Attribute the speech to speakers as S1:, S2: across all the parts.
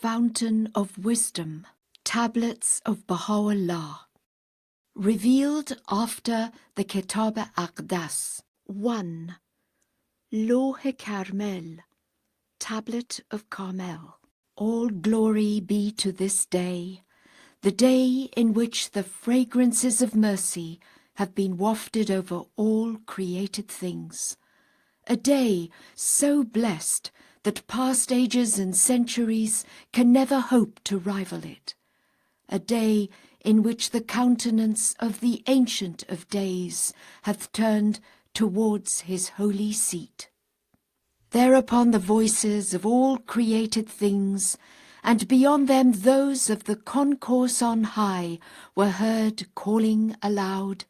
S1: Fountain of Wisdom, Tablets of Bahá'u'lláh, revealed after the Kitáb-i-Aqdas. 1. Lawh Carmel, Tablet of Carmel. All glory be to this day, the day in which the fragrances of mercy have been wafted over all created things. A day so blessed that past ages and centuries can never hope to rival it. A day in which the countenance of the Ancient of Days hath turned towards his holy seat. Thereupon the voices of all created things, and beyond them those of the concourse on high, were heard calling aloud,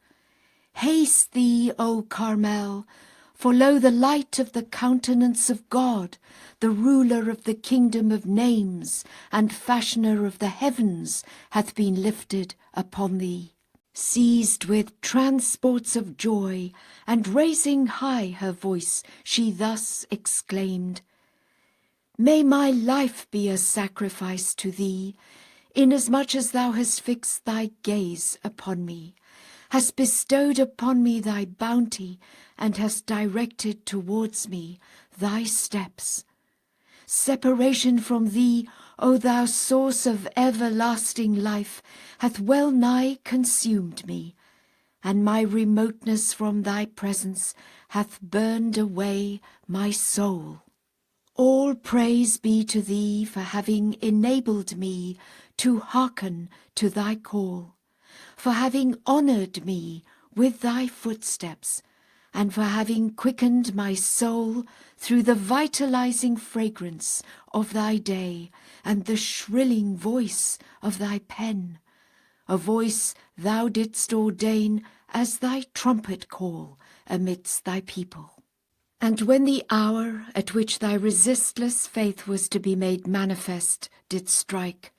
S1: Haste thee, O Carmel, for lo, the light of the countenance of God, the ruler of the kingdom of names and fashioner of the heavens, hath been lifted upon thee. Seized with transports of joy, and raising high her voice, she thus exclaimed, May my life be a sacrifice to thee, inasmuch as thou hast fixed thy gaze upon me, hast bestowed upon me thy bounty, and hast directed towards me thy steps. Separation from thee, O thou source of everlasting life, hath well nigh consumed me, and my remoteness from thy presence hath burned away my soul. All praise be to thee for having enabled me to hearken to thy call, for having honoured me with thy footsteps, and for having quickened my soul through the vitalizing fragrance of thy day and the shrilling voice of thy pen, a voice thou didst ordain as thy trumpet call amidst thy people. And when the hour at which thy resistless faith was to be made manifest did strike,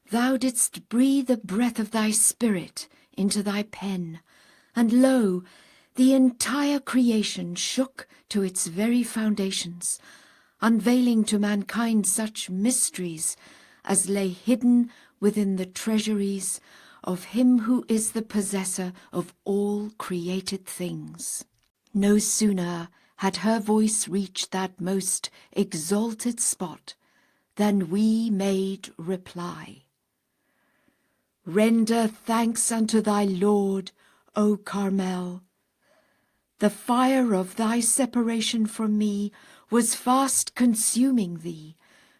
S1: thou didst breathe a breath of thy spirit into thy pen, and lo, the entire creation shook to its very foundations, unveiling to mankind such mysteries as lay hidden within the treasuries of him who is the possessor of all created things. No sooner had her voice reached that most exalted spot than we made reply. Render thanks unto thy Lord, O Carmel. The fire of thy separation from me was fast consuming thee,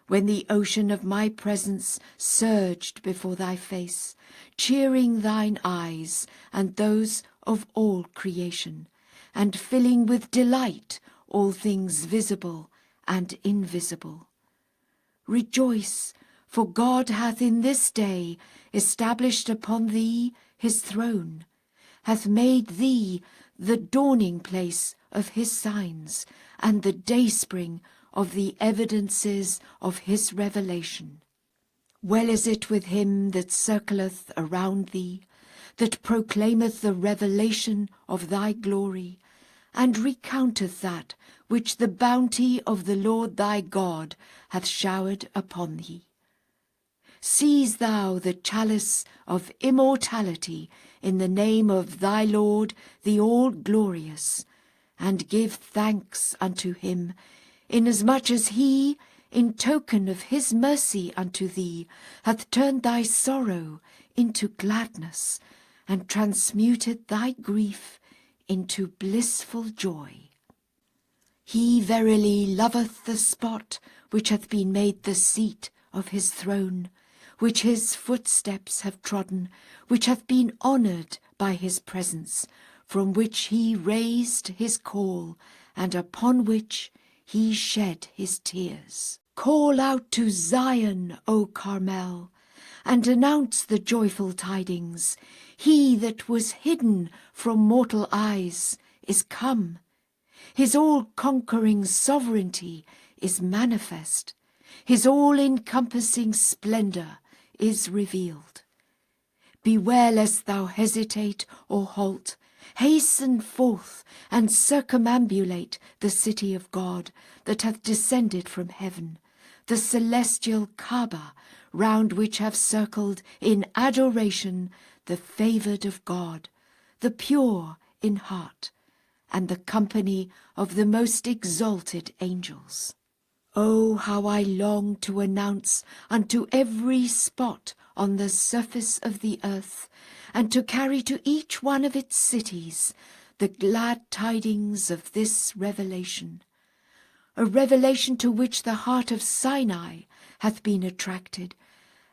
S1: when the ocean of my presence surged before thy face, cheering thine eyes and those of all creation, and filling with delight all things visible and invisible. Rejoice, for God hath in this day established upon thee his throne, hath made thee the dawning place of his signs, and the dayspring of the evidences of his revelation. Well is it with him that circleth around thee, that proclaimeth the revelation of thy glory, and recounteth that which the bounty of the Lord thy God hath showered upon thee. Seize thou the chalice of immortality in the name of thy Lord, the all-glorious, and give thanks unto him, inasmuch as he, in token of his mercy unto thee, hath turned thy sorrow into gladness, and transmuted thy grief into blissful joy. He verily loveth the spot which hath been made the seat of his throne, which his footsteps have trodden, which hath been honoured by his presence, from which he raised his call, and upon which he shed his tears. Call out to Zion, O Carmel, and announce the joyful tidings. He that was hidden from mortal eyes is come. His all-conquering sovereignty is manifest. His all-encompassing splendour is revealed. Beware lest thou hesitate or halt. Hasten forth and circumambulate the city of God that hath descended from heaven, the celestial Kaaba, round which have circled in adoration the favoured of God, the pure in heart, and the company of the most exalted angels. Oh, how I long to announce unto every spot on the surface of the earth, and to carry to each one of its cities the glad tidings of this revelation, a revelation to which the heart of Sinai hath been attracted,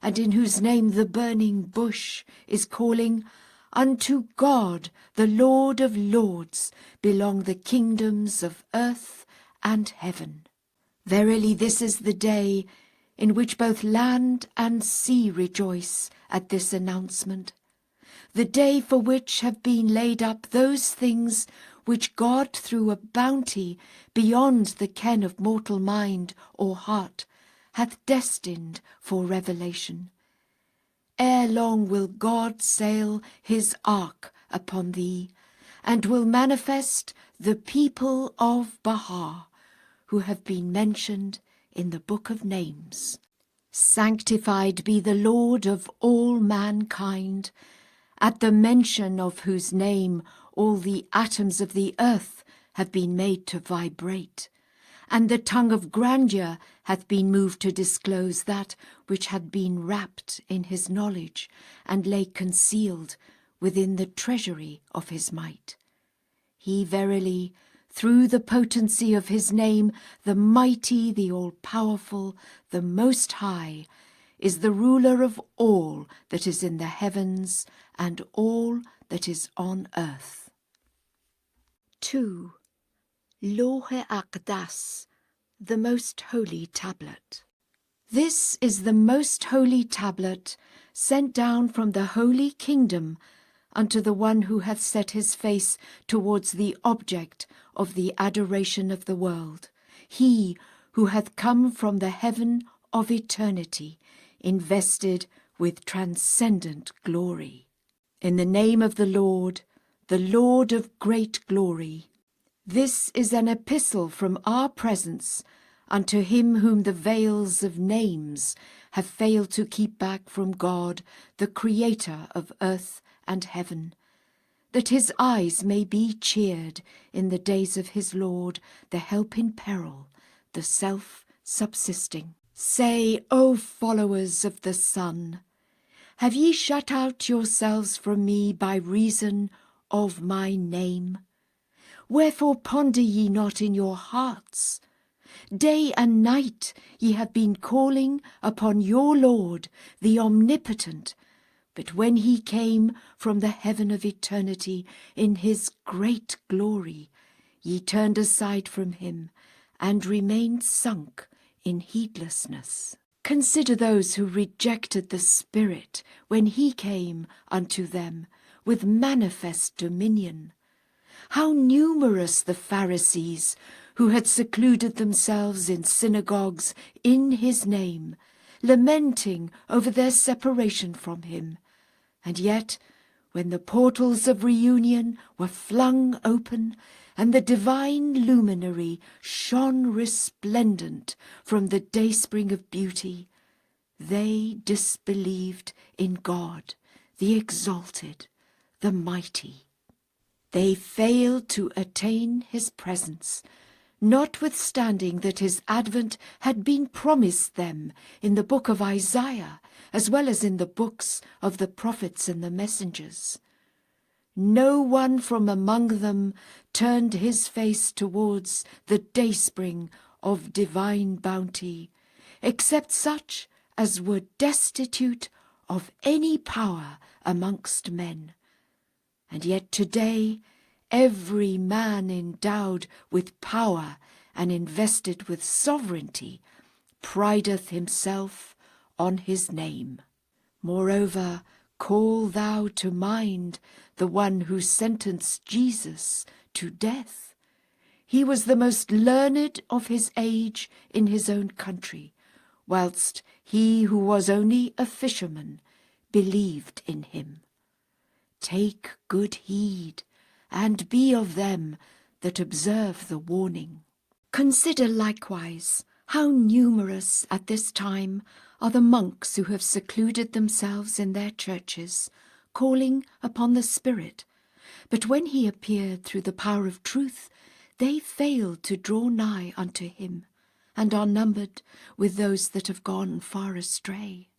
S1: and in whose name the burning bush is calling, unto God, the Lord of Lords, belong the kingdoms of earth and heaven. Verily this is the day in which both land and sea rejoice at this announcement, the day for which have been laid up those things which God through a bounty beyond the ken of mortal mind or heart hath destined for revelation. Ere long will God sail his ark upon thee, and will manifest the people of Baha, who have been mentioned in the Book of Names. Sanctified be the Lord of all mankind, at the mention of whose name all the atoms of the earth have been made to vibrate, and the tongue of grandeur hath been moved to disclose that which had been wrapped in his knowledge, and lay concealed within the treasury of his might. He verily, through the potency of his name, the mighty, the all-powerful, the Most High, is the ruler of all that is in the heavens and all that is on earth. 2. Shoghi Aqdas, the Most Holy Tablet. This is the Most Holy Tablet, sent down from the Holy Kingdom unto the one who hath set his face towards the object of the adoration of the world, he who hath come from the heaven of eternity, invested with transcendent glory. In the name of the Lord of great glory. This is an epistle from our presence unto him whom the veils of names have failed to keep back from God, the Creator of earth and heaven, that his eyes may be cheered in the days of his Lord, the help in peril, the self-subsisting. Say, O followers of the Son, have ye shut out yourselves from me by reason of my name? Wherefore ponder ye not in your hearts? Day and night ye have been calling upon your Lord, the Omnipotent, but when he came from the heaven of eternity in his great glory, ye turned aside from him and remained sunk in heedlessness. Consider those who rejected the Spirit when he came unto them with manifest dominion. How numerous the Pharisees who had secluded themselves in synagogues in his name, lamenting over their separation from him. And yet, when the portals of reunion were flung open, and the divine luminary shone resplendent from the dayspring of beauty, they disbelieved in God, the exalted, the mighty. They failed to attain his presence, notwithstanding that his advent had been promised them in the book of Isaiah, as well as in the books of the prophets and the messengers. No one from among them turned his face towards the dayspring of divine bounty, except such as were destitute of any power amongst men. And yet today every man endowed with power and invested with sovereignty prideth himself on his name. Moreover, call thou to mind the one who sentenced Jesus to death. He was the most learned of his age in his own country, whilst he who was only a fisherman believed in him. Take good heed, and be of them that observe the warning. Consider likewise How numerous at this time are the monks who have secluded themselves in their churches, calling upon the Spirit, but when he appeared through the power of truth, they failed to draw nigh unto him, and are numbered with those that have gone far astray.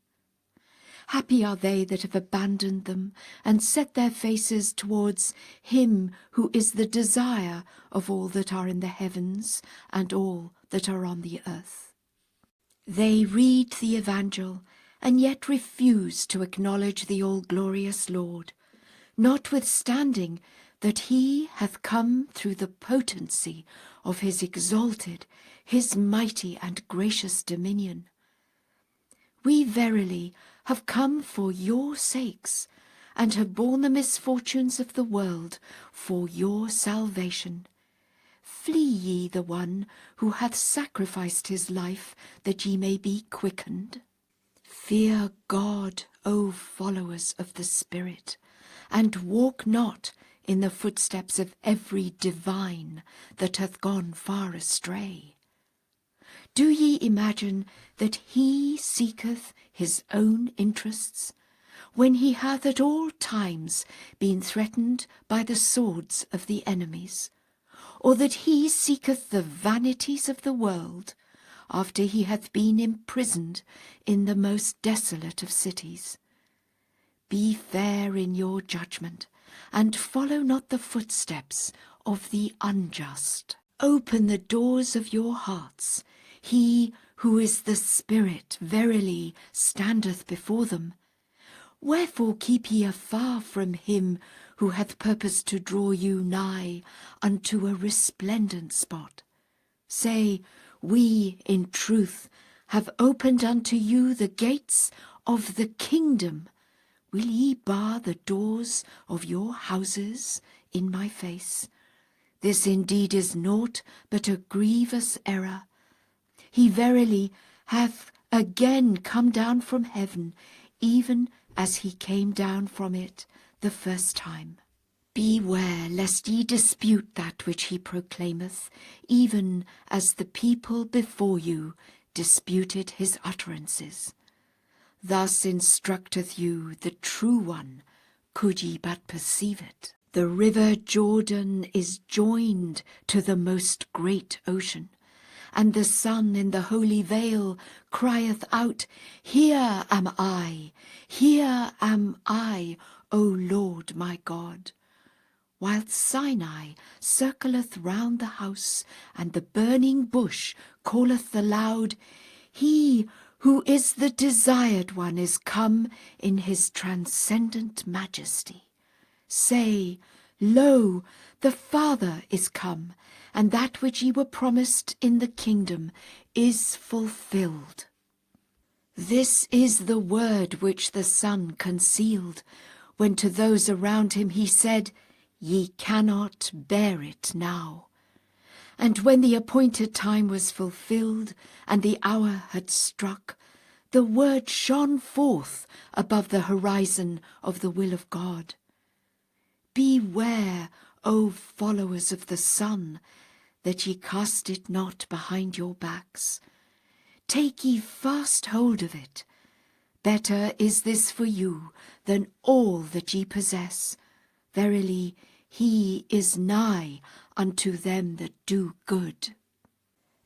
S1: Happy are they that have abandoned them, and set their faces towards him who is the desire of all that are in the heavens and all that are on the earth. They read the Evangel, and yet refuse to acknowledge the all-glorious Lord, notwithstanding that he hath come through the potency of his exalted, his mighty and gracious dominion. We verily have come for your sakes, and have borne the misfortunes of the world for your salvation. Flee ye the one who hath sacrificed his life, that ye may be quickened. Fear God, O followers of the Spirit, and walk not in the footsteps of every divine that hath gone far astray. Do ye imagine that he seeketh his own interests, when he hath at all times been threatened by the swords of the enemies, or that he seeketh the vanities of the world, after he hath been imprisoned in the most desolate of cities? Be fair in your judgment, and follow not the footsteps of the unjust. Open the doors of your hearts. He who is the Spirit verily standeth before them. Wherefore keep ye afar from him who hath purposed to draw you nigh unto a resplendent spot? Say, we in truth have opened unto you the gates of the kingdom. Will ye bar the doors of your houses in my face? This indeed is naught but a grievous error. He verily hath again come down from heaven, even as he came down from it the first time. Beware lest ye dispute that which he proclaimeth, even as the people before you disputed his utterances. Thus instructeth you the true one, could ye but perceive it. The river Jordan is joined to the most great ocean, and the sun in the holy vale crieth out, Here am I, O Lord my God. Whilst Sinai circleth round the house, and the burning bush calleth aloud, He who is the desired one is come in his transcendent majesty. Say, Lo, the Father is come, and that which ye were promised in the kingdom is fulfilled. This is the word which the Son concealed, when to those around him he said, Ye cannot bear it now. And when the appointed time was fulfilled, and the hour had struck, the word shone forth above the horizon of the will of God. Beware, O followers of the Son, that ye cast it not behind your backs. Take ye fast hold of it. Better is this for you than all that ye possess. Verily, he is nigh unto them that do good.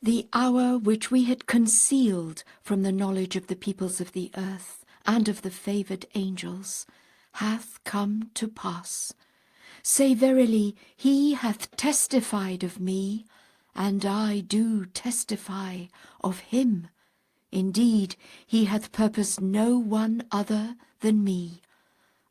S1: The hour which we had concealed from the knowledge of the peoples of the earth and of the favoured angels hath come to pass. Say verily, he hath testified of me, and I do testify of him. Indeed, he hath purposed no one other than me.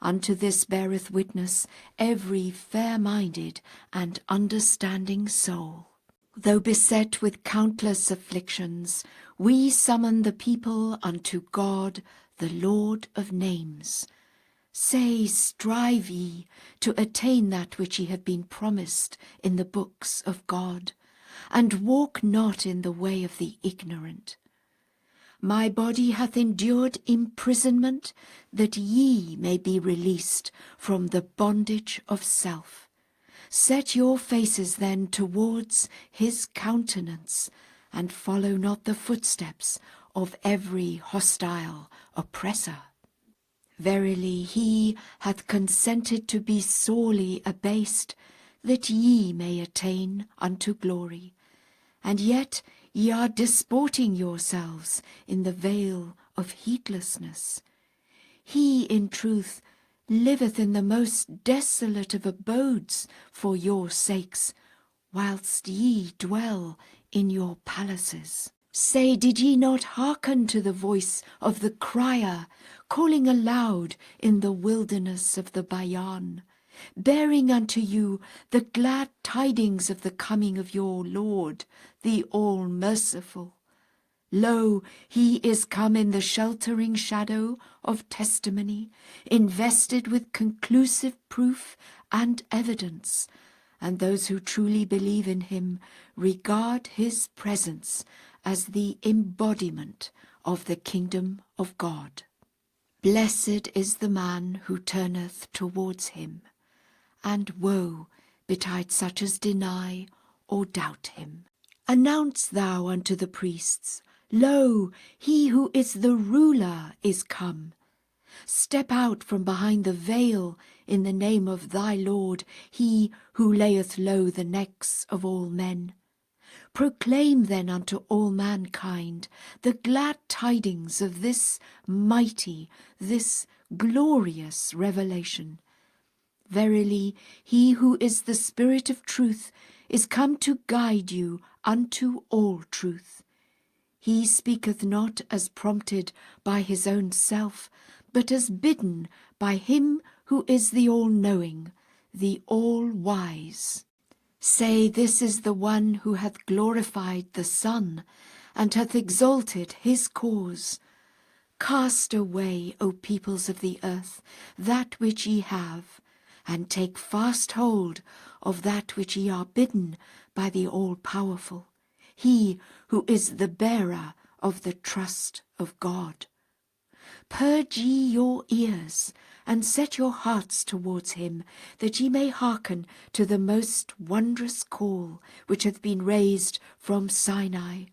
S1: Unto this beareth witness every fair-minded and understanding soul. Though beset with countless afflictions, we summon the people unto God, the Lord of names. Say, strive ye to attain that which ye have been promised in the books of God, and walk not in the way of the ignorant. My body hath endured imprisonment, that ye may be released from the bondage of self. Set your faces then towards his countenance, and follow not the footsteps of every hostile oppressor. Verily he hath consented to be sorely abased, that ye may attain unto glory. And yet ye are disporting yourselves in the vale of heedlessness. He, in truth, liveth in the most desolate of abodes for your sakes, whilst ye dwell in your palaces. Say, did ye not hearken to the voice of the crier, calling aloud in the wilderness of the Bayan, bearing unto you the glad tidings of the coming of your Lord, the All-Merciful? Lo, he is come in the sheltering shadow of testimony, invested with conclusive proof and evidence, and those who truly believe in him regard his presence as the embodiment of the kingdom of God. Blessed is the man who turneth towards him, and woe betide such as deny or doubt him. Announce thou unto the priests, Lo, he who is the ruler is come. Step out from behind the veil in the name of thy Lord, he who layeth low the necks of all men. Proclaim then unto all mankind the glad tidings of this mighty, this glorious revelation. Verily, he who is the Spirit of truth is come to guide you unto all truth. He speaketh not as prompted by his own self, but as bidden by him who is the all-knowing, the all-wise. Say, this is the one who hath glorified the Son, and hath exalted his cause. Cast away, O peoples of the earth, that which ye have, and take fast hold of that which ye are bidden by the all-powerful, he who is the bearer of the trust of God. Purge ye your ears, and set your hearts towards him, that ye may hearken to the most wondrous call which hath been raised from Sinai,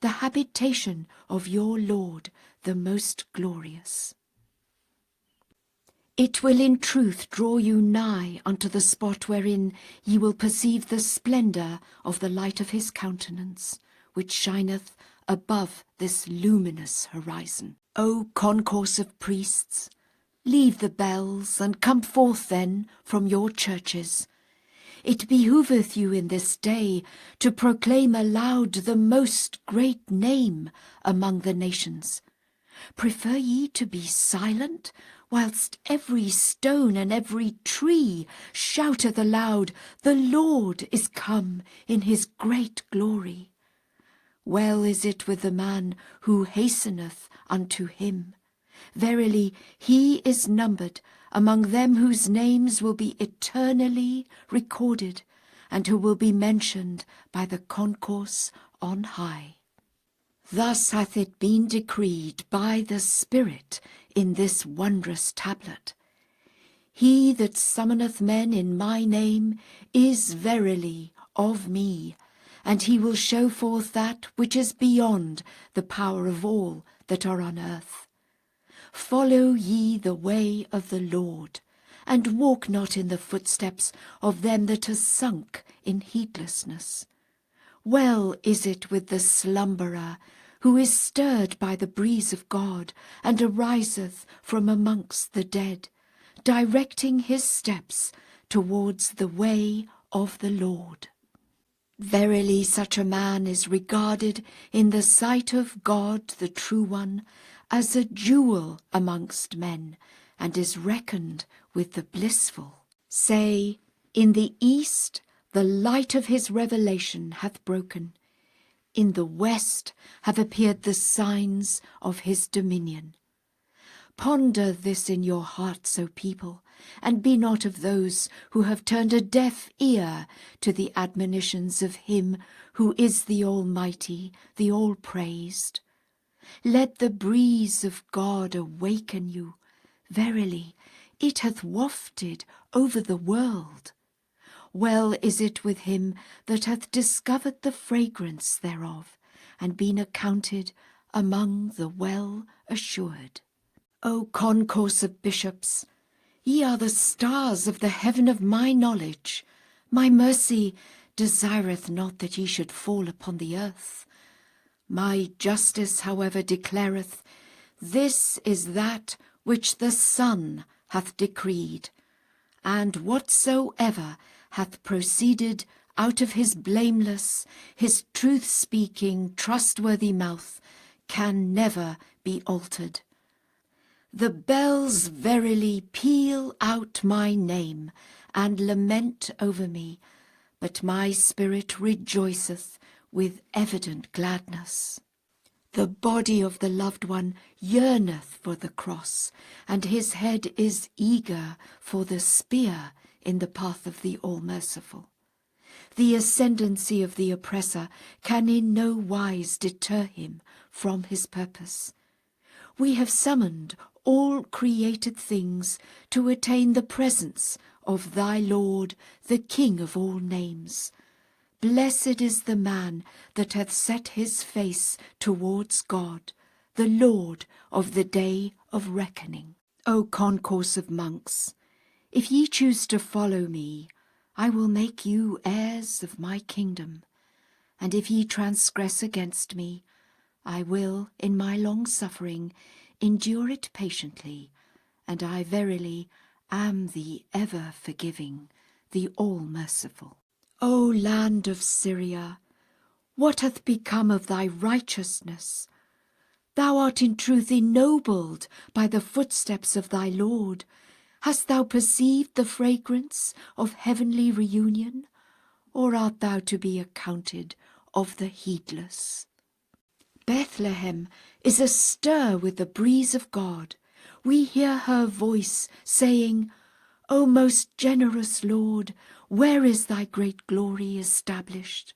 S1: the habitation of your Lord, the most glorious. It will in truth draw you nigh unto the spot wherein ye will perceive the splendour of the light of his countenance, which shineth above this luminous horizon. O concourse of priests, leave the bells, and come forth then from your churches. It behoveth you in this day to proclaim aloud the most great name among the nations. Prefer ye to be silent, whilst every stone and every tree shouteth aloud, The Lord is come in his great glory? Well is it with the man who hasteneth unto him. Verily, he is numbered among them whose names will be eternally recorded, and who will be mentioned by the concourse on high. Thus hath it been decreed by the Spirit in this wondrous tablet. He that summoneth men in my name is verily of me, and he will show forth that which is beyond the power of all that are on earth. Follow ye the way of the Lord, and walk not in the footsteps of them that are sunk in heedlessness. Well is it with the slumberer, who is stirred by the breeze of God, and ariseth from amongst the dead, directing his steps towards the way of the Lord. Verily such a man is regarded in the sight of God the True One as a jewel amongst men, and is reckoned with the blissful. Say, in the east the light of his revelation hath broken. In the west have appeared the signs of his dominion. Ponder this in your hearts, O people, and be not of those who have turned a deaf ear to the admonitions of him who is the Almighty, the All-Praised. Let the breeze of God awaken you. Verily, it hath wafted over the world. Well is it with him that hath discovered the fragrance thereof, and been accounted among the well-assured. O concourse of bishops, ye are the stars of the heaven of my knowledge. My mercy desireth not that ye should fall upon the earth. My justice, however, declareth, this is that which the Son hath decreed, and whatsoever hath proceeded out of his blameless, his truth-speaking, trustworthy mouth, can never be altered. The bells verily peal out my name, and lament over me, but my spirit rejoiceth with evident gladness. The body of the loved one yearneth for the cross, and his head is eager for the spear in the path of the All-Merciful. The ascendancy of the oppressor can in no wise deter him from his purpose. We have summoned all created things to attain the presence of thy Lord, the King of all names. Blessed is the man that hath set his face towards God, the Lord of the day of reckoning. O concourse of monks, if ye choose to follow me, I will make you heirs of my kingdom, and if ye transgress against me, I will, in my long suffering, endure it patiently, and I verily am the ever-forgiving, the all-merciful. O land of Syria, what hath become of thy righteousness? Thou art in truth ennobled by the footsteps of thy Lord. Hast thou perceived the fragrance of heavenly reunion, or art thou to be accounted of the heedless? Bethlehem is astir with the breeze of God. We hear her voice saying, O most generous Lord, where is thy great glory established?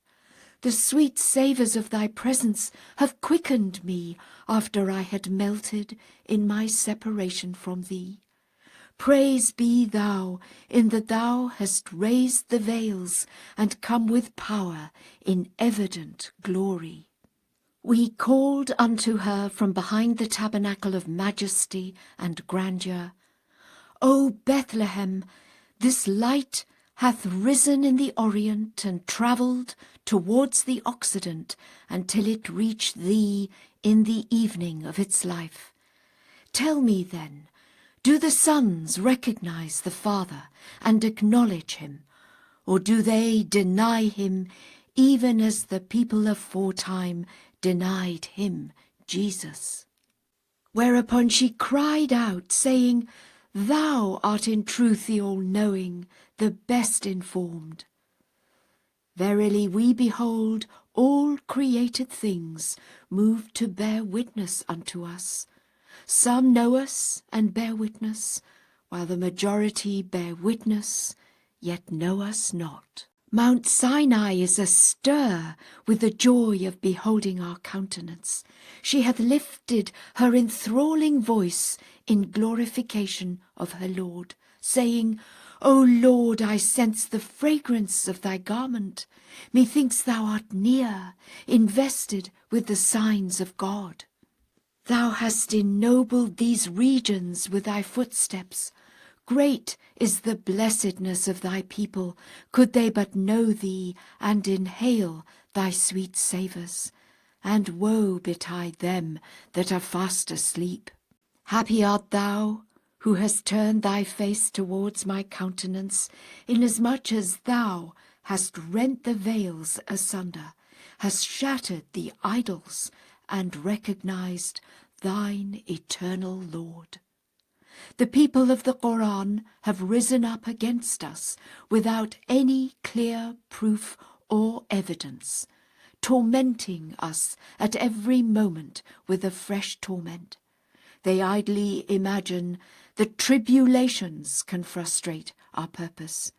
S1: The sweet savours of thy presence have quickened me after I had melted in my separation from thee. Praise be thou in that thou hast raised the veils and come with power in evident glory. We called unto her from behind the tabernacle of majesty and grandeur, O Bethlehem, this light hath risen in the Orient and travelled towards the Occident until it reach thee in the evening of its life. Tell me then, do the sons recognize the Father and acknowledge him, or do they deny him even as the people aforetime denied him, Jesus? Whereupon she cried out, saying, Thou art in truth the all-knowing, the best informed. Verily we behold all created things moved to bear witness unto us. Some know us and bear witness, while the majority bear witness, yet know us not. Mount Sinai is astir with the joy of beholding our countenance. She hath lifted her enthralling voice in glorification of her Lord, saying, O Lord, I sense the fragrance of thy garment. Methinks thou art near, invested with the signs of God. Thou hast ennobled these regions with thy footsteps. Great is the blessedness of thy people, could they but know thee and inhale thy sweet savours. And woe betide them that are fast asleep. Happy art thou, who hast turned thy face towards my countenance, inasmuch as thou hast rent the veils asunder, hast shattered the idols, and recognized thine eternal Lord. The people of the Quran have risen up against us without any clear proof or evidence, tormenting us at every moment with a fresh torment. They idly imagine that tribulations can frustrate our purpose.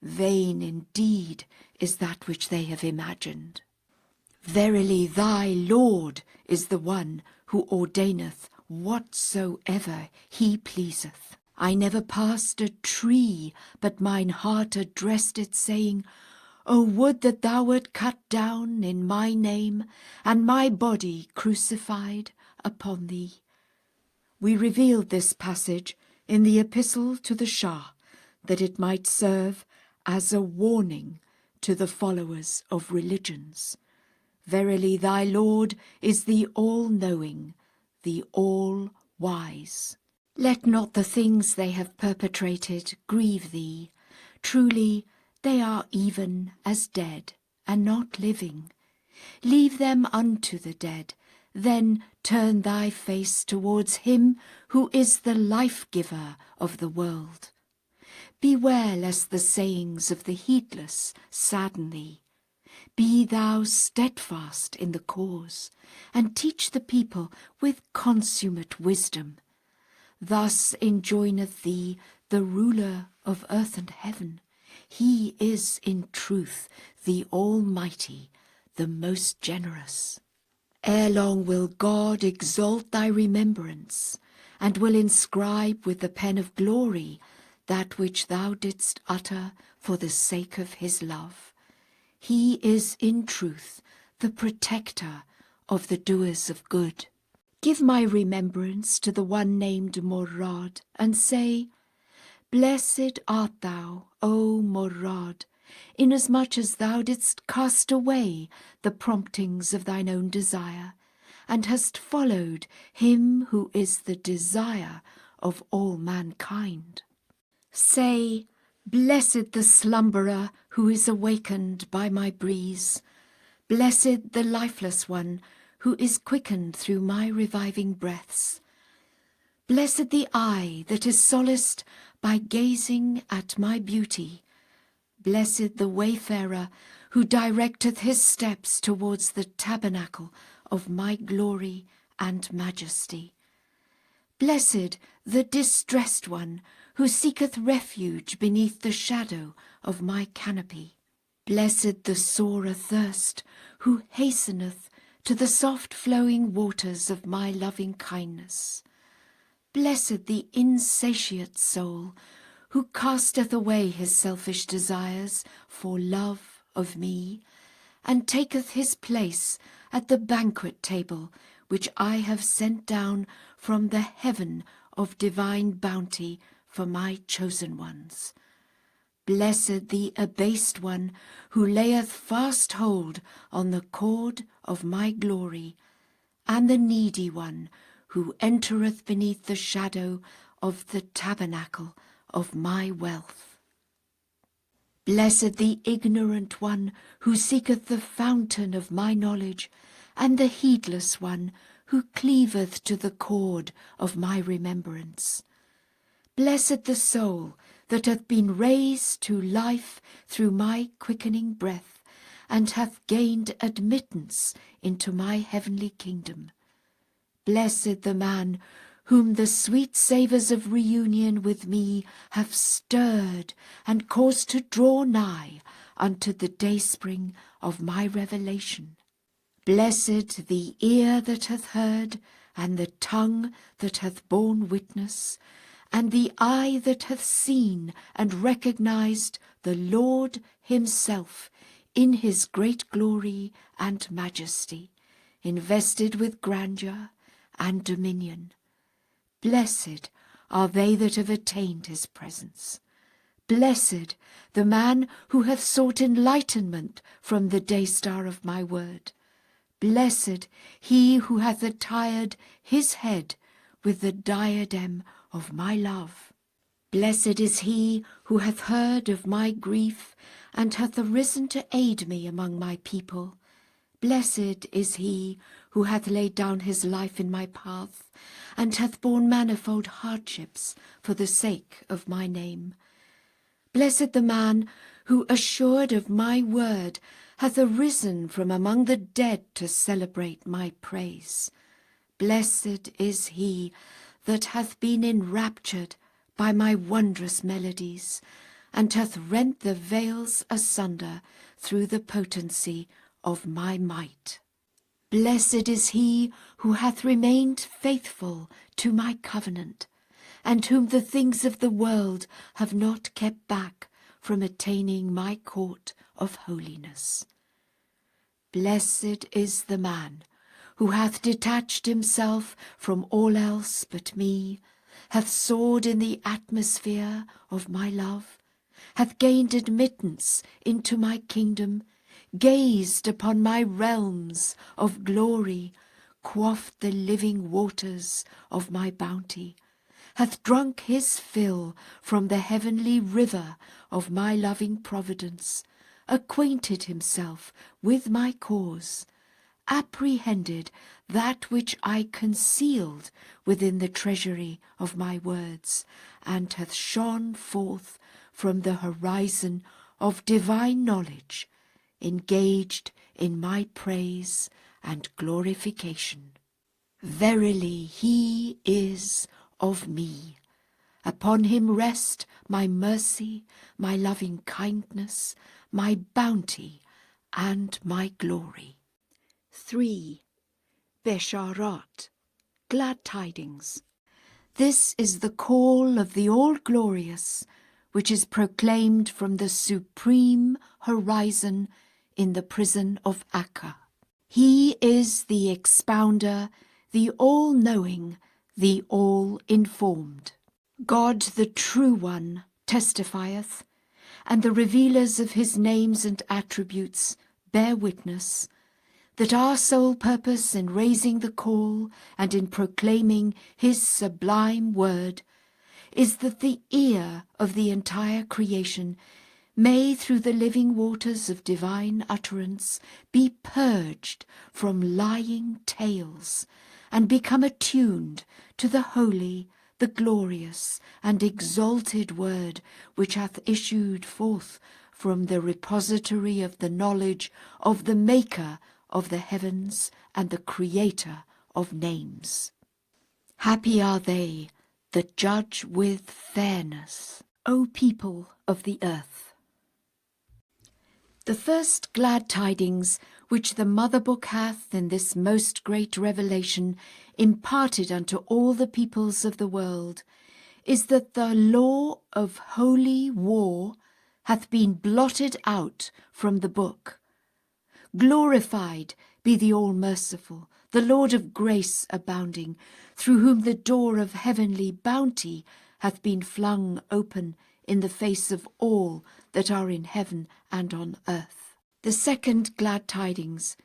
S1: Vain indeed is that which they have imagined. Verily thy Lord is the one who ordaineth whatsoever he pleaseth. I never passed a tree but mine heart addressed it, saying, O would that thou wert cut down in my name, and my body crucified upon thee. We revealed this passage in the epistle to the Shah, that it might serve as a warning to the followers of religions. Verily thy Lord is the all-knowing, the all-wise. Let not the things they have perpetrated grieve thee. Truly they are even as dead, and not living. Leave them unto the dead, then turn thy face towards him who is the life-giver of the world. Beware lest the sayings of the heedless sadden thee. Be thou steadfast in the cause, and teach the people with consummate wisdom. Thus enjoineth thee the ruler of earth and heaven. He is in truth the Almighty, the most generous. Ere long will God exalt thy remembrance, and will inscribe with the pen of glory that which thou didst utter for the sake of his love. He is in truth the protector of the doers of good. Give my remembrance to the one named Murad, and say, Blessed art thou, O Murad, inasmuch as thou didst cast away the promptings of thine own desire, and hast followed him who is the desire of all mankind. Say, Blessed the slumberer who is awakened by my breeze. Blessed the lifeless one who is quickened through my reviving breaths. Blessed the eye that is solaced by gazing at my beauty. Blessed the wayfarer who directeth his steps towards the tabernacle of my glory and majesty. Blessed the distressed one who seeketh refuge beneath the shadow of my canopy. Blessed the sore athirst who hasteneth to the soft flowing waters of my loving kindness. Blessed the insatiate soul who casteth away his selfish desires for love of me, and taketh his place at the banquet table which I have sent down from the heaven of divine bounty for my chosen ones. Blessed the abased one who layeth fast hold on the cord of my glory, and the needy one who entereth beneath the shadow of the tabernacle of my wealth. Blessed the ignorant one who seeketh the fountain of my knowledge, and the heedless one who cleaveth to the cord of my remembrance. Blessed the soul that hath been raised to life through my quickening breath, and hath gained admittance into my heavenly kingdom. Blessed the man whom the sweet savours of reunion with me have stirred and caused to draw nigh unto the dayspring of my revelation. Blessed the ear that hath heard, and the tongue that hath borne witness, and the eye that hath seen and recognized the Lord himself in his great glory and majesty, invested with grandeur and dominion. Blessed are they that have attained his presence. Blessed the man who hath sought enlightenment from the day-star of my word. Blessed he who hath attired his head with the diadem of my love. Blessed is he who hath heard of my grief, and hath arisen to aid me among my people. Blessed is he who hath laid down his life in my path, and hath borne manifold hardships for the sake of my name. Blessed the man who, assured of my word, hath arisen from among the dead to celebrate my praise. Blessed is he that hath been enraptured by my wondrous melodies, and hath rent the veils asunder through the potency of my might. Blessed is he who hath remained faithful to my covenant, and whom the things of the world have not kept back from attaining my court of holiness. Blessed is the man who hath detached himself from all else but me, hath soared in the atmosphere of my love, hath gained admittance into my kingdom, gazed upon my realms of glory, quaffed the living waters of my bounty, hath drunk his fill from the heavenly river of my loving providence, acquainted himself with my cause, apprehended that which I concealed within the treasury of my words, and hath shone forth from the horizon of divine knowledge, engaged in my praise and glorification. Verily he is of me. Upon him rest my mercy, my loving kindness, my bounty, and my glory. 3. Besharat, glad tidings. This is the call of the All-Glorious, which is proclaimed from the supreme horizon in the prison of Akka. He is the expounder, the all-knowing, the all-informed. God the True One testifieth, and the revealers of his names and attributes bear witness, that our sole purpose in raising the call and in proclaiming his sublime word is that the ear of the entire creation may, through the living waters of divine utterance, be purged from lying tales and become attuned to the holy, the glorious and exalted word which hath issued forth from the repository of the knowledge of the Maker of the heavens and the Creator of names. Happy are they that judge with fairness, O people of the earth. The first glad tidings which the Mother Book hath in this most great revelation imparted unto all the peoples of the world is that the law of holy war hath been blotted out from the book. Glorified be the All-Merciful, the Lord of grace abounding, through whom the door of heavenly bounty hath been flung open in the face of all that are in heaven and on earth. The second glad tidings.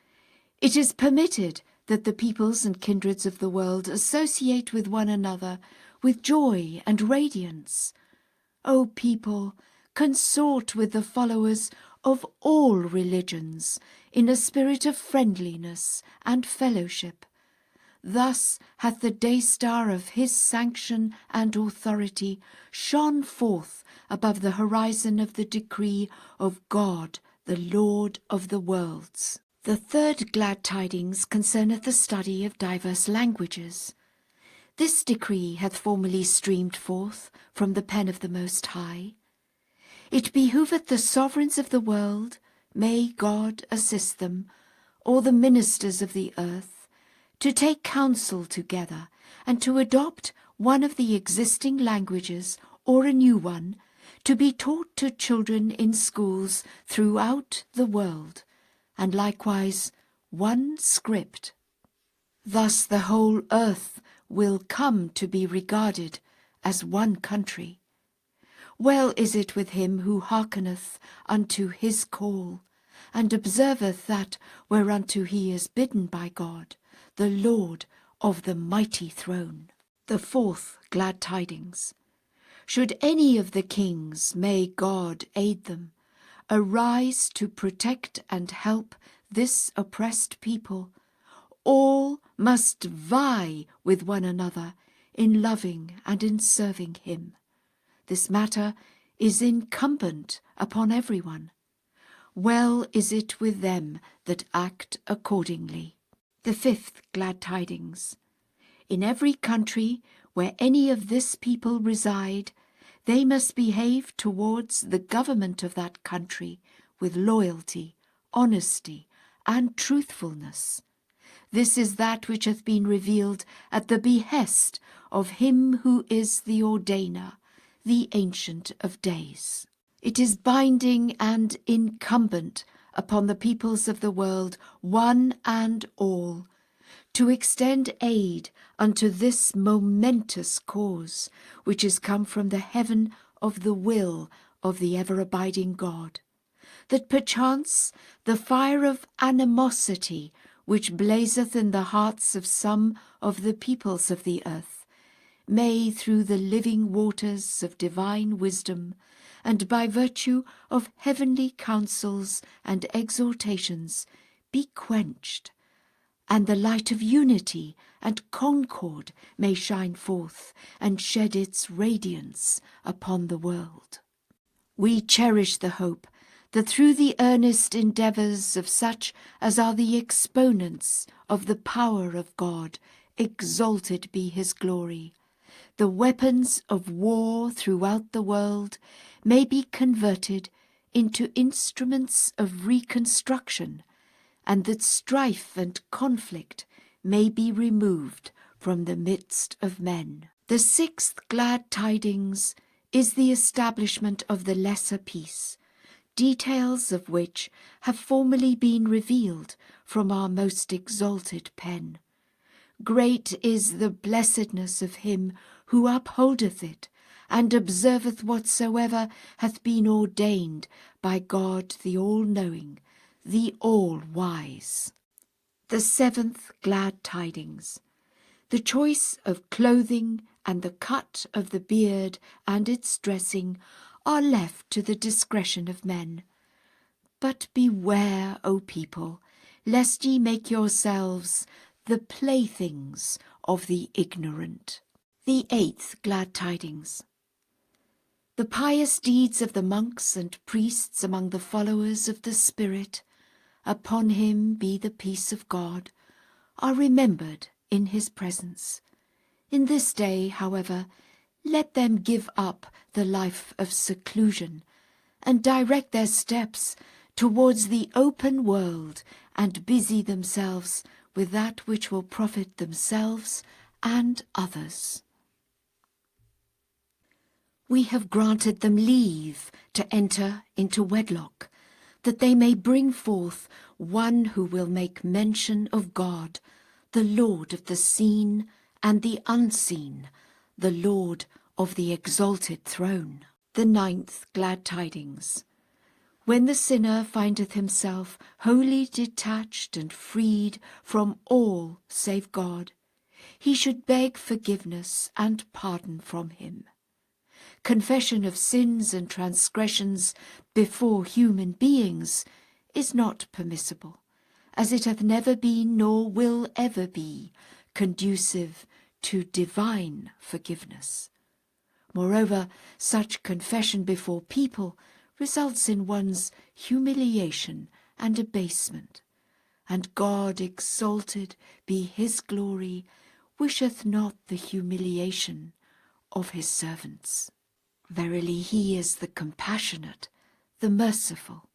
S1: It is permitted that the peoples and kindreds of the world associate with one another with joy and radiance. O people, consort with the followers of all religions in a spirit of friendliness and fellowship. Thus hath the day-star of his sanction and authority shone forth above the horizon of the decree of God, the Lord of the worlds. The third glad tidings concerneth the study of diverse languages. This decree hath formerly streamed forth from the pen of the Most High. It behoveth the sovereigns of the world, may God assist them, or the ministers of the earth, to take counsel together and to adopt one of the existing languages or a new one to be taught to children in schools throughout the world, and likewise one script. Thus the whole earth will come to be regarded as one country. Well is it with him who hearkeneth unto his call, and observeth that whereunto he is bidden by God, the Lord of the mighty throne. The fourth glad tidings. Should any of the kings, may God aid them, arise to protect and help this oppressed people, all must vie with one another in loving and in serving him. This matter is incumbent upon everyone. Well is it with them that act accordingly. The fifth glad tidings. In every country where any of this people reside, they must behave towards the government of that country with loyalty, honesty, and truthfulness. This is that which hath been revealed at the behest of him who is the ordainer, the Ancient of Days. It is binding and incumbent upon the peoples of the world, one and all, to extend aid unto this momentous cause, which is come from the heaven of the will of the ever-abiding God, that perchance the fire of animosity which blazeth in the hearts of some of the peoples of the earth may, through the living waters of divine wisdom, and by virtue of heavenly counsels and exhortations, be quenched, and the light of unity and concord may shine forth and shed its radiance upon the world. We cherish the hope that through the earnest endeavours of such as are the exponents of the power of God, exalted be his glory, the weapons of war throughout the world may be converted into instruments of reconstruction, and that strife and conflict may be removed from the midst of men. The sixth glad tidings is the establishment of the lesser peace, details of which have formerly been revealed from our most exalted pen. Great is the blessedness of him who upholdeth it, and observeth whatsoever hath been ordained by God the all-knowing, the all-wise. The seventh glad tidings. The choice of clothing and the cut of the beard and its dressing are left to the discretion of men. But beware, O people, lest ye make yourselves the playthings of the ignorant. The eighth glad tidings. The pious deeds of the monks and priests among the followers of the Spirit, upon him be the peace of God, are remembered in his presence. In this day, however, let them give up the life of seclusion, and direct their steps towards the open world, and busy themselves with that which will profit themselves and others. We have granted them leave to enter into wedlock, that they may bring forth one who will make mention of God, the Lord of the seen and the unseen, the Lord of the exalted throne. The ninth glad tidings. When the sinner findeth himself wholly detached and freed from all save God, he should beg forgiveness and pardon from him. Confession of sins and transgressions before human beings is not permissible, as it hath never been nor will ever be conducive to divine forgiveness. Moreover, such confession before people results in one's humiliation and abasement, and God, exalted be his glory, wisheth not the humiliation of his servants. Verily he is the compassionate, the merciful.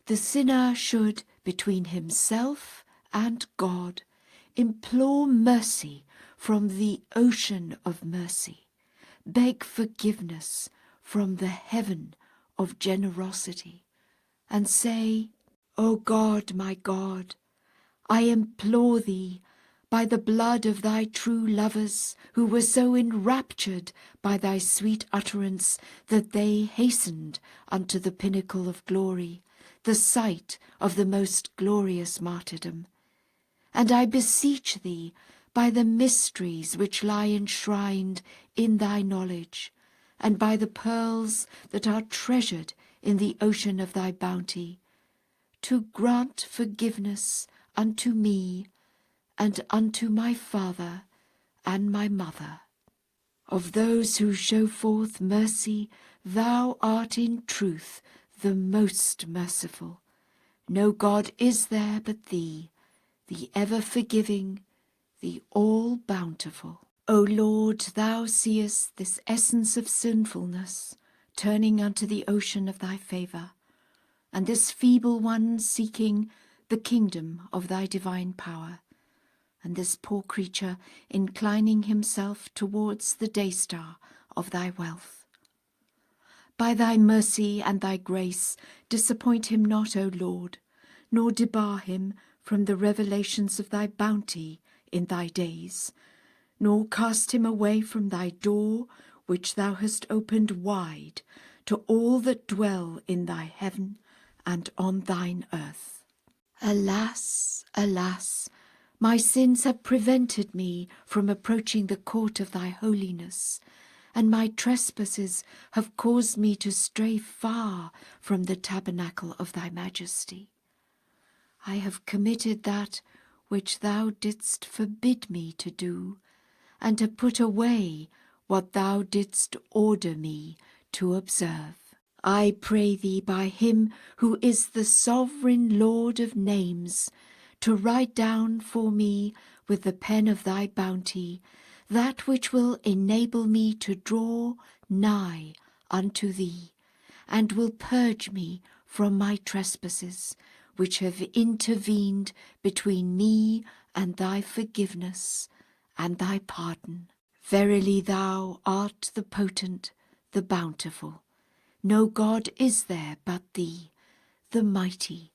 S1: The sinner should, between himself and God, implore mercy from the ocean of mercy, beg forgiveness from the heaven of generosity, and say, O God, my God, I implore thee, by the blood of thy true lovers, who were so enraptured by thy sweet utterance that they hastened unto the pinnacle of glory, the sight of the most glorious martyrdom. And I beseech thee, by the mysteries which lie enshrined in thy knowledge, and by the pearls that are treasured in the ocean of thy bounty, to grant forgiveness unto me, and unto my father and my mother. Of those who show forth mercy, thou art in truth the most merciful. No God is there but thee, the ever-forgiving, the all-bountiful. O Lord, thou seest this essence of sinfulness turning unto the ocean of thy favour, and this feeble one seeking the kingdom of thy divine power, and this poor creature inclining himself towards the day-star of thy wealth. By thy mercy and thy grace, disappoint him not, O Lord, nor debar him from the revelations of thy bounty in thy days, nor cast him away from thy door, which thou hast opened wide to all that dwell in thy heaven and on thine earth. Alas, alas, my sins have prevented me from approaching the court of thy holiness, and my trespasses have caused me to stray far from the tabernacle of thy majesty. I have committed that which thou didst forbid me to do, and to put away what thou didst order me to observe. I pray thee by him who is the sovereign Lord of names, to write down for me with the pen of thy bounty that which will enable me to draw nigh unto thee, and will purge me from my trespasses, which have intervened between me and thy forgiveness and thy pardon. Verily thou art the potent, the bountiful. No God is there but thee, the mighty,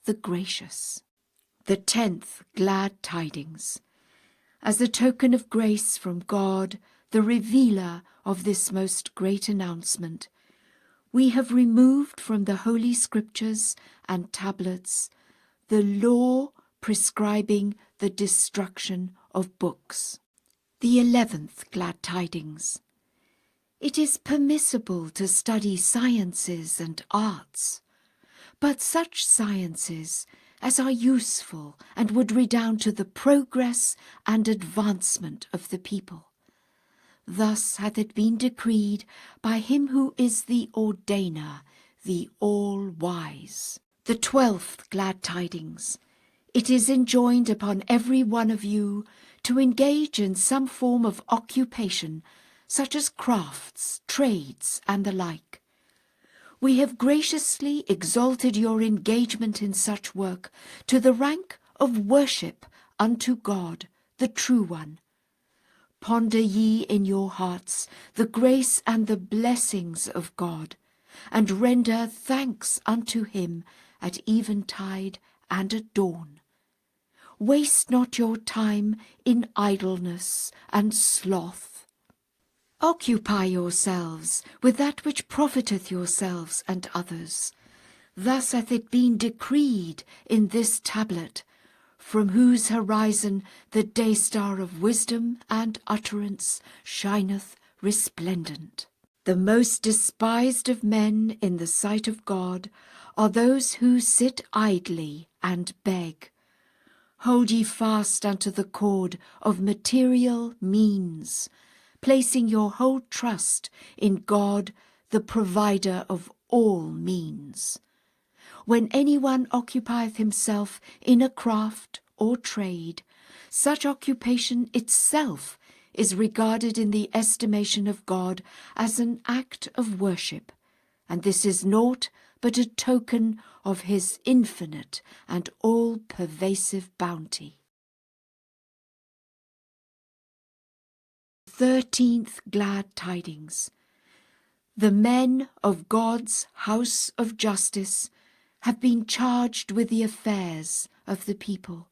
S1: the gracious. The 10th glad tidings. As a token of grace from God, the revealer of this most great announcement, we have removed from the Holy Scriptures and tablets the law prescribing the destruction of books. The 11th glad tidings. It is permissible to study sciences and arts, but such sciences as are useful and would redound to the progress and advancement of the people. Thus hath it been decreed by him who is the ordainer, the all-wise. The 12th glad tidings. It is enjoined upon every one of you to engage in some form of occupation, such as crafts, trades, and the like. We have graciously exalted your engagement in such work to the rank of worship unto God, the true one. Ponder ye in your hearts the grace and the blessings of God, and render thanks unto him at eventide and at dawn. Waste not your time in idleness and sloth. Occupy yourselves with that which profiteth yourselves and others. Thus hath it been decreed in this tablet, from whose horizon the day-star of wisdom and utterance shineth resplendent. The most despised of men in the sight of God are those who sit idly and beg. Hold ye fast unto the cord of material means, placing your whole trust in God, the provider of all means. When anyone occupieth himself in a craft or trade, such occupation itself is regarded in the estimation of God as an act of worship, and this is naught but a token of his infinite and all-pervasive bounty. 13th glad tidings. The men of God's house of justice have been charged with the affairs of the people.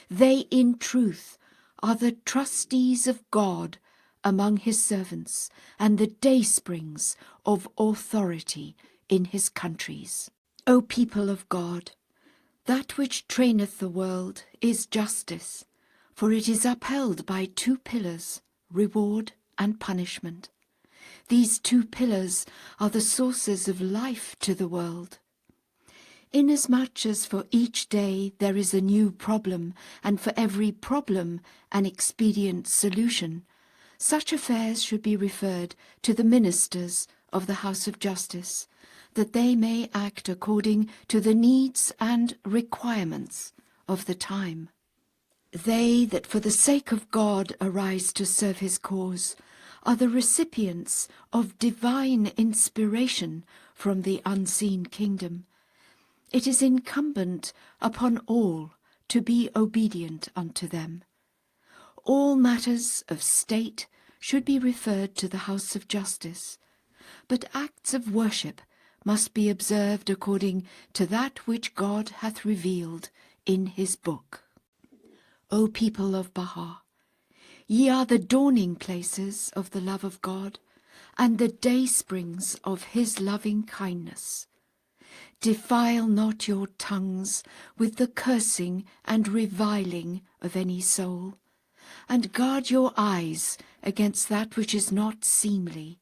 S1: They in truth are the trustees of God among his servants, and the daysprings of authority in his countries. O people of God, that which traineth the world is justice, for it is upheld by two pillars, reward and punishment. These two pillars are the sources of life to the world. Inasmuch as for each day there is a new problem, and for every problem an expedient solution, such affairs should be referred to the ministers of the House of Justice, that they may act according to the needs and requirements of the time. They that for the sake of God arise to serve his cause are the recipients of divine inspiration from the unseen kingdom. It is incumbent upon all to be obedient unto them. All matters of state should be referred to the House of Justice, but acts of worship must be observed according to that which God hath revealed in his book. O people of Baha, ye are the dawning places of the love of God, and the daysprings of his loving kindness. Defile not your tongues with the cursing and reviling of any soul, and guard your eyes against that which is not seemly.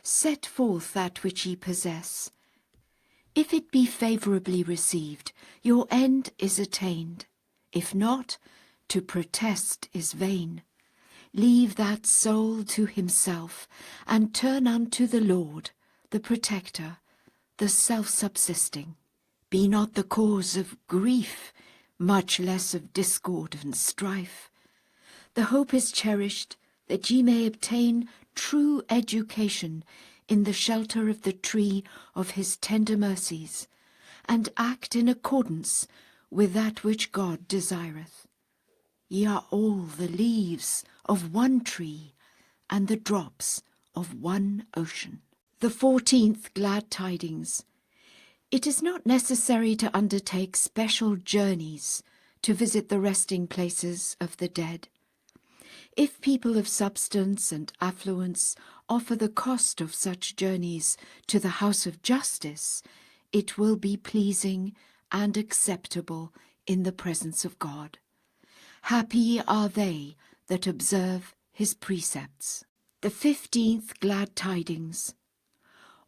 S1: Set forth that which ye possess. If it be favourably received, your end is attained. If not, to protest is vain. Leave that soul to himself, and turn unto the Lord, the Protector, the self-subsisting. Be not the cause of grief, much less of discord and strife. The hope is cherished that ye may obtain true education in the shelter of the tree of his tender mercies, and act in accordance with that which God desireth. Ye are all the leaves of one tree, and the drops of one ocean. The 14th Glad Tidings. It is not necessary to undertake special journeys to visit the resting places of the dead. If people of substance and affluence offer the cost of such journeys to the house of justice, it will be pleasing and acceptable in the presence of God. Happy are they that observe his precepts. The 15th Glad Tidings.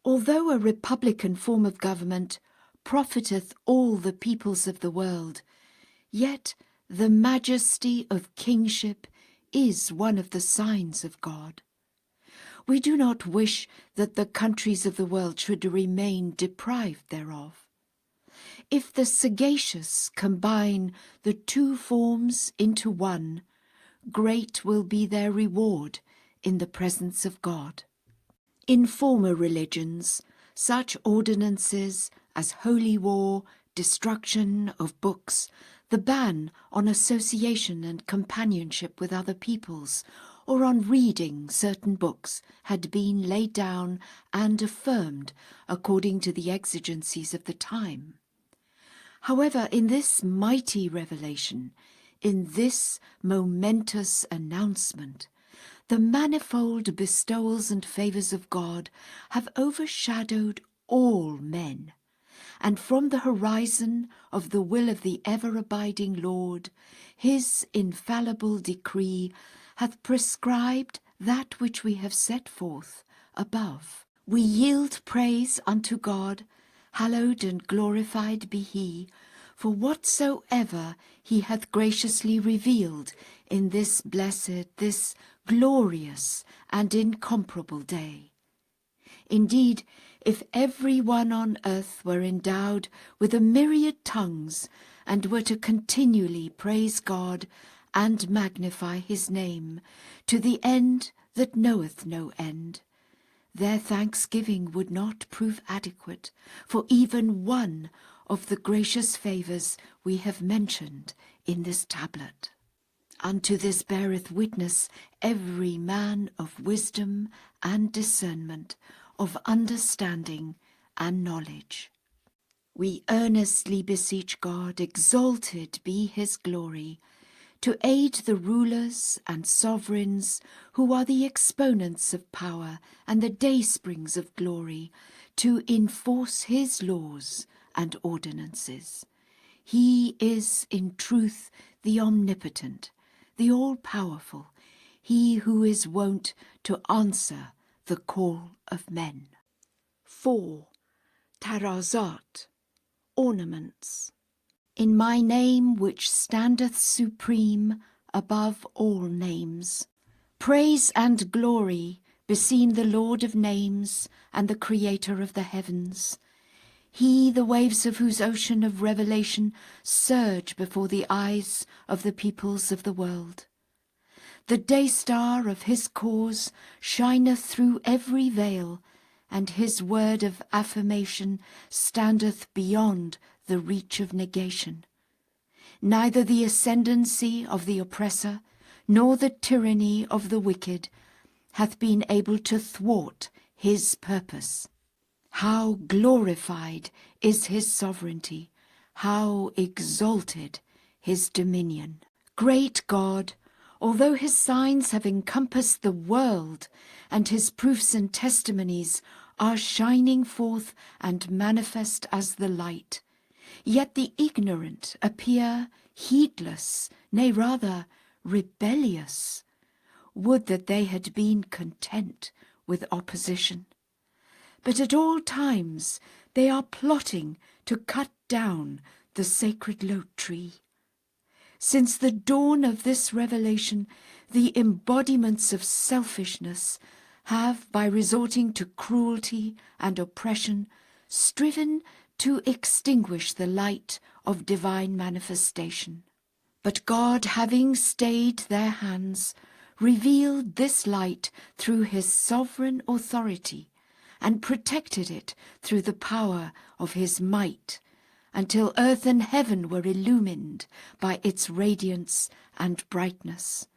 S1: Although a republican form of government profiteth all the peoples of the world, yet the majesty of kingship is one of the signs of God. We do not wish that the countries of the world should remain deprived thereof. If the sagacious combine the two forms into one, great will be their reward in the presence of God. In former religions, such ordinances as holy war, destruction of books, the ban on association and companionship with other peoples, or on reading certain books, had been laid down and affirmed according to the exigencies of the time. However, in this mighty revelation, in this momentous announcement, the manifold bestowals and favours of God have overshadowed all men, and from the horizon of the will of the ever-abiding Lord, his infallible decree hath prescribed that which we have set forth above. We yield praise unto God, hallowed and glorified be he, for whatsoever he hath graciously revealed in this blessed, this glorious and incomparable day. Indeed, if every one on earth were endowed with a myriad tongues, and were to continually praise God and magnify his name, to the end that knoweth no end, their thanksgiving would not prove adequate for even one of the gracious favours we have mentioned in this tablet. Unto this beareth witness every man of wisdom and discernment, of understanding and knowledge. We earnestly beseech God, exalted be his glory, to aid the rulers and sovereigns who are the exponents of power and the daysprings of glory, to enforce his laws and ordinances. He is in truth the omnipotent, the all-powerful, he who is wont to answer the call of men. 4. Tarazat, ornaments. In my name which standeth supreme above all names, praise and glory beseem the Lord of names and the Creator of the heavens, he the waves of whose ocean of revelation surge before the eyes of the peoples of the world. The day-star of his cause shineth through every veil, and his word of affirmation standeth beyond the reach of negation. Neither the ascendancy of the oppressor, nor the tyranny of the wicked, hath been able to thwart his purpose. How glorified is his sovereignty, how exalted his dominion. Great God, although his signs have encompassed the world, and his proofs and testimonies are shining forth and manifest as the light, yet the ignorant appear heedless, nay rather rebellious. Would that they had been content with opposition. But at all times they are plotting to cut down the sacred lote tree. Since the dawn of this revelation, the embodiments of selfishness have, by resorting to cruelty and oppression, striven to extinguish the light of divine manifestation. But God, having stayed their hands, revealed this light through his sovereign authority, and protected it through the power of his might, until earth and heaven were illumined by its radiance and brightness.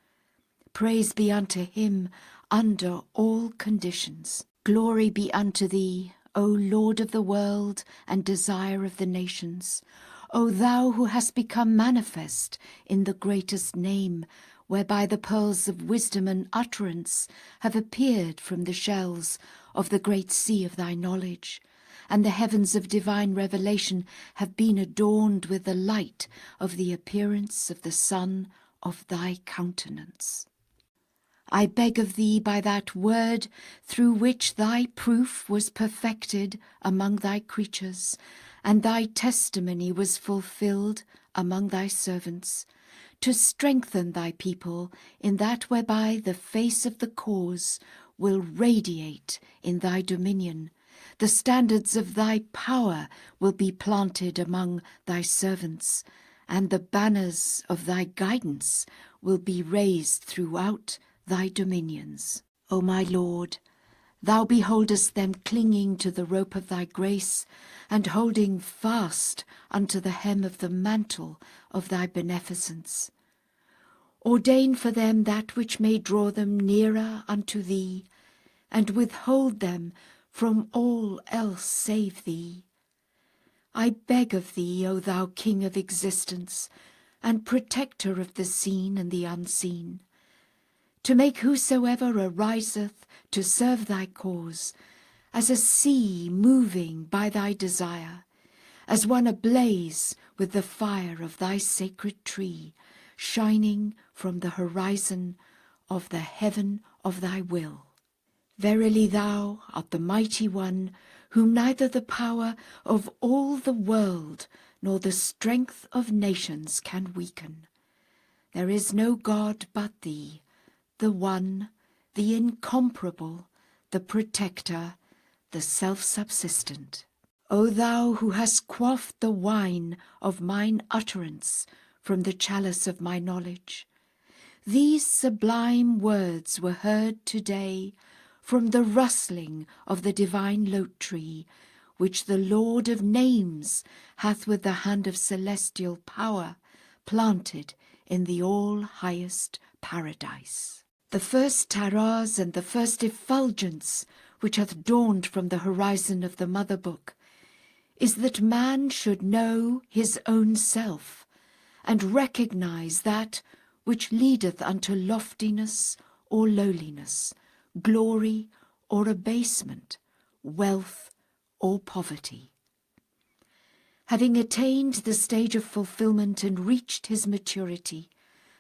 S1: Praise be unto him under all conditions. Glory be unto thee, O Lord of the world and desire of the nations, O thou who hast become manifest in the greatest name, whereby the pearls of wisdom and utterance have appeared from the shells of the great sea of thy knowledge, and the heavens of divine revelation have been adorned with the light of the appearance of the Son of thy countenance. I beg of thee by that word through which thy proof was perfected among thy creatures, and thy testimony was fulfilled among thy servants, to strengthen thy people in that whereby the face of the cause will radiate in thy dominion. The standards of thy power will be planted among thy servants, and the banners of thy guidance will be raised throughout thy dominions. O my Lord, thou beholdest them clinging to the rope of thy grace, and holding fast unto the hem of the mantle of thy beneficence. Ordain for them that which may draw them nearer unto thee, and withhold them from all else save thee. I beg of thee, O thou King of existence, and protector of the seen and the unseen, to make whosoever ariseth to serve thy cause, as a sea moving by thy desire, as one ablaze with the fire of thy sacred tree, shining from the horizon of the heaven of thy will. Verily thou art the mighty one, whom neither the power of all the world nor the strength of nations can weaken. There is no God but thee, the one, the incomparable, the protector, the self-subsistent. O thou who hast quaffed the wine of mine utterance from the chalice of my knowledge, these sublime words were heard today from the rustling of the divine lote tree, which the Lord of names hath with the hand of celestial power planted in the all-highest paradise. The first taraz and the first effulgence which hath dawned from the horizon of the mother book is that man should know his own self, and recognize that which leadeth unto loftiness or lowliness, glory or abasement, wealth or poverty. Having attained the stage of fulfillment and reached his maturity,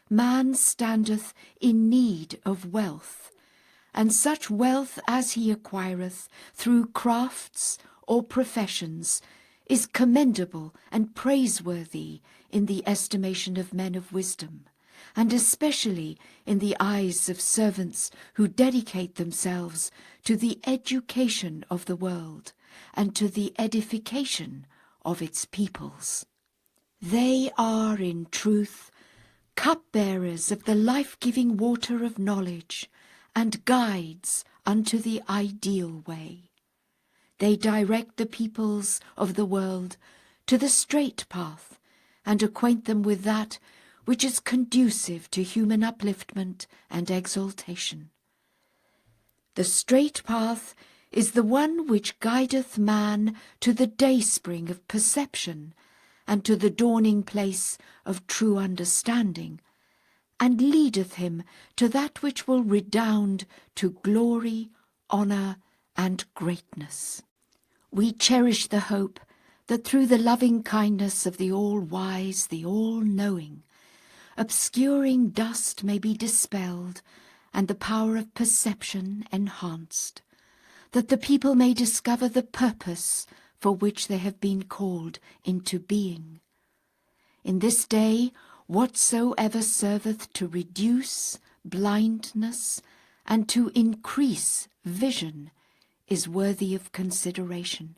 S1: man standeth in need of wealth, and such wealth as he acquireth through crafts or professions is commendable and praiseworthy in the estimation of men of wisdom, and especially in the eyes of servants who dedicate themselves to the education of the world and to the edification of its peoples. They are, in truth, cupbearers of the life-giving water of knowledge, and guides unto the ideal way. They direct the peoples of the world to the straight path, and acquaint them with that which is conducive to human upliftment and exaltation. The straight path is the one which guideth man to the dayspring of perception and to the dawning place of true understanding, and leadeth him to that which will redound to glory, honour, and greatness. We cherish the hope that through the loving kindness of the all-wise, the all-knowing, obscuring dust may be dispelled and the power of perception enhanced, that the people may discover the purpose for which they have been called into being. In this day, whatsoever serveth to reduce blindness and to increase vision is worthy of consideration.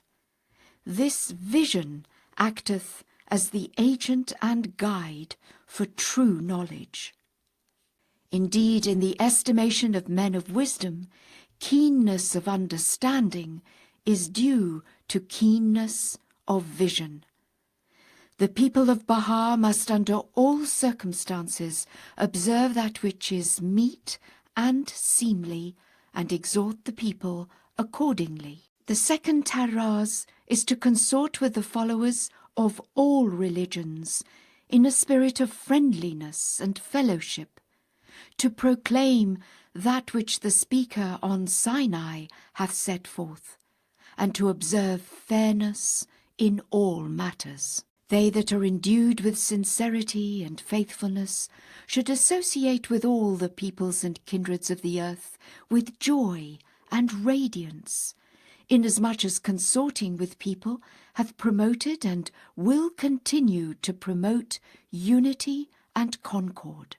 S1: This vision acteth as the agent and guide for true knowledge. Indeed, in the estimation of men of wisdom, keenness of understanding is due to keenness of vision. The people of Baha must under all circumstances observe that which is meet and seemly, and exhort the people accordingly. The second taraz is to consort with the followers of all religions in a spirit of friendliness and fellowship, to proclaim that which the speaker on Sinai hath set forth, and to observe fairness in all matters. They that are endued with sincerity and faithfulness should associate with all the peoples and kindreds of the earth with joy and radiance, inasmuch as consorting with people hath promoted and will continue to promote unity and concord,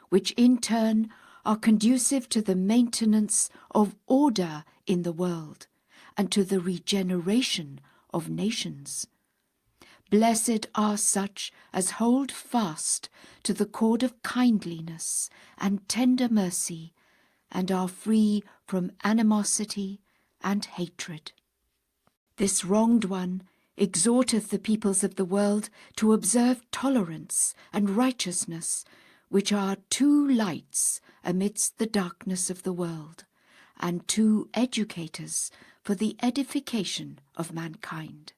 S1: which in turn are conducive to the maintenance of order in the world and to the regeneration of nations. Blessed are such as hold fast to the cord of kindliness and tender mercy, and are free from animosity and hatred. This wronged one exhorteth the peoples of the world to observe tolerance and righteousness, which are two lights amidst the darkness of the world, and two educators for the edification of mankind.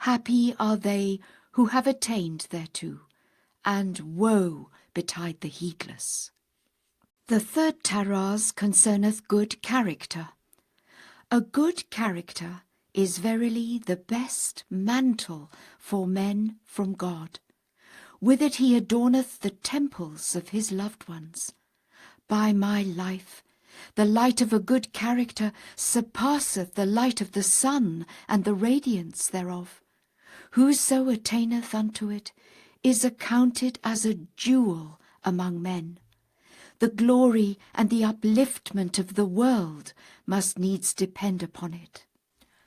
S1: Happy are they who have attained thereto, and woe betide the heedless. The third taraz concerneth good character. A good character is verily the best mantle for men from God. With it he adorneth the temples of his loved ones. By my life, the light of a good character surpasseth the light of the sun and the radiance thereof. Whoso attaineth unto it is accounted as a jewel among men. The glory and the upliftment of the world must needs depend upon it.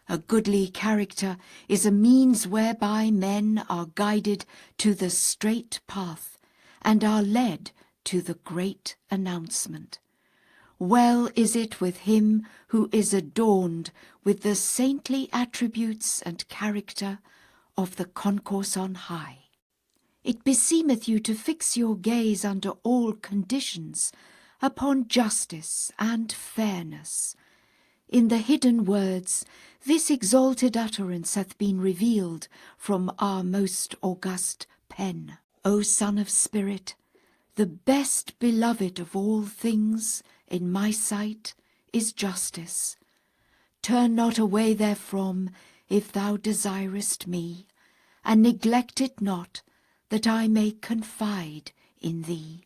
S1: A goodly character is a means whereby men are guided to the straight path and are led to the great announcement. Well is it with him who is adorned with the saintly attributes and character of the concourse on high. It beseemeth you to fix your gaze under all conditions upon justice and fairness. In the hidden words, this exalted utterance hath been revealed from our most august pen. O Son of Spirit, the best beloved of all things in my sight is justice. Turn not away therefrom if thou desirest me, and neglect it not, that I may confide in thee.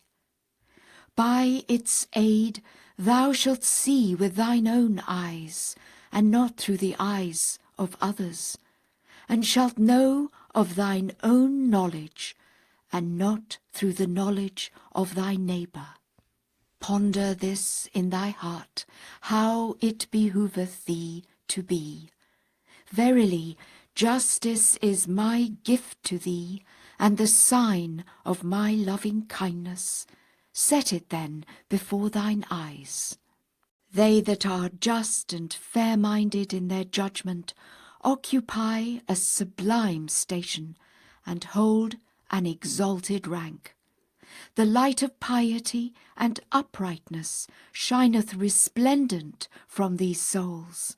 S1: By its aid thou shalt see with thine own eyes, and not through the eyes of others, and shalt know of thine own knowledge, and not through the knowledge of thy neighbour. Ponder this in thy heart, how it behoveth thee to be. Verily, justice is my gift to thee, and the sign of my loving kindness. Set it then before thine eyes. They that are just and fair-minded in their judgment occupy a sublime station, and hold an exalted rank. the light of piety and uprightness shineth resplendent from these souls.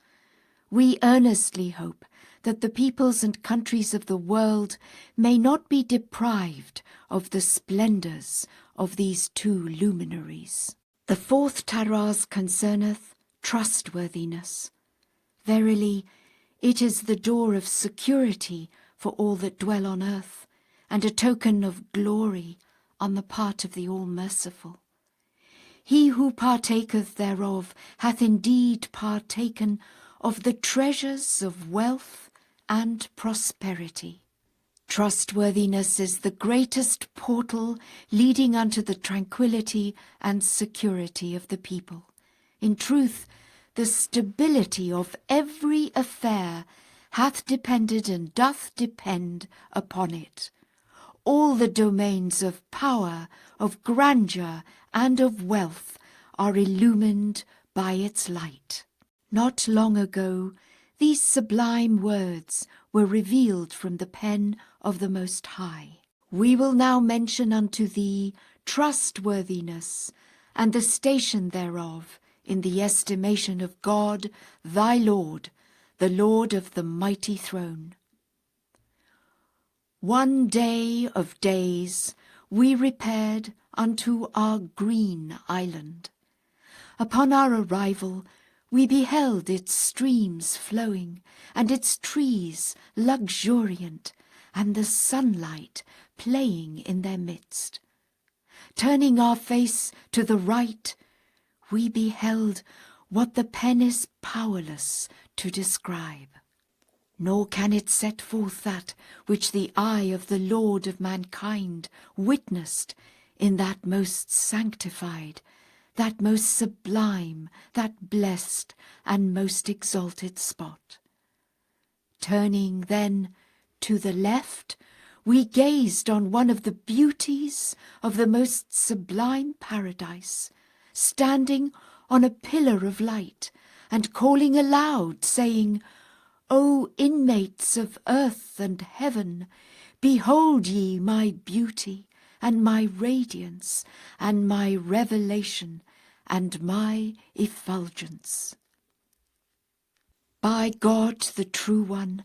S1: We earnestly hope that the peoples and countries of the world may not be deprived of the splendours of these two luminaries. The fourth taraz concerneth trustworthiness. Verily, it is the door of security for all that dwell on earth, and a token of glory on the part of the All-Merciful. He who partaketh thereof hath indeed partaken of the treasures of wealth and prosperity. Trustworthiness is the greatest portal leading unto the tranquillity and security of the people. In truth, the stability of every affair hath depended and doth depend upon it. All the domains of power, of grandeur, and of wealth are illumined by its light. Not long ago, these sublime words were revealed from the pen of the Most High. We will now mention unto thee trustworthiness, and the station thereof in the estimation of God thy Lord, the Lord of the mighty throne. One day of days we repaired unto our green island. Upon our arrival we beheld its streams flowing, and its trees luxuriant, and the sunlight playing in their midst. Turning our face to the right, we beheld what the pen is powerless to describe. Nor can it set forth that which the eye of the Lord of mankind witnessed in that most sanctified, that most sublime, that blessed and most exalted spot. Turning then to the left, we gazed on one of the beauties of the most sublime paradise, standing on a pillar of light, and calling aloud, saying, O inmates of earth and heaven, behold ye my beauty, and my radiance, and my revelation, and my effulgence. By God the True One,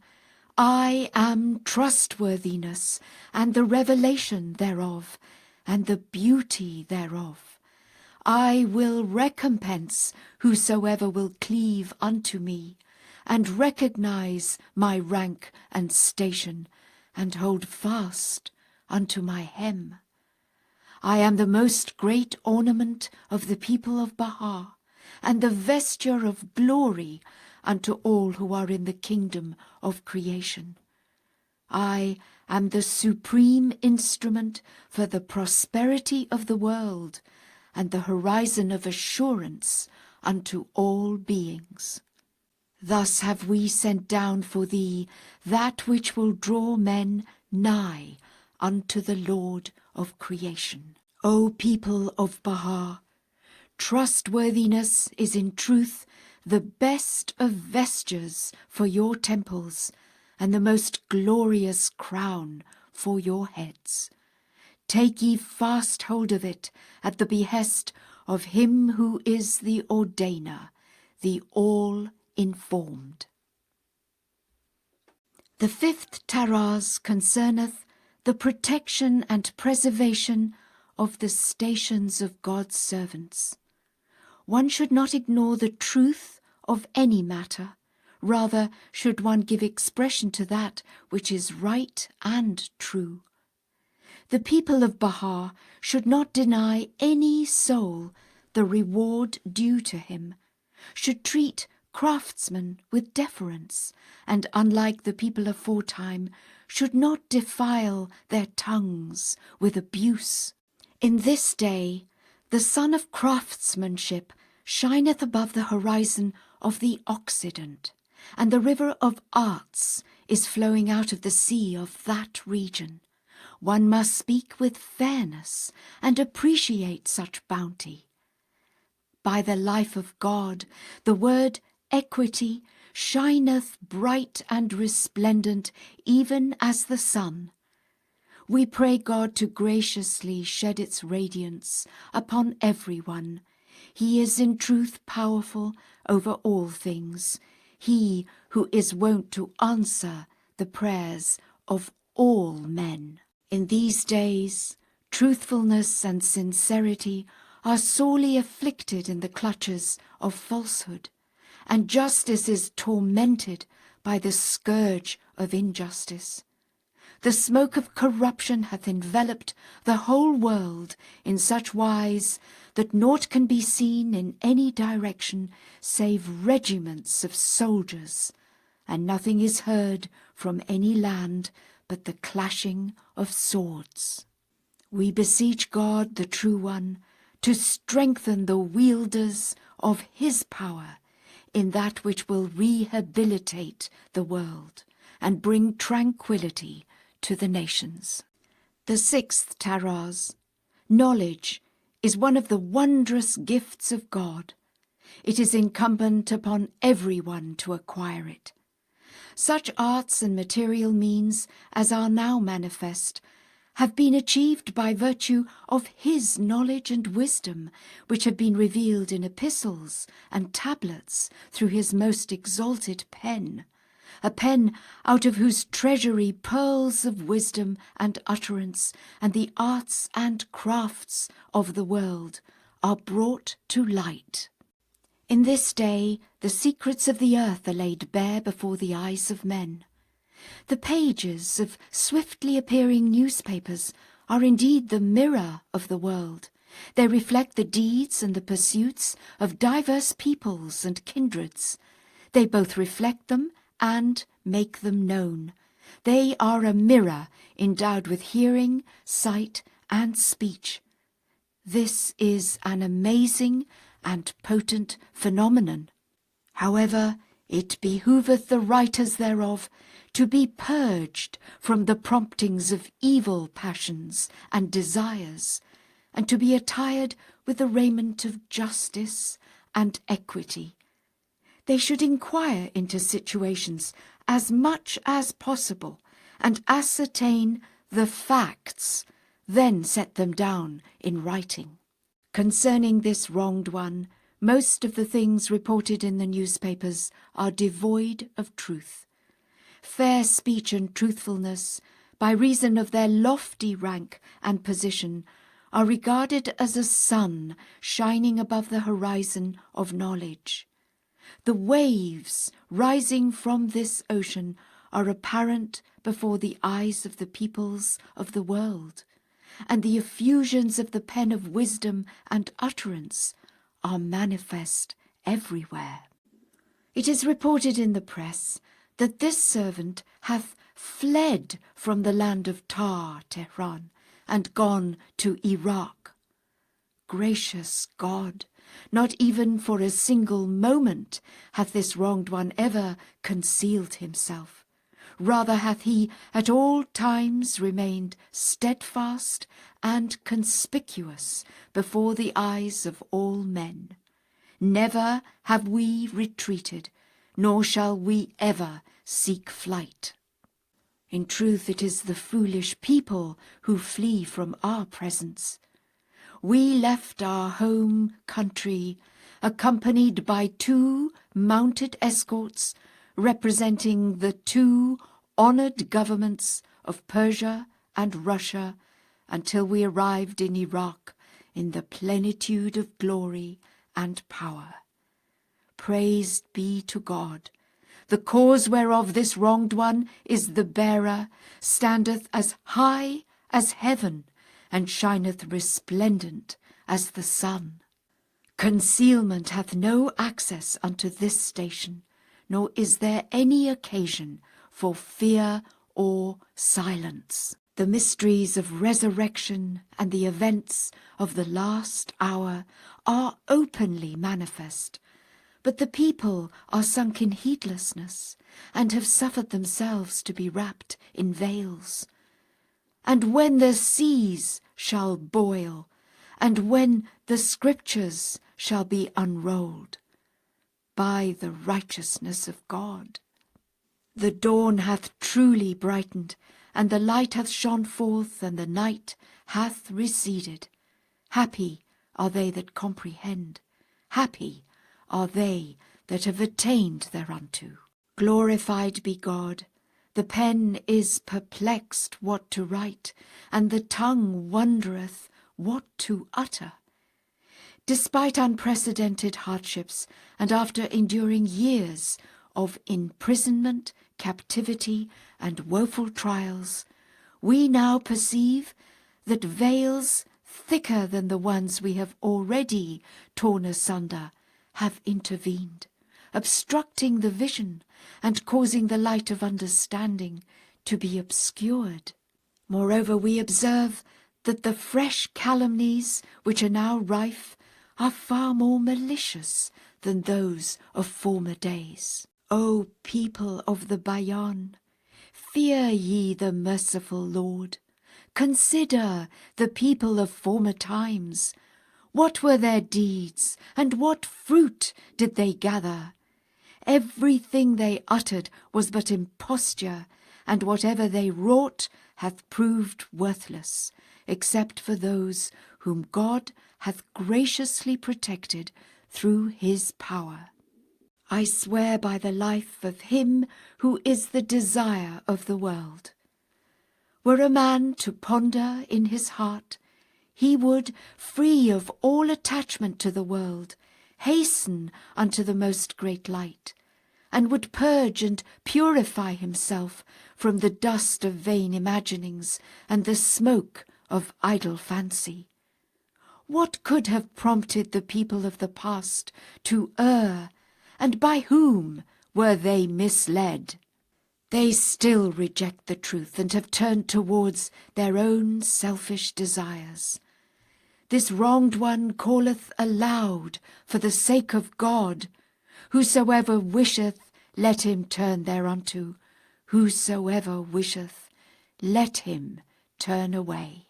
S1: I am trustworthiness, and the revelation thereof, and the beauty thereof. I will recompense whosoever will cleave unto me, and recognize my rank and station, and hold fast unto my hem. I am the most great ornament of the people of Baha, and the vesture of glory unto all who are in the kingdom of creation. I am the supreme instrument for the prosperity of the world, and the horizon of assurance unto all beings. Thus have we sent down for thee that which will draw men nigh unto the Lord of creation. O people of Baha, trustworthiness is in truth the best of vestures for your temples, and the most glorious crown for your heads. Take ye fast hold of it at the behest of him who is the ordainer, the all-informed. The fifth taraz concerneth the protection and preservation of the stations of God's servants. One should not ignore the truth of any matter, rather should one give expression to that which is right and true. The people of Baha should not deny any soul the reward due to him, should treat craftsmen with deference, and unlike the people aforetime, should not defile their tongues with abuse. In this day the sun of craftsmanship shineth above the horizon of the Occident, and the river of arts is flowing out of the sea of that region. One must speak with fairness and appreciate such bounty. By the life of God, the word equity shineth bright and resplendent even as the sun. We pray God to graciously shed its radiance upon everyone. He is in truth powerful over all things, He who is wont to answer the prayers of all men. In these days, truthfulness and sincerity are sorely afflicted in the clutches of falsehood, and justice is tormented by the scourge of injustice. The smoke of corruption hath enveloped the whole world in such wise that naught can be seen in any direction save regiments of soldiers, and nothing is heard from any land but the clashing of swords. We beseech God, the True One, to strengthen the wielders of His power in that which will rehabilitate the world and bring tranquility to the nations. The sixth Taraz. Knowledge is one of the wondrous gifts of God. It is incumbent upon everyone to acquire it. Such arts and material means as are now manifest have been achieved by virtue of His knowledge and wisdom, which have been revealed in epistles and tablets through His most exalted pen, a pen out of whose treasury pearls of wisdom and utterance and the arts and crafts of the world are brought to light. In this day the secrets of the earth are laid bare before the eyes of men. The pages of swiftly appearing newspapers are indeed the mirror of the world. They reflect the deeds and the pursuits of diverse peoples and kindreds. They both reflect them and make them known. They are a mirror endowed with hearing, sight, and speech. This is an amazing and potent phenomenon. However, it behoveth the writers thereof to be purged from the promptings of evil passions and desires, and to be attired with the raiment of justice and equity. They should inquire into situations as much as possible, and ascertain the facts, then set them down in writing. Concerning this wronged one, most of the things reported in the newspapers are devoid of truth. Fair speech and truthfulness, by reason of their lofty rank and position, are regarded as a sun shining above the horizon of knowledge. The waves rising from this ocean are apparent before the eyes of the peoples of the world, and the effusions of the pen of wisdom and utterance are manifest everywhere. It is reported in the press that this servant hath fled from the land of Tehran, and gone to Iraq. Gracious God, not even for a single moment hath this wronged one ever concealed himself. Rather hath he at all times remained steadfast and conspicuous before the eyes of all men. Never have we retreated, nor shall we ever seek flight. In truth, it is the foolish people who flee from our presence. We left our home country, accompanied by 2 mounted escorts representing the 2 honoured governments of Persia and Russia, until we arrived in Iraq in the plenitude of glory and power. Praised be to God! The cause whereof this wronged one is the bearer standeth as high as heaven, and shineth resplendent as the sun. Concealment hath no access unto this station, nor is there any occasion for fear or silence. The mysteries of resurrection and the events of the last hour are openly manifest, but the people are sunk in heedlessness, and have suffered themselves to be wrapped in veils. And when the seas shall boil, and when the scriptures shall be unrolled, by the righteousness of God, the dawn hath truly brightened, and the light hath shone forth, and the night hath receded. Happy are they that comprehend. Happy are they that have attained thereunto. Glorified be God. The pen is perplexed what to write, and the tongue wondereth what to utter. Despite unprecedented hardships, and after enduring years of imprisonment, captivity, and woeful trials, we now perceive that veils thicker than the ones we have already torn asunder have intervened, obstructing the vision and causing the light of understanding to be obscured. Moreover, we observe that the fresh calumnies which are now rife are far more malicious than those of former days. O people of the Bayan, fear ye the merciful Lord. Consider the people of former times. What were their deeds, and what fruit did they gather? Everything they uttered was but imposture, and whatever they wrought hath proved worthless, except for those whom God hath graciously protected through his power. I swear by the life of him who is the desire of the world. Were a man to ponder in his heart, he would, free of all attachment to the world, hasten unto the most great light, and would purge and purify himself from the dust of vain imaginings and the smoke of idle fancy. What could have prompted the people of the past to err, and by whom were they misled? They still reject the truth and have turned towards their own selfish desires. This wronged one calleth aloud for the sake of God. Whosoever wisheth, let him turn thereunto. Whosoever wisheth, let him turn away.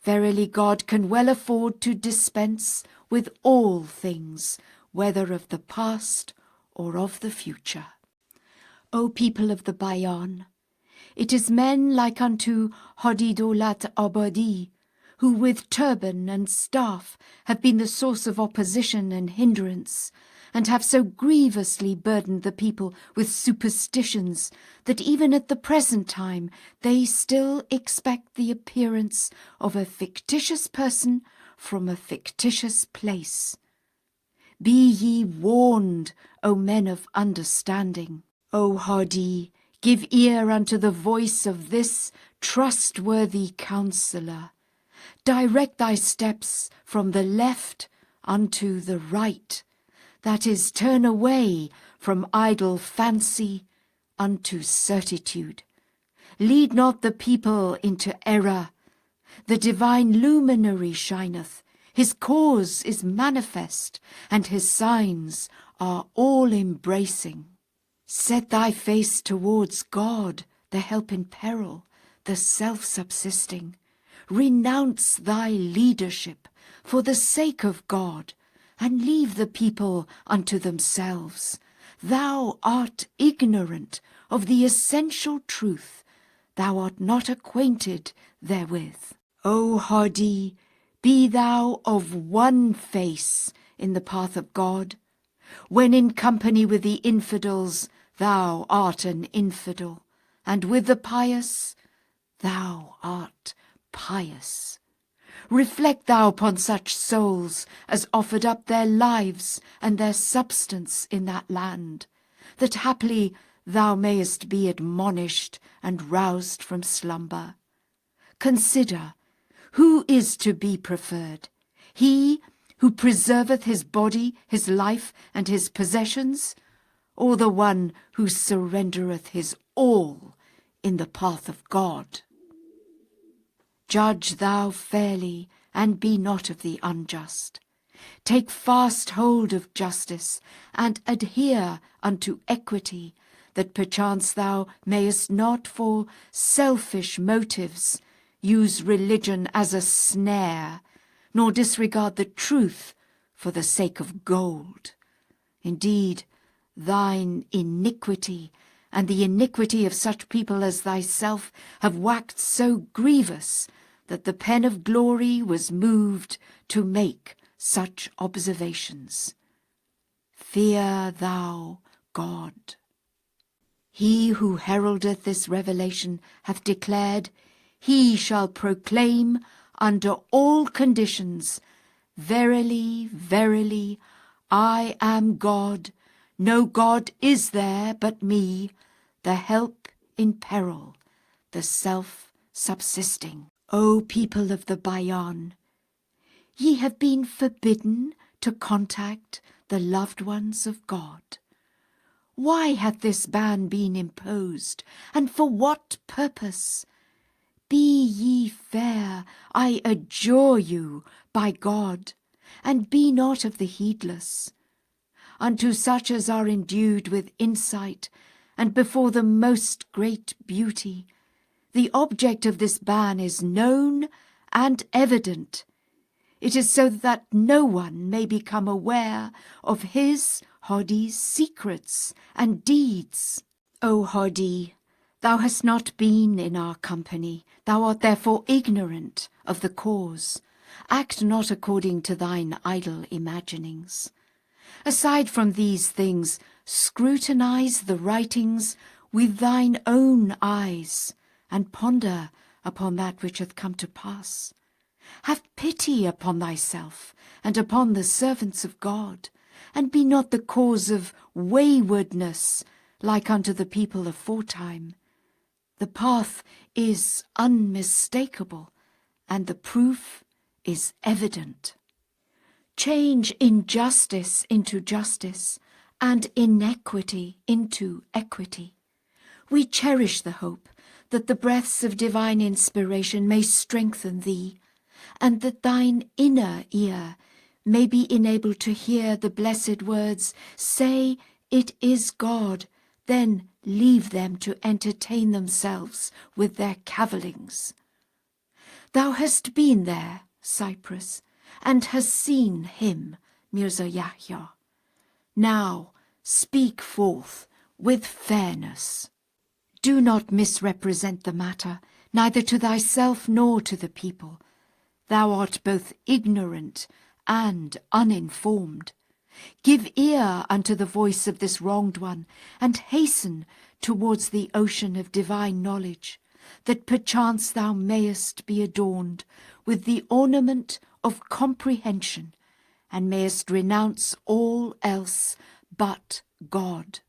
S1: Verily God can well afford to dispense with all things, whether of the past or of the future. O people of the Bayan, it is men like unto Hodidolat Abadi, who with turban and staff have been the source of opposition and hindrance, and have so grievously burdened the people with superstitions that even at the present time they still expect the appearance of a fictitious person from a fictitious place. Be ye warned, O men of understanding. O Hadi, give ear unto the voice of this trustworthy counsellor. Direct thy steps from the left unto the right, that is, turn away from idle fancy unto certitude. Lead not the people into error. The divine luminary shineth, his cause is manifest, and his signs are all-embracing. Set thy face towards God, the help in peril, the self-subsisting. Renounce thy leadership for the sake of God, and leave the people unto themselves. Thou art ignorant of the essential truth. Thou art not acquainted therewith. O Hadi, be thou of one face in the path of God. When in company with the infidels, thou art an infidel, and with the pious, thou art pious. Reflect thou upon such souls as offered up their lives and their substance in that land, that haply thou mayest be admonished and roused from slumber. Consider, who is to be preferred? He who preserveth his body, his life, and his possessions, or the one who surrendereth his all in the path of God? Judge thou fairly, and be not of the unjust. Take fast hold of justice, and adhere unto equity, that perchance thou mayest not for selfish motives use religion as a snare, nor disregard the truth for the sake of gold. Indeed, thine iniquity and the iniquity of such people as thyself have waxed so grievous that the pen of glory was moved to make such observations. Fear thou God. He who heraldeth this revelation hath declared, he shall proclaim under all conditions, Verily, verily, I am God, no God is there but me, the help in peril, the self-subsisting. O people of the Bayan, ye have been forbidden to contact the loved ones of God. Why hath this ban been imposed, and for what purpose? Be ye fair, I adjure you, by God, and be not of the heedless. Unto such as are endued with insight, and before the most great beauty, the object of this ban is known and evident. It is so that no one may become aware of his, Shoghi's, secrets and deeds. O Shoghi, thou hast not been in our company, thou art therefore ignorant of the cause. Act not according to thine idle imaginings. Aside from these things, scrutinize the writings with thine own eyes, and ponder upon that which hath come to pass. Have pity upon thyself, and upon the servants of God, and be not the cause of waywardness, like unto the people aforetime. The path is unmistakable, and the proof is evident. Change injustice into justice, and inequity into equity. We cherish the hope that the breaths of divine inspiration may strengthen thee, and that thine inner ear may be enabled to hear the blessed words, Say, it is God, then leave them to entertain themselves with their cavillings. Thou hast been there, Cyprus, and hast seen him, Mirza Yahya. Now speak forth with fairness. Do not misrepresent the matter, neither to thyself nor to the people. Thou art both ignorant and uninformed. Give ear unto the voice of this wronged one, and hasten towards the ocean of divine knowledge, that perchance thou mayest be adorned with the ornament of comprehension, and mayest renounce all else but God.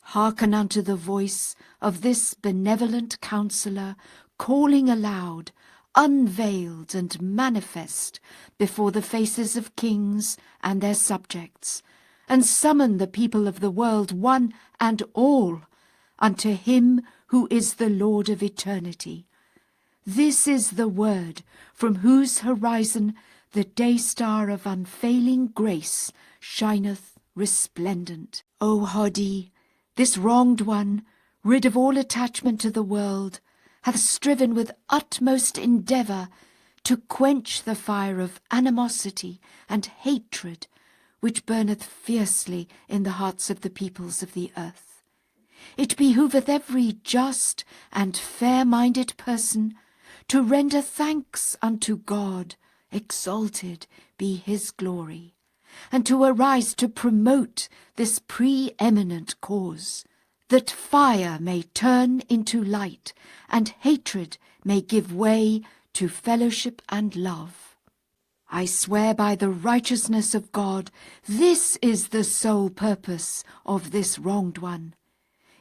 S1: Hearken unto the voice of this benevolent counsellor, calling aloud, unveiled and manifest before the faces of kings and their subjects, and summon the people of the world, one and all, unto him who is the Lord of eternity. This is the word from whose horizon the day-star of unfailing grace shineth resplendent. O Shoghi, this wronged one, rid of all attachment to the world, hath striven with utmost endeavour to quench the fire of animosity and hatred which burneth fiercely in the hearts of the peoples of the earth. It behoveth every just and fair-minded person to render thanks unto God, exalted be his glory, and to arise to promote this preeminent cause, that fire may turn into light, and hatred may give way to fellowship and love. I swear by the righteousness of God, this is the sole purpose of this wronged one.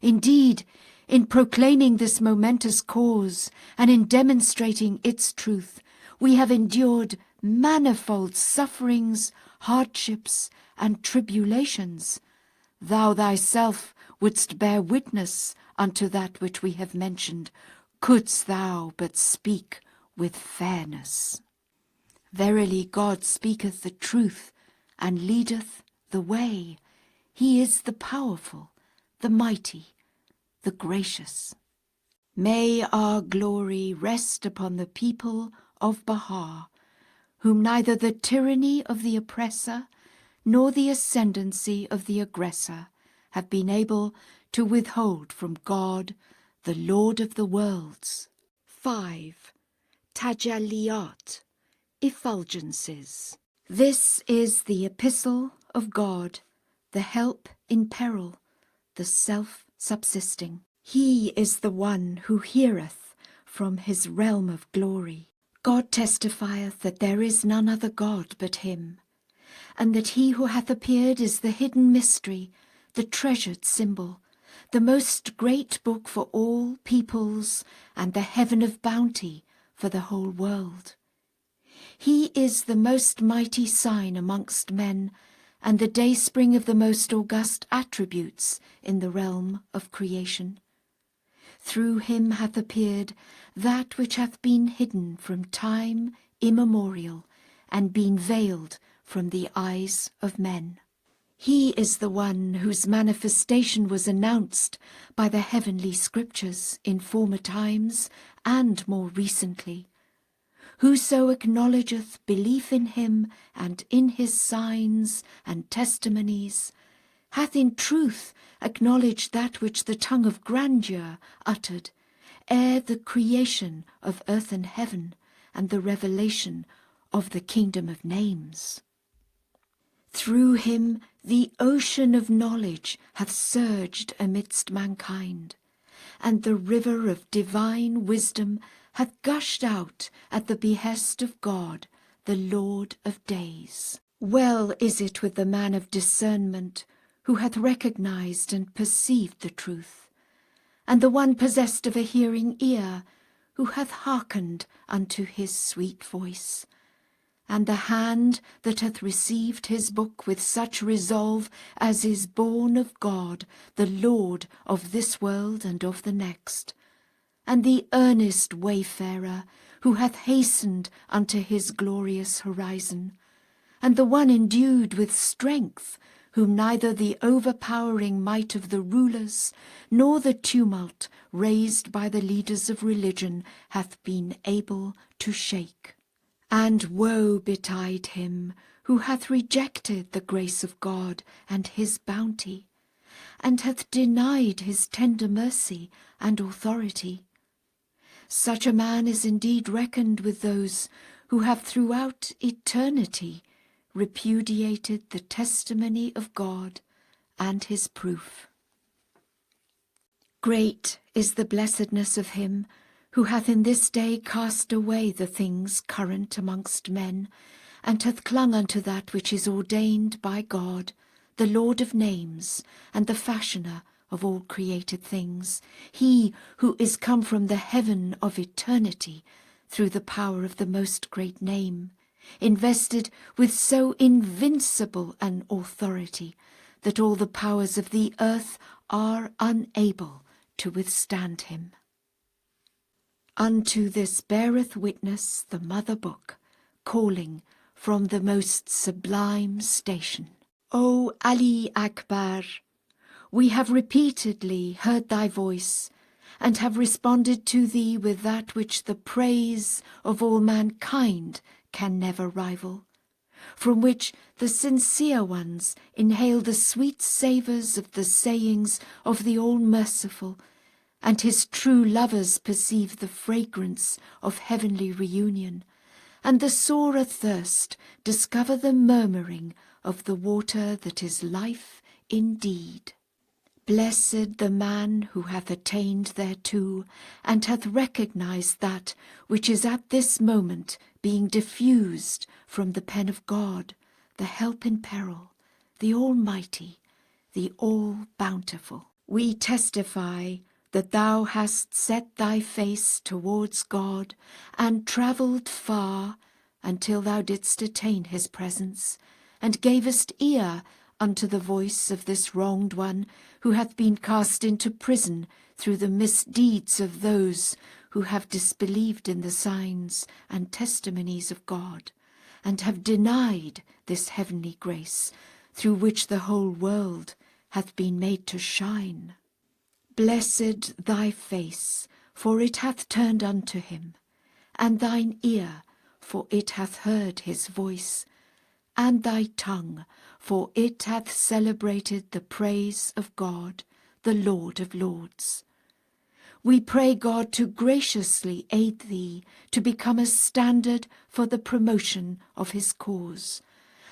S1: Indeed, in proclaiming this momentous cause, and in demonstrating its truth, we have endured manifold sufferings, hardships, and tribulations. Thou thyself wouldst bear witness unto that which we have mentioned, couldst thou but speak with fairness. Verily God speaketh the truth, and leadeth the way. He is the powerful, the mighty, the gracious. May our glory rest upon the people of Baha, whom neither the tyranny of the oppressor nor the ascendancy of the aggressor have been able to withhold from God, the Lord of the worlds. 5. Tajalliyat, effulgences. This is the epistle of God, the help in peril, the self-subsisting. He is the one who heareth from his realm of glory. God testifieth that there is none other God but him, and that he who hath appeared is the hidden mystery, the treasured symbol, the most great book for all peoples, and the heaven of bounty for the whole world. He is the most mighty sign amongst men, and the dayspring of the most august attributes in the realm of creation. Through him hath appeared that which hath been hidden from time immemorial, and been veiled from the eyes of men. He is the one whose manifestation was announced by the heavenly scriptures in former times and more recently. Whoso acknowledgeth belief in him and in his signs and testimonies, hath in truth acknowledged that which the tongue of grandeur uttered, ere the creation of earth and heaven, and the revelation of the kingdom of names. Through him the ocean of knowledge hath surged amidst mankind, and the river of divine wisdom hath gushed out at the behest of God, the Lord of days. Well is it with the man of discernment, who hath recognized and perceived the truth, and the one possessed of a hearing ear, who hath hearkened unto his sweet voice, and the hand that hath received his book with such resolve as is born of God, the Lord of this world and of the next, and the earnest wayfarer, who hath hastened unto his glorious horizon, and the one endued with strength, whom neither the overpowering might of the rulers, nor the tumult raised by the leaders of religion hath been able to shake. And woe betide him who hath rejected the grace of God and his bounty, and hath denied his tender mercy and authority. Such a man is indeed reckoned with those who have throughout eternity repudiated the testimony of God and his proof. Great is the blessedness of him who hath in this day cast away the things current amongst men, and hath clung unto that which is ordained by God, the Lord of names, and the fashioner of all created things, he who is come from the heaven of eternity through the power of the most great name, invested with so invincible an authority that all the powers of the earth are unable to withstand him. Unto this beareth witness the mother book, calling from the most sublime station. O Ali Akbar, we have repeatedly heard thy voice, and have responded to thee with that which the praise of all mankind can never rival, from which the sincere ones inhale the sweet savours of the sayings of the All-Merciful, and his true lovers perceive the fragrance of heavenly reunion, and the sore athirst discover the murmuring of the water that is life indeed. Blessed the man who hath attained thereto, and hath recognized that which is at this moment being diffused from the pen of God, the help in peril, the Almighty, the All-Bountiful. We testify that thou hast set thy face towards God, and travelled far until thou didst attain his presence, and gavest ear unto the voice of this wronged one, who hath been cast into prison through the misdeeds of those who have disbelieved in the signs and testimonies of God, and have denied this heavenly grace, through which the whole world hath been made to shine. Blessed thy face, for it hath turned unto him, and thine ear, for it hath heard his voice, and thy tongue, for it hath celebrated the praise of God, the Lord of Lords. We pray God to graciously aid thee to become a standard for the promotion of his cause,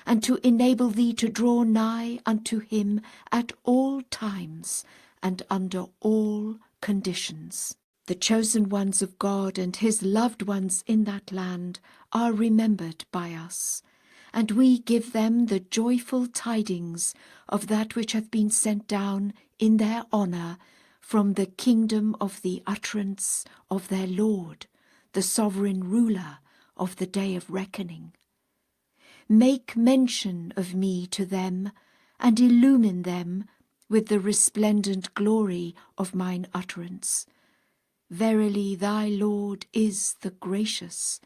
S1: and to enable thee to draw nigh unto him at all times and under all conditions. The chosen ones of God and his loved ones in that land are remembered by us, and we give them the joyful tidings of that which hath been sent down in their honour from the kingdom of the utterance of their Lord, the sovereign ruler of the day of reckoning. Make mention of me to them, and illumine them with the resplendent glory of mine utterance. Verily thy Lord is the gracious,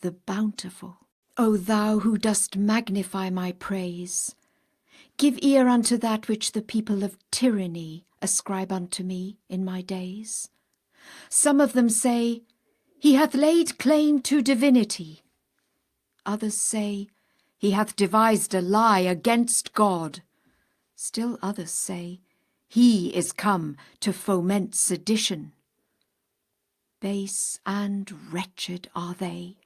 S1: the bountiful. O thou who dost magnify my praise, give ear unto that which the people of tyranny ascribe unto me in my days. Some of them say, he hath laid claim to divinity. Others say, he hath devised a lie against God. Still others say, he is come to foment sedition. Base and wretched are they.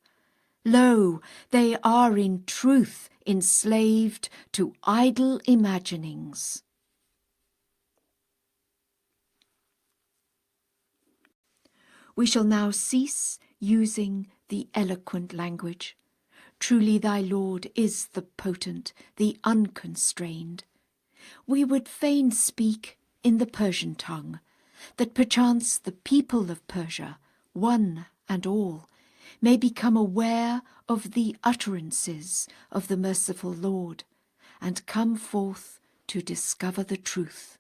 S1: Lo, they are in truth enslaved to idle imaginings. We shall now cease using the eloquent language. Truly thy Lord is the potent, the unconstrained. We would fain speak in the Persian tongue, that perchance the people of Persia, one and all, may become aware of the utterances of the merciful Lord, and come forth to discover the truth.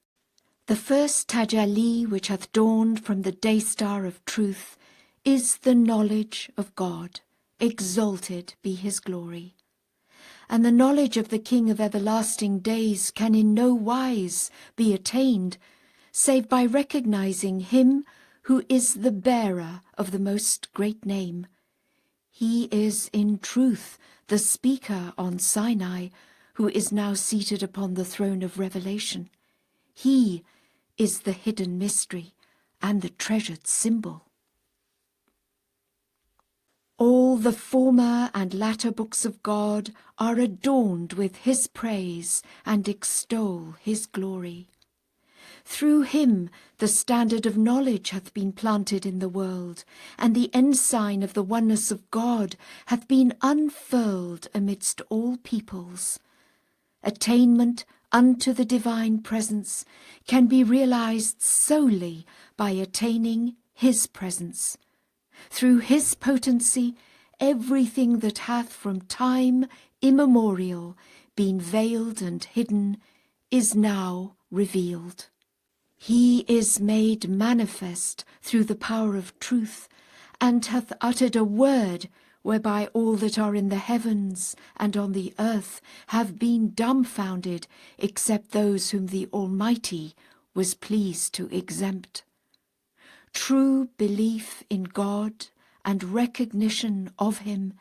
S1: The first tajalli which hath dawned from the day-star of truth is the knowledge of God, exalted be his glory. And the knowledge of the King of everlasting days can in no wise be attained, save by recognizing him who is the bearer of the most great name. He is in truth the speaker on Sinai, who is now seated upon the throne of revelation. He is the hidden mystery and the treasured symbol. All the former and latter books of God are adorned with his praise and extol his glory. Through him the standard of knowledge hath been planted in the world, and the ensign of the oneness of God hath been unfurled amidst all peoples. Attainment unto the divine presence can be realized solely by attaining his presence. Through his potency, everything that hath from time immemorial been veiled and hidden is now revealed. He is made manifest through the power of truth, and hath uttered a word whereby all that are in the heavens and on the earth have been dumbfounded, except those whom the Almighty was pleased to exempt. True belief in God and recognition of him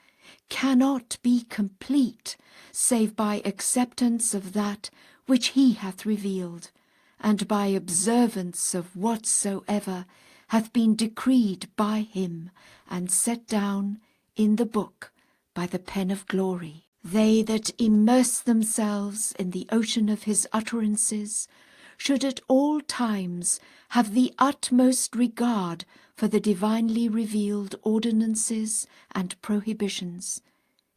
S1: cannot be complete save by acceptance of that which he hath revealed, and by observance of whatsoever hath been decreed by him and set down in the book by the pen of glory. They that immerse themselves in the ocean of his utterances should at all times have the utmost regard for the divinely revealed ordinances and prohibitions.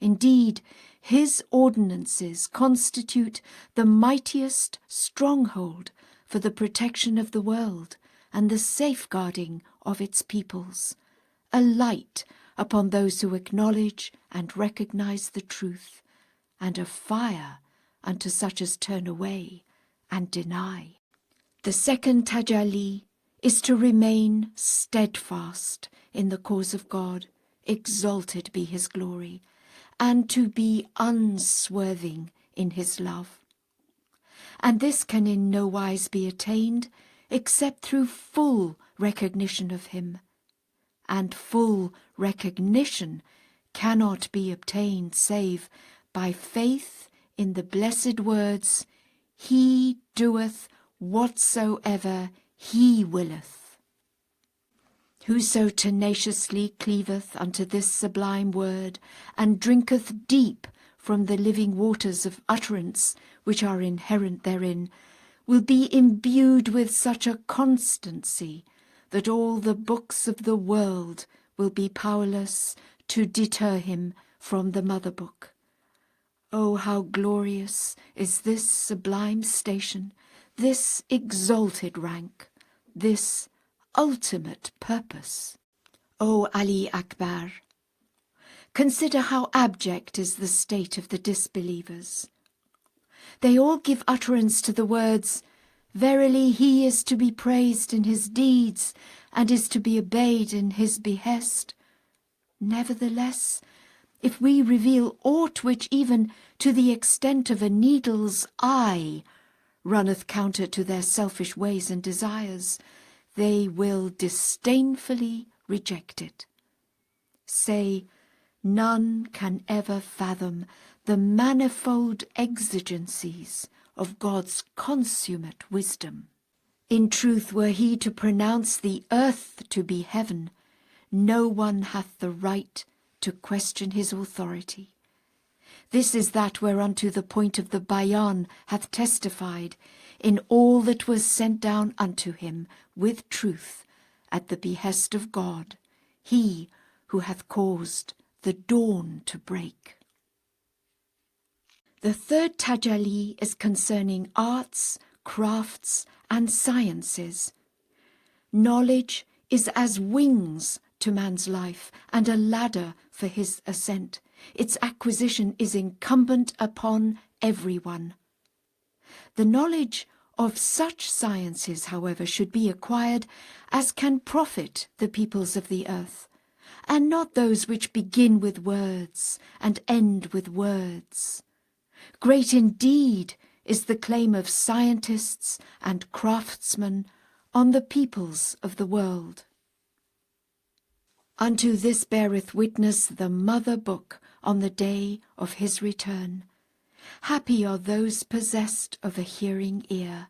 S1: Indeed, his ordinances constitute the mightiest stronghold for the protection of the world and the safeguarding of its peoples, a light upon those who acknowledge and recognize the truth, and a fire unto such as turn away and deny. The second tajalli is to remain steadfast in the cause of God, exalted be his glory, and to be unswerving in his love. And this can in no wise be attained except through full recognition of him. And full recognition cannot be obtained save by faith in the blessed words, he doeth whatsoever he willeth. Whoso tenaciously cleaveth unto this sublime word, and drinketh deep from the living waters of utterance which are inherent therein, will be imbued with such a constancy that all the books of the world will be powerless to deter him from the mother book. Oh, how glorious is this sublime station, this exalted rank, this ultimate purpose. O Ali Akbar, consider how abject is the state of the disbelievers. They all give utterance to the words, "Verily he is to be praised in his deeds, and is to be obeyed in his behest." Nevertheless, if we reveal aught which even to the extent of a needle's eye runneth counter to their selfish ways and desires, they will disdainfully reject it. Say, none can ever fathom the manifold exigencies of God's consummate wisdom. In truth, were he to pronounce the earth to be heaven, no one hath the right to question his authority. This is that whereunto the point of the Bayan hath testified in all that was sent down unto him with truth at the behest of God, he who hath caused the dawn to break. The third tajalli is concerning arts, crafts, and sciences. Knowledge is as wings to man's life and a ladder for his ascent. Its acquisition is incumbent upon everyone. The knowledge of such sciences, however, should be acquired as can profit the peoples of the earth, and not those which begin with words and end with words. Great indeed is the claim of scientists and craftsmen on the peoples of the world. Unto this beareth witness the mother book on the day of his return. Happy are those possessed of a hearing ear.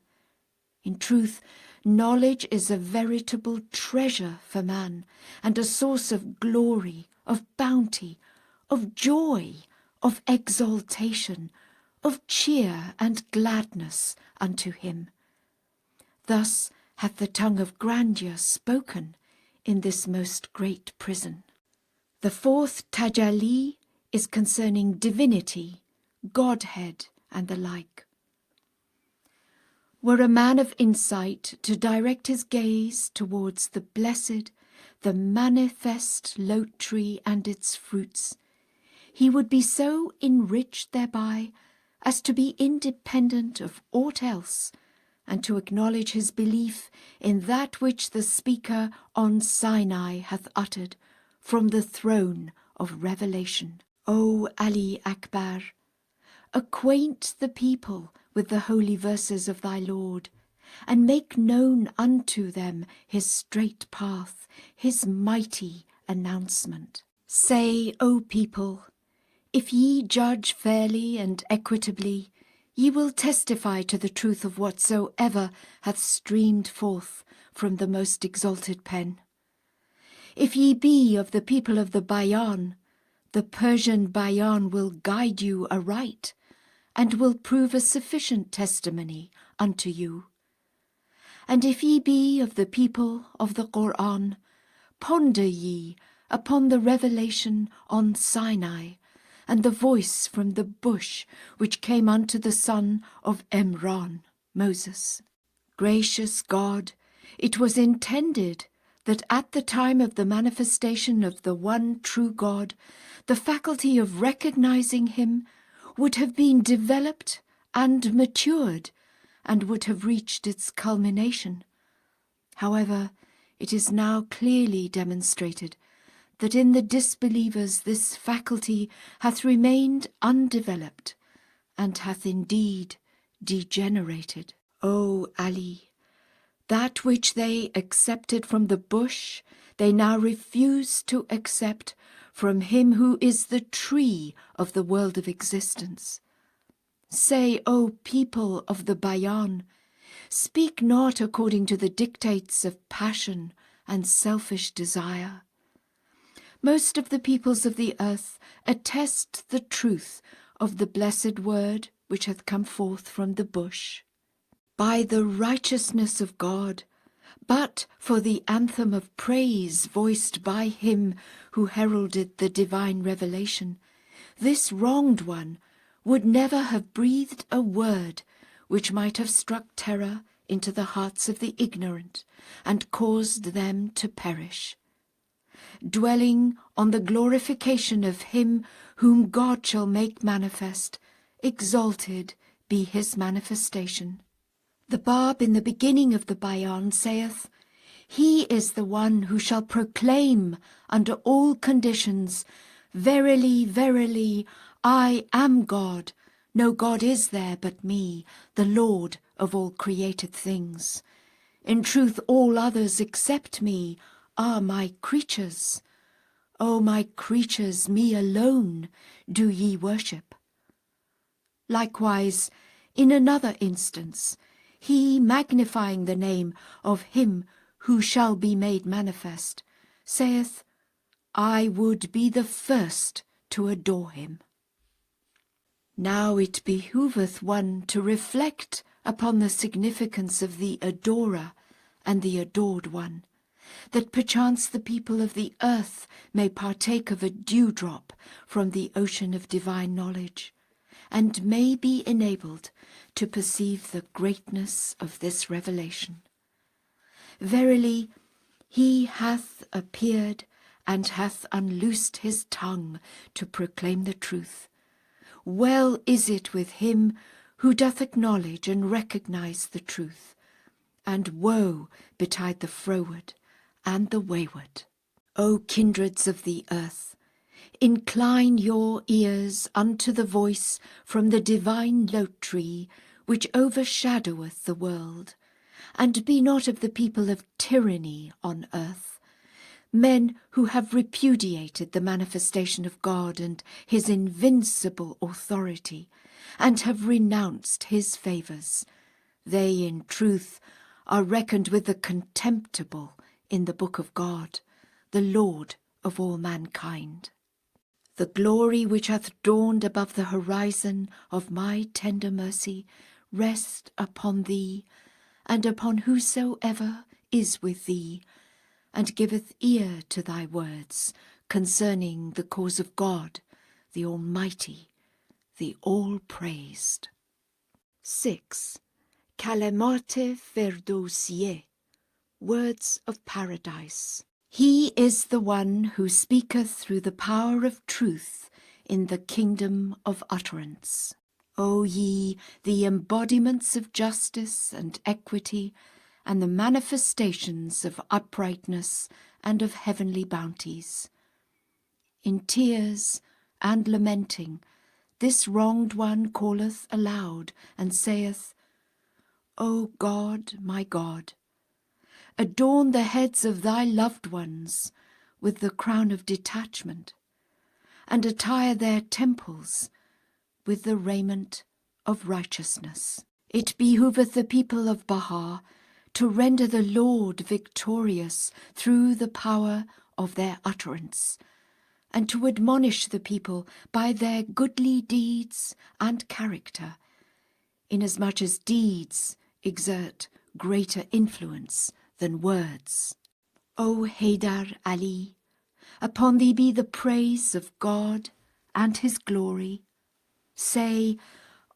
S1: In truth, knowledge is a veritable treasure for man, and a source of glory, of bounty, of joy, of exaltation, of cheer and gladness unto him. Thus hath the tongue of grandeur spoken in this most great prison. The fourth tajalli is concerning divinity, Godhead, and the like. Were a man of insight to direct his gaze towards the blessed, the manifest lote tree and its fruits, he would be so enriched thereby as to be independent of aught else, and to acknowledge his belief in that which the speaker on Sinai hath uttered from the throne of revelation. O Ali Akbar, acquaint the people with the holy verses of thy Lord, and make known unto them his straight path, his mighty announcement. Say, O people, if ye judge fairly and equitably, ye will testify to the truth of whatsoever hath streamed forth from the most exalted pen. If ye be of the people of the Bayan, the Persian Bayan will guide you aright, and will prove a sufficient testimony unto you. And if ye be of the people of the Qur'an, ponder ye upon the revelation on Sinai, and the voice from the bush which came unto the son of Imran, Moses. Gracious God, it was intended that at the time of the manifestation of the one true God, the faculty of recognizing him would have been developed and matured, and would have reached its culmination. However, it is now clearly demonstrated that in the disbelievers this faculty hath remained undeveloped, and hath indeed degenerated. O Ali, that which they accepted from the bush, they now refuse to accept from him who is the tree of the world of existence. Say, O people of the Bayan, Speak not according to the dictates of passion and selfish desire. Most of the peoples of the earth attest the truth of the blessed word which hath come forth from the bush. By the righteousness of God, but for the anthem of praise voiced by him who heralded the divine revelation, this wronged one would never have breathed a word which might have struck terror into the hearts of the ignorant and caused them to perish. Dwelling on the glorification of him whom God shall make manifest, exalted be his manifestation. The Bab in the beginning of the Bayan saith, He is the one who shall proclaim under all conditions, Verily, verily, I am God. No God is there but me, the Lord of all created things. In truth, all others except me are my creatures. O my creatures, me alone do ye worship. Likewise, in another instance, he magnifying the name of him who shall be made manifest, saith, I would be the first to adore him. Now it behoveth one to reflect upon the significance of the adorer and the adored one, that perchance the people of the earth may partake of a dewdrop from the ocean of divine knowledge, and may be enabled to perceive the greatness of this revelation. Verily, he hath appeared and hath unloosed his tongue to proclaim the truth. Well is it with him who doth acknowledge and recognize the truth, and woe betide the froward and the wayward. O kindreds of the earth, incline your ears unto the voice from the divine lote tree which overshadoweth the world, and be not of the people of tyranny on earth, men who have repudiated the manifestation of God and his invincible authority, and have renounced his favours. They in truth are reckoned with the contemptible in the book of God, the Lord of all mankind. The glory which hath dawned above the horizon of my tender mercy rest upon thee, and upon whosoever is with thee, and giveth ear to thy words concerning the cause of God, the Almighty, the All-Praised. 6. Kalemate Ferdousiye, Words of Paradise. He is the one who speaketh through the power of truth in the kingdom of utterance. O ye, the embodiments of justice and equity, and the manifestations of uprightness and of heavenly bounties. In tears and lamenting, this wronged one calleth aloud and saith, O God, my God, adorn the heads of thy loved ones with the crown of detachment, and attire their temples with the raiment of righteousness. It behoveth the people of Baha to render the Lord victorious through the power of their utterance, and to admonish the people by their goodly deeds and character, inasmuch as deeds exert greater influence than words. O Haydar Ali, upon thee be the praise of God and his glory. Say,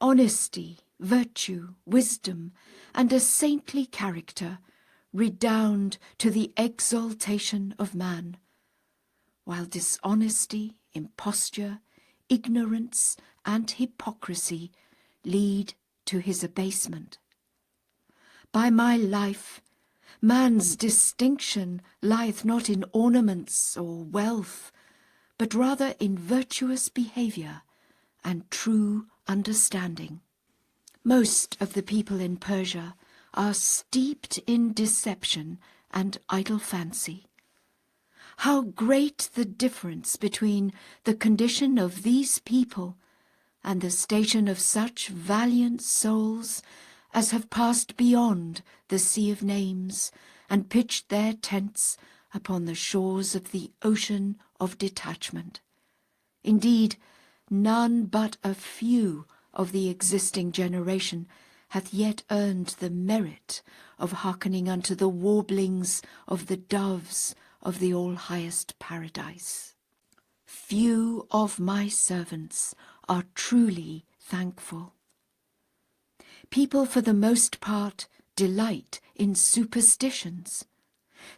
S1: honesty, virtue, wisdom, and a saintly character redound to the exaltation of man, while dishonesty, imposture, ignorance, and hypocrisy lead to his abasement. By my life, man's distinction lieth not in ornaments or wealth, but rather in virtuous behaviour and true understanding. Most of the people in Persia are steeped in deception and idle fancy. How great the difference between the condition of these people and the station of such valiant souls as have passed beyond the sea of names and pitched their tents upon the shores of the ocean of detachment. Indeed, none but a few of the existing generation hath yet earned the merit of hearkening unto the warblings of the doves of the all-highest paradise. Few of my servants are truly thankful. People, for the most part, delight in superstitions.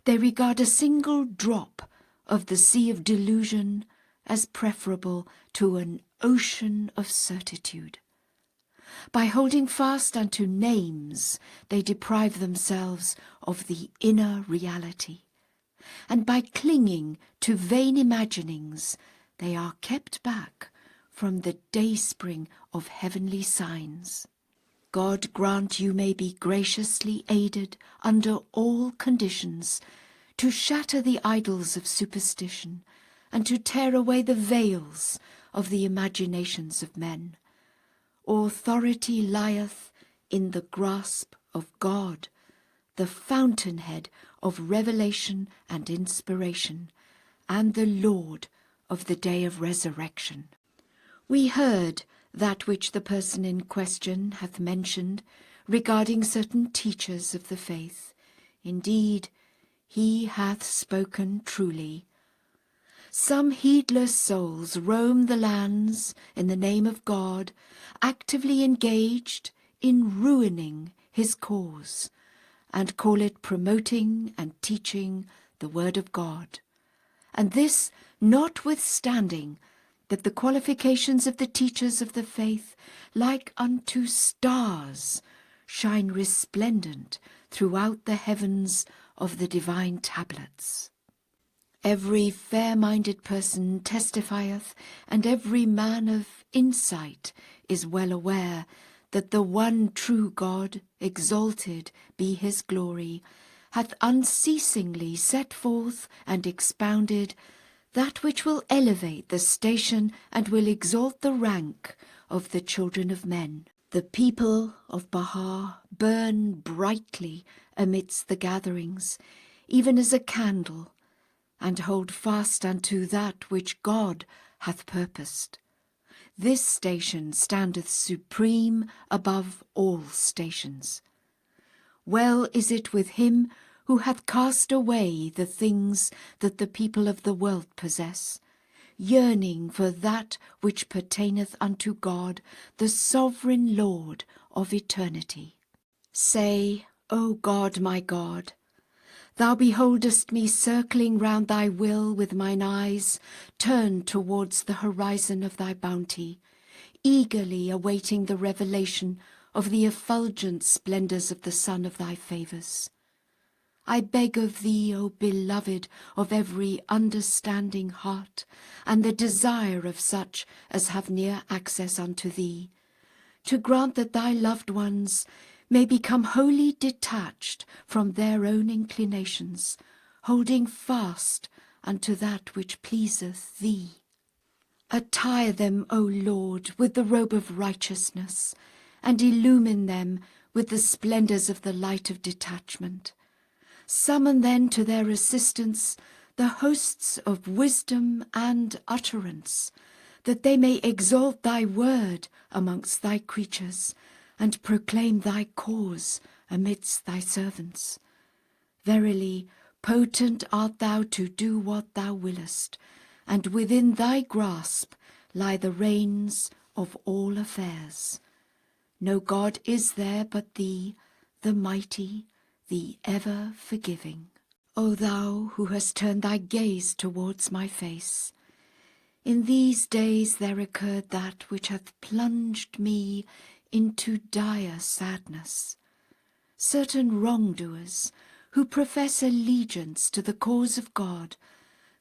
S1: They regard a single drop of the sea of delusion as preferable to an ocean of certitude. By holding fast unto names, they deprive themselves of the inner reality, and by clinging to vain imaginings, they are kept back from the dayspring of heavenly signs. God grant you may be graciously aided under all conditions to shatter the idols of superstition and to tear away the veils of the imaginations of men. Authority lieth in the grasp of God, the fountainhead of revelation and inspiration, and the Lord of the day of resurrection. We heard that which the person in question hath mentioned regarding certain teachers of the faith. Indeed, he hath spoken truly. Some heedless souls roam the lands in the name of God, actively engaged in ruining his cause, and call it promoting and teaching the word of God. And this notwithstanding that the qualifications of the teachers of the faith, like unto stars, shine resplendent throughout the heavens of the divine tablets. Every fair-minded person testifieth, and every man of insight is well aware that the one true God, exalted be his glory, hath unceasingly set forth and expounded that which will elevate the station and will exalt the rank of the children of men. The people of Baha burn brightly amidst the gatherings, even as a candle, and hold fast unto that which God hath purposed. This station standeth supreme above all stations. Well is it with him who hath cast away the things that the people of the world possess, yearning for that which pertaineth unto God, the sovereign Lord of eternity. Say, O God, my God, Thou beholdest me circling round thy will with mine eyes turned towards the horizon of thy bounty, eagerly awaiting the revelation of the effulgent splendours of the sun of thy favours. I beg of thee, O beloved of every understanding heart, and the desire of such as have near access unto thee, to grant that thy loved ones may become wholly detached from their own inclinations, holding fast unto that which pleaseth thee. Attire them, O Lord, with the robe of righteousness, and illumine them with the splendours of the light of detachment. Summon then to their assistance the hosts of wisdom and utterance, that they may exalt thy word amongst thy creatures, and proclaim thy cause amidst thy servants. Verily, potent art thou to do what thou willest, and within thy grasp lie the reins of all affairs. No God is there but thee, the mighty, the ever forgiving. O thou who hast turned thy gaze towards my face, in these days there occurred that which hath plunged me into dire sadness. Certain wrongdoers, who profess allegiance to the cause of God,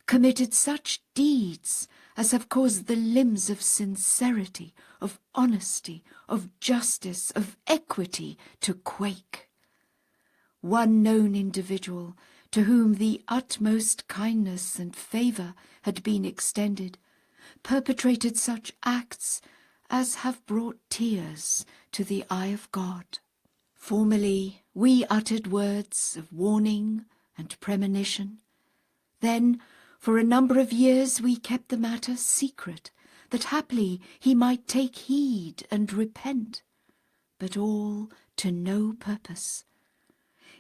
S1: committed such deeds as have caused the limbs of sincerity, of honesty, of justice, of equity to quake. One known individual, to whom the utmost kindness and favour had been extended, perpetrated such acts as have brought tears to the eye of God. Formerly we uttered words of warning and premonition. Then, for a number of years we kept the matter secret, that haply he might take heed and repent, but all to no purpose.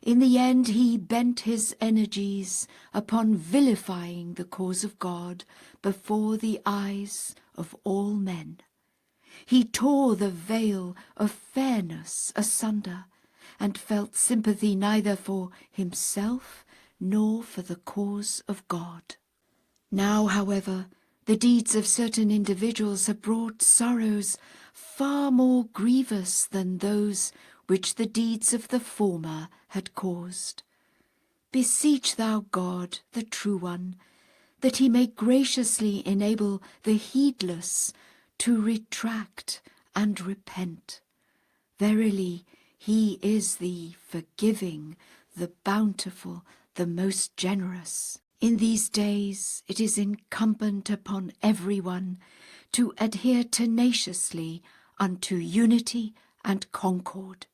S1: In the end he bent his energies upon vilifying the cause of God before the eyes of all men. He tore the veil of fairness asunder, and felt sympathy neither for himself nor for the cause of God. Now, however, the deeds of certain individuals have brought sorrows far more grievous than those which the deeds of the former had caused. Beseech thou God, the True One, that he may graciously enable the heedless to retract and repent. Verily, he is the forgiving, the bountiful, the most generous. In these days it is incumbent upon everyone to adhere tenaciously unto unity and concord,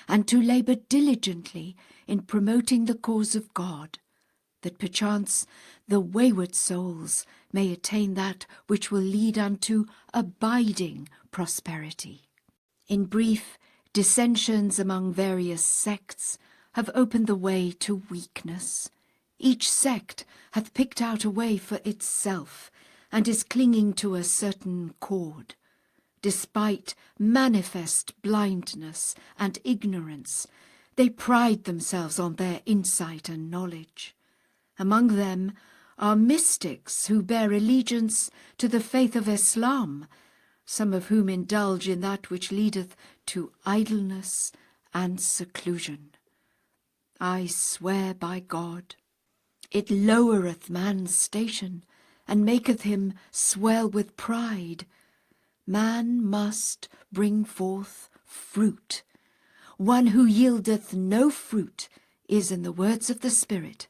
S1: and to labour diligently in promoting the cause of God, that perchance the wayward souls may attain that which will lead unto abiding prosperity. In brief, dissensions among various sects have opened the way to weakness. Each sect hath picked out a way for itself, and is clinging to a certain cord. Despite manifest blindness and ignorance, they pride themselves on their insight and knowledge. Among them are mystics who bear allegiance to the faith of Islam, some of whom indulge in that which leadeth to idleness and seclusion. I swear by God, it lowereth man's station, and maketh him swell with pride. Man must bring forth fruit. One who yieldeth no fruit is, in the words of the Spirit,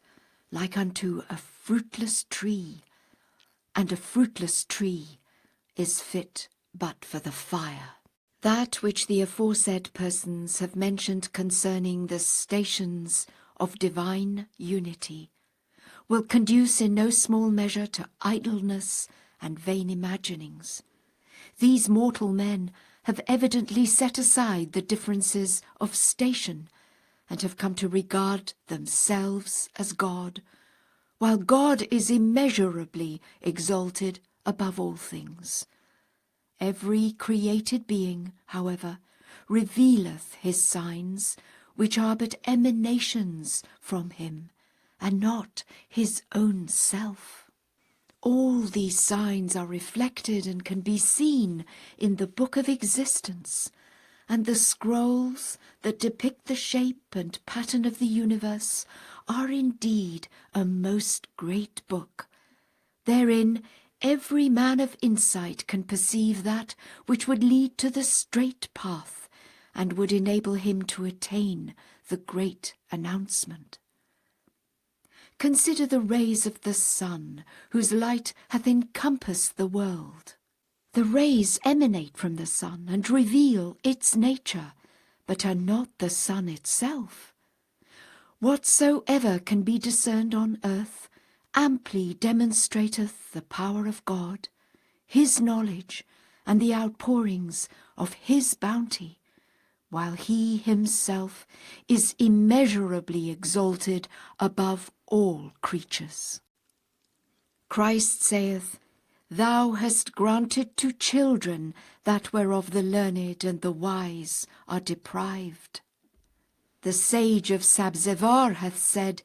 S1: like unto a fruitless tree, and a fruitless tree is fit but for the fire. That which the aforesaid persons have mentioned concerning the stations of divine unity will conduce in no small measure to idleness and vain imaginings. These mortal men have evidently set aside the differences of station, and have come to regard themselves as God, while God is immeasurably exalted above all things. Every created being, however, revealeth his signs, which are but emanations from him, and not his own self. All these signs are reflected and can be seen in the book of existence, and the scrolls that depict the shape and pattern of the universe are indeed a most great book. Therein every man of insight can perceive that which would lead to the straight path, and would enable him to attain the great announcement. Consider the rays of the sun, whose light hath encompassed the world. The rays emanate from the sun and reveal its nature, but are not the sun itself. Whatsoever can be discerned on earth amply demonstrateth the power of God, his knowledge, and the outpourings of his bounty, while he himself is immeasurably exalted above all creatures. Christ saith, Thou hast granted to children that whereof the learned and the wise are deprived. The sage of Sabzevar hath said,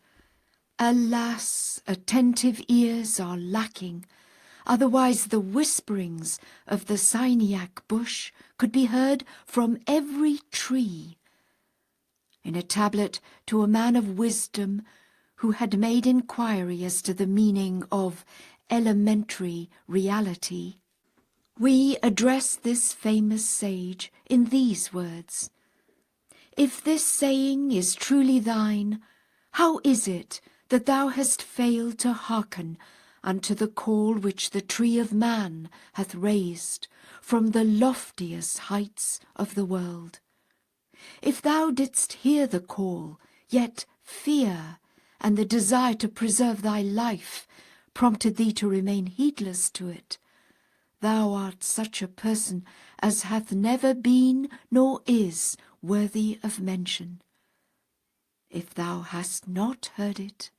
S1: Alas, attentive ears are lacking, otherwise the whisperings of the Cyniac bush could be heard from every tree. In a tablet to a man of wisdom who had made inquiry as to the meaning of elementary reality, we address this famous sage in these words: If this saying is truly thine, how is it that thou hast failed to hearken unto the call which the tree of man hath raised from the loftiest heights of the world? If thou didst hear the call, yet fear and the desire to preserve thy life prompted thee to remain heedless to it, thou art such a person as hath never been nor is worthy of mention. If thou hast not heard it,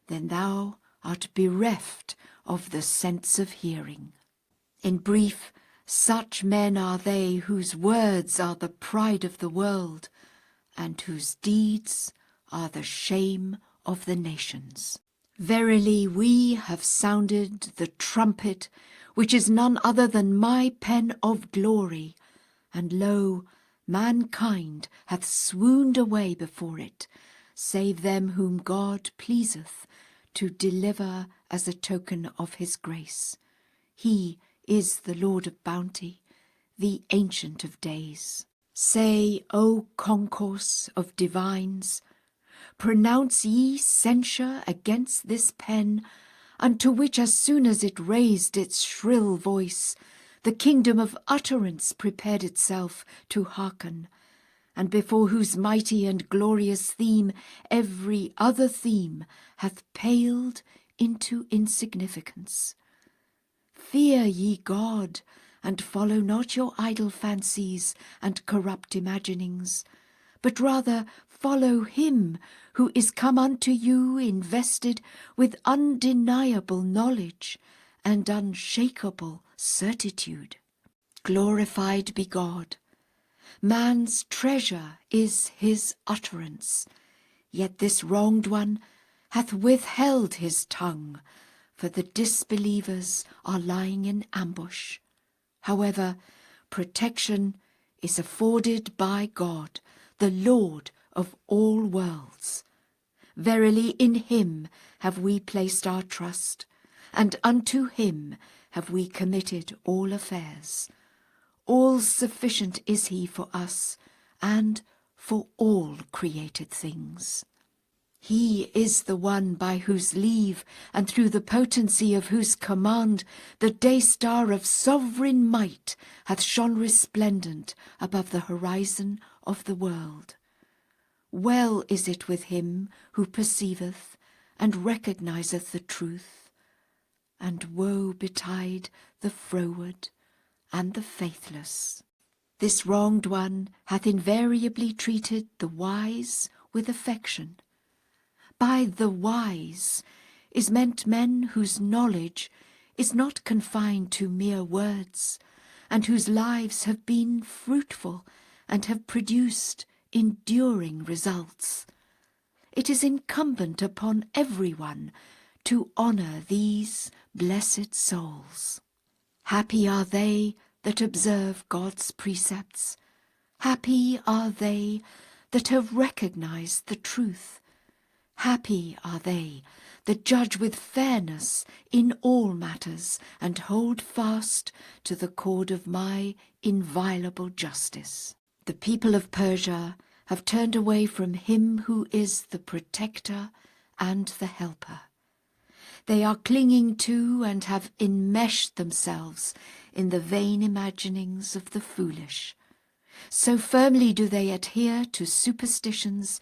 S1: then thou art bereft of the sense of hearing. In brief, such men are they whose words are the pride of the world, and whose deeds are the shame of the nations. Verily we have sounded the trumpet, which is none other than my pen of glory, and lo, mankind hath swooned away before it, save them whom God pleaseth to deliver as a token of his grace. He is the Lord of bounty, the Ancient of Days. Say, O concourse of divines, pronounce ye censure against this pen, unto which as soon as it raised its shrill voice, the kingdom of utterance prepared itself to hearken, and before whose mighty and glorious theme every other theme hath paled into insignificance. Fear ye God, and follow not your idle fancies and corrupt imaginings, but rather follow him who is come unto you invested with undeniable knowledge and unshakable certitude. Glorified be God. Man's treasure is his utterance, yet this wronged one hath withheld his tongue, for the disbelievers are lying in ambush. However, protection is afforded by God, the Lord of all worlds. Verily in him have we placed our trust, and unto him have we committed all affairs. All sufficient is he for us, and for all created things. He is the one by whose leave, and through the potency of whose command, the day-star of sovereign might hath shone resplendent above the horizon of the world. Well is it with him who perceiveth and recognizeth the truth, and woe betide the froward and the faithless. This wronged one hath invariably treated the wise with affection. By the wise is meant men whose knowledge is not confined to mere words, and whose lives have been fruitful and have produced enduring results. It is incumbent upon everyone to honour these blessed souls. Happy are they that observe God's precepts. Happy are they that have recognized the truth. Happy are they that judge with fairness in all matters and hold fast to the cord of my inviolable justice. The people of Persia have turned away from him who is the protector and the helper. They are clinging to and have enmeshed themselves in the vain imaginings of the foolish. So firmly do they adhere to superstitions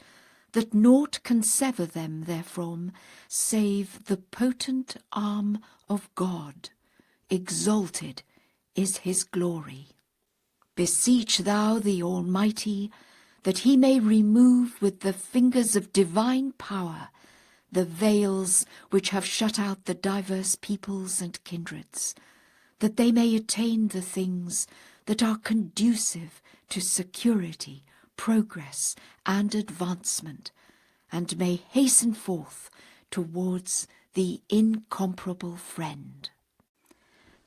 S1: that naught can sever them therefrom, save the potent arm of God. Exalted is his glory. Beseech thou the Almighty, that he may remove with the fingers of divine power the veils which have shut out the diverse peoples and kindreds, that they may attain the things that are conducive to security, progress, and advancement, and may hasten forth towards the incomparable friend.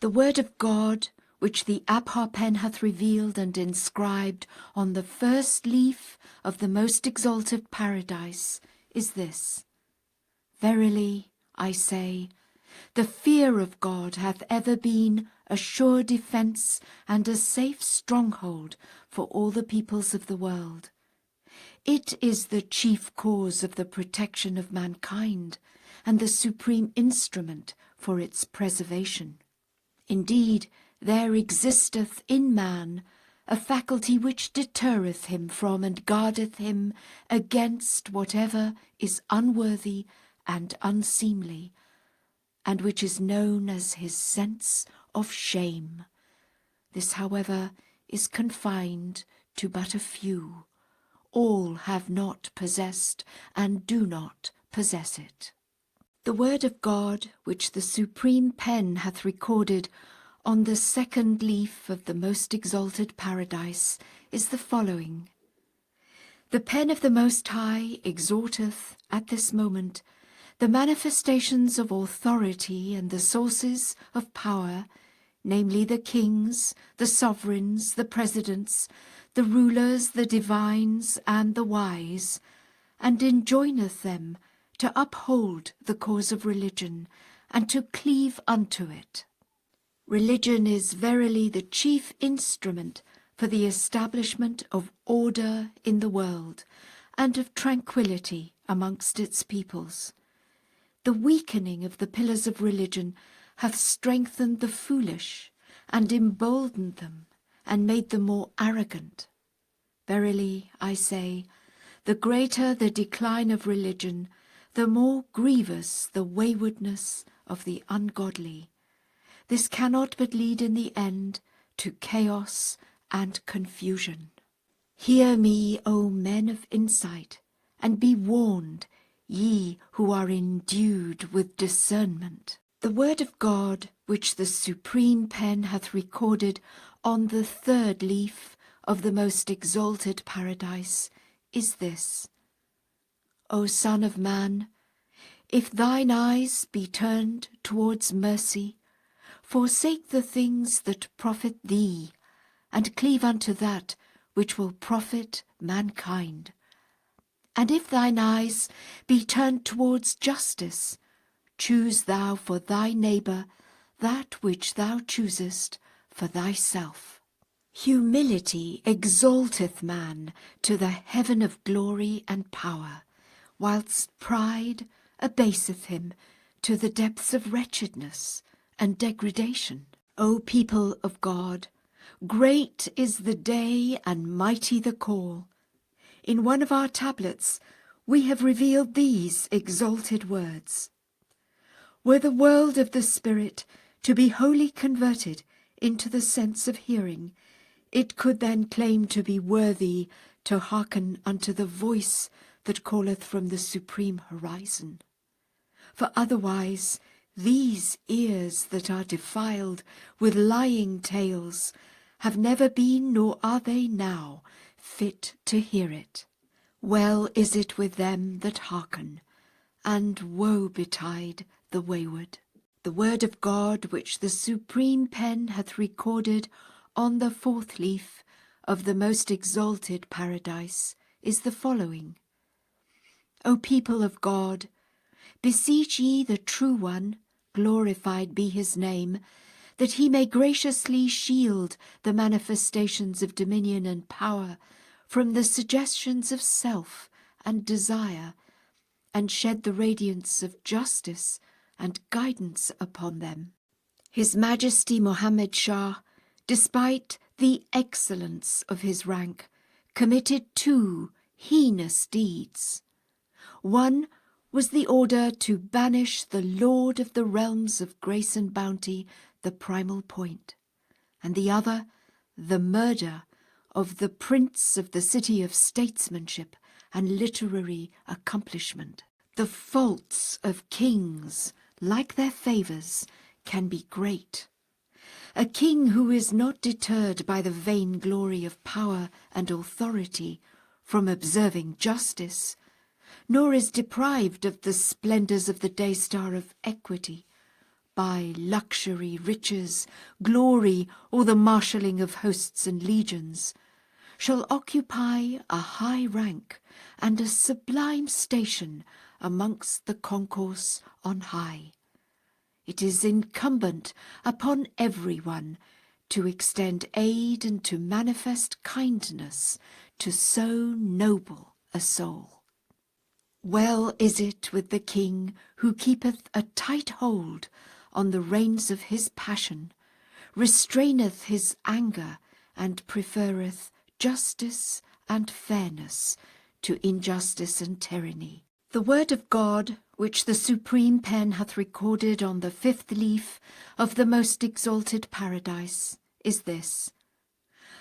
S1: The word of God, which the Abha pen hath revealed and inscribed on the first leaf of the most exalted paradise, is this: Verily, I say, the fear of God hath ever been a sure defence and a safe stronghold for all the peoples of the world. It is the chief cause of the protection of mankind, and the supreme instrument for its preservation. Indeed, there existeth in man a faculty which deterreth him from and guardeth him against whatever is unworthy and unseemly, and which is known as his sense of shame. This, however, is confined to but a few. All have not possessed and do not possess it. The word of God, which the supreme pen hath recorded on the second leaf of the most exalted paradise, is the following. The pen of the Most High exhorteth at this moment the manifestations of authority and the sources of power, namely the kings, the sovereigns, the presidents, the rulers, the divines, and the wise, and enjoineth them to uphold the cause of religion, and to cleave unto it. Religion is verily the chief instrument for the establishment of order in the world, and of tranquillity amongst its peoples. The weakening of the pillars of religion hath strengthened the foolish, and emboldened them, and made them more arrogant. Verily, I say, the greater the decline of religion, the more grievous the waywardness of the ungodly. This cannot but lead in the end to chaos and confusion. Hear me, O men of insight, and be warned, ye who are endued with discernment. The word of God, which the supreme pen hath recorded on the third leaf of the most exalted paradise, is this. O Son of Man, if thine eyes be turned towards mercy, forsake the things that profit thee, and cleave unto that which will profit mankind. And if thine eyes be turned towards justice, choose thou for thy neighbour that which thou choosest for thyself. Humility exalteth man to the heaven of glory and power, whilst pride abaseth him to the depths of wretchedness and degradation. O people of God, great is the day and mighty the call. In one of our tablets we have revealed these exalted words. Were the world of the Spirit to be wholly converted into the sense of hearing, it could then claim to be worthy to hearken unto the voice that calleth from the supreme horizon. For otherwise these ears that are defiled with lying tales have never been, nor are they now, fit to hear it. Well is it with them that hearken, and woe betide the wayward. The word of God, which the supreme pen hath recorded on the fourth leaf of the most exalted paradise, is the following. O people of God, beseech ye the True One, glorified be his name, that he may graciously shield the manifestations of dominion and power from the suggestions of self and desire, and shed the radiance of justice and guidance upon them. His Majesty Mohammed Shah, despite the excellence of his rank, committed two heinous deeds. One was the order to banish the Lord of the realms of grace and bounty, the primal point, and the other, the murder of the prince of the city of statesmanship and literary accomplishment. The faults of kings, like their favours, can be great. A king who is not deterred by the vain glory of power and authority from observing justice, nor is deprived of the splendours of the day-star of equity by luxury, riches, glory, or the marshalling of hosts and legions, shall occupy a high rank and a sublime station amongst the concourse on high. It is incumbent upon everyone to extend aid and to manifest kindness to so noble a soul. Well is it with the king who keepeth a tight hold on the reins of his passion, restraineth his anger, and preferreth justice and fairness to injustice and tyranny. The word of God, which the supreme pen hath recorded on the 5th leaf of the most exalted paradise, is this: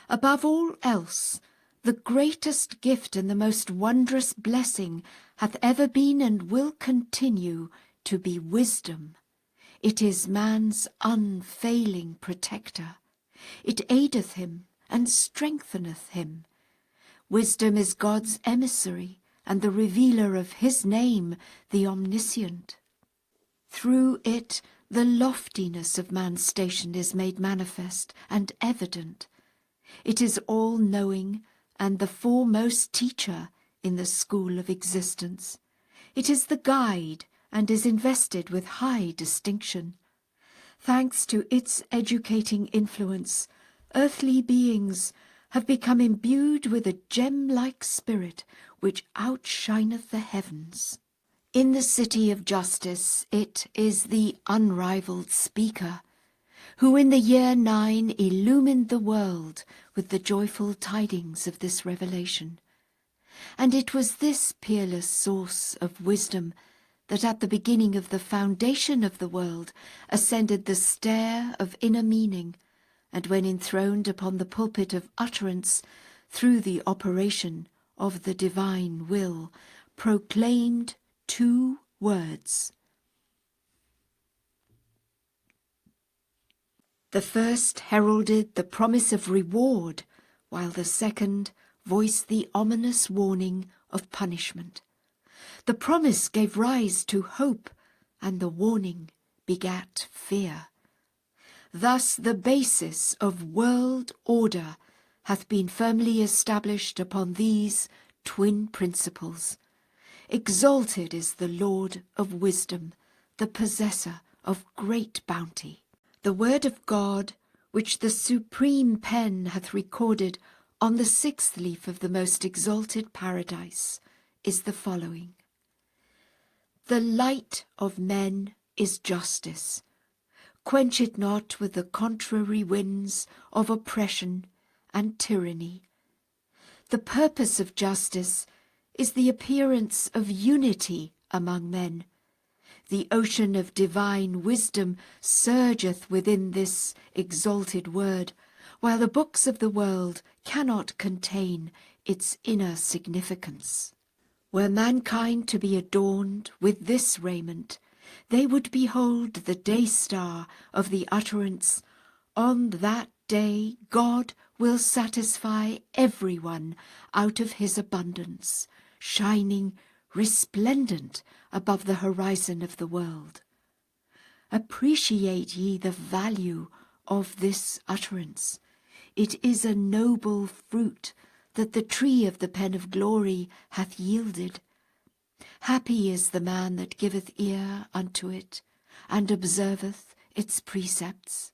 S1: above all else, the greatest gift and the most wondrous blessing hath ever been and will continue to be wisdom. It is man's unfailing protector. It aideth him and strengtheneth him. Wisdom is God's emissary and the revealer of his name, the Omniscient. Through it the loftiness of man's station is made manifest and evident. It is all-knowing and the foremost teacher in the school of existence. It is the guide and is invested with high distinction. Thanks to its educating influence, earthly beings have become imbued with a gem-like spirit which outshineth the heavens. In the city of justice it is the unrivalled speaker, who in the year 9 illumined the world with the joyful tidings of this revelation. And it was this peerless source of wisdom that at the beginning of the foundation of the world ascended the stair of inner meaning, and when enthroned upon the pulpit of utterance through the operation of the divine will, proclaimed 2 words. The first heralded the promise of reward, while the second voiced the ominous warning of punishment. The promise gave rise to hope, and the warning begat fear. Thus the basis of world order hath been firmly established upon these twin principles. Exalted is the Lord of wisdom, the possessor of great bounty. The word of God, which the supreme pen hath recorded on the 6th leaf of the most exalted paradise, is the following: the light of men is justice. Quench it not with the contrary winds of oppression and tyranny. The purpose of justice is the appearance of unity among men. The ocean of divine wisdom surgeth within this exalted word, while the books of the world cannot contain its inner significance. Were mankind to be adorned with this raiment, they would behold the day-star of the utterance. On that day God will satisfy everyone out of his abundance, shining resplendent above the horizon of the world. Appreciate ye the value of this utterance. It is a noble fruit that the tree of the pen of glory hath yielded. Happy is the man that giveth ear unto it, and observeth its precepts.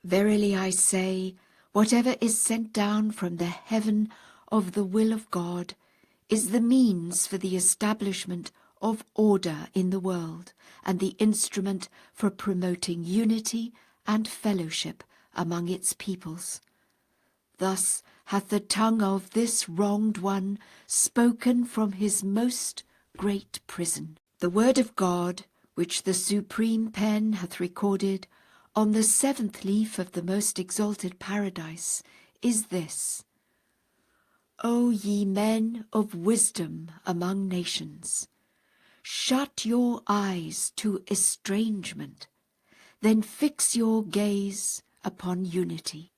S1: Verily I say, whatever is sent down from the heaven of the will of God is the means for the establishment of order in the world, and the instrument for promoting unity and fellowship among its peoples. Thus hath the tongue of this wronged one spoken from his most great prison. The word of God, which the supreme pen hath recorded on the 7th leaf of the most exalted paradise, is this: O ye men of wisdom among nations, shut your eyes to estrangement, then fix your gaze upon unity.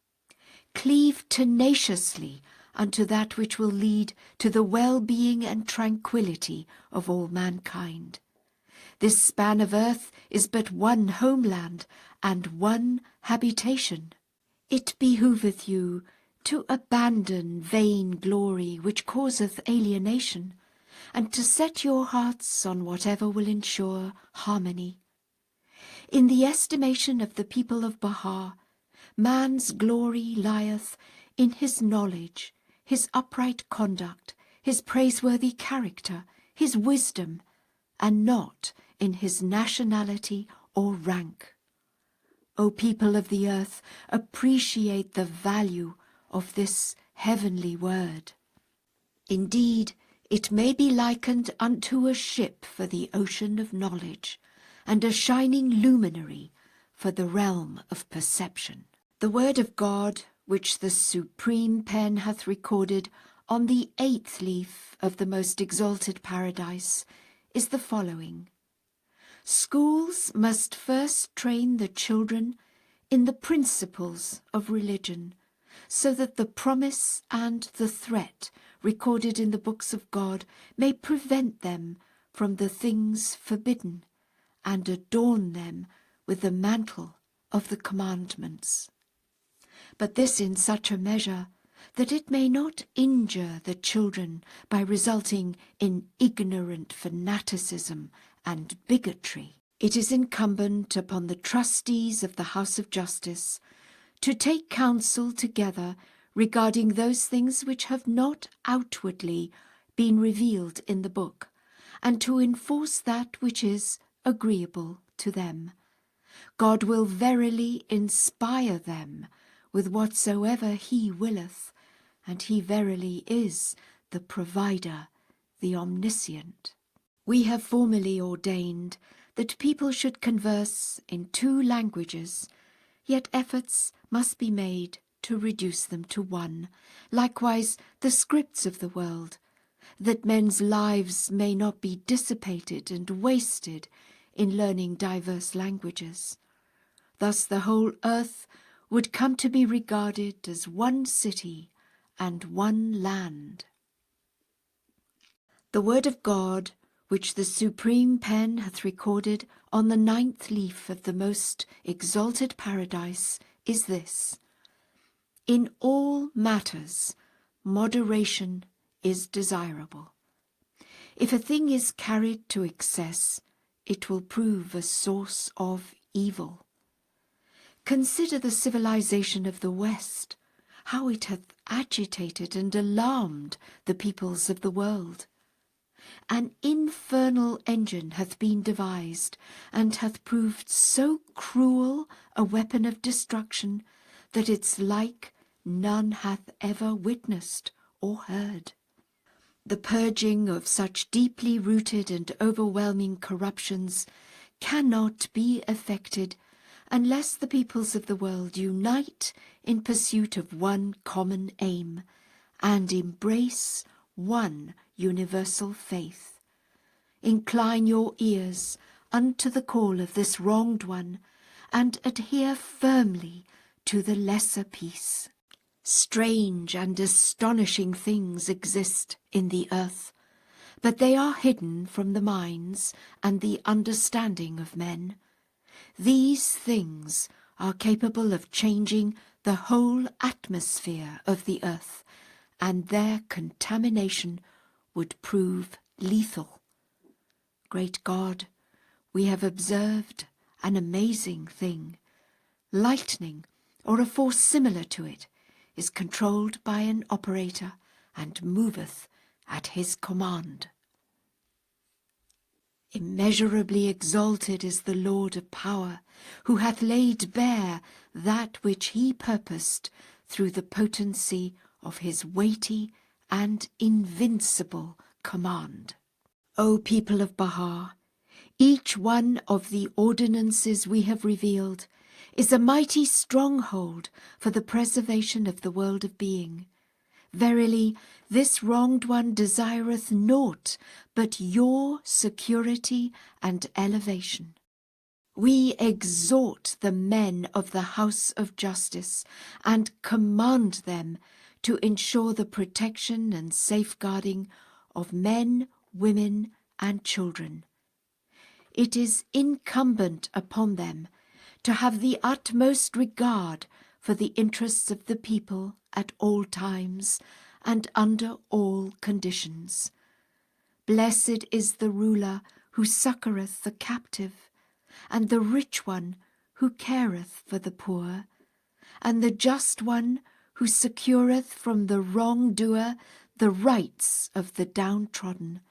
S1: Cleave tenaciously unto that which will lead to the well-being and tranquillity of all mankind. This span of earth is but one homeland and one habitation. It behoveth you to abandon vain glory which causeth alienation, and to set your hearts on whatever will ensure harmony. In the estimation of the people of Baha, man's glory lieth in his knowledge, his upright conduct, his praiseworthy character, his wisdom, and not in his nationality or rank. O people of the earth, appreciate the value of this heavenly word. Indeed, it may be likened unto a ship for the ocean of knowledge, and a shining luminary for the realm of perception. The word of God, which the supreme pen hath recorded on the 8th leaf of the most exalted paradise, is the following. Schools must first train the children in the principles of religion, so that the promise and the threat recorded in the books of God may prevent them from the things forbidden, and adorn them with the mantle of the commandments. But this in such a measure that it may not injure the children by resulting in ignorant fanaticism and bigotry. It is incumbent upon the trustees of the House of Justice to take counsel together regarding those things which have not outwardly been revealed in the book, and to enforce that which is agreeable to them. God will verily inspire them with whatsoever he willeth, and he verily is the provider, the omniscient. We have formerly ordained that people should converse in 2 languages, yet efforts must be made to reduce them to 1, likewise the scripts of the world, that men's lives may not be dissipated and wasted in learning diverse languages. Thus the whole earth would come to be regarded as 1 city and 1 land. The word of God, which the supreme pen hath recorded on the 9th leaf of the most exalted paradise, is this. In all matters, moderation is desirable. If a thing is carried to excess, it will prove a source of evil. Consider the civilization of the West, how it hath agitated and alarmed the peoples of the world. An infernal engine hath been devised, and hath proved so cruel a weapon of destruction, that its like none hath ever witnessed or heard. The purging of such deeply rooted and overwhelming corruptions cannot be effected unless the peoples of the world unite in pursuit of 1 common aim, and embrace 1 universal faith. Incline your ears unto the call of this wronged one, and adhere firmly to the lesser peace. Strange and astonishing things exist in the earth, but they are hidden from the minds and the understanding of men. These things are capable of changing the whole atmosphere of the earth, and their contamination would prove lethal. Great God, we have observed an amazing thing. Lightning, or a force similar to it, is controlled by an operator, and moveth at his command. Immeasurably exalted is the Lord of power, who hath laid bare that which he purposed through the potency of his weighty and invincible command. O people of Baha, each one of the ordinances we have revealed is a mighty stronghold for the preservation of the world of being. Verily, this wronged one desireth naught but your security and elevation. We exhort the men of the House of Justice and command them to ensure the protection and safeguarding of men, women, and children. It is incumbent upon them to have the utmost regard for the interests of the people at all times and under all conditions. Blessed is the ruler who succoureth the captive, and the rich one who careth for the poor, and the just one who secureth from the wrongdoer the rights of the downtrodden,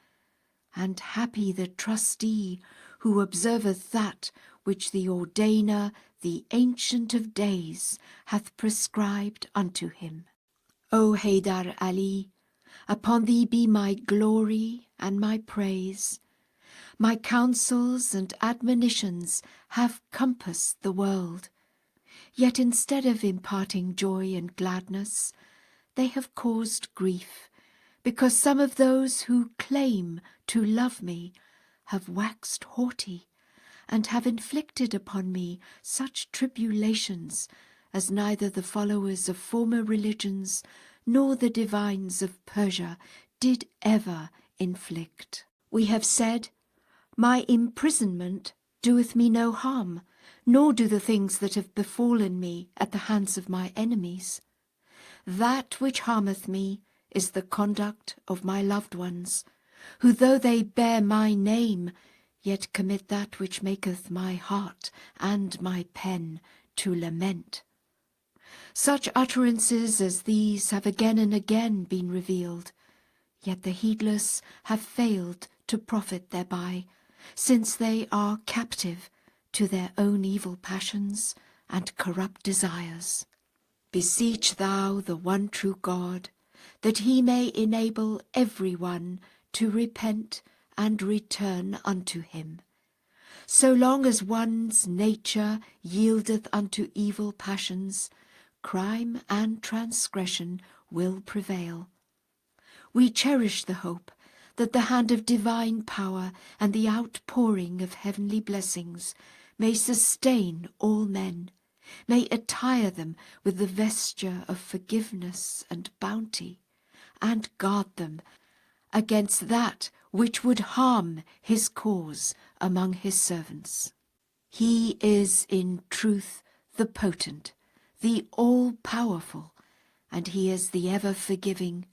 S1: and happy the trustee who observeth that which the Ordainer, the Ancient of Days, hath prescribed unto him. O Haydar Ali, upon thee be my glory and my praise. My counsels and admonitions have compassed the world, yet instead of imparting joy and gladness, they have caused grief, because some of those who claim to love me have waxed haughty, and have inflicted upon me such tribulations as neither the followers of former religions nor the divines of Persia did ever inflict. We have said, my imprisonment doeth me no harm, nor do the things that have befallen me at the hands of my enemies. That which harmeth me is the conduct of my loved ones, who though they bear my name, yet commit that which maketh my heart and my pen to lament. Such utterances as these have again and again been revealed, yet the heedless have failed to profit thereby, since they are captive to their own evil passions and corrupt desires. Beseech thou the one true God, that he may enable every one to repent and return unto him. So long as one's nature yieldeth unto evil passions, crime and transgression will prevail. We cherish the hope that the hand of divine power and the outpouring of heavenly blessings may sustain all men, may attire them with the vesture of forgiveness and bounty, and guard them against that which would harm his cause among his servants. He is in truth the potent, the all-powerful, and he is the ever-forgiving,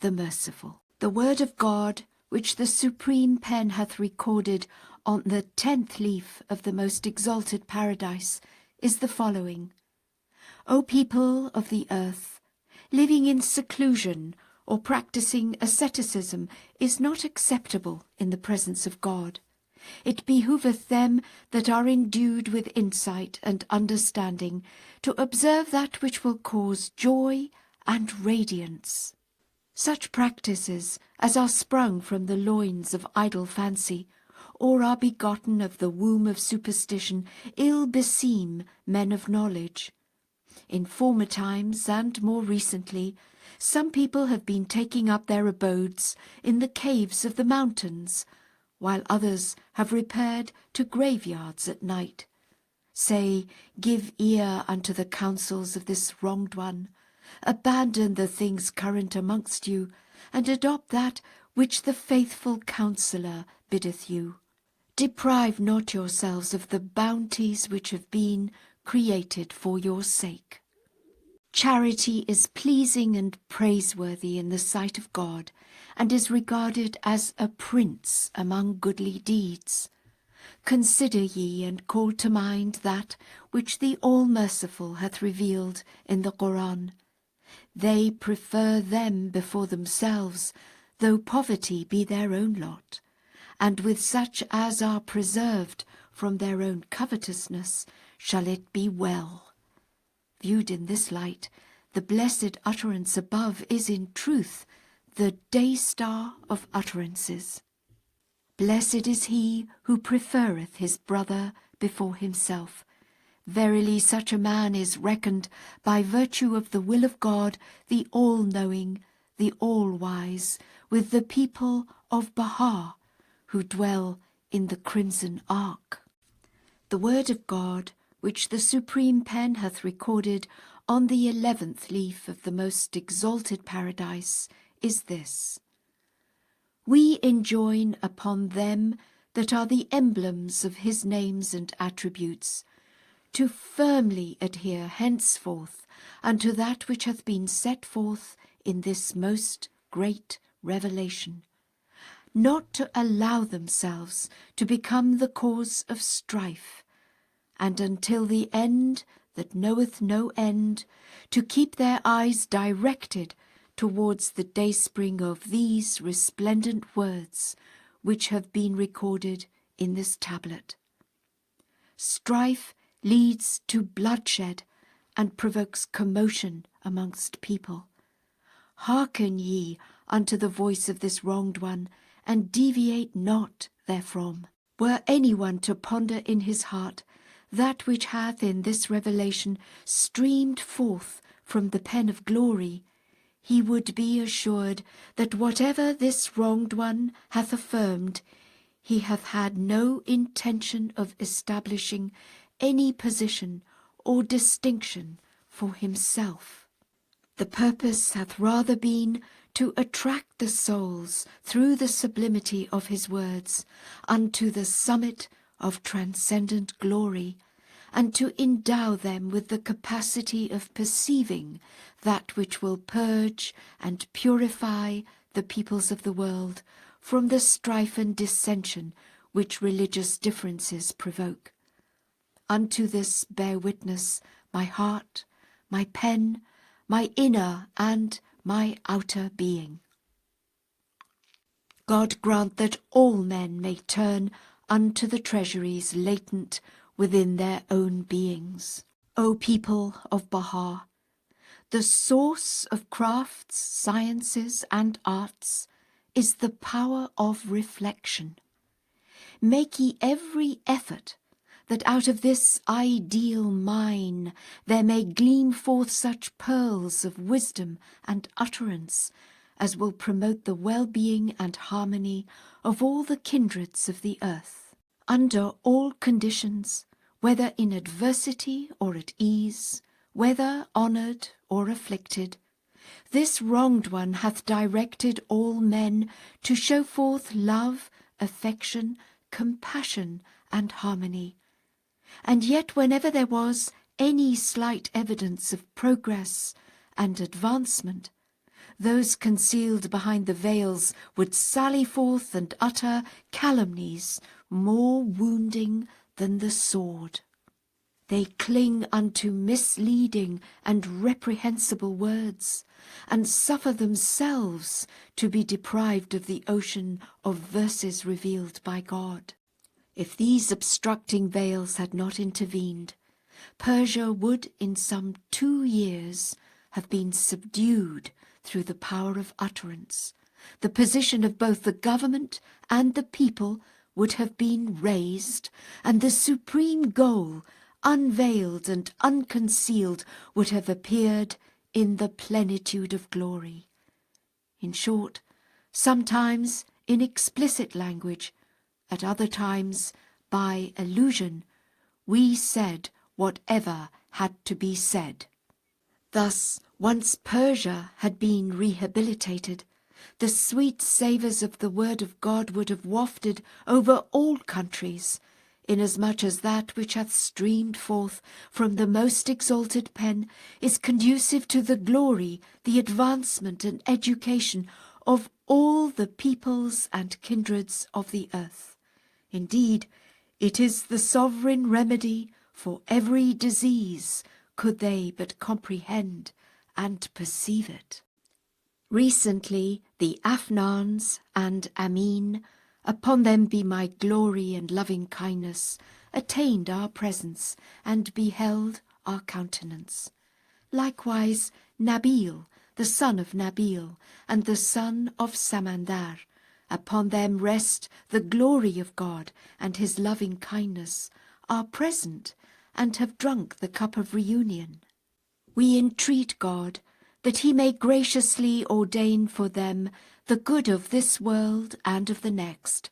S1: the merciful. The word of God, which the supreme pen hath recorded on the 10th leaf of the most exalted paradise, is the following. O people of the earth, living in seclusion or practicing asceticism is not acceptable in the presence of God. It behoveth them that are endued with insight and understanding to observe that which will cause joy and radiance. Such practices as are sprung from the loins of idle fancy, or are begotten of the womb of superstition, ill beseem men of knowledge. In former times, and more recently, some people have been taking up their abodes in the caves of the mountains, while others have repaired to graveyards at night. Say, give ear unto the counsels of this wronged one, abandon the things current amongst you, and adopt that which the faithful counsellor biddeth you. Deprive not yourselves of the bounties which have been created for your sake. Charity is pleasing and praiseworthy in the sight of God, and is regarded as a prince among goodly deeds. Consider ye and call to mind that which the All-Merciful hath revealed in the Quran. They prefer them before themselves, though poverty be their own lot, and with such as are preserved from their own covetousness shall it be well. Viewed in this light, the blessed utterance above is in truth the day-star of utterances. Blessed is he who preferreth his brother before himself. Verily such a man is reckoned by virtue of the will of God, the all-knowing, the all-wise, with the people of Baha, who dwell in the crimson ark. The word of God, which the supreme pen hath recorded on the 11th leaf of the most exalted paradise, is this. We enjoin upon them that are the emblems of his names and attributes, to firmly adhere henceforth unto that which hath been set forth in this most great revelation, not to allow themselves to become the cause of strife, and until the end that knoweth no end, to keep their eyes directed towards the dayspring of these resplendent words, which have been recorded in this tablet. Strife leads to bloodshed and provokes commotion amongst people. Hearken ye unto the voice of this wronged one, and deviate not therefrom. Were any one to ponder in his heart that which hath in this revelation streamed forth from the pen of glory, he would be assured that whatever this wronged one hath affirmed, he hath had no intention of establishing any position or distinction for himself. The purpose hath rather been to attract the souls through the sublimity of his words unto the summit of transcendent glory, and to endow them with the capacity of perceiving that which will purge and purify the peoples of the world from the strife and dissension which religious differences provoke. Unto this bear witness my heart, my pen, my inner and my outer being. God grant that all men may turn unto the treasuries latent within their own beings. O people of Baha, the source of crafts, sciences, and arts is the power of reflection. Make ye every effort that out of this ideal mine there may gleam forth such pearls of wisdom and utterance as will promote the well-being and harmony of all the kindreds of the earth. Under all conditions, whether in adversity or at ease, whether honoured or afflicted, this wronged one hath directed all men to show forth love, affection, compassion, and harmony. And yet whenever there was any slight evidence of progress and advancement, those concealed behind the veils would sally forth and utter calumnies more wounding than the sword. They cling unto misleading and reprehensible words, and suffer themselves to be deprived of the ocean of verses revealed by God. If these obstructing veils had not intervened, Persia would in some 2 years have been subdued through the power of utterance. The position of both the government and the people would have been raised, and the supreme goal, unveiled and unconcealed, would have appeared in the plenitude of glory. In short, sometimes in explicit language, at other times by allusion, we said whatever had to be said. Thus, once Persia had been rehabilitated, the sweet savours of the word of God would have wafted over all countries, inasmuch as that which hath streamed forth from the most exalted pen is conducive to the glory, the advancement and education of all the peoples and kindreds of the earth. Indeed, it is the sovereign remedy for every disease, could they but comprehend and perceive it. Recently the Afnans and Amin, upon them be my glory and loving kindness, attained our presence and beheld our countenance. Likewise Nabil, the son of Nabil, and the son of Samandar, upon them rest the glory of God and his loving kindness, are present and have drunk the cup of reunion. We entreat God that he may graciously ordain for them the good of this world and of the next,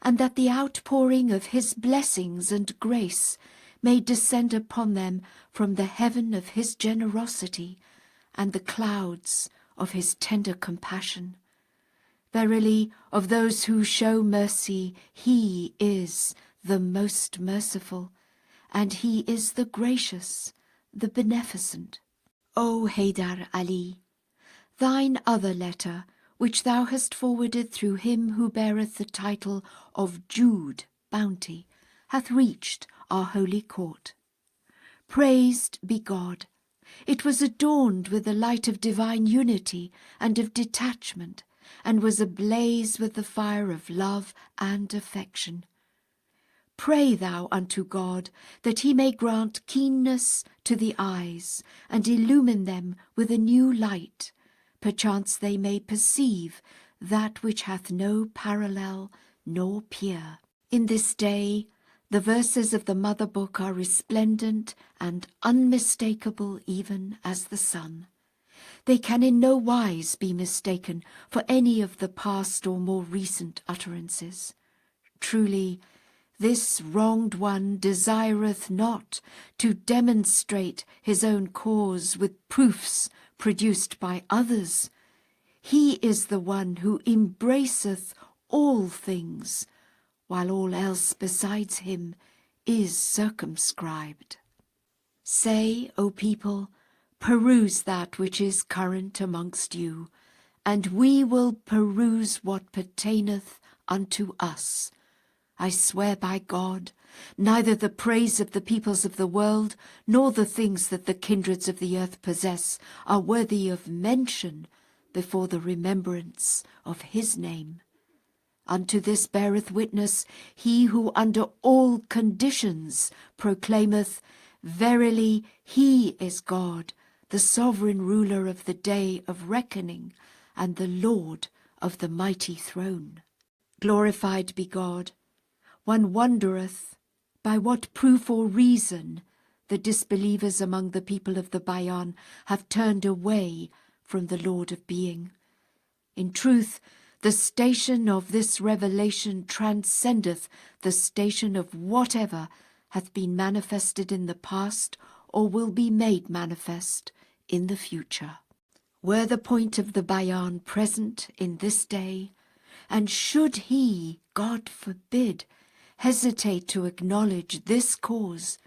S1: and that the outpouring of his blessings and grace may descend upon them from the heaven of his generosity and the clouds of his tender compassion. Verily, of those who show mercy, he is the most merciful, and he is the gracious, the beneficent. O Haydar Ali, thine other letter, which thou hast forwarded through him who beareth the title of Jude, bounty, hath reached our holy court. Praised be God! It was adorned with the light of divine unity and of detachment, and was ablaze with the fire of love and affection. Pray thou unto God that he may grant keenness to the eyes, and illumine them with a new light. Perchance they may perceive that which hath no parallel nor peer. In this day, the verses of the Mother Book are resplendent and unmistakable even as the sun. They can in no wise be mistaken for any of the past or more recent utterances. Truly, this wronged one desireth not to demonstrate his own cause with proofs produced by others. He is the one who embraceth all things, while all else besides him is circumscribed. Say, O people, peruse that which is current amongst you, and we will peruse what pertaineth unto us. I swear by God, neither the praise of the peoples of the world, nor the things that the kindreds of the earth possess, are worthy of mention before the remembrance of his name. Unto this beareth witness he who under all conditions proclaimeth, Verily he is God, the sovereign ruler of the day of reckoning, and the Lord of the mighty throne. Glorified be God. One wondereth by what proof or reason the disbelievers among the people of the Bayan have turned away from the Lord of Being. In truth, the station of this revelation transcendeth the station of whatever hath been manifested in the past or will be made manifest in the future. Were the point of the Bayan present in this day, and should he, God forbid, hesitate to acknowledge this cause,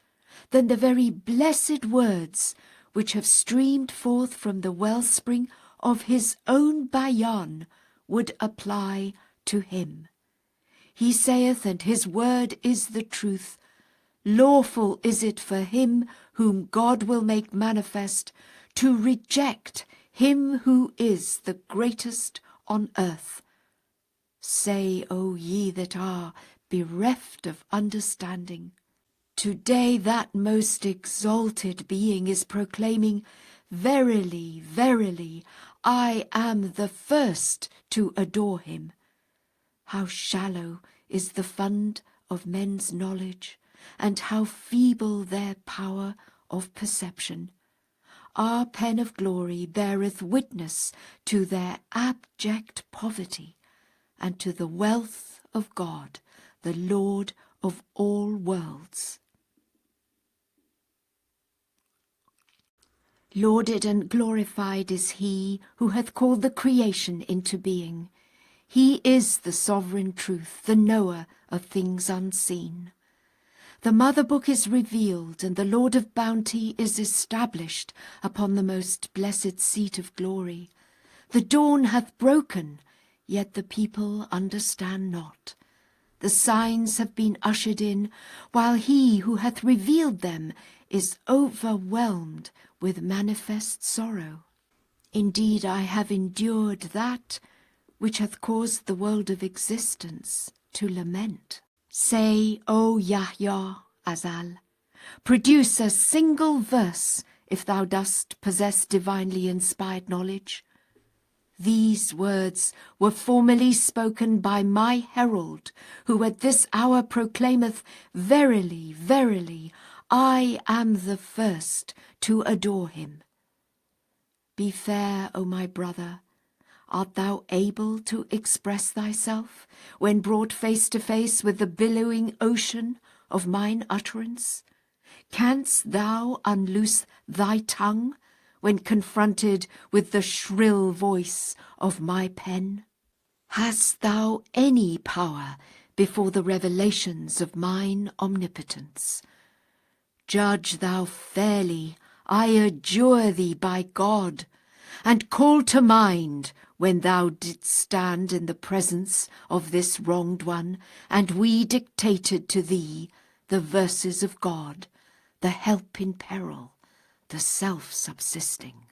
S1: then the very blessed words which have streamed forth from the wellspring of his own Bayan would apply to him. He saith, and his word is the truth, lawful is it for him whom God will make manifest to reject him who is the greatest on earth. Say, O ye that are bereft of understanding, today that most exalted being is proclaiming, Verily, verily, I am the first to adore him. How shallow is the fund of men's knowledge, and how feeble their power of perception. Our pen of glory beareth witness to their abject poverty, and to the wealth of God, the Lord of all worlds. Lauded and glorified is he who hath called the creation into being. He is the sovereign truth, the knower of things unseen. The Mother Book is revealed, and the Lord of bounty is established upon the most blessed seat of glory. The dawn hath broken, yet the people understand not. The signs have been ushered in, while he who hath revealed them is overwhelmed with manifest sorrow. Indeed, I have endured that which hath caused the world of existence to lament. Say, O Yahya Azal, produce a single verse if thou dost possess divinely inspired knowledge. These words were formerly spoken by my herald, who at this hour proclaimeth, Verily, verily, I am the first to adore him. Be fair, O my brother. Art thou able to express thyself when brought face to face with the billowing ocean of mine utterance? Canst thou unloose thy tongue when confronted with the shrill voice of my pen? Hast thou any power before the revelations of mine omnipotence? Judge thou fairly, I adjure thee by God, and call to mind when thou didst stand in the presence of this wronged one, and we dictated to thee the verses of God, the help in peril, the self-subsisting.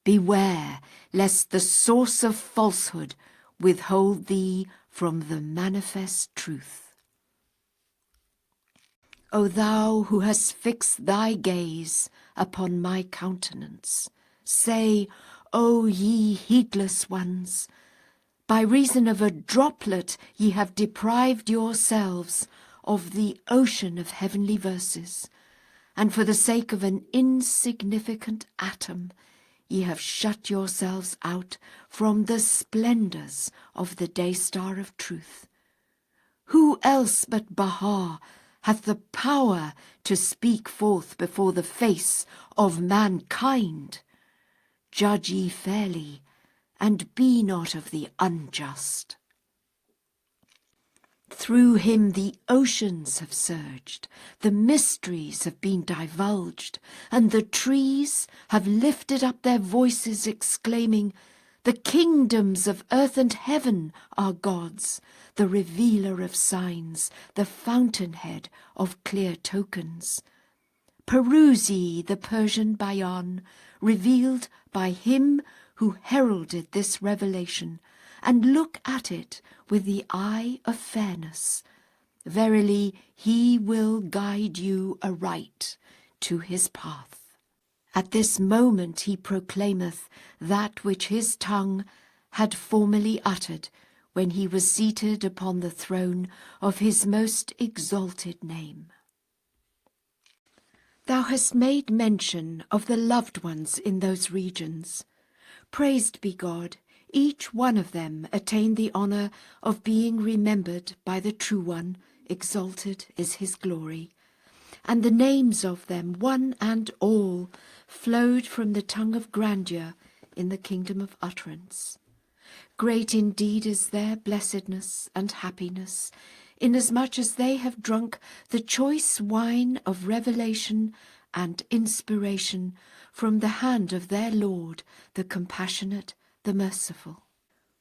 S1: Beware lest the source of falsehood withhold thee from the manifest truth. O thou who hast fixed thy gaze upon my countenance, say, O ye heedless ones, by reason of a droplet ye have deprived yourselves of the ocean of heavenly verses, and for the sake of an insignificant atom ye have shut yourselves out from the splendours of the day-star of truth. Who else but Baha hath the power to speak forth before the face of mankind? Judge ye fairly, and be not of the unjust. Through him the oceans have surged, the mysteries have been divulged, and the trees have lifted up their voices exclaiming, the kingdoms of earth and heaven are God's, the revealer of signs, the fountainhead of clear tokens. Peruse ye the Persian Bayan, revealed by him who heralded this revelation, and look at it with the eye of fairness. Verily, he will guide you aright to his path. At this moment he proclaimeth that which his tongue had formerly uttered when he was seated upon the throne of his most exalted name. Thou hast made mention of the loved ones in those regions. Praised be God, each one of them attained the honour of being remembered by the True One, exalted is his glory. And the names of them, one and all, flowed from the tongue of grandeur in the kingdom of utterance. Great indeed is their blessedness and happiness, inasmuch as they have drunk the choice wine of revelation and inspiration from the hand of their Lord, the compassionate, the merciful.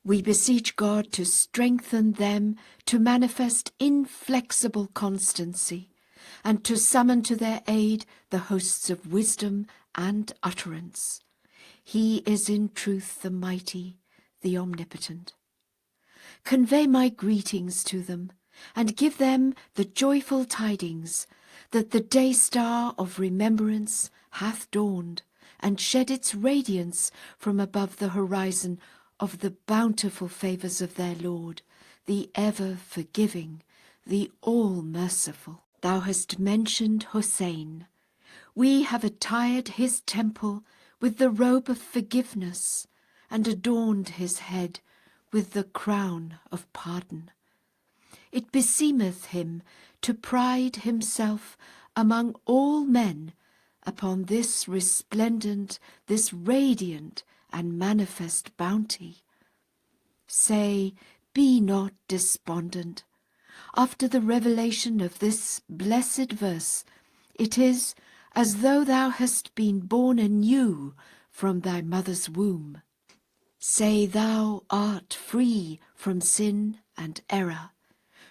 S1: We beseech God to strengthen them to manifest inflexible constancy, and to summon to their aid the hosts of wisdom and utterance. He is in truth the mighty, the omnipotent. Convey my greetings to them, and give them the joyful tidings that the day-star of remembrance hath dawned, and shed its radiance from above the horizon of the bountiful favours of their Lord, the ever-forgiving, the all-merciful. Thou hast mentioned Hussein. We have attired his temple with the robe of forgiveness, and adorned his head with the crown of pardon. It beseemeth him to pride himself among all men upon this resplendent, this radiant and manifest bounty. Say, be not despondent. After the revelation of this blessed verse, it is as though thou hast been born anew from thy mother's womb. Say, thou art free from sin and error.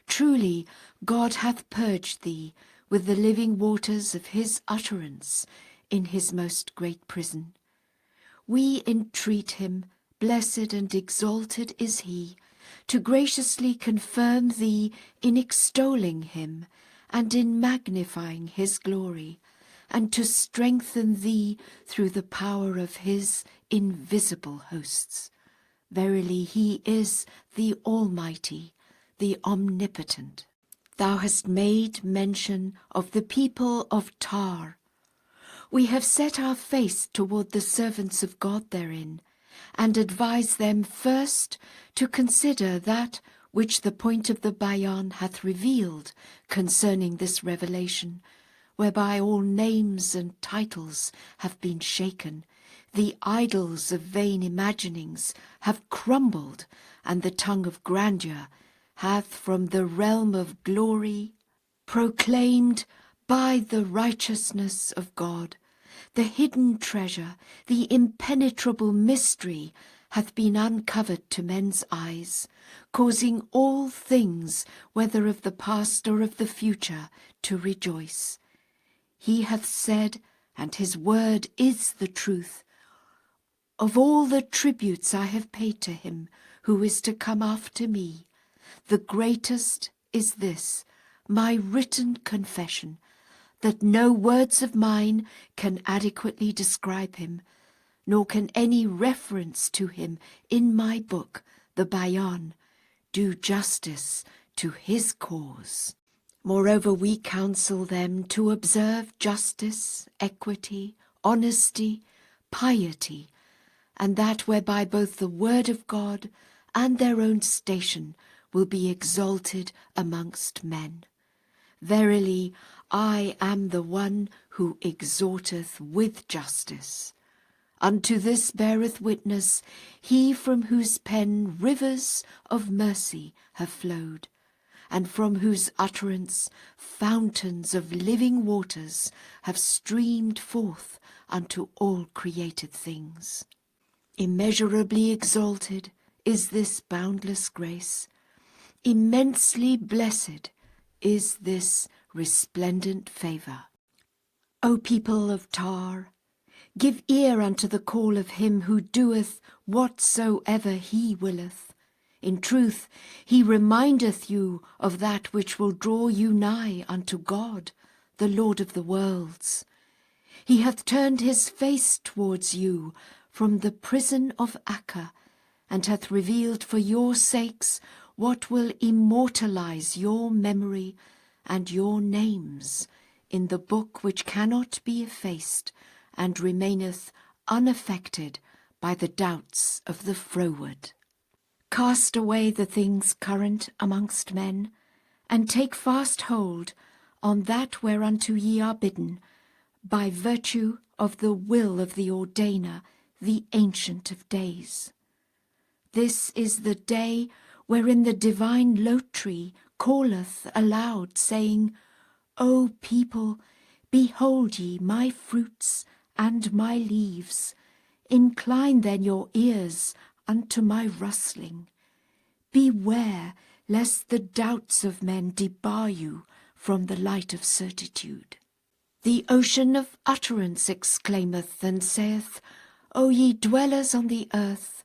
S1: Truly, God hath purged thee with the living waters of his utterance in his most great prison. We entreat him, blessed and exalted is he, to graciously confirm thee in extolling him and in magnifying his glory, and to strengthen thee through the power of his invisible hosts. Verily, he is the Almighty, the Omnipotent. Thou hast made mention of the people of Tar. We have set our face toward the servants of God therein, and advise them first to consider that which the point of the Bayan hath revealed concerning this revelation, whereby all names and titles have been shaken, the idols of vain imaginings have crumbled, and the tongue of grandeur hath from the realm of glory proclaimed by the righteousness of God. The hidden treasure, the impenetrable mystery hath been uncovered to men's eyes, causing all things, whether of the past or of the future, to rejoice. He hath said, and his word is the truth, of all the tributes I have paid to him who is to come after me, the greatest is this, my written confession that no words of mine can adequately describe him, nor can any reference to him in my book, the Bayan, do justice to his cause. Moreover, we counsel them to observe justice, equity, honesty, piety, and that whereby both the word of God and their own station will be exalted amongst men. Verily, I am the one who exhorteth with justice. Unto this beareth witness he from whose pen rivers of mercy have flowed, and from whose utterance fountains of living waters have streamed forth unto all created things. Immeasurably exalted is this boundless grace. Immensely blessed is this resplendent favour. O people of Tar, give ear unto the call of him who doeth whatsoever he willeth. In truth, he remindeth you of that which will draw you nigh unto God, the Lord of the worlds. He hath turned his face towards you from the prison of Acca, and hath revealed for your sakes what will immortalize your memory and your names in the book which cannot be effaced and remaineth unaffected by the doubts of the froward. Cast away the things current amongst men, and take fast hold on that whereunto ye are bidden, by virtue of the will of the Ordainer, the Ancient of Days. This is the day wherein the divine lote-tree calleth aloud, saying, O people, behold ye my fruits and my leaves. Incline then your ears unto my rustling. Beware lest the doubts of men debar you from the light of certitude. The ocean of utterance exclaimeth and saith, O ye dwellers on the earth,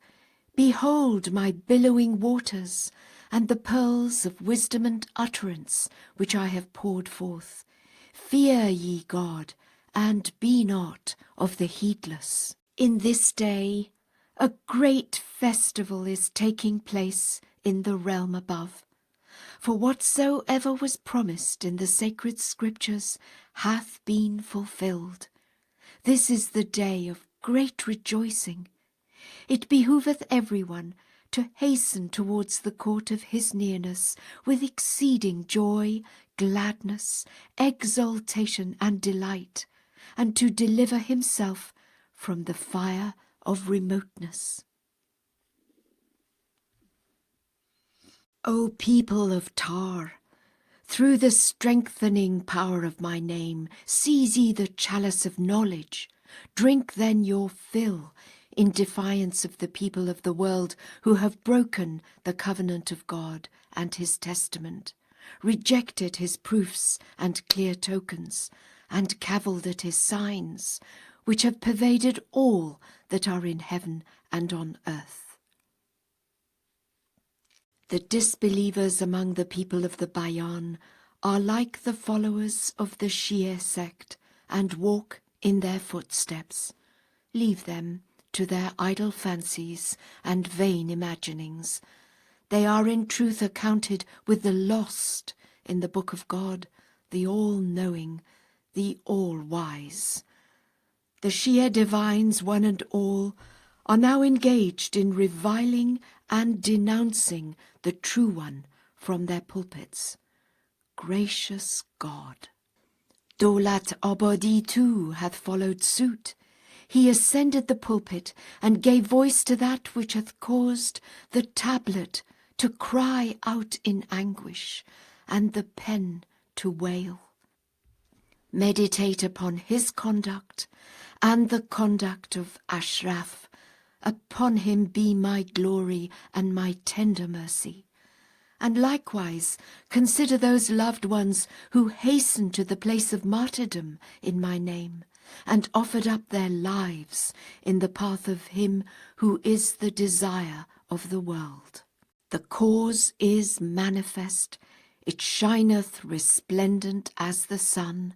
S1: behold my billowing waters, and the pearls of wisdom and utterance which I have poured forth. Fear ye God, and be not of the heedless. In this day a great festival is taking place in the realm above. For whatsoever was promised in the sacred scriptures hath been fulfilled. This is the day of great rejoicing. It behoveth everyone to hasten towards the court of his nearness with exceeding joy, gladness, exultation, and delight, and to deliver himself from the fire of remoteness. O people of Tar, through the strengthening power of my name, seize ye the chalice of knowledge. Drink then your fill, in defiance of the people of the world who have broken the covenant of God and his testament, rejected his proofs and clear tokens, and cavilled at his signs, which have pervaded all that are in heaven and on earth. The disbelievers among the people of the Bayan are like the followers of the Shia sect, and walk in their footsteps. Leave them to their idle fancies and vain imaginings. They are in truth accounted with the lost in the book of God, the all-knowing, the all-wise. The Shia divines, one and all, are now engaged in reviling and denouncing the true one from their pulpits. Gracious God! Daulat Abadi too hath followed suit. He ascended the pulpit and gave voice to that which hath caused the tablet to cry out in anguish and the pen to wail. Meditate upon his conduct and the conduct of Ashraf. Upon him be my glory and my tender mercy. And likewise consider those loved ones who hastened to the place of martyrdom in my name, and offered up their lives in the path of him who is the desire of the world. The cause is manifest. It shineth resplendent as the sun,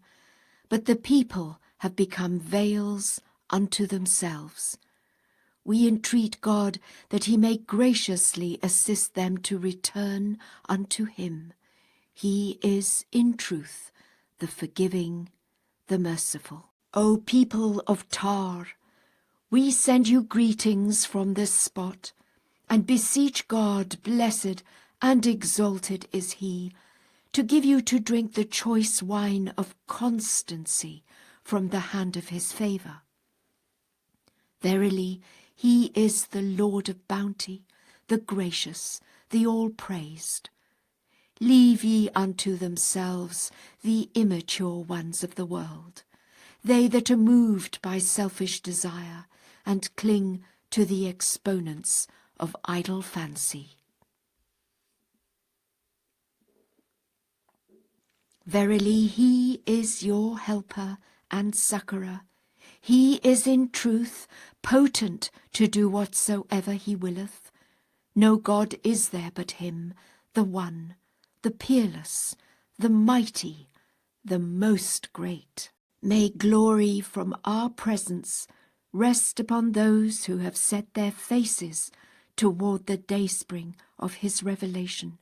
S1: but the people have become veils unto themselves. We entreat God that he may graciously assist them to return unto him. He is, in truth, the forgiving, the merciful. O people of Tar, we send you greetings from this spot, and beseech God, blessed and exalted is he, to give you to drink the choice wine of constancy from the hand of his favour. Verily, he is the Lord of bounty, the gracious, the all-praised. Leave ye unto themselves the immature ones of the world, they that are moved by selfish desire, and cling to the exponents of idle fancy. Verily he is your helper and succourer. He is in truth potent to do whatsoever he willeth. No God is there but him, the one, the peerless, the mighty, the most great. May glory from our presence rest upon those who have set their faces toward the dayspring of his revelation,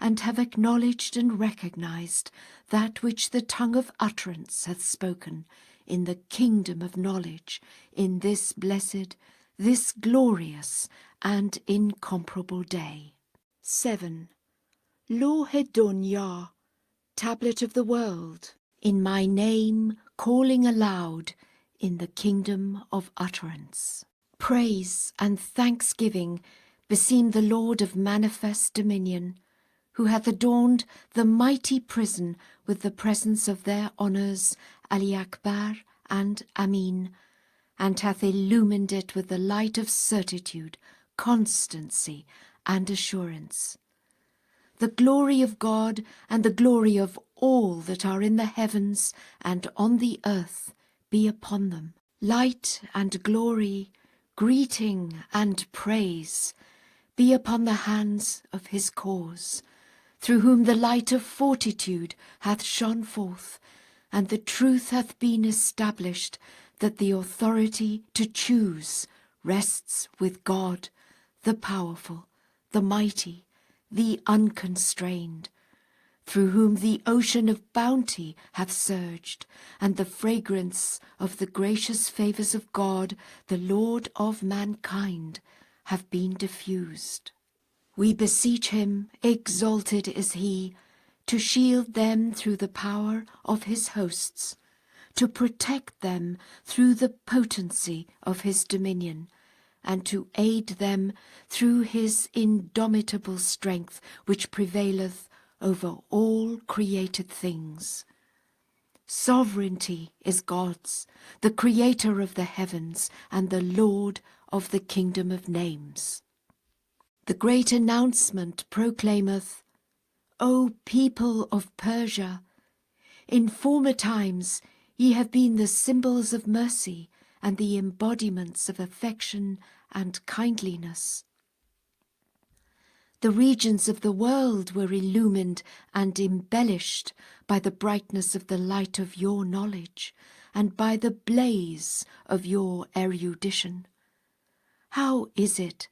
S1: and have acknowledged and recognized that which the tongue of utterance hath spoken in the kingdom of knowledge, in this blessed, this glorious and incomparable day. 7. Lo Hedonia, tablet of the world, in my name calling aloud in the kingdom of utterance. Praise and thanksgiving beseem the Lord of manifest dominion, who hath adorned the mighty prison with the presence of their honours, Ali Akbar and Amin, and hath illumined it with the light of certitude, constancy, and assurance. The glory of God and the glory of all that are in the heavens and on the earth be upon them. Light and glory, greeting and praise be upon the hands of his cause, through whom the light of fortitude hath shone forth, and the truth hath been established, that the authority to choose rests with God, the powerful, the mighty, the unconstrained, through whom the ocean of bounty hath surged, and the fragrance of the gracious favours of God, the Lord of mankind, have been diffused. We beseech him, exalted is he, to shield them through the power of his hosts, to protect them through the potency of his dominion, and to aid them through his indomitable strength, which prevaileth over all created things. Sovereignty is God's, the creator of the heavens and the Lord of the kingdom of names. The great announcement proclaimeth, O people of Persia, in former times ye have been the symbols of mercy and the embodiments of affection and kindliness. The regions of the world were illumined and embellished by the brightness of the light of your knowledge and by the blaze of your erudition. How is it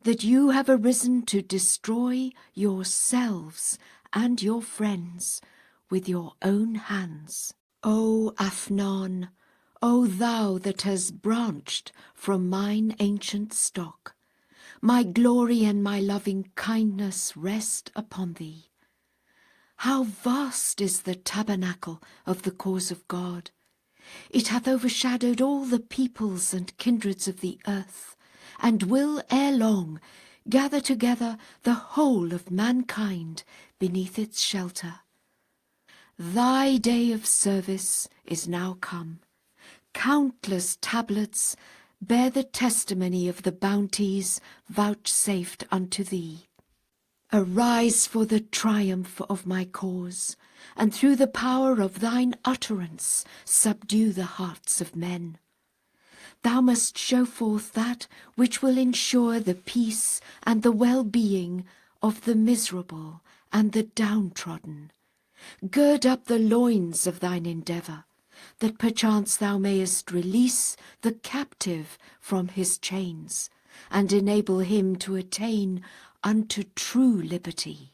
S1: that you have arisen to destroy yourselves and your friends with your own hands? O Afnan, O thou that hast branched from mine ancient stock, my glory and my loving kindness rest upon thee. How vast is the tabernacle of the cause of God! It hath overshadowed all the peoples and kindreds of the earth, and will ere long gather together the whole of mankind beneath its shelter. Thy day of service is now come. Countless tablets bear the testimony of the bounties vouchsafed unto thee. Arise for the triumph of my cause, and through the power of thine utterance subdue the hearts of men. Thou must show forth that which will ensure the peace and the well-being of the miserable and the downtrodden. Gird up the loins of thine endeavour, that perchance thou mayest release the captive from his chains, and enable him to attain unto true liberty.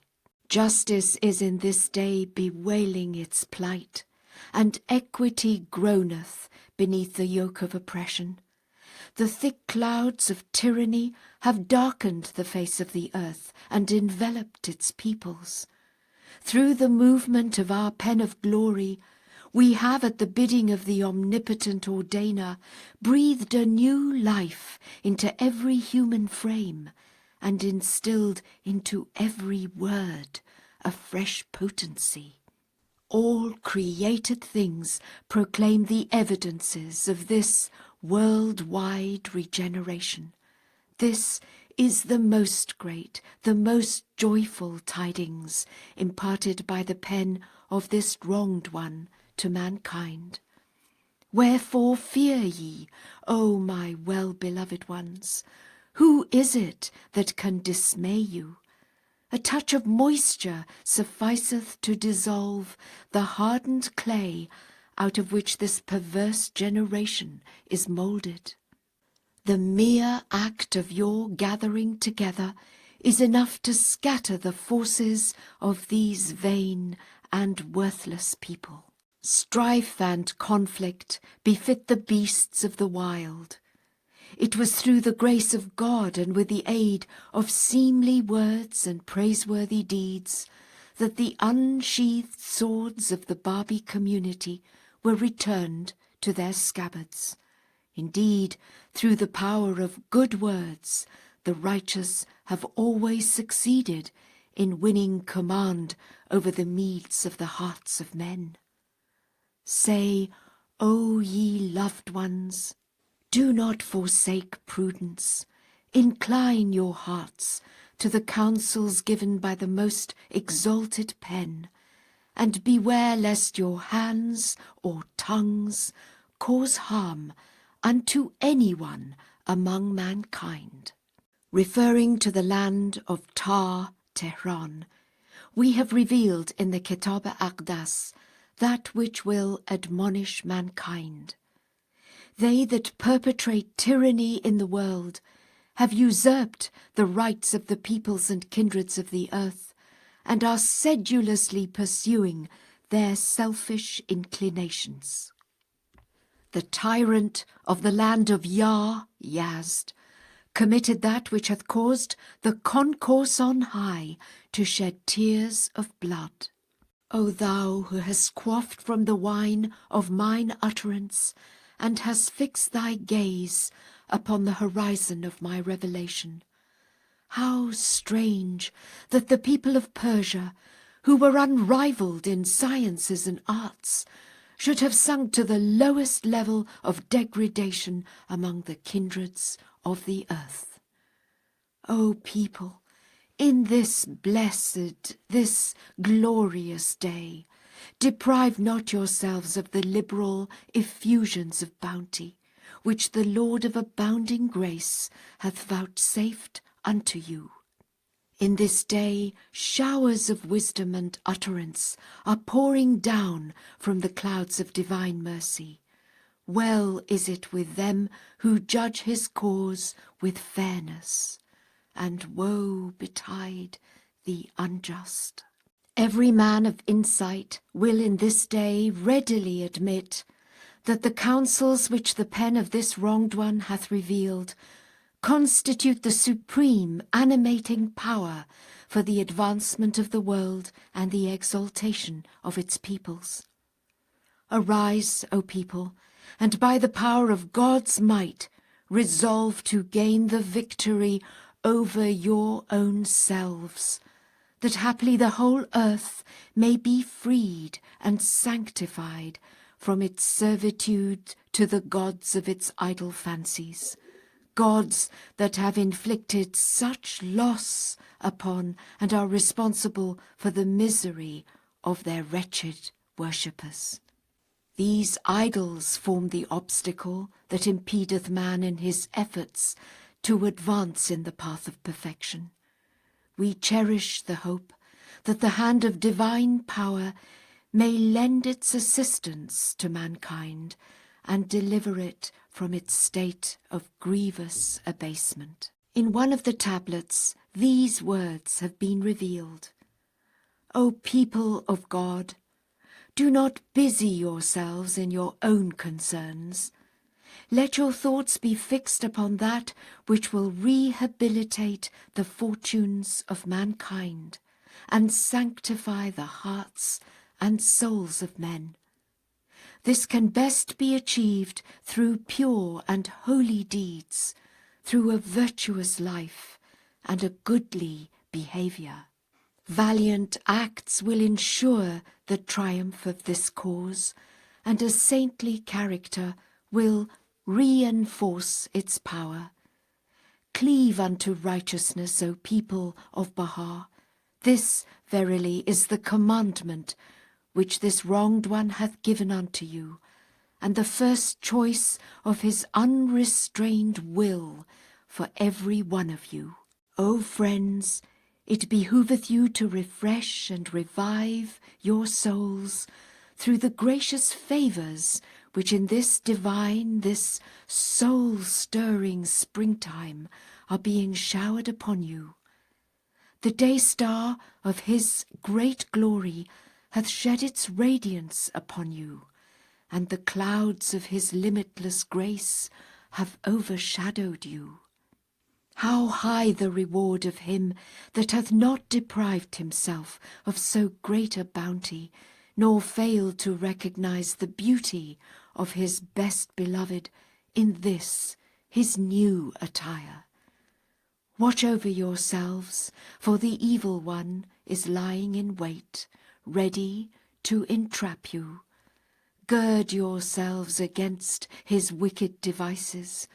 S1: Justice is in this day bewailing its plight, and equity groaneth beneath the yoke of oppression. The thick clouds of tyranny have darkened the face of the earth and enveloped its peoples. Through the movement of our pen of glory, we have, at the bidding of the omnipotent ordainer, breathed a new life into every human frame, and instilled into every word a fresh potency. All created things proclaim the evidences of this world-wide regeneration. This is the most great, the most joyful tidings imparted by the pen of this wronged one to mankind. Wherefore fear ye, O my well-beloved ones? Who is it that can dismay you? A touch of moisture sufficeth to dissolve the hardened clay out of which this perverse generation is moulded. The mere act of your gathering together is enough to scatter the forces of these vain and worthless people. Strife and conflict befit the beasts of the wild. It was through the grace of God and with the aid of seemly words and praiseworthy deeds that the unsheathed swords of the Bahá'í community were returned to their scabbards. Indeed, through the power of good words, the righteous have always succeeded in winning command over the needs of the hearts of men. Say, O ye loved ones, do not forsake prudence. Incline your hearts to the counsels given by the most exalted pen, and beware lest your hands or tongues cause harm unto anyone among mankind. Referring to the land of Tehran, we have revealed in the Kitáb-i-Aqdas that which will admonish mankind. They that perpetrate tyranny in the world have usurped the rights of the peoples and kindreds of the earth, and are sedulously pursuing their selfish inclinations. The tyrant of the land of Yazd committed that which hath caused the concourse on high to shed tears of blood. O thou who hast quaffed from the wine of mine utterance, and hast fixed thy gaze upon the horizon of my revelation, how strange that the people of Persia, who were unrivalled in sciences and arts, should have sunk to the lowest level of degradation among the kindreds of the earth. O people, in this blessed, this glorious day, deprive not yourselves of the liberal effusions of bounty, which the Lord of abounding grace hath vouchsafed unto you. In this day showers of wisdom and utterance are pouring down from the clouds of divine mercy. Well is it with them who judge his cause with fairness, and woe betide the unjust. Every man of insight will in this day readily admit that the counsels which the pen of this wronged one hath revealed constitute the supreme animating power for the advancement of the world and the exaltation of its peoples. Arise, O people, and by the power of God's might resolve to gain the victory over your own selves, that haply the whole earth may be freed and sanctified from its servitude to the gods of its idle fancies, gods that have inflicted such loss upon and are responsible for the misery of their wretched worshippers. These idols form the obstacle that impedeth man in his efforts to advance in the path of perfection. We cherish the hope that the hand of divine power may lend its assistance to mankind and deliver it from its state of grievous abasement. In one of the tablets, these words have been revealed. O people of God, do not busy yourselves in your own concerns. Let your thoughts be fixed upon that which will rehabilitate the fortunes of mankind and sanctify the hearts and souls of men. This can best be achieved through pure and holy deeds, through a virtuous life and a goodly behaviour. Valiant acts will ensure the triumph of this cause, and a saintly character will reinforce its power. Cleave unto righteousness, O people of Baha. This verily is the commandment which this wronged one hath given unto you, and the first choice of his unrestrained will for every one of you. O friends, it behoveth you to refresh and revive your souls through the gracious favours which in this divine, this soul-stirring springtime are being showered upon you. The day-star of his great glory hath shed its radiance upon you, and the clouds of his limitless grace have overshadowed you. How high the reward of him that hath not deprived himself of so great a bounty, nor failed to recognize the beauty of his best beloved in this his new attire. Watch over yourselves, for the evil one is lying in wait, ready to entrap you. Gird yourselves against his wicked devices,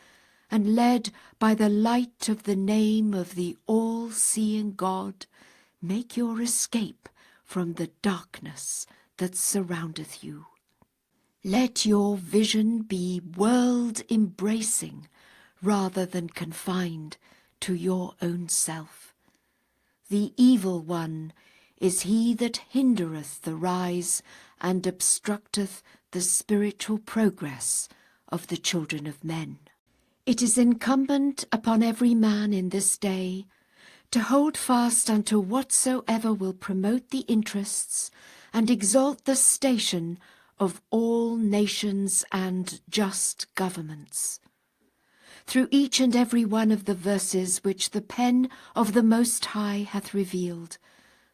S1: and led by the light of the name of the all-seeing God, make your escape from the darkness that surroundeth you. Let your vision be world-embracing rather than confined to your own self. The evil one is he that hindereth the rise and obstructeth the spiritual progress of the children of men. It is incumbent upon every man in this day to hold fast unto whatsoever will promote the interests and exalt the station of all nations and just governments. Through each and every one of the verses which the pen of the Most High hath revealed,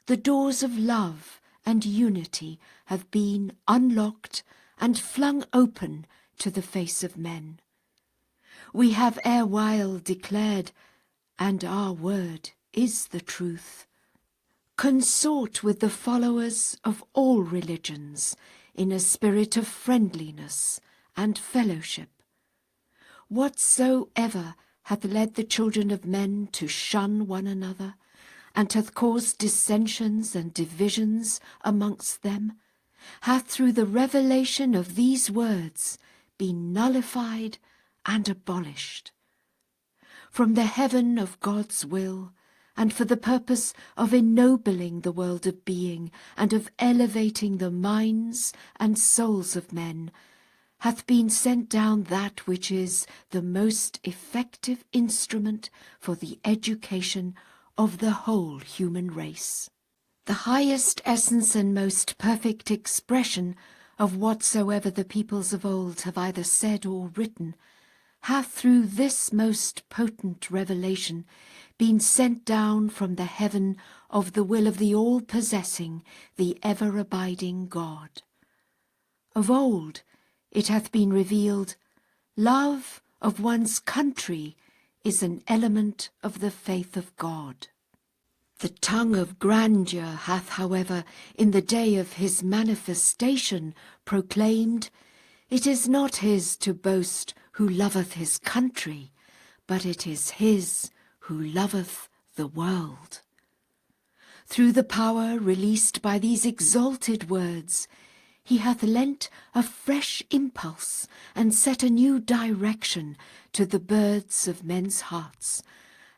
S1: the doors of love and unity have been unlocked and flung open to the face of men. We have erewhile declared, and our word is the truth. Consort with the followers of all religions in a spirit of friendliness and fellowship. Whatsoever hath led the children of men to shun one another, and hath caused dissensions and divisions amongst them, hath through the revelation of these words been nullified and abolished. From the heaven of God's will, and for the purpose of ennobling the world of being and of elevating the minds and souls of men, hath been sent down that which is the most effective instrument for the education of the whole human race. The highest essence and most perfect expression of whatsoever the peoples of old have either said or written hath through this most potent revelation been sent down from the heaven of the will of the all-possessing, the ever-abiding God. Of old it hath been revealed, love of one's country is an element of the faith of God. The tongue of grandeur hath, however, in the day of his manifestation proclaimed, it is not his to boast who loveth his country, but it is his who loveth the world. Through the power released by these exalted words, he hath lent a fresh impulse and set a new direction to the birds of men's hearts,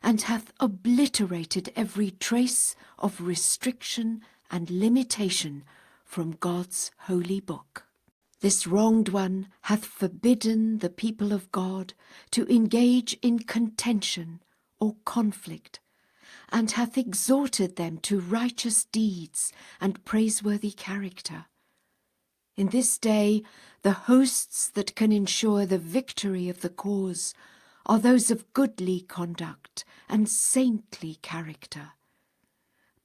S1: and hath obliterated every trace of restriction and limitation from God's holy book. This wronged one hath forbidden the people of God to engage in contention or conflict, and hath exhorted them to righteous deeds and praiseworthy character. In this day, the hosts that can ensure the victory of the cause are those of goodly conduct and saintly character.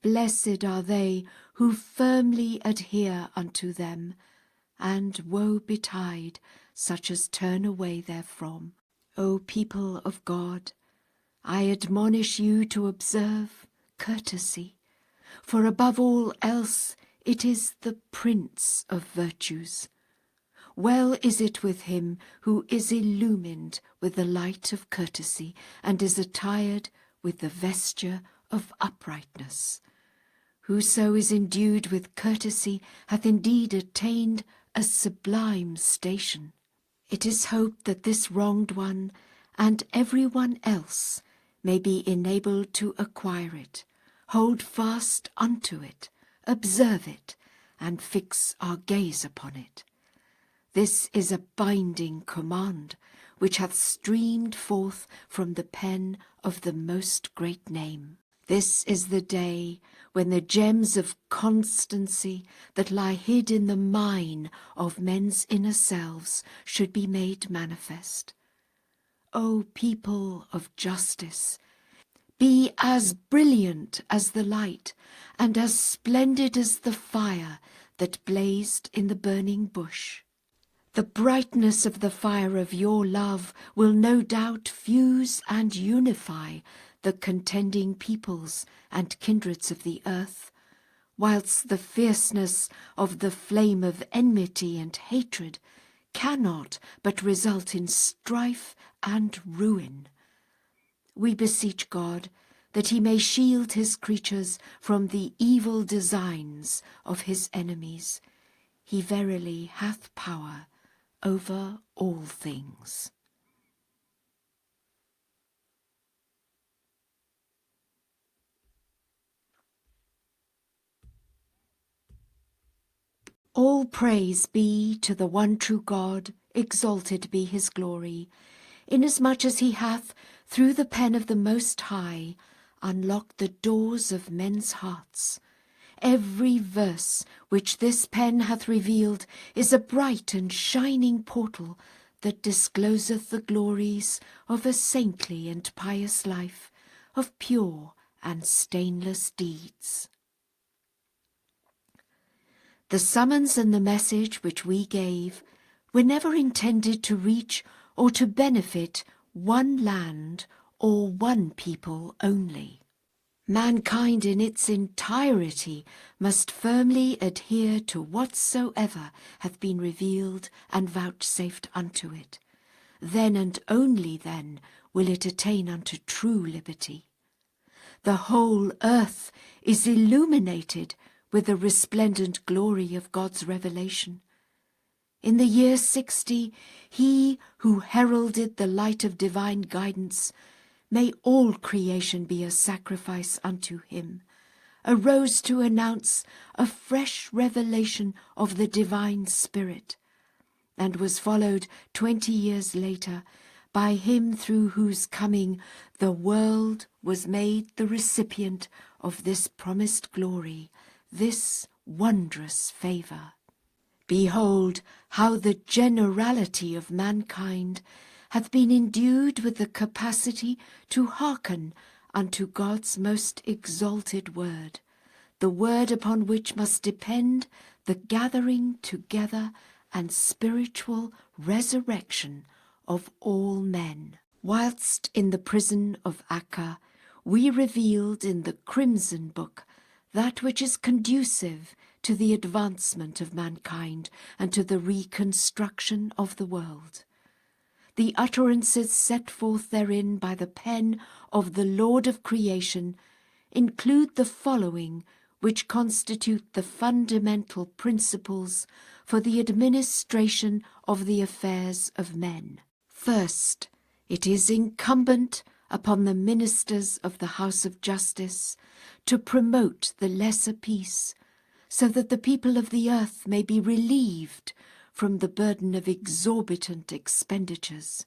S1: Blessed are they who firmly adhere unto them, and woe betide such as turn away therefrom. O people of God, I admonish you to observe courtesy, for above all else it is the prince of virtues. Well is it with him who is illumined with the light of courtesy, and is attired with the vesture of uprightness. Whoso is endued with courtesy hath indeed attained a sublime station. It is hoped that this wronged one and every one else may be enabled to acquire it, hold fast unto it, observe it, and fix our gaze upon it. This is a binding command which hath streamed forth from the pen of the Most Great Name. This is the day when the gems of constancy that lie hid in the mine of men's inner selves should be made manifest. O people of justice, be as brilliant as the light and as splendid as the fire that blazed in the burning bush. The brightness of the fire of your love will no doubt fuse and unify the contending peoples and kindreds of the earth, whilst the fierceness of the flame of enmity and hatred cannot but result in strife and ruin. We beseech God that he may shield his creatures from the evil designs of his enemies. He verily hath power over all things. All praise be to the one true God, exalted be his glory, inasmuch as he hath, through the pen of the Most High, unlocked the doors of men's hearts. Every verse which this pen hath revealed is a bright and shining portal that discloseth the glories of a saintly and pious life, of pure and stainless deeds. The summons and the message which we gave were never intended to reach or to benefit one land or one people only. Mankind in its entirety must firmly adhere to whatsoever hath been revealed and vouchsafed unto it. Then and only then will it attain unto true liberty. The whole earth is illuminated with the resplendent glory of God's revelation. In the year 60, he who heralded the light of divine guidance, may all creation be a sacrifice unto him, arose to announce a fresh revelation of the divine Spirit, and was followed 20 years later by him through whose coming the world was made the recipient of this promised glory, this wondrous favour. Behold how the generality of mankind hath been endued with the capacity to hearken unto God's most exalted word, the word upon which must depend the gathering together and spiritual resurrection of all men. Whilst in the prison of Acca, we revealed in the Crimson Book that which is conducive to the advancement of mankind and to the reconstruction of the world. The utterances set forth therein by the pen of the Lord of creation include the following, which constitute the fundamental principles for the administration of the affairs of men. First, it is incumbent upon the ministers of the house of justice to promote the lesser peace, so that the people of the earth may be relieved from the burden of exorbitant expenditures.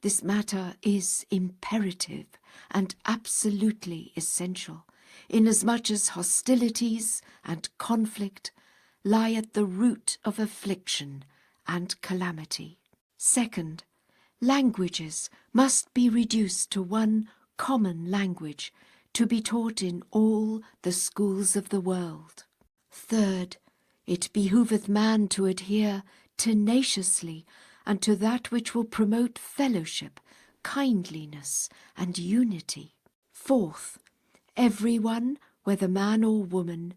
S1: This matter is imperative and absolutely essential, inasmuch as hostilities and conflict lie at the root of affliction and calamity. Second, languages must be reduced to one common language to be taught in all the schools of the world. Third, it behoveth man to adhere tenaciously unto that which will promote fellowship, kindliness, and unity. Fourth, everyone, whether man or woman,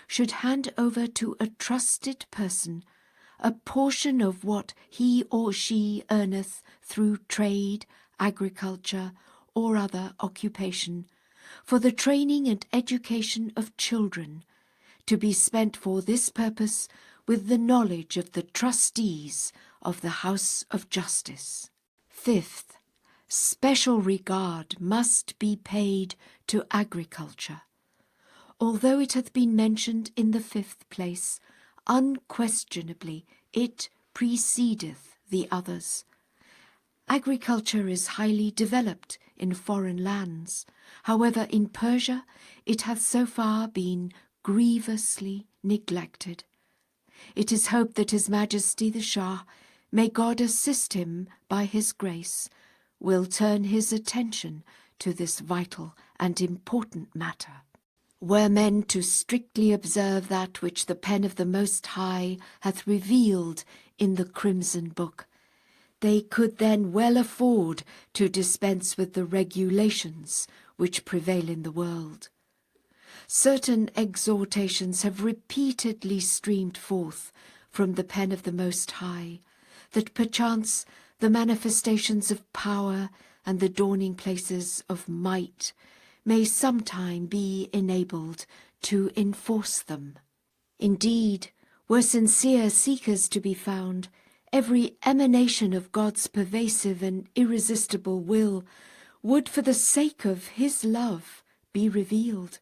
S1: should hand over to a trusted person a portion of what he or she earneth through trade, agriculture, or other occupation, for the training and education of children, to be spent for this purpose with the knowledge of the trustees of the house of justice. Fifth, special regard must be paid to agriculture. Although it hath been mentioned in the fifth place, unquestionably it precedeth the others. Agriculture is highly developed in foreign lands. However, in Persia it hath so far been grievously neglected. It is hoped that His Majesty the Shah, may God assist him by his grace, will turn his attention to this vital and important matter. Were men to strictly observe that which the pen of the Most High hath revealed in the Crimson Book, they could then well afford to dispense with the regulations which prevail in the world. Certain exhortations have repeatedly streamed forth from the pen of the Most High, that perchance the manifestations of power and the dawning places of might may sometime be enabled to enforce them. Indeed, were sincere seekers to be found, every emanation of God's pervasive and irresistible will would, for the sake of His love, be revealed.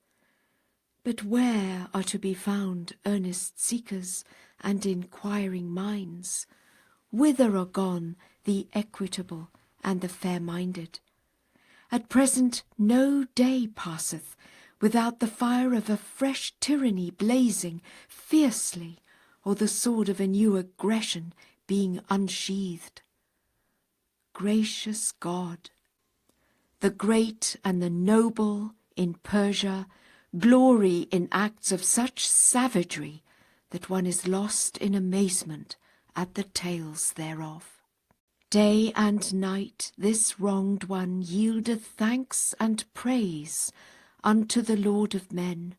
S1: But where are to be found earnest seekers and inquiring minds? Whither are gone the equitable and the fair-minded? At present no day passeth without the fire of a fresh tyranny blazing fiercely, or the sword of a new aggression being unsheathed. Gracious God, the great and the noble in Persia glory in acts of such savagery that one is lost in amazement at the tales thereof. Day and night this wronged one yieldeth thanks and praise unto the Lord of men,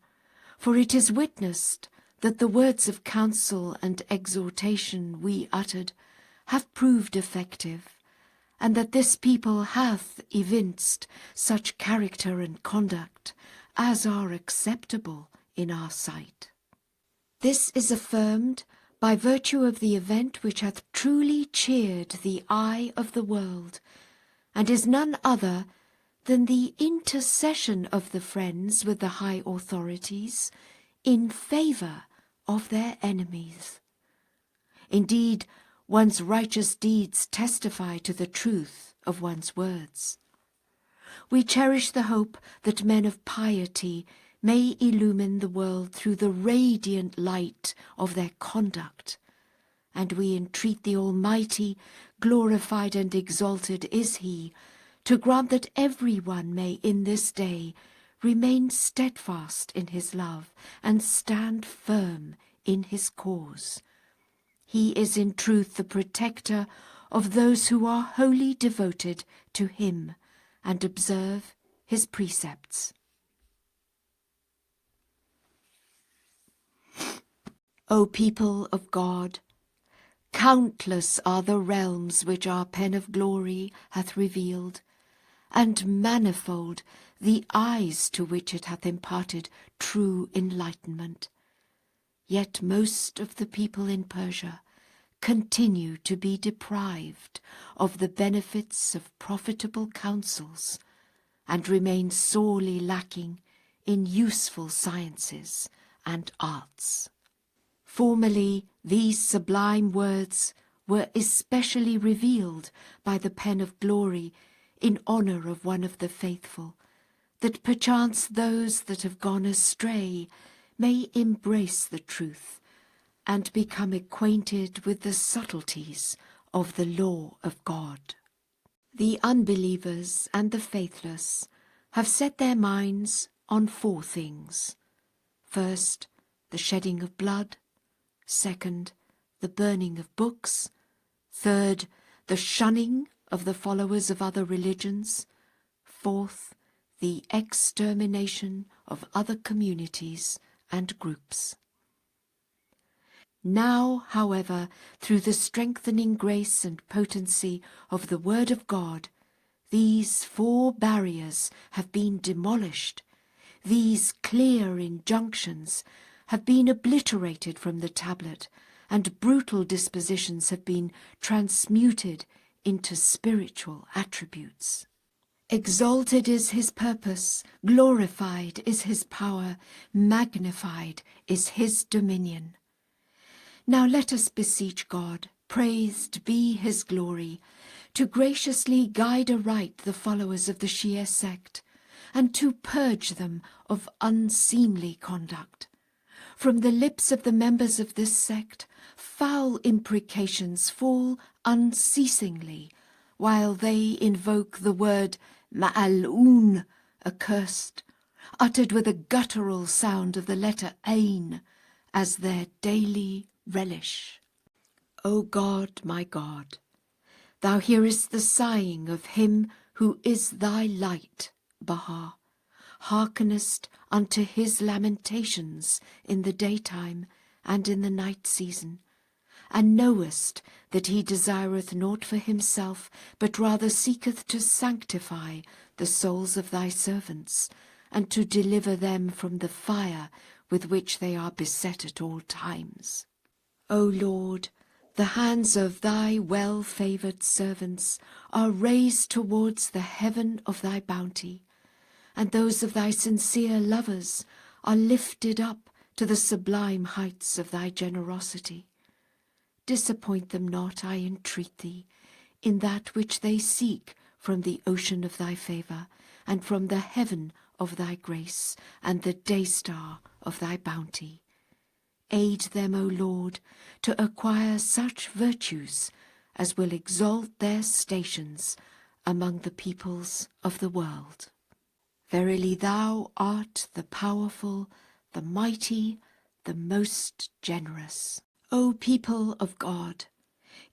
S1: for it is witnessed that the words of counsel and exhortation we uttered have proved effective, and that this people hath evinced such character and conduct as are acceptable in our sight. This is affirmed by virtue of the event which hath truly cheered the eye of the world, and is none other than the intercession of the friends with the high authorities in favour of their enemies. Indeed, one's righteous deeds testify to the truth of one's words. We cherish the hope that men of piety may illumine the world through the radiant light of their conduct, and we entreat the Almighty, glorified and exalted is He, to grant that every one may in this day remain steadfast in His love and stand firm in His cause. He is in truth the protector of those who are wholly devoted to Him and observe His precepts. O people of God, countless are the realms which our pen of glory hath revealed, and manifold the eyes to which it hath imparted true enlightenment. Yet most of the people in Persia continue to be deprived of the benefits of profitable counsels and remain sorely lacking in useful sciences and arts. Formerly, these sublime words were especially revealed by the pen of glory in honour of one of the faithful, that perchance those that have gone astray may embrace the truth and become acquainted with the subtleties of the law of God. The unbelievers and the faithless have set their minds on 4 things. First, the shedding of blood. Second, the burning of books. Third, the shunning of the followers of other religions. Fourth, the extermination of other communities and groups. Now, however, through the strengthening grace and potency of the Word of God, these 4 barriers have been demolished. These clear injunctions have been obliterated from the tablet, and brutal dispositions have been transmuted into spiritual attributes. Exalted is his purpose, glorified is his power, magnified is his dominion. Now let us beseech God, praised be his glory, to graciously guide aright the followers of the Shia sect, and to purge them of unseemly conduct. From the lips of the members of this sect, foul imprecations fall unceasingly, while they invoke the word ma'al'un, accursed, uttered with a guttural sound of the letter Ain, as their daily relish. O God, my God, thou hearest the sighing of him who is thy light, Baha, hearkenest unto his lamentations in the daytime and in the night season, and knowest that he desireth naught for himself, but rather seeketh to sanctify the souls of thy servants, and to deliver them from the fire with which they are beset at all times. O Lord, the hands of thy well-favoured servants are raised towards the heaven of thy bounty, and those of thy sincere lovers are lifted up to the sublime heights of thy generosity. Disappoint them not, I entreat thee, in that which they seek from the ocean of thy favour, and from the heaven of thy grace, and the day-star of thy bounty. Aid them, O Lord, to acquire such virtues as will exalt their stations among the peoples of the world. Verily thou art the powerful, the mighty, the most generous. O people of God,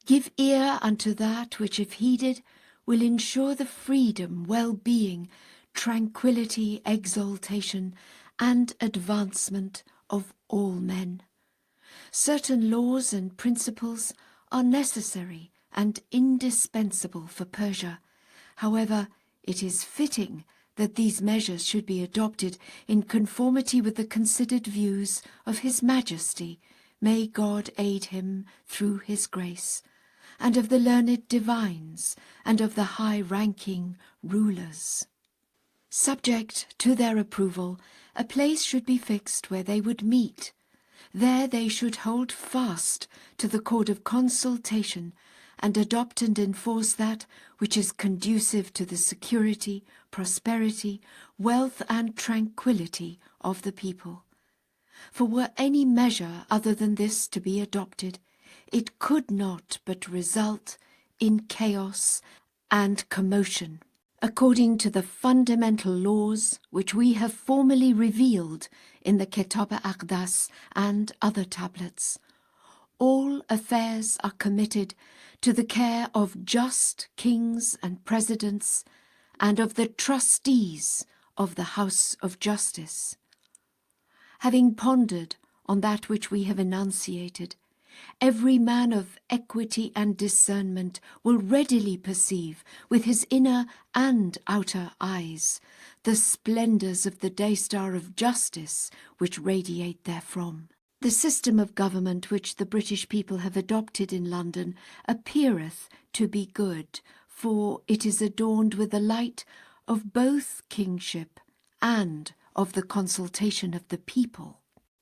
S1: give ear unto that which, if heeded, will ensure the freedom, well-being, tranquillity, exaltation, and advancement of all men. Certain laws and principles are necessary and indispensable for Persia. However, it is fitting that these measures should be adopted in conformity with the considered views of His Majesty, may God aid him through his grace, and of the learned divines, and of the high-ranking rulers. Subject to their approval, a place should be fixed where they would meet. There they should hold fast to the code of consultation, and adopt and enforce that which is conducive to the security, prosperity, wealth, and tranquillity of the people. For were any measure other than this to be adopted, it could not but result in chaos and commotion. According to the fundamental laws which we have formally revealed in the Kitáb-i-Aqdas and other tablets, all affairs are committed to the care of just kings and presidents, and of the trustees of the House of Justice. Having pondered on that which we have enunciated, every man of equity and discernment will readily perceive with his inner and outer eyes the splendours of the day-star of justice which radiate therefrom. The system of government which the British people have adopted in London appeareth to be good, for it is adorned with the light of both kingship and of the consultation of the people.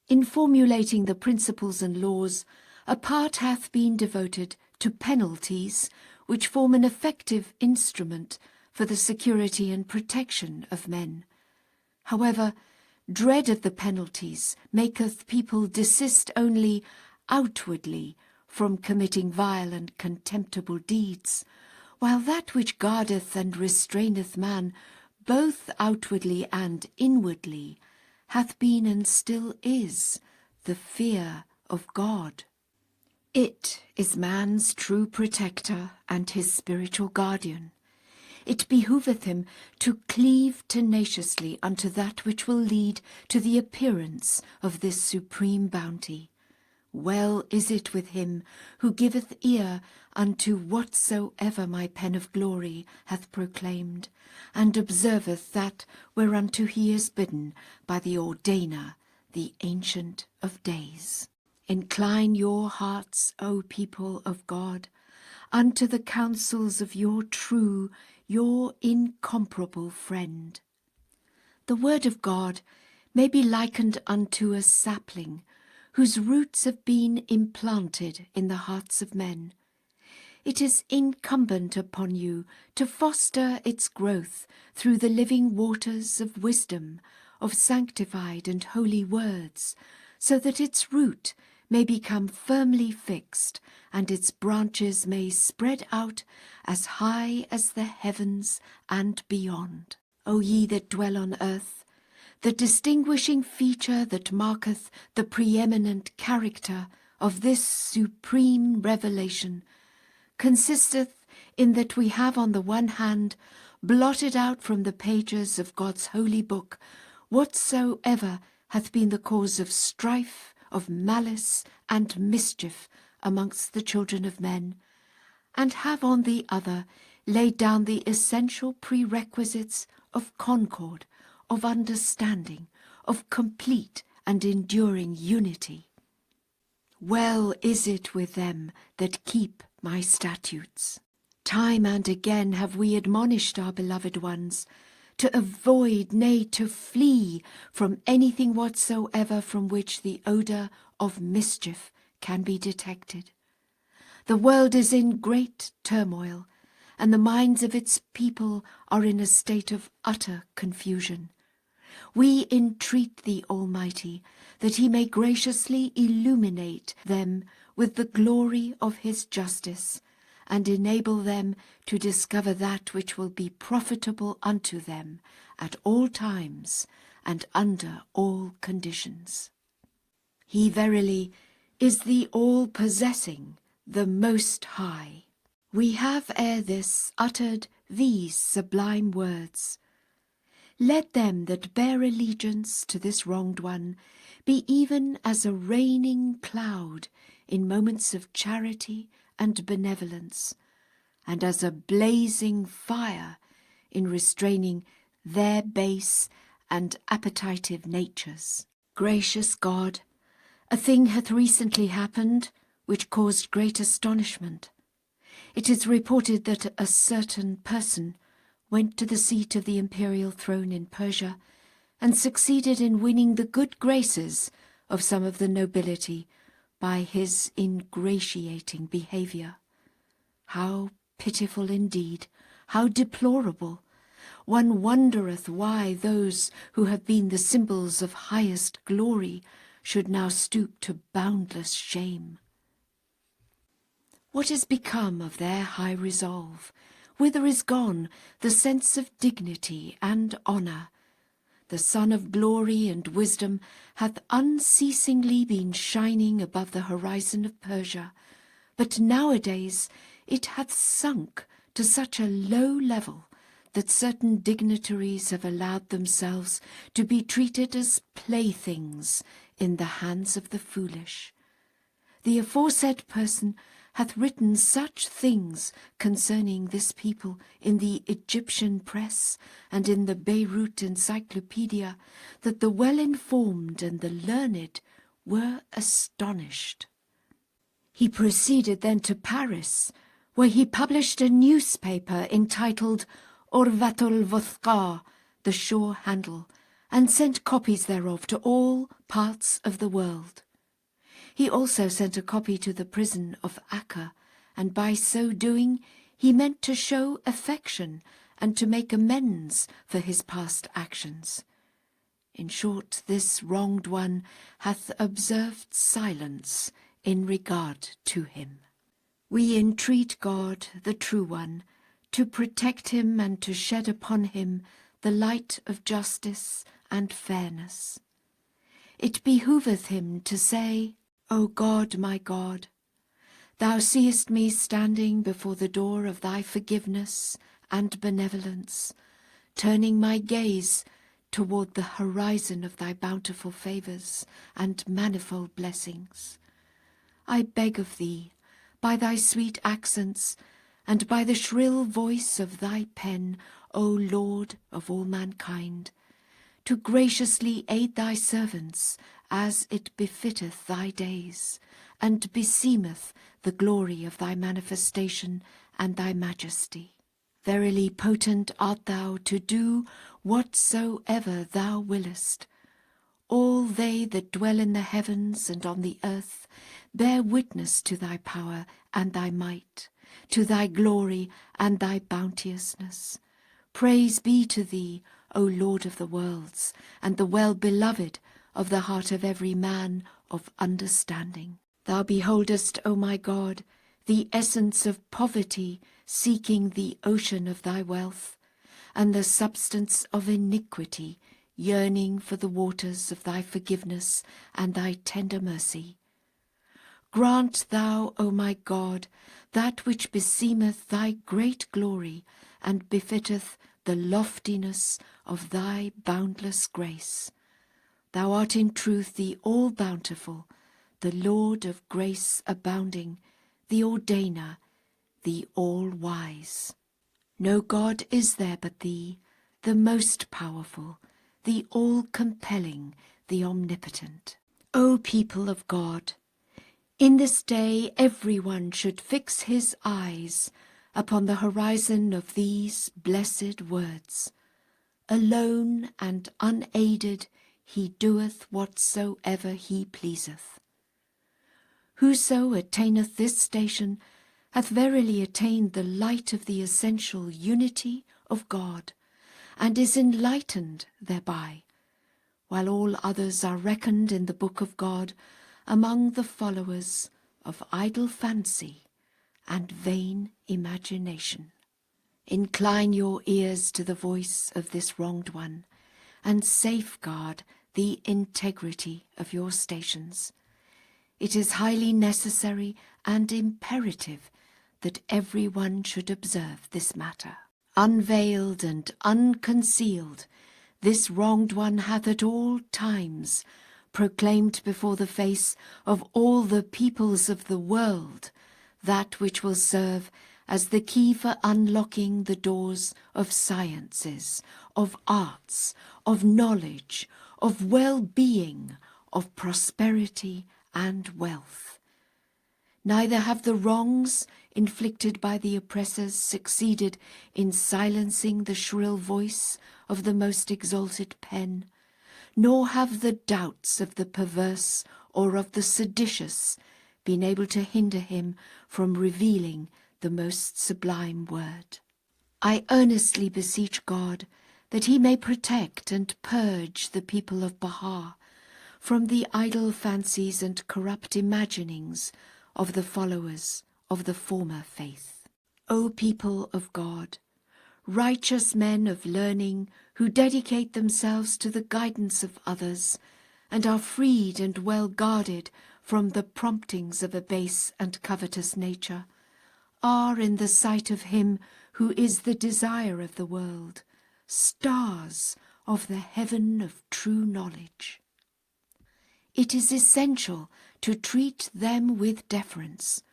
S1: In formulating the principles and laws, a part hath been devoted to penalties, which form an effective instrument for the security and protection of men. However, dread of the penalties maketh people desist only outwardly from committing vile and contemptible deeds, while that which guardeth and restraineth man both outwardly and inwardly hath been and still is the fear of God. It is man's true protector and his spiritual guardian. It behoveth him to cleave tenaciously unto that which will lead to the appearance of this supreme bounty. Well is it with him who giveth ear unto whatsoever my pen of glory hath proclaimed, and observeth that whereunto he is bidden by the ordainer, the Ancient of Days. Incline your hearts, O people of God, unto the counsels of your true, your incomparable friend. The word of God may be likened unto a sapling, whose roots have been implanted in the hearts of men. It is incumbent upon you to foster its growth through the living waters of wisdom, of sanctified and holy words, so that its root may become firmly fixed, and its branches may spread out as high as the heavens and beyond. O ye that dwell on earth, the distinguishing feature that marketh the preeminent character of this supreme revelation consisteth in that we have on the one hand blotted out from the pages of God's holy book whatsoever hath been the cause of strife, of malice and mischief amongst the children of men, and have on the other laid down the essential prerequisites of concord, of understanding, of complete and enduring unity. Well is it with them that keep my statutes. Time and again have we admonished our beloved ones to avoid, nay, to flee from anything whatsoever from which the odour of mischief can be detected. The world is in great turmoil, and the minds of its people are in a state of utter confusion. We entreat the Almighty that he may graciously illuminate them with the glory of his justice, and enable them to discover that which will be profitable unto them at all times and under all conditions. He verily is the all-possessing, the Most High. We have ere this uttered these sublime words: Let them that bear allegiance to this wronged one be even as a raining cloud in moments of charity and benevolence, and as a blazing fire in restraining their base and appetitive natures. Gracious God, a thing hath recently happened which caused great astonishment. It is reported that a certain person went to the seat of the imperial throne in Persia and succeeded in winning the good graces of some of the nobility by his ingratiating behaviour. How pitiful indeed, how deplorable! One wondereth why those who have been the symbols of highest glory should now stoop to boundless shame. What has become of their high resolve? Whither is gone the sense of dignity and honour? The sun of glory and wisdom hath unceasingly been shining above the horizon of Persia, but nowadays it hath sunk to such a low level that certain dignitaries have allowed themselves to be treated as playthings in the hands of the foolish. The aforesaid person hath written such things concerning this people in the Egyptian press and in the Beirut Encyclopedia that the well-informed and the learned were astonished. He proceeded then to Paris, where he published a newspaper entitled Urwatul Wuthqa, the sure handle, and sent copies thereof to all parts of the world. He also sent a copy to the prison of Akka, and by so doing he meant to show affection and to make amends for his past actions. In short, this wronged one hath observed silence in regard to him. We entreat God, the True One, to protect him and to shed upon him the light of justice and fairness. It behoveth him to say, O God, my God, thou seest me standing before the door of thy forgiveness and benevolence, turning my gaze toward the horizon of thy bountiful favours and manifold blessings. I beg of thee, by thy sweet accents, and by the shrill voice of thy pen, O Lord of all mankind, to graciously aid thy servants as it befitteth thy days, and beseemeth the glory of thy manifestation and thy majesty. Verily potent art thou to do whatsoever thou willest. All they that dwell in the heavens and on the earth bear witness to thy power and thy might, to thy glory and thy bounteousness. Praise be to thee, O Lord of the worlds, and the well-beloved of the heart of every man of understanding. Thou beholdest, O my God, the essence of poverty seeking the ocean of thy wealth, and the substance of iniquity yearning for the waters of thy forgiveness and thy tender mercy. Grant thou, O my God, that which beseemeth thy great glory and befitteth the loftiness of thy boundless grace. Thou art in truth the all-bountiful, the Lord of grace abounding, the ordainer, the all-wise. No God is there but thee, the most powerful, the all-compelling, the omnipotent. O people of God, in this day everyone should fix his eyes upon the horizon of these blessed words. Alone and unaided he doeth whatsoever he pleaseth. Whoso attaineth this station hath verily attained the light of the essential unity of God, and is enlightened thereby, while all others are reckoned in the book of God among the followers of idle fancy and vain imagination. Incline your ears to the voice of this wronged one, and safeguard the integrity of your stations. It is highly necessary and imperative that everyone should observe this matter. Unveiled and unconcealed, this wronged one hath at all times proclaimed before the face of all the peoples of the world that which will serve as the key for unlocking the doors of sciences, of arts, of knowledge, of well-being, of prosperity and wealth. Neither have the wrongs inflicted by the oppressors succeeded in silencing the shrill voice of the most exalted pen, nor have the doubts of the perverse or of the seditious been able to hinder him from revealing the most sublime word. I earnestly beseech God that he may protect and purge the people of Bahá'í from the idle fancies and corrupt imaginings of the followers of the former faith. O people of God, righteous men of learning who dedicate themselves to the guidance of others and are freed and well guarded from the promptings of a base and covetous nature, are in the sight of him who is the desire of the world, stars of the heaven of true knowledge. It is essential to treat them with deference.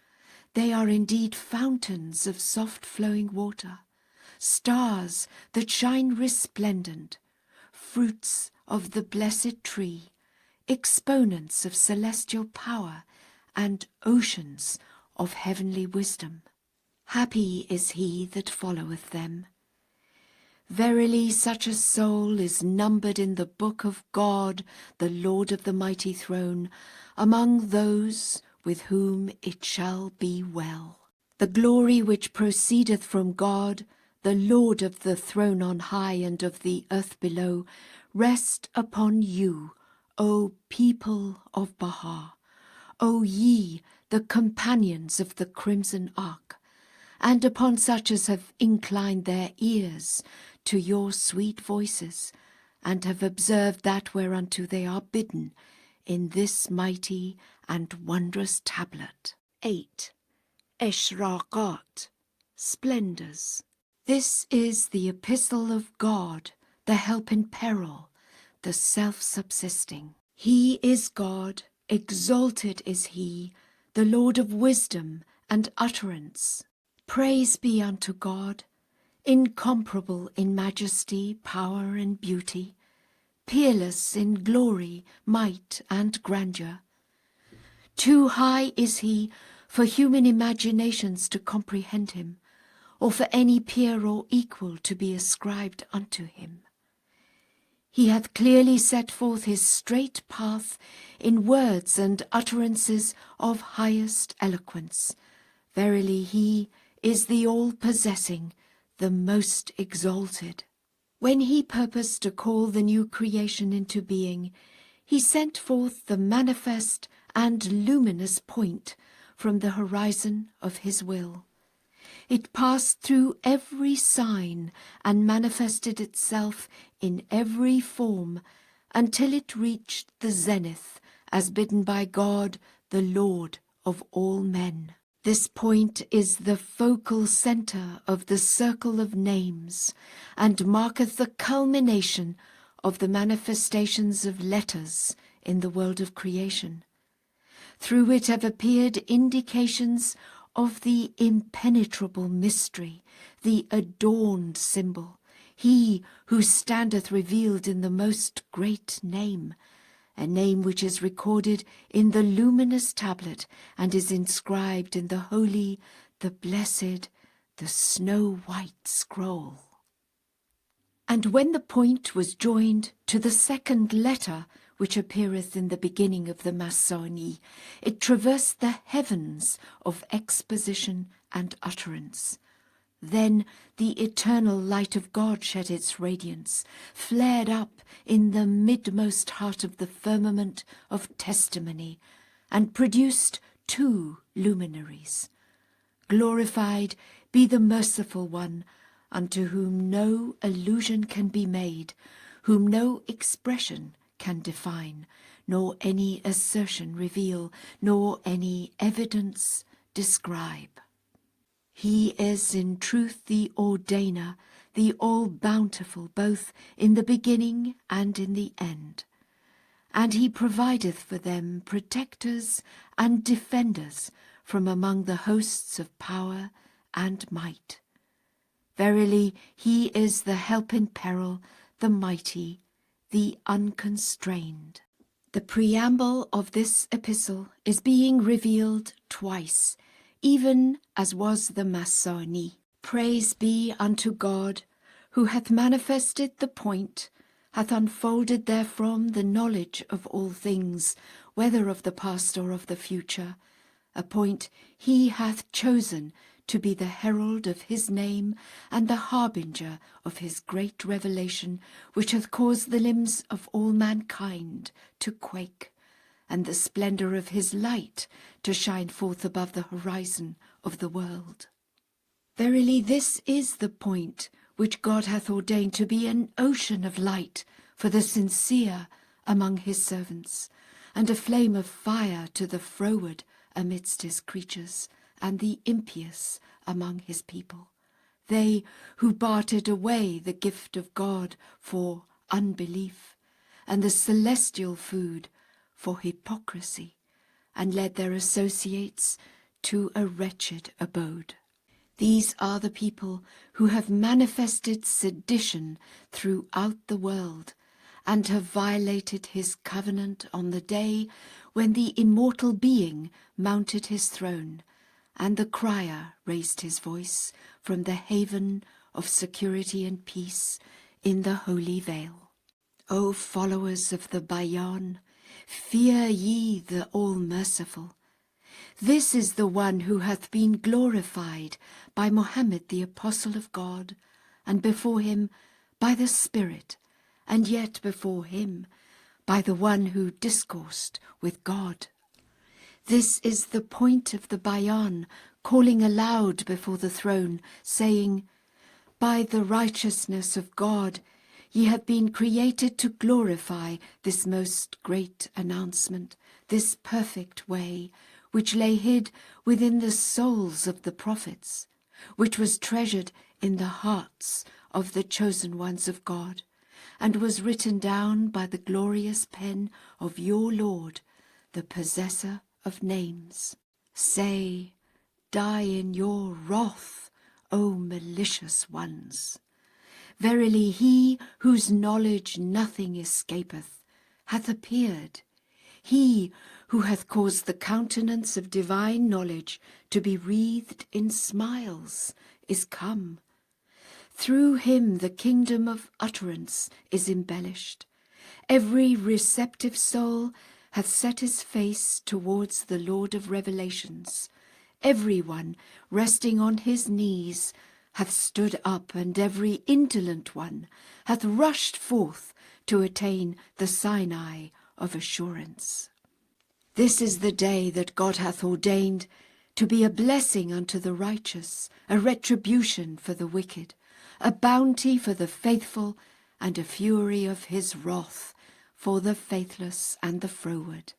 S1: They are indeed fountains of soft-flowing water, stars that shine resplendent, fruits of the blessed tree, exponents of celestial power, and oceans of heavenly wisdom. Happy is he that followeth them. Verily such a soul is numbered in the book of God, the Lord of the mighty throne, among those with whom it shall be well. The glory which proceedeth from God, the Lord of the throne on high and of the earth below, rest upon you, O people of Baha, O ye, the companions of the crimson ark, and upon such as have inclined their ears to your sweet voices, and have observed that whereunto they are bidden in this mighty and wondrous tablet. 8. Ishraqat, splendors. This is the epistle of God, the help in peril, the self-subsisting. He is God, exalted is he, the Lord of wisdom and utterance. Praise be unto God, incomparable in majesty, power, and beauty, peerless in glory, might, and grandeur. Too high is he for human imaginations to comprehend him, or for any peer or equal to be ascribed unto him. He hath clearly set forth his straight path in words and utterances of highest eloquence. Verily he is the all-possessing, the most exalted. When he purposed to call the new creation into being, he sent forth the manifest and luminous point from the horizon of his will. It passed through every sign and manifested itself in every form until it reached the zenith as bidden by God, the Lord of all men. This point is the focal centre of the circle of names and marketh the culmination of the manifestations of letters in the world of creation. Through it have appeared indications of the impenetrable mystery, the adorned symbol, he who standeth revealed in the most great name, a name which is recorded in the luminous tablet and is inscribed in the holy, the blessed, the snow-white scroll. And when the point was joined to the second letter, which appeareth in the beginning of the Masoni, it traversed the heavens of exposition and utterance. Then the eternal light of God shed its radiance, flared up in the midmost heart of the firmament of testimony, and produced two luminaries. Glorified be the merciful one, unto whom no allusion can be made, whom no expression can define, nor any assertion reveal, nor any evidence describe. He is in truth the ordainer, the all-bountiful, both in the beginning and in the end. And he provideth for them protectors and defenders from among the hosts of power and might. Verily he is the help in peril, the mighty, the unconstrained. The preamble of this epistle is being revealed twice, even as was the Masoni. Praise be unto God, who hath manifested the point, hath unfolded therefrom the knowledge of all things, whether of the past or of the future, a point he hath chosen to be the herald of his name and the harbinger of his great revelation, which hath caused the limbs of all mankind to quake, and the splendour of his light to shine forth above the horizon of the world. Verily this is the point which God hath ordained to be an ocean of light for the sincere among his servants, and a flame of fire to the froward amidst his creatures, and the impious among his people, they who bartered away the gift of God for unbelief, and the celestial food for hypocrisy, and led their associates to a wretched abode. These are the people who have manifested sedition throughout the world, and have violated his covenant on the day when the immortal being mounted his throne, and the crier raised his voice from the haven of security and peace in the Holy Veil. O followers of the Bayan, fear ye the All-Merciful. This is the one who hath been glorified by Mohammed the Apostle of God, and before him by the Spirit, and yet before him by the one who discoursed with God. This is the point of the Bayan, calling aloud before the throne, saying, By the righteousness of God ye have been created to glorify this most great announcement, this perfect way, which lay hid within the souls of the prophets, which was treasured in the hearts of the chosen ones of God, and was written down by the glorious pen of your Lord, the possessor of names. Say, die in your wrath, O malicious ones. Verily he whose knowledge nothing escapeth hath appeared, he who hath caused the countenance of divine knowledge to be wreathed in smiles is come. Through him the kingdom of utterance is embellished. Every receptive soul hath set his face towards the Lord of revelations. Every one resting on his knees hath stood up, and every indolent one hath rushed forth to attain the Sinai of assurance. This is the day that God hath ordained to be a blessing unto the righteous, a retribution for the wicked, a bounty for the faithful, and a fury of his wrath for the faithless and the froward.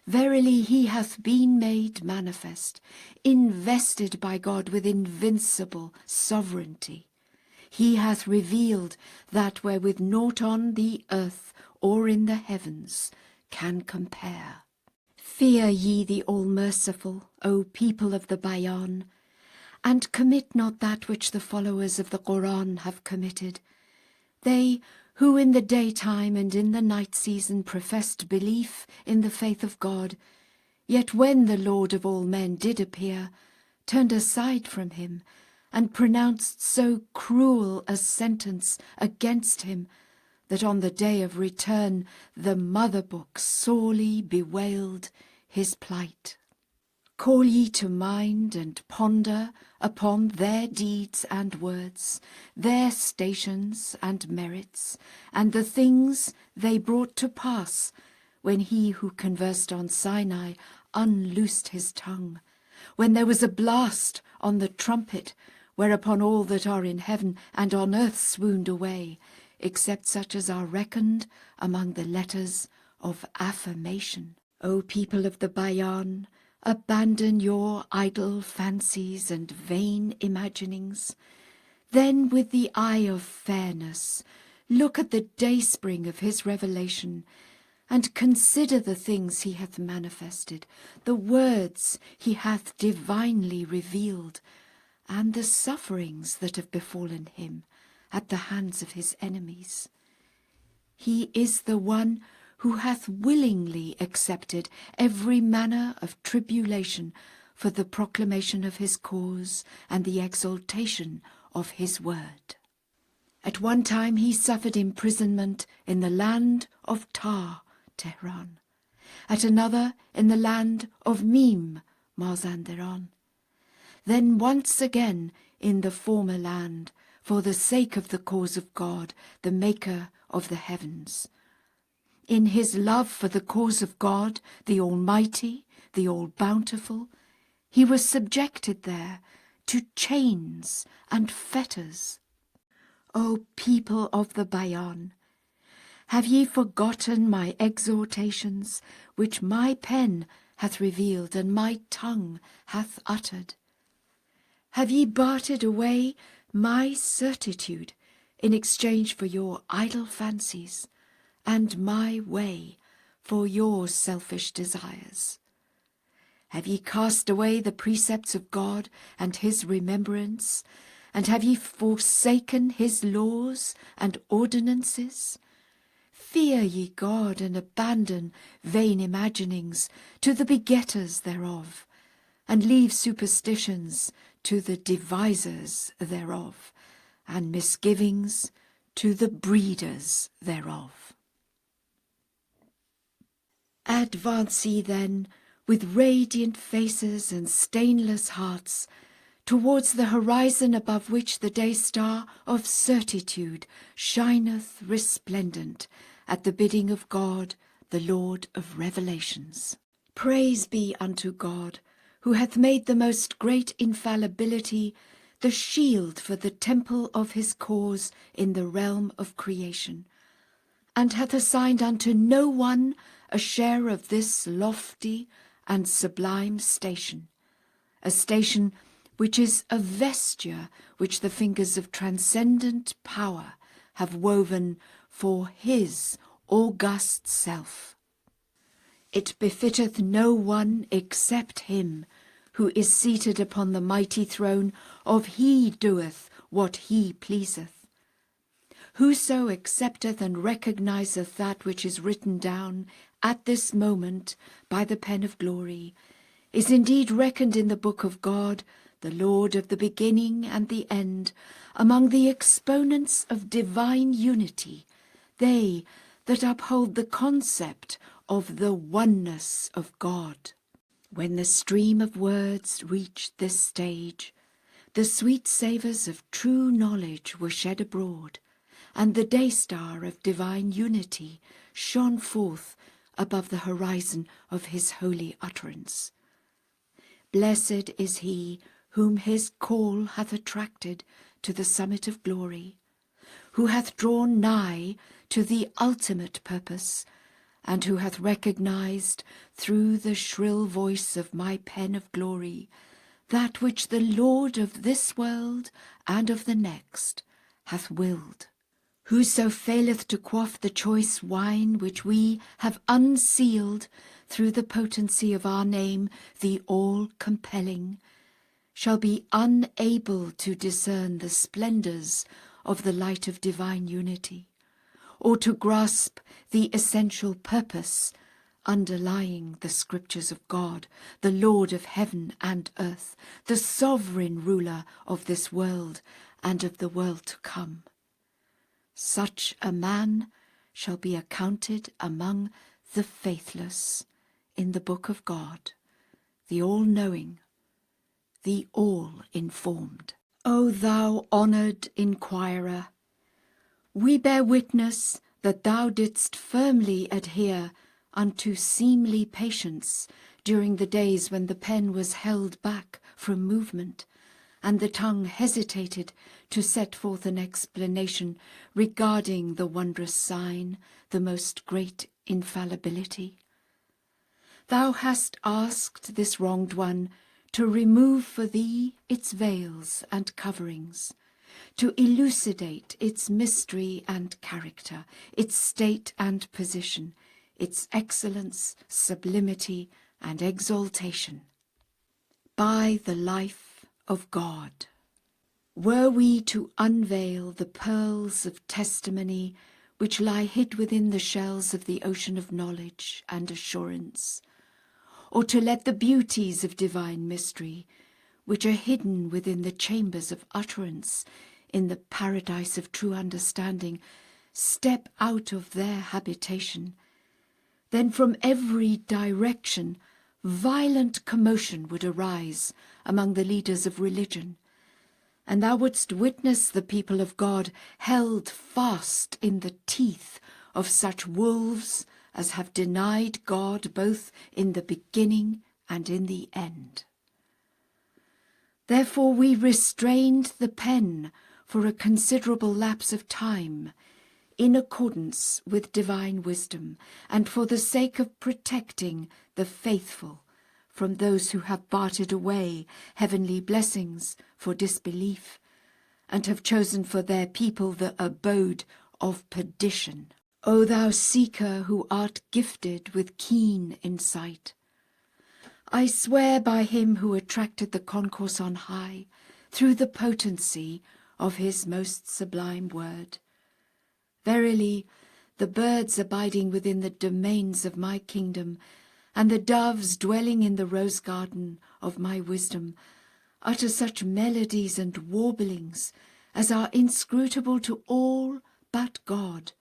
S1: Verily he hath been made manifest, invested by God with invincible sovereignty. He hath revealed that wherewith naught on the earth or in the heavens can compare. Fear ye the All-Merciful, O people of the Bayan, and commit not that which the followers of the Quran have committed. They who in the daytime and in the night season professed belief in the faith of God, yet when the Lord of all men did appear, turned aside from him, and pronounced so cruel a sentence against him, that on the day of return the mother book sorely bewailed his plight. Call ye to mind and ponder upon their deeds and words, their stations and merits, and the things they brought to pass, when he who conversed on Sinai unloosed his tongue, when there was a blast on the trumpet, whereupon all that are in heaven and on earth swooned away, except such as are reckoned among the letters of affirmation. O people of the Bayan, abandon your idle fancies and vain imaginings. Then with the eye of fairness look at the dayspring of his revelation, and consider the things he hath manifested, the words he hath divinely revealed, and the sufferings that have befallen him at the hands of his enemies. He is the one who hath willingly accepted every manner of tribulation for the proclamation of his cause and the exaltation of his word. At one time he suffered imprisonment in the land of Tar, Tehran, at another in the land of Mim, Mazandaran, then once again in the former land, for the sake of the cause of God, the Maker of the heavens. In his love for the cause of God, the Almighty, the All-Bountiful, he was subjected there to chains and fetters. O people of the Bayan, have ye forgotten my exhortations, which my pen hath revealed and my tongue hath uttered? Have ye bartered away my certitude in exchange for your idle fancies, and my way for your selfish desires? Have ye cast away the precepts of God and his remembrance, and have ye forsaken his laws and ordinances? Fear ye God, and abandon vain imaginings to the begetters thereof, and leave superstitions to the devisers thereof, and misgivings to the breeders thereof. Advance ye then, with radiant faces and stainless hearts, towards the horizon above which the day-star of certitude shineth resplendent at the bidding of God, the Lord of revelations. Praise be unto God, who hath made the most great infallibility the shield for the temple of his cause in the realm of creation, and hath assigned unto no one a share of this lofty and sublime station, a station which is a vesture which the fingers of transcendent power have woven for his august self. It befitteth no one except him who is seated upon the mighty throne of He doeth what He pleaseth. Whoso accepteth and recognizeth that which is written down at this moment by the pen of glory is indeed reckoned in the book of God, the Lord of the beginning and the end, among the exponents of divine unity, they that uphold the concept of the oneness of God. When the stream of words reached this stage, the sweet savours of true knowledge were shed abroad, and the day-star of divine unity shone forth above the horizon of his holy utterance. Blessed is he whom his call hath attracted to the summit of glory, who hath drawn nigh to the ultimate purpose, and who hath recognized through the shrill voice of my pen of glory that which the Lord of this world and of the next hath willed. Whoso faileth to quaff the choice wine which we have unsealed through the potency of our name, the all-compelling, shall be unable to discern the splendours of the light of divine unity, or to grasp the essential purpose underlying the scriptures of God, the Lord of heaven and earth, the sovereign ruler of this world and of the world to come. Such a man shall be accounted among the faithless in the book of God, the all-knowing, the all-informed. O thou honoured inquirer, we bear witness that thou didst firmly adhere unto seemly patience during the days when the pen was held back from movement, and the tongue hesitated to set forth an explanation regarding the wondrous sign, the most great infallibility. Thou hast asked this wronged one to remove for thee its veils and coverings, to elucidate its mystery and character, its state and position, its excellence, sublimity, and exaltation. By the life of God, were we to unveil the pearls of testimony which lie hid within the shells of the ocean of knowledge and assurance, or to let the beauties of divine mystery, which are hidden within the chambers of utterance in the paradise of true understanding, step out of their habitation, then from every direction violent commotion would arise among the leaders of religion, and thou wouldst witness the people of God held fast in the teeth of such wolves as have denied God both in the beginning and in the end. Therefore we restrained the pen for a considerable lapse of time, in accordance with divine wisdom, and for the sake of protecting the faithful from those who have bartered away heavenly blessings for disbelief, and have chosen for their people the abode of perdition. O thou seeker who art gifted with keen insight, I swear by him who attracted the concourse on high through the potency of his most sublime word. Verily, the birds abiding within the domains of my kingdom, and the doves dwelling in the rose garden of my wisdom, utter such melodies and warblings as are inscrutable to all but God,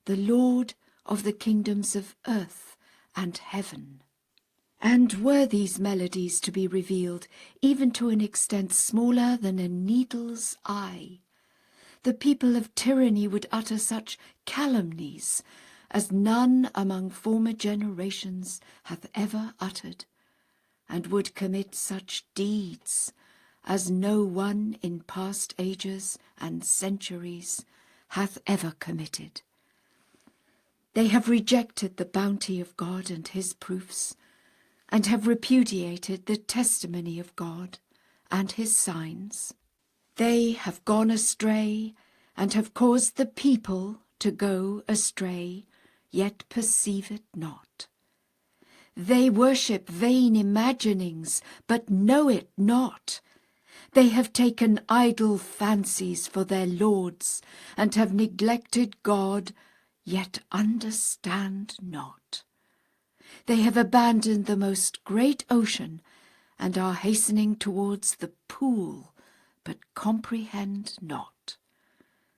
S1: the Lord of the kingdoms of earth and heaven. And were these melodies to be revealed, even to an extent smaller than a needle's eye, the people of tyranny would utter such calumnies as none among former generations hath ever uttered, and would commit such deeds as no one in past ages and centuries hath ever committed. They have rejected the bounty of God and his proofs, and have repudiated the testimony of God and his signs. They have gone astray, and have caused the people to go astray, yet perceive it not. They worship vain imaginings, but know it not. They have taken idle fancies for their lords, and have neglected God, yet understand not. They have abandoned the most great ocean, and are hastening towards the pool, but comprehend not.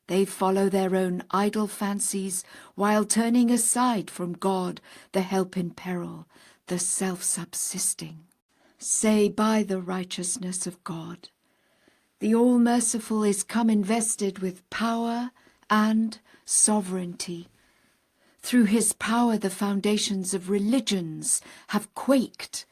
S1: They follow their own idle fancies, while turning aside from God, the help in peril, the self-subsisting. Say, by the righteousness of God, the All-Merciful is come invested with power and sovereignty. Through his power the foundations of religions have quaked,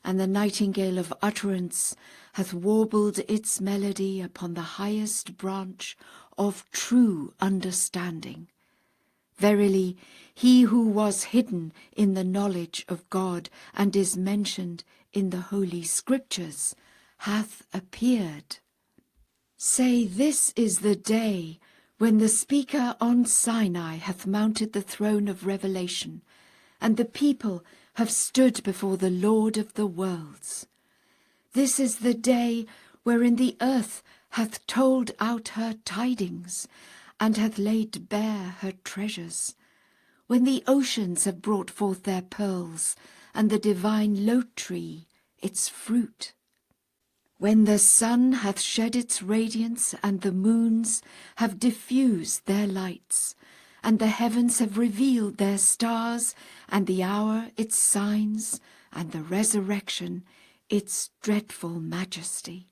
S1: and the nightingale of utterance hath warbled its melody upon the highest branch of true understanding. Verily, he who was hidden in the knowledge of God, and is mentioned in the Holy Scriptures, hath appeared. Say, this is the day when the speaker on Sinai hath mounted the throne of revelation, and the people have stood before the Lord of the worlds. This is the day wherein the earth hath told out her tidings, and hath laid bare her treasures, when the oceans have brought forth their pearls, and the divine lote tree its fruit. When the sun hath shed its radiance, and the moons have diffused their lights, and the heavens have revealed their stars, and the hour its signs, and the resurrection its dreadful majesty.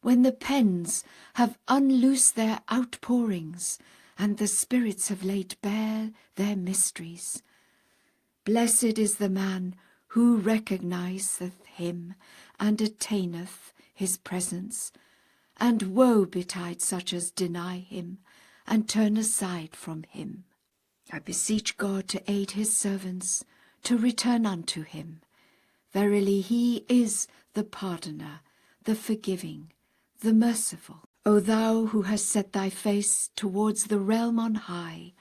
S1: When the pens have unloosed their outpourings, and the spirits have laid bare their mysteries. Blessed is the man who recognizeth him, and attaineth his presence, and woe betide such as deny him, and turn aside from him. I beseech God to aid his servants, to return unto him. Verily he is the pardoner, the forgiving, the merciful. O thou who hast set thy face towards the realm on high,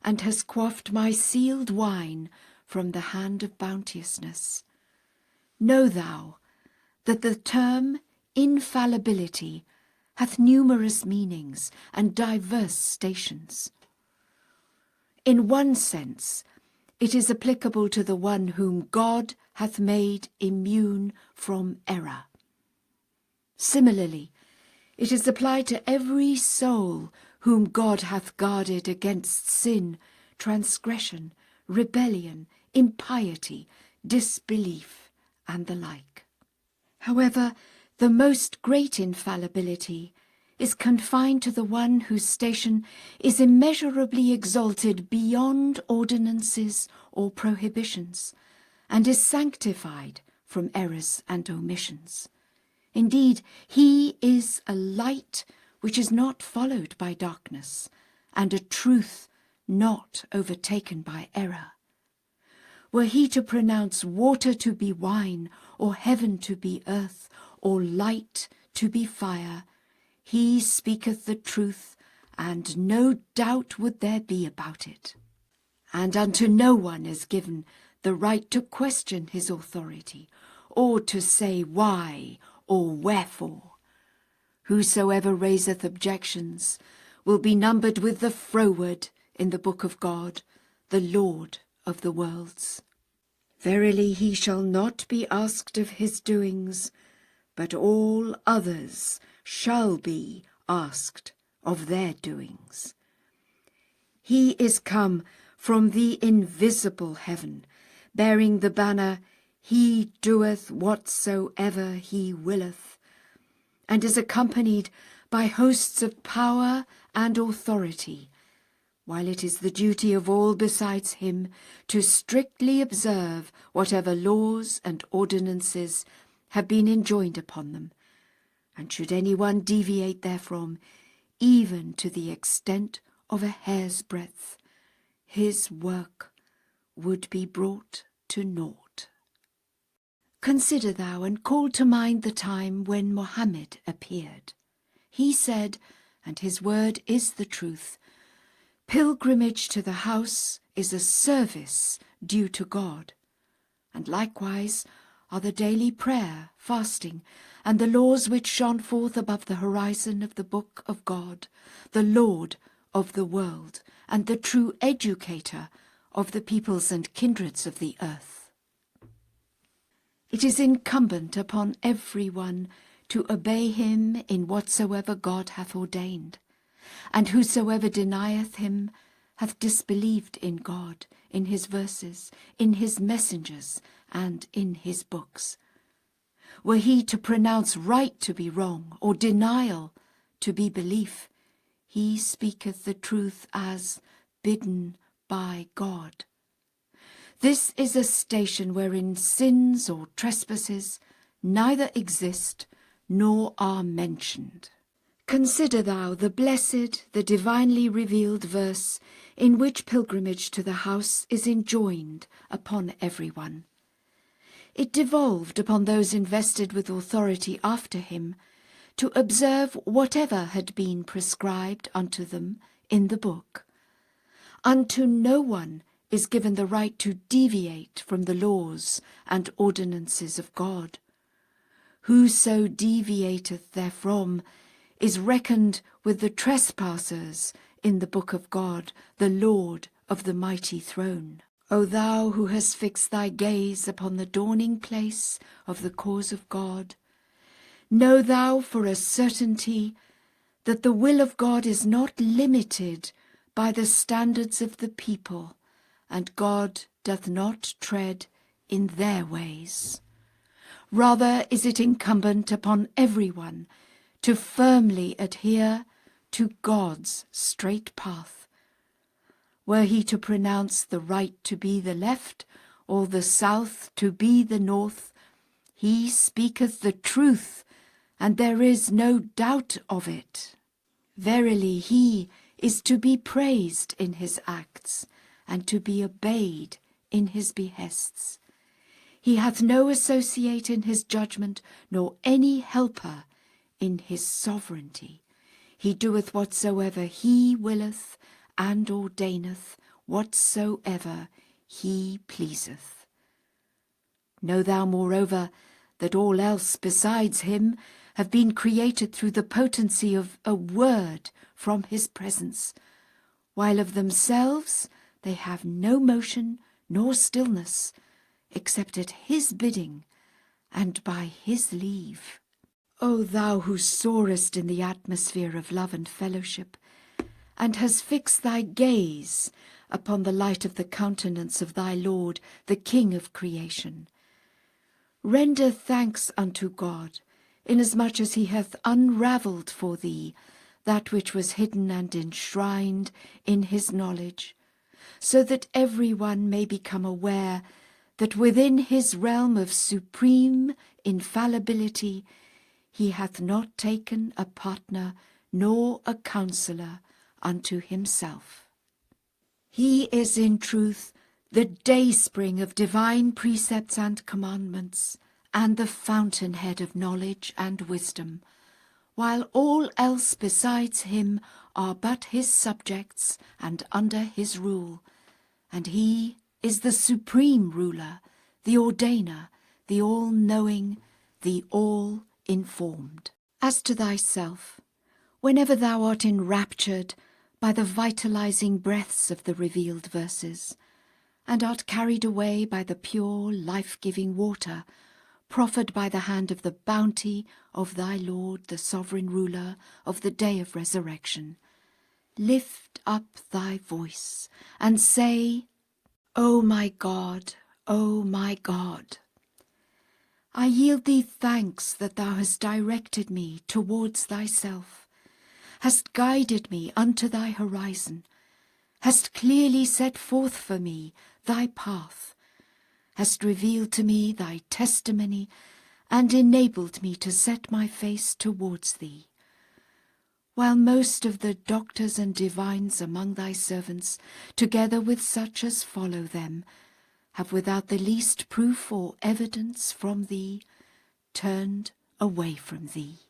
S1: and hast quaffed my sealed wine from the hand of bounteousness, know thou that the term infallibility hath numerous meanings and diverse stations. In one sense, it is applicable to the one whom God hath made immune from error. Similarly, it is applied to every soul whom God hath guarded against sin, transgression, rebellion, impiety, disbelief, and the like. However, the most great infallibility is confined to the one whose station is immeasurably exalted beyond ordinances or prohibitions, and is sanctified from errors and omissions. Indeed, he is a light which is not followed by darkness, and a truth not overtaken by error. Were he to pronounce water to be wine, or heaven to be earth, or light to be fire, he speaketh the truth, and no doubt would there be about it. And unto no one is given the right to question his authority, or to say why or wherefore. Whosoever raiseth objections will be numbered with the froward in the book of God, the Lord of the worlds. Verily he shall not be asked of his doings, but all others shall be asked of their doings. He is come from the invisible heaven, bearing the banner, He doeth whatsoever He willeth, and is accompanied by hosts of power and authority, while it is the duty of all besides Him to strictly observe whatever laws and ordinances have been enjoined upon them, and should anyone deviate therefrom, even to the extent of a hair's breadth, his work would be brought to naught. Consider thou and call to mind the time when Mohammed appeared. He said, and his word is the truth, pilgrimage to the house is a service due to God, and likewise are the daily prayer, fasting, and the laws which shone forth above the horizon of the book of God, the Lord of the world, and the true educator of the peoples and kindreds of the earth. It is incumbent upon everyone to obey him in whatsoever God hath ordained, and whosoever denieth him hath disbelieved in God, in his verses, in his messengers, and in his books. Were he to pronounce right to be wrong, or denial to be belief, he speaketh the truth as bidden by God. This is a station wherein sins or trespasses neither exist nor are mentioned. Consider thou the blessed, the divinely revealed verse in which pilgrimage to the house is enjoined upon everyone. It devolved upon those invested with authority after him to observe whatever had been prescribed unto them in the book. Unto no one is given the right to deviate from the laws and ordinances of God. Whoso deviateth therefrom is reckoned with the trespassers in the book of God, the Lord of the mighty throne. O thou who hast fixed thy gaze upon the dawning place of the cause of God, know thou for a certainty that the will of God is not limited by the standards of the people, and God doth not tread in their ways. Rather is it incumbent upon everyone to firmly adhere to God's straight path. Were he to pronounce the right to be the left, or the south to be the north, he speaketh the truth, and there is no doubt of it. Verily he is to be praised in his acts, and to be obeyed in his behests. He hath no associate in his judgment, nor any helper in his sovereignty. He doeth whatsoever he willeth, and ordaineth whatsoever he pleaseth. Know thou moreover that all else besides him have been created through the potency of a word from his presence, while of themselves they have no motion nor stillness, except at his bidding and by his leave. O thou who soarest in the atmosphere of love and fellowship, and hast fixed thy gaze upon the light of the countenance of thy Lord, the King of creation, render thanks unto God, inasmuch as he hath unravelled for thee that which was hidden and enshrined in his knowledge, so that every one may become aware that within his realm of supreme infallibility he hath not taken a partner nor a counsellor unto himself. He is in truth the dayspring of divine precepts and commandments, and the fountainhead of knowledge and wisdom, while all else besides him are but his subjects and under his rule, and he is the supreme ruler, the ordainer, the all-knowing, the all-informed. As to thyself, whenever thou art enraptured by the vitalizing breaths of the revealed verses, and art carried away by the pure life-giving water proffered by the hand of the bounty of thy Lord, the sovereign ruler of the day of resurrection, lift up thy voice and say, O my God, O my God, I yield thee thanks that thou hast directed me towards thyself, hast guided me unto thy horizon, hast clearly set forth for me thy path, hast revealed to me thy testimony, and enabled me to set my face towards thee. While most of the doctors and divines among thy servants, together with such as follow them, have without the least proof or evidence from thee, turned away from thee.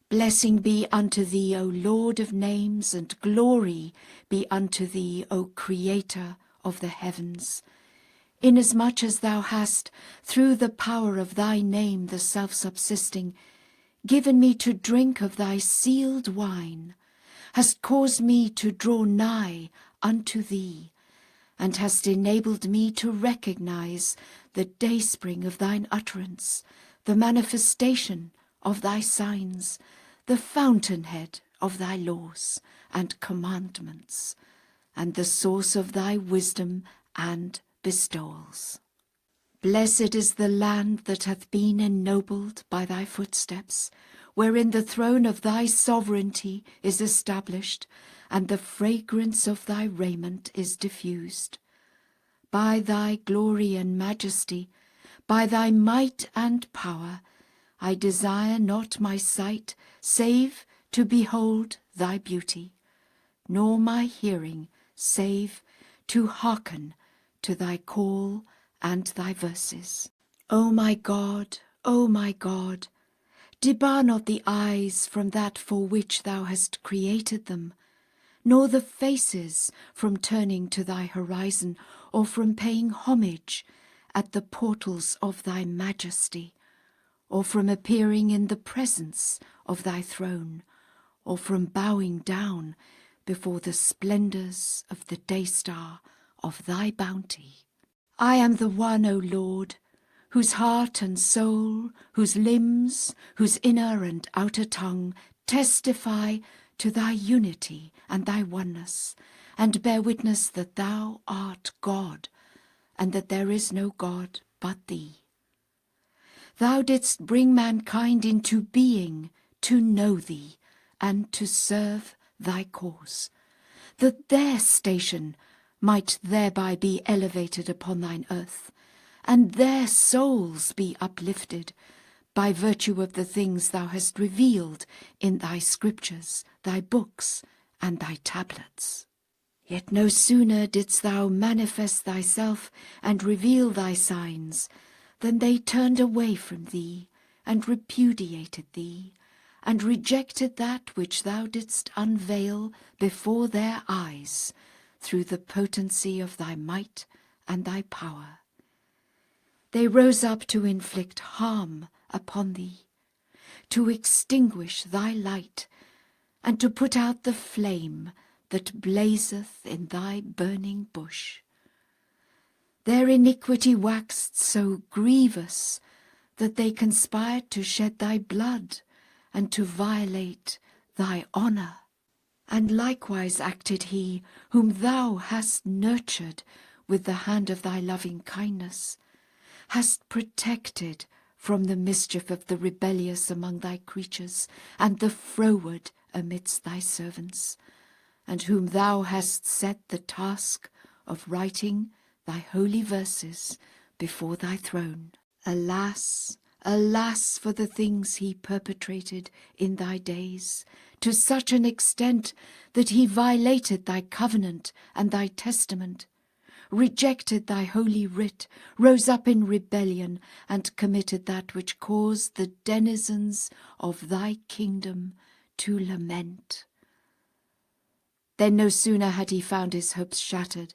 S1: Blessing be unto thee, O Lord of names, and glory be unto thee, O Creator of the heavens, inasmuch as thou hast, through the power of thy name, the self-subsisting, given me to drink of thy sealed wine, hast caused me to draw nigh unto thee, and hast enabled me to recognize the dayspring of thine utterance, the manifestation of thy signs, the fountainhead of thy laws and commandments, and the source of thy wisdom and bestowals. Blessed is the land that hath been ennobled by thy footsteps, wherein the throne of thy sovereignty is established, and the fragrance of thy raiment is diffused. By thy glory and majesty, by thy might and power, I desire not my sight, save to behold thy beauty, nor my hearing, save to hearken to thy call and thy verses. O my God, debar not the eyes from that for which thou hast created them, nor the faces from turning to thy horizon, or from paying homage at the portals of thy majesty, or from appearing in the presence of thy throne, or from bowing down before the splendours of the day-star of thy bounty. I am the one, O Lord, whose heart and soul, whose limbs, whose inner and outer tongue testify to thy unity and thy oneness, and bear witness that thou art God, and that there is no God but thee. Thou didst bring mankind into being to know thee and to serve thy cause, that their station might thereby be elevated upon thine earth, and their souls be uplifted by virtue of the things thou hast revealed in thy scriptures, thy books, and thy tablets. Yet no sooner didst thou manifest thyself and reveal thy signs, than they turned away from thee, and repudiated thee, and rejected that which thou didst unveil before their eyes, through the potency of thy might and thy power. They rose up to inflict harm upon thee, to extinguish thy light, and to put out the flame that blazeth in thy burning bush. Their iniquity waxed so grievous that they conspired to shed thy blood and to violate thy honour. And likewise acted he whom thou hast nurtured with the hand of thy loving kindness, hast protected from the mischief of the rebellious among thy creatures, and the froward amidst thy servants, and whom thou hast set the task of writing thy holy verses before thy throne. Alas, alas for the things he perpetrated in thy days, to such an extent that he violated thy covenant and thy testament, rejected thy holy writ, rose up in rebellion, and committed that which caused the denizens of thy kingdom to lament. Then no sooner had he found his hopes shattered,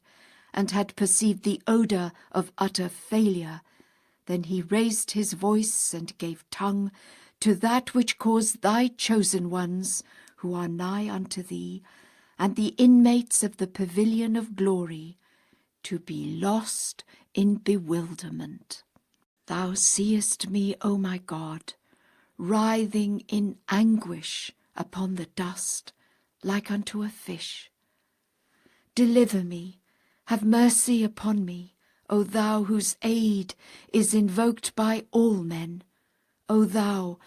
S1: and had perceived the odour of utter failure, than he raised his voice and gave tongue to that which caused thy chosen ones, who are nigh unto thee, and the inmates of the pavilion of glory, to be lost in bewilderment. Thou seest me, O my God, writhing in anguish upon the dust, like unto a fish. Deliver me, have mercy upon me, O thou whose aid is invoked by all men, O thou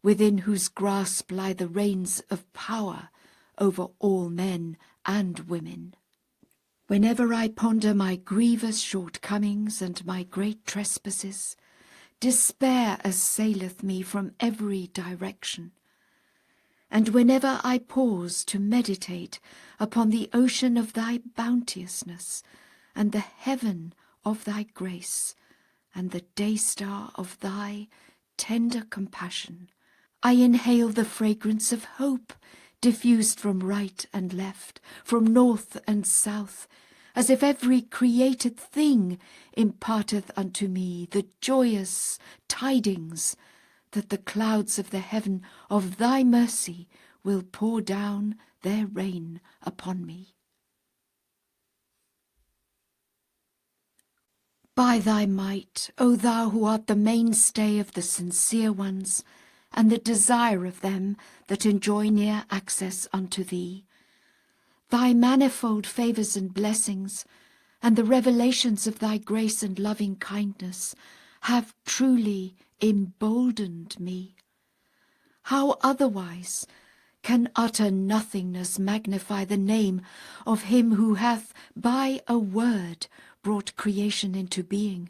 S1: within whose grasp lie the reins of power over all men and women. Whenever I ponder my grievous shortcomings and my great trespasses, despair assaileth me from every direction. And whenever I pause to meditate upon the ocean of thy bounteousness, and the heaven of thy grace, and the day-star of thy tender compassion, I inhale the fragrance of hope, diffused from right and left, from north and south, as if every created thing imparteth unto me the joyous tidings that the clouds of the heaven of thy mercy will pour down their rain upon me. By thy might, O thou who art the mainstay of the sincere ones, and the desire of them that enjoy near access unto thee, thy manifold favours and blessings, and the revelations of thy grace and loving kindness have truly emboldened me. How otherwise can utter nothingness magnify the name of him who hath by a word brought creation into being?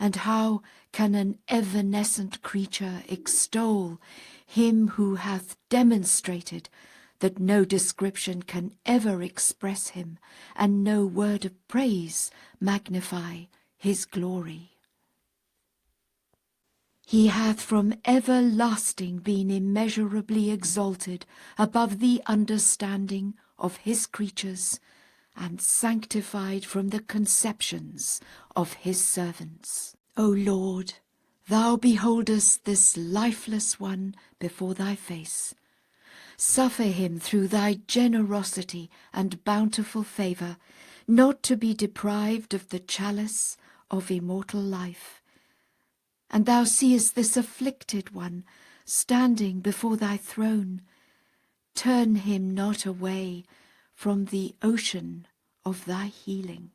S1: And how can an evanescent creature extol him who hath demonstrated that no description can ever express him, and no word of praise magnify his glory? He hath from everlasting been immeasurably exalted above the understanding of his creatures, and sanctified from the conceptions of his servants. O Lord, thou beholdest this lifeless one before thy face. Suffer him through thy generosity and bountiful favour not to be deprived of the chalice of immortal life. And thou seest this afflicted one standing before thy throne. Turn him not away from the ocean of thy healing.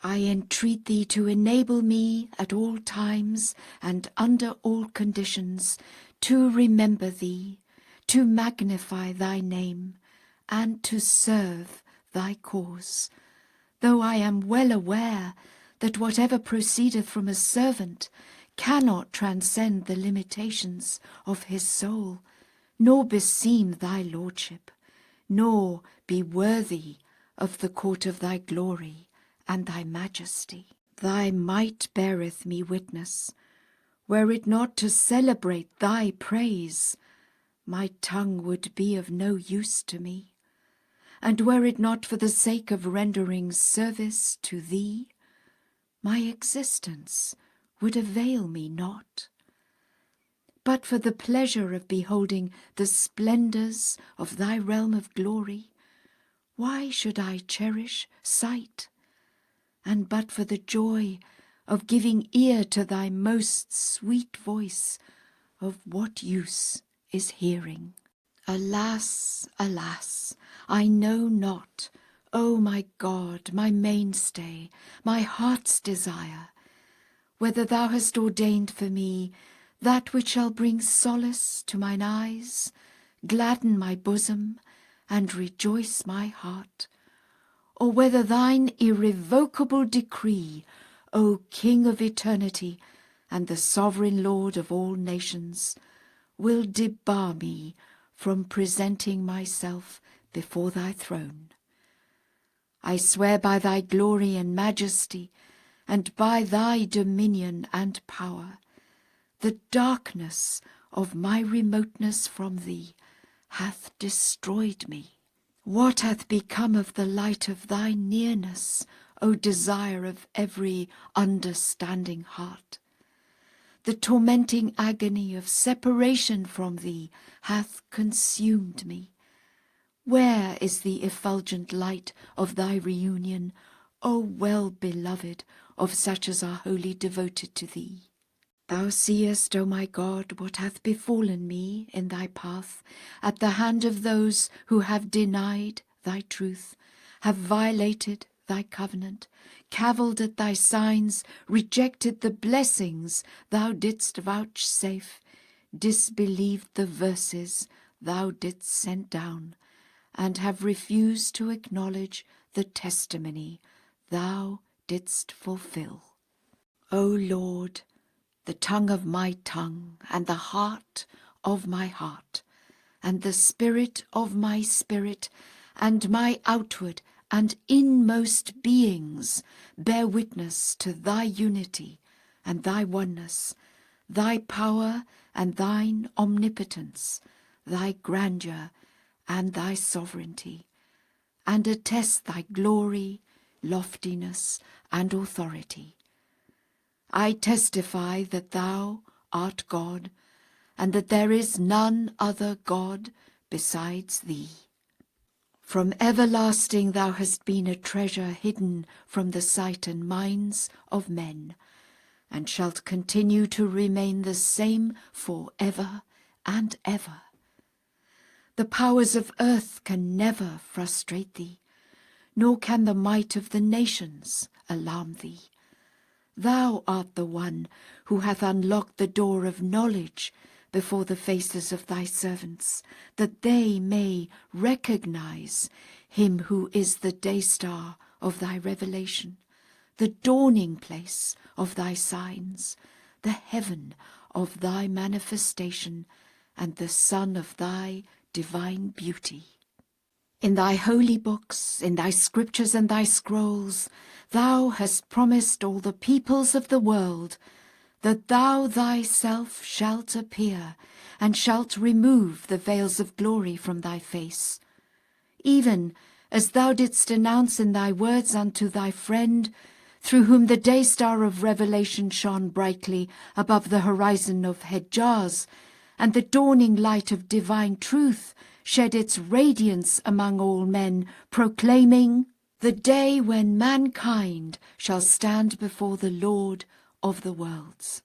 S1: I entreat thee to enable me at all times and under all conditions to remember thee, to magnify thy name, and to serve thy cause, though I am well aware that whatever proceedeth from a servant cannot transcend the limitations of his soul, nor beseem thy lordship, nor be worthy of the court of thy glory and thy majesty. Thy might beareth me witness, were it not to celebrate thy praise, my tongue would be of no use to me, and were it not for the sake of rendering service to thee, my existence would avail me not. But for the pleasure of beholding the splendours of thy realm of glory, why should I cherish sight? And but for the joy of giving ear to thy most sweet voice, of what use is hearing? Alas, alas, I know not, O my God, my mainstay, my heart's desire, whether thou hast ordained for me that which shall bring solace to mine eyes, gladden my bosom, and rejoice my heart, or whether thine irrevocable decree, O King of eternity and the sovereign Lord of all nations, will debar me from presenting myself before thy throne. I swear by thy glory and majesty, and by thy dominion and power, the darkness of my remoteness from thee hath destroyed me. What hath become of the light of thy nearness, O desire of every understanding heart? The tormenting agony of separation from thee hath consumed me. Where is the effulgent light of thy reunion, O well-beloved of such as are wholly devoted to thee. Thou seest, O my God, what hath befallen me in thy path, at the hand of those who have denied thy truth, have violated thy covenant, cavilled at thy signs, rejected the blessings thou didst vouchsafe, disbelieved the verses thou didst send down, and have refused to acknowledge the testimony thou didst fulfill. O Lord, the tongue of my tongue, and the heart of my heart, and the spirit of my spirit, and my outward and inmost beings bear witness to thy unity and thy oneness, thy power and thine omnipotence, thy grandeur and thy sovereignty, and attest thy glory, loftiness, and authority. I testify that thou art God, and that there is none other God besides thee. From everlasting thou hast been a treasure hidden from the sight and minds of men, and shalt continue to remain the same for ever and ever. The powers of earth can never frustrate thee, nor can the might of the nations alarm thee. Thou art the one who hath unlocked the door of knowledge before the faces of thy servants, that they may recognize him who is the day-star of thy revelation, the dawning place of thy signs, the heaven of thy manifestation, and the sun of thy divine beauty. In thy holy books, in thy scriptures and thy scrolls, thou hast promised all the peoples of the world that thou thyself shalt appear, and shalt remove the veils of glory from thy face, even as thou didst announce in thy words unto thy friend, through whom the day-star of revelation shone brightly above the horizon of Hejaz, and the dawning light of divine truth shed its radiance among all men, proclaiming, the day when mankind shall stand before the Lord of the worlds.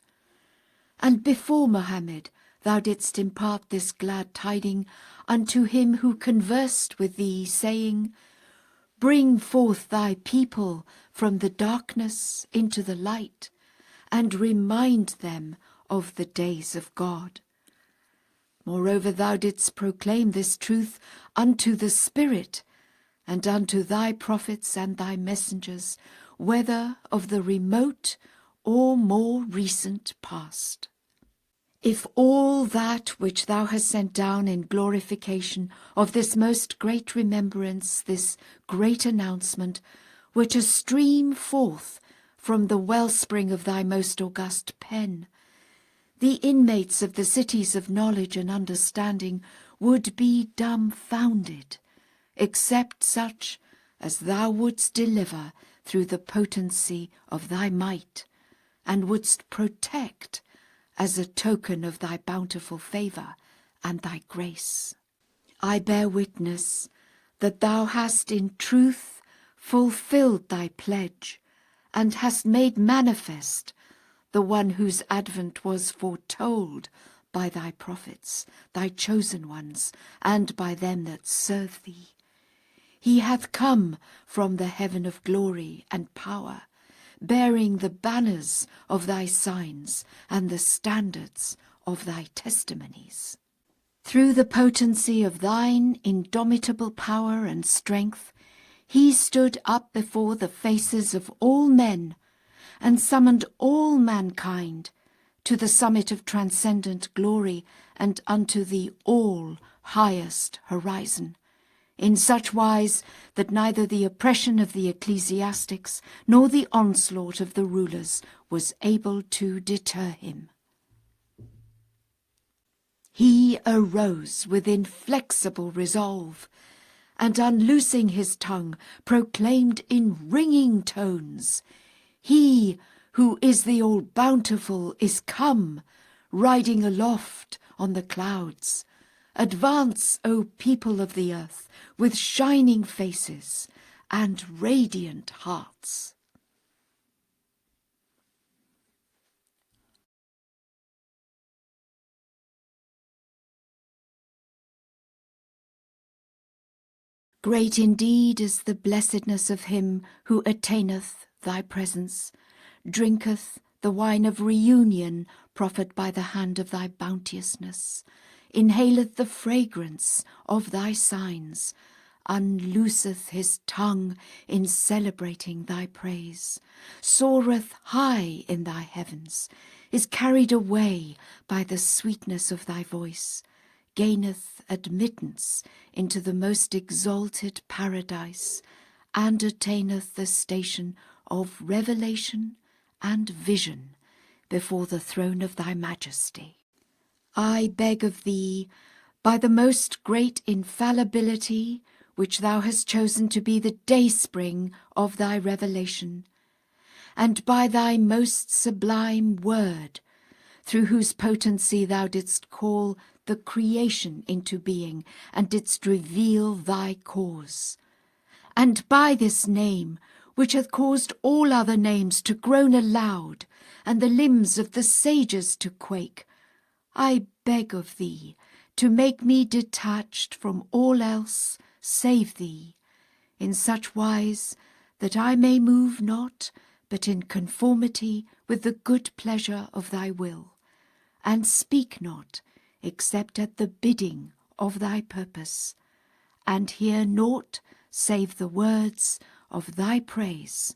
S1: And before Mohammed thou didst impart this glad tiding unto him who conversed with thee, saying, Bring forth thy people from the darkness into the light, and remind them of the days of God. Moreover, thou didst proclaim this truth unto the Spirit, and unto thy prophets and thy messengers, whether of the remote or more recent past. If all that which thou hast sent down in glorification of this most great remembrance, this great announcement, were to stream forth from the wellspring of thy most august pen, the inmates of the cities of knowledge and understanding would be dumbfounded, except such as thou wouldst deliver through the potency of thy might, and wouldst protect as a token of thy bountiful favour and thy grace. I bear witness that thou hast in truth fulfilled thy pledge, and hast made manifest the one whose advent was foretold by thy prophets, thy chosen ones, and by them that serve thee. He hath come from the heaven of glory and power, bearing the banners of thy signs and the standards of thy testimonies. Through the potency of thine indomitable power and strength, he stood up before the faces of all men, and summoned all mankind to the summit of transcendent glory and unto the all-highest horizon, in such wise that neither the oppression of the ecclesiastics nor the onslaught of the rulers was able to deter him. He arose with inflexible resolve, and unloosing his tongue, proclaimed in ringing tones, He who is the all-bountiful is come, riding aloft on the clouds. Advance, O people of the earth, with shining faces, and radiant hearts. Great indeed is the blessedness of him who attaineth thy presence, drinketh the wine of reunion proffered by the hand of thy bounteousness, inhaleth the fragrance of thy signs, unlooseth his tongue in celebrating thy praise, soareth high in thy heavens, is carried away by the sweetness of thy voice, gaineth admittance into the most exalted paradise, and attaineth the station of revelation and vision before the throne of thy majesty. I beg of thee, by the most great infallibility which thou hast chosen to be the dayspring of thy revelation, and by thy most sublime word, through whose potency thou didst call the creation into being, and didst reveal thy cause, and by this name, which hath caused all other names to groan aloud, and the limbs of the sages to quake, I beg of thee to make me detached from all else save thee, in such wise that I may move not but in conformity with the good pleasure of thy will, and speak not except at the bidding of thy purpose, and hear naught save the words of thy praise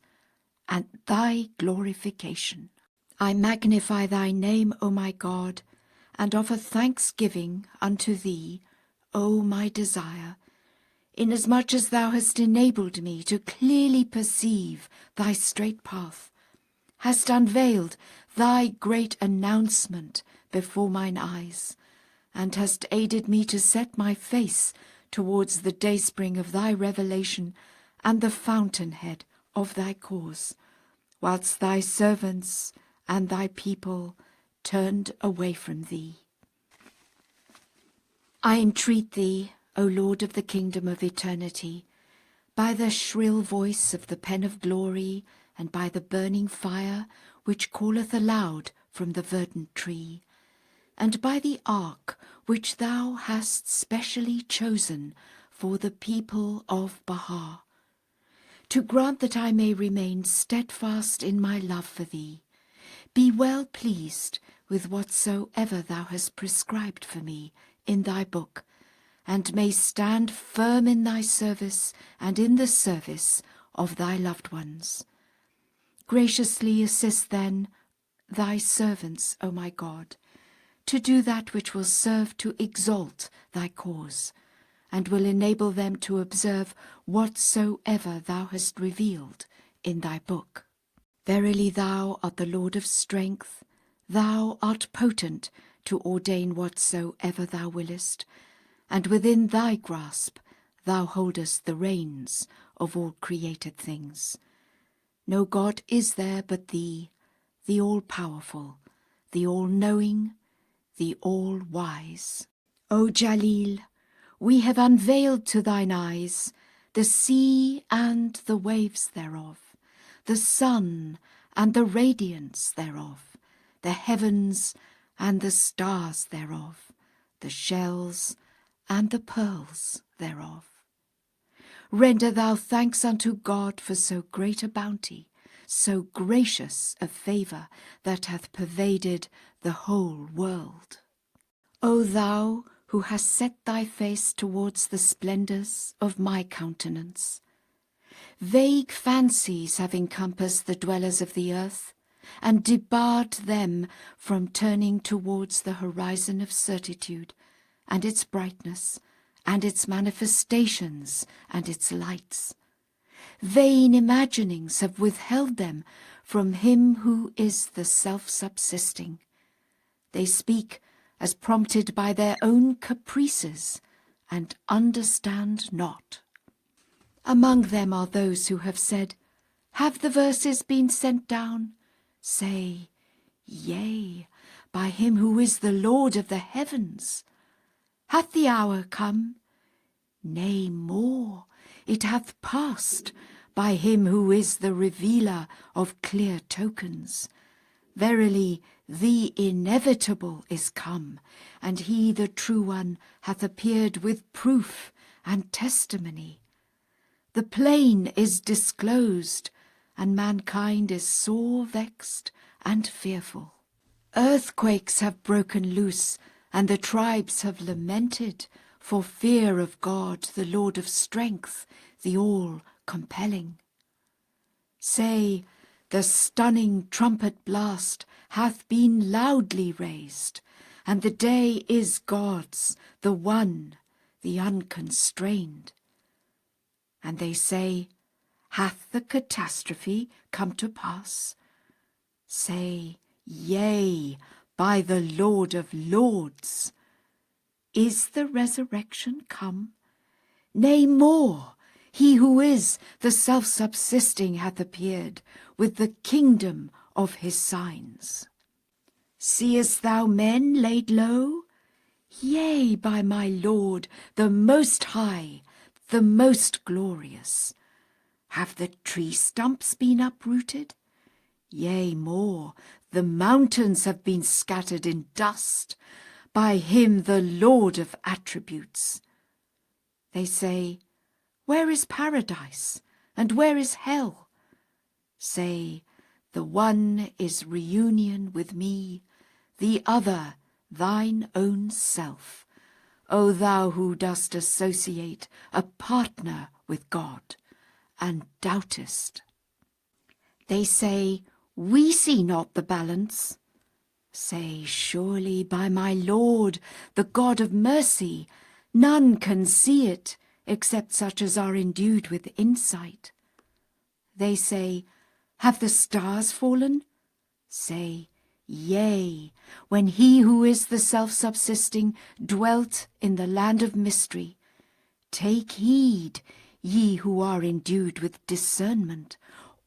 S1: and thy glorification. I magnify thy name, O my God, and offer thanksgiving unto thee, O my desire, inasmuch as thou hast enabled me to clearly perceive thy straight path, hast unveiled thy great announcement before mine eyes, and hast aided me to set my face towards the dayspring of thy revelation and the fountainhead of thy cause, whilst thy servants and thy people turned away from thee. I entreat thee, O Lord of the kingdom of eternity, by the shrill voice of the pen of glory, and by the burning fire which calleth aloud from the verdant tree, and by the ark which thou hast specially chosen for the people of Baha, to grant that I may remain steadfast in my love for thee, be well pleased with whatsoever thou hast prescribed for me in thy book, and may stand firm in thy service and in the service of thy loved ones. Graciously assist then thy servants, O my God, to do that which will serve to exalt thy cause, and will enable them to observe whatsoever thou hast revealed in thy book. Verily thou art the Lord of strength, thou art potent to ordain whatsoever thou willest, and within thy grasp thou holdest the reins of all created things. No God is there but thee, the all-powerful, the all-knowing, the all-wise. O Jalil, we have unveiled to thine eyes the sea and the waves thereof, the sun and the radiance thereof, the heavens and the stars thereof, the shells and the pearls thereof. Render thou thanks unto God for so great a bounty, so gracious a favour that hath pervaded the whole world. O thou who hast set thy face towards the splendours of my countenance, vague fancies have encompassed the dwellers of the earth, and debarred them from turning towards the horizon of certitude, and its brightness, and its manifestations, and its lights. Vain imaginings have withheld them from him who is the self-subsisting. They speak as prompted by their own caprices, and understand not. Among them are those who have said, Have the verses been sent down? Say, Yea, by him who is the Lord of the heavens. Hath the hour come? Nay, more, it hath passed by him who is the revealer of clear tokens. Verily, the inevitable is come, and he, the true one, hath appeared with proof and testimony. The plain is disclosed, and mankind is sore vexed and fearful. Earthquakes have broken loose, and the tribes have lamented for fear of God, the Lord of strength, the all-compelling. Say, the stunning trumpet blast hath been loudly raised, and the day is God's, the one, the unconstrained. And they say, hath the catastrophe come to pass? Say, yea, by the Lord of Lords. Is the resurrection come? Nay, more, he who is the self-subsisting hath appeared with the kingdom of his signs. Seest thou men laid low? Yea, by my Lord, the Most High, the most glorious. Have the tree stumps been uprooted? Yea, more, the mountains have been scattered in dust by him, the Lord of attributes. They say, where is paradise, and where is hell? Say, the one is reunion with me, the other thine own self, O thou who dost associate a partner with God, and doubtest. They say, we see not the balance. Say, surely by my Lord, the God of mercy, none can see it except such as are endued with insight. They say, have the stars fallen? Say, yea, when he who is the self-subsisting dwelt in the land of mystery. Take heed, ye who are endued with discernment.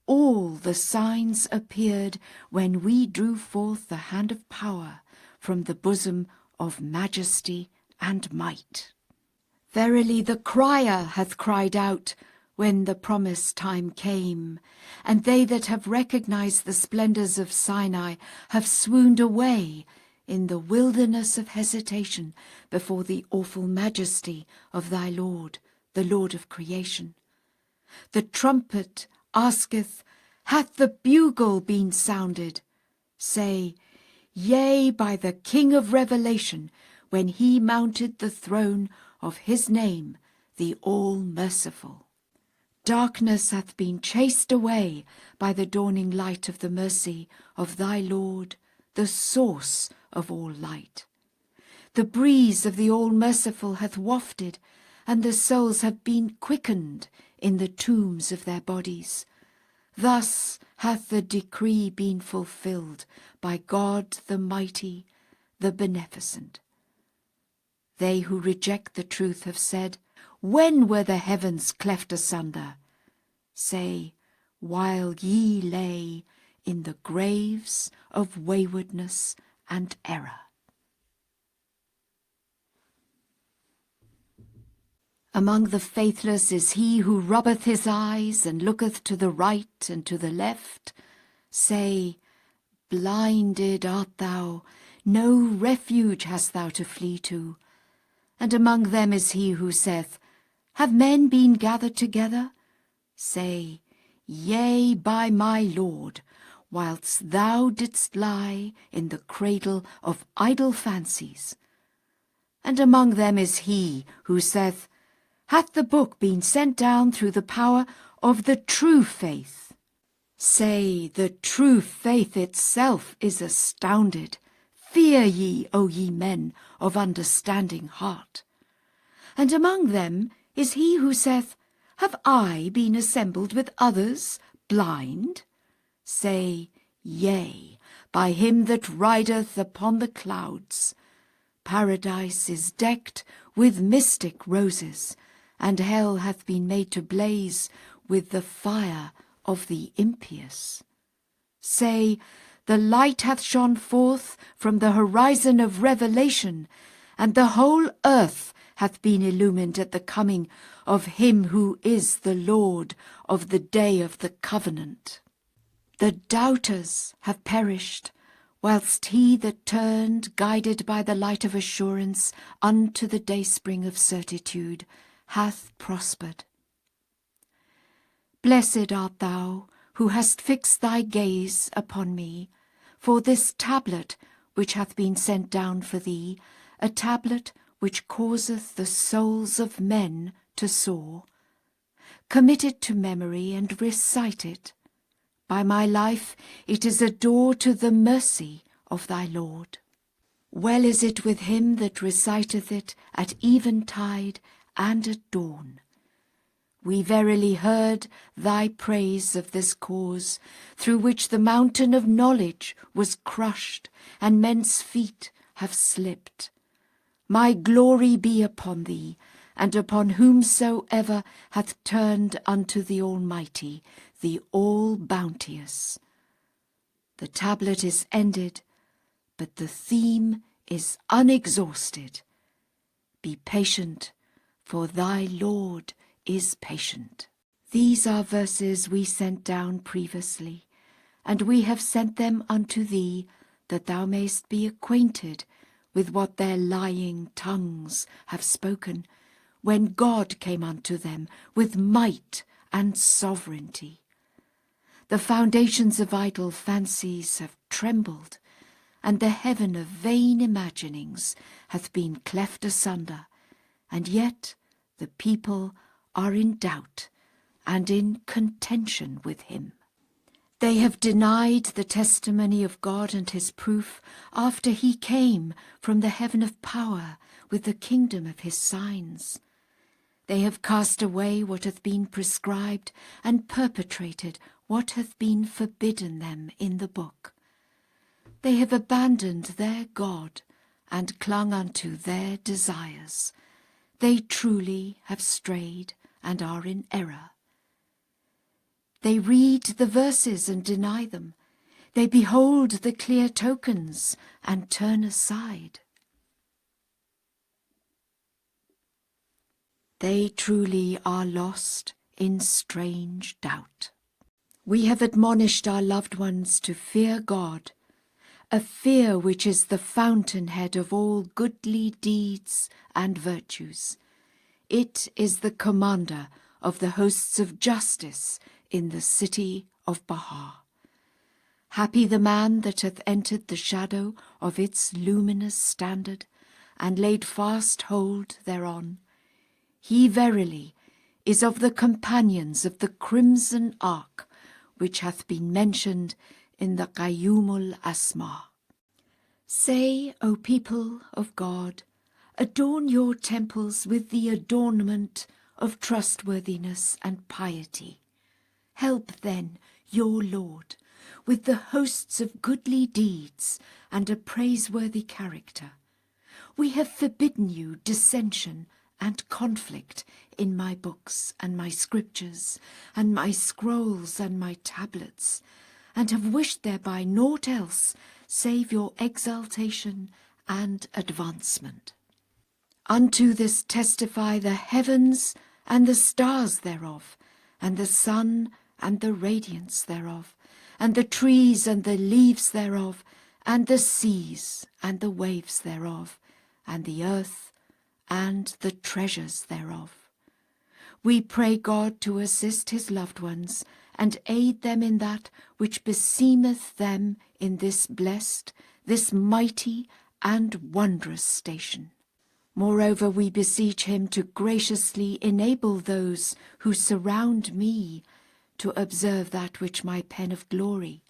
S1: All the signs appeared when we drew forth the hand of power from the bosom of majesty and might. Verily the crier hath cried out when the promised time came, and they that have recognized the splendors of Sinai have swooned away in the wilderness of hesitation before the awful majesty of thy Lord, the Lord of creation. The trumpet asketh, hath the bugle been sounded? Say, yea, by the King of revelation, when he mounted the throne of his name, the all-merciful. Darkness hath been chased away by the dawning light of the mercy of thy Lord, the source of all light. The breeze of the all-merciful hath wafted, and the souls have been quickened in the tombs of their bodies. Thus hath the decree been fulfilled by God the mighty, the beneficent. They who reject the truth have said, when were the heavens cleft asunder? Say, while ye lay in the graves of waywardness and error. Among the faithless is he who rubbeth his eyes and looketh to the right and to the left. Say, blinded art thou, no refuge hast thou to flee to. And among them is he who saith, have men been gathered together? Say, yea, by my Lord, whilst thou didst lie in the cradle of idle fancies. And among them is he who saith, hath the book been sent down through the power of the true faith? Say, the true faith itself is astounded. Fear ye, O ye men of understanding heart. And among them is he who saith, have I been assembled with others, blind? Say, yea, by him that rideth upon the clouds. Paradise is decked with mystic roses, and hell hath been made to blaze with the fire of the impious. Say, the light hath shone forth from the horizon of revelation, and the whole earth hath been illumined at the coming of him who is the Lord of the day of the covenant. The doubters have perished, whilst he that turned, guided by the light of assurance unto the dayspring of certitude, hath prospered. Blessed art thou, who hast fixed thy gaze upon me, for this tablet which hath been sent down for thee, a tablet which causeth the souls of men to soar. Commit it to memory and recite it. By my life it is a door to the mercy of thy Lord. Well is it with him that reciteth it at eventide and at dawn. We verily heard thy praise of this cause, through which the mountain of knowledge was crushed, and men's feet have slipped. My glory be upon thee, and upon whomsoever hath turned unto the Almighty, the All-Bounteous. The tablet is ended, but the theme is unexhausted. Be patient, for thy Lord is patient. These are verses we sent down previously, and we have sent them unto thee, that thou mayst be acquainted with what their lying tongues have spoken, when God came unto them with might and sovereignty. The foundations of idle fancies have trembled, and the heaven of vain imaginings hath been cleft asunder, and yet the people are in doubt and in contention with him. They have denied the testimony of God and his proof after he came from the heaven of power with the kingdom of his signs. They have cast away what hath been prescribed and perpetrated what hath been forbidden them in the book. They have abandoned their God and clung unto their desires. They truly have strayed and are in error. They read the verses and deny them. They behold the clear tokens and turn aside. They truly are lost in strange doubt. We have admonished our loved ones to fear God, a fear which is the fountainhead of all goodly deeds and virtues. It is the commander of the hosts of justice in the city of Baha. Happy the man that hath entered the shadow of its luminous standard, and laid fast hold thereon. He verily is of the companions of the crimson ark, which hath been mentioned in the Qayyumul-Asma. Say, O people of God, adorn your temples with the adornment of trustworthiness and piety. Help then your Lord with the hosts of goodly deeds and a praiseworthy character. We have forbidden you dissension and conflict in my books and my scriptures and my scrolls and my tablets, and have wished thereby naught else save your exaltation and advancement. Unto this testify the heavens and the stars thereof, and the sun and the radiance thereof, and the trees and the leaves thereof, and the seas and the waves thereof, and the earth and the treasures thereof. We pray God to assist his loved ones, and aid them in that which beseemeth them in this blessed, this mighty and wondrous station. Moreover, we beseech him to graciously enable those who surround me to observe that which my pen of glory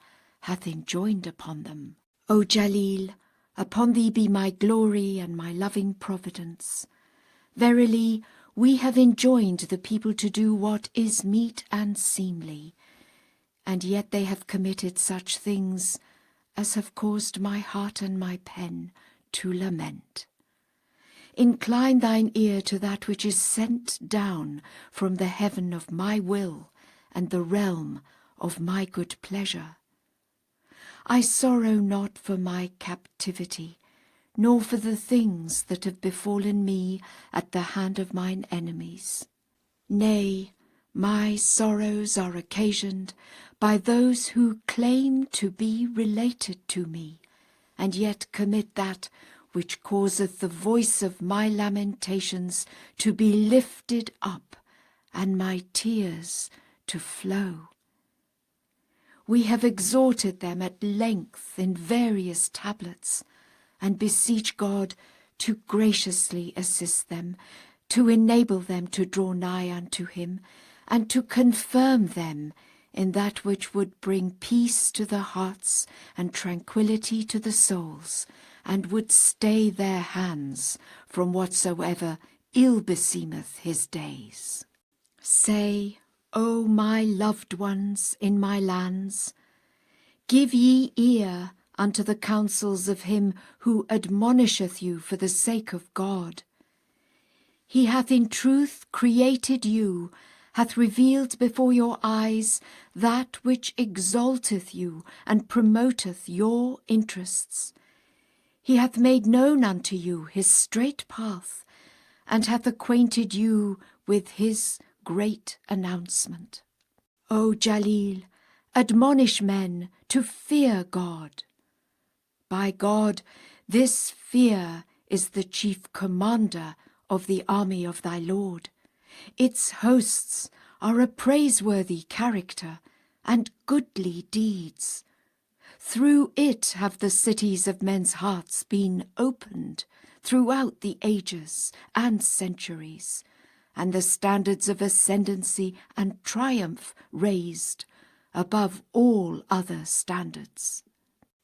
S1: hath enjoined upon them. O Jalil, upon thee be my glory and my loving providence. Verily, we have enjoined the people to do what is meet and seemly, and yet they have committed such things as have caused my heart and my pen to lament. Incline thine ear to that which is sent down from the heaven of my will and the realm of my good pleasure. I sorrow not for my captivity, nor for the things that have befallen me at the hand of mine enemies. Nay, my sorrows are occasioned by those who claim to be related to me, and yet commit that which causeth the voice of my lamentations to be lifted up, and my tears to flow. We have exhorted them at length in various tablets, and beseech God to graciously assist them, to enable them to draw nigh unto him, and to confirm them in that which would bring peace to the hearts and tranquillity to the souls, and would stay their hands from whatsoever ill beseemeth his days. Say, O my loved ones in my lands, give ye ear unto the counsels of him who admonisheth you for the sake of God. He hath in truth created you, hath revealed before your eyes that which exalteth you and promoteth your interests. He hath made known unto you his straight path, and hath acquainted you with his great announcement. O Jalil, admonish men to fear God. By God, this fear is the chief commander of the army of thy Lord. Its hosts are a praiseworthy character and goodly deeds. Through it have the cities of men's hearts been opened throughout the ages and centuries, and the standards of ascendancy and triumph raised above all other standards.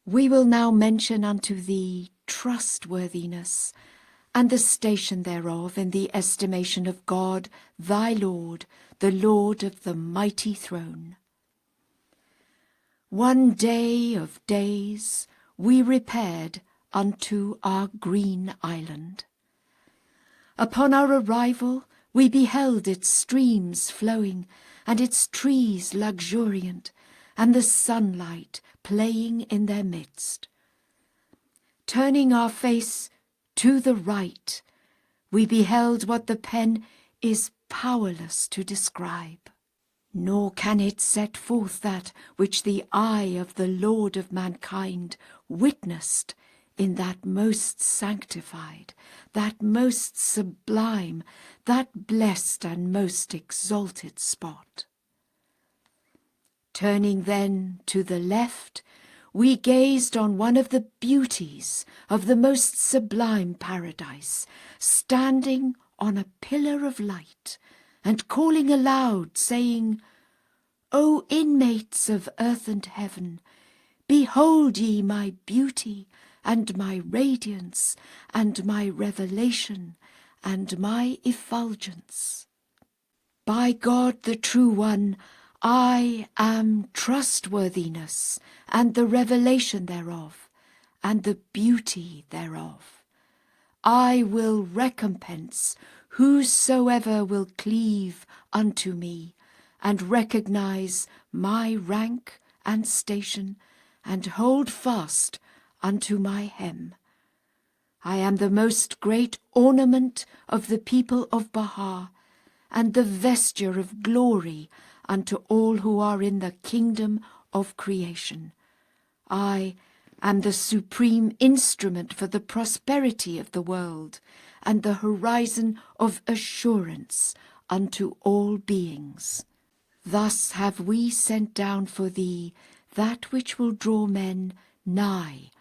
S1: We will now mention unto thee trustworthiness, and the station thereof in the estimation of God thy Lord, the Lord of the mighty throne. One day of days we repaired unto our green island. Upon our arrival we beheld its streams flowing, and its trees luxuriant, and the sunlight playing in their midst. Turning our face to the right, we beheld what the pen is powerless to describe. Nor can it set forth that which the eye of the Lord of mankind witnessed in that most sanctified, that most sublime, that blessed and most exalted spot. Turning then to the left, we gazed on one of the beauties of the most sublime paradise, standing on a pillar of light, and calling aloud, saying, O inmates of earth and heaven, behold ye my beauty, and my radiance, and my revelation, and my effulgence. By God the True One, I am trustworthiness, and the revelation thereof, and the beauty thereof. I will recompense whosoever will cleave unto me, and recognize my rank and station, and hold fast unto my hem. I am the most great ornament of the people of Baha, and the vesture of glory unto all who are in the kingdom of creation. I am the supreme instrument for the prosperity of the world, and the horizon of assurance unto all beings. Thus have we sent down for thee that which will draw men nigh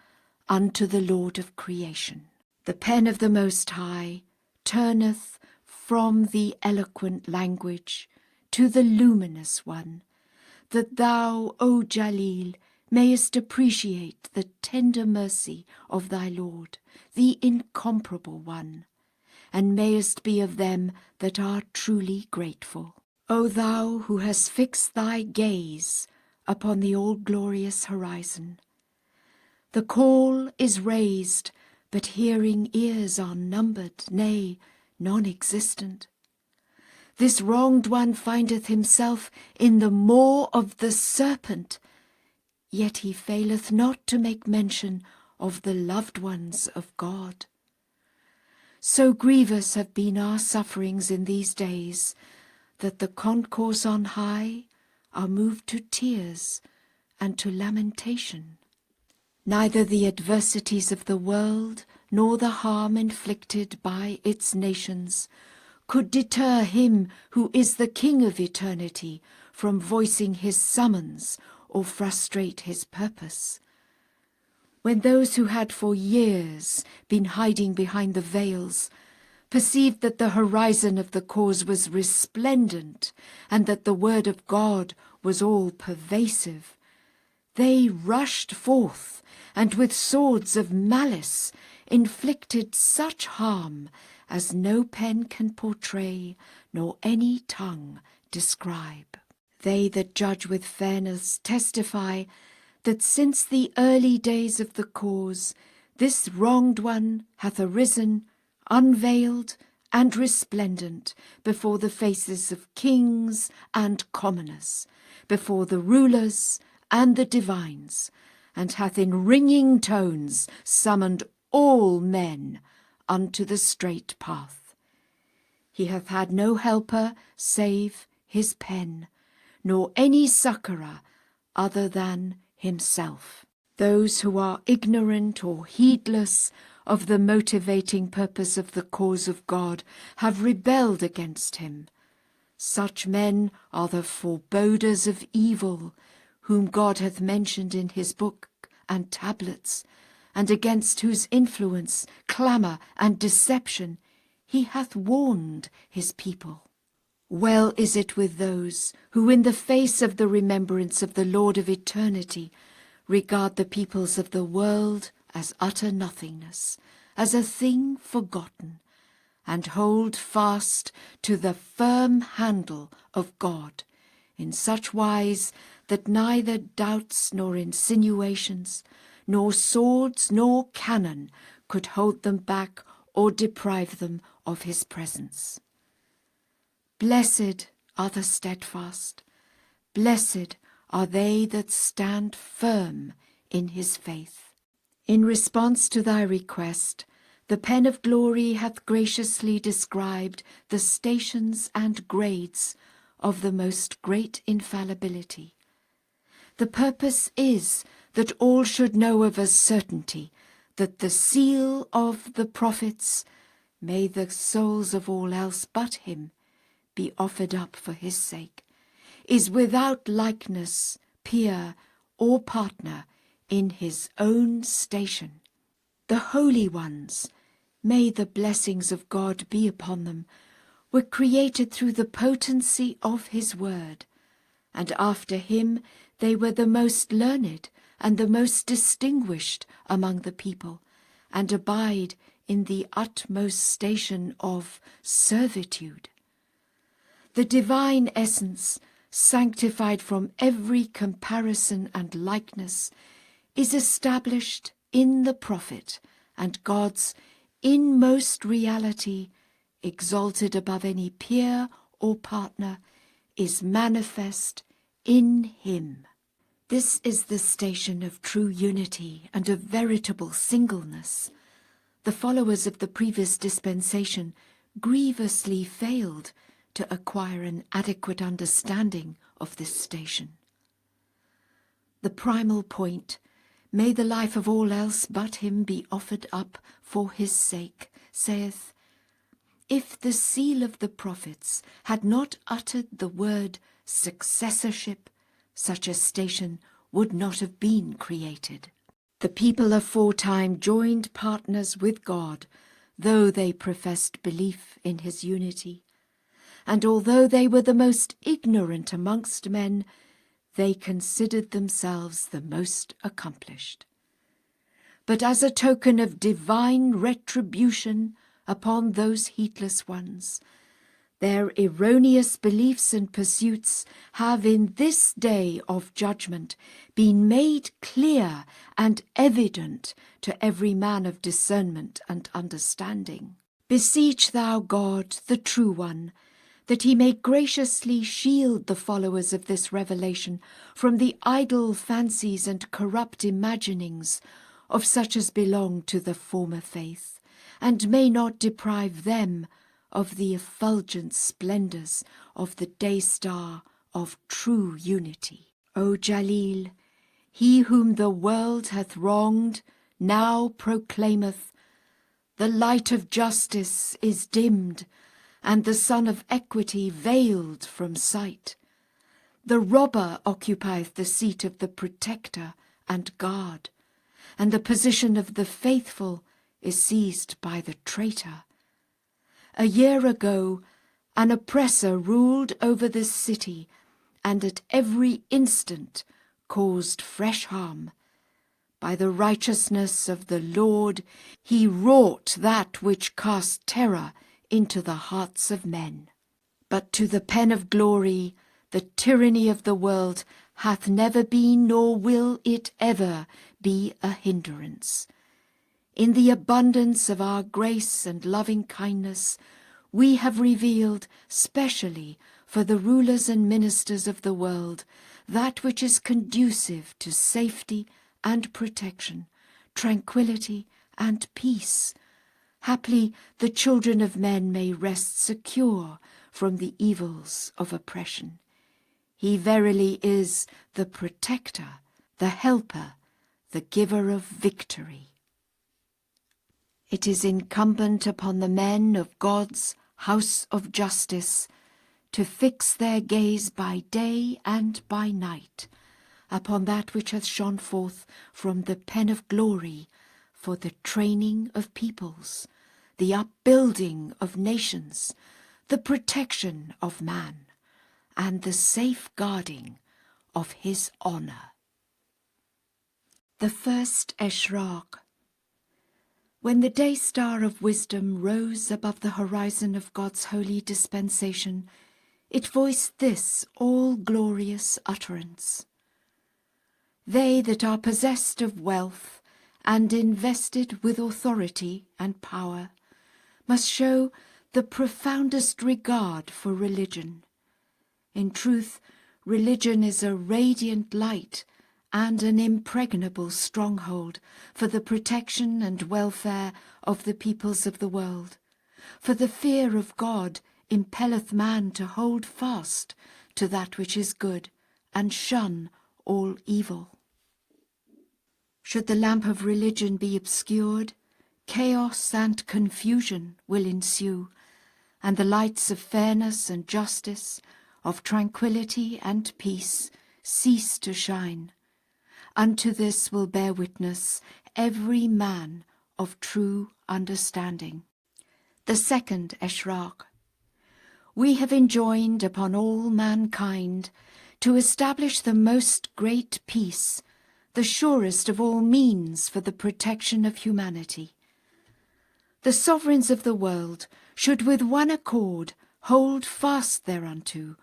S1: unto the Lord of creation. The pen of the Most High turneth from the eloquent language to the luminous one, that thou, O Jalil, mayest appreciate the tender mercy of thy Lord, the incomparable one, and mayest be of them that are truly grateful. O thou who hast fixed thy gaze upon the all-glorious horizon, the call is raised, but hearing ears are numbered, nay, non-existent. This wronged one findeth himself in the maw of the serpent, yet he faileth not to make mention of the loved ones of God. So grievous have been our sufferings in these days that the concourse on high are moved to tears and to lamentation. Neither the adversities of the world nor the harm inflicted by its nations could deter him who is the King of eternity from voicing his summons or frustrate his purpose. When those who had for years been hiding behind the veils perceived that the horizon of the cause was resplendent and that the word of God was all pervasive, they rushed forth and with swords of malice inflicted such harm as no pen can portray nor any tongue describe. They that judge with fairness testify that since the early days of the cause this wronged one hath arisen, unveiled and resplendent, before the faces of kings and commoners, before the rulers and the divines, and hath in ringing tones summoned all men unto the straight path. He hath had no helper save his pen, nor any succourer other than himself. Those who are ignorant or heedless of the motivating purpose of the cause of God have rebelled against him. Such men are the foreboders of evil, whom God hath mentioned in his book and tablets, and against whose influence, clamour, and deception he hath warned his people. Well is it with those who in the face of the remembrance of the Lord of eternity regard the peoples of the world as utter nothingness, as a thing forgotten, and hold fast to the firm handle of God, in such wise that neither doubts nor insinuations, nor swords nor cannon could hold them back or deprive them of his presence. Blessed are the steadfast, blessed are they that stand firm in his faith. In response to thy request, the pen of glory hath graciously described the stations and grades of the most great infallibility. The purpose is that all should know of a certainty that the seal of the prophets, may the souls of all else but him be offered up for his sake, is without likeness, peer, or partner in his own station. The holy ones, may the blessings of God be upon them, were created through the potency of his word, and after him they were the most learned and the most distinguished among the people, and abide in the utmost station of servitude. The divine essence, sanctified from every comparison and likeness, is established in the prophet, and God's inmost reality, exalted above any peer or partner, is manifest in him. This is the station of true unity and of veritable singleness. The followers of the previous dispensation grievously failed to acquire an adequate understanding of this station. The primal point, may the life of all else but him be offered up for his sake, saith, if the seal of the prophets had not uttered the word successorship, such a station would not have been created. The people aforetime joined partners with God, though they professed belief in his unity. And although they were the most ignorant amongst men, they considered themselves the most accomplished. But as a token of divine retribution upon those heedless ones, their erroneous beliefs and pursuits have in this day of judgment been made clear and evident to every man of discernment and understanding. Beseech thou God, the true one, that he may graciously shield the followers of this revelation from the idle fancies and corrupt imaginings of such as belong to the former faith, and may not deprive them of the effulgent splendours of the day-star of true unity. O Jalil, he whom the world hath wronged now proclaimeth, the light of justice is dimmed, and the sun of equity veiled from sight. The robber occupieth the seat of the protector and guard, and the position of the faithful is seized by the traitor. A year ago, an oppressor ruled over this city, and at every instant caused fresh harm. By the righteousness of the Lord he wrought that which cast terror into the hearts of men. But to the pen of glory the tyranny of the world hath never been, nor will it ever be, a hindrance. In the abundance of our grace and loving kindness, we have revealed specially for the rulers and ministers of the world that which is conducive to safety and protection, tranquility and peace. Haply the children of men may rest secure from the evils of oppression. He verily is the protector, the helper, the giver of victory. It is incumbent upon the men of God's house of justice to fix their gaze by day and by night upon that which hath shone forth from the pen of glory for the training of peoples, the upbuilding of nations, the protection of man, and the safeguarding of his honour. The first Eshraq. When the day star of wisdom rose above the horizon of God's holy dispensation, it voiced this all-glorious utterance. They that are possessed of wealth and invested with authority and power must show the profoundest regard for religion. In truth, religion is a radiant light and an impregnable stronghold for the protection and welfare of the peoples of the world. For the fear of God impelleth man to hold fast to that which is good, and shun all evil. Should the lamp of religion be obscured, chaos and confusion will ensue, and the lights of fairness and justice, of tranquility and peace, cease to shine. Unto this will bear witness every man of true understanding. The second Eshraq. We have enjoined upon all mankind to establish the most great peace, the surest of all means for the protection of humanity. The sovereigns of the world should with one accord hold fast thereunto,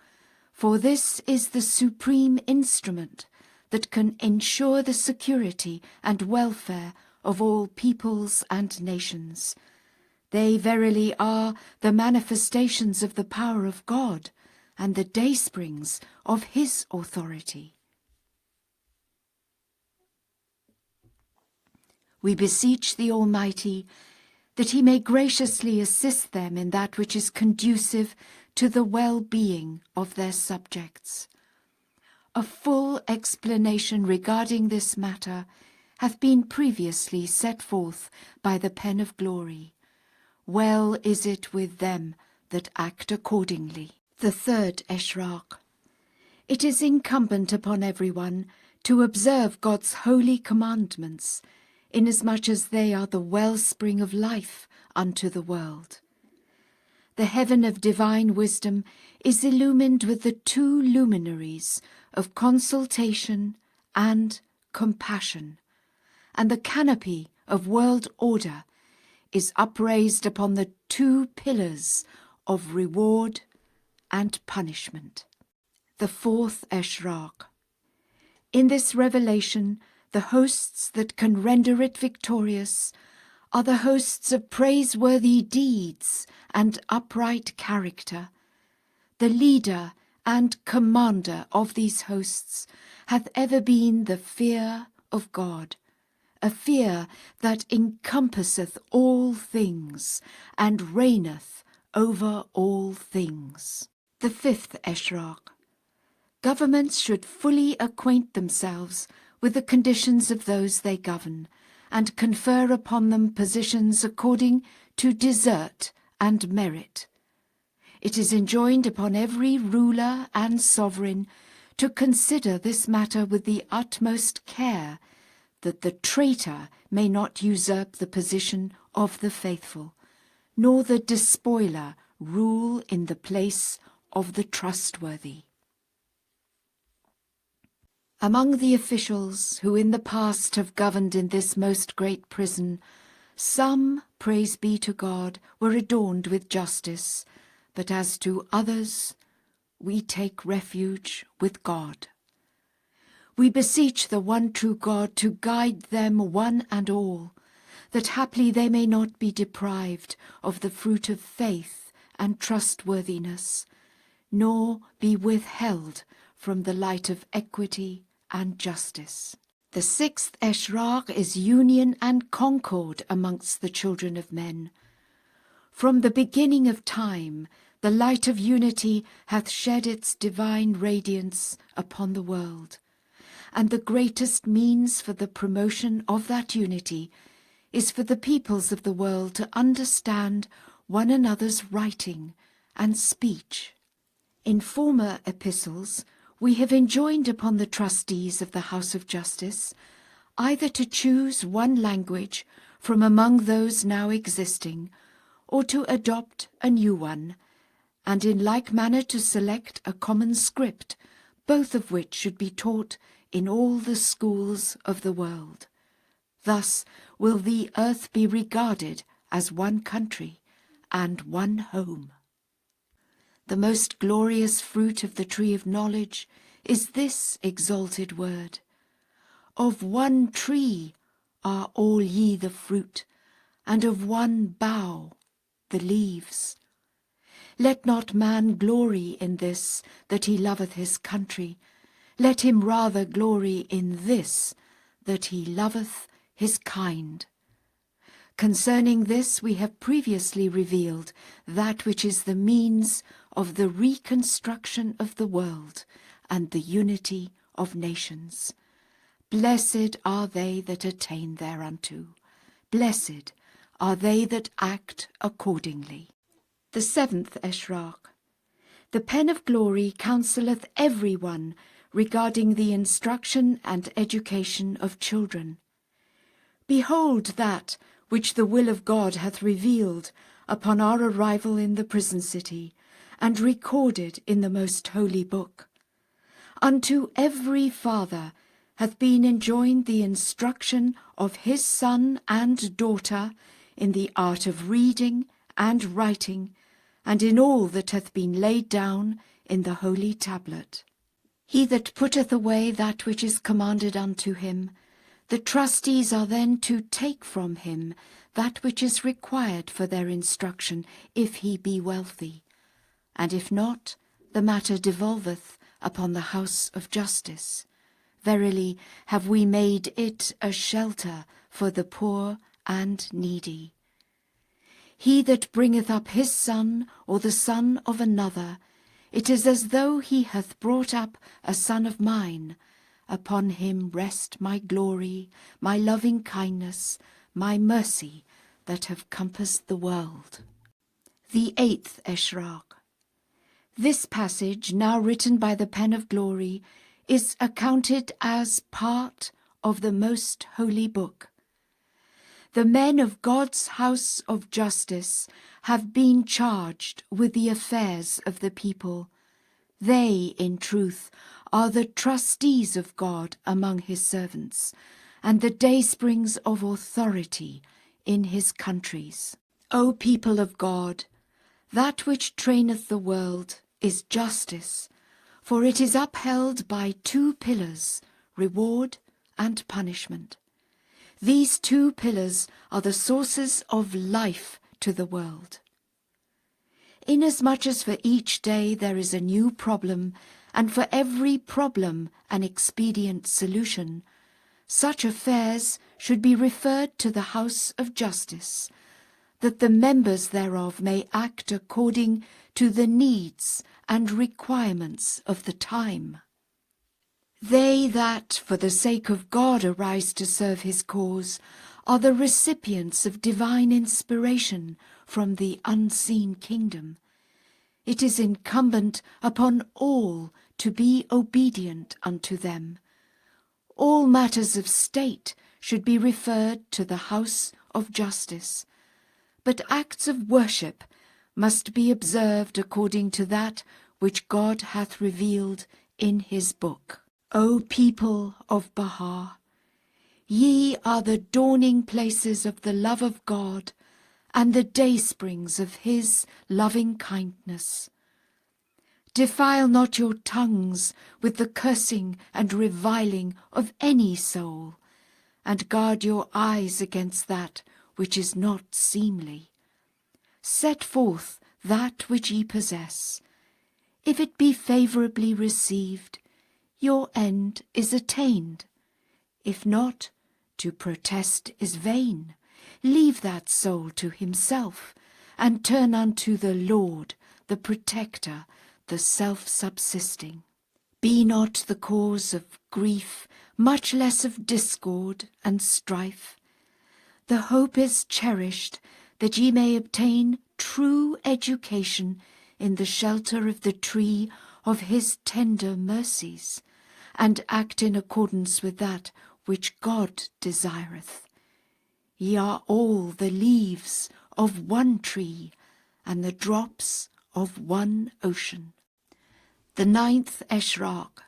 S1: for this is the supreme instrument that can ensure the security and welfare of all peoples and nations. They verily are the manifestations of the power of God and the daysprings of his authority. We beseech the Almighty that he may graciously assist them in that which is conducive to the well-being of their subjects. A full explanation regarding this matter hath been previously set forth by the pen of glory. Well is it with them that act accordingly. The third Eshraq. It is incumbent upon everyone to observe God's holy commandments, inasmuch as they are the wellspring of life unto the world. The heaven of divine wisdom is illumined with the two luminaries of consultation and compassion, and the canopy of world order is upraised upon the two pillars of reward and punishment. The fourth Eshraq. In this revelation, the hosts that can render it victorious are the hosts of praiseworthy deeds and upright character. The leader and commander of these hosts hath ever been the fear of God, a fear that encompasseth all things, and reigneth over all things. The fifth Eshraq. Governments should fully acquaint themselves with the conditions of those they govern, and confer upon them positions according to desert and merit. It is enjoined upon every ruler and sovereign to consider this matter with the utmost care, that the traitor may not usurp the position of the faithful, nor the despoiler rule in the place of the trustworthy. Among the officials who in the past have governed in this most great prison, some, praise be to God, were adorned with justice, but as to others, we take refuge with God. We beseech the one true God to guide them one and all, that haply they may not be deprived of the fruit of faith and trustworthiness, nor be withheld from the light of equity and justice. The sixth Eshraq is union and concord amongst the children of men. From the beginning of time, the light of unity hath shed its divine radiance upon the world, and the greatest means for the promotion of that unity is for the peoples of the world to understand one another's writing and speech. In former epistles, we have enjoined upon the trustees of the House of Justice either to choose one language from among those now existing, or to adopt a new one, and in like manner to select a common script, both of which should be taught in all the schools of the world. Thus will the earth be regarded as one country and one home. The most glorious fruit of the tree of knowledge is this exalted word: of one tree are all ye the fruit, and of one bough the leaves. Let not man glory in this, that he loveth his country. Let him rather glory in this, that he loveth his kind. Concerning this we have previously revealed that which is the means of the reconstruction of the world and the unity of nations. Blessed are they that attain thereunto. Blessed are they that act accordingly. The seventh Eshraq. The pen of glory counselleth every one regarding the instruction and education of children. Behold that which the will of God hath revealed upon our arrival in the prison city, and recorded in the most holy book. Unto every father hath been enjoined the instruction of his son and daughter in the art of reading and writing, and in all that hath been laid down in the holy tablet. He that putteth away that which is commanded unto him, the trustees are then to take from him that which is required for their instruction, if he be wealthy, and if not, the matter devolveth upon the house of justice. Verily have we made it a shelter for the poor and needy. He that bringeth up his son, or the son of another, it is as though he hath brought up a son of mine. Upon him rest my glory, my loving kindness, my mercy, that have compassed the world. The eighth Eshraq. This passage, now written by the pen of glory, is accounted as part of the most holy book. The men of God's house of justice have been charged with the affairs of the people. They, in truth, are the trustees of God among his servants, and the daysprings of authority in his countries. O people of God, that which traineth the world is justice, for it is upheld by two pillars, reward and punishment. These two pillars are the sources of life to the world. Inasmuch as for each day there is a new problem, and for every problem an expedient solution, Such affairs should be referred to the House of Justice, that the members thereof may act according to the needs and requirements of the time. They that, for the sake of God, arise to serve his cause, are the recipients of divine inspiration from the unseen kingdom. It is incumbent upon all to be obedient unto them. All matters of state should be referred to the House of Justice, but acts of worship must be observed according to that which God hath revealed in his book. O people of Baha', ye are the dawning places of the love of God and the daysprings of his loving kindness. Defile not your tongues with the cursing and reviling of any soul, and guard your eyes against that which is not seemly. Set forth that which ye possess. If it be favourably received, your end is attained. If not, to protest is vain. Leave that soul to himself, and turn unto the Lord, the Protector, the self-subsisting. Be not the cause of grief, much less of discord and strife. The hope is cherished that ye may obtain true education in the shelter of the tree of his tender mercies, and act in accordance with that which God desireth. Ye are all the leaves of one tree, and the drops of one ocean. The 9th Eshraq.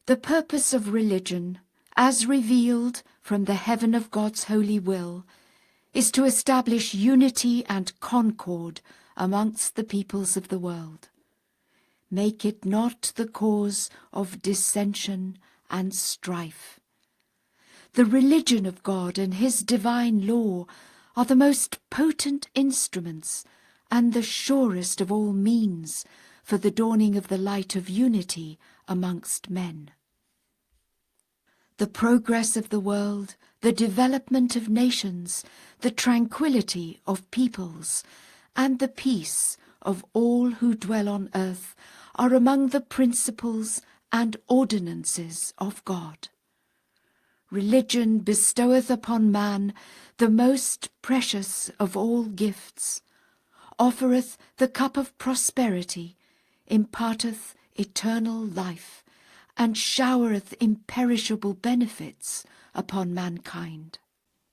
S1: The purpose of religion, as revealed from the heaven of God's holy will, is to establish unity and concord amongst the peoples of the world. Make it not the cause of dissension and strife. The religion of God and his divine law are the most potent instruments and the surest of all means for the dawning of the light of unity amongst men. The progress of the world, the development of nations, the tranquility of peoples, and the peace of all who dwell on earth are among the principles and ordinances of God. Religion bestoweth upon man the most precious of all gifts, offereth the cup of prosperity, imparteth eternal life, and showereth imperishable benefits upon mankind.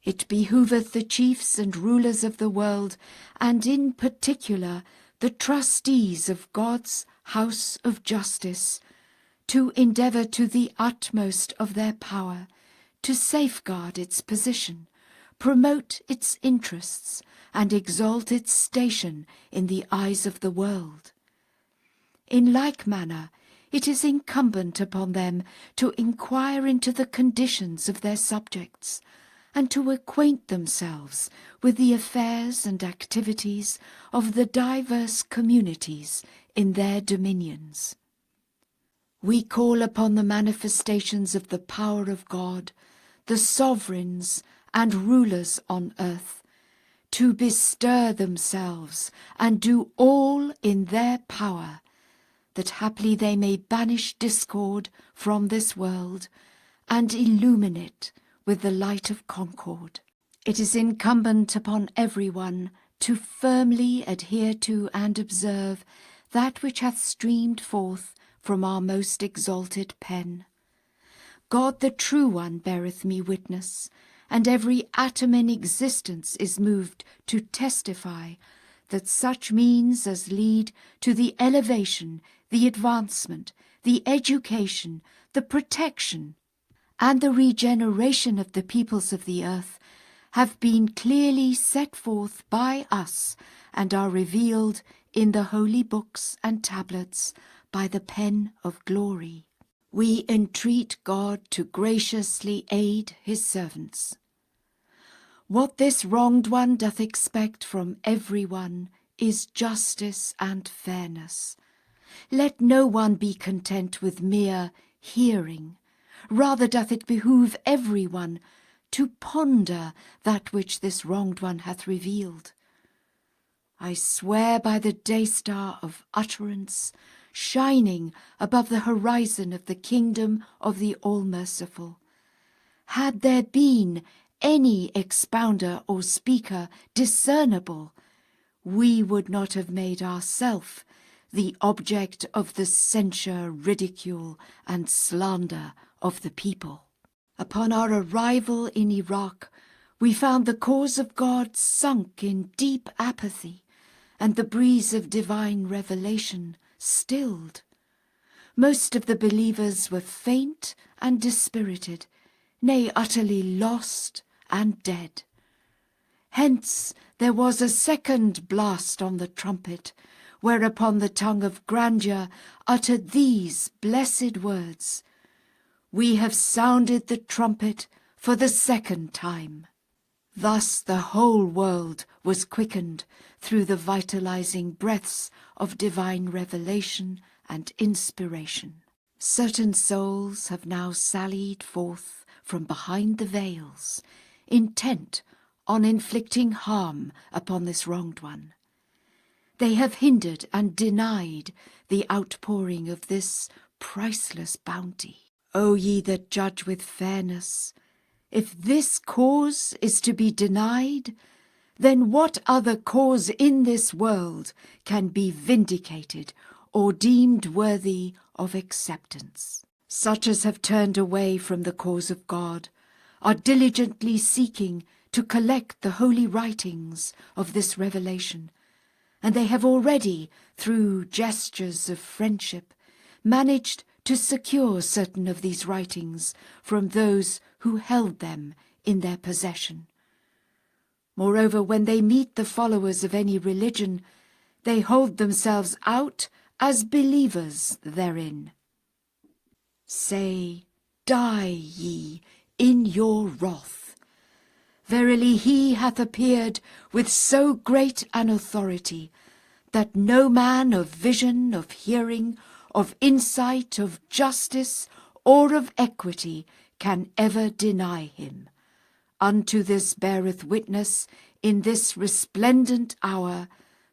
S1: It behoveth the chiefs and rulers of the world, and in particular the trustees of God's house of justice, to endeavour to the utmost of their power to safeguard its position, promote its interests, and exalt its station in the eyes of the world. In like manner, it is incumbent upon them to inquire into the conditions of their subjects, and to acquaint themselves with the affairs and activities of the diverse communities in their dominions. We call upon the manifestations of the power of God, the sovereigns and rulers on earth, to bestir themselves and do all in their power, that haply they may banish discord from this world and illumine it with the light of concord. It is incumbent upon everyone to firmly adhere to and observe that which hath streamed forth from our most exalted pen. God the true one beareth me witness, and every atom in existence is moved to testify that such means as lead to the elevation, the advancement, the education, the protection, and the regeneration of the peoples of the earth have been clearly set forth by us and are revealed in the holy books and tablets by the pen of glory. We entreat God to graciously aid his servants. What this wronged one doth expect from every one is justice and fairness. Let no one be content with mere hearing. Rather doth it behoove every one to ponder that which this wronged one hath revealed. I swear by the day-star of utterance, shining above the horizon of the kingdom of the All-Merciful, had there been any expounder or speaker discernible, we would not have made ourself the object of the censure, ridicule, and slander of the people. Upon our arrival in Iraq, we found the cause of God sunk in deep apathy, and the breeze of divine revelation stilled. Most of the believers were faint and dispirited, nay, utterly lost and dead. Hence there was a second blast on the trumpet, whereupon the tongue of grandeur uttered these blessed words, "We have sounded the trumpet for the second time." Thus the whole world was quickened through the vitalizing breaths of divine revelation and inspiration. Certain souls have now sallied forth from behind the veils, intent on inflicting harm upon this wronged one. They have hindered and denied the outpouring of this priceless bounty. O ye that judge with fairness, if this cause is to be denied, then what other cause in this world can be vindicated or deemed worthy of acceptance? Such as have turned away from the cause of God are diligently seeking to collect the holy writings of this revelation, and they have already, through gestures of friendship, managed to secure certain of these writings from those who held them in their possession. Moreover, when they meet the followers of any religion, they hold themselves out as believers therein. Say, die ye in your wrath. Verily he hath appeared with so great an authority, that no man of vision, of hearing, of insight, of justice, or of equity can ever deny him. Unto this beareth witness in this resplendent hour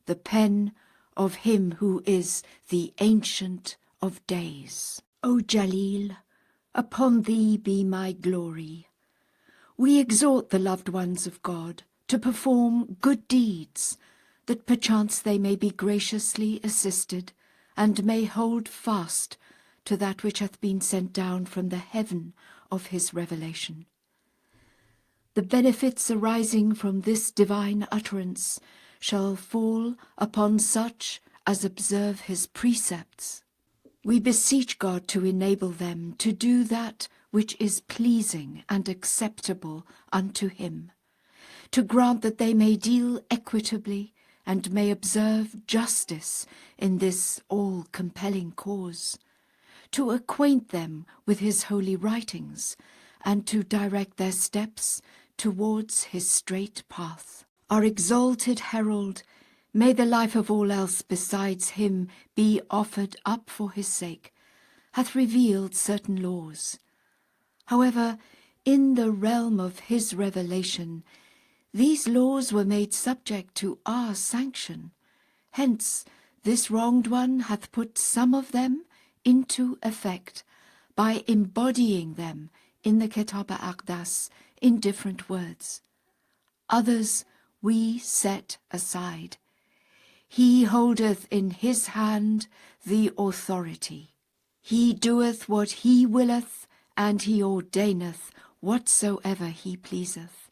S1: the pen of him who is the Ancient of Days. O Jalil, upon thee be my glory. We exhort the loved ones of God to perform good deeds, that perchance they may be graciously assisted, and may hold fast to that which hath been sent down from the heaven of his revelation. The benefits arising from this divine utterance shall fall upon such as observe his precepts. We beseech God to enable them to do that which is pleasing and acceptable unto him, to grant that they may deal equitably and may observe justice in this all-compelling cause, to acquaint them with his holy writings, and to direct their steps towards his straight path. Our exalted herald, may the life of all else besides him be offered up for his sake, hath revealed certain laws. However, in the realm of his revelation, these laws were made subject to our sanction. Hence, this wronged one hath put some of them into effect by embodying them in the Kitáb-i-Aqdas in different words. Others we set aside. He holdeth in his hand the authority. He doeth what he willeth, and he ordaineth whatsoever he pleaseth.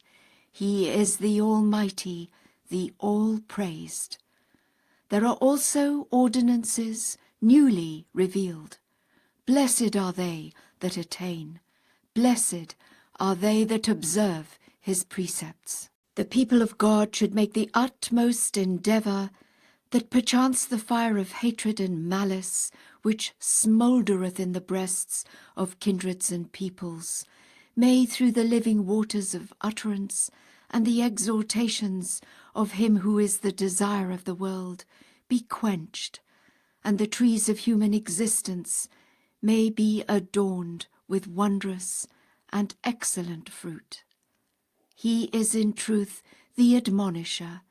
S1: He is the Almighty, the All-Praised. There are also ordinances newly revealed. Blessed are they that attain. Blessed are they that observe his precepts. The people of God should make the utmost endeavour that perchance the fire of hatred and malice, which smouldereth in the breasts of kindreds and peoples, may through the living waters of utterance and the exhortations of him who is the desire of the world be quenched, and the trees of human existence may be adorned with wondrous and excellent fruit. He is in truth the admonisher,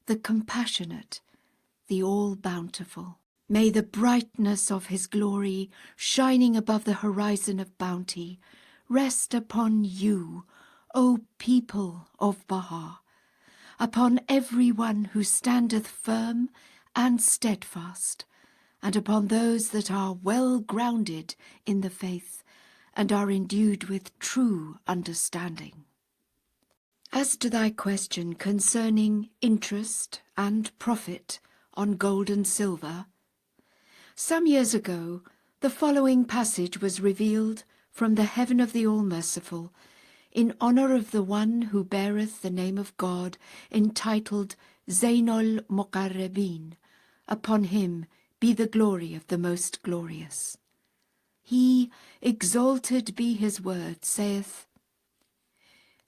S1: the compassionate, the all-bountiful. May the brightness of his glory, shining above the horizon of bounty, rest upon you, O people of Baha, upon every one who standeth firm and steadfast, and upon those that are well grounded in the faith and are endued with true understanding. As to thy question concerning interest and profit on gold and silver, some years ago the following passage was revealed from the heaven of the All-Merciful in honour of the one who beareth the name of God, entitled Zainul Muqarrabin. Upon him be the glory of the Most Glorious. He, exalted be his word, saith,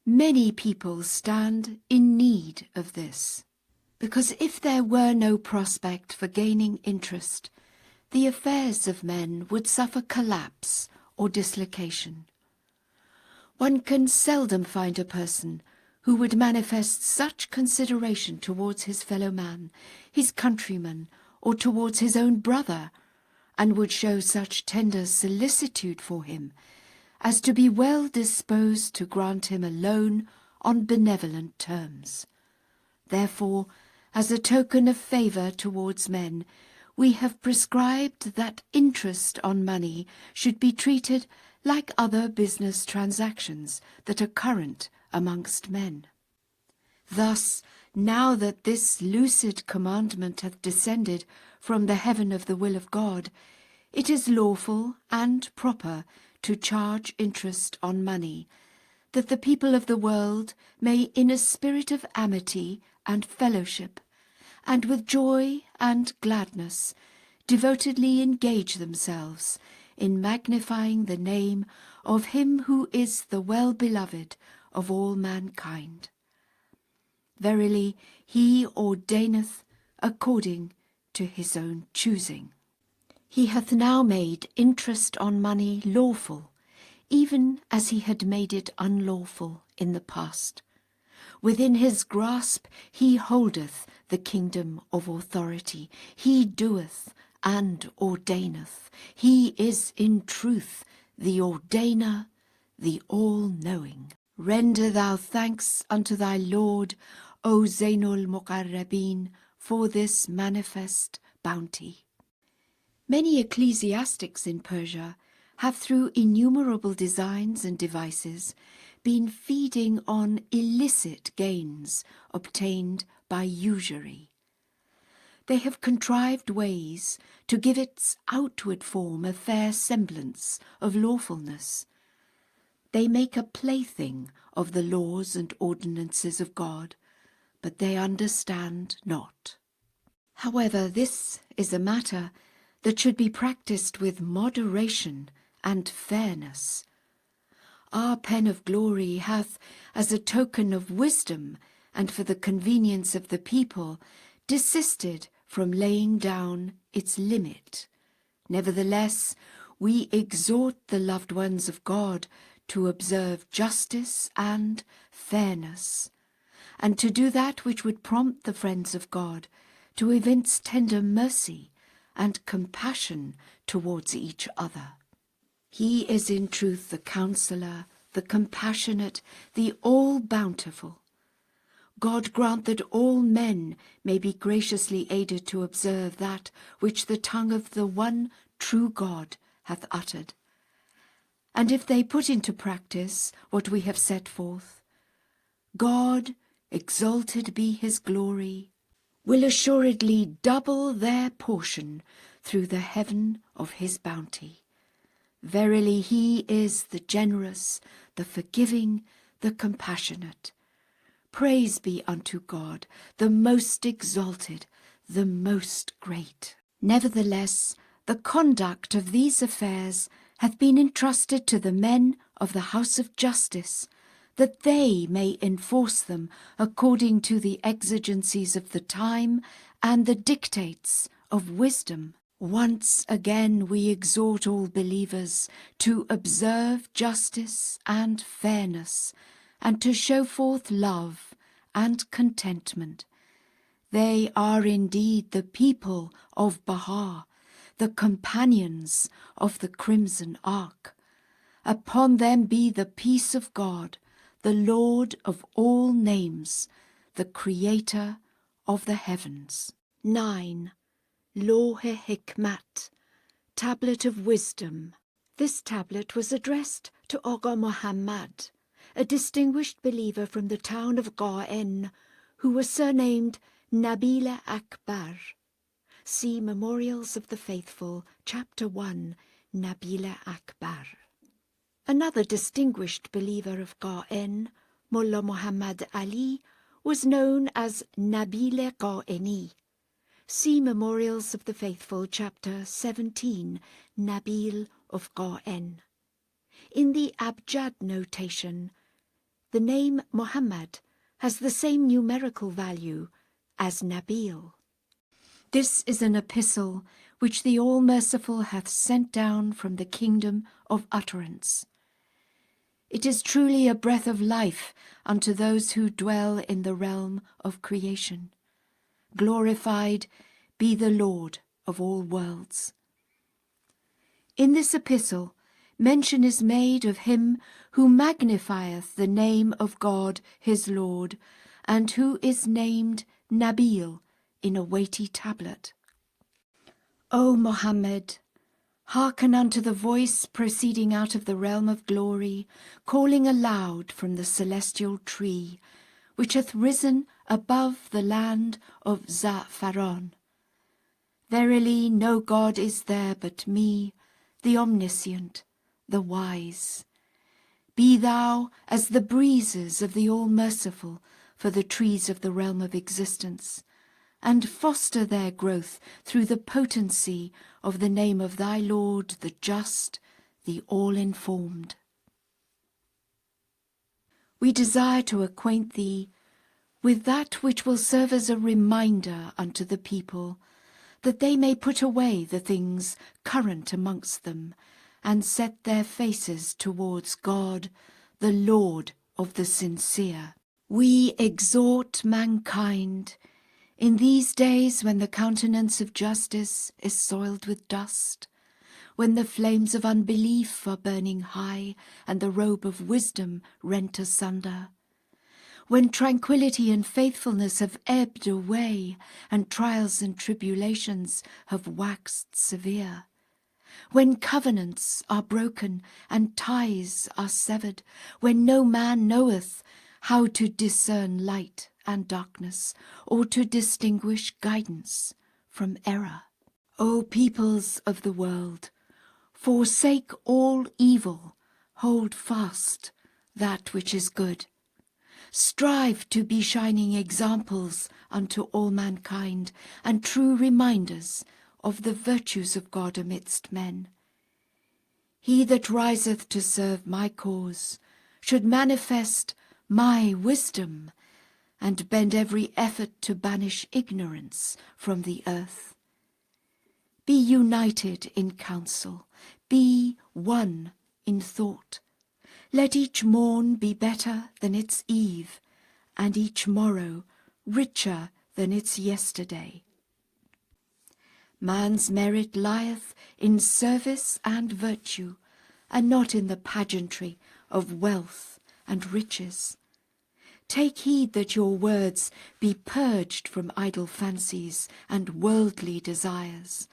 S1: Many people stand in need of this, because if there were no prospect for gaining interest, the affairs of men would suffer collapse or dislocation. One can seldom find a person who would manifest such consideration towards his fellow man, his countryman, or towards his own brother, and would show such tender solicitude for him, as to be well disposed to grant him a loan on benevolent terms. Therefore, as a token of favour towards men, we have prescribed that interest on money should be treated like other business transactions that are current amongst men. Thus, now that this lucid commandment hath descended from the heaven of the will of God, it is lawful and proper to charge interest on money, that the people of the world may, in a spirit of amity and fellowship, and with joy and gladness, devotedly engage themselves in magnifying the name of him who is the well-beloved of all mankind. Verily, he ordaineth according to his own choosing. He hath now made interest on money lawful, even as he had made it unlawful in the past. Within his grasp he holdeth the kingdom of authority. He doeth and ordaineth. He is in truth the ordainer, the all-knowing. Render thou thanks unto thy Lord, O Zainul Muqarrabin, for this manifest bounty. Many ecclesiastics in Persia have, through innumerable designs and devices, been feeding on illicit gains obtained by usury. They have contrived ways to give its outward form a fair semblance of lawfulness. They make a plaything of the laws and ordinances of God, but they understand not. However, this is a matter that should be practiced with moderation and fairness. Our pen of glory hath, as a token of wisdom and for the convenience of the people, desisted from laying down its limit. Nevertheless, we exhort the loved ones of God to observe justice and fairness, and to do that which would prompt the friends of God to evince tender mercy and compassion towards each other. He is in truth the Counsellor, the Compassionate, the All-Bountiful. God grant that all men may be graciously aided to observe that which the tongue of the one true God hath uttered. And if they put into practice what we have set forth, God, exalted be his glory, will assuredly double their portion through the heaven of his bounty. Verily he is the generous, the forgiving, the compassionate. Praise be unto God, the most exalted, the most great. Nevertheless, the conduct of these affairs hath been entrusted to the men of the house of justice, that they may enforce them according to the exigencies of the time and the dictates of wisdom. Once again we exhort all believers to observe justice and fairness, and to show forth love and contentment. They are indeed the people of Baha, the companions of the Crimson Ark. Upon them be the peace of God, the Lord of all names, the Creator of the heavens. 9. Lawh-e Hikmat, Tablet of Wisdom. This tablet was addressed to Agha Muhammad, a distinguished believer from the town of Qa'en, who was surnamed Nabil Akbar. See Memorials of the Faithful, Chapter 1, Nabil Akbar. Another distinguished believer of Qa'en, Mullah Muhammad Ali, was known as Nabil Qa'eni. See Memorials of the Faithful, Chapter 17, Nabil of Qa'en. In the Abjad notation, the name Muhammad has the same numerical value as Nabil. This is an epistle which the All-Merciful hath sent down from the kingdom of utterance. It is truly a breath of life unto those who dwell in the realm of creation. Glorified be the Lord of all worlds. In this epistle, mention is made of him who magnifieth the name of God his Lord, and who is named Nabil in a weighty tablet. O Muhammad, hearken unto the voice proceeding out of the realm of glory, calling aloud from the celestial tree, which hath risen above the land of Za'faran. Verily no God is there but me, the omniscient, the wise. Be thou as the breezes of the All-Merciful for the trees of the realm of existence, and foster their growth through the potency of the name of thy Lord, the just, the all-informed. We desire to acquaint thee with that which will serve as a reminder unto the people, that they may put away the things current amongst them, and set their faces towards God, the Lord of the sincere. We exhort mankind, in these days when the countenance of justice is soiled with dust, when the flames of unbelief are burning high, and the robe of wisdom rent asunder, when tranquility and faithfulness have ebbed away, and trials and tribulations have waxed severe, when covenants are broken and ties are severed, when no man knoweth how to discern light and darkness, or to distinguish guidance from error. O peoples of the world, forsake all evil, hold fast that which is good. Strive to be shining examples unto all mankind, and true reminders of the virtues of God amidst men. He that riseth to serve my cause should manifest my wisdom, and bend every effort to banish ignorance from the earth. Be united in counsel, be one in thought. Let each morn be better than its eve, and each morrow richer than its yesterday. Man's merit lieth in service and virtue, and not in the pageantry of wealth and riches. Take heed that your words be purged from idle fancies and worldly desires,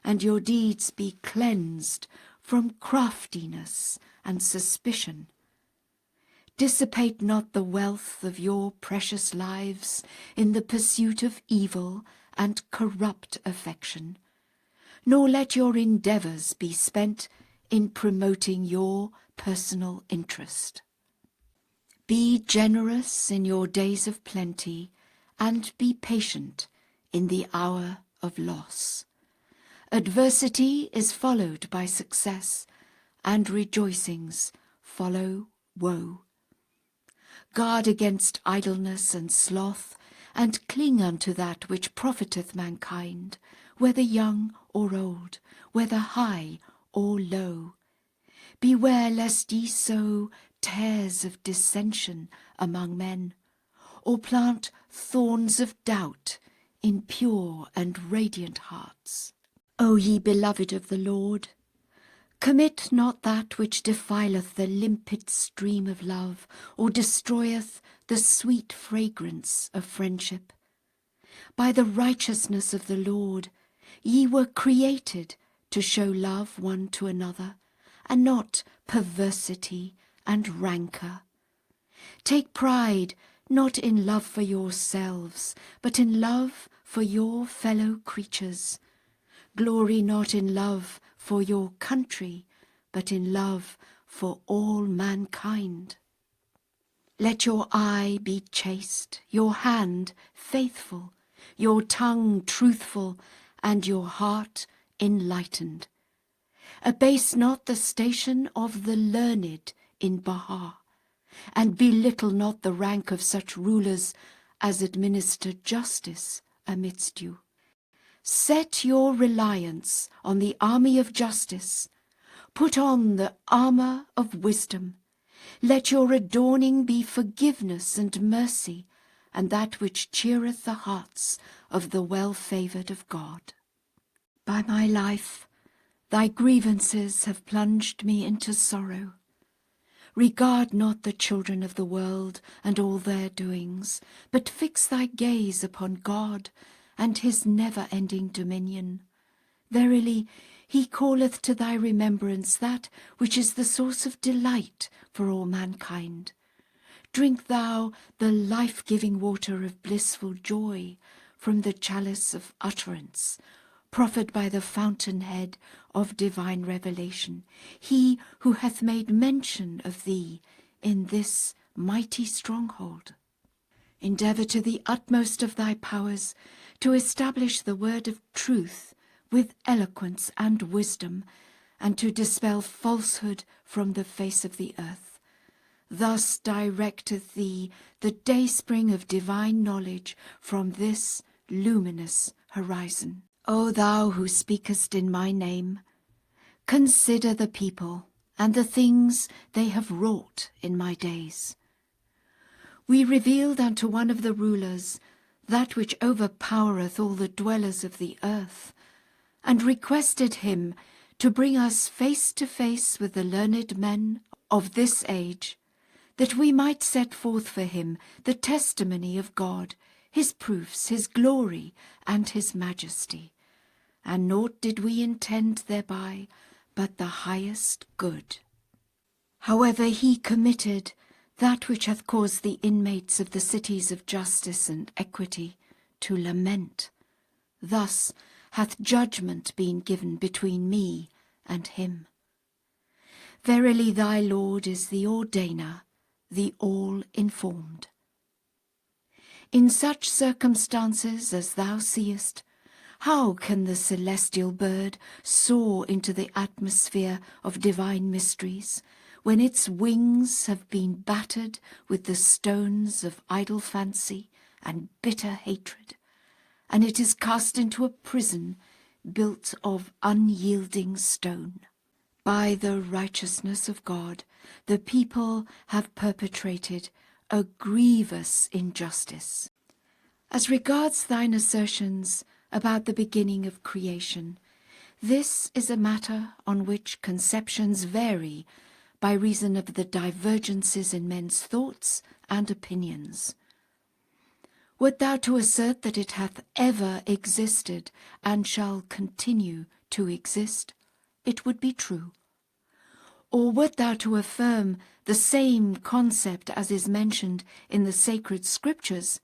S1: and your deeds be cleansed from craftiness and suspicion. Dissipate not the wealth of your precious lives in the pursuit of evil and corrupt affection, nor let your endeavours be spent in promoting your personal interest. Be generous in your days of plenty, and be patient in the hour of loss. Adversity is followed by success, and rejoicings follow woe. Guard against idleness and sloth, and cling unto that which profiteth mankind, whether young or old, whether high or low. Beware lest ye sow tares of dissension among men, or plant thorns of doubt in pure and radiant hearts. O ye beloved of the Lord, commit not that which defileth the limpid stream of love, or destroyeth the sweet fragrance of friendship. By the righteousness of the Lord ye were created to show love one to another, and not perversity and rancour. Take pride not in love for yourselves, but in love for your fellow creatures. Glory not in love for your country, but in love for all mankind. Let your eye be chaste, your hand faithful, your tongue truthful, and your heart enlightened. Abase not the station of the learned in Baha, and belittle not the rank of such rulers as administer justice amidst you. Set your reliance on the army of justice. Put on the armour of wisdom. Let your adorning be forgiveness and mercy, and that which cheereth the hearts of the well-favoured of God. By my life, thy grievances have plunged me into sorrow. Regard not the children of the world and all their doings, but fix thy gaze upon God and his never-ending dominion. Verily, he calleth to thy remembrance that which is the source of delight for all mankind. Drink thou the life-giving water of blissful joy from the chalice of utterance, proffered by the fountainhead of divine revelation, he who hath made mention of thee in this mighty stronghold. Endeavour to the utmost of thy powers to establish the word of truth with eloquence and wisdom, and to dispel falsehood from the face of the earth. Thus directeth thee the dayspring of divine knowledge from this luminous horizon. O thou who speakest in my name, consider the people and the things they have wrought in my days. We revealed unto one of the rulers that which overpowereth all the dwellers of the earth, and requested him to bring us face to face with the learned men of this age, that we might set forth for him the testimony of God, his proofs, his glory, and his majesty. And naught did we intend thereby but the highest good. However, he committed that which hath caused the inmates of the cities of justice and equity to lament. Thus hath judgment been given between me and him. Verily thy Lord is the ordainer, the all-informed. In such circumstances as thou seest, how can the celestial bird soar into the atmosphere of divine mysteries, when its wings have been battered with the stones of idle fancy and bitter hatred, and it is cast into a prison built of unyielding stone? By the righteousness of God, the people have perpetrated a grievous injustice. As regards thine assertions about the beginning of creation, this is a matter on which conceptions vary by reason of the divergences in men's thoughts and opinions. Wert thou to assert that it hath ever existed and shall continue to exist, it would be true. Or wert thou to affirm the same concept as is mentioned in the sacred scriptures,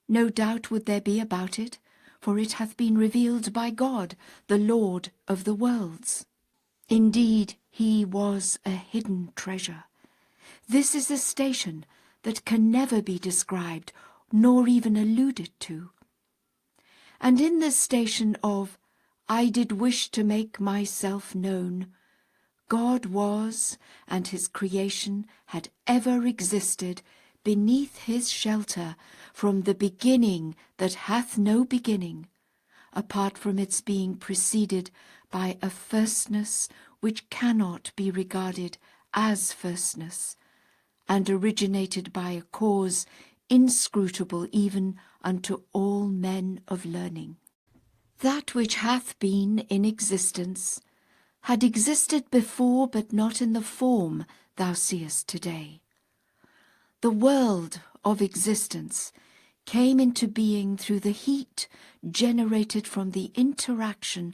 S1: no doubt would there be about it, for it hath been revealed by God, the Lord of the worlds. Indeed, he was a hidden treasure. This is a station that can never be described, nor even alluded to. And in the station of, I did wish to make myself known, God was, and his creation had ever existed beneath his shelter from the beginning that hath no beginning, apart from its being preceded by a firstness which cannot be regarded as firstness, and originated by a cause inscrutable even unto all men of learning. That which hath been in existence had existed before, but not in the form thou seest today. The world of existence came into being through the heat generated from the interaction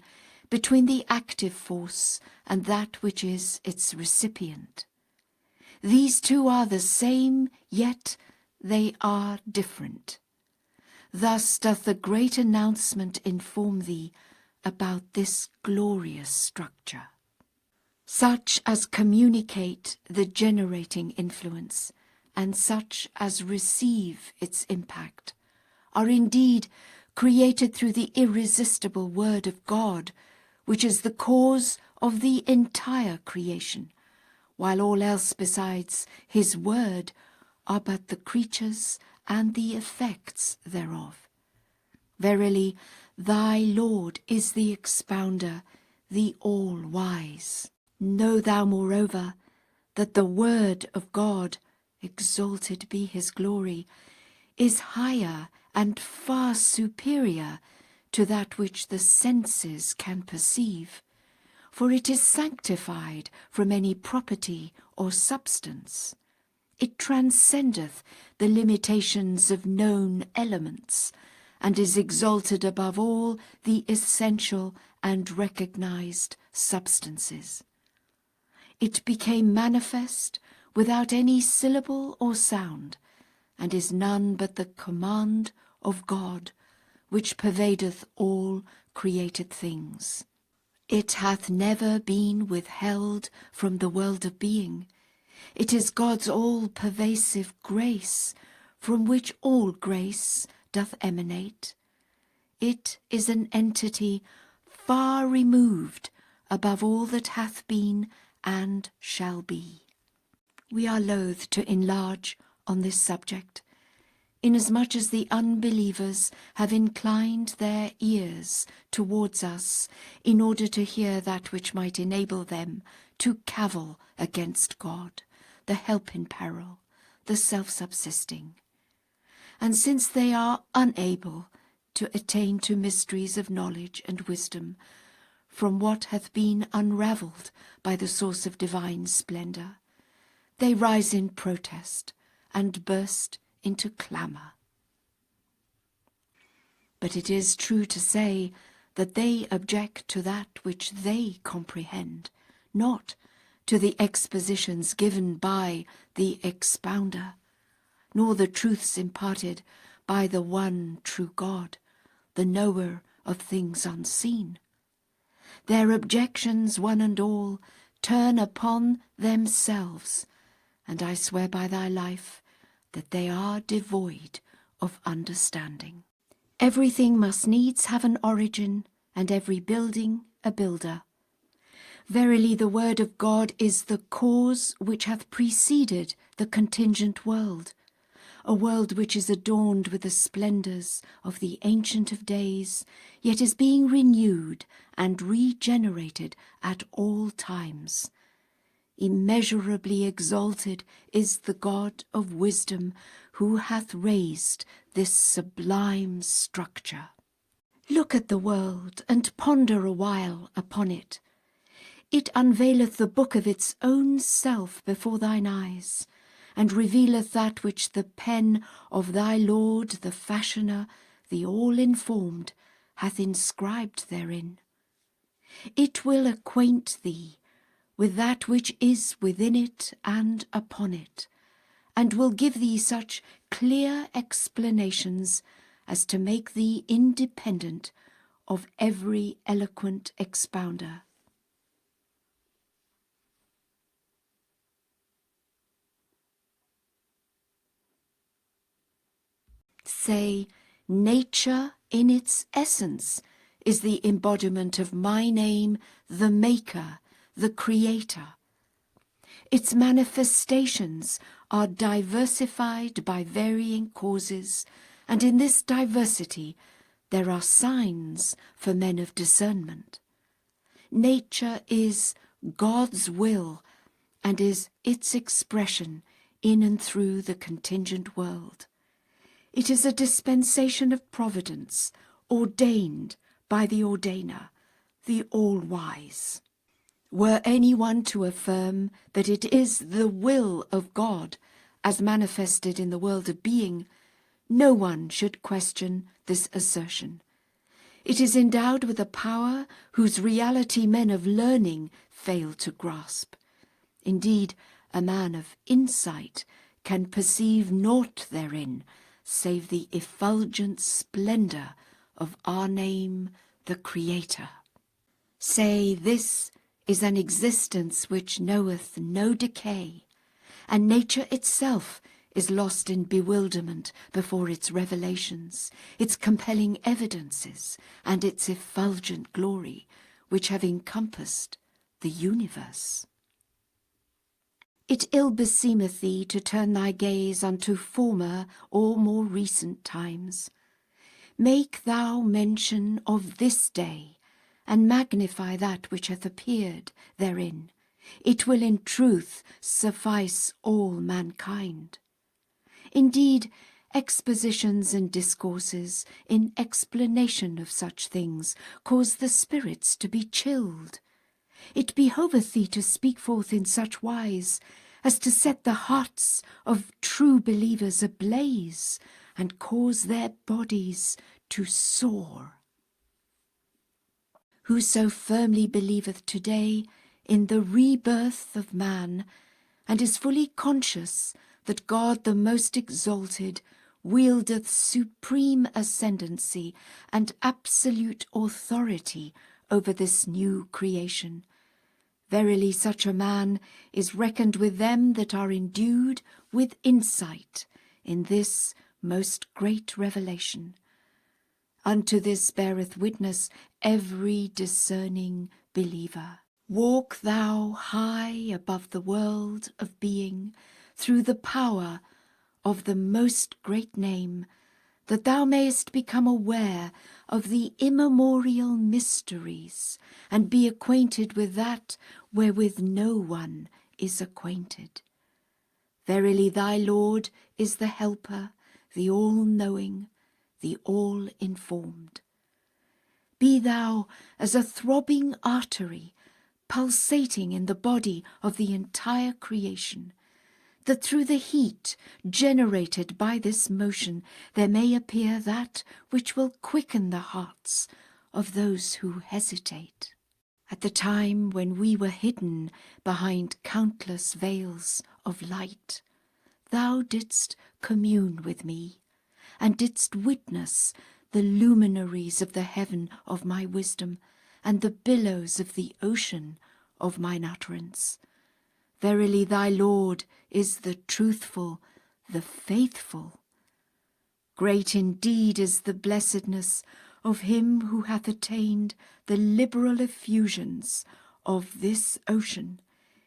S1: between the active force and that which is its recipient. These two are the same, yet they are different. Thus doth the great announcement inform thee about this glorious structure. Such as communicate the generating influence, and such as receive its impact, are indeed created through the irresistible Word of God, which is the cause of the entire creation, while all else besides his Word are but the creatures and the effects thereof. Verily, thy Lord is the expounder, the all-wise. Know thou, moreover, that the Word of God, exalted be his glory, is higher and far superior to that which the senses can perceive, for it is sanctified from any property or substance. It transcendeth the limitations of known elements, and is exalted above all the essential and recognized substances. It became manifest without any syllable or sound, and is none but the command of God, which pervadeth all created things. It hath never been withheld from the world of being. It is God's all-pervasive grace, from which all grace doth emanate. It is an entity far removed above all that hath been and shall be. We are loath to enlarge on this subject, inasmuch as the unbelievers have inclined their ears towards us in order to hear that which might enable them to cavil against God, the help in peril, the self-subsisting. And since they are unable to attain to mysteries of knowledge and wisdom from what hath been unravelled by the source of divine splendour, they rise in protest and burst into clamour. But it is true to say that they object to that which they comprehend, not to the expositions given by the expounder, nor the truths imparted by the one true God, the knower of things unseen. Their objections, one and all, turn upon themselves, and I swear by thy life that they are devoid of understanding. Everything must needs have an origin, and every building a builder. Verily the word of God is the cause which hath preceded the contingent world, a world which is adorned with the splendours of the Ancient of Days, yet is being renewed and regenerated at all times. Immeasurably exalted is the God of wisdom, who hath raised this sublime structure. Look at the world, and ponder a while upon it. It unveileth the book of its own self before thine eyes, and revealeth that which the pen of thy Lord, the fashioner, the all-informed, hath inscribed therein. It will acquaint thee with that which is within it and upon it, and will give thee such clear explanations as to make thee independent of every eloquent expounder. Say, nature in its essence is the embodiment of my name, the Maker, the Creator. Its manifestations are diversified by varying causes, and in this diversity there are signs for men of discernment. Nature is God's will and is its expression in and through the contingent world. It is a dispensation of providence ordained by the ordainer, the all-wise. Were anyone to affirm that it is the will of God as manifested in the world of being, no one should question this assertion. It is endowed with a power whose reality men of learning fail to grasp. Indeed, a man of insight can perceive naught therein save the effulgent splendour of our name, the Creator. Say, this is an existence which knoweth no decay, and nature itself is lost in bewilderment before its revelations, its compelling evidences, and its effulgent glory, which have encompassed the universe. It ill beseemeth thee to turn thy gaze unto former or more recent times. Make thou mention of this day, and magnify that which hath appeared therein. It will in truth suffice all mankind. Indeed, expositions and discourses in explanation of such things cause the spirits to be chilled. It behoveth thee to speak forth in such wise as to set the hearts of true believers ablaze and cause their bodies to soar. Whoso firmly believeth today in the rebirth of man, and is fully conscious that God the most exalted wieldeth supreme ascendancy and absolute authority over this new creation, verily such a man is reckoned with them that are endued with insight in this most great revelation. Unto this beareth witness every discerning believer. Walk thou high above the world of being through the power of the most great name, that thou mayest become aware of the immemorial mysteries, and be acquainted with that wherewith no one is acquainted. Verily thy Lord is the helper, the all-knowing, the all-informed. Be thou as a throbbing artery, pulsating in the body of the entire creation, that through the heat generated by this motion there may appear that which will quicken the hearts of those who hesitate. At the time when we were hidden behind countless veils of light, thou didst commune with me, and didst witness the luminaries of the heaven of my wisdom, and the billows of the ocean of mine utterance. Verily thy Lord is the truthful, the faithful. Great indeed is the blessedness of him who hath attained the liberal effusions of this ocean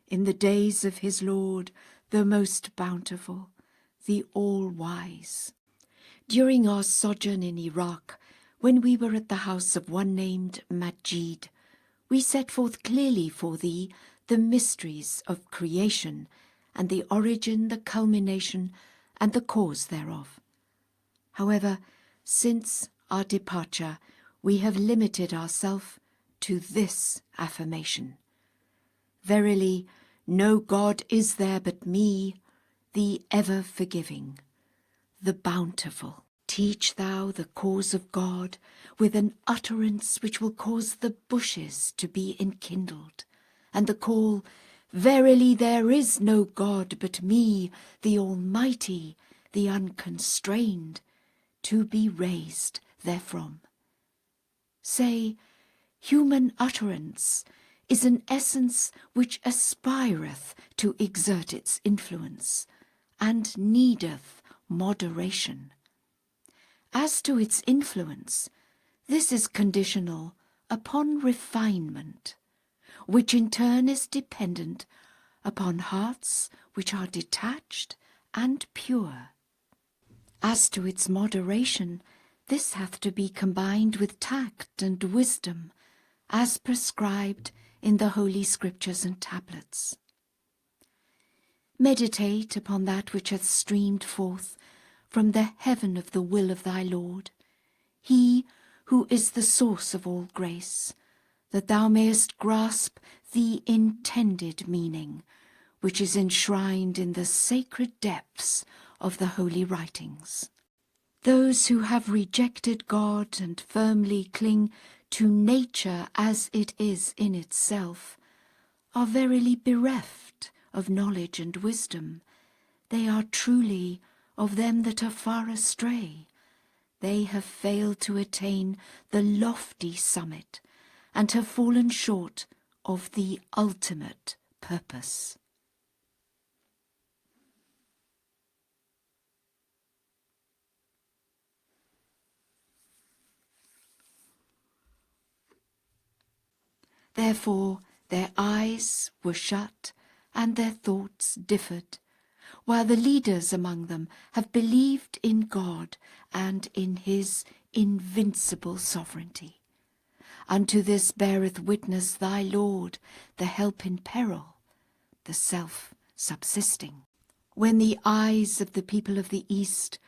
S1: in the days of his Lord, the most bountiful, the all-wise. During our sojourn in Iraq, when we were at the house of one named Majid, we set forth clearly for thee the mysteries of creation, and the origin, the culmination, and the cause thereof. However, since our departure, we have limited ourselves to this affirmation. Verily, no God is there but me, the ever-forgiving, the bountiful. Teach thou the cause of God with an utterance which will cause the bushes to be enkindled, and the call, verily there is no God but me, the Almighty, the unconstrained, to be raised therefrom. Say, human utterance is an essence which aspireth to exert its influence, and needeth moderation. As to its influence, this is conditional upon refinement, which in turn is dependent upon hearts which are detached and pure. As to its moderation, This hath to be combined with tact and wisdom, as prescribed in the Holy Scriptures and tablets. Meditate upon that which hath streamed forth from the heaven of the will of thy Lord, he who is the source of all grace, that thou mayest grasp the intended meaning, which is enshrined in the sacred depths of the holy writings. Those who have rejected God and firmly cling to nature as it is in itself are verily bereft of knowledge and wisdom. They are truly of them that are far astray. They have failed to attain the lofty summit and have fallen short of the ultimate purpose. Therefore their eyes were shut and their thoughts differed, while the leaders among them have believed in God and in his invincible sovereignty. Unto this beareth witness thy Lord, the help in peril, the self-subsisting. When the eyes of the people of the East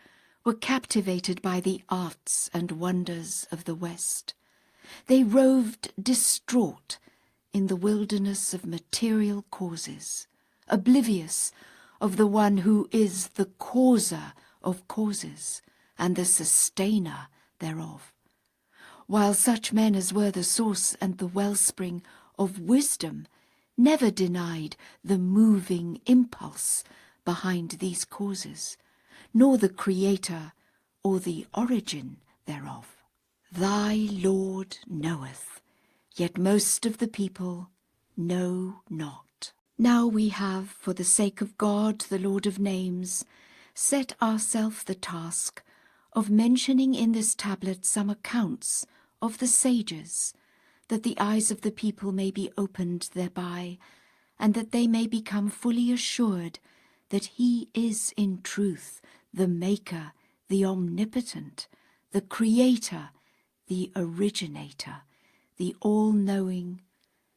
S1: were captivated by the arts and wonders of the West, they roved distraught in the wilderness of material causes, oblivious of the one who is the causer of causes and the sustainer thereof, while such men as were the source and the wellspring of wisdom never denied the moving impulse behind these causes, nor the creator or the origin thereof. Thy Lord knoweth, yet most of the people know not. Now we have, for the sake of God, the Lord of names, set ourselves the task of mentioning in this tablet some accounts of the sages, that the eyes of the people may be opened thereby, and that they may become fully assured that he is in truth the Maker, the Omnipotent, the Creator, the Originator, the All-Knowing,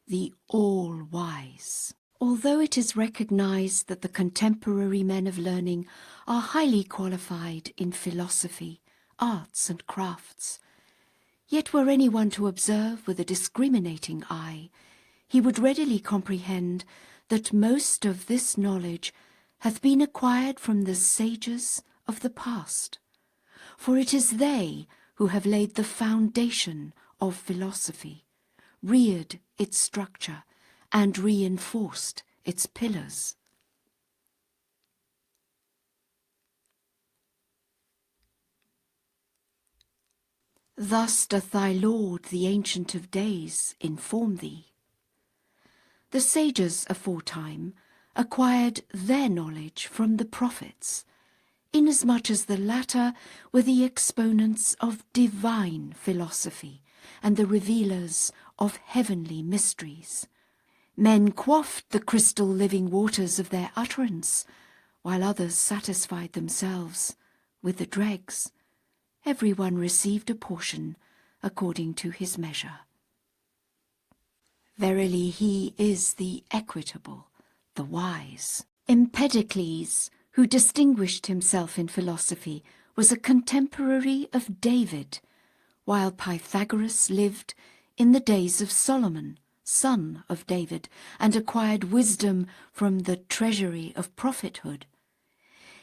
S1: the All-Wise. Although it is recognized that the contemporary men of learning are highly qualified in philosophy, arts and crafts, yet were anyone to observe with a discriminating eye, he would readily comprehend that most of this knowledge hath been acquired from the sages of the past, for it is they who have laid the foundation of philosophy, reared its structure, and reinforced its pillars. Thus doth thy Lord, the Ancient of Days, inform thee. The sages aforetime acquired their knowledge from the prophets, inasmuch as the latter were the exponents of divine philosophy and the revealers of heavenly mysteries. Men quaffed the crystal living waters of their utterance, while others satisfied themselves with the dregs. Every one received a portion according to his measure. Verily he is the equitable, the wise. Empedocles, who distinguished himself in philosophy, was a contemporary of David, while Pythagoras lived in the days of Solomon, son of David, and acquired wisdom from the treasury of prophethood.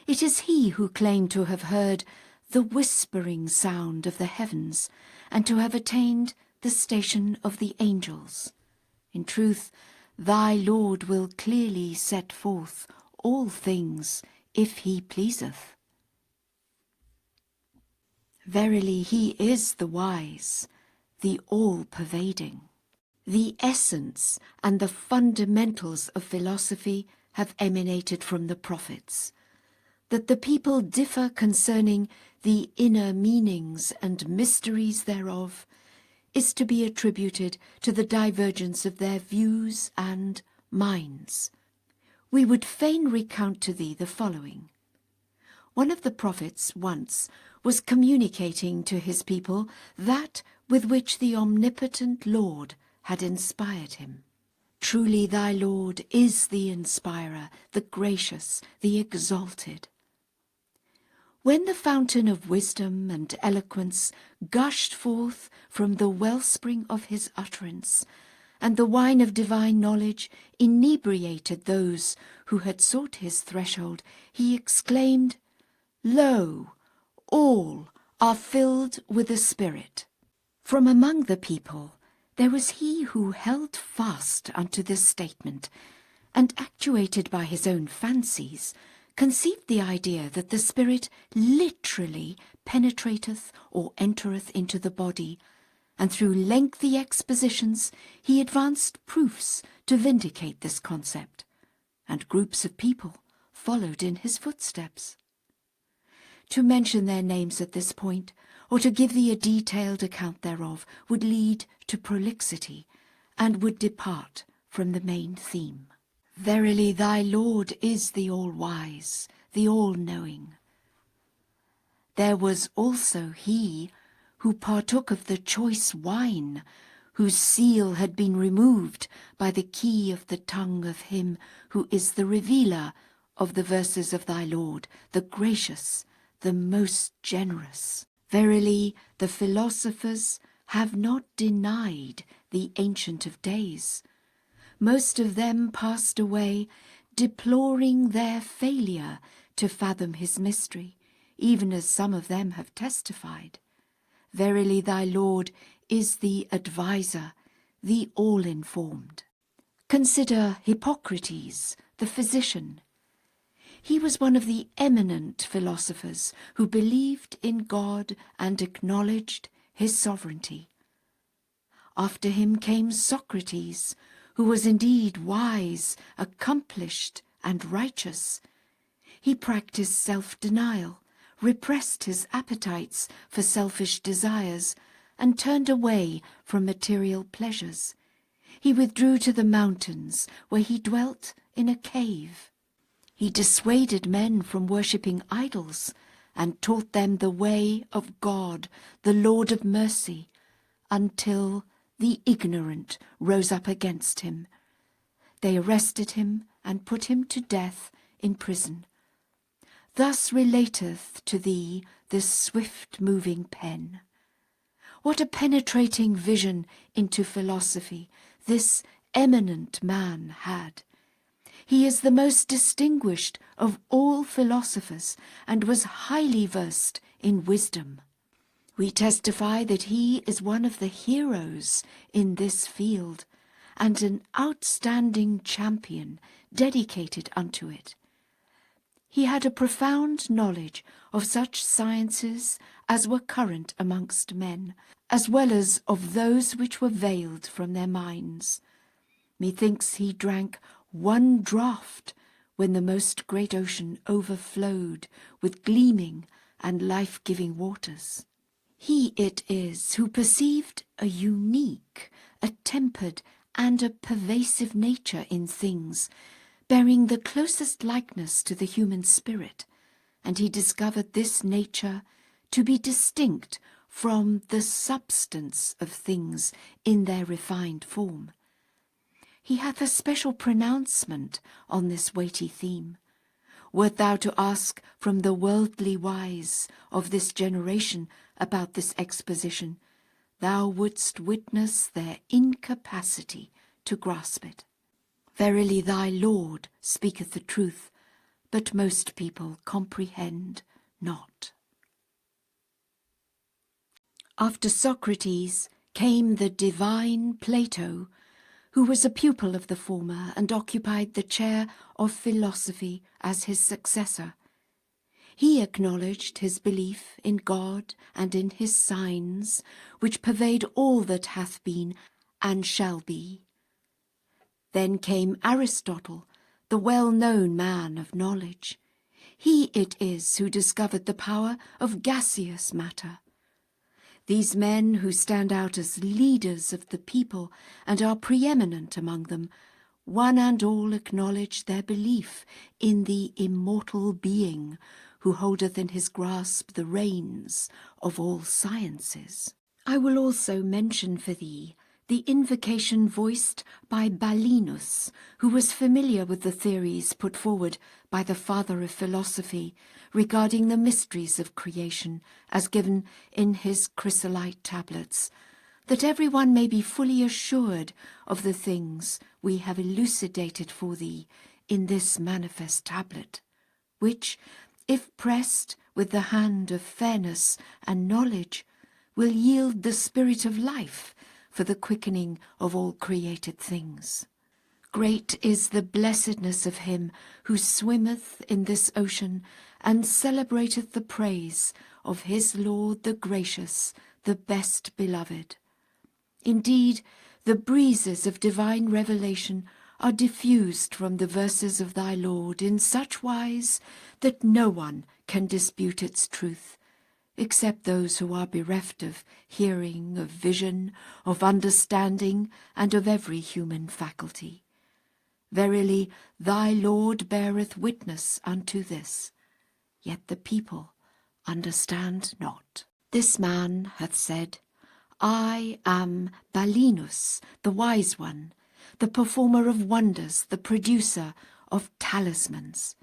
S1: It is he who claimed to have heard the whispering sound of the heavens, and to have attained the station of the angels. In truth, thy Lord will clearly set forth all things, if he pleaseth. Verily he is the wise, the all-pervading. The essence and the fundamentals of philosophy have emanated from the prophets. That the people differ concerning the inner meanings and mysteries thereof is to be attributed to the divergence of their views and minds. We would fain recount to thee the following. One of the prophets once, was communicating to his people that with which the omnipotent Lord had inspired him. Truly thy Lord is the inspirer, the gracious, the exalted. When the fountain of wisdom and eloquence gushed forth from the wellspring of his utterance, and the wine of divine knowledge inebriated those who had sought his threshold, he exclaimed, Lo, all are filled with the Spirit. From among the people there was he who held fast unto this statement, and actuated by his own fancies, conceived the idea that the Spirit literally penetrateth or entereth into the body, and through lengthy expositions he advanced proofs to vindicate this concept, and groups of people followed in his footsteps. To mention their names at this point, or to give thee a detailed account thereof, would lead to prolixity, and would depart from the main theme. Verily thy Lord is the all-wise, the all-knowing. There was also he who partook of the choice wine, whose seal had been removed by the key of the tongue of him who is the revealer of the verses of thy Lord, the gracious, the most generous. Verily the philosophers have not denied the Ancient of Days. Most of them passed away, deploring their failure to fathom his mystery, even as some of them have testified. Verily thy Lord is the adviser, the all-informed. Consider Hippocrates, the physician. He was one of the eminent philosophers who believed in God and acknowledged his sovereignty. After him came Socrates, who was indeed wise, accomplished, and righteous. He practiced self-denial, repressed his appetites for selfish desires, and turned away from material pleasures. He withdrew to the mountains, where he dwelt in a cave. He dissuaded men from worshipping idols, and taught them the way of God, the Lord of mercy, until the ignorant rose up against him. They arrested him and put him to death in prison. Thus relateth to thee this swift-moving pen. What a penetrating vision into philosophy this eminent man had. He is the most distinguished of all philosophers, and was highly versed in wisdom. We testify that he is one of the heroes in this field, and an outstanding champion dedicated unto it. He had a profound knowledge of such sciences as were current amongst men, as well as of those which were veiled from their minds. Methinks he drank one draught when the most great ocean overflowed with gleaming and life-giving waters. He it is who perceived a unique, a tempered, and a pervasive nature in things, bearing the closest likeness to the human spirit, and he discovered this nature to be distinct from the substance of things in their refined form. He hath a special pronouncement on this weighty theme. Wert thou to ask from the worldly wise of this generation about this exposition, thou wouldst witness their incapacity to grasp it. Verily thy Lord speaketh the truth, but most people comprehend not. After Socrates came the divine Plato, who was a pupil of the former and occupied the chair of philosophy as his successor. He acknowledged his belief in God and in his signs, which pervade all that hath been and shall be. Then came Aristotle, the well-known man of knowledge. He it is who discovered the power of gaseous matter. These men who stand out as leaders of the people and are preeminent among them, one and all acknowledge their belief in the immortal being who holdeth in his grasp the reins of all sciences. I will also mention for thee the invocation voiced by Balinus, who was familiar with the theories put forward by the father of philosophy regarding the mysteries of creation as given in his chrysolite tablets, that everyone may be fully assured of the things we have elucidated for thee in this manifest tablet, which, if pressed with the hand of fairness and knowledge, will yield the spirit of life for the quickening of all created things. Great is the blessedness of him who swimmeth in this ocean and celebrateth the praise of his Lord the gracious, the best beloved. Indeed, the breezes of divine revelation are diffused from the verses of thy Lord in such wise that no one can dispute its truth, except those who are bereft of hearing, of vision, of understanding, and of every human faculty. Verily, thy Lord beareth witness unto this, yet the people understand not. This man hath said, I am Balinus, the wise one, the performer of wonders, the producer of talismans.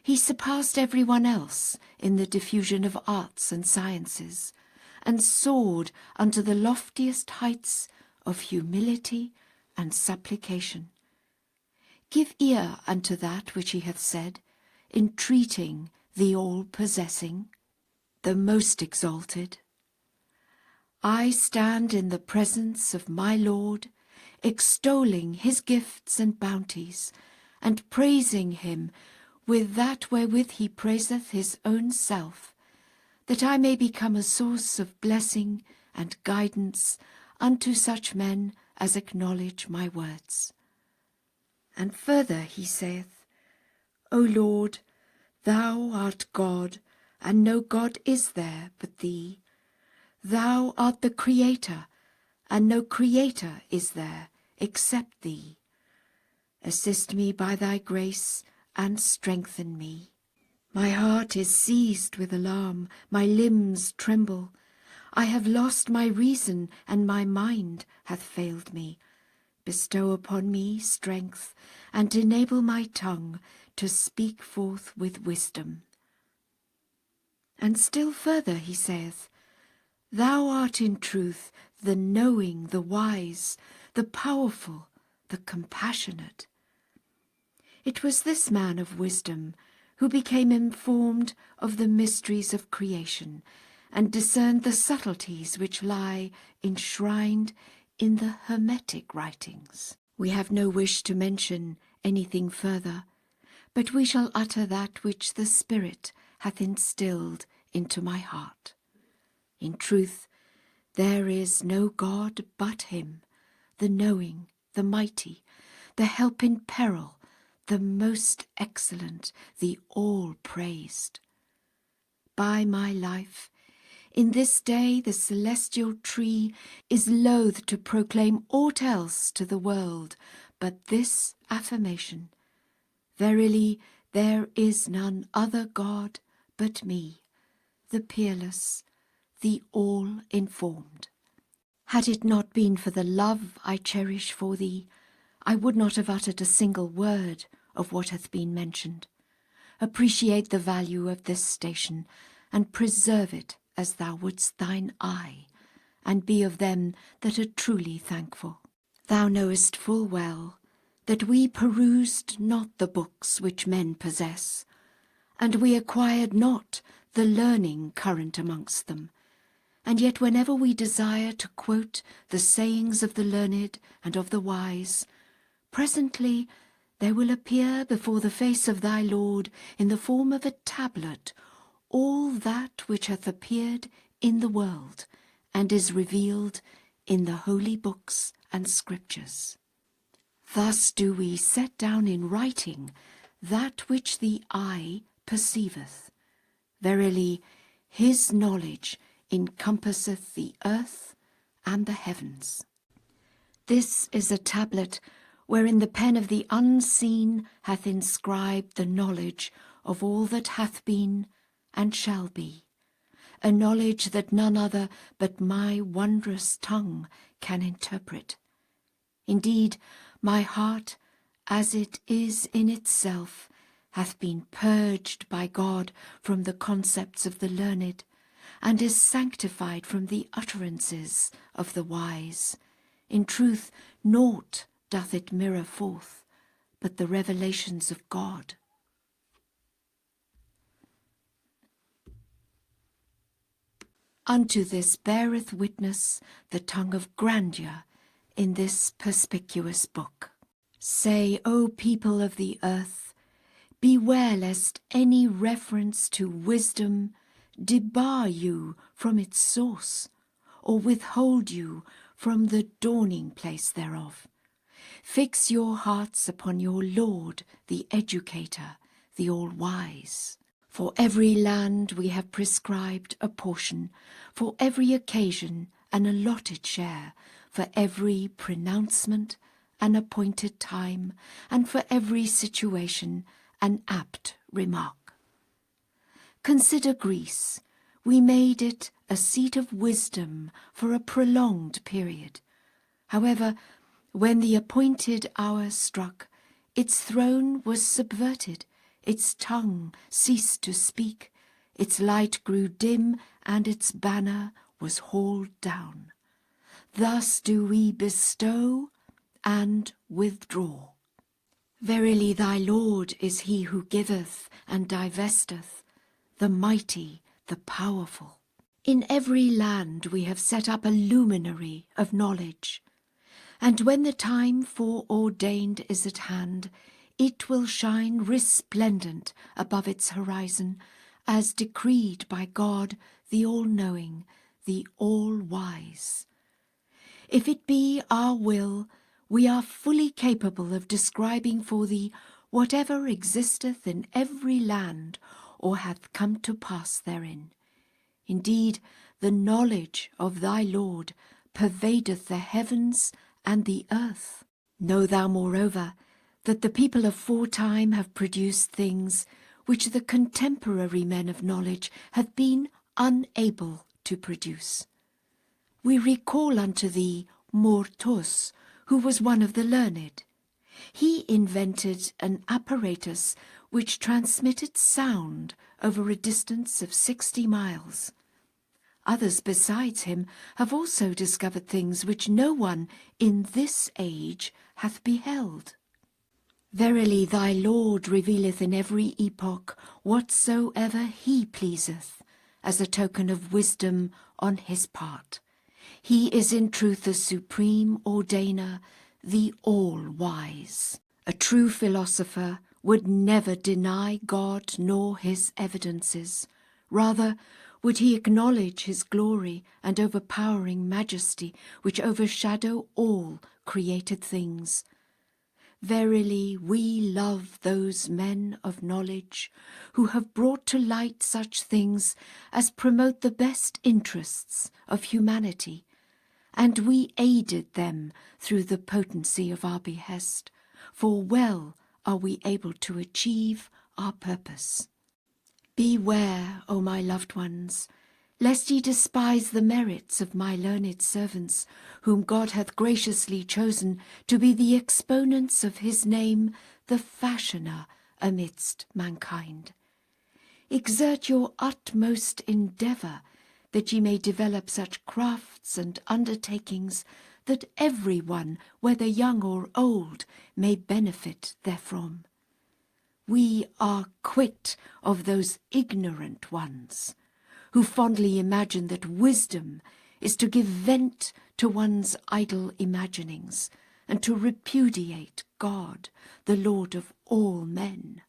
S1: He surpassed everyone else in the diffusion of arts and sciences, and soared unto the loftiest heights of humility and supplication. Give ear unto that which he hath said, entreating the all-possessing, the most exalted. I stand in the presence of my Lord, extolling his gifts and bounties, and praising him with that wherewith he praiseth his own self, that I may become a source of blessing and guidance unto such men as acknowledge my words. And further he saith, O Lord, thou art God, and no God is there but thee. Thou art the Creator, and no Creator is there except thee. Assist me by thy grace, and strengthen me. My heart is seized with alarm, my limbs tremble. I have lost my reason, and my mind hath failed me. Bestow upon me strength, and enable my tongue to speak forth with wisdom. And still further he saith, Thou art in truth the knowing, the wise, the powerful, the compassionate. It was this man of wisdom who became informed of the mysteries of creation and discerned the subtleties which lie enshrined in the Hermetic writings. We have no wish to mention anything further, but we shall utter that which the Spirit hath instilled into my heart. In truth, there is no God but him, the knowing, the mighty, the help in peril, the most excellent, the all-praised. By my life, in this day the celestial tree is loath to proclaim aught else to the world but this affirmation, Verily there is none other God but me, the peerless, the all-informed. Had it not been for the love I cherish for thee, I would not have uttered a single word of what hath been mentioned. Appreciate the value of this station, and preserve it as thou wouldst thine eye, and be of them that are truly thankful. Thou knowest full well that we perused not the books which men possess, and we acquired not the learning current amongst them, and yet whenever we desire to quote the sayings of the learned and of the wise, presently there will appear before the face of thy Lord in the form of a tablet all that which hath appeared in the world and is revealed in the holy books and scriptures. Thus do we set down in writing that which the eye perceiveth. Verily, his knowledge encompasseth the earth and the heavens. This is a tablet wherein the pen of the unseen hath inscribed the knowledge of all that hath been and shall be, a knowledge that none other but my wondrous tongue can interpret. Indeed, my heart, as it is in itself, hath been purged by God from the concepts of the learned, and is sanctified from the utterances of the wise. In truth, naught doth it mirror forth, but the revelations of God. Unto this beareth witness the tongue of grandeur in this perspicuous book. Say, O people of the earth, beware lest any reference to wisdom debar you from its source, or withhold you from the dawning place thereof. Fix your hearts upon your Lord, the Educator, the All-Wise. For every land we have prescribed a portion, for every occasion an allotted share, for every pronouncement an appointed time, and for every situation an apt remark. Consider Greece. We made it a seat of wisdom for a prolonged period. However, when the appointed hour struck, its throne was subverted, its tongue ceased to speak, its light grew dim, and its banner was hauled down. Thus do we bestow and withdraw. Verily thy Lord is he who giveth and divesteth, the mighty, the powerful. In every land we have set up a luminary of knowledge, and when the time foreordained is at hand, it will shine resplendent above its horizon, as decreed by God, the all-knowing, the all-wise. If it be our will, we are fully capable of describing for thee whatever existeth in every land, or hath come to pass therein. Indeed, the knowledge of thy Lord pervadeth the heavens and the earth. Know thou, moreover, that the people of foretime have produced things which the contemporary men of knowledge have been unable to produce. We recall unto thee Mortus, who was one of the learned. He invented an apparatus which transmitted sound over a distance of 60 miles. Others besides him have also discovered things which no one in this age hath beheld. Verily thy Lord revealeth in every epoch whatsoever he pleaseth, as a token of wisdom on his part. He is in truth the supreme ordainer, the all-wise. A true philosopher would never deny God nor his evidences. Rather would he acknowledge his glory and overpowering majesty, which overshadow all created things. Verily we love those men of knowledge who have brought to light such things as promote the best interests of humanity, and we aided them through the potency of our behest, for well are we able to achieve our purpose. Beware, O my loved ones, lest ye despise the merits of my learned servants, whom God hath graciously chosen to be the exponents of his name, the fashioner amidst mankind. Exert your utmost endeavour, that ye may develop such crafts and undertakings that every one, whether young or old, may benefit therefrom. We are quit of those ignorant ones, who fondly imagine that wisdom is to give vent to one's idle imaginings, and to repudiate God, the Lord of all men,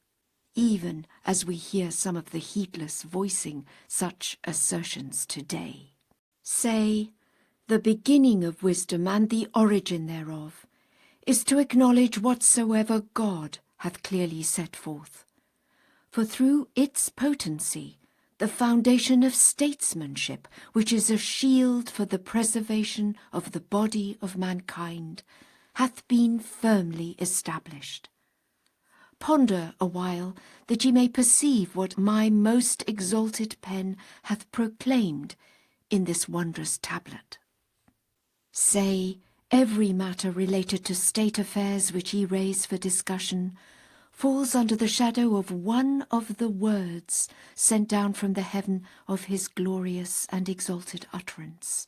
S1: even as we hear some of the heedless voicing such assertions today. Say, the beginning of wisdom and the origin thereof is to acknowledge whatsoever God hath clearly set forth. For through its potency, the foundation of statesmanship, which is a shield for the preservation of the body of mankind, hath been firmly established. Ponder a while, that ye may perceive what my most exalted pen hath proclaimed in this wondrous tablet. Say, every matter related to state affairs which ye raise for discussion falls under the shadow of one of the words sent down from the heaven of his glorious and exalted utterance.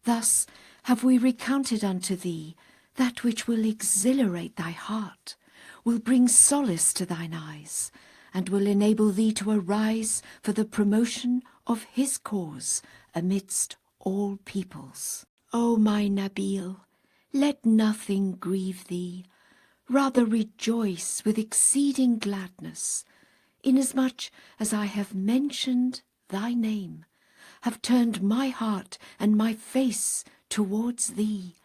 S1: Thus have we recounted unto thee that which will exhilarate thy heart, will bring solace to thine eyes, and will enable thee to arise for the promotion of his cause amidst all peoples. O my Nabil, let nothing grieve thee, rather rejoice with exceeding gladness, inasmuch as I have mentioned thy name, have turned my heart and my face towards thee,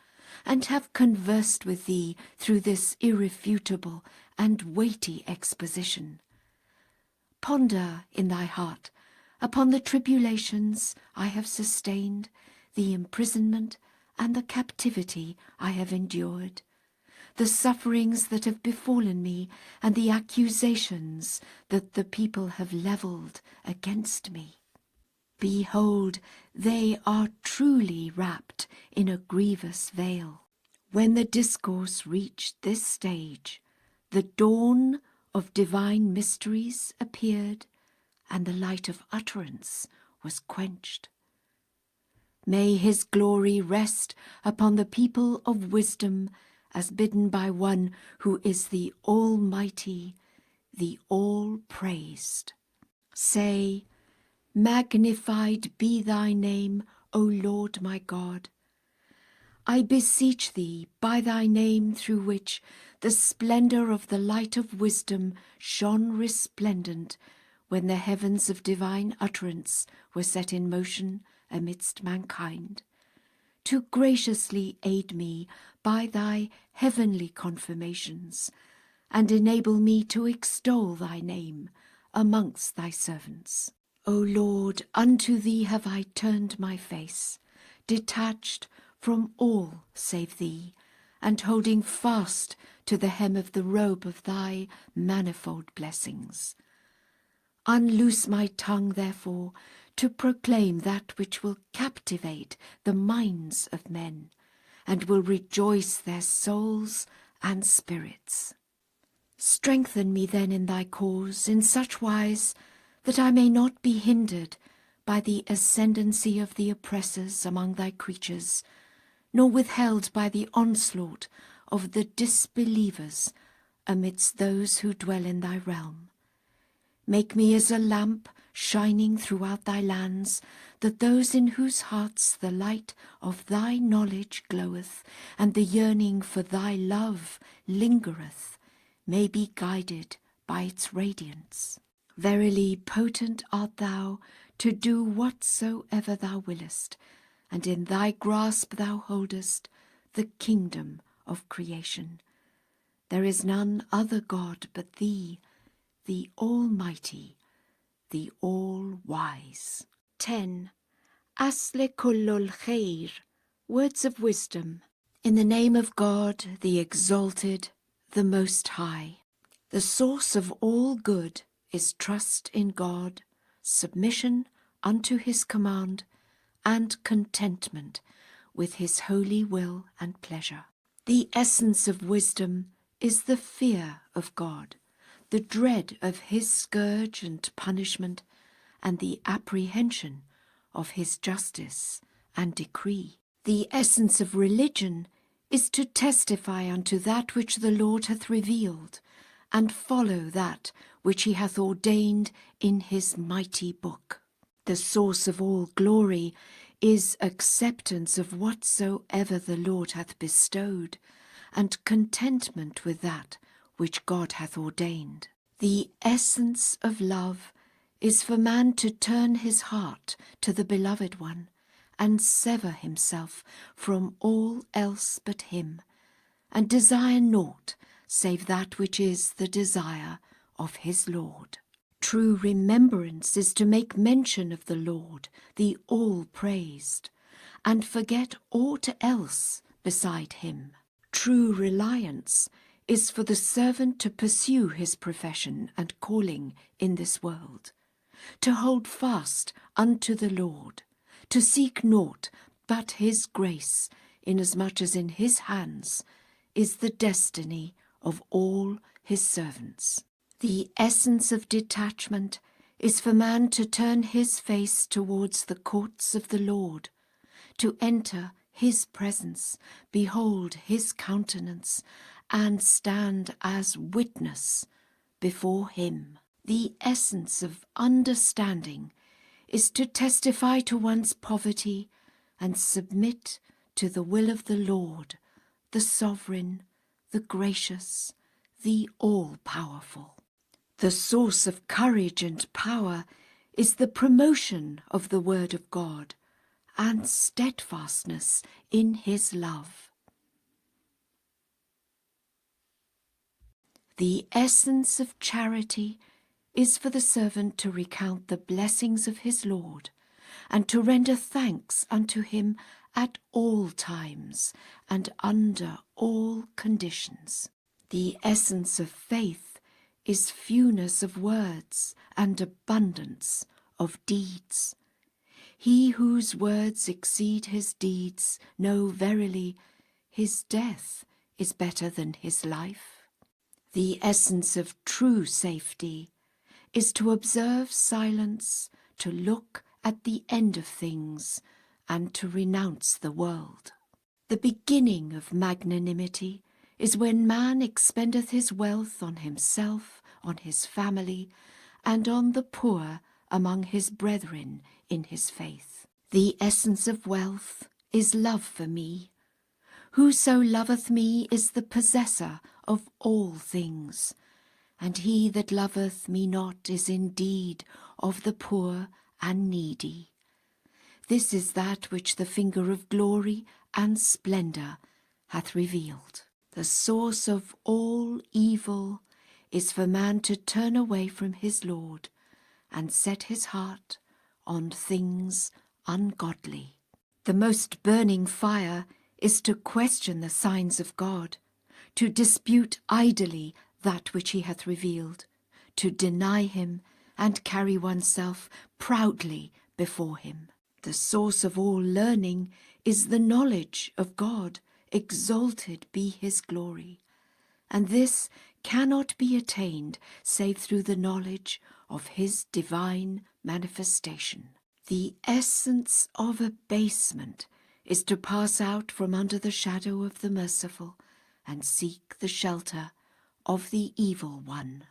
S1: and have conversed with thee through this irrefutable and weighty exposition. Ponder in thy heart upon the tribulations I have sustained, the imprisonment and the captivity I have endured, the sufferings that have befallen me, and the accusations that the people have levelled against me. Behold, they are truly wrapped in a grievous veil. When the discourse reached this stage, the dawn of divine mysteries appeared, and the light of utterance was quenched. May his glory rest upon the people of wisdom, as bidden by one who is the Almighty, the All-Praised. Say, magnified be thy name, O Lord my God. I beseech thee by thy name, through which the splendour of the light of wisdom shone resplendent when the heavens of divine utterance were set in motion amidst mankind, to graciously aid me by thy heavenly confirmations, and enable me to extol thy name amongst thy servants. O Lord, unto thee have I turned my face, detached from all save thee, and holding fast to the hem of the robe of thy manifold blessings. Unloose my tongue, therefore, to proclaim that which will captivate the minds of men, and will rejoice their souls and spirits. Strengthen me then in thy cause in such wise that I may not be hindered by the ascendancy of the oppressors among thy creatures, nor withheld by the onslaught of the disbelievers amidst those who dwell in thy realm. Make me as a lamp shining throughout thy lands, that those in whose hearts the light of thy knowledge gloweth, and the yearning for thy love lingereth, may be guided by its radiance. Verily potent art thou to do whatsoever thou willest, and in thy grasp thou holdest the kingdom of creation. There is none other God but thee, the Almighty, the All-Wise. 10. Asle kullul khair, words of wisdom. In the name of God, the Exalted, the Most High. The source of all good is trust in God, submission unto his command, and contentment with his holy will and pleasure. The essence of wisdom is the fear of God, the dread of his scourge and punishment, and the apprehension of his justice and decree. The essence of religion is to testify unto that which the Lord hath revealed, and follow that which he hath ordained in his mighty book. The source of all glory is acceptance of whatsoever the Lord hath bestowed, and contentment with that which God hath ordained. The essence of love is for man to turn his heart to the Beloved One, and sever himself from all else but him, and desire naught save that which is the desire of his Lord. True remembrance is to make mention of the Lord, the All-Praised, and forget aught else beside him. True reliance is for the servant to pursue his profession and calling in this world, to hold fast unto the Lord, to seek naught but his grace, inasmuch as in his hands is the destiny of all his servants. The essence of detachment is for man to turn his face towards the courts of the Lord, to enter his presence, behold his countenance, and stand as witness before him. The essence of understanding is to testify to one's poverty and submit to the will of the Lord, the sovereign, the gracious, the all-powerful. The source of courage and power is the promotion of the word of God and steadfastness in his love. The essence of charity is for the servant to recount the blessings of his Lord and to render thanks unto him at all times and under all conditions. The essence of faith is fewness of words and abundance of deeds. He whose words exceed his deeds, know verily his death is better than his life. The essence of true safety is to observe silence, to look at the end of things, and to renounce the world. The beginning of magnanimity is when man expendeth his wealth on himself, on his family, and on the poor among his brethren in his faith. The essence of wealth is love for me. Whoso loveth me is the possessor of all things, and he that loveth me not is indeed of the poor and needy. This is that which the finger of glory and splendour hath revealed. The source of all evil is for man to turn away from his Lord and set his heart on things ungodly. The most burning fire is to question the signs of God, to dispute idly that which he hath revealed, to deny him and carry oneself proudly before him. The source of all learning is the knowledge of God, exalted be his glory, and this cannot be attained save through the knowledge of his divine manifestation. The essence of abasement is to pass out from under the shadow of the merciful and seek the shelter of the evil one.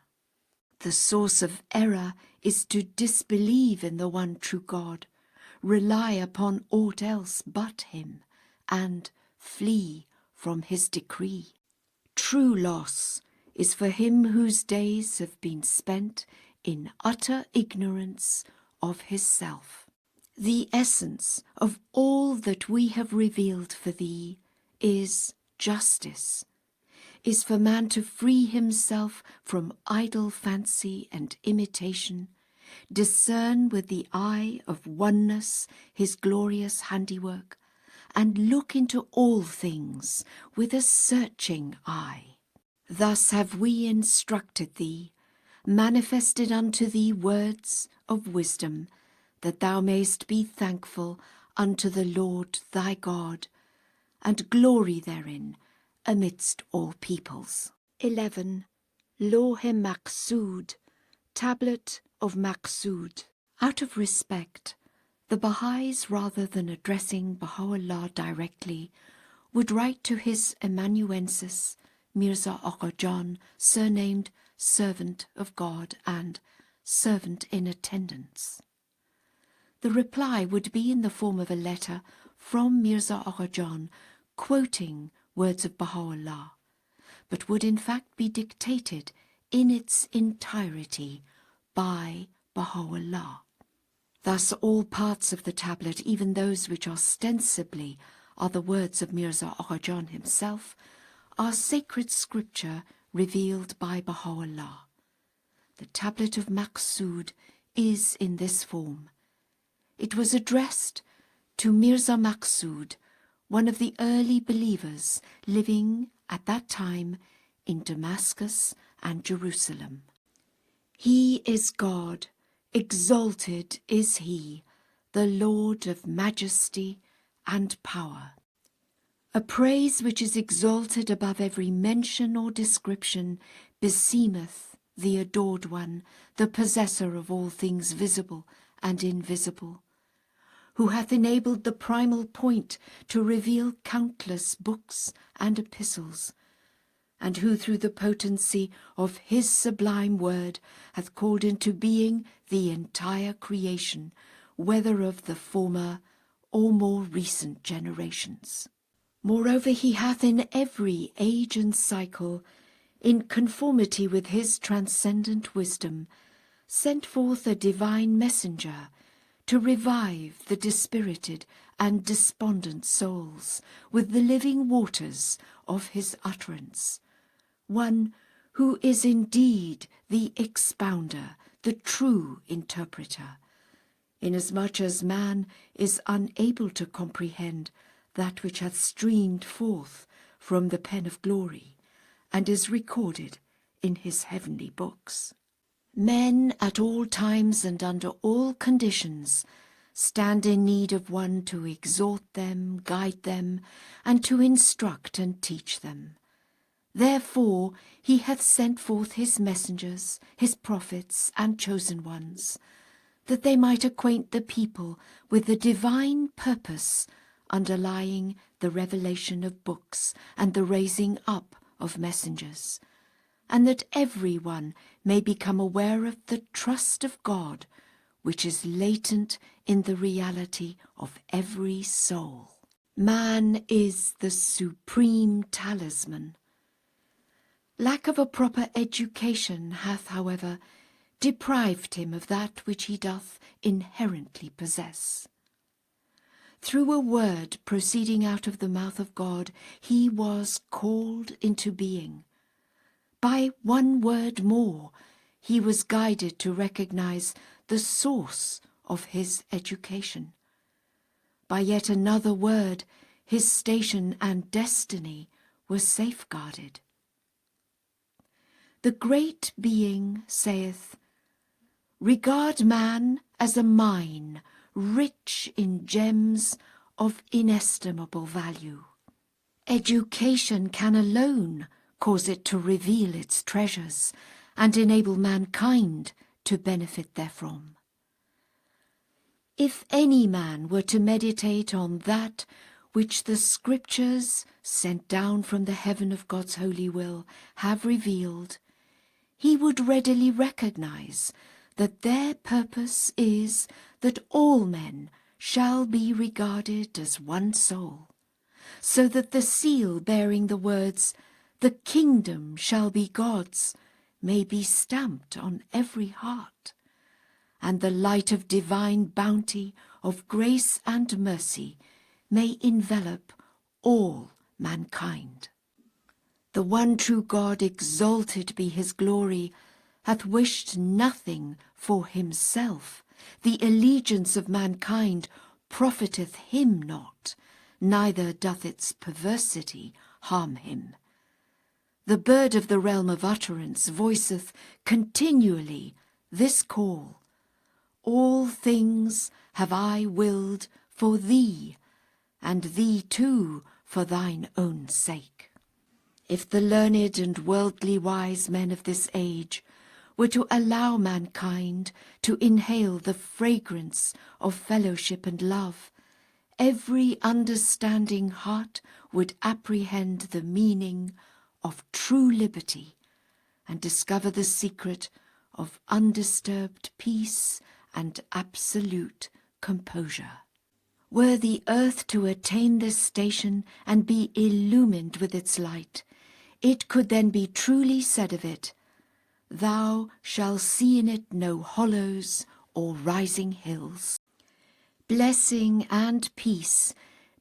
S1: The source of error is to disbelieve in the one true God, rely upon aught else but him, and flee from his decree. True loss is for him whose days have been spent in utter ignorance of his self. The essence of all that we have revealed for thee is justice, is for man to free himself from idle fancy and imitation, discern with the eye of oneness his glorious handiwork, and look into all things with a searching eye. Thus have we instructed thee, manifested unto thee words of wisdom, that thou mayst be thankful unto the Lord thy God, and glory therein amidst all peoples. 11. Lawh-e Maqsood, Tablet of Maqsood. Out of respect, the Baha'is, rather than addressing Bahá'u'lláh directly, would write to his amanuensis, Mirza Agha Jan, surnamed Servant of God and Servant in Attendance. The reply would be in the form of a letter from Mirza Agha Jan quoting words of Bahá'u'lláh, but would in fact be dictated in its entirety by Bahá'u'lláh. Thus all parts of the tablet, even those which ostensibly are the words of Mirza Agha Jan himself, are sacred scripture revealed by Bahá'u'lláh. The tablet of Maqsood is in this form. It was addressed to Mirza Maqsood, one of the early believers living at that time in Damascus and Jerusalem. He is God, exalted is he, the Lord of majesty and power. A praise which is exalted above every mention or description beseemeth the adored one, the possessor of all things visible and invisible, who hath enabled the primal point to reveal countless books and epistles, and who through the potency of his sublime word hath called into being the entire creation, whether of the former or more recent generations. Moreover, he hath in every age and cycle, in conformity with his transcendent wisdom, sent forth a divine messenger to revive the dispirited and despondent souls with the living waters of his utterance, one who is indeed the expounder, the true interpreter, inasmuch as man is unable to comprehend that which hath streamed forth from the pen of glory, and is recorded in his heavenly books. Men at all times and under all conditions stand in need of one to exhort them, guide them, and to instruct and teach them. Therefore he hath sent forth his messengers, his prophets, and chosen ones, that they might acquaint the people with the divine purpose underlying the revelation of books and the raising up of messengers, and that every one may become aware of the trust of God, which is latent in the reality of every soul. Man is the supreme talisman. Lack of a proper education hath, however, deprived him of that which he doth inherently possess. Through a word proceeding out of the mouth of God, he was called into being. By one word more, he was guided to recognize the source of his education. By yet another word, his station and destiny were safeguarded. The great being saith, "Regard man as a mine, rich in gems of inestimable value. Education can alone cause it to reveal its treasures and enable mankind to benefit therefrom. If any man were to meditate on that which the Scriptures, sent down from the heaven of God's holy will, have revealed, he would readily recognize that their purpose is that all men shall be regarded as one soul, so that the seal bearing the words, 'The kingdom shall be God's,' may be stamped on every heart, and the light of divine bounty, of grace and mercy, may envelop all mankind. The one true God, exalted be his glory, hath wished nothing for himself. The allegiance of mankind profiteth him not, neither doth its perversity harm him. The bird of the realm of utterance voiceth continually this call, 'All things have I willed for thee, and thee too for thine own sake.' If the learned and worldly wise men of this age were to allow mankind to inhale the fragrance of fellowship and love, every understanding heart would apprehend the meaning of true liberty and discover the secret of undisturbed peace and absolute composure. Were the earth to attain this station and be illumined with its light, it could then be truly said of it, 'Thou shalt see in it no hollows or rising hills.' Blessing and peace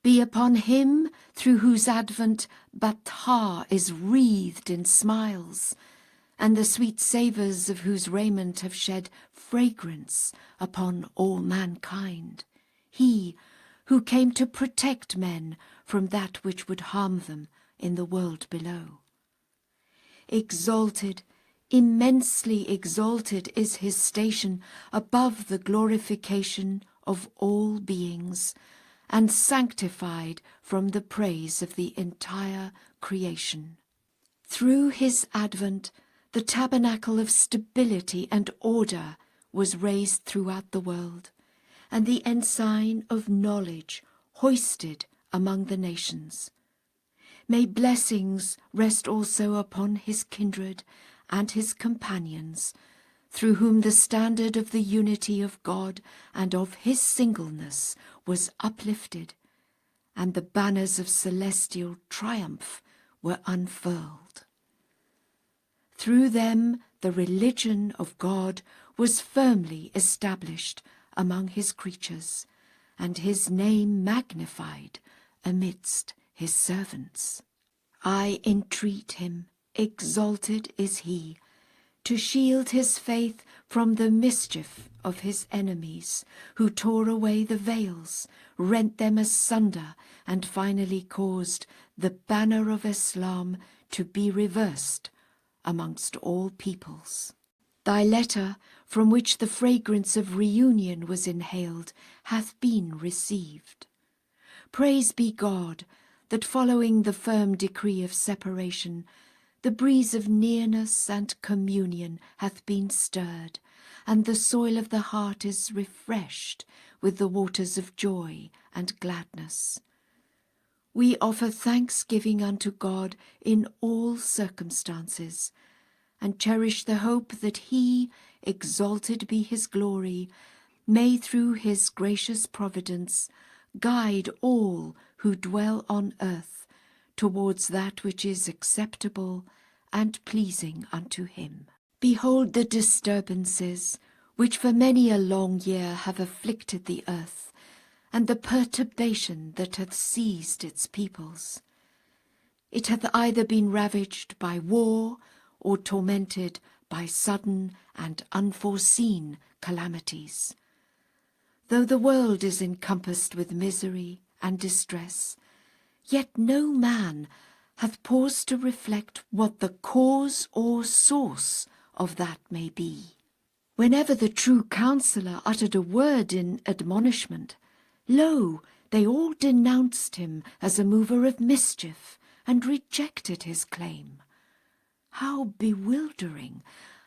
S1: be upon him through whose advent Bahá'u'lláh is wreathed in smiles, and the sweet savours of whose raiment have shed fragrance upon all mankind. He who came to protect men from that which would harm them in the world below. exalted, immensely exalted is his station above the glorification of all beings, and sanctified from the praise of the entire creation. Through his advent, the tabernacle of stability and order was raised throughout the world, and the ensign of knowledge hoisted among the nations. May blessings rest also upon his kindred and his companions, through whom the standard of the unity of God and of his singleness was uplifted, and the banners of celestial triumph were unfurled. Through them the religion of God was firmly established among his creatures, and his name magnified amidst his servants. I entreat him, exalted is he, to shield his faith from the mischief of his enemies, who tore away the veils, rent them asunder, and finally caused the banner of Islam to be reversed amongst all peoples. Thy letter, from which the fragrance of reunion was inhaled, hath been received. Praise be God, that following the firm decree of separation, the breeze of nearness and communion hath been stirred, and the soil of the heart is refreshed with the waters of joy and gladness. We offer thanksgiving unto God in all circumstances, and cherish the hope that he, exalted be his glory, may through his gracious providence guide all who dwell on earth towards that which is acceptable and pleasing unto him. Behold the disturbances which for many a long year have afflicted the earth, and the perturbation that hath seized its peoples. It hath either been ravaged by war, or tormented by sudden and unforeseen calamities. Though the world is encompassed with misery and distress, yet no man hath paused to reflect what the cause or source of that may be. Whenever the true counsellor uttered a word in admonishment, lo, they all denounced him as a mover of mischief, and rejected his claim. How bewildering,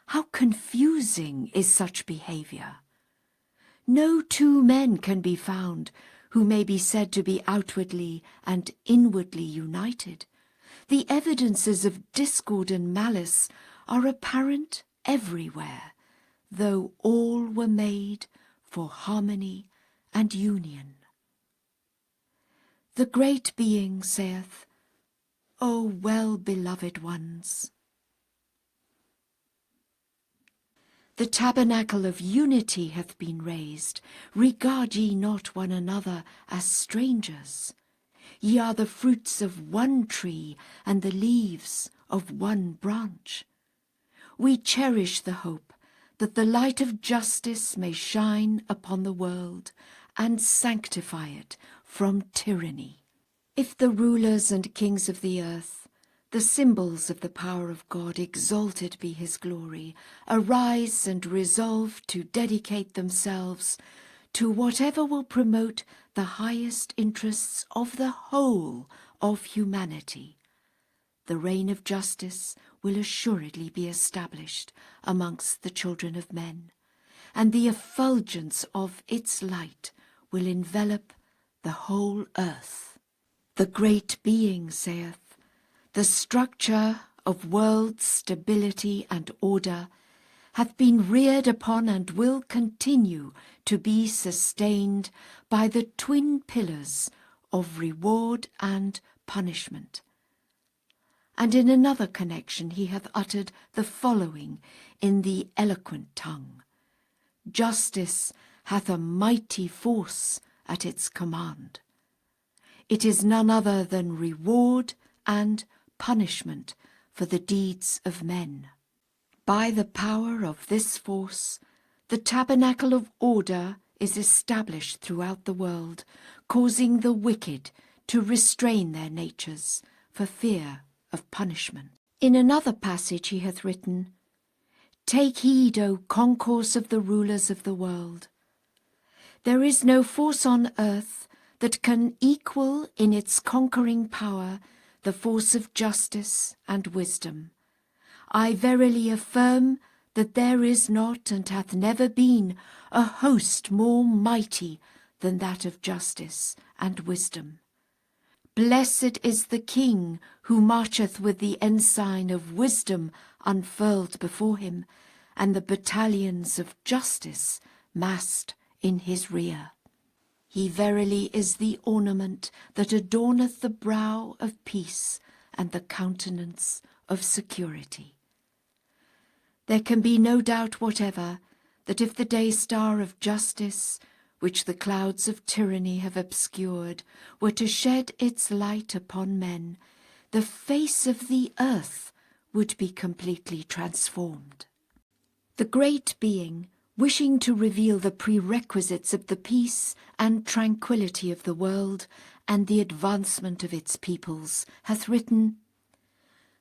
S1: how confusing is such behaviour! No two men can be found who may be said to be outwardly and inwardly united. The evidences of discord and malice are apparent everywhere, though all were made for harmony and union. The great being saith, O well-beloved ones, the tabernacle of unity hath been raised. Regard ye not one another as strangers. Ye are the fruits of one tree, and the leaves of one branch. We cherish the hope that the light of justice may shine upon the world, and sanctify it from tyranny. If the rulers and kings of the earth, the symbols of the power of God, exalted be his glory, arise and resolve to dedicate themselves to whatever will promote the highest interests of the whole of humanity, the reign of justice will assuredly be established amongst the children of men, and the effulgence of its light will envelop the whole earth. The great being saith, the structure of world stability and order hath been reared upon and will continue to be sustained by the twin pillars of reward and punishment. And in another connection he hath uttered the following in the eloquent tongue: Justice hath a mighty force at its command. It is none other than reward and punishment for the deeds of men. By the power of this force, the tabernacle of order is established throughout the world, causing the wicked to restrain their natures for fear of punishment. In another passage he hath written, Take heed, O concourse of the rulers of the world. There is no force on earth that can equal in its conquering power the force of justice and wisdom. I verily affirm that there is not and hath never been a host more mighty than that of justice and wisdom. Blessed is the king who marcheth with the ensign of wisdom unfurled before him, and the battalions of justice massed in his rear. He verily is the ornament that adorneth the brow of peace and the countenance of security. There can be no doubt whatever that if the day-star of justice, which the clouds of tyranny have obscured, were to shed its light upon men, the face of the earth would be completely transformed. The great being, wishing to reveal the prerequisites of the peace and tranquillity of the world and the advancement of its peoples, hath written,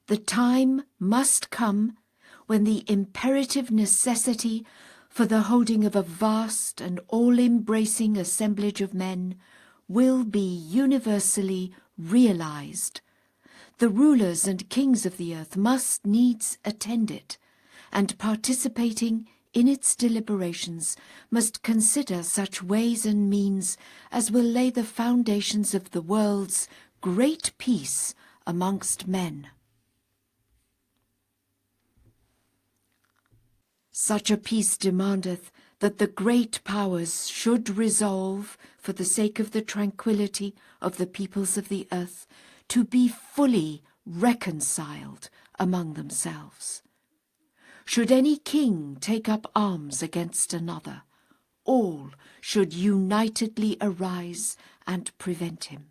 S1: The time must come when the imperative necessity for the holding of a vast and all-embracing assemblage of men will be universally realized. The rulers and kings of the earth must needs attend it, and participating in its deliberations must consider such ways and means as will lay the foundations of the world's great peace amongst men. Such a peace demandeth that the great powers should resolve, for the sake of the tranquillity of the peoples of the earth, to be fully reconciled among themselves. Should any king take up arms against another, all should unitedly arise and prevent him.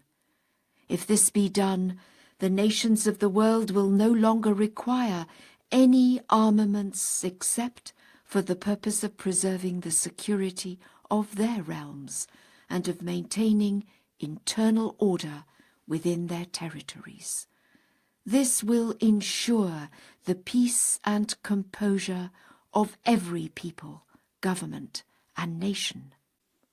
S1: If this be done, the nations of the world will no longer require any armaments except for the purpose of preserving the security of their realms and of maintaining internal order within their territories. This will ensure the peace and composure of every people, government, and nation.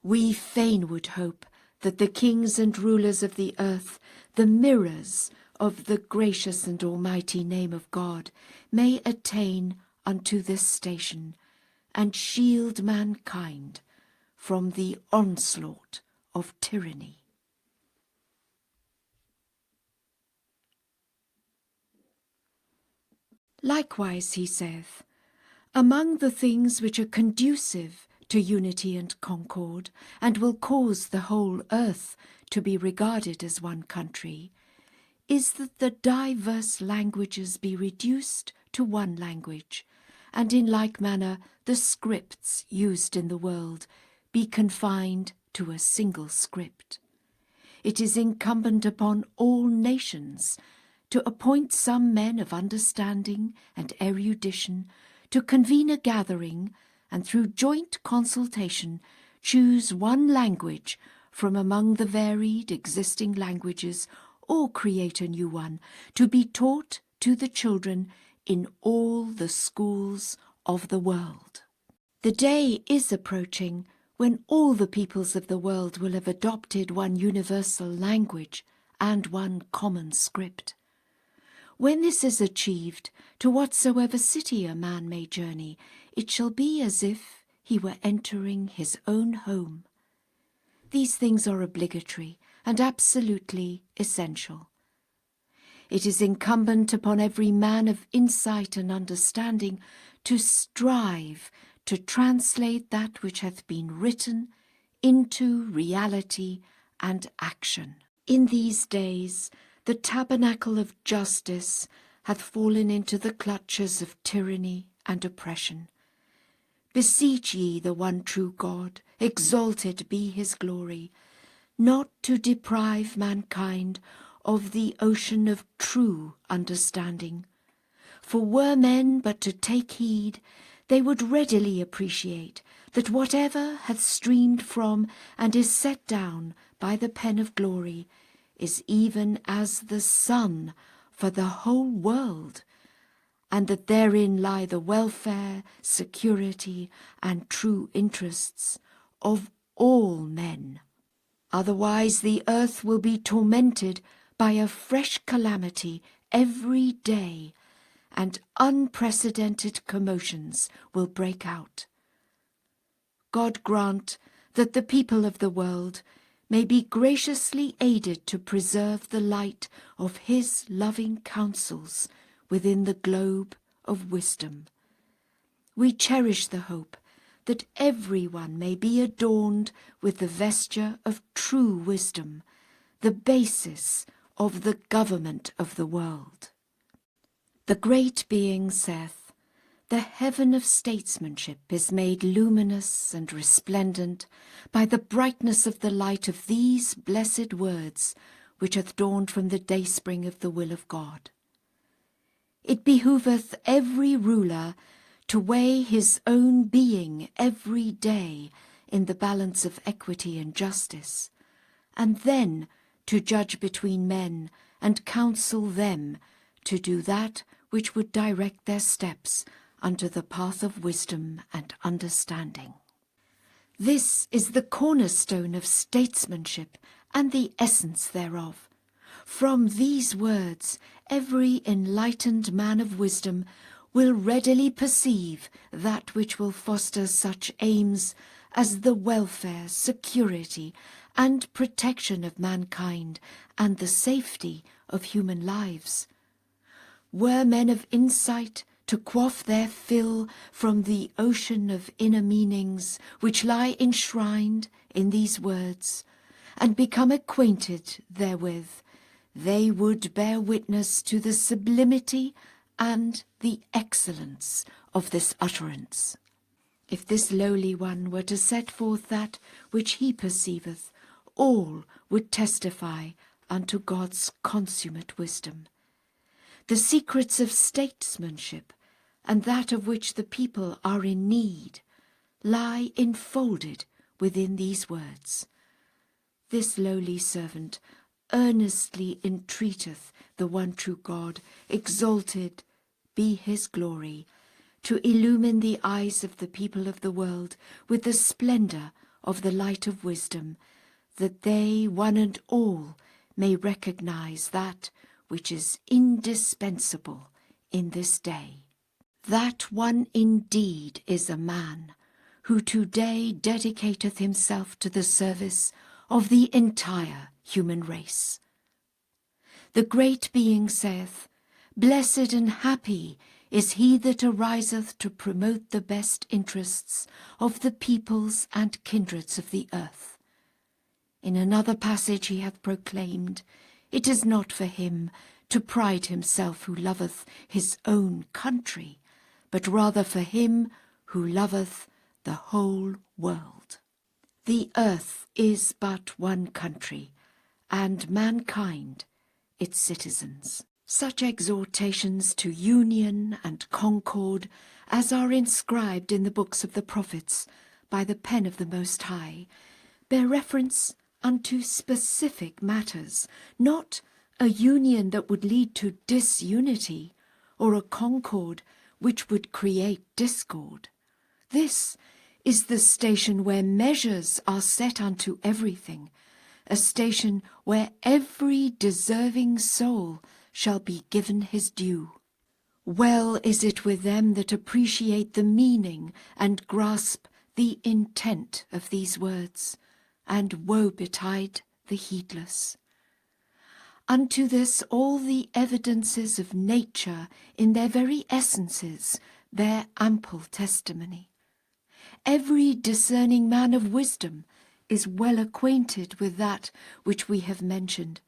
S1: We fain would hope that the kings and rulers of the earth, the mirrors of the gracious and almighty name of God, may attain unto this station, and shield mankind from the onslaught of tyranny. Likewise, he saith, among the things which are conducive to unity and concord, and will cause the whole earth to be regarded as one country, is that the diverse languages be reduced to one language, and in like manner the scripts used in the world be confined to a single script. It is incumbent upon all nations to appoint some men of understanding and erudition to convene a gathering, and through joint consultation choose one language from among the varied existing languages, or create a new one, to be taught to the children in all the schools of the world. The day is approaching when all the peoples of the world will have adopted one universal language and one common script. When this is achieved, to whatsoever city a man may journey, it shall be as if he were entering his own home. These things are obligatory and absolutely essential. It is incumbent upon every man of insight and understanding to strive to translate that which hath been written into reality and action. In these days, the tabernacle of justice hath fallen into the clutches of tyranny and oppression. Beseech ye the one true God, exalted be his glory, not to deprive mankind of the ocean of true understanding. For were men but to take heed, they would readily appreciate that whatever hath streamed from and is set down by the pen of glory is even as the sun for the whole world, and that therein lie the welfare, security, and true interests of all men. Otherwise the earth will be tormented by a fresh calamity every day, and unprecedented commotions will break out. God grant that the people of the world may be graciously aided to preserve the light of his loving counsels within the globe of wisdom. We cherish the hope that everyone may be adorned with the vesture of true wisdom, the basis of the government of the world. The great being saith, "The heaven of statesmanship is made luminous and resplendent by the brightness of the light of these blessed words which hath dawned from the dayspring of the will of God. It behoveth every ruler to weigh his own being every day in the balance of equity and justice, and then to judge between men and counsel them to do that which would direct their steps unto the path of wisdom and understanding." This is the cornerstone of statesmanship and the essence thereof. From these words every enlightened man of wisdom will readily perceive that which will foster such aims as the welfare, security, and protection of mankind and the safety of human lives. Were men of insight to quaff their fill from the ocean of inner meanings which lie enshrined in these words, and become acquainted therewith, they would bear witness to the sublimity and the excellence of this utterance. If this lowly one were to set forth that which he perceiveth, all would testify unto God's consummate wisdom. The secrets of statesmanship, and that of which the people are in need, lie enfolded within these words. This lowly servant earnestly entreateth the one true God, exalted be his glory, to illumine the eyes of the people of the world with the splendour of the light of wisdom, that they, one and all, may recognize that which is indispensable in this day. That one indeed is a man, who today dedicateth himself to the service of the entire human race. The great being saith, "Blessed and happy is he that ariseth to promote the best interests of the peoples and kindreds of the earth." In another passage he hath proclaimed, "It is not for him to pride himself who loveth his own country, but rather for him who loveth the whole world." The earth is but one country, and mankind its citizens. Such exhortations to union and concord as are inscribed in the books of the prophets by the pen of the Most High bear reference unto specific matters, not a union that would lead to disunity, or a concord which would create discord. This is the station where measures are set unto everything, a station where every deserving soul shall be given his due. Well is it with them that appreciate the meaning and grasp the intent of these words, and woe betide the heedless. Unto this all the evidences of nature in their very essences bear ample testimony. Every discerning man of wisdom is well acquainted with that which we have mentioned,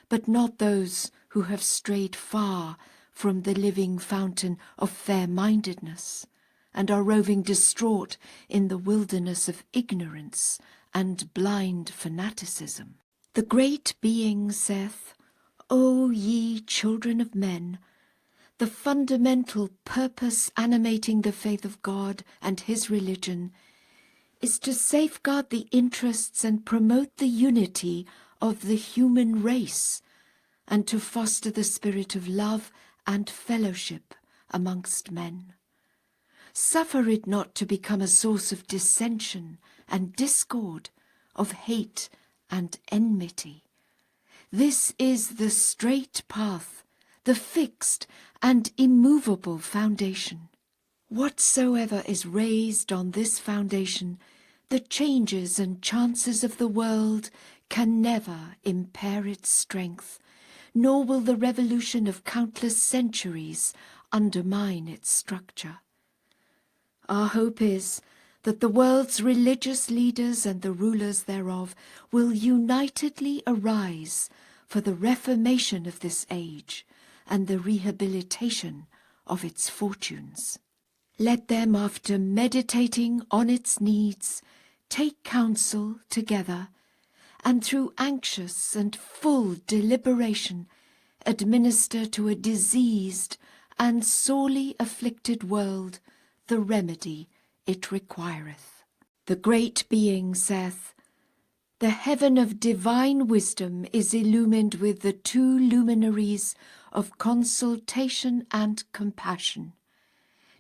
S1: but not those who have strayed far from the living fountain of fair-mindedness, and are roving distraught in the wilderness of ignorance and blind fanaticism. The great being saith, "O ye children of men, the fundamental purpose animating the faith of God and his religion is to safeguard the interests and promote the unity of the human race, and to foster the spirit of love and fellowship amongst men. Suffer it not to become a source of dissension and discord, of hate and enmity. This is the straight path, the fixed and immovable foundation. Whatsoever is raised on this foundation, the changes and chances of the world can never impair its strength, nor will the revolution of countless centuries undermine its structure. Our hope is that the world's religious leaders and the rulers thereof will unitedly arise for the reformation of this age and the rehabilitation of its fortunes. Let them, after meditating on its needs, take counsel together, and through anxious and full deliberation administer to a diseased and sorely afflicted world the remedy it requireth. The great being saith, "The heaven of divine wisdom is illumined with the two luminaries of consultation and compassion.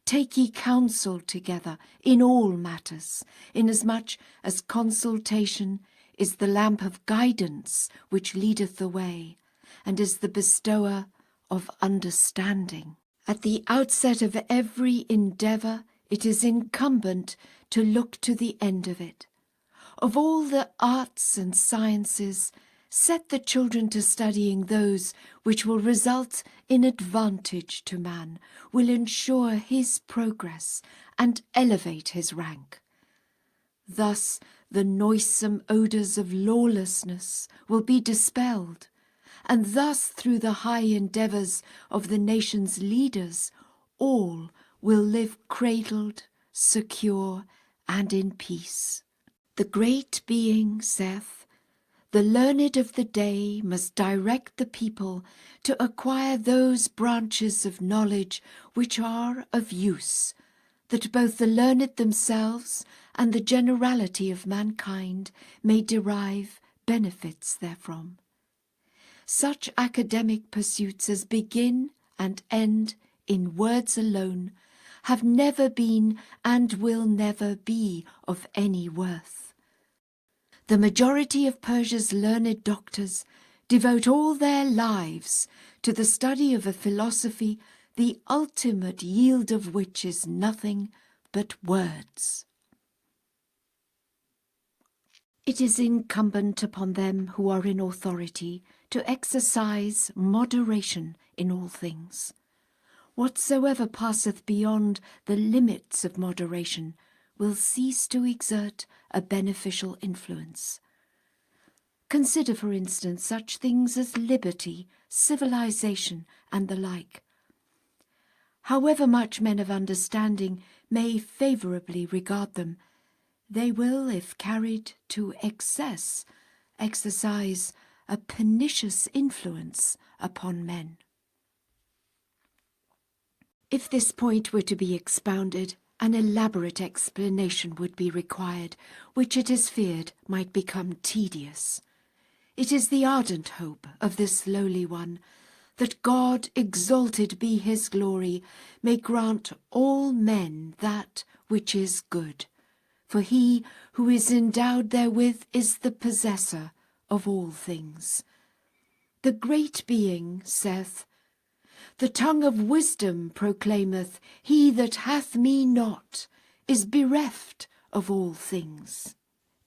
S1: Take ye counsel together in all matters, inasmuch as consultation is the lamp of guidance which leadeth the way, and is the bestower of understanding." At the outset of every endeavour, it is incumbent to look to the end of it. Of all the arts and sciences, set the children to studying those which will result in advantage to man, will ensure his progress, and elevate his rank. Thus the noisome odours of lawlessness will be dispelled, and thus through the high endeavours of the nation's leaders, all will live cradled, secure, and in peace. The great being saith, "The learned of the day must direct the people to acquire those branches of knowledge which are of use, that both the learned themselves and the generality of mankind may derive benefits therefrom. Such academic pursuits as begin and end in words alone have never been and will never be of any worth. The majority of Persia's learned doctors devote all their lives to the study of a philosophy the ultimate yield of which is nothing but words. It is incumbent upon them who are in authority to exercise moderation in all things. Whatsoever passeth beyond the limits of moderation will cease to exert a beneficial influence. Consider, for instance, such things as liberty, civilization, and the like. However much men of understanding may favourably regard them, they will, if carried to excess, exercise a pernicious influence upon men. If this point were to be expounded, an elaborate explanation would be required, which it is feared might become tedious. It is the ardent hope of this lowly one that God, exalted be his glory, may grant all men that which is good, for he who is endowed therewith is the possessor of all things. The great being saith, "The tongue of wisdom proclaimeth, he that hath me not is bereft of all things.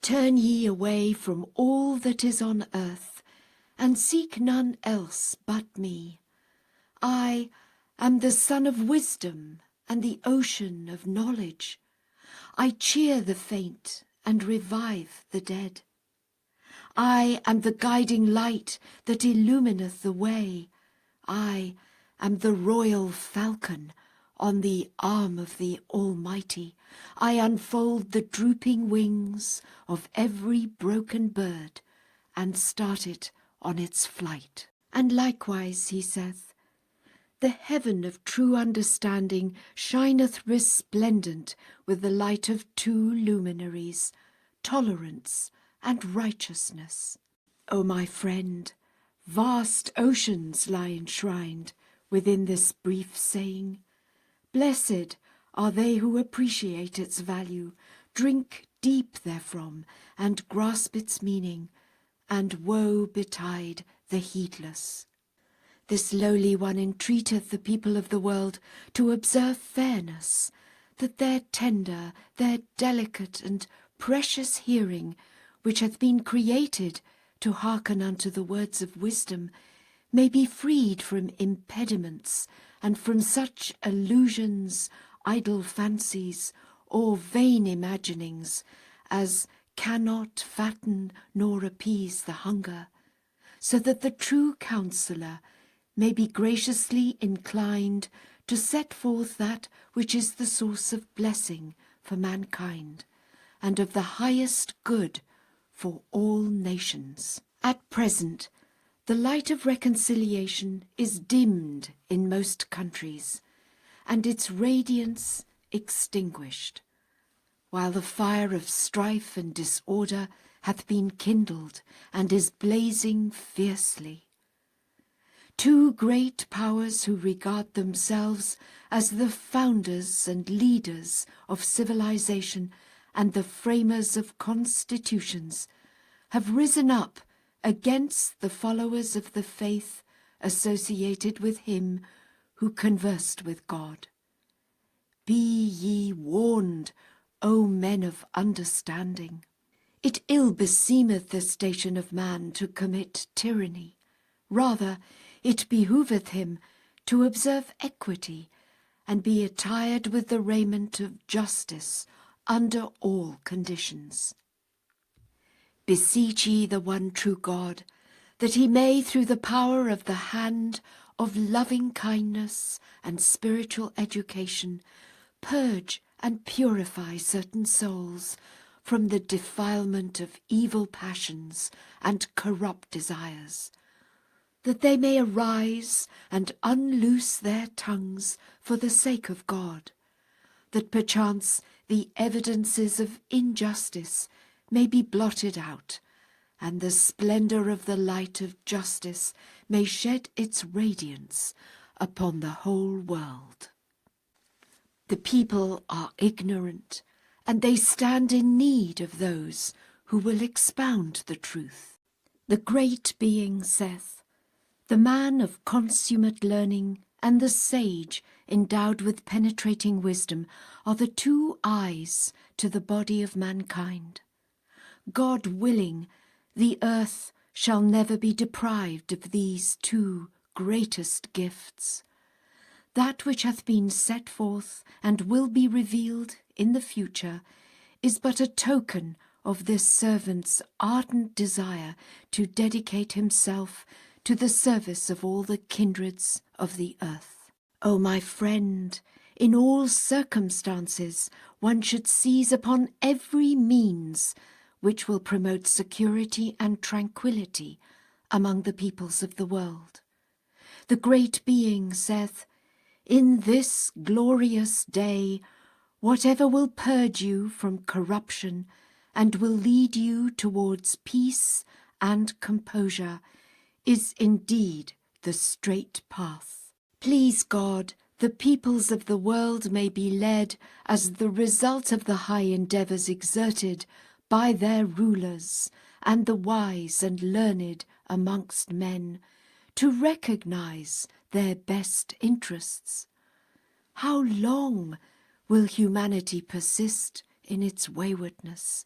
S1: Turn ye away from all that is on earth, and seek none else but me. I am the sun of wisdom and the ocean of knowledge. I cheer the faint and revive the dead. I am the guiding light that illumineth the way. I am the royal falcon on the arm of the Almighty. I unfold the drooping wings of every broken bird, and start it on its flight." And likewise he saith, "The heaven of true understanding shineth resplendent with the light of two luminaries, tolerance and righteousness." O my friend, vast oceans lie enshrined within this brief saying. Blessed are they who appreciate its value, drink deep therefrom, and grasp its meaning, and woe betide the heedless. This lowly one entreateth the people of the world to observe fairness, that their tender, their delicate and precious hearing, which hath been created to hearken unto the words of wisdom, may be freed from impediments and from such illusions, idle fancies, or vain imaginings as cannot fatten nor appease the hunger, so that the true counsellor may be graciously inclined to set forth that which is the source of blessing for mankind, and of the highest good for all nations. At present, the light of reconciliation is dimmed in most countries, and its radiance extinguished, while the fire of strife and disorder hath been kindled and is blazing fiercely. Two great powers who regard themselves as the founders and leaders of civilization and the framers of constitutions have risen up against the followers of the faith associated with him who conversed with God. Be ye warned, O men of understanding. It ill beseemeth the station of man to commit tyranny. Rather, it behoveth him to observe equity, and be attired with the raiment of justice under all conditions. Beseech ye the one true God, that he may, through the power of the hand of loving kindness and spiritual education, purge and purify certain souls from the defilement of evil passions and corrupt desires, that they may arise and unloose their tongues for the sake of God, that perchance the evidences of injustice may be blotted out, and the splendour of the light of justice may shed its radiance upon the whole world. The people are ignorant, and they stand in need of those who will expound the truth. The great being saith, the man of consummate learning and the sage endowed with penetrating wisdom are the two eyes to the body of mankind. God willing, the earth shall never be deprived of these two greatest gifts. That which hath been set forth and will be revealed in the future is but a token of this servant's ardent desire to dedicate himself to the service of all the kindreds of the earth. O my friend, in all circumstances one should seize upon every means which will promote security and tranquillity among the peoples of the world. The great being saith, in this glorious day, whatever will purge you from corruption and will lead you towards peace and composure is indeed the straight path. Please God, the peoples of the world may be led as the result of the high endeavours exerted by their rulers and the wise and learned amongst men to recognize their best interests. How long will humanity persist in its waywardness?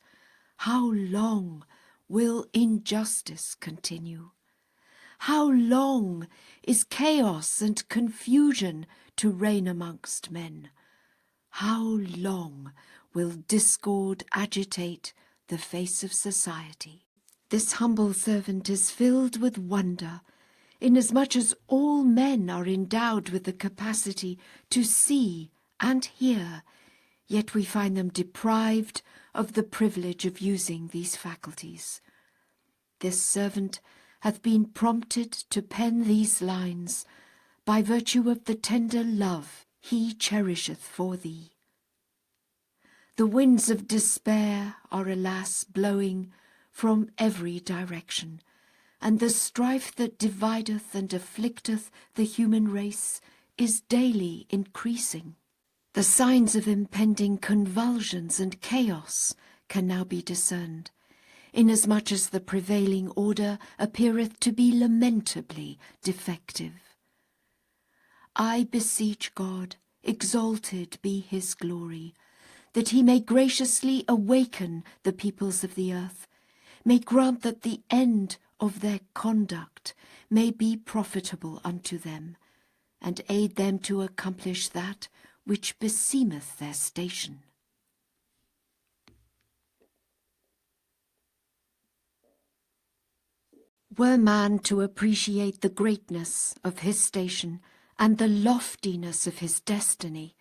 S1: How long will injustice continue? How long is chaos and confusion to reign amongst men? How long will discord agitate the face of society? This humble servant is filled with wonder, inasmuch as all men are endowed with the capacity to see and hear, yet we find them deprived of the privilege of using these faculties. This servant hath been prompted to pen these lines by virtue of the tender love he cherisheth for thee. The winds of despair are, alas, blowing from every direction, and the strife that divideth and afflicteth the human race is daily increasing. The signs of impending convulsions and chaos can now be discerned, inasmuch as the prevailing order appeareth to be lamentably defective. I beseech God, exalted be his glory, that he may graciously awaken the peoples of the earth, may grant that the end of their conduct may be profitable unto them, and aid them to accomplish that which beseemeth their station. Were man to appreciate the greatness of his station and the loftiness of his destiny,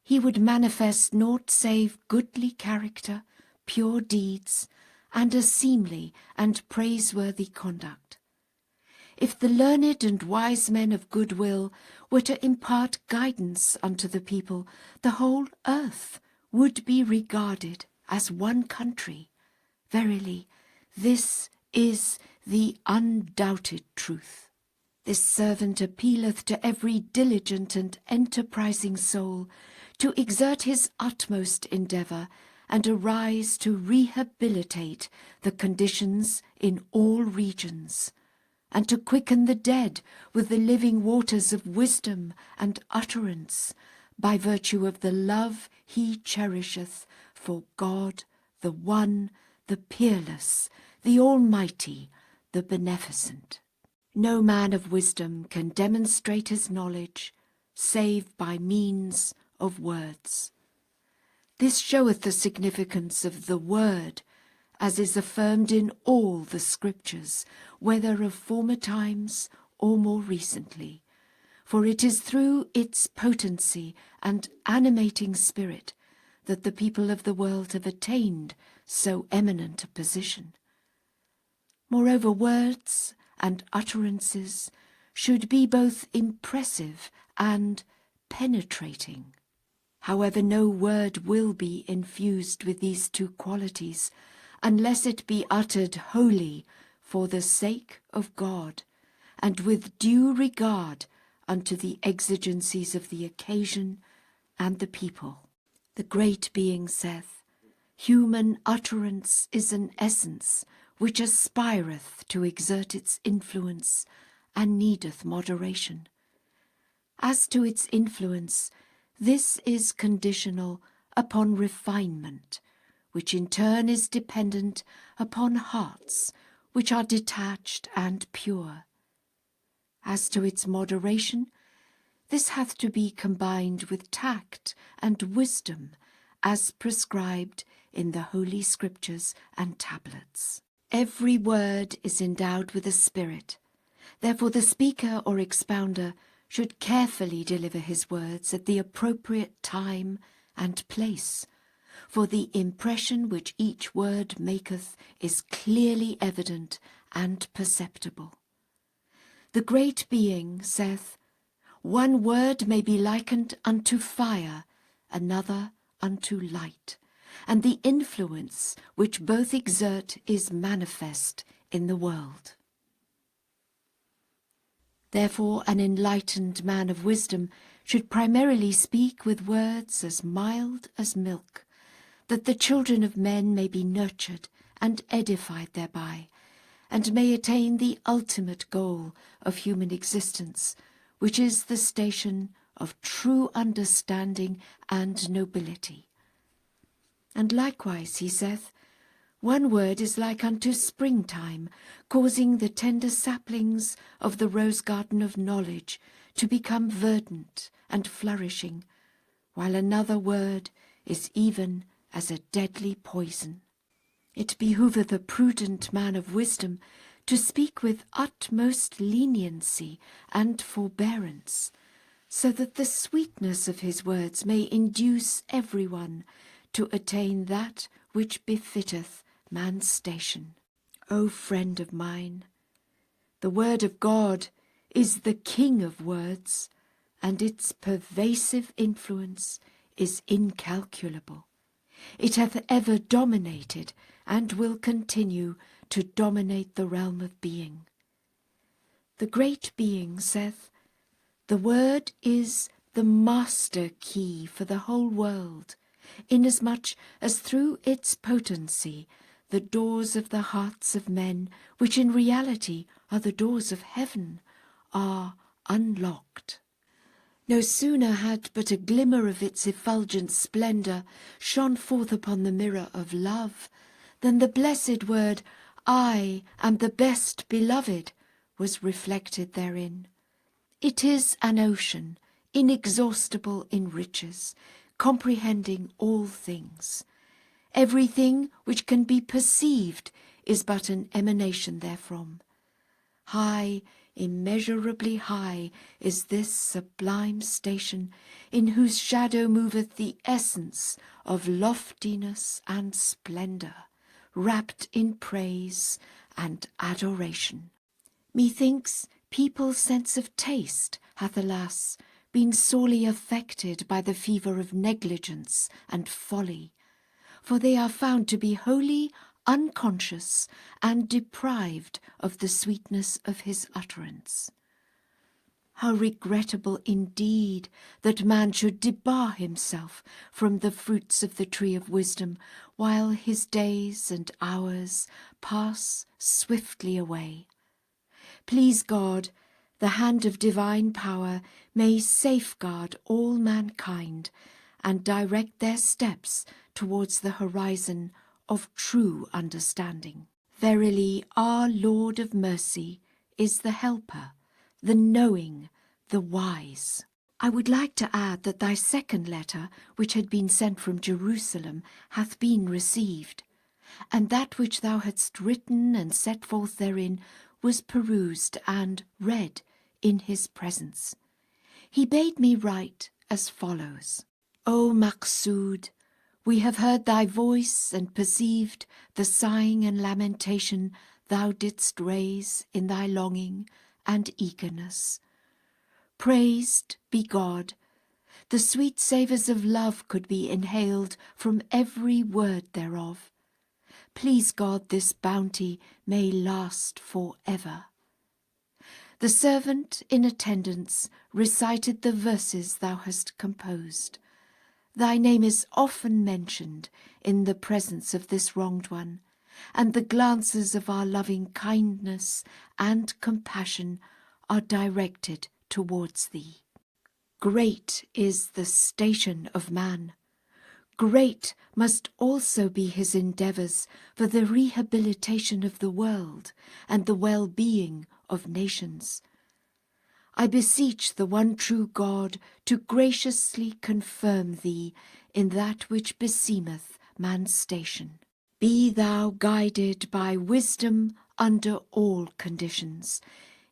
S1: he would manifest naught save goodly character, pure deeds, and a seemly and praiseworthy conduct. If the learned and wise men of goodwill were to impart guidance unto the people, the whole earth would be regarded as one country. Verily, this is the undoubted truth. This servant appealeth to every diligent and enterprising soul to exert his utmost endeavour and arise to rehabilitate the conditions in all regions, and to quicken the dead with the living waters of wisdom and utterance, by virtue of the love he cherisheth for God, the One, the Peerless, the Almighty, the Beneficent. No man of wisdom can demonstrate his knowledge, save by means of words. This showeth the significance of the Word, as is affirmed in all the Scriptures, whether of former times or more recently, for it is through its potency and animating spirit that the people of the world have attained so eminent a position. Moreover, words and utterances should be both impressive and penetrating. However, no word will be infused with these two qualities unless it be uttered wholly for the sake of God, and with due regard unto the exigencies of the occasion and the people. The great being saith, human utterance is an essence which aspireth to exert its influence, and needeth moderation. As to its influence, this is conditional upon refinement, which in turn is dependent upon hearts which are detached and pure. As to its moderation, this hath to be combined with tact and wisdom, as prescribed in the Holy Scriptures and tablets. Every word is endowed with a spirit. Therefore the speaker or expounder should carefully deliver his words at the appropriate time and place, for the impression which each word maketh is clearly evident and perceptible. The great being saith, one word may be likened unto fire, another unto light, and the influence which both exert is manifest in the world. Therefore an enlightened man of wisdom should primarily speak with words as mild as milk, that the children of men may be nurtured and edified thereby, and may attain the ultimate goal of human existence, which is the station of true understanding and nobility. And likewise, he saith, one word is like unto springtime, causing the tender saplings of the rose garden of knowledge to become verdant and flourishing, while another word is even as a deadly poison. It behoveth a prudent man of wisdom to speak with utmost leniency and forbearance, so that the sweetness of his words may induce everyone to attain that which befitteth man's station. O friend of mine, the word of God is the king of words, and its pervasive influence is incalculable. It hath ever dominated and will continue to dominate the realm of being. The great being saith, the word is the master key for the whole world, inasmuch as through its potency the doors of the hearts of men, which in reality are the doors of heaven, are unlocked. No sooner had but a glimmer of its effulgent splendour shone forth upon the mirror of love, than the blessed word, "I am the best beloved," was reflected therein. It is an ocean, inexhaustible in riches, comprehending all things. Everything which can be perceived is but an emanation therefrom. High, immeasurably high, is this sublime station, in whose shadow moveth the essence of loftiness and splendour, wrapped in praise and adoration. Methinks people's sense of taste hath, alas, been sorely affected by the fever of negligence and folly, for they are found to be wholly unconscious and deprived of the sweetness of his utterance. How regrettable indeed that man should debar himself from the fruits of the tree of wisdom, while his days and hours pass swiftly away. Please God, the hand of divine power may safeguard all mankind and direct their steps towards the horizon of true understanding. Verily, our Lord of mercy is the helper, the knowing, the wise. I would like to add that thy second letter, which had been sent from Jerusalem, hath been received, and that which thou hadst written and set forth therein was perused and read in his presence. He bade me write as follows: O Maqsood, we have heard thy voice and perceived the sighing and lamentation thou didst raise in thy longing and eagerness. Praised be God! The sweet savours of love could be inhaled from every word thereof. Please God, this bounty may last for ever. The servant in attendance recited the verses thou hast composed. Thy name is often mentioned in the presence of this wronged one, and the glances of our loving kindness and compassion are directed towards thee. Great is the station of man. Great must also be his endeavours for the rehabilitation of the world and the well-being of nations. I beseech the one true God to graciously confirm thee in that which beseemeth man's station. Be thou guided by wisdom under all conditions,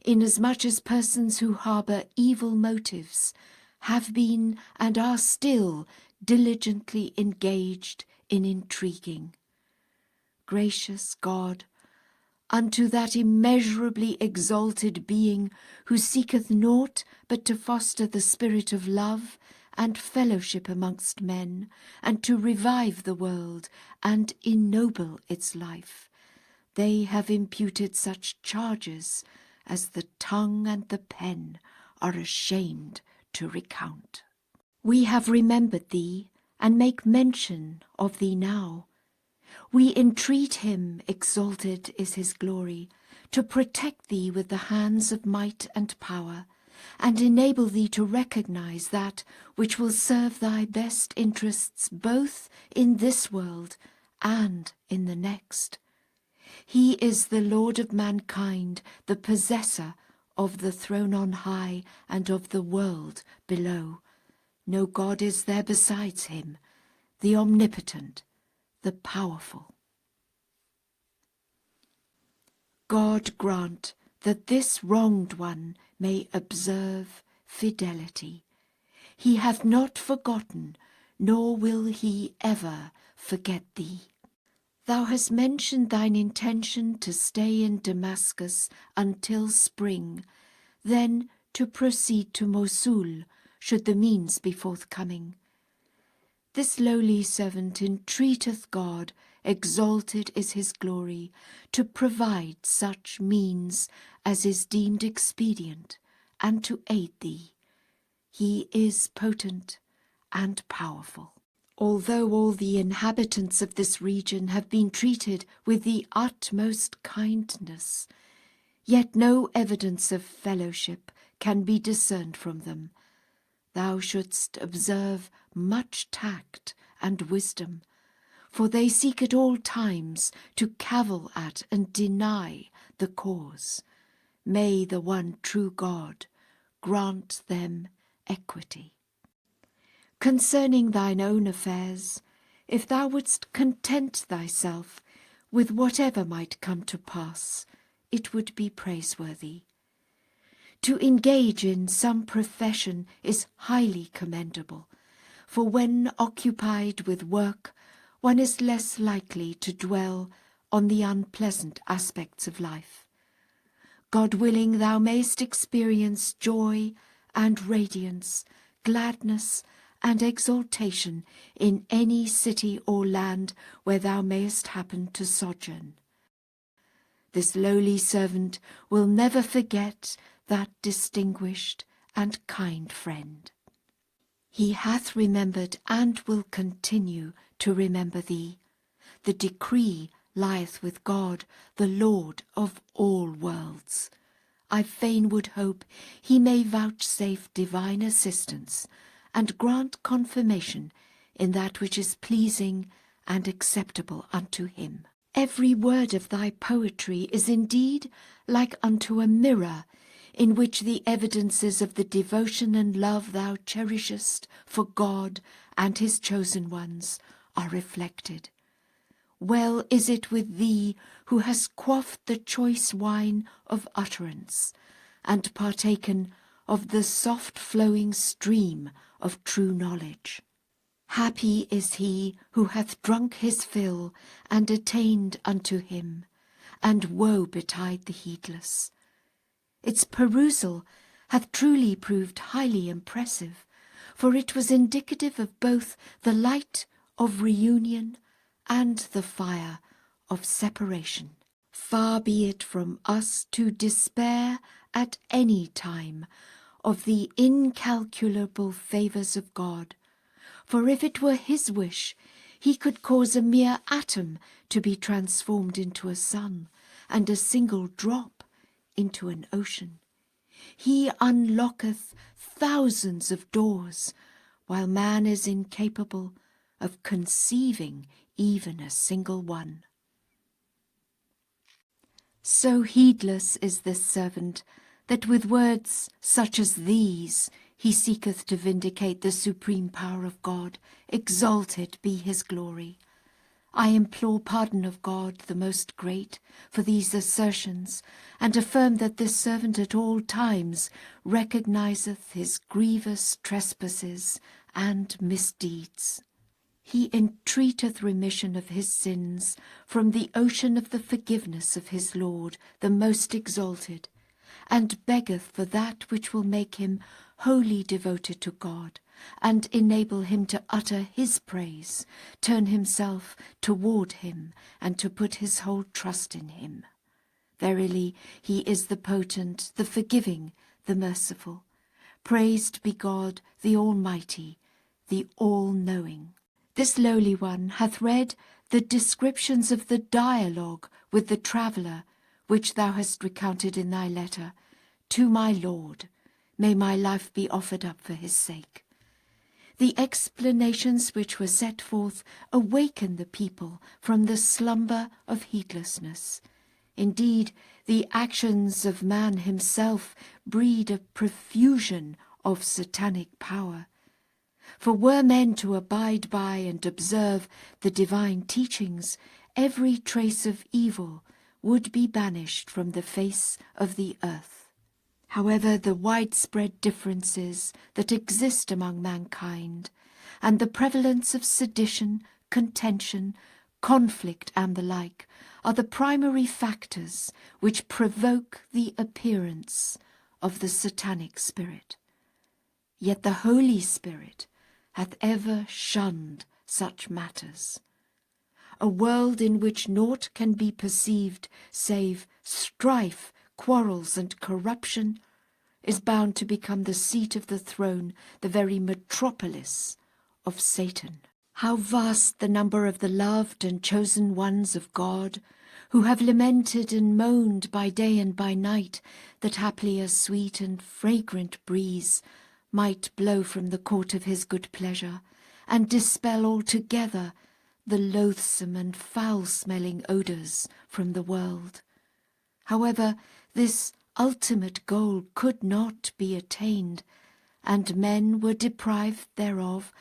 S1: inasmuch as persons who harbour evil motives have been and are still diligently engaged in intriguing. Gracious God, unto that immeasurably exalted being who seeketh naught but to foster the spirit of love and fellowship amongst men, and to revive the world and ennoble its life, they have imputed such charges as the tongue and the pen are ashamed to recount. We have remembered thee, and make mention of thee now. We entreat him, exalted is his glory, to protect thee with the hands of might and power, and enable thee to recognize that which will serve thy best interests both in this world and in the next. He is the Lord of mankind, the possessor of the throne on high and of the world below. No God is there besides him, the omnipotent, the powerful. God grant that this wronged one may observe fidelity. He hath not forgotten, nor will he ever forget thee. Thou hast mentioned thine intention to stay in Damascus until spring, then to proceed to Mosul, should the means be forthcoming. This lowly servant entreateth God, exalted is his glory, to provide such means as is deemed expedient, and to aid thee. He is potent and powerful. Although all the inhabitants of this region have been treated with the utmost kindness, yet no evidence of fellowship can be discerned from them. Thou shouldst observe much tact and wisdom, for they seek at all times to cavil at and deny the cause. May the one true God grant them equity. Concerning thine own affairs, if thou wouldst content thyself with whatever might come to pass, it would be praiseworthy. To engage in some profession is highly commendable, for when occupied with work, one is less likely to dwell on the unpleasant aspects of life. God willing, thou mayst experience joy and radiance, gladness and exaltation in any city or land where thou mayest happen to sojourn. This lowly servant will never forget that distinguished and kind friend. He hath remembered and will continue to remember thee. The decree lieth with God, the Lord of all worlds. I fain would hope he may vouchsafe divine assistance and grant confirmation in that which is pleasing and acceptable unto him. Every word of thy poetry is indeed like unto a mirror, in which the evidences of the devotion and love thou cherishest for God and his chosen ones are reflected. Well is it with thee, who hast quaffed the choice wine of utterance, and partaken of the soft-flowing stream of true knowledge. Happy is he who hath drunk his fill and attained unto him, and woe betide the heedless. Its perusal hath truly proved highly impressive, for it was indicative of both the light of reunion and the fire of separation. Far be it from us to despair at any time of the incalculable favours of God, for if it were his wish, he could cause a mere atom to be transformed into a sun, and a single drop into an ocean. He unlocketh thousands of doors, while man is incapable of conceiving even a single one. So heedless is this servant, that with words such as these he seeketh to vindicate the supreme power of God. Exalted be his glory. I implore pardon of God the most great for these assertions, and affirm that this servant at all times recognizeth his grievous trespasses and misdeeds. He entreateth remission of his sins from the ocean of the forgiveness of his Lord, the most exalted, and beggeth for that which will make him wholly devoted to God, and enable him to utter his praise, turn himself toward him, and to put his whole trust in him. Verily, he is the potent, the forgiving, the merciful. Praised be God, the Almighty, the all-knowing. This lowly one hath read the descriptions of the dialogue with the traveller, which thou hast recounted in thy letter. To my Lord, may my life be offered up for his sake. The explanations which were set forth awaken the people from the slumber of heedlessness. Indeed, the actions of man himself breed a profusion of satanic power. For were men to abide by and observe the divine teachings, every trace of evil would be banished from the face of the earth. However, the widespread differences that exist among mankind, and the prevalence of sedition, contention, conflict, and the like, are the primary factors which provoke the appearance of the satanic spirit. Yet the Holy Spirit hath ever shunned such matters. A world in which naught can be perceived save strife, quarrels, and corruption is bound to become the seat of the throne, the very metropolis of Satan. How vast the number of the loved and chosen ones of God, who have lamented and moaned by day and by night, that haply a sweet and fragrant breeze might blow from the court of his good pleasure, and dispel altogether the loathsome and foul-smelling odours from the world. However, this ultimate goal could not be attained, and men were deprived thereof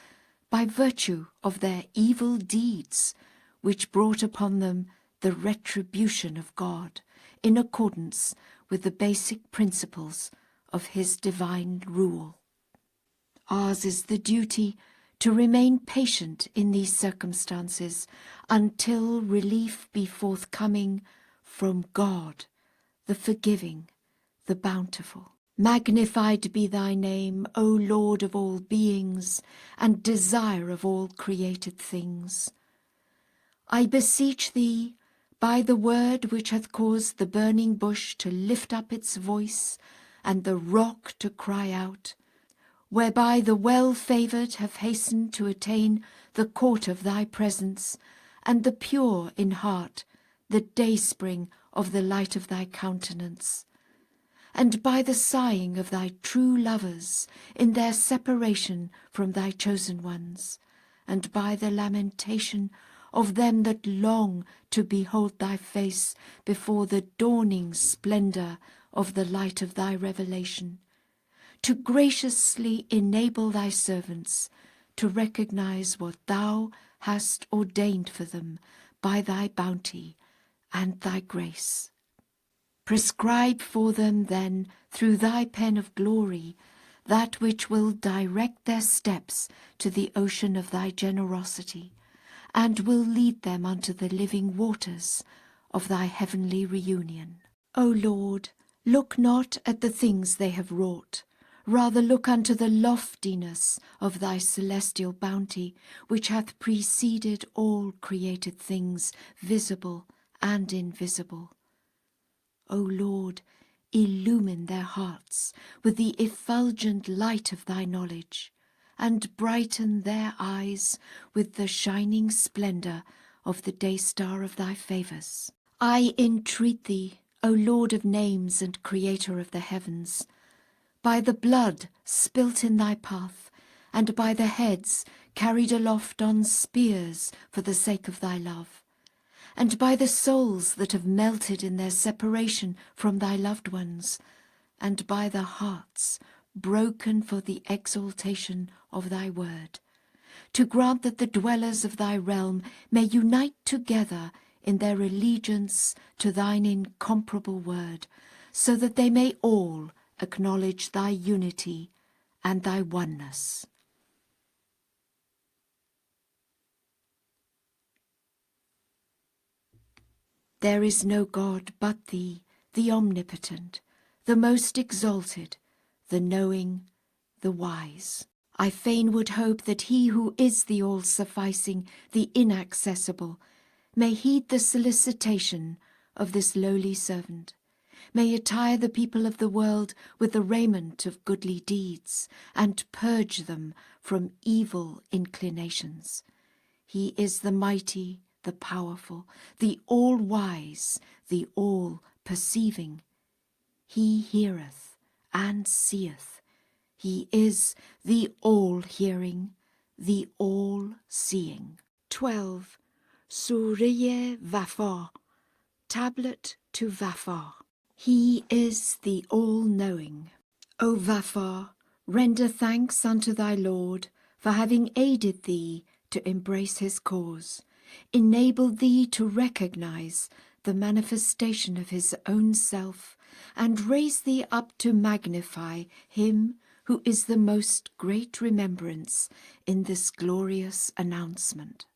S1: by virtue of their evil deeds, which brought upon them the retribution of God, in accordance with the basic principles of his divine rule. Ours is the duty to remain patient in these circumstances until relief be forthcoming from God, the forgiving, the bountiful. Magnified be thy name, O Lord of all beings, and desire of all created things. I beseech thee, by the word which hath caused the burning bush to lift up its voice, and the rock to cry out, whereby the well-favoured have hastened to attain the court of thy presence, and the pure in heart, the dayspring of the light of thy countenance. And by the sighing of thy true lovers in their separation from thy chosen ones, and by the lamentation of them that long to behold thy face before the dawning splendour of the light of thy revelation, to graciously enable thy servants to recognize what thou hast ordained for them by thy bounty and thy grace. Prescribe for them, then, through thy pen of glory, that which will direct their steps to the ocean of thy generosity, and will lead them unto the living waters of thy heavenly reunion. O Lord, look not at the things they have wrought, rather look unto the loftiness of thy celestial bounty, which hath preceded all created things, visible and invisible. O Lord, illumine their hearts with the effulgent light of thy knowledge, and brighten their eyes with the shining splendour of the day-star of thy favours. I entreat thee, O Lord of names and Creator of the heavens, by the blood spilt in thy path, and by the heads carried aloft on spears for the sake of thy love, and by the souls that have melted in their separation from thy loved ones, and by the hearts broken for the exaltation of thy word, to grant that the dwellers of thy realm may unite together in their allegiance to thine incomparable word, so that they may all acknowledge thy unity and thy oneness. There is no God but thee, the omnipotent, the most exalted, the knowing, the wise. I fain would hope that he who is the all-sufficing, the inaccessible, may heed the solicitation of this lowly servant, may attire the people of the world with the raiment of goodly deeds, and purge them from evil inclinations. He is the mighty, the powerful, the all-wise, the all-perceiving. He heareth and seeth. He is the all-hearing, the all-seeing. 12. Surah Wafa, Tablet to Wafa. He is the all-knowing. O Wafa, render thanks unto thy Lord for having aided thee to embrace his cause, enabled thee to recognize the manifestation of his own self, and raise thee up to magnify him who is the most great remembrance in this glorious announcement.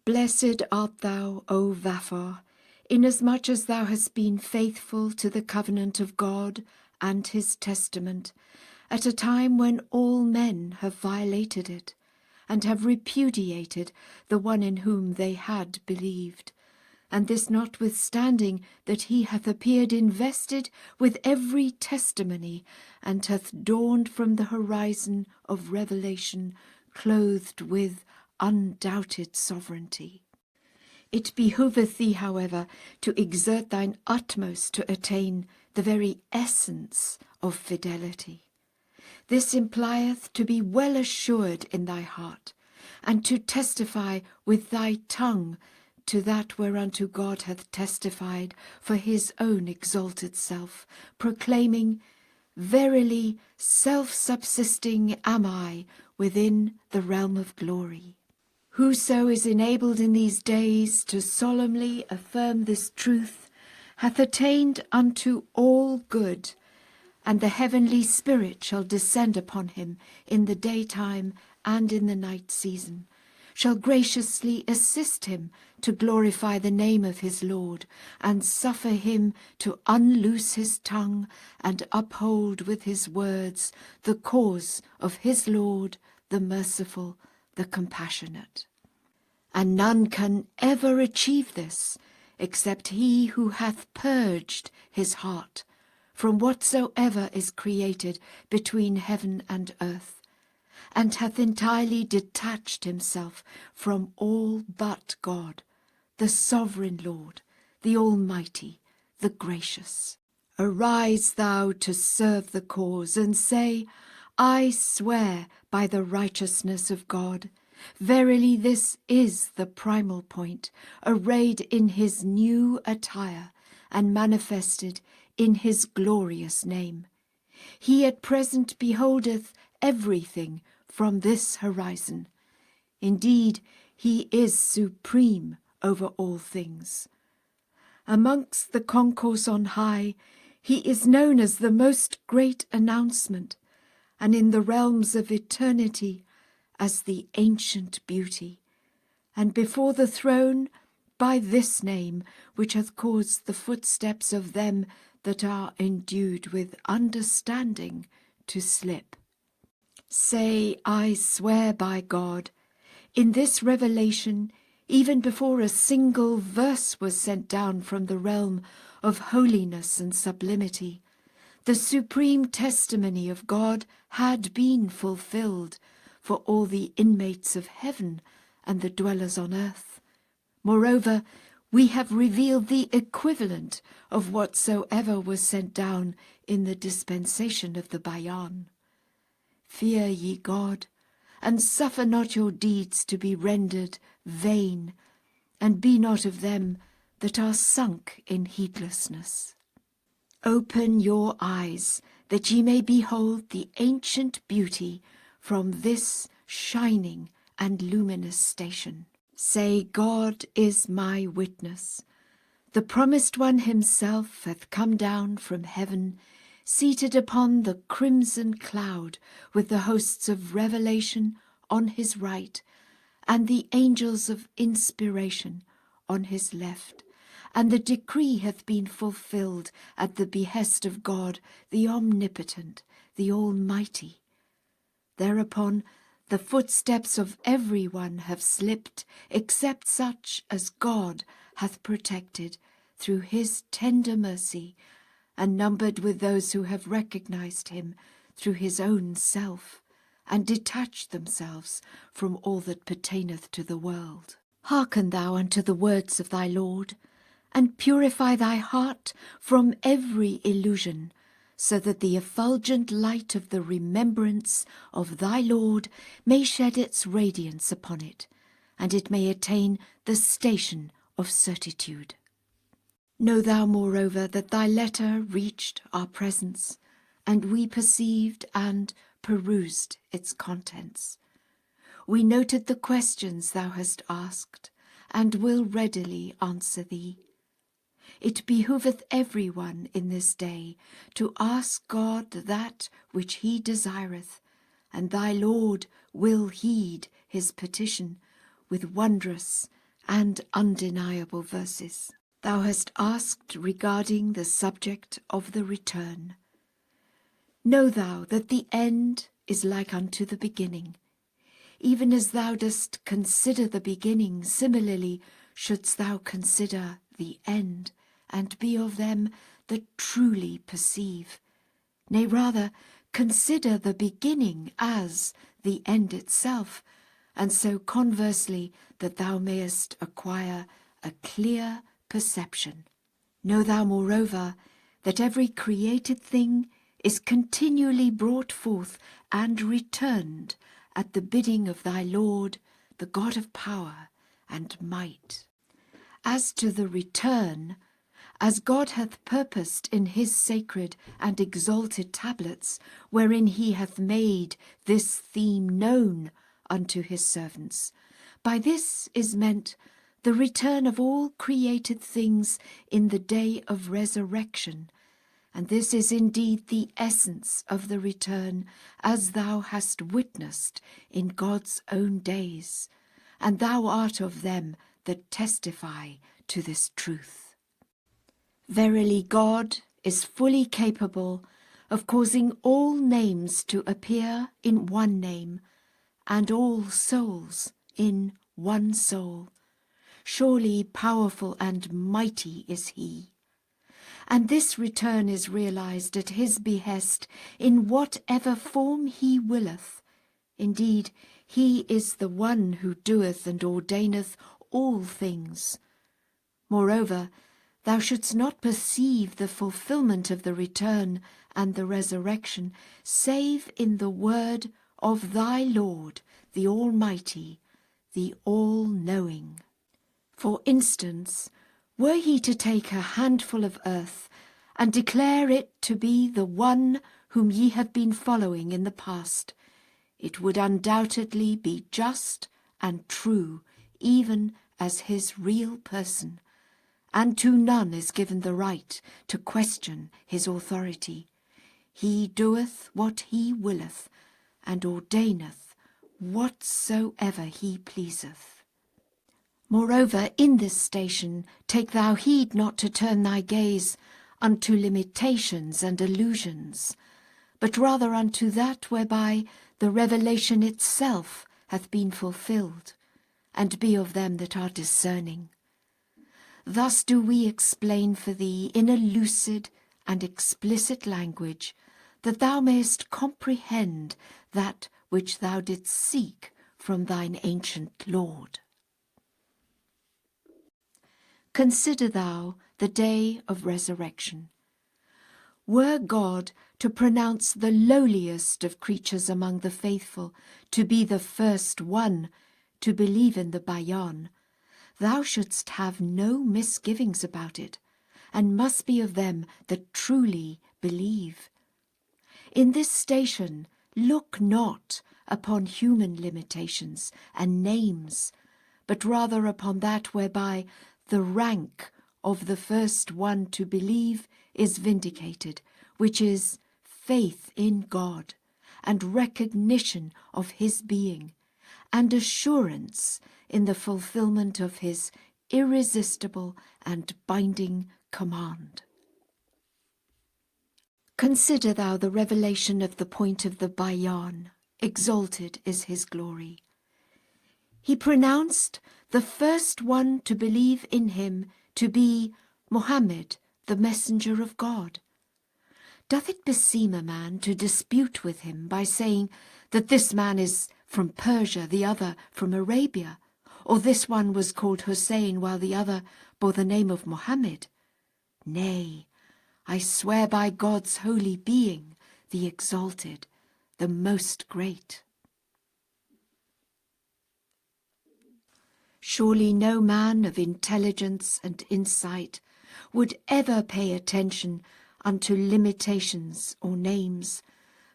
S1: Blessed art thou, O Wafa, inasmuch as thou hast been faithful to the covenant of God and his testament, at a time when all men have violated it, and have repudiated the one in whom they had believed, and this notwithstanding that he hath appeared invested with every testimony, and hath dawned from the horizon of revelation, clothed with undoubted sovereignty. It behoveth thee, however, to exert thine utmost to attain the very essence of fidelity. This implieth to be well assured in thy heart, and to testify with thy tongue to that whereunto God hath testified for his own exalted self, proclaiming, Verily, self-subsisting am I within the realm of glory. Whoso is enabled in these days to solemnly affirm this truth hath attained unto all good, and the heavenly Spirit shall descend upon him in the daytime and in the night season, shall graciously assist him to glorify the name of his Lord, and suffer him to unloose his tongue and uphold with his words the cause of his Lord, the merciful, the compassionate. And none can ever achieve this except he who hath purged his heart from whatsoever is created between heaven and earth, and hath entirely detached himself from all but God, the sovereign Lord, the Almighty, the gracious. Arise thou to serve the cause, and say, I swear by the righteousness of God. Verily this is the primal point, arrayed in his new attire, and manifested in his glorious name. He at present beholdeth everything from this horizon. Indeed, he is supreme over all things. Amongst the concourse on high, he is known as the most great announcement, and in the realms of eternity as the ancient beauty, and before the throne by this name, which hath caused the footsteps of them that are endued with understanding to slip. Say, I swear by God, in this revelation, even before a single verse was sent down from the realm of holiness and sublimity, the supreme testimony of God had been fulfilled for all the inmates of heaven and the dwellers on earth. Moreover, we have revealed the equivalent of whatsoever was sent down in the dispensation of the Bayan. Fear ye God, and suffer not your deeds to be rendered vain, and be not of them that are sunk in heedlessness. Open your eyes, that ye may behold the ancient beauty from this shining and luminous station. Say, God is my witness. The promised one himself hath come down from heaven, seated upon the crimson cloud, with the hosts of revelation on his right, and the angels of inspiration on his left. And the decree hath been fulfilled at the behest of God, the omnipotent, the almighty. Thereupon the footsteps of every one have slipped, except such as God hath protected through his tender mercy, and numbered with those who have recognized him through his own self, and detached themselves from all that pertaineth to the world. Hearken thou unto the words of thy Lord, and purify thy heart from every illusion, so that the effulgent light of the remembrance of thy Lord may shed its radiance upon it, and it may attain the station of certitude. Know thou, moreover, that thy letter reached our presence, and we perceived and perused its contents. We noted the questions thou hast asked, and will readily answer thee. It behoveth every one in this day to ask God that which he desireth, and thy Lord will heed his petition with wondrous and undeniable verses. Thou hast asked regarding the subject of the return. Know thou that the end is like unto the beginning. Even as thou dost consider the beginning, similarly shouldst thou consider the end, and be of them that truly perceive. Nay, rather, consider the beginning as the end itself, and so conversely that thou mayest acquire a clear perception. Know thou, moreover, that every created thing is continually brought forth and returned at the bidding of thy Lord, the God of power and might. As to the return, as God hath purposed in his sacred and exalted tablets, wherein he hath made this theme known unto his servants, by this is meant the return of all created things in the day of resurrection. And this is indeed the essence of the return, as thou hast witnessed in God's own days, and thou art of them that testify to this truth. Verily God is fully capable of causing all names to appear in one name, and all souls in one soul. Surely powerful and mighty is he. And this return is realized at his behest in whatever form he willeth. Indeed, he is the one who doeth and ordaineth all things. Moreover, thou shouldst not perceive the fulfillment of the return and the resurrection, save in the word of thy Lord, the Almighty, the All-Knowing. For instance, were he to take a handful of earth and declare it to be the one whom ye have been following in the past, it would undoubtedly be just and true, even as his real person, and to none is given the right to question his authority. He doeth what he willeth, and ordaineth whatsoever he pleaseth. Moreover, in this station take thou heed not to turn thy gaze unto limitations and illusions, but rather unto that whereby the revelation itself hath been fulfilled, and be of them that are discerning. Thus do we explain for thee in a lucid and explicit language, that thou mayest comprehend that which thou didst seek from thine ancient Lord. Consider thou the day of resurrection. Were God to pronounce the lowliest of creatures among the faithful to be the first one to believe in the Bayan, thou shouldst have no misgivings about it, and must be of them that truly believe. In this station look not upon human limitations and names, but rather upon that whereby the rank of the first one to believe is vindicated, which is faith in God, and recognition of his being, and assurance in the fulfillment of his irresistible and binding command. Consider thou the revelation of the point of the Bayan, exalted is his glory. He pronounced the first one to believe in him to be Mohammed, the messenger of God. Doth it beseem a man to dispute with him by saying that this man is from Persia, the other from Arabia, or this one was called Hussein while the other bore the name of Mohammed? Nay, I swear by God's holy being, the exalted, the most great. Surely no man of intelligence and insight would ever pay attention unto limitations or names,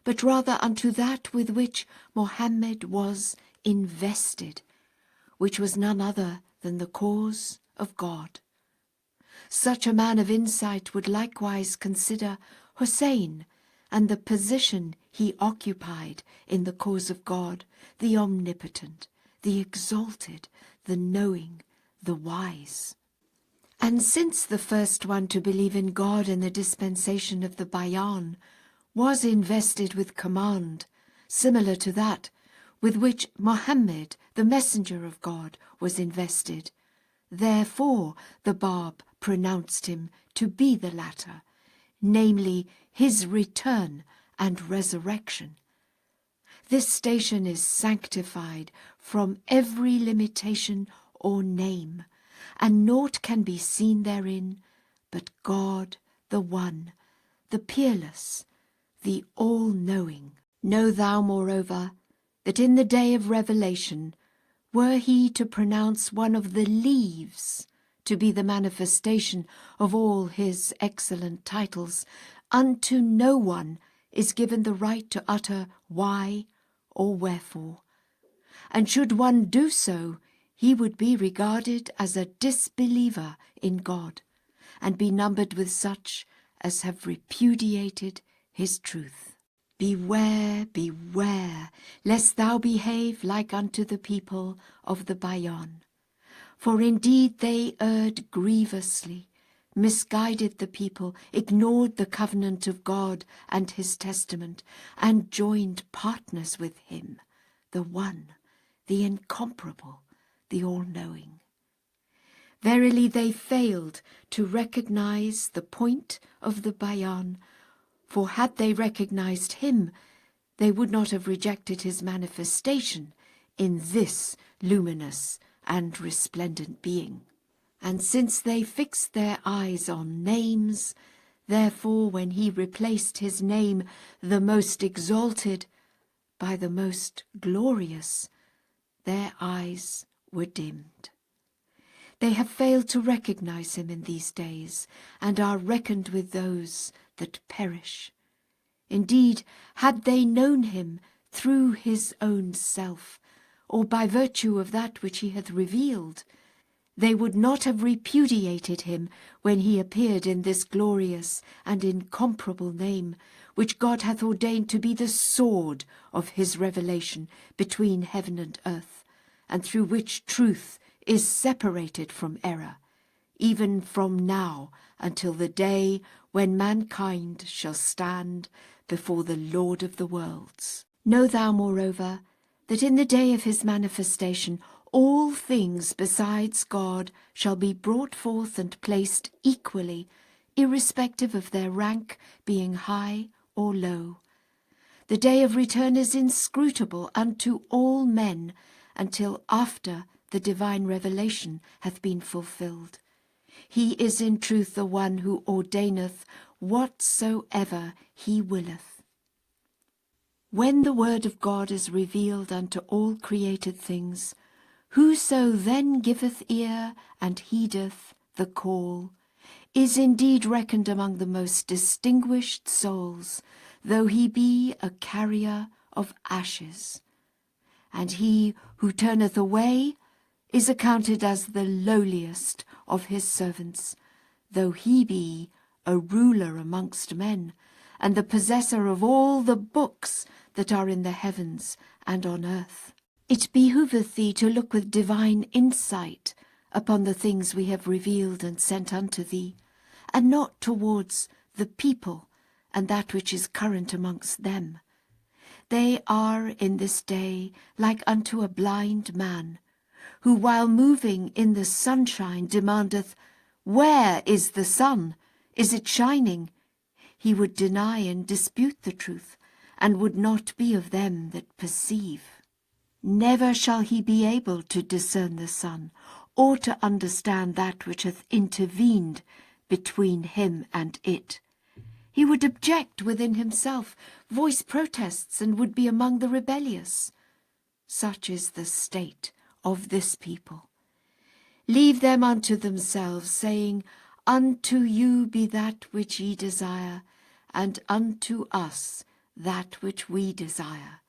S1: but rather unto that with which Mohammed was invested, which was none other than the cause of God. Such a man of insight would likewise consider Hussein and the position he occupied in the cause of God, the omnipotent, the exalted, the knowing, the wise. And since the first one to believe in God in the dispensation of the Bayan was invested with command, similar to that with which Mohammed, the messenger of God, was invested, Therefore the Bab pronounced him to be the latter, namely his return and resurrection. This station is sanctified from every limitation or name, and naught can be seen therein but God, the One, the Peerless, the All-Knowing. Know thou, moreover, that in the day of revelation, were he to pronounce one of the leaves to be the manifestation of all his excellent titles, unto no one is given the right to utter why or wherefore. And should one do so, he would be regarded as a disbeliever in God, and be numbered with such as have repudiated his truth. Beware, beware, lest thou behave like unto the people of the Bayan. For indeed they erred grievously, misguided the people, ignored the covenant of God and his testament, and joined partners with him, the One, the Incomparable, the All-Knowing. Verily they failed to recognize the point of the Bayan, for had they recognized him, they would not have rejected his manifestation in this luminous and resplendent being. And since they fixed their eyes on names, therefore when he replaced his name, the most exalted, by the most glorious, their eyes were dimmed. They have failed to recognize him in these days, and are reckoned with those that perish. Indeed, had they known him through his own self, or by virtue of that which he hath revealed, they would not have repudiated him when he appeared in this glorious and incomparable name, which God hath ordained to be the sword of his revelation between heaven and earth, and through which truth is separated from error, even from now until the day when mankind shall stand before the Lord of the worlds. Know thou, moreover, that in the day of his manifestation all things besides God shall be brought forth and placed equally, irrespective of their rank being high or low. The day of return is inscrutable unto all men until after the divine revelation hath been fulfilled. He is in truth the one who ordaineth whatsoever he willeth. When the word of God is revealed unto all created things, whoso then giveth ear and heedeth the call is indeed reckoned among the most distinguished souls, though he be a carrier of ashes. And he who turneth away is accounted as the lowliest of his servants, though he be a ruler amongst men, and the possessor of all the books that are in the heavens and on earth. It behoveth thee to look with divine insight upon the things we have revealed and sent unto thee, and not towards the people and that which is current amongst them. They are in this day like unto a blind man, who while moving in the sunshine demandeth, Where is the sun? Is it shining? He would deny and dispute the truth, and would not be of them that perceive. Never shall he be able to discern the sun, or to understand that which hath intervened between him and it. He would object within himself, voice protests, and would be among the rebellious. Such is the state of this people. Leave them unto themselves, saying, Unto you be that which ye desire, and unto us that which we desire.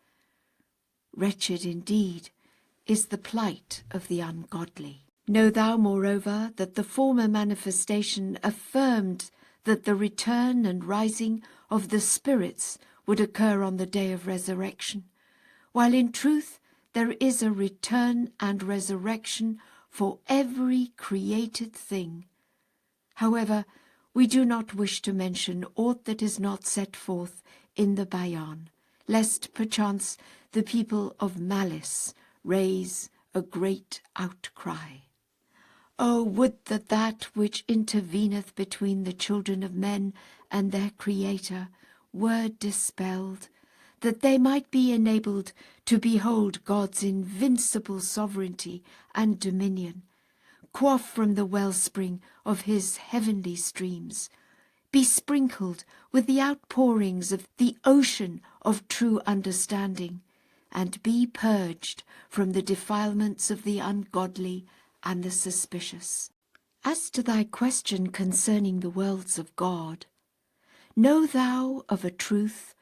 S1: Wretched indeed is the plight of the ungodly. Know thou, moreover, that the former manifestation affirmed that the return and rising of the spirits would occur on the day of resurrection, while in truth there is a return and resurrection for every created thing. However, we do not wish to mention aught that is not set forth in the Bayan, lest perchance the people of malice raise a great outcry. O would that that which interveneth between the children of men and their Creator were dispelled, that they might be enabled to behold God's invincible sovereignty and dominion, quaff from the wellspring of his heavenly streams, be sprinkled with the outpourings of the ocean of true understanding, and be purged from the defilements of the ungodly and the suspicious. As to thy question concerning the worlds of God, know thou of a truth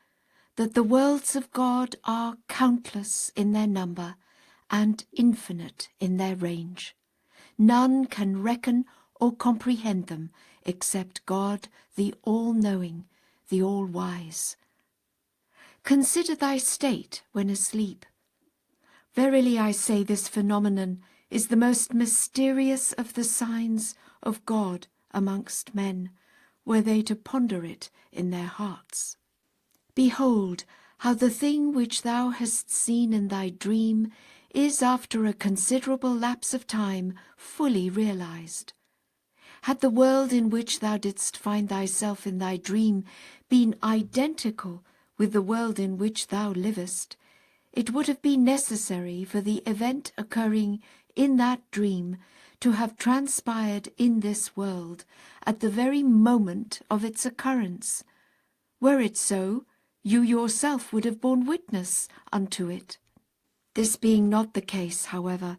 S1: that the worlds of God are countless in their number and infinite in their range. None can reckon or comprehend them except God, the all-knowing, the all-wise. Consider thy state when asleep. Verily I say, this phenomenon is the most mysterious of the signs of God amongst men, were they to ponder it in their hearts. Behold, how the thing which thou hast seen in thy dream is after a considerable lapse of time fully realized. Had the world in which thou didst find thyself in thy dream been identical with the world in which thou livest, it would have been necessary for the event occurring in that dream to have transpired in this world at the very moment of its occurrence. Were it so, you yourself would have borne witness unto it. This being not the case, however,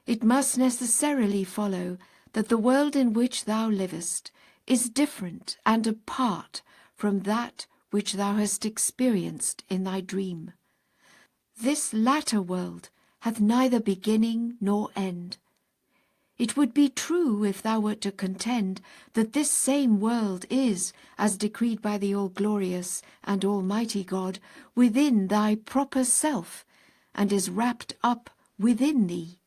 S1: it must necessarily follow that the world in which thou livest is different and apart from that which thou hast experienced in thy dream. This latter world hath neither beginning nor end. It would be true if thou wert to contend that this same world is, as decreed by the all-glorious and almighty God, within thy proper self, and is wrapped up within thee.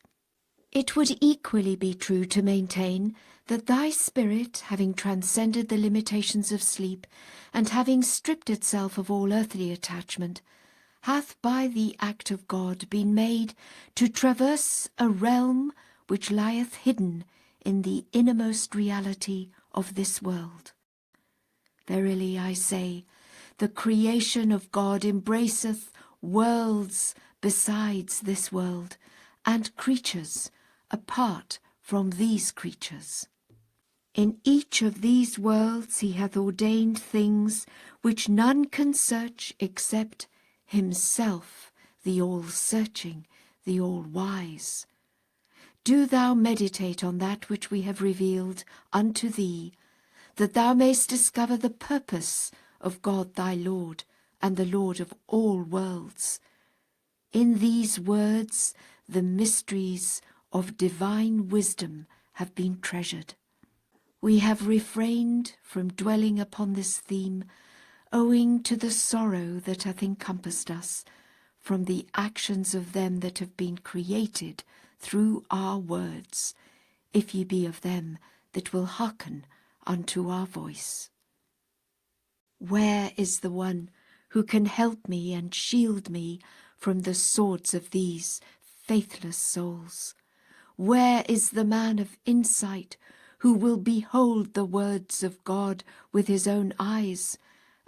S1: It would equally be true to maintain that thy spirit, having transcended the limitations of sleep, and having stripped itself of all earthly attachment, hath by the act of God been made to traverse a realm which lieth hidden in the innermost reality of this world. Verily I say, the creation of God embraceth worlds besides this world, and creatures apart from these creatures. In each of these worlds he hath ordained things which none can search except himself, the all-searching, the all-wise. Do thou meditate on that which we have revealed unto thee, that thou mayst discover the purpose of God thy Lord, and the Lord of all worlds. In these words the mysteries of divine wisdom have been treasured. We have refrained from dwelling upon this theme, owing to the sorrow that hath encompassed us, from the actions of them that have been created through our words, if ye be of them that will hearken unto our voice. Where is the one who can help me and shield me from the swords of these faithless souls? Where is the man of insight who will behold the words of God with his own eyes,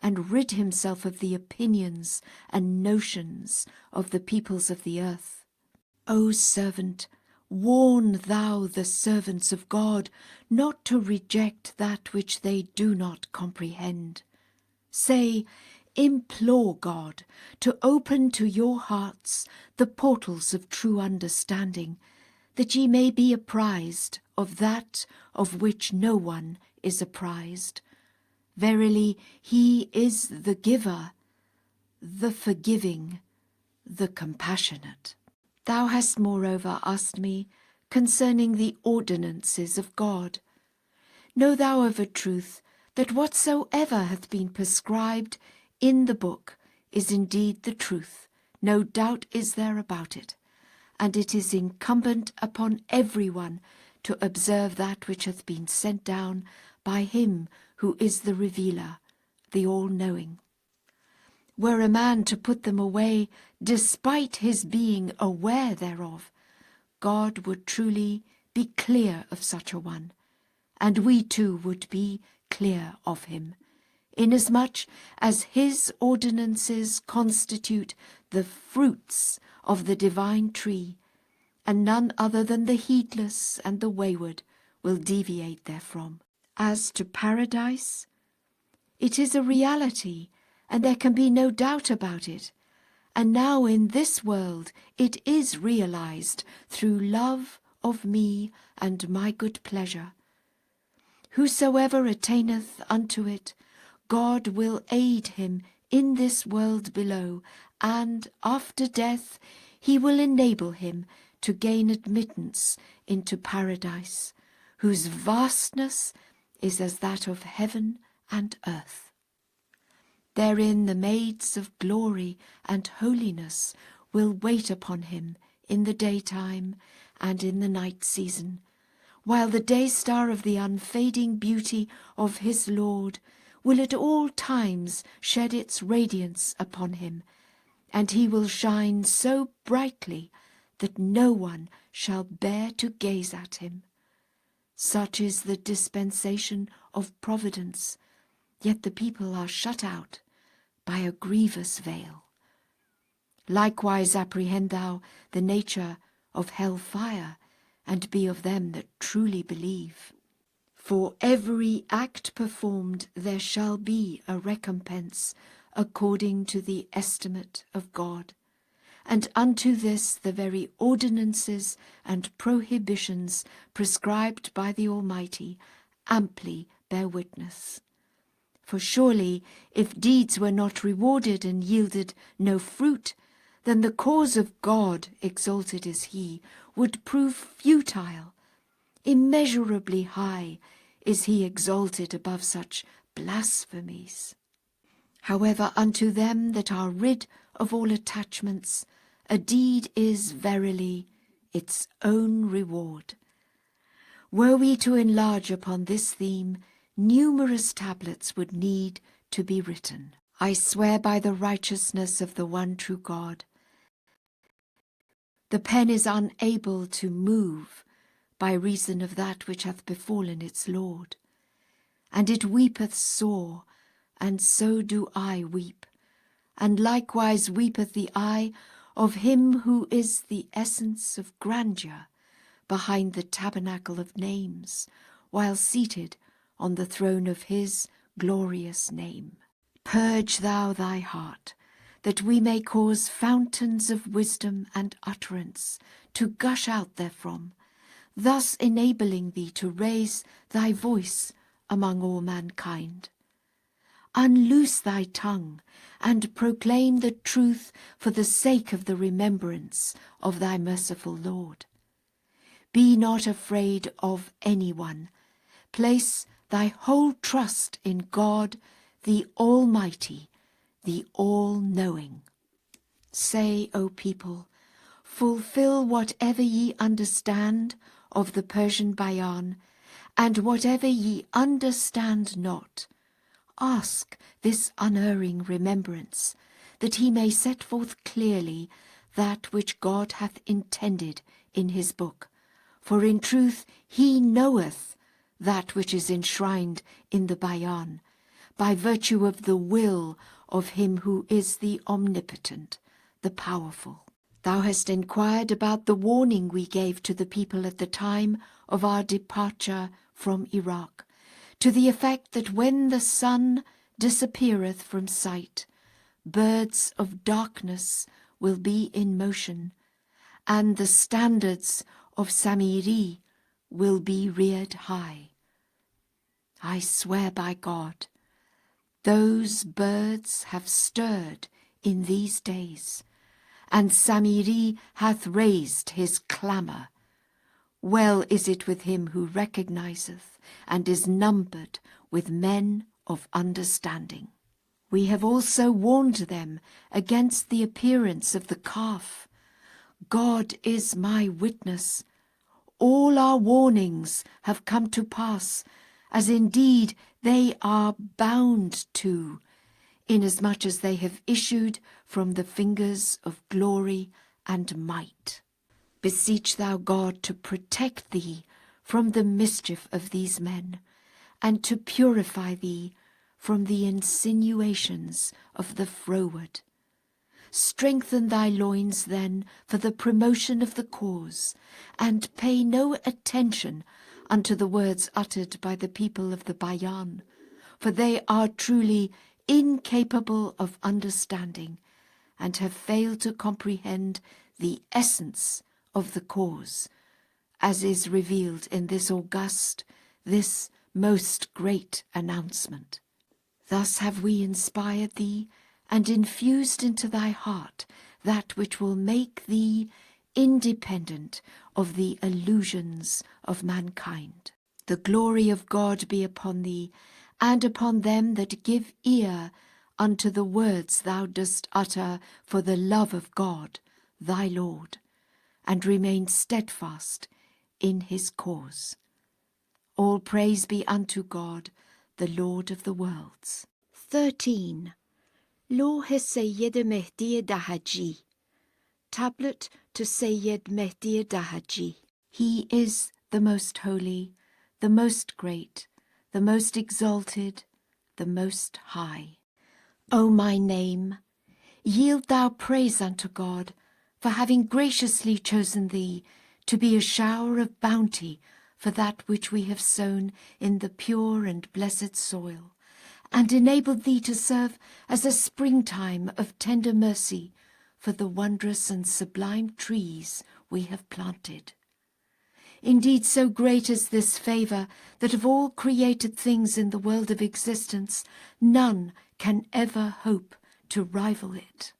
S1: and rid himself of the opinions and notions of the peoples of the earth? O servant, warn thou the servants of God not to reject that which they do not comprehend. Say, implore God to open to your hearts the portals of true understanding, that ye may be apprised of that of which no one is apprised. Verily, he is the giver, the forgiving, the compassionate. Thou hast moreover asked me concerning the ordinances of God. Know thou of a truth that whatsoever hath been prescribed in the book is indeed the truth, no doubt is there about it, and it is incumbent upon everyone to observe that which hath been sent down by him who is the revealer, the all-knowing. Were a man to put them away despite his being aware thereof, God would truly be clear of such a one, and we too would be clear of him, inasmuch as his ordinances constitute the fruits of the divine tree, and none other than the heedless and the wayward will deviate therefrom. As to paradise, it is a reality, and there can be no doubt about it, and now in this world it is realized through love of me and my good pleasure. Whosoever attaineth unto it, God will aid him in this world below, and after death he will enable him to gain admittance into paradise, whose vastness is as that of heaven and earth. Therein the maids of glory and holiness will wait upon him in the daytime and in the night season, while the day star of the unfading beauty of his Lord will at all times shed its radiance upon him, and he will shine so brightly that no one shall bear to gaze at him. Such is the dispensation of providence, yet the people are shut out by a grievous veil. Likewise apprehend thou the nature of hell fire, and be of them that truly believe. For every act performed there shall be a recompense according to the estimate of God, and unto this the very ordinances and prohibitions prescribed by the Almighty amply bear witness. For surely, if deeds were not rewarded and yielded no fruit, then the cause of God, exalted is he, would prove futile. Immeasurably high is he exalted above such blasphemies. However, unto them that are rid of all attachments, a deed is verily its own reward. Were we to enlarge upon this theme, numerous tablets would need to be written. I swear by the righteousness of the one true God, the pen is unable to move by reason of that which hath befallen its Lord, and it weepeth sore, and so do I weep, and likewise weepeth the eye of him who is the essence of grandeur behind the tabernacle of names, while seated on the throne of his glorious name. Purge thou thy heart, that we may cause fountains of wisdom and utterance to gush out therefrom, thus enabling thee to raise thy voice among all mankind. Unloose thy tongue, and proclaim the truth for the sake of the remembrance of thy merciful Lord. Be not afraid of anyone. Place thy whole trust in God, the Almighty, the All-Knowing. Say, O people, fulfill whatever ye understand of the Persian Bayan, and whatever ye understand not. Ask this unerring remembrance, that he may set forth clearly that which God hath intended in his book. For in truth he knoweth that which is enshrined in the Bayan, by virtue of the will of him who is the omnipotent, the powerful. Thou hast inquired about the warning we gave to the people at the time of our departure from Iraq, to the effect that when the sun disappeareth from sight, birds of darkness will be in motion, and the standards of Samiri will be reared high. I swear by God, those birds have stirred in these days, and Samiri hath raised his clamour. Well is it with him who recognizeth and is numbered with men of understanding. We have also warned them against the appearance of the calf. God is my witness. All our warnings have come to pass, as indeed they are bound to, inasmuch as they have issued from the fingers of glory and might. Beseech thou God to protect thee from the mischief of these men, and to purify thee from the insinuations of the froward. Strengthen thy loins then for the promotion of the cause, and pay no attention unto the words uttered by the people of the Bayan, for they are truly incapable of understanding, and have failed to comprehend the essence of the cause, as is revealed in this august, this most great announcement. Thus have we inspired thee, and infused into thy heart that which will make thee independent of the illusions of mankind. The glory of God be upon thee, and upon them that give ear unto the words thou dost utter for the love of God, thy Lord, and remain steadfast in his cause. All praise be unto God, the Lord of the worlds. 13. Lawh Sayyid Mehdi Dahaji. Tablet to Sayyid Mehdi Dahaji. He is the most holy, the most great, the most exalted, the most high. O my name, yield thou praise unto God for having graciously chosen thee to be a shower of bounty for that which we have sown in the pure and blessed soil, and enabled thee to serve as a springtime of tender mercy for the wondrous and sublime trees we have planted. Indeed, so great is this favour that of all created things in the world of existence, none can ever hope to rival it.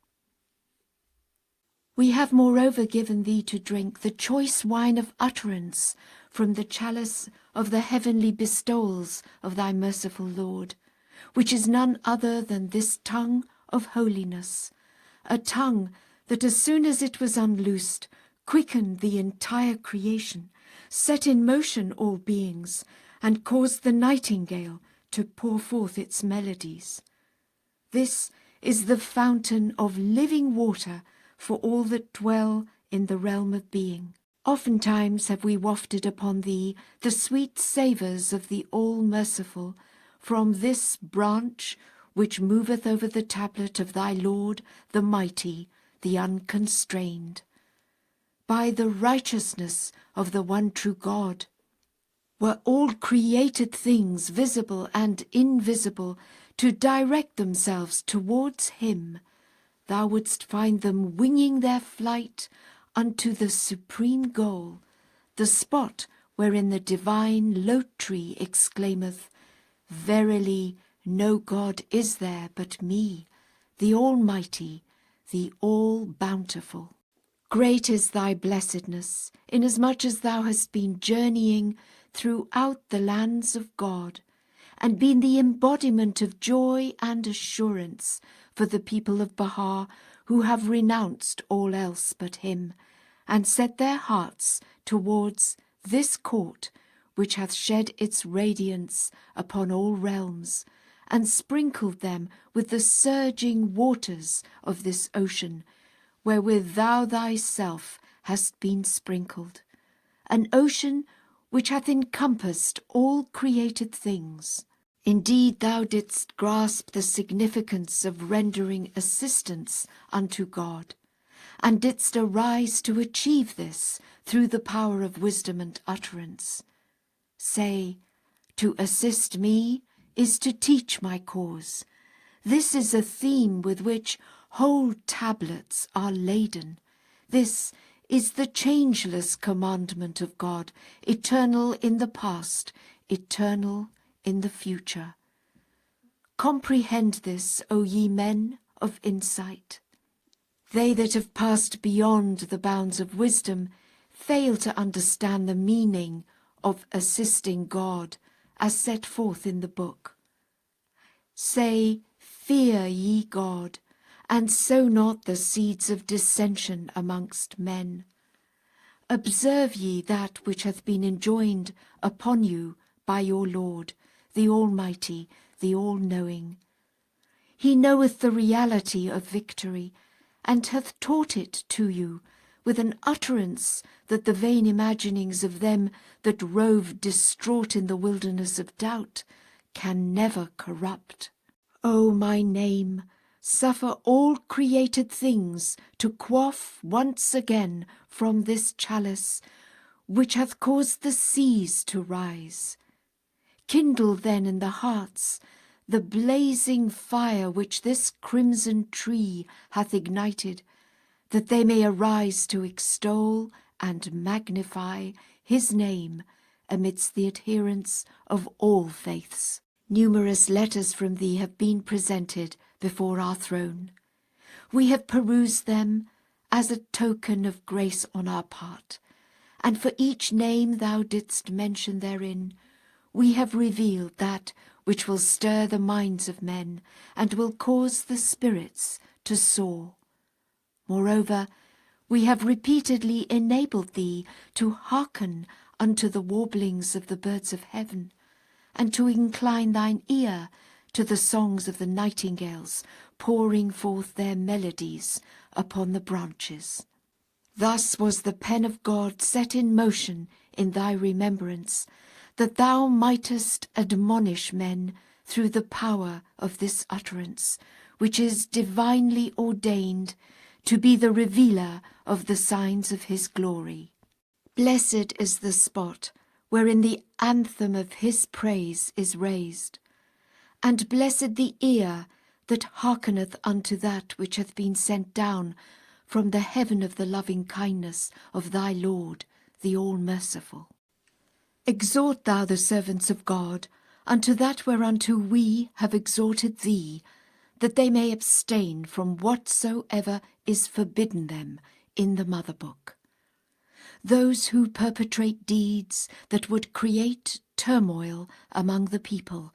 S1: We have moreover given thee to drink the choice wine of utterance from the chalice of the heavenly bestowals of thy merciful Lord, which is none other than this tongue of holiness, a tongue that as soon as it was unloosed, quickened the entire creation, set in motion all beings, and caused the nightingale to pour forth its melodies. This is the fountain of living water for all that dwell in the realm of being. Oftentimes have we wafted upon thee the sweet savours of the All-Merciful from this branch which moveth over the tablet of thy Lord, the Mighty, the Unconstrained. By the righteousness of the one true God, were all created things, visible and invisible, to direct themselves towards him, thou wouldst find them winging their flight unto the supreme goal, the spot wherein the divine lote tree exclaimeth, Verily no God is there but me, the Almighty, the All-Bountiful. Great is thy blessedness, inasmuch as thou hast been journeying throughout the lands of God, and been the embodiment of joy and assurance for the people of Baha, who have renounced all else but him, and set their hearts towards this court which hath shed its radiance upon all realms, and sprinkled them with the surging waters of this ocean, wherewith thou thyself hast been sprinkled, an ocean which hath encompassed all created things. Indeed, thou didst grasp the significance of rendering assistance unto God, and didst arise to achieve this through the power of wisdom and utterance. Say, to assist me is to teach my cause. This is a theme with which whole tablets are laden. This is the changeless commandment of God, eternal in the past, eternal in the future. Comprehend this, O ye men of insight. They that have passed beyond the bounds of wisdom fail to understand the meaning of assisting God as set forth in the book. Say, fear ye God, and sow not the seeds of dissension amongst men. Observe ye that which hath been enjoined upon you by your Lord, the Almighty, the All-Knowing. He knoweth the reality of victory, and hath taught it to you with an utterance that the vain imaginings of them that rove distraught in the wilderness of doubt can never corrupt. O my name, suffer all created things to quaff once again from this chalice, which hath caused the seas to rise. Kindle then in the hearts the blazing fire which this crimson tree hath ignited, that they may arise to extol and magnify his name amidst the adherents of all faiths. Numerous letters from thee have been presented before our throne. We have perused them as a token of grace on our part, and for each name thou didst mention therein, we have revealed that which will stir the minds of men and will cause the spirits to soar. Moreover, we have repeatedly enabled thee to hearken unto the warblings of the birds of heaven, and to incline thine ear to the songs of the nightingales pouring forth their melodies upon the branches. Thus was the pen of God set in motion in thy remembrance, that thou mightest admonish men through the power of this utterance, which is divinely ordained to be the revealer of the signs of his glory. Blessed is the spot wherein the anthem of his praise is raised, and blessed the ear that hearkeneth unto that which hath been sent down from the heaven of the loving kindness of thy Lord, the all-merciful. Exhort thou the servants of God unto that whereunto we have exhorted thee, that they may abstain from whatsoever is forbidden them in the mother book. Those who perpetrate deeds that would create turmoil among the people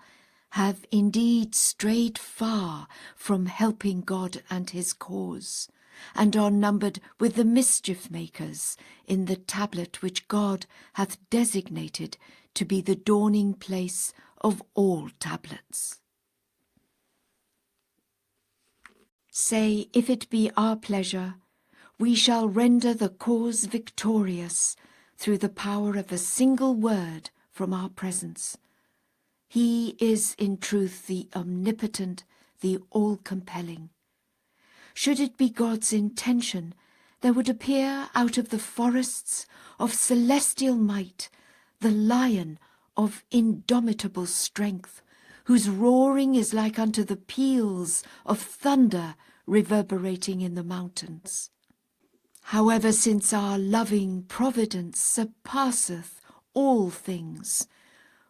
S1: have indeed strayed far from helping God and his cause, and are numbered with the mischief makers in the tablet which God hath designated to be the dawning place of all tablets. Say, if it be our pleasure, we shall render the cause victorious through the power of a single word from our presence. He is in truth the omnipotent, the all-compelling. Should it be God's intention, there would appear out of the forests of celestial might the lion of indomitable strength, whose roaring is like unto the peals of thunder reverberating in the mountains. However, since our loving providence surpasseth all things,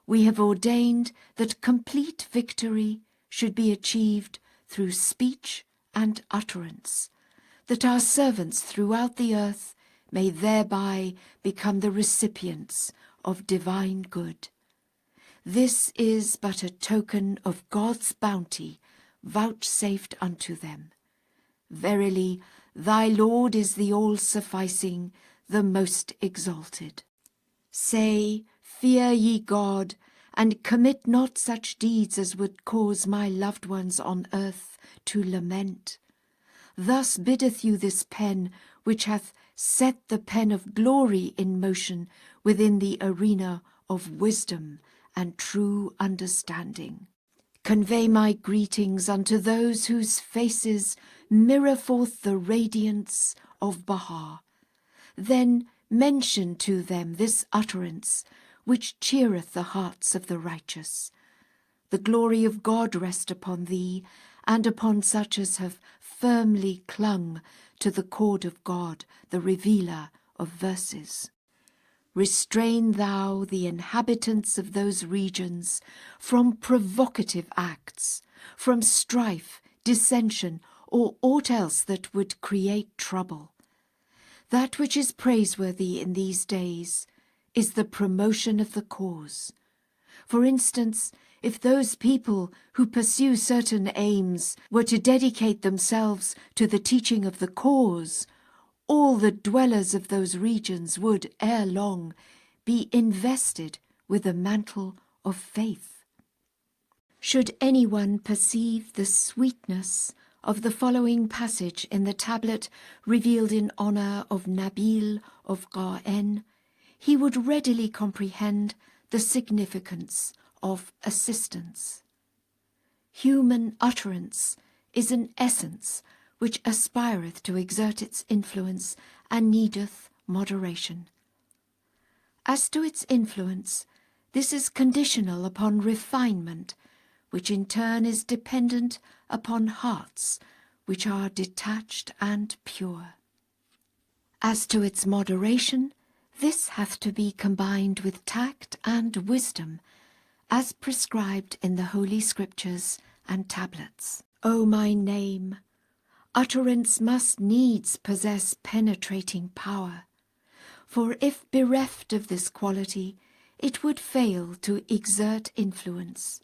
S1: we have ordained that complete victory should be achieved through speech and utterance, that our servants throughout the earth may thereby become the recipients of divine good. This is but a token of God's bounty vouchsafed unto them. Verily, thy Lord is the all-sufficing, the most exalted. Say, fear ye God, and commit not such deeds as would cause my loved ones on earth to lament. Thus biddeth you this pen, which hath set the pen of glory in motion within the arena of wisdom and true understanding. Convey my greetings unto those whose faces mirror forth the radiance of Baha. Then mention to them this utterance, which cheereth the hearts of the righteous. The glory of God rest upon thee, and upon such as have firmly clung to the cord of God, the revealer of verses. Restrain thou the inhabitants of those regions from provocative acts, from strife, dissension, or aught else that would create trouble. That which is praiseworthy in these days is the promotion of the cause. For instance, if those people who pursue certain aims were to dedicate themselves to the teaching of the cause, all the dwellers of those regions would, ere long, be invested with the mantle of faith. Should anyone perceive the sweetness of the following passage in the tablet revealed in honor of Nabil of Qa'en, he would readily comprehend the significance of assistance. Human utterance is an essence which aspireth to exert its influence and needeth moderation. As to its influence, this is conditional upon refinement, which in turn is dependent upon hearts which are detached and pure. As to its moderation, this hath to be combined with tact and wisdom, as prescribed in the Holy Scriptures and tablets. O my name, utterance must needs possess penetrating power, for if bereft of this quality, it would fail to exert influence,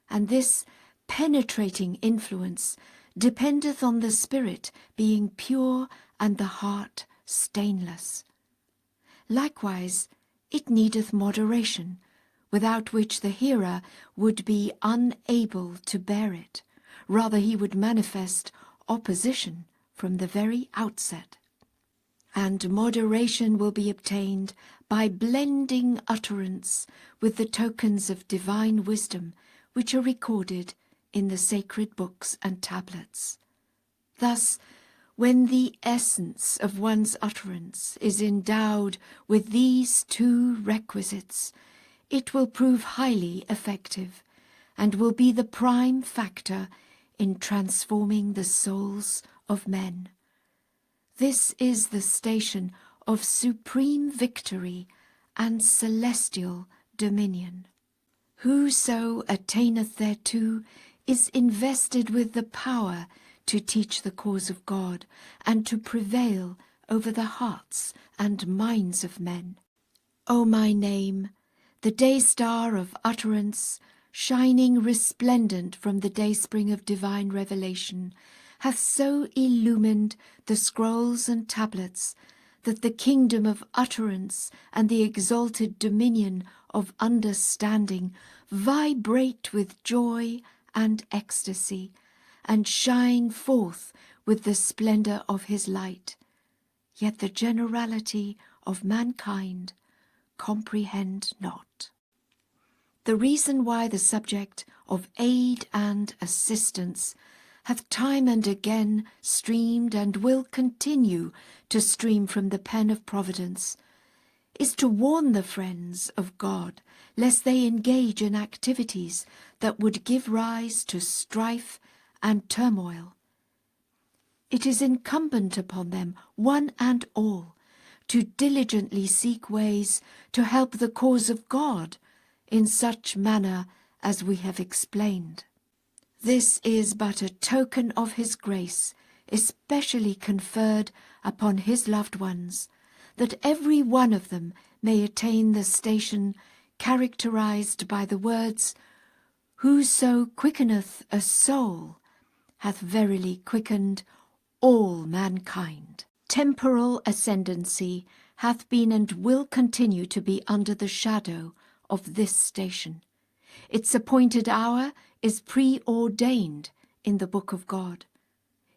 S1: and this penetrating influence dependeth on the spirit being pure and the heart stainless. Likewise, it needeth moderation, without which the hearer would be unable to bear it. Rather he would manifest opposition from the very outset. And moderation will be obtained by blending utterance with the tokens of divine wisdom which are recorded in the sacred books and tablets. Thus, when the essence of one's utterance is endowed with these two requisites, it will prove highly effective and will be the prime factor in transforming the souls of men. This is the station of supreme victory and celestial dominion. Whoso attaineth thereto is invested with the power to teach the cause of God and to prevail over the hearts and minds of men. O my name, the day star of utterance, shining resplendent from the dayspring of divine revelation, hath so illumined the scrolls and tablets that the kingdom of utterance and the exalted dominion of understanding vibrate with joy and ecstasy, and shine forth with the splendor of his light. Yet the generality of mankind comprehend not. The reason why the subject of aid and assistance hath time and again streamed and will continue to stream from the pen of Providence is to warn the friends of God lest they engage in activities that would give rise to strife and turmoil. It is incumbent upon them, one and all, to diligently seek ways to help the cause of God in such manner as we have explained. This is but a token of his grace, especially conferred upon his loved ones, that every one of them may attain the station characterized by the words, "Whoso quickeneth a soul hath verily quickened all mankind." Temporal ascendancy hath been and will continue to be under the shadow of this station. Its appointed hour is preordained in the book of God.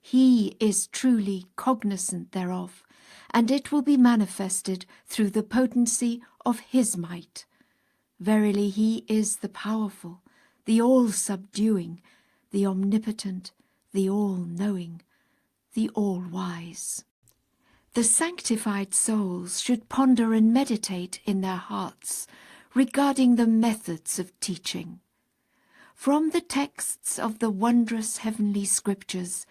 S1: He is truly cognizant thereof, and it will be manifested through the potency of his might. Verily he is the powerful, the all-subduing, the omnipotent, the all-knowing, the all-wise. The sanctified souls should ponder and meditate in their hearts regarding the methods of teaching. From the texts of the wondrous heavenly scriptures,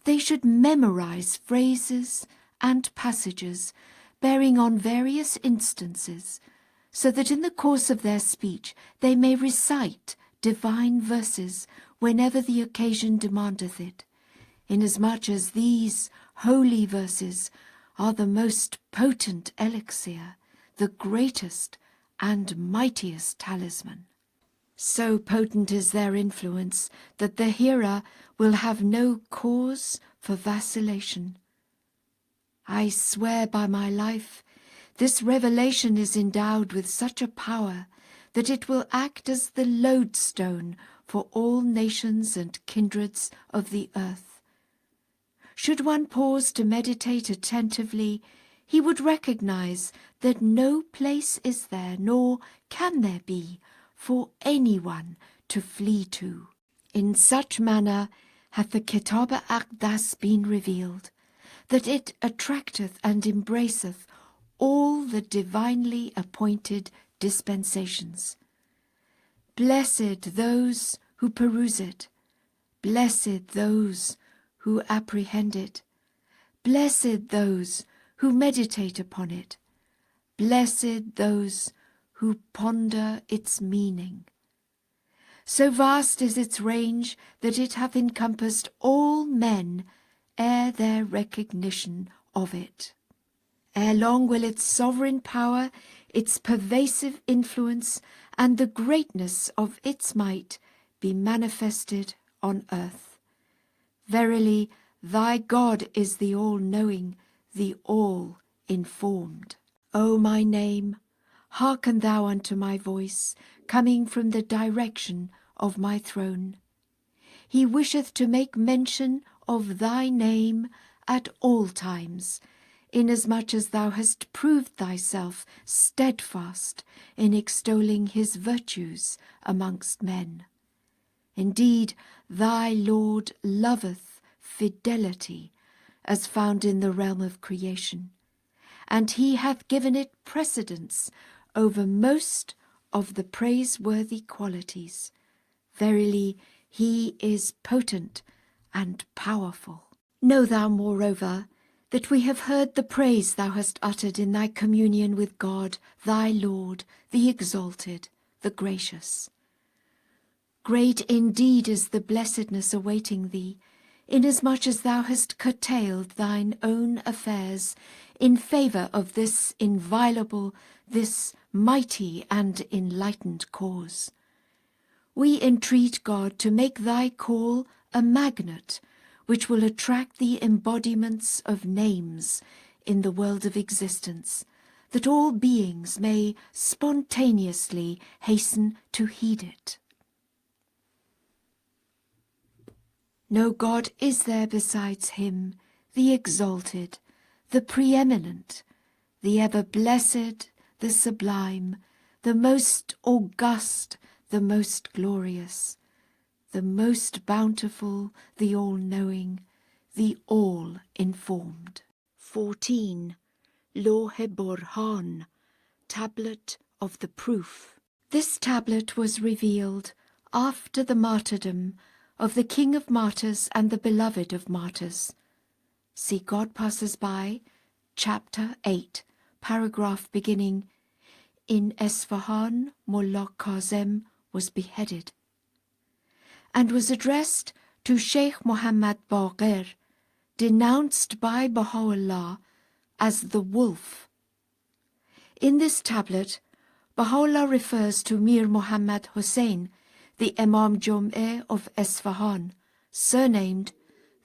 S1: they should memorize phrases and passages bearing on various instances, so that in the course of their speech they may recite divine verses whenever the occasion demandeth it, inasmuch as these holy verses are the most potent elixir, the greatest and mightiest talisman. So potent is their influence that the hearer will have no cause for vacillation. I swear by my life, this revelation is endowed with such a power that it will act as the lodestone for all nations and kindreds of the earth, Should one pause to meditate attentively, he would recognize that no place is there, nor can there be, for anyone to flee to. In such manner hath the Kitáb-i-Aqdas been revealed, that it attracteth and embraceth all the divinely appointed dispensations. Blessed those who peruse it, blessed those who apprehend it, blessed those who meditate upon it, blessed those who ponder its meaning. So vast is its range that it hath encompassed all men ere their recognition of it. Ere long will its sovereign power, its pervasive influence, and the greatness of its might be manifested on earth. Verily, thy God is the all-knowing, the all-informed. O my name, hearken thou unto my voice, coming from the direction of my throne. He wisheth to make mention of thy name at all times, inasmuch as thou hast proved thyself steadfast in extolling his virtues amongst men. Indeed, thy Lord loveth fidelity, as found in the realm of creation, and he hath given it precedence over most of the praiseworthy qualities. Verily, he is potent and powerful. Know thou, moreover, that we have heard the praise thou hast uttered in thy communion with God, thy Lord, the exalted, the gracious. Great indeed is the blessedness awaiting thee, inasmuch as thou hast curtailed thine own affairs in favour of this inviolable, this mighty and enlightened cause. We entreat God to make thy call a magnet which will attract the embodiments of names in the world of existence, that all beings may spontaneously hasten to heed it. No God is there besides him, the exalted, the preeminent, the ever-blessed, the sublime, the most august, the most glorious, the most bountiful, the all-knowing, the all-informed. 14. Lawh-e-Burhan, Tablet of the Proof. This tablet was revealed after the martyrdom of the King of Martyrs and the Beloved of Martyrs. See God Passes By, Chapter 8, paragraph beginning, In Esfahan, Mullah Kazem was beheaded, and was addressed to Sheikh Muhammad Baqir, denounced by Bahá'u'lláh as the wolf. In this tablet, Baha'u'lláh refers to Mir Muhammad Hussein, the Imam Jum'eh of Esfahan, surnamed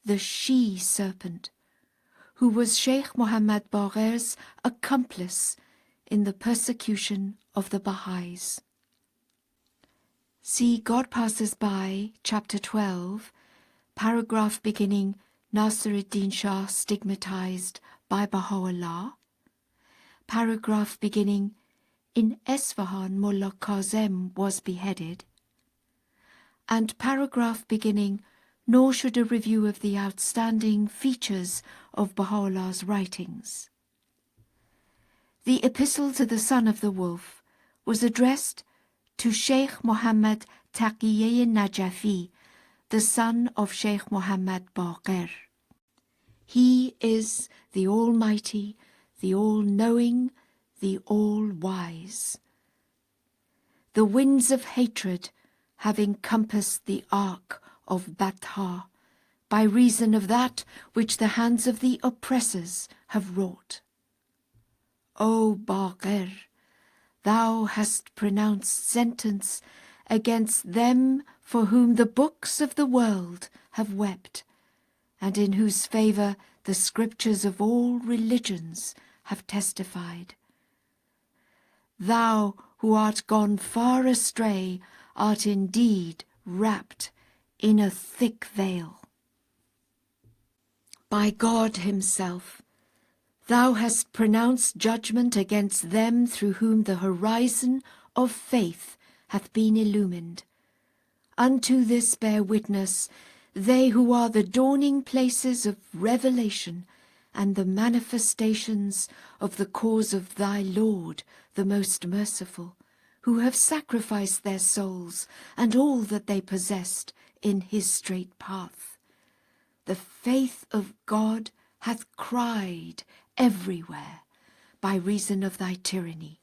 S1: the She-Serpent, who was Sheikh Muhammad Baqir's accomplice in the persecution of the Baha'is. See God Passes By, Chapter 12, paragraph beginning, Nasiruddin Shah stigmatized by Baha'u'lláh, paragraph beginning, In Esfahan, Mullah Kazem was beheaded, and paragraph beginning, Nor should a review of the outstanding features of Baha'u'llah's writings. The Epistle to the Son of the Wolf was addressed to Sheikh Muhammad Taqiyye Najafi, the son of Sheikh Muhammad Baqir. He is the Almighty, the All-Knowing, the All-Wise. The winds of hatred have encompassed the ark of Batha by reason of that which the hands of the oppressors have wrought. O Baqir, thou hast pronounced sentence against them for whom the books of the world have wept, and in whose favour the scriptures of all religions have testified. Thou who art gone far astray art indeed wrapped in a thick veil. by God himself, thou hast pronounced judgment against them through whom the horizon of faith hath been illumined. Unto this bear witness they who are the dawning places of revelation and the manifestations of the cause of thy Lord, the most merciful, who have sacrificed their souls and all that they possessed in his straight path. The faith of God hath cried everywhere by reason of thy tyranny,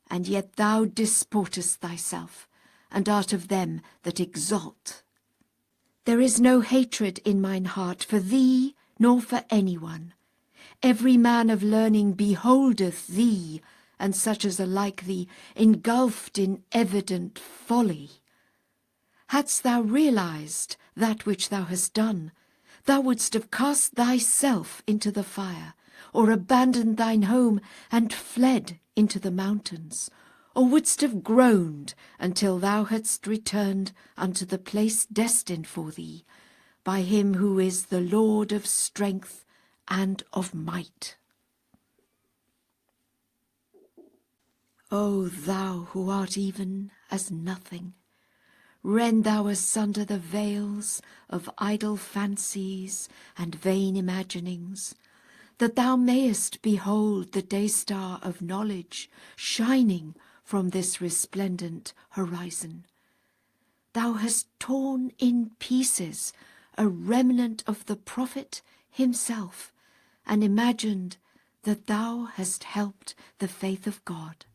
S1: and yet thou disportest thyself, and art of them that exalt. There is no hatred in mine heart for thee, nor for anyone. Every man of learning beholdeth thee, and such as are like thee, engulfed in evident folly. Hadst thou realized that which thou hast done, thou wouldst have cast thyself into the fire, or abandoned thine home and fled into the mountains, or wouldst have groaned until thou hadst returned unto the place destined for thee, by him who is the Lord of strength and of might. O thou who art even as nothing, rend thou asunder the veils of idle fancies and vain imaginings, that thou mayest behold the day-star of knowledge shining from this resplendent horizon. Thou hast torn in pieces a remnant of the prophet himself, and imagined that thou hast helped the faith of God.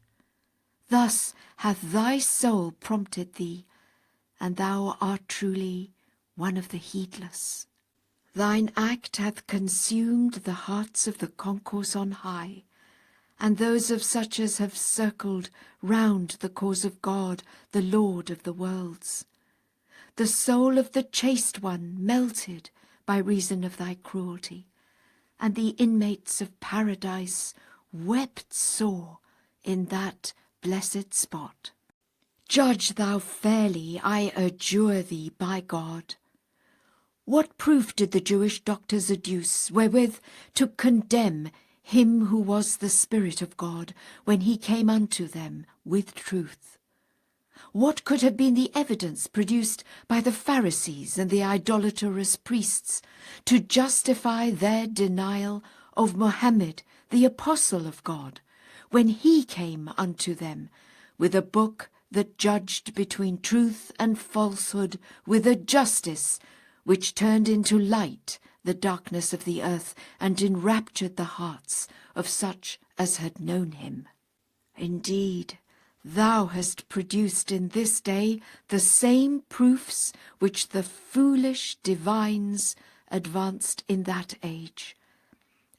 S1: Thus hath thy soul prompted thee, and thou art truly one of the heedless. Thine act hath consumed the hearts of the concourse on high, and those of such as have circled round the cause of God, the Lord of the worlds. The soul of the chaste one melted by reason of thy cruelty, and the inmates of paradise wept sore in that blessed spot. Judge thou fairly, I adjure thee by God. What proof did the Jewish doctors adduce wherewith to condemn him who was the Spirit of God when he came unto them with truth? What could have been the evidence produced by the Pharisees and the idolatrous priests to justify their denial of Mohammed, the apostle of God, when he came unto them with a book that judged between truth and falsehood with a justice which turned into light the darkness of the earth and enraptured the hearts of such as had known him? Indeed, thou hast produced in this day the same proofs which the foolish divines advanced in that age.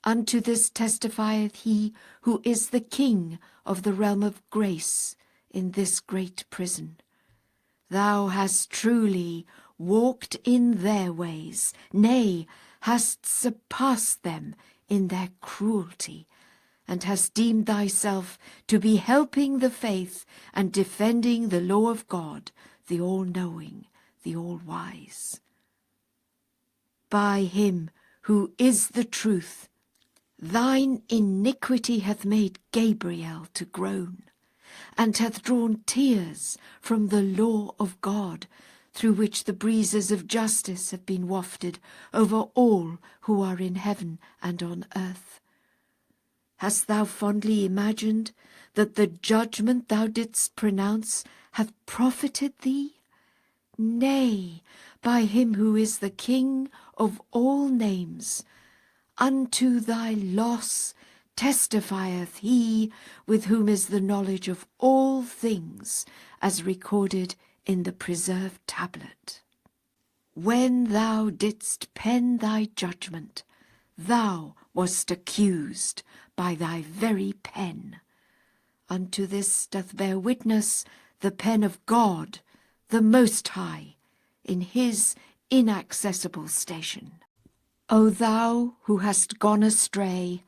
S1: Unto this testifieth he who is the King of the realm of grace in this great prison. Thou hast truly walked in their ways, nay, hast surpassed them in their cruelty, and hast deemed thyself to be helping the faith and defending the law of God, the all-knowing, the all-wise. By him who is the truth, thine iniquity hath made Gabriel to groan, and hath drawn tears from the law of God, through which the breezes of justice have been wafted over all who are in heaven and on earth. Hast thou fondly imagined that the judgment thou didst pronounce hath profited thee? Nay, by him who is the King of all names, unto thy loss testifieth he with whom is the knowledge of all things, as recorded in the preserved tablet. When thou didst pen thy judgment, thou wast accused by thy very pen. Unto this doth bear witness the pen of God, the Most High, in his inaccessible station. O thou who hast gone astray,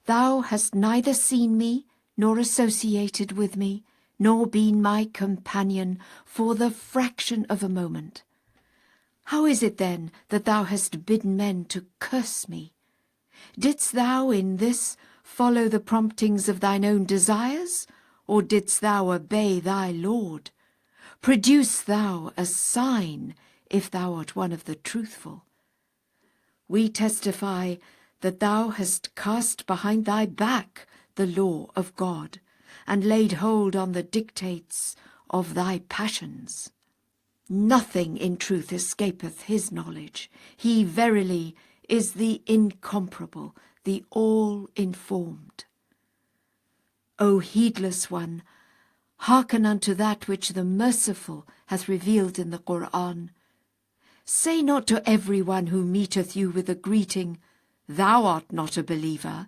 S1: thou hast neither seen me, nor associated with me, nor been my companion for the fraction of a moment. How is it then that thou hast bidden men to curse me? Didst thou in this follow the promptings of thine own desires, or didst thou obey thy Lord? Produce thou a sign, if thou art one of the truthful. We testify that thou hast cast behind thy back the law of God, and laid hold on the dictates of thy passions. Nothing in truth escapeth his knowledge. He verily is the incomparable, the all-informed. O heedless one, hearken unto that which the Merciful hath revealed in the Qur'an. Say not to every one who meeteth you with a greeting, Thou art not a believer.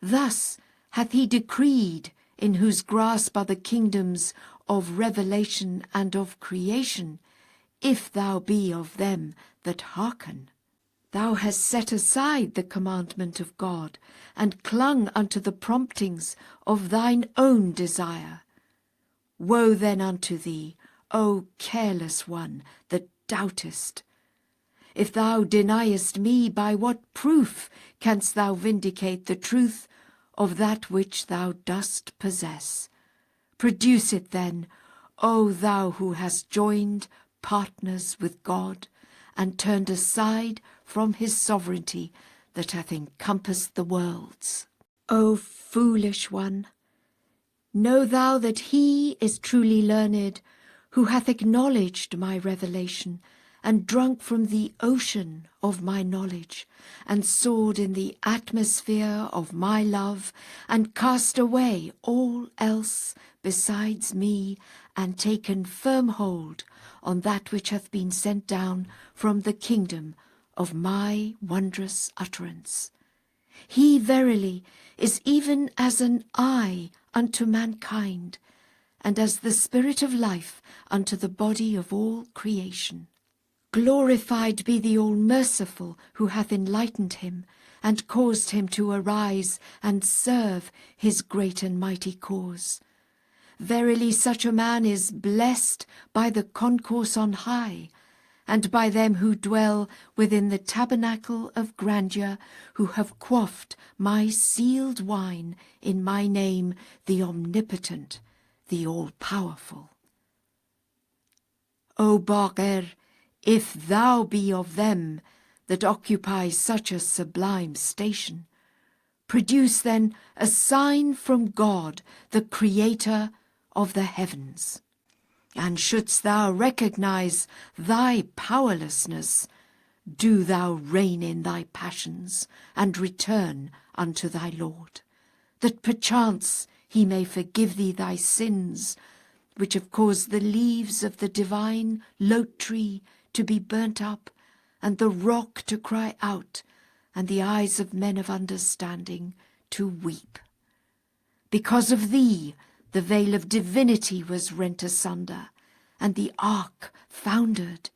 S1: Thus hath he decreed, in whose grasp are the kingdoms of revelation and of creation, if thou be of them that hearken. Thou hast set aside the commandment of God, and clung unto the promptings of thine own desire. Woe then unto thee, O careless one, that doubtest! If thou deniest me, by what proof canst thou vindicate the truth of that which thou dost possess? Produce it then, O thou who hast joined partners with God, and turned aside from his sovereignty that hath encompassed the worlds. O foolish one, know thou that he is truly learned, who hath acknowledged my revelation, and drunk from the ocean of my knowledge, and soared in the atmosphere of my love, and cast away all else besides me, and taken firm hold on that which hath been sent down from the kingdom of my wondrous utterance. He verily is even as an eye unto mankind, and as the spirit of life unto the body of all creation. Glorified be the All-Merciful, who hath enlightened him, and caused him to arise and serve his great and mighty cause. Verily such a man is blessed by the concourse on high, and by them who dwell within the tabernacle of grandeur, who have quaffed my sealed wine in my name, the Omnipotent, the All-Powerful. O Baqir, if thou be of them that occupy such a sublime station, produce then a sign from God, the Creator of the heavens. And shouldst thou recognize thy powerlessness, do thou rein in thy passions, and return unto thy Lord, that perchance he may forgive thee thy sins, which have caused the leaves of the divine lote tree to be burnt up, and the rock to cry out, and the eyes of men of understanding to weep. Because of thee the veil of divinity was rent asunder, and the ark foundered,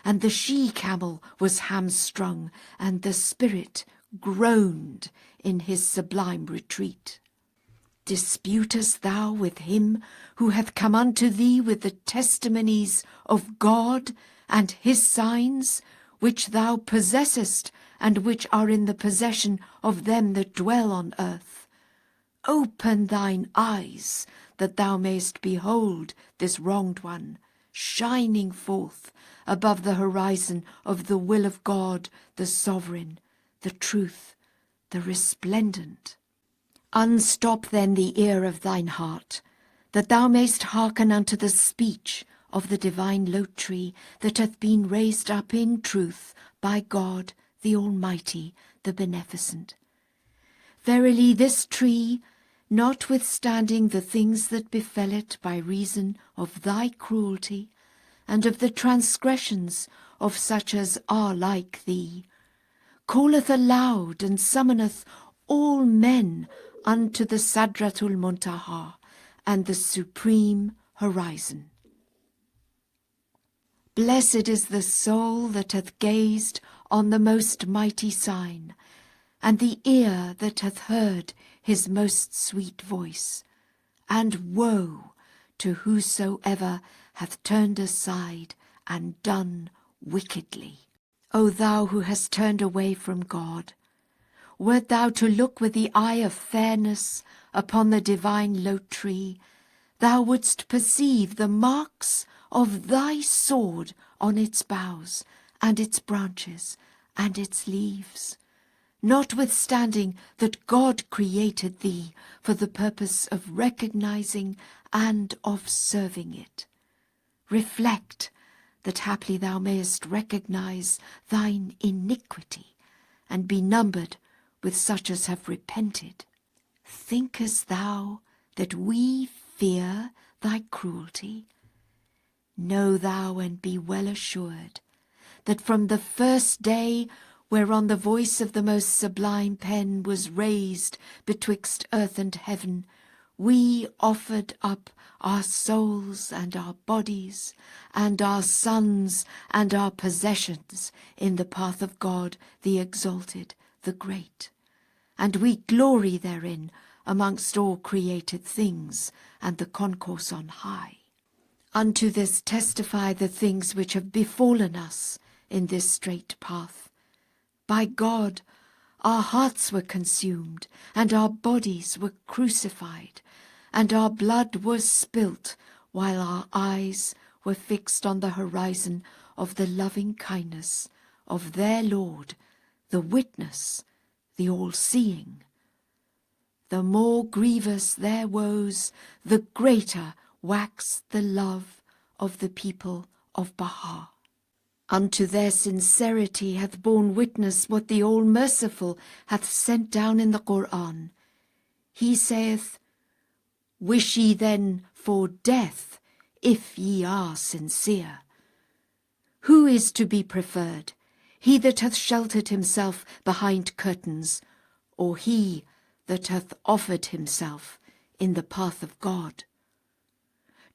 S1: and the she-camel was hamstrung, and the spirit groaned in his sublime retreat. Disputest thou with him who hath come unto thee with the testimonies of God and his signs, which thou possessest, and which are in the possession of them that dwell on earth? Open thine eyes, that thou mayst behold this wronged one, shining forth above the horizon of the will of God, the sovereign, the truth, the resplendent. Unstop then the ear of thine heart, that thou mayst hearken unto the speech of the divine lote tree that hath been raised up in truth by God, the Almighty, the Beneficent. Verily this tree, notwithstanding the things that befell it by reason of thy cruelty, and of the transgressions of such as are like thee, calleth aloud and summoneth all men unto the Sadratul Muntaha and the supreme horizon. Blessed is the soul that hath gazed on the most mighty sign, and the ear that hath heard his most sweet voice, and woe to whosoever hath turned aside and done wickedly. O thou who hast turned away from God, wert thou to look with the eye of fairness upon the divine lote tree, thou wouldst perceive the marks of thy sword on its boughs, and its branches, and its leaves, notwithstanding that God created thee for the purpose of recognizing and of serving it. Reflect, that haply thou mayest recognize thine iniquity, and be numbered with such as have repented. Thinkest thou that we fear thy cruelty? Know thou and be well assured that from the first day whereon the voice of the most sublime pen was raised betwixt earth and heaven, we offered up our souls and our bodies and our sons and our possessions in the path of God the exalted, the great. And we glory therein amongst all created things and the concourse on high. Unto this testify the things which have befallen us in this straight path. By God, our hearts were consumed, and our bodies were crucified, and our blood was spilt, while our eyes were fixed on the horizon of the loving kindness of their Lord, the witness, the all-seeing. The more grievous their woes, the greater waxed the love of the people of Baha. Unto their sincerity hath borne witness what the All-Merciful hath sent down in the Qur'an. He saith, Wish ye then for death, if ye are sincere. Who is to be preferred, he that hath sheltered himself behind curtains, or he that hath offered himself in the path of God?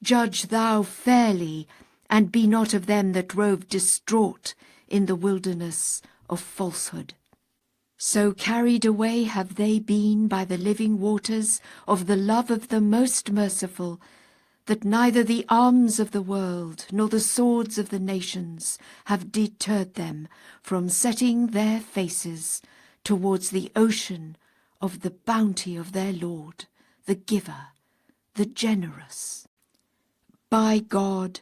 S1: Judge thou fairly, and be not of them that rove distraught in the wilderness of falsehood. So carried away have they been by the living waters of the love of the Most Merciful, that neither the arms of the world nor the swords of the nations have deterred them from setting their faces towards the ocean of the bounty of their Lord, the Giver, the Generous. By God,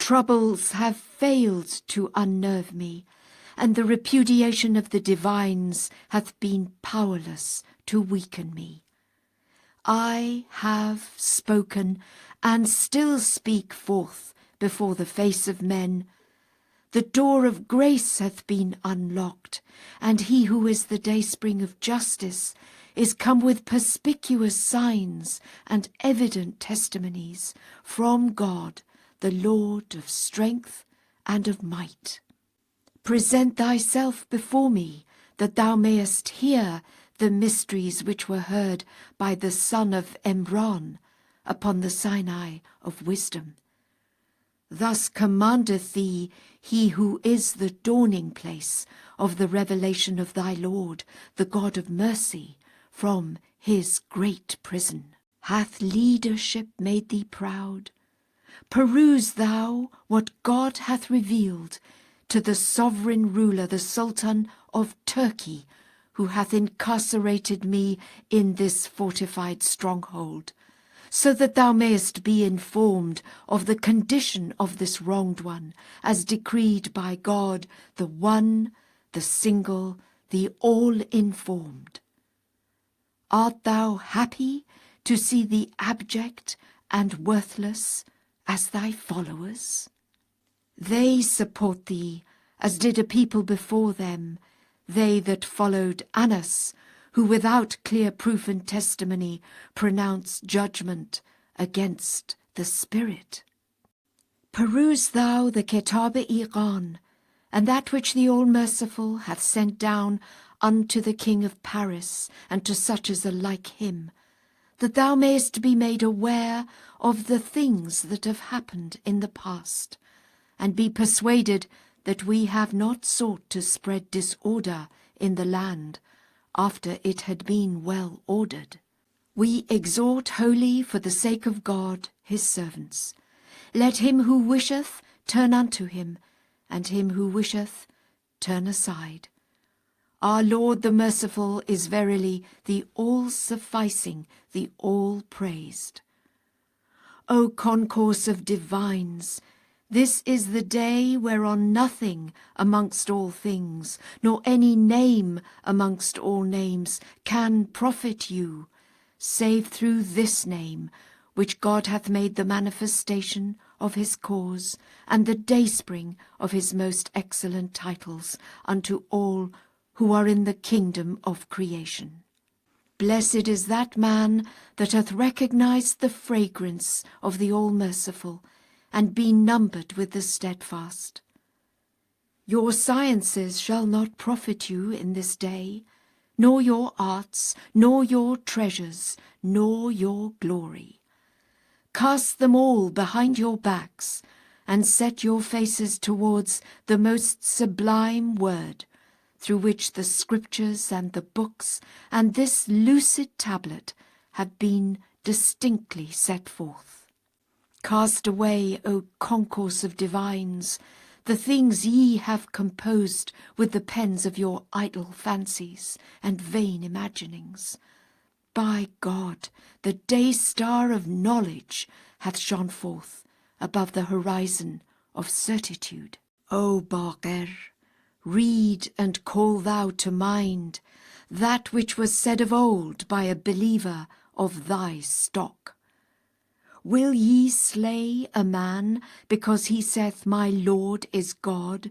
S1: troubles have failed to unnerve me, and the repudiation of the divines hath been powerless to weaken me. I have spoken, and still speak forth before the face of men. The door of grace hath been unlocked, and he who is the dayspring of justice is come with perspicuous signs and evident testimonies from God, the Lord of strength and of might. Present thyself before me, that thou mayest hear the mysteries which were heard by the son of Imran upon the Sinai of wisdom. Thus commandeth thee he who is the dawning place of the revelation of thy Lord, the God of mercy, from his great prison. Hath leadership made thee proud? Peruse thou what God hath revealed to the sovereign ruler, the Sultan of Turkey, who hath incarcerated me in this fortified stronghold, so that thou mayest be informed of the condition of this wronged one, as decreed by God, the one, the single, the all-informed. Art thou happy to see the abject and worthless as thy followers? They support thee, as did a people before them, they that followed Anas, who without clear proof and testimony pronounced judgment against the Spirit. Peruse thou the Kitáb-i-Aqdas, and that which the All-Merciful hath sent down unto the King of Paris, and to such as are like him, that thou mayest be made aware of the things that have happened in the past, and be persuaded that we have not sought to spread disorder in the land after it had been well ordered. We exhort wholly for the sake of God, his servants. Let him who wisheth turn unto him, and him who wisheth, turn aside. Our Lord the merciful is verily the all-sufficing, the all-praised. O concourse of divines, this is the day whereon nothing amongst all things, nor any name amongst all names, can profit you, save through this name, which God hath made the manifestation of his cause, and the dayspring of his most excellent titles unto all who are in the kingdom of creation. Blessed is that man that hath recognized the fragrance of the All-Merciful, and been numbered with the steadfast. Your sciences shall not profit you in this day, nor your arts, nor your treasures, nor your glory. Cast them all behind your backs, and set your faces towards the most sublime word, through which the scriptures and the books and this lucid tablet have been distinctly set forth. Cast away, O concourse of divines, the things ye have composed with the pens of your idle fancies and vain imaginings. By God, the day-star of knowledge hath shone forth above the horizon of certitude. O Baqir, read and call thou to mind that which was said of old by a believer of thy stock. Will ye slay a man because he saith, My Lord is God,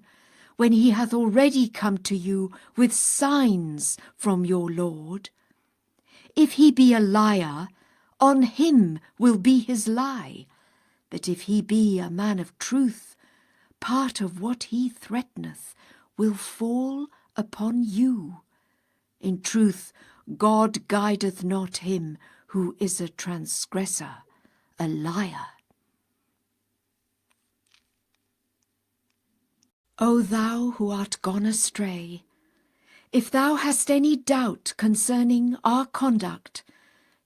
S1: when he hath already come to you with signs from your Lord? If he be a liar, on him will be his lie. But if he be a man of truth, part of what he threateneth will fall upon you. In truth, God guideth not him who is a transgressor, a liar. O thou who art gone astray, if thou hast any doubt concerning our conduct,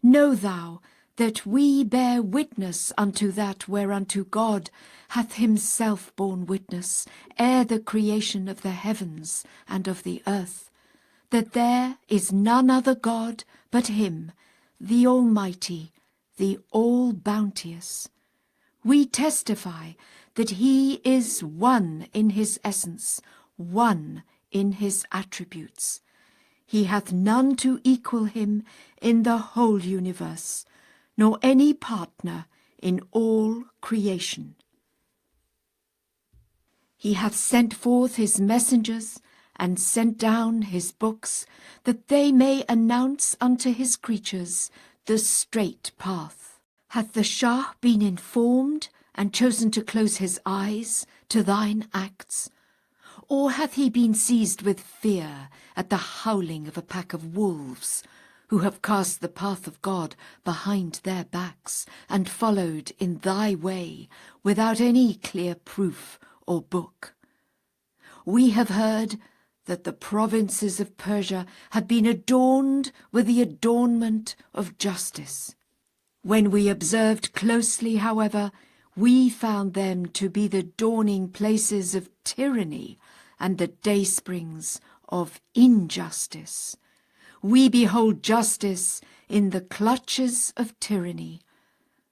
S1: know thou that we bear witness unto that whereunto God hath himself borne witness ere the creation of the heavens and of the earth, that there is none other God but him, the Almighty, the All-Bounteous. We testify that he is one in his essence, one in his attributes. He hath none to equal him in the whole universe, nor any partner in all creation. He hath sent forth his messengers, and sent down his books, that they may announce unto his creatures the straight path. Hath the Shah been informed, and chosen to close his eyes to thine acts? Or hath he been seized with fear at the howling of a pack of wolves, who have cast the path of God behind their backs, and followed in thy way, without any clear proof or book? We have heard that the provinces of Persia had been adorned with the adornment of justice. When we observed closely, however, we found them to be the dawning places of tyranny and the daysprings of injustice. We behold justice in the clutches of tyranny.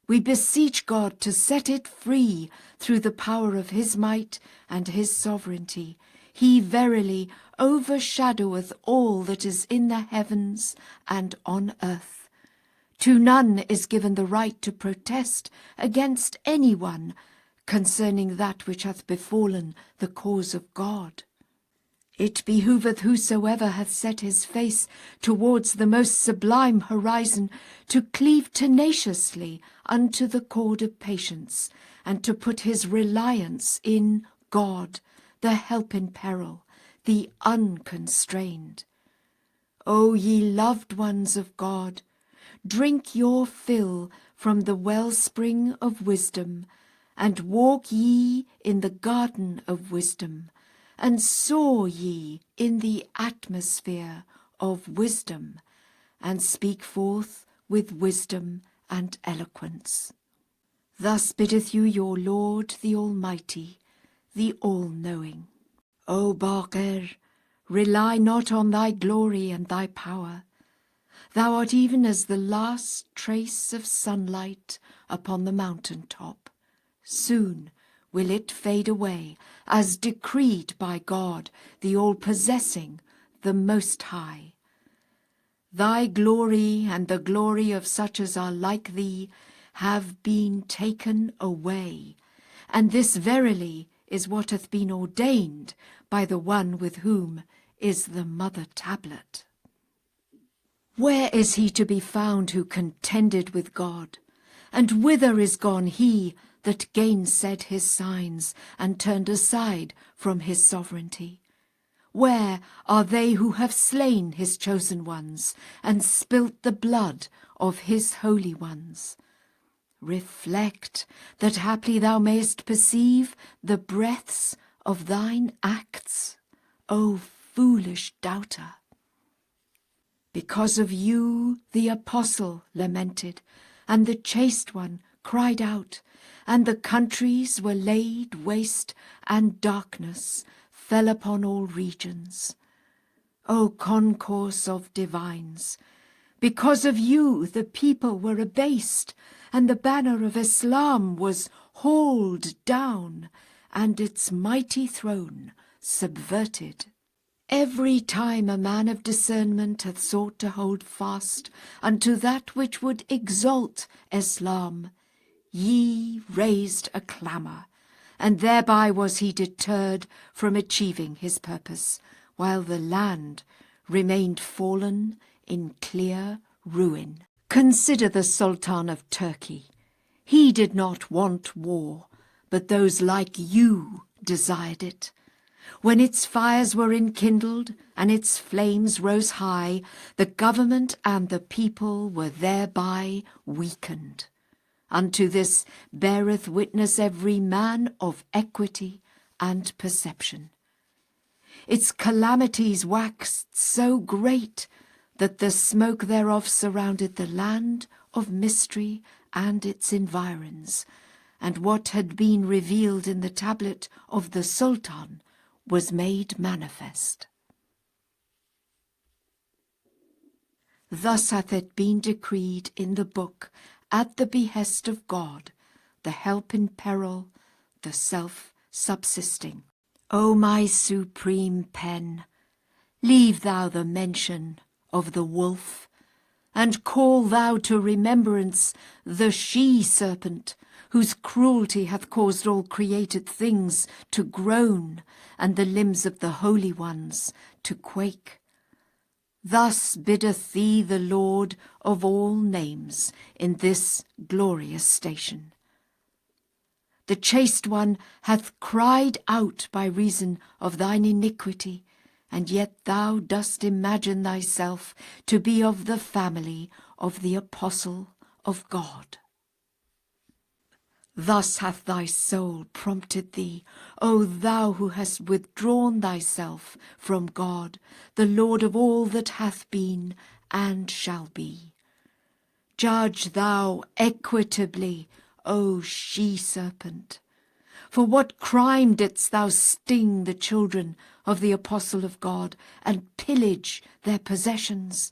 S1: We beseech God to set it free through the power of his might and his sovereignty. He verily overshadoweth all that is in the heavens and on earth. To none is given the right to protest against anyone concerning that which hath befallen the cause of God. It behoveth whosoever hath set his face towards the most sublime horizon to cleave tenaciously unto the cord of patience, and to put his reliance in God, the help in peril, the unconstrained. O ye loved ones of God, drink your fill from the wellspring of wisdom, and walk ye in the garden of wisdom, and soar ye in the atmosphere of wisdom, and speak forth with wisdom and eloquence. Thus biddeth you your Lord the Almighty, the all-knowing. O Baqir, rely not on thy glory and thy power. Thou art even as the last trace of sunlight upon the mountain top. Soon will it fade away, as decreed by God, the all-possessing, the Most High. Thy glory and the glory of such as are like thee have been taken away, and this verily is what hath been ordained by the one with whom is the mother tablet. Where is he to be found who contended with God? And whither is gone he that gainsaid his signs and turned aside from his sovereignty? Where are they who have slain his chosen ones and spilt the blood of his holy ones? Reflect, that haply thou mayest perceive the breadths of thine acts, O foolish doubter. Because of you the apostle lamented, and the chaste one cried out, and the countries were laid waste, and darkness fell upon all regions. O concourse of divines, because of you the people were abased, and the banner of Islam was hauled down, and its mighty throne subverted. Every time a man of discernment hath sought to hold fast unto that which would exalt Islam, ye raised a clamour, and thereby was he deterred from achieving his purpose, while the land remained fallen in clear ruin. Consider the Sultan of Turkey. He did not want war, but those like you desired it. When its fires were enkindled and its flames rose high, the government and the people were thereby weakened. Unto this beareth witness every man of equity and perception. Its calamities waxed so great that the smoke thereof surrounded the land of mystery and its environs, and what had been revealed in the tablet of the Sultan was made manifest. Thus hath it been decreed in the book, at the behest of God, the help in peril, the self-subsisting. O my supreme pen, leave thou the mention of the wolf, and call thou to remembrance the she-serpent, whose cruelty hath caused all created things to groan, and the limbs of the holy ones to quake. Thus biddeth thee the Lord of all names in this glorious station. The chaste one hath cried out by reason of thine iniquity, and yet thou dost imagine thyself to be of the family of the Apostle of God. Thus hath thy soul prompted thee, O thou who hast withdrawn thyself from God, the Lord of all that hath been and shall be. Judge thou equitably, O she-serpent. For what crime didst thou sting the children of the Apostle of God and pillage their possessions?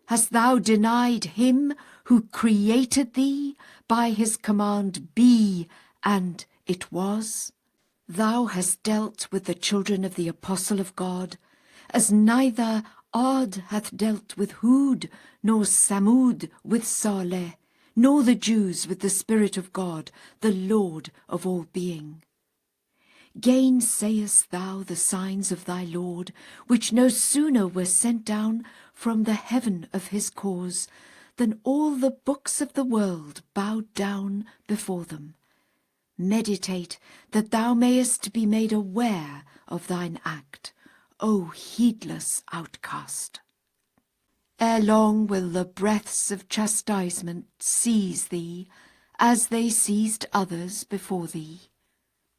S1: Hast thou denied him who created thee by his command, be, and it was? Thou hast dealt with the children of the Apostle of God, as neither Ad hath dealt with Hud, nor Samud with Saleh, nor the Jews with the Spirit of God, the Lord of all being. Gainsayest thou the signs of thy Lord, which no sooner were sent down from the heaven of his cause, than all the books of the world bowed down before them? Meditate, that thou mayest be made aware of thine act, O heedless outcast. Ere long will the breaths of chastisement seize thee, as they seized others before thee.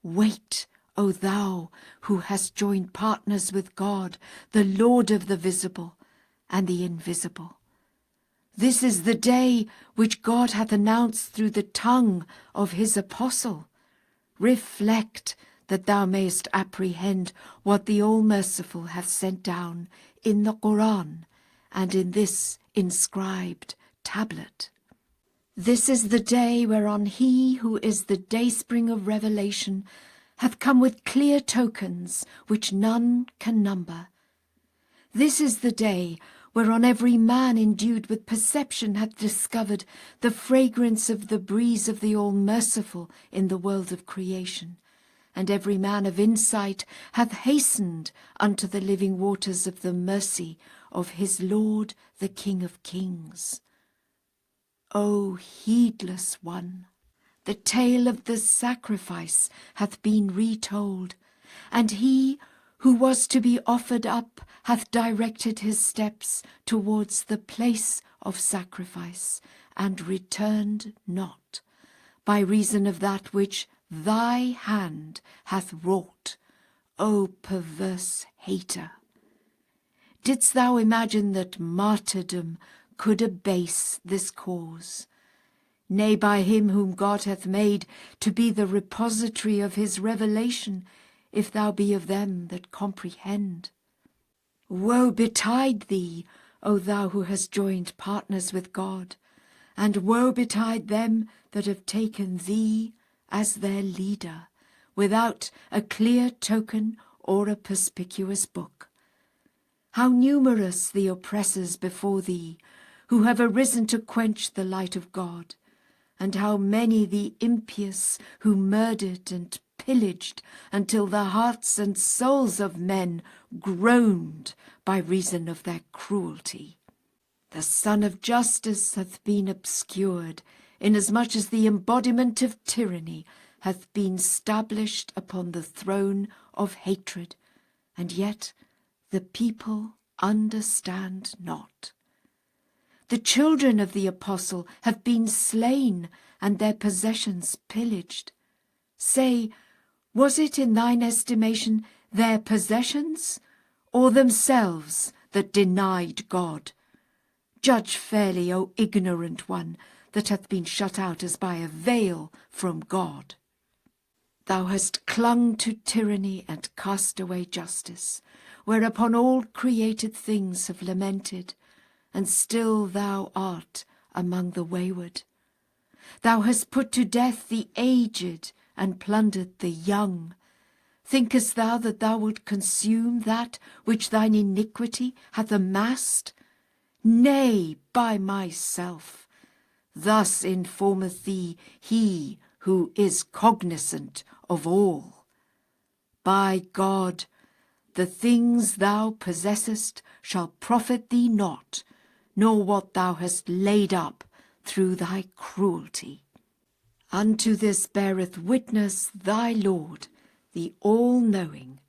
S1: Wait, O thou who hast joined partners with God, the Lord of the visible and the invisible. This is the day which God hath announced through the tongue of his apostle. Reflect that thou mayest apprehend what the All-Merciful hath sent down in the Quran and in this inscribed tablet. This is the day whereon he who is the dayspring of revelation hath come with clear tokens which none can number. This is the day whereon every man endued with perception hath discovered the fragrance of the breeze of the All-Merciful in the world of creation, and every man of insight hath hastened unto the living waters of the mercy of his Lord the King of Kings. O heedless one, the tale of the sacrifice hath been retold, and he who was to be offered up hath directed his steps towards the place of sacrifice, and returned not, by reason of that which thy hand hath wrought, O perverse hater. Didst thou imagine that martyrdom could abase this cause? Nay, by him whom God hath made to be the repository of his revelation, if thou be of them that comprehend. Woe betide thee, O thou who hast joined partners with God, and woe betide them that have taken thee as their leader, without a clear token or a perspicuous book. How numerous the oppressors before thee, who have arisen to quench the light of God, and how many the impious who murdered and pillaged until the hearts and souls of men groaned by reason of their cruelty. The Sun of Justice hath been obscured, inasmuch as the embodiment of tyranny hath been stablished upon the throne of hatred, and yet the people understand not. The children of the apostle have been slain, and their possessions pillaged. Say, was it in thine estimation their possessions, or themselves that denied God? Judge fairly, O ignorant one, that hath been shut out as by a veil from God. Thou hast clung to tyranny and cast away justice, whereupon all created things have lamented, and still thou art among the wayward. Thou hast put to death the aged and plundered the young. Thinkest thou that thou wilt consume that which thine iniquity hath amassed? Nay, by myself. Thus informeth thee he who is cognizant of all. By God, the things thou possessest shall profit thee not, nor what thou hast laid up through thy cruelty. Unto this beareth witness thy Lord, the all-knowing.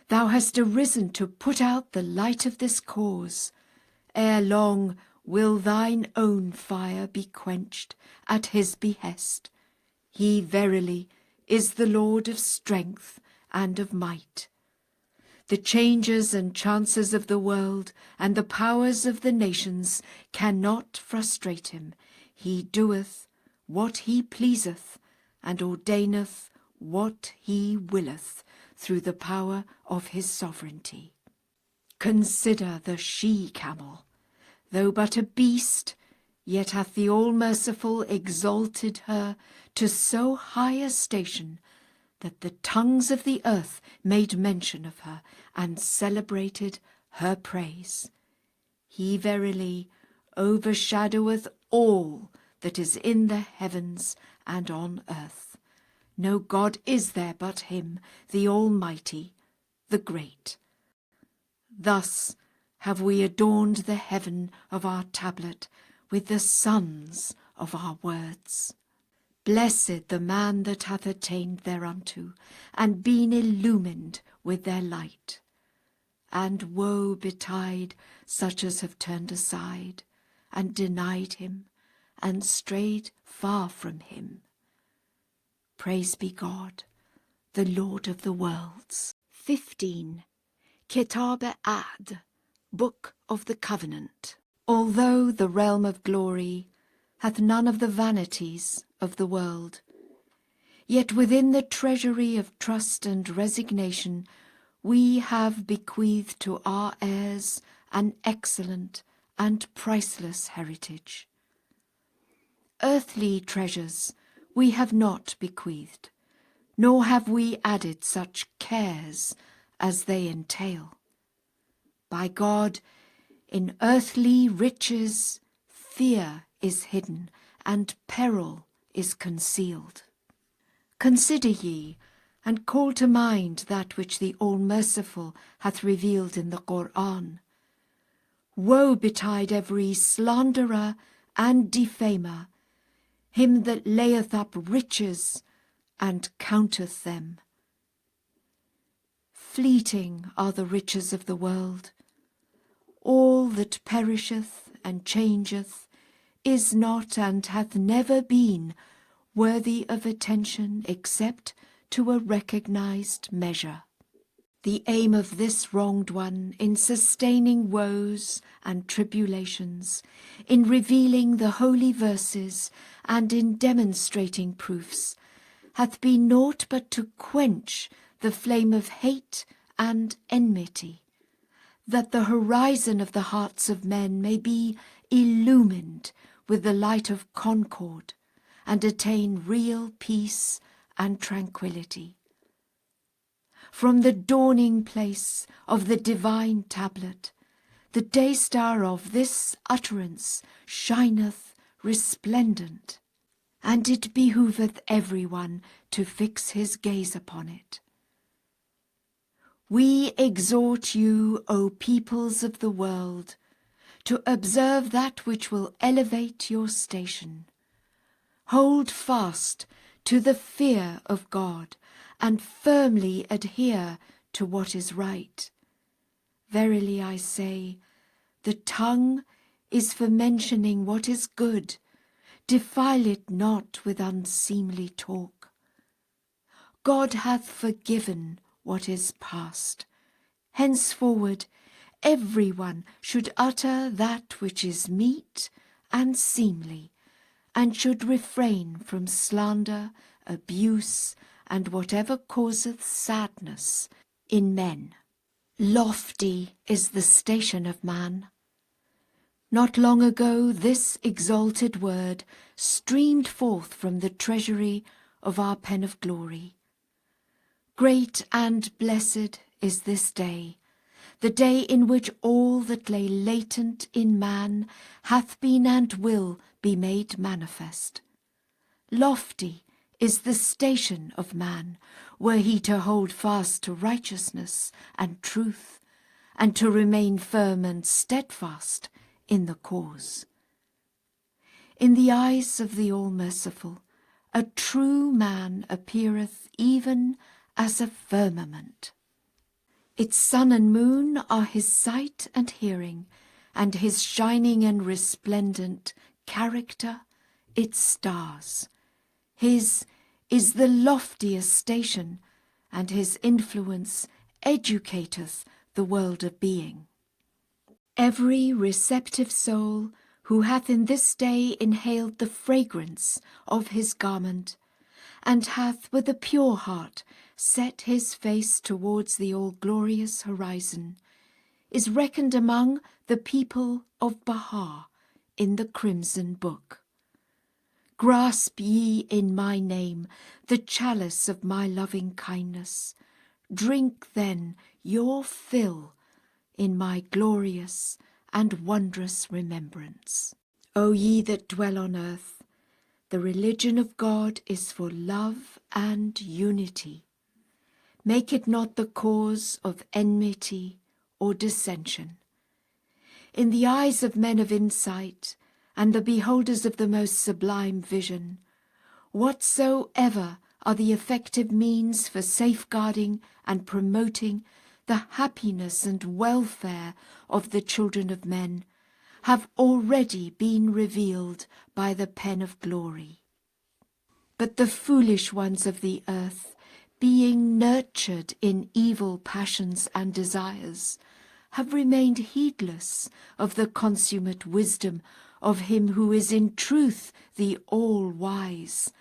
S1: Thou hast arisen to put out the light of this cause. Ere long will thine own fire be quenched at his behest. He verily is the Lord of strength and of might. The changes and chances of the world and the powers of the nations cannot frustrate him. He doeth what he pleaseth, and ordaineth what he willeth, through the power of his sovereignty. Consider the she-camel. Though but a beast, yet hath the All-Merciful exalted her to so high a station that the tongues of the earth made mention of her and celebrated her praise. He verily overshadoweth all that is in the heavens and on earth. No God is there but him, the Almighty, the Great. Thus have we adorned the heaven of our tablet with the sons of our words. Blessed the man that hath attained thereunto, and been illumined with their light. And woe betide such as have turned aside, and denied him, and strayed far from him. Praise be God, the Lord of the worlds. 15. Kitáb-i-Aqdas, Book of the Covenant. Although the realm of glory hath none of the vanities of the world, Yet within the treasury of trust and resignation we have bequeathed to our heirs an excellent and priceless heritage. Earthly treasures we have not bequeathed, nor have we added such cares as they entail. By God, in earthly riches fear is hidden, and peril is concealed. Consider ye, and call to mind that which the All-Merciful hath revealed in the Qur'an. Woe betide every slanderer and defamer, him that layeth up riches and counteth them. Fleeting are the riches of the world. All that perisheth and changeth is not and hath never been worthy of attention except to a recognized measure. The aim of this wronged one in sustaining woes and tribulations, in revealing the holy verses and in demonstrating proofs, hath been naught but to quench the flame of hate and enmity, that the horizon of the hearts of men may be illumined with the light of concord, and attain real peace and tranquillity. From the dawning place of the divine tablet, the day-star of this utterance shineth resplendent, and it behoveth every one to fix his gaze upon it. We exhort you, O peoples of the world, to observe that which will elevate your station. Hold fast to the fear of God, and firmly adhere to what is right. Verily I say, the tongue is for mentioning what is good. Defile it not with unseemly talk. God hath forgiven what is past. Henceforward every one should utter that which is meet and seemly, and should refrain from slander, abuse, and whatever causeth sadness in men. Lofty is the station of man. Not long ago this exalted word streamed forth from the treasury of our pen of glory. Great and blessed is this day, the day in which all that lay latent in man hath been and will be made manifest. Lofty is the station of man, were he to hold fast to righteousness and truth, and to remain firm and steadfast in the cause. In the eyes of the All-Merciful, a true man appeareth even as a firmament. Its sun and moon are his sight and hearing, and his shining and resplendent character its stars. His is the loftiest station, and his influence educateth the world of being. Every receptive soul who hath in this day inhaled the fragrance of his garment, and hath with a pure heart set his face towards the all-glorious horizon, is reckoned among the people of Baha in the Crimson Book. Grasp ye in my name the chalice of my loving kindness. Drink then your fill in my glorious and wondrous remembrance. O ye that dwell on earth, the religion of God is for love and unity. Make it not the cause of enmity or dissension. In the eyes of men of insight and the beholders of the most sublime vision, whatsoever are the effective means for safeguarding and promoting the happiness and welfare of the children of men, have already been revealed by the pen of glory. But the foolish ones of the earth, being nurtured in evil passions and desires, have remained heedless of the consummate wisdom of him who is in truth the all-wise,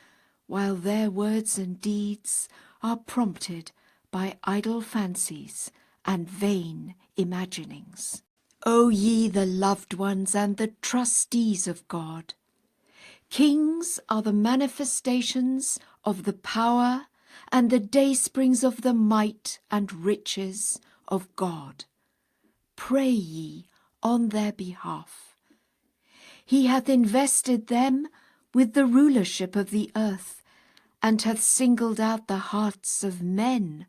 S1: while their words and deeds are prompted by idle fancies and vain imaginings. O ye the loved ones and the trustees of God, kings are the manifestations of the power and the daysprings of the might and riches of God. Pray ye on their behalf. He hath invested them with the rulership of the earth, and hath singled out the hearts of men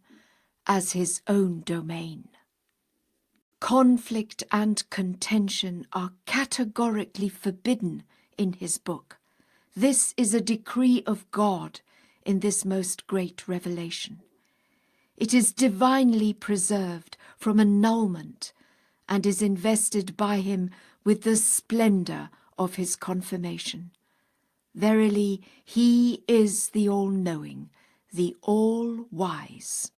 S1: as his own domain. Conflict and contention are categorically forbidden in his book. This is a decree of God in this most great revelation. It is divinely preserved from annulment and is invested by him with the splendor of his confirmation. Verily, he is the all-knowing, the all-wise.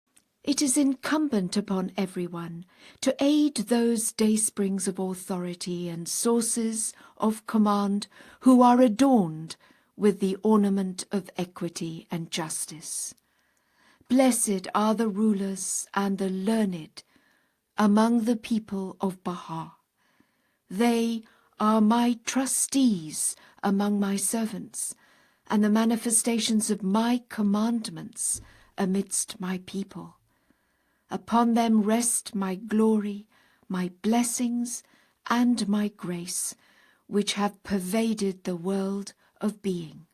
S1: It is incumbent upon everyone to aid those daysprings of authority and sources of command who are adorned with the ornament of equity and justice. Blessed are the rulers and the learned among the people of Baha. They are my trustees among my servants, and the manifestations of my commandments amidst my people. Upon them rest my glory, my blessings, and my grace, which have pervaded the world of being.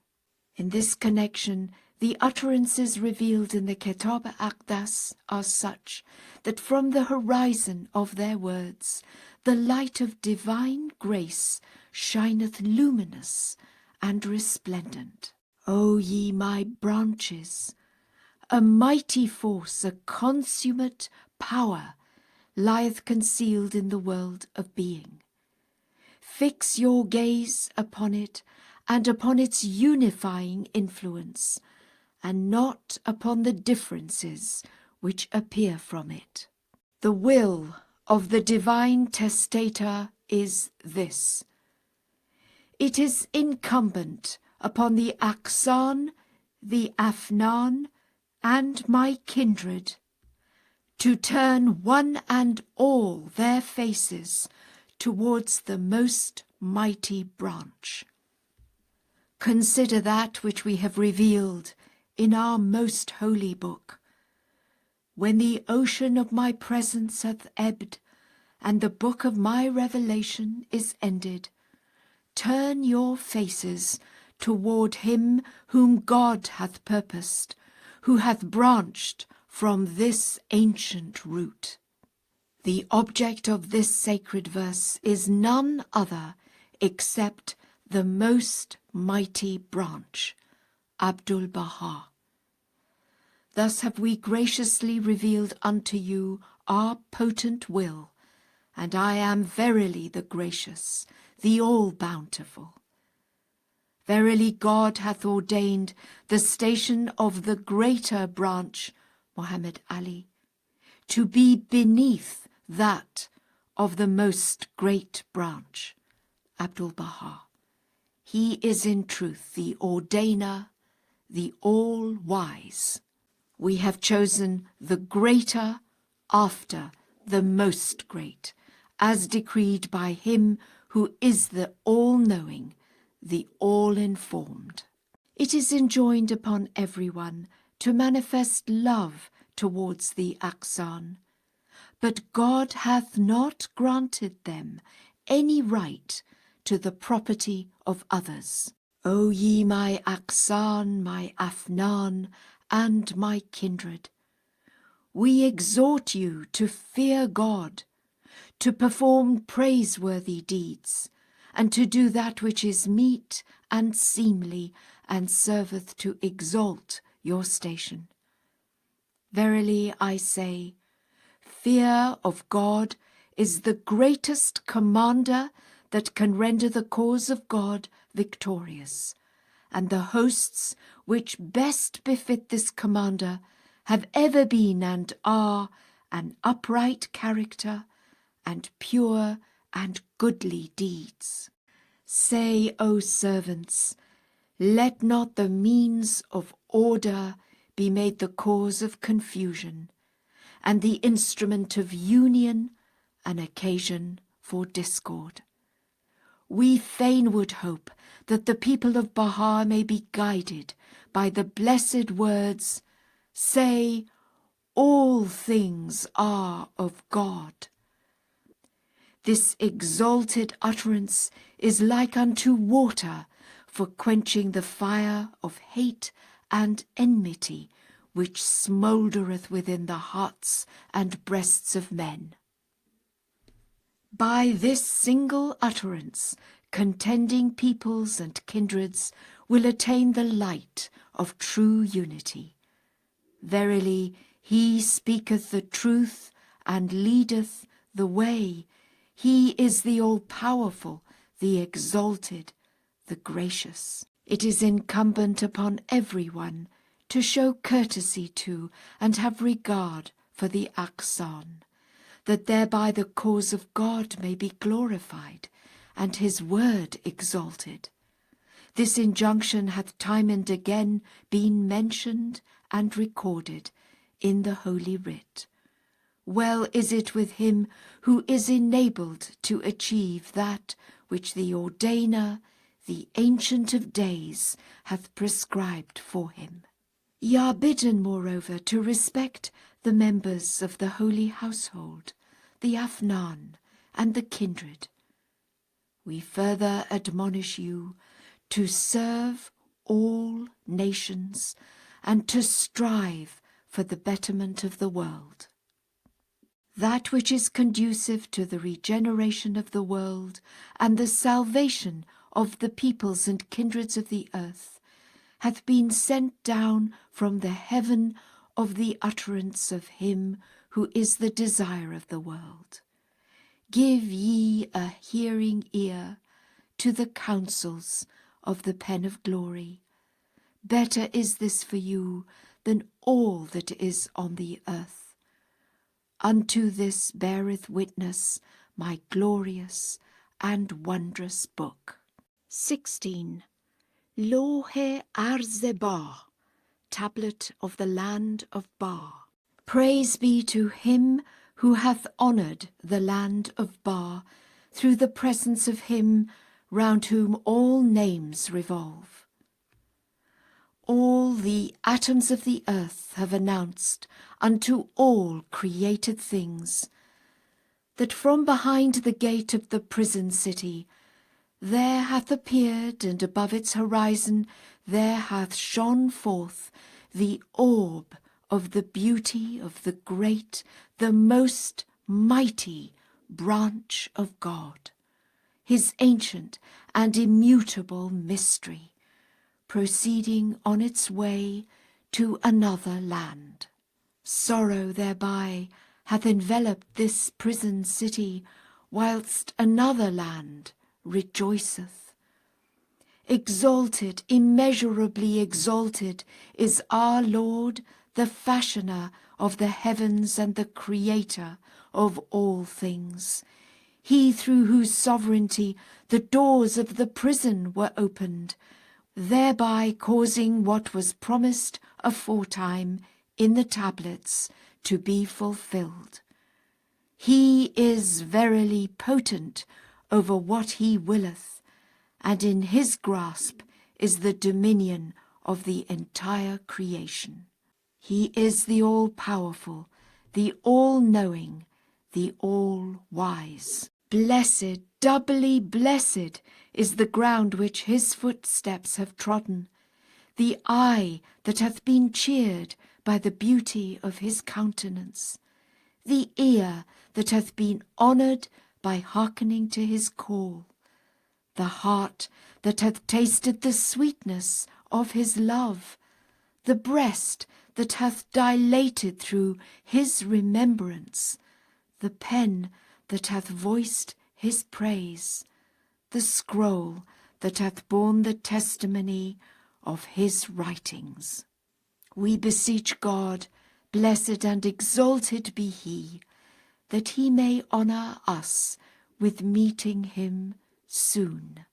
S1: In this connection, the utterances revealed in the Kitáb-i-Aqdas are such that from the horizon of their words the light of divine grace shineth luminous and resplendent. O ye my branches, a mighty force, a consummate power, lieth concealed in the world of being. Fix your gaze upon it and upon its unifying influence, and not upon the differences which appear from it. The will of the divine testator is this: it is incumbent upon the Aqsan, the Afnan, and my kindred to turn one and all their faces towards the most mighty branch. Consider that which we have revealed in our most holy book. When the ocean of my presence hath ebbed, and the book of my revelation is ended, turn your faces toward him whom God hath purposed, who hath branched from this ancient root. The object of this sacred verse is none other except the most mighty branch, Abdul-Baha. Thus have we graciously revealed unto you our potent will, and I am verily the gracious, the all-bountiful. Verily God hath ordained the station of the greater branch, Muhammad Ali, to be beneath that of the most great branch, Abdul-Baha. He is in truth the ordainer, the all-wise. We have chosen the greater after the most great, as decreed by him who is the all-knowing, the all-informed. It is enjoined upon everyone to manifest love towards the Aqsan, but God hath not granted them any right to the property of others. O ye my Aqsan, my Afnan, and my kindred, we exhort you to fear God, to perform praiseworthy deeds, and to do that which is meet and seemly, and serveth to exalt your station. Verily I say, fear of God is the greatest commander that can render the cause of God victorious, and the hosts which best befit this commander have ever been and are an upright character and pure and goodly deeds. Say, O servants, Let not the means of order be made the cause of confusion, and the instrument of union an occasion for discord. We fain would hope that the people of Baha may be guided by the blessed words, "Say, all things are of God." This exalted utterance is like unto water for quenching the fire of hate and enmity which smouldereth within the hearts and breasts of men. By this single utterance, contending peoples and kindreds will attain the light of true unity. Verily, he speaketh the truth and leadeth the way. He is the all-powerful, the exalted, the gracious. It is incumbent upon everyone to show courtesy to and have regard for the Aqsan, that thereby the cause of God may be glorified and his word exalted. This injunction hath time and again been mentioned and recorded in the Holy Writ. Well is it with him who is enabled to achieve that which the Ordainer, the Ancient of Days, hath prescribed for him. Ye are bidden, moreover, to respect the members of the holy household, the Afnan, and the kindred. We further admonish you to serve all nations and to strive for the betterment of the world. That which is conducive to the regeneration of the world and the salvation of the peoples and kindreds of the earth hath been sent down from the heaven of the utterance of him who is the desire of the world. Give ye a hearing ear to the counsels of the pen of glory. Better is this for you than all that is on the earth. Unto this beareth witness my glorious and wondrous book. 16. Lawh-e Arz Ba, Tablet of the land of Ba. Praise be to him who hath honoured the land of Ba through the presence of him round whom all names revolve. All the atoms of the earth have announced unto all created things that from behind the gate of the prison city there hath appeared, and above its horizon there hath shone forth the orb of the beauty of the great, the most mighty branch of God, his ancient and immutable mystery, proceeding on its way to another land. Sorrow thereby hath enveloped this prison city, whilst another land rejoiceth. Exalted, immeasurably exalted, is our Lord, the fashioner of the heavens and the creator of all things. He through whose sovereignty the doors of the prison were opened, thereby causing what was promised aforetime in the tablets to be fulfilled. He is verily potent over what he willeth, and in his grasp is the dominion of the entire creation. He is the all-powerful, the all-knowing, the all-wise. Blessed, doubly blessed, is the ground which his footsteps have trodden, the eye that hath been cheered by the beauty of his countenance, the ear that hath been honoured by hearkening to his call, the heart that hath tasted the sweetness of his love, the breast that hath dilated through his remembrance, the pen that hath voiced his praise, the scroll that hath borne the testimony of his writings. We beseech God, blessed and exalted be he, that he may honour us with meeting him soon,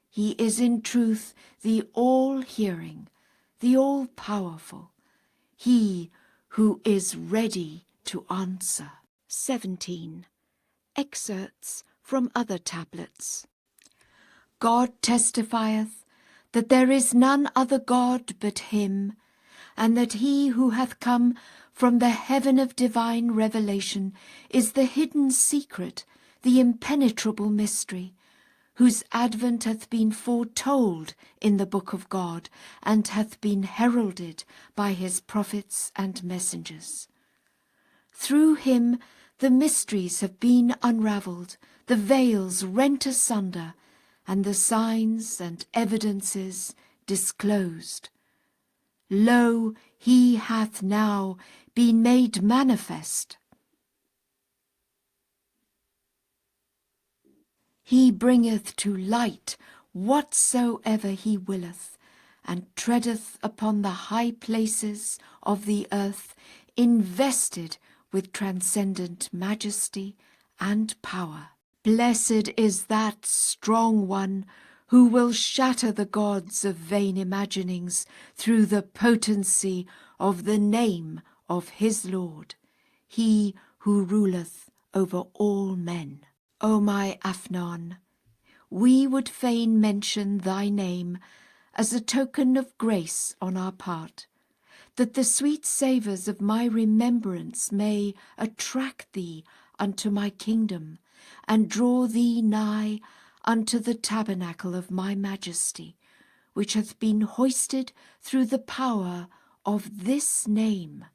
S1: He is in truth the all-hearing, the all-powerful, he who is ready to answer. 17. Excerpts from other tablets. God testifieth that there is none other God but him, and that he who hath come from the heaven of divine revelation is the hidden secret, the impenetrable mystery, whose advent hath been foretold in the book of God, and hath been heralded by his prophets and messengers. Through him the mysteries have been unravelled, the veils rent asunder, and the signs and evidences disclosed. Lo, he hath now been made manifest. He bringeth to light whatsoever he willeth, and treadeth upon the high places of the earth, invested with transcendent majesty and power. Blessed is that strong one who will shatter the gods of vain imaginings through the potency of the name of his Lord, he who ruleth over all men. O my Afnan, we would fain mention thy name as a token of grace on our part, that the sweet savours of my remembrance may attract thee unto my kingdom, and draw thee nigh unto the tabernacle of my majesty, which hath been hoisted through the power of this name,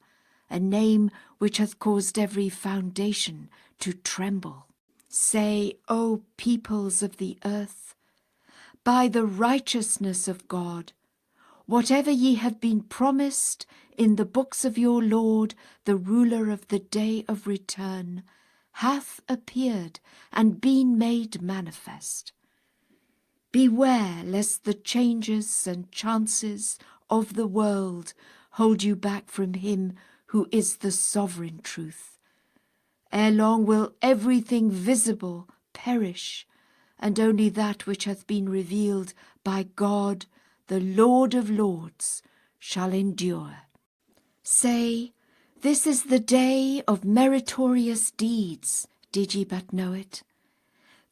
S1: a name which hath caused every foundation to tremble. Say, O peoples of the earth, by the righteousness of God, whatever ye have been promised in the books of your Lord, the ruler of the day of return, hath appeared and been made manifest. Beware lest the changes and chances of the world hold you back from him who is the sovereign truth. Ere long will everything visible perish, and only that which hath been revealed by God, the Lord of Lords, shall endure. Say, this is the day of meritorious deeds, did ye but know it?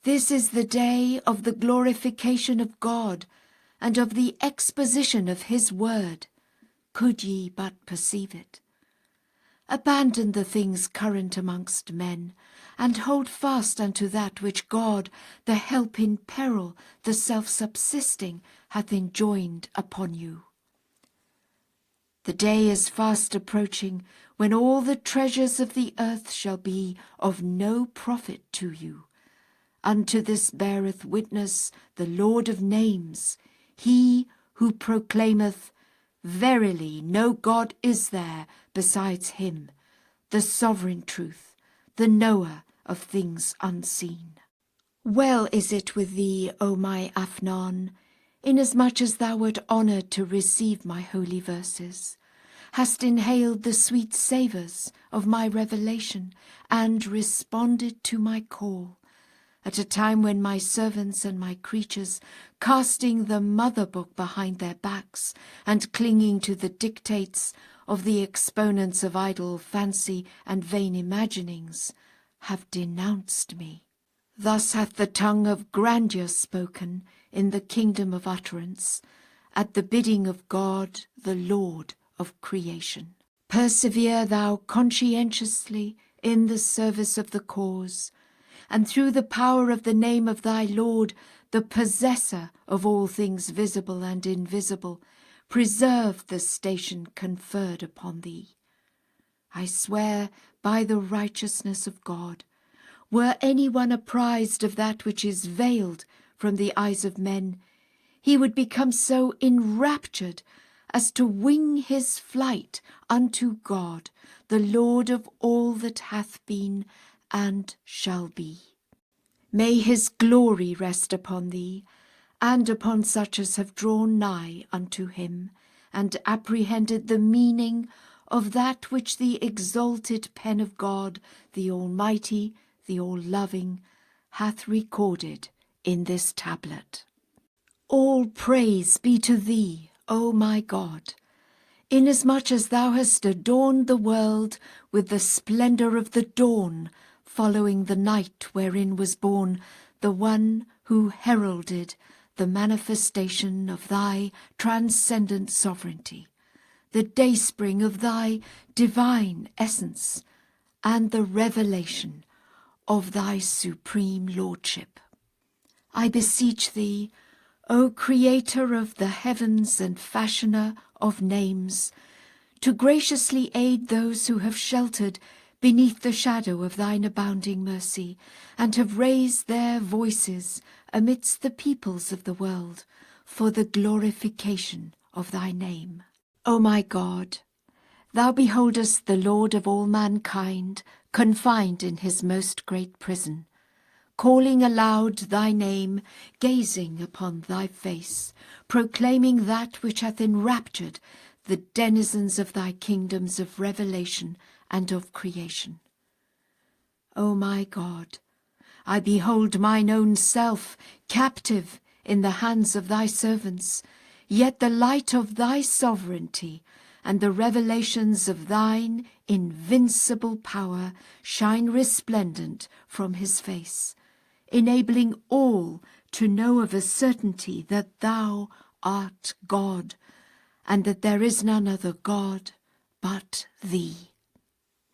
S1: This is the day of the glorification of God, and of the exposition of his word, could ye but perceive it. Abandon the things current amongst men, and hold fast unto that which God, the help in peril, the self-subsisting, hath enjoined upon you. The day is fast approaching, when all the treasures of the earth shall be of no profit to you. Unto this beareth witness the Lord of names, he who proclaimeth, verily no God is there besides him, the sovereign truth, the knower of things unseen. Well is it with thee, O my Afnan, inasmuch as thou wert honoured to receive my holy verses, hast inhaled the sweet savours of my revelation, and responded to my call, at a time when my servants and my creatures, casting the mother book behind their backs, and clinging to the dictates of the exponents of idle fancy and vain imaginings, have denounced me. Thus hath the tongue of grandeur spoken in the kingdom of utterance, at the bidding of God, the Lord of creation. Persevere thou conscientiously in the service of the cause, and through the power of the name of thy Lord, the possessor of all things visible and invisible, preserve the station conferred upon thee. I swear by the righteousness of God, were anyone apprised of that which is veiled from the eyes of men, he would become so enraptured as to wing his flight unto God, the Lord of all that hath been and shall be. May his glory rest upon thee, and upon such as have drawn nigh unto him, and apprehended the meaning of that which the exalted pen of God, the Almighty, the All-Loving, hath recorded in this tablet. All praise be to thee, O my God, inasmuch as thou hast adorned the world with the splendour of the dawn, following the night wherein was born the one who heralded the manifestation of thy transcendent sovereignty, the dayspring of thy divine essence, and the revelation of thy supreme lordship. I beseech thee, O Creator of the heavens and fashioner of names, to graciously aid those who have sheltered beneath the shadow of thine abounding mercy, and have raised their voices amidst the peoples of the world for the glorification of thy name. O my God, thou beholdest the Lord of all mankind confined in his most great prison, calling aloud thy name, gazing upon thy face, proclaiming that which hath enraptured the denizens of thy kingdoms of revelation and of creation. O my God, I behold mine own self captive in the hands of thy servants, yet the light of thy sovereignty and the revelations of thine invincible power shine resplendent from his face, enabling all to know of a certainty that thou art God, and that there is none other God but thee.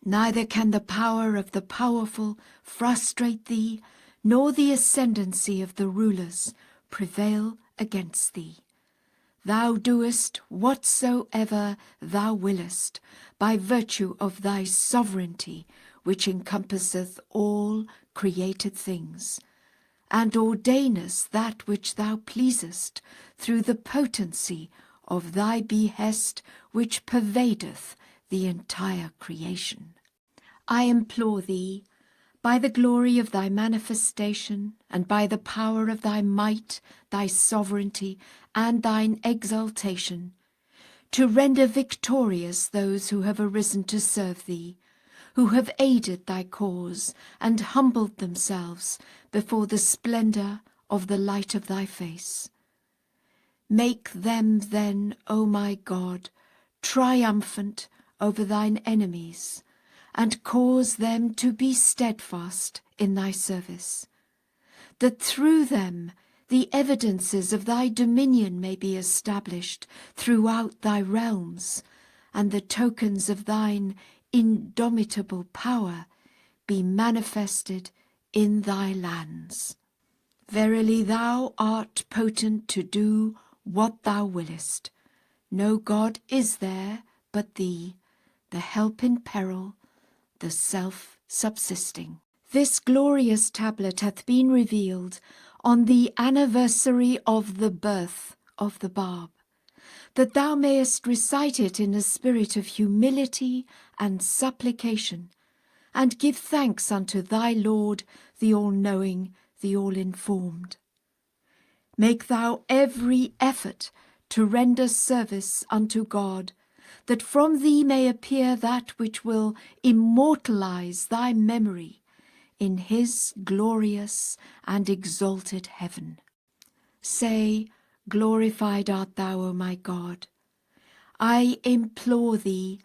S1: Neither can the power of the powerful frustrate thee, nor the ascendancy of the rulers prevail against thee. Thou doest whatsoever thou willest, by virtue of thy sovereignty, which encompasseth all created things, and ordainest that which thou pleasest through the potency of thy behest, which pervadeth the entire creation. I implore thee, by the glory of thy manifestation, and by the power of thy might, thy sovereignty, and thine exaltation, to render victorious those who have arisen to serve thee, who have aided thy cause, and humbled themselves before the splendour of the light of thy face. Make them then, O my God, triumphant over thine enemies, and cause them to be steadfast in thy service, that through them the evidences of thy dominion may be established throughout thy realms, and the tokens of thine indomitable power be manifested in thy lands. Verily thou art potent to do what thou willest. No God is there but thee, the help in peril, the self-subsisting. This glorious tablet hath been revealed on the anniversary of the birth of the Bab, that thou mayest recite it in a spirit of humility and supplication, and give thanks unto thy Lord, the all-knowing, the all-informed. Make thou every effort to render service unto God, that from thee may appear that which will immortalize thy memory in his glorious and exalted heaven. Say, glorified art thou, O my God. I implore thee,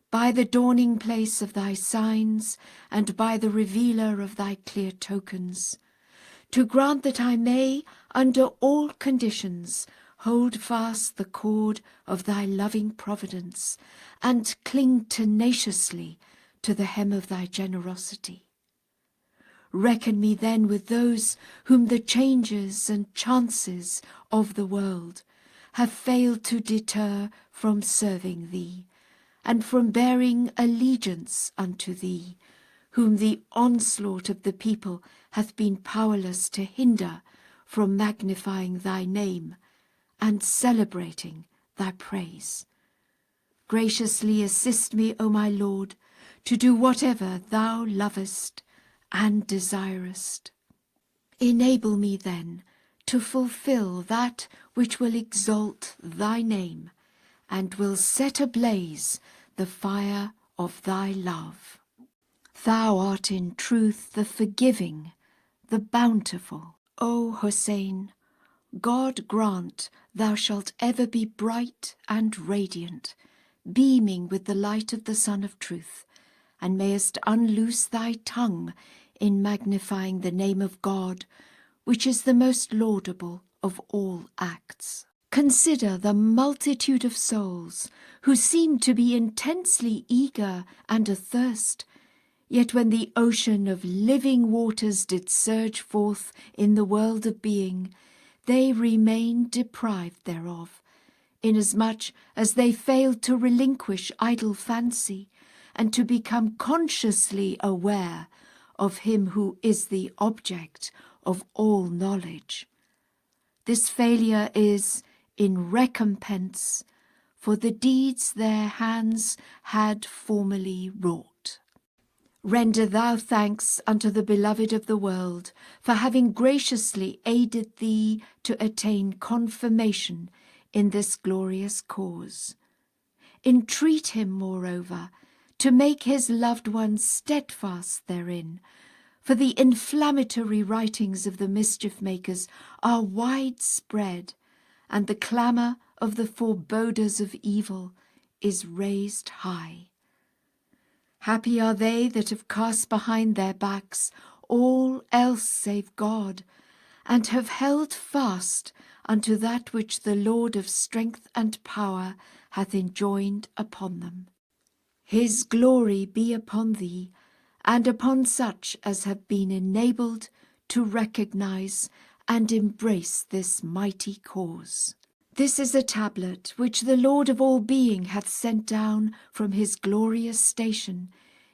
S1: by the dawning place of thy signs, and by the revealer of thy clear tokens, to grant that I may, under all conditions, hold fast the cord of thy loving providence, and cling tenaciously to the hem of thy generosity. Reckon me then with those whom the changes and chances of the world have failed to deter from serving thee, and from bearing allegiance unto thee, whom the onslaught of the people hath been powerless to hinder from magnifying thy name and celebrating thy praise. Graciously assist me, O my Lord, to do whatever thou lovest and desirest. Enable me then to fulfill that which will exalt thy name, and will set ablaze the fire of thy love. Thou art in truth the forgiving, the bountiful. O Hussein, God grant thou shalt ever be bright and radiant, beaming with the light of the Sun of Truth, and mayest unloose thy tongue in magnifying the name of God, which is the most laudable of all acts. Consider the multitude of souls who seem to be intensely eager and athirst, yet when the ocean of living waters did surge forth in the world of being, they remained deprived thereof, inasmuch as they failed to relinquish idle fancy, and to become consciously aware of him who is the object of all knowledge. This failure is in recompense for the deeds their hands had formerly wrought. Render thou thanks unto the Beloved of the world for having graciously aided thee to attain confirmation in this glorious cause. Entreat him, moreover, to make his loved ones steadfast therein, for the inflammatory writings of the mischief-makers are widespread, and the clamour of the foreboders of evil is raised high. Happy are they that have cast behind their backs all else save God, and have held fast unto that which the Lord of strength and power hath enjoined upon them. His glory be upon thee, and upon such as have been enabled to recognize and embrace this mighty cause. This is a tablet which the Lord of all being hath sent down from his glorious station,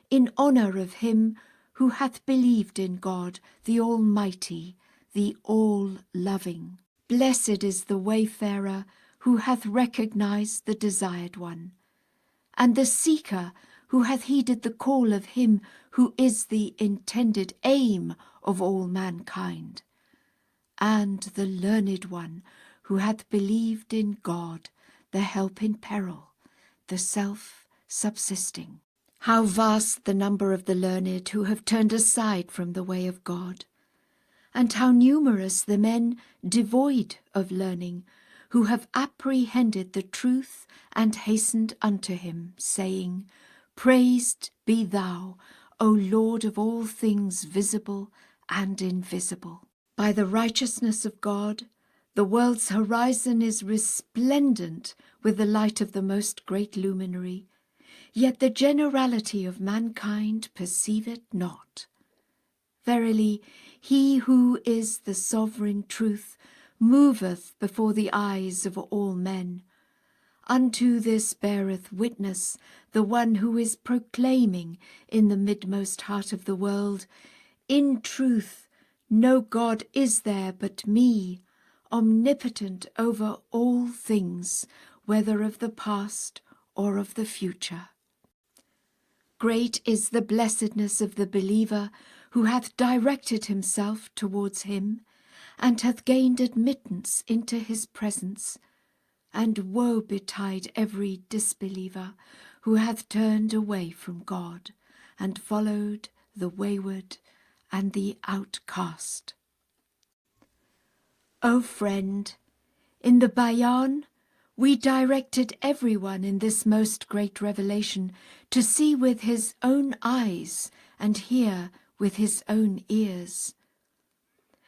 S1: in honour of him who hath believed in God, the Almighty, the All-Loving. Blessed is the wayfarer who hath recognized the desired one, and the seeker who hath heeded the call of him who is the intended aim of all mankind, and the learned one who hath believed in God, the help in peril, the self-subsisting. How vast the number of the learned who have turned aside from the way of God, and how numerous the men devoid of learning, who have apprehended the truth and hastened unto him, saying, Praised be thou, O Lord of all things visible and invisible. By the righteousness of God, the world's horizon is resplendent with the light of the most great luminary, yet the generality of mankind perceive it not. Verily, he who is the sovereign truth moveth before the eyes of all men. Unto this beareth witness the one who is proclaiming in the midmost heart of the world, In truth, no God is there but me, omnipotent over all things, whether of the past or of the future. Great is the blessedness of the believer who hath directed himself towards him, and hath gained admittance into his presence, and woe betide every disbeliever who hath turned away from God, and followed the wayward and the outcast. O friend, in the Bayan we directed everyone in this most great revelation to see with his own eyes and hear with his own ears.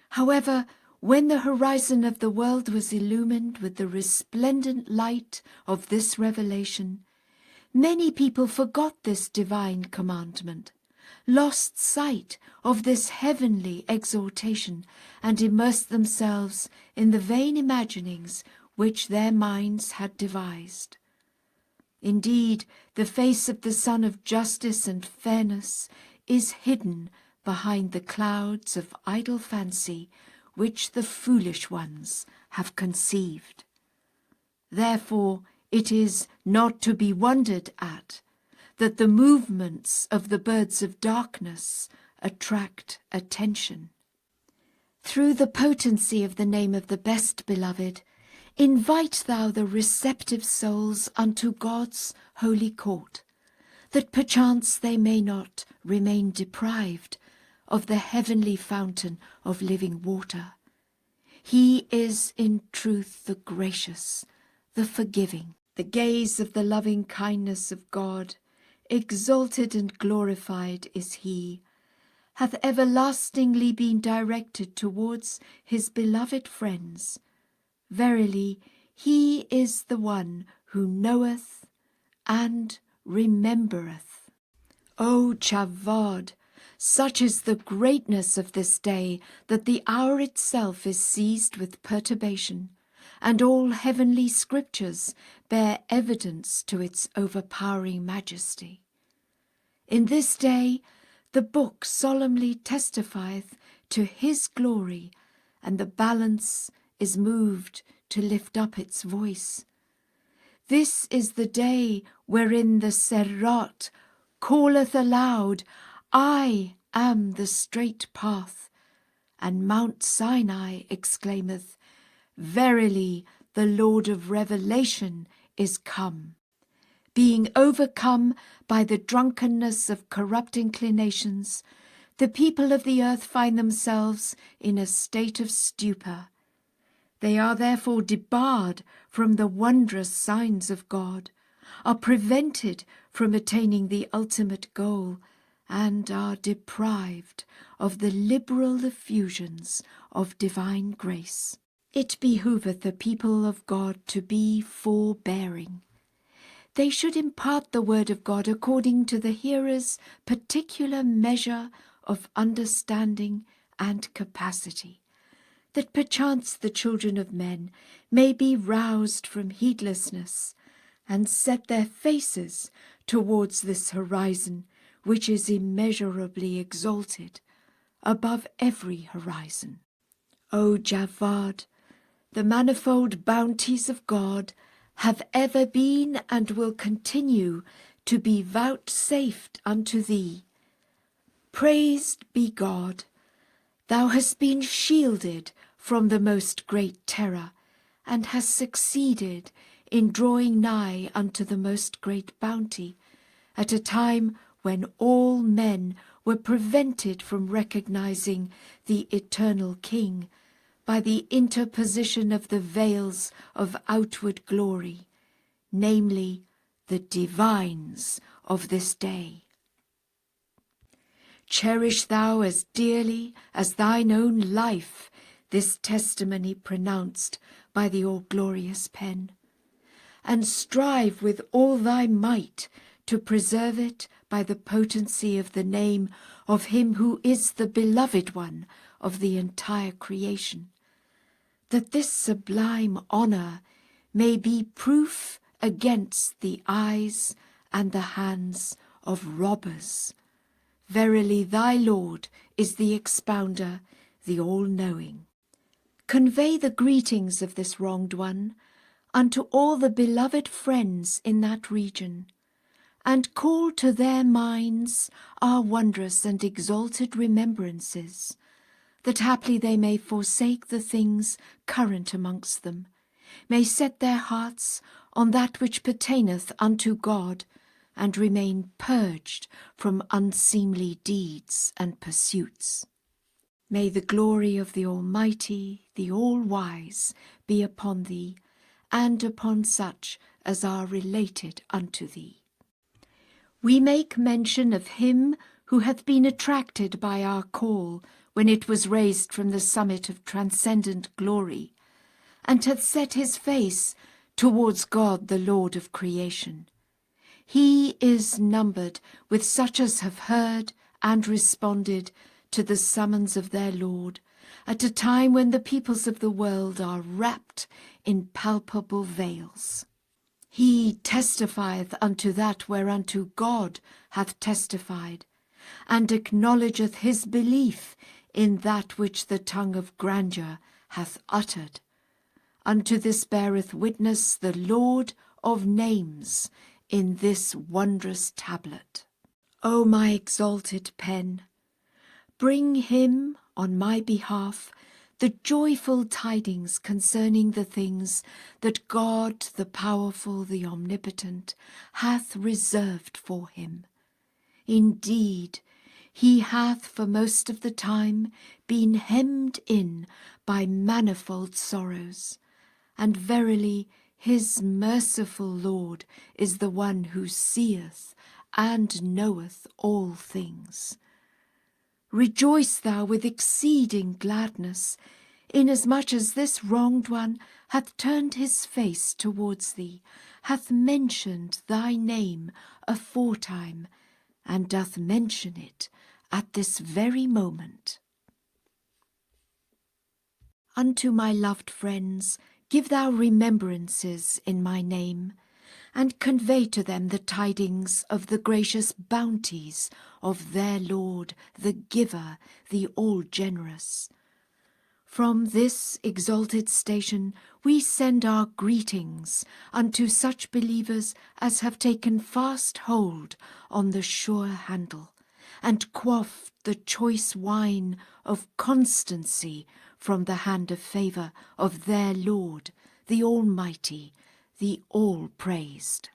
S1: However, when the horizon of the world was illumined with the resplendent light of this revelation, many people forgot this divine commandment, lost sight of this heavenly exhortation, and immersed themselves in the vain imaginings which their minds had devised. Indeed, the face of the Sun of Justice and Fairness is hidden behind the clouds of idle fancy which the foolish ones have conceived. Therefore, it is not to be wondered at that the movements of the birds of darkness attract attention. Through the potency of the name of the Best Beloved, invite thou the receptive souls unto God's holy court, that perchance they may not remain deprived of the heavenly fountain of living water. He is in truth the gracious, the forgiving. The gaze of the loving kindness of God, exalted and glorified is he, hath everlastingly been directed towards his beloved friends. Verily, he is the one who knoweth and remembereth. O Javad, such is the greatness of this day that the hour itself is seized with perturbation, and all heavenly scriptures bear evidence to its overpowering majesty. In this day the book solemnly testifieth to his glory, and the balance is moved to lift up its voice. This is the day wherein the Serrat calleth aloud, I am the straight path, and Mount Sinai exclaimeth, Verily, the Lord of revelation is come. Being overcome by the drunkenness of corrupt inclinations, the people of the earth find themselves in a state of stupor. They are therefore debarred from the wondrous signs of God, are prevented from attaining the ultimate goal, and are deprived of the liberal effusions of divine grace. It behoveth the people of God to be forbearing. They should impart the word of God according to the hearer's particular measure of understanding and capacity, that perchance the children of men may be roused from heedlessness, and set their faces towards this horizon which is immeasurably exalted above every horizon. O Javad, the manifold bounties of God have ever been and will continue to be vouchsafed unto thee. Praised be God, thou hast been shielded from the most great terror, and hast succeeded in drawing nigh unto the most great bounty, at a time when all men were prevented from recognizing the eternal King, by the interposition of the veils of outward glory, namely the divines of this day. Cherish thou as dearly as thine own life this testimony pronounced by the all-glorious pen, and strive with all thy might to preserve it by the potency of the name of him who is the beloved one of the entire creation, that this sublime honour may be proof against the eyes and the hands of robbers. Verily thy Lord is the expounder, the all-knowing. Convey the greetings of this wronged one unto all the beloved friends in that region, and call to their minds our wondrous and exalted remembrances, that haply they may forsake the things current amongst them, may set their hearts on that which pertaineth unto God, and remain purged from unseemly deeds and pursuits. May the glory of the Almighty, the All-Wise, be upon thee, and upon such as are related unto thee. We make mention of him who hath been attracted by our call when it was raised from the summit of transcendent glory, and hath set his face towards God the Lord of creation. He is numbered with such as have heard and responded to the summons of their Lord, at a time when the peoples of the world are wrapped in palpable veils. He testifieth unto that whereunto God hath testified, and acknowledgeth his belief in that which the tongue of grandeur hath uttered. Unto this beareth witness the Lord of names in this wondrous tablet. O my exalted pen, bring him on my behalf the joyful tidings concerning the things that God, the powerful, the omnipotent, hath reserved for him. Indeed, He hath for most of the time been hemmed in by manifold sorrows, and verily his merciful Lord is the one who seeth and knoweth all things. Rejoice thou with exceeding gladness, inasmuch as this wronged one hath turned his face towards thee, hath mentioned thy name aforetime, and doth mention it at this very moment. Unto my loved friends give thou remembrances in my name, and convey to them the tidings of the gracious bounties of their Lord, the Giver, the All-Generous. From this exalted station we send our greetings unto such believers as have taken fast hold on the sure handle, and quaffed the choice wine of constancy from the hand of favour of their Lord, the Almighty, the All-Praised.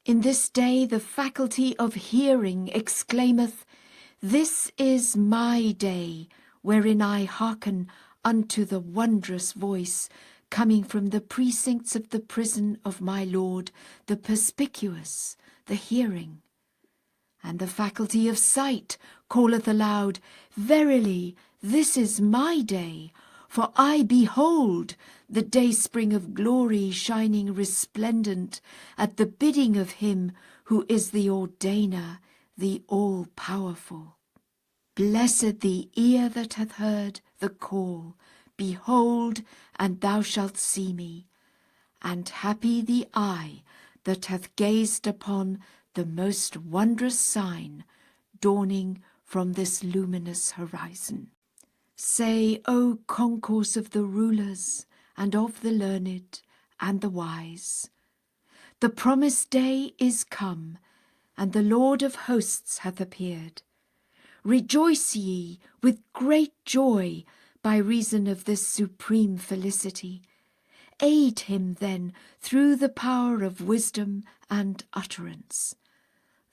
S1: In this day the faculty of hearing exclaimeth, This is my day, wherein I hearken unto the wondrous voice coming from the precincts of the prison of my Lord, the perspicuous, the hearing. And the faculty of sight calleth aloud, Verily, this is my day, for I behold the dayspring of glory shining resplendent at the bidding of him who is the ordainer, the all-powerful. Blessed the ear that hath heard the call, Behold, and thou shalt see me, and happy the eye that hath gazed upon the most wondrous sign dawning from this luminous horizon. Say, O concourse of the rulers and of the learned and the wise, the promised day is come, and the Lord of hosts hath appeared. Rejoice ye with great joy by reason of this supreme felicity. Aid him then through the power of wisdom and utterance.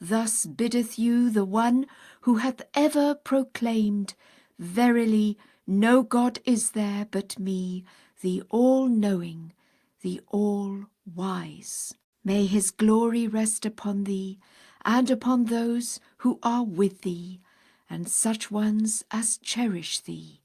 S1: Thus biddeth you the one who hath ever proclaimed, Verily, no God is there but me, the all-knowing, the all-wise. May his glory rest upon thee, and upon those who are with thee, and such ones as cherish thee,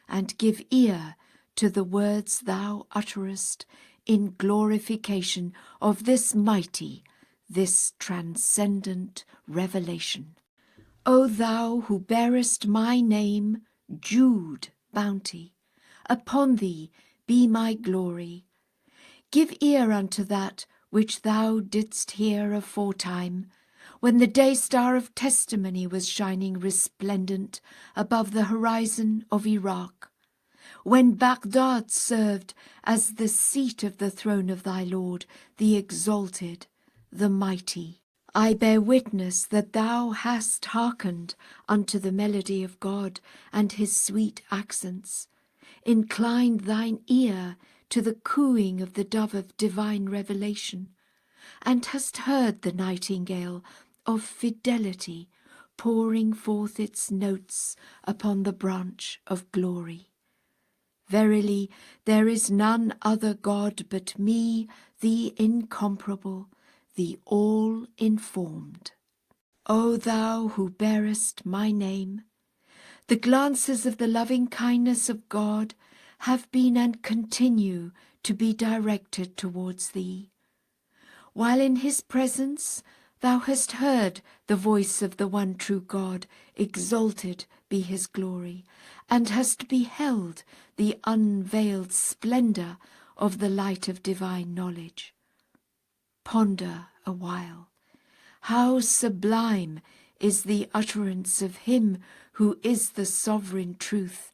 S1: and give ear to the words thou utterest in glorification of this mighty, this transcendent revelation. O thou who bearest my name, Jude, bounty, upon thee be my glory. Give ear unto that which thou didst hear aforetime, when the day-star of testimony was shining resplendent above the horizon of Iraq, when Baghdad served as the seat of the throne of thy Lord, the exalted, the mighty. I bear witness that thou hast hearkened unto the melody of God and his sweet accents, inclined thine ear to the cooing of the dove of divine revelation, and hast heard the nightingale of fidelity pouring forth its notes upon the branch of glory. Verily, there is none other God but me, the incomparable, the all-informed. O thou who bearest my name, the glances of the loving kindness of God have been and continue to be directed towards thee. While in his presence thou hast heard the voice of the one true God, exalted be his glory, and hast beheld the unveiled splendour of the light of divine knowledge. Ponder a while. How sublime is the utterance of him who is the sovereign truth,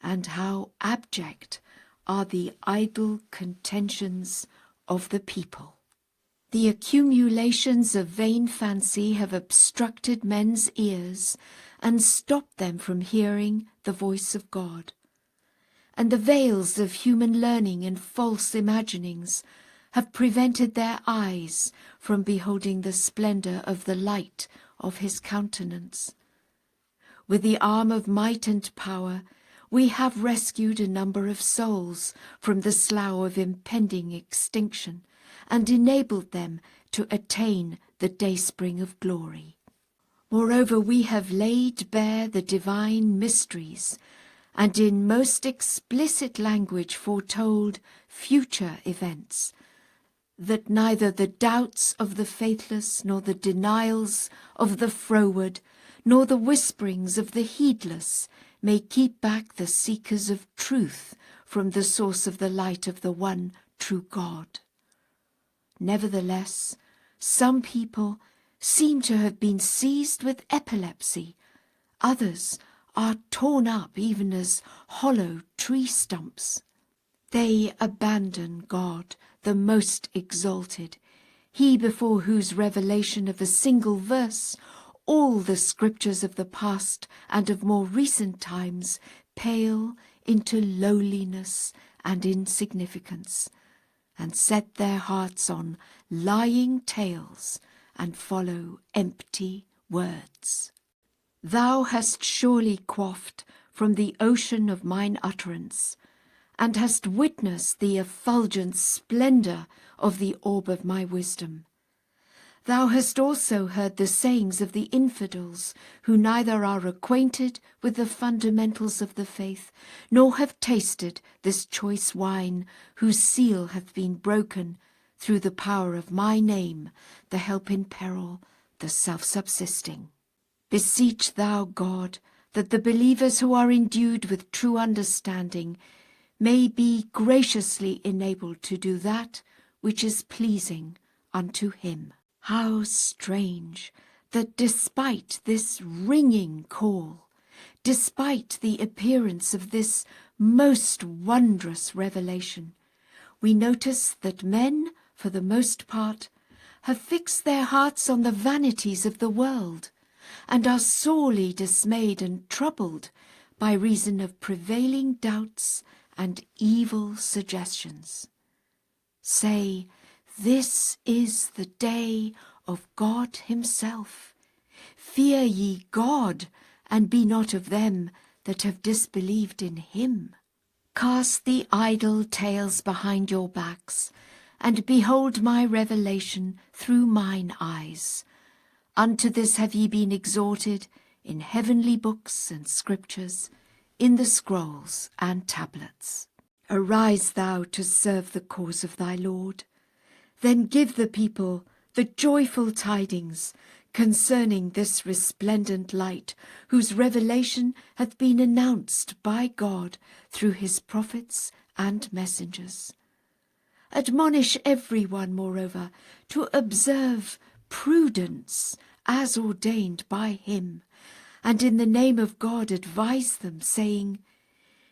S1: and how abject are the idle contentions of the people. The accumulations of vain fancy have obstructed men's ears and stopped them from hearing the voice of God, and the veils of human learning and false imaginings have prevented their eyes from beholding the splendour of the light of his countenance. With the arm of might and power, we have rescued a number of souls from the slough of impending extinction and enabled them to attain the dayspring of glory. Moreover, we have laid bare the divine mysteries and in most explicit language foretold future events, that neither the doubts of the faithless, nor the denials of the froward, nor the whisperings of the heedless may keep back the seekers of truth from the source of the light of the one true God. Nevertheless, some people seem to have been seized with epilepsy. Others are torn up even as hollow tree stumps. They abandon God, the most exalted, he before whose revelation of a single verse all the scriptures of the past and of more recent times pale into lowliness and insignificance, and set their hearts on lying tales and follow empty words. Thou hast surely quaffed from the ocean of mine utterance, and hast witnessed the effulgent splendour of the orb of my wisdom. Thou hast also heard the sayings of the infidels, who neither are acquainted with the fundamentals of the faith, nor have tasted this choice wine, whose seal hath been broken through the power of my name, the help in peril, the self-subsisting. Beseech thou God, that the believers who are endued with true understanding may be graciously enabled to do that which is pleasing unto him. How strange that despite this ringing call, despite the appearance of this most wondrous revelation, we notice that men, for the most part, have fixed their hearts on the vanities of the world, and are sorely dismayed and troubled by reason of prevailing doubts and evil suggestions. Say, this is the day of God himself. Fear ye God, and be not of them that have disbelieved in him. Cast the idle tales behind your backs, and behold my revelation through mine eyes. Unto this have ye been exhorted in heavenly books and scriptures, in the scrolls and tablets. Arise thou to serve the cause of thy Lord. Then give the people the joyful tidings concerning this resplendent light, whose revelation hath been announced by God through his prophets and messengers. Admonish every one, moreover, to observe prudence as ordained by him, and in the name of God advise them, saying,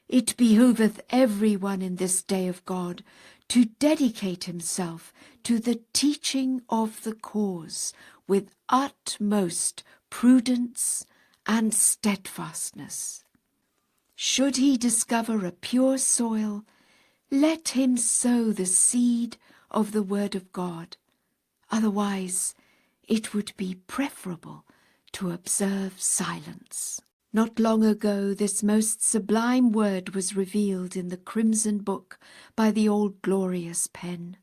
S1: It behoveth every one in this day of God to dedicate himself to the teaching of the cause with utmost prudence and steadfastness. Should he discover a pure soil, let him sow the seed of the word of God. Otherwise, it would be preferable to observe silence. Not long ago, this most sublime word was revealed in the crimson book by the all-glorious pen.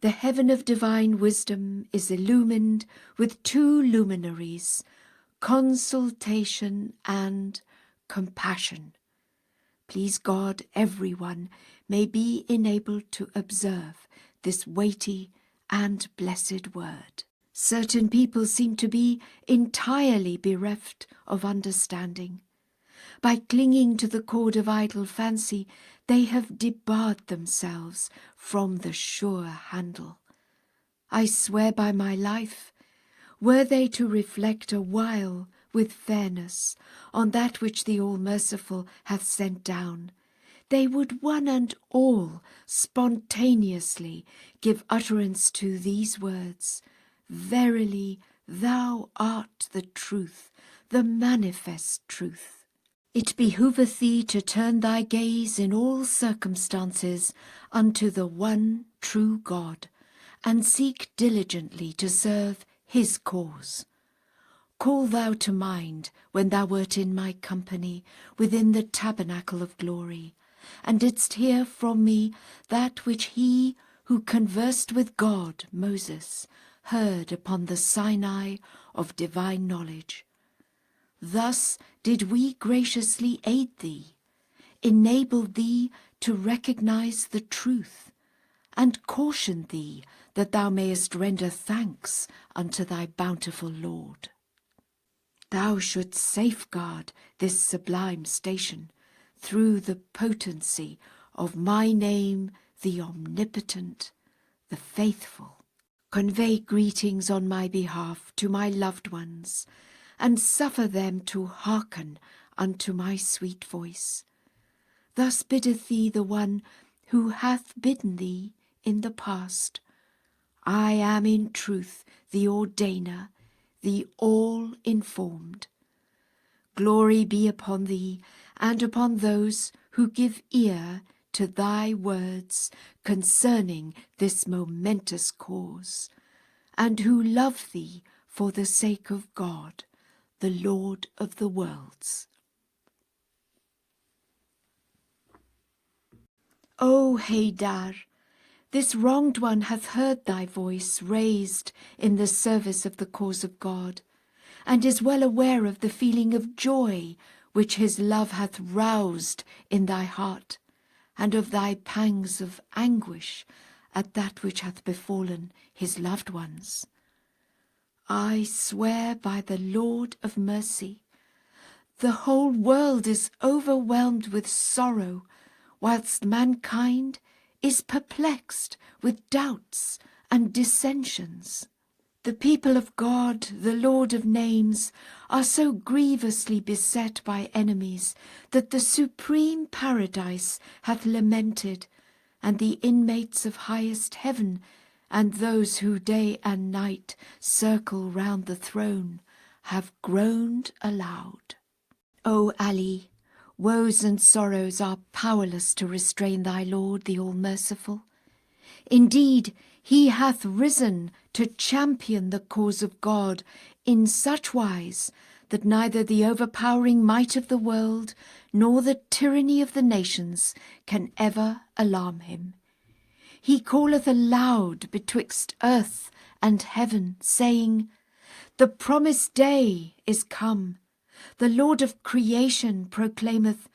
S1: The heaven of divine wisdom is illumined with two luminaries, consultation and compassion. Please God, everyone may be enabled to observe this weighty and blessed word. Certain people seem to be entirely bereft of understanding. By clinging to the cord of idle fancy, they have debarred themselves from the sure handle. I swear by my life, were they to reflect a while with fairness on that which the All-Merciful hath sent down, they would one and all spontaneously give utterance to these words, Verily, thou art the truth, the manifest truth. It behoveth thee to turn thy gaze in all circumstances unto the one true God, and seek diligently to serve his cause. Call thou to mind when thou wert in my company within the tabernacle of glory, and didst hear from me that which he who conversed with God, Moses, heard upon the Sinai of divine knowledge. Thus did we graciously aid thee, enable thee to recognize the truth, and caution thee that thou mayest render thanks unto thy bountiful Lord. Thou shouldst safeguard this sublime station through the potency of my name, the Omnipotent, the Faithful. Convey greetings on my behalf to my loved ones, and suffer them to hearken unto my sweet voice. Thus biddeth thee the one who hath bidden thee in the past. I am in truth the ordainer, the all-informed. Glory be upon thee, and upon those who give ear to thy words concerning this momentous cause, and who love thee for the sake of God, the Lord of the worlds. O Haydar, this wronged one hath heard thy voice raised in the service of the cause of God, and is well aware of the feeling of joy which his love hath roused in thy heart, and of thy pangs of anguish at that which hath befallen his loved ones. I swear by the Lord of mercy, the whole world is overwhelmed with sorrow, whilst mankind is perplexed with doubts and dissensions. The people of God, the Lord of names, are so grievously beset by enemies that the supreme paradise hath lamented, and the inmates of highest heaven, and those who day and night circle round the throne, have groaned aloud. O Ali, woes and sorrows are powerless to restrain thy Lord, the All-Merciful. Indeed, he hath risen to champion the cause of God in such wise that neither the overpowering might of the world nor the tyranny of the nations can ever alarm him. He calleth aloud betwixt earth and heaven, saying, The promised day is come. The Lord of creation proclaimeth,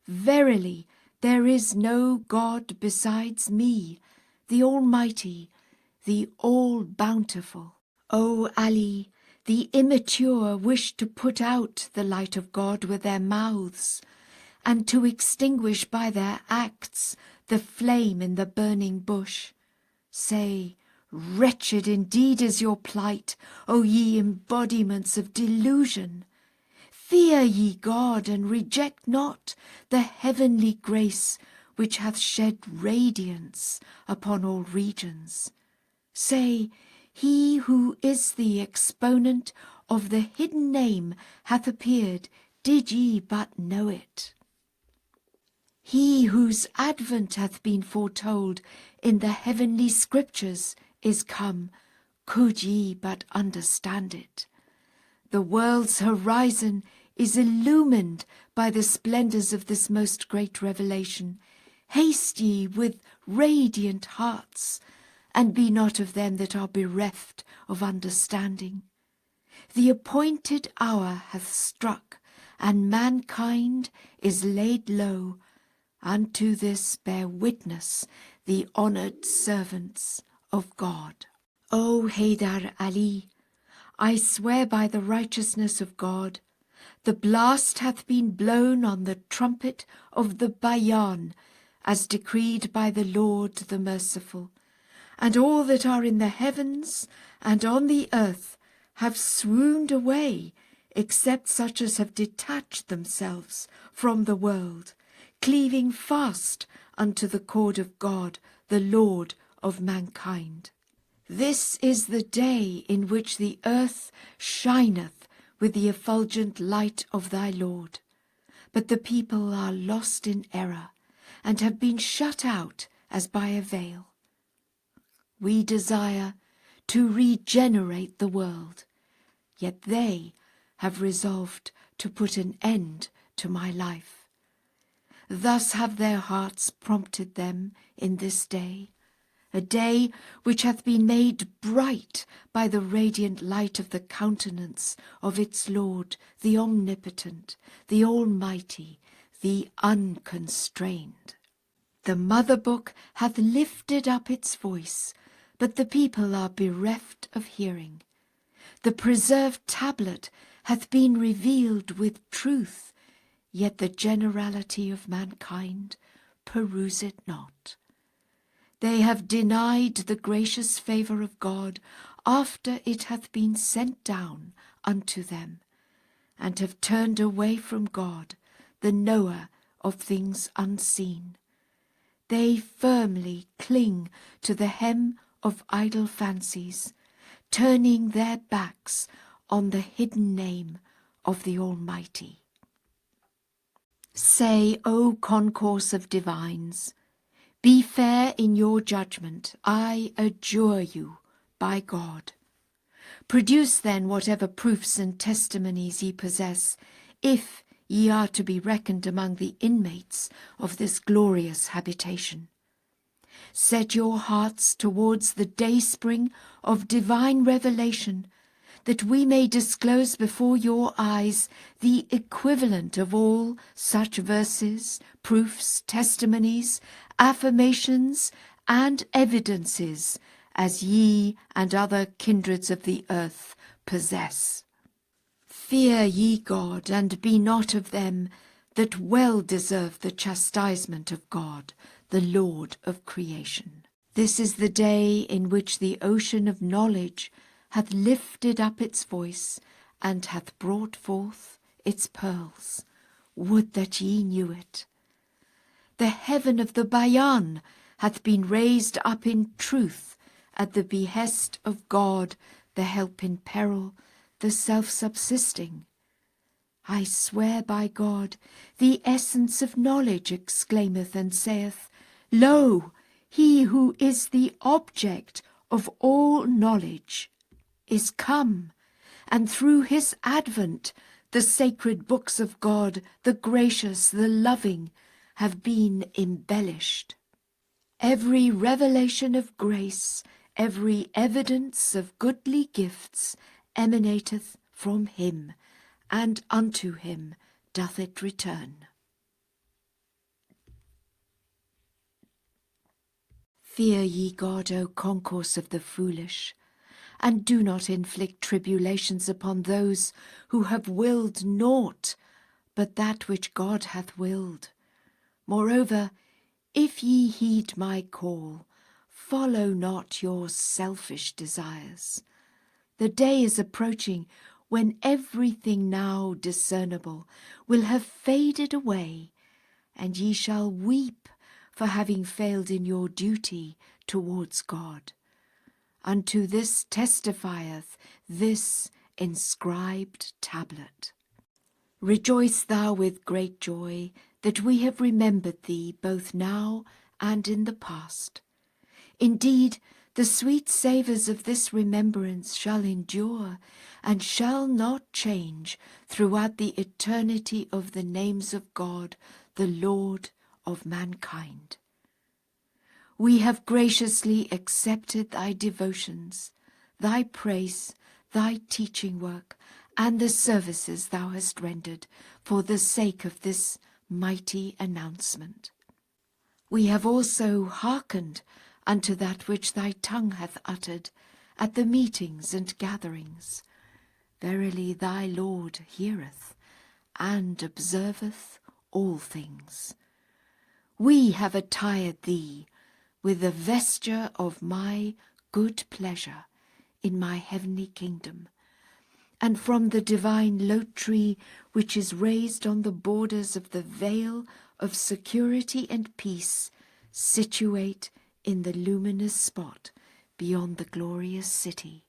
S1: Verily, there is no God besides me, the Almighty, the All-Bountiful. O Ali, the immature wish to put out the light of God with their mouths, and to extinguish by their acts the flame in the burning bush. Say, wretched indeed is your plight, O ye embodiments of delusion! Fear ye God, and reject not the heavenly grace which hath shed radiance upon all regions. Say, he who is the exponent of the hidden name hath appeared, did ye but know it. He whose advent hath been foretold in the heavenly scriptures is come, could ye but understand it. The world's horizon is illumined by the splendours of this most great revelation. Haste ye with radiant hearts, and be not of them that are bereft of understanding. The appointed hour hath struck, and mankind is laid low. Unto this bear witness the honoured servants of God. O Haydar Ali, I swear by the righteousness of God, the blast hath been blown on the trumpet of the Bayan, as decreed by the Lord the Merciful, and all that are in the heavens and on the earth have swooned away, except such as have detached themselves from the world, cleaving fast unto the cord of God, the Lord of mankind. This is the day in which the earth shineth with the effulgent light of thy Lord. But the people are lost in error, and have been shut out as by a veil. We desire to regenerate the world, yet they have resolved to put an end to my life. Thus have their hearts prompted them in this day, a day which hath been made bright by the radiant light of the countenance of its Lord, the Omnipotent, the Almighty, the Unconstrained. The mother book hath lifted up its voice, but the people are bereft of hearing. The preserved tablet hath been revealed with truth, yet the generality of mankind peruse it not. They have denied the gracious favour of God after it hath been sent down unto them, and have turned away from God, the knower of things unseen. They firmly cling to the hem of idle fancies, turning their backs on the hidden name of the Almighty. Say, O concourse of divines, be fair in your judgment, I adjure you, by God. Produce then whatever proofs and testimonies ye possess, if ye are to be reckoned among the inmates of this glorious habitation. Set your hearts towards the dayspring of divine revelation, that we may disclose before your eyes the equivalent of all such verses, proofs, testimonies, affirmations, and evidences as ye and other kindreds of the earth possess. Fear ye God, and be not of them that well deserve the chastisement of God, the Lord of creation. This is the day in which the ocean of knowledge hath lifted up its voice, and hath brought forth its pearls. Would that ye knew it. The heaven of the Bayan hath been raised up in truth, at the behest of God, the help in peril, the self-subsisting. I swear by God, the essence of knowledge exclaimeth and saith, Lo, he who is the object of all knowledge is come, and through his advent the sacred books of God, the gracious, the loving, have been embellished. Every revelation of grace, every evidence of goodly gifts emanateth from him, and unto him doth it return. Fear ye God, O concourse of the foolish, and do not inflict tribulations upon those who have willed naught but that which God hath willed. Moreover, if ye heed my call, follow not your selfish desires. The day is approaching when everything now discernible will have faded away, and ye shall weep for having failed in your duty towards God. Unto this testifieth this inscribed tablet. Rejoice thou with great joy that we have remembered thee both now and in the past. Indeed, the sweet savours of this remembrance shall endure and shall not change throughout the eternity of the names of God, the Lord of mankind. We have graciously accepted thy devotions, thy praise, thy teaching work, and the services thou hast rendered for the sake of this mighty announcement. We have also hearkened unto that which thy tongue hath uttered at the meetings and gatherings. Verily thy Lord heareth and observeth all things. We have attired thee with the vesture of my good pleasure in my heavenly kingdom, and from the divine lote tree which is raised on the borders of the vale of security and peace, situate in the luminous spot beyond the glorious city.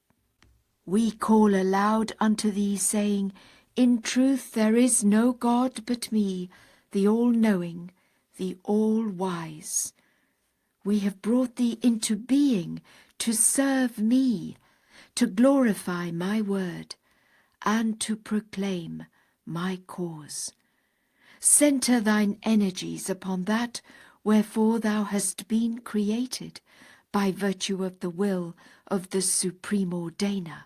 S1: We call aloud unto thee, saying, In truth there is no God but me, the all-knowing, the all-wise. We have brought thee into being to serve me, to glorify my word, and to proclaim my cause. Centre thine energies upon that wherefore thou hast been created, by virtue of the will of the Supreme Ordainer,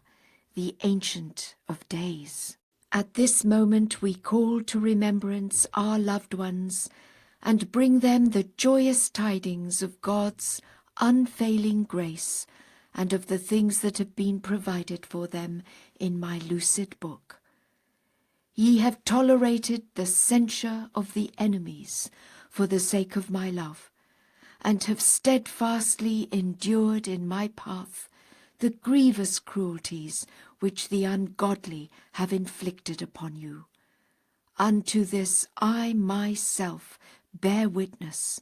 S1: the Ancient of Days. At this moment we call to remembrance our loved ones and bring them the joyous tidings of God's unfailing grace and of the things that have been provided for them in my lucid book. Ye have tolerated the censure of the enemies for the sake of my love, and have steadfastly endured in my path the grievous cruelties which the ungodly have inflicted upon you. Unto this I myself bear witness,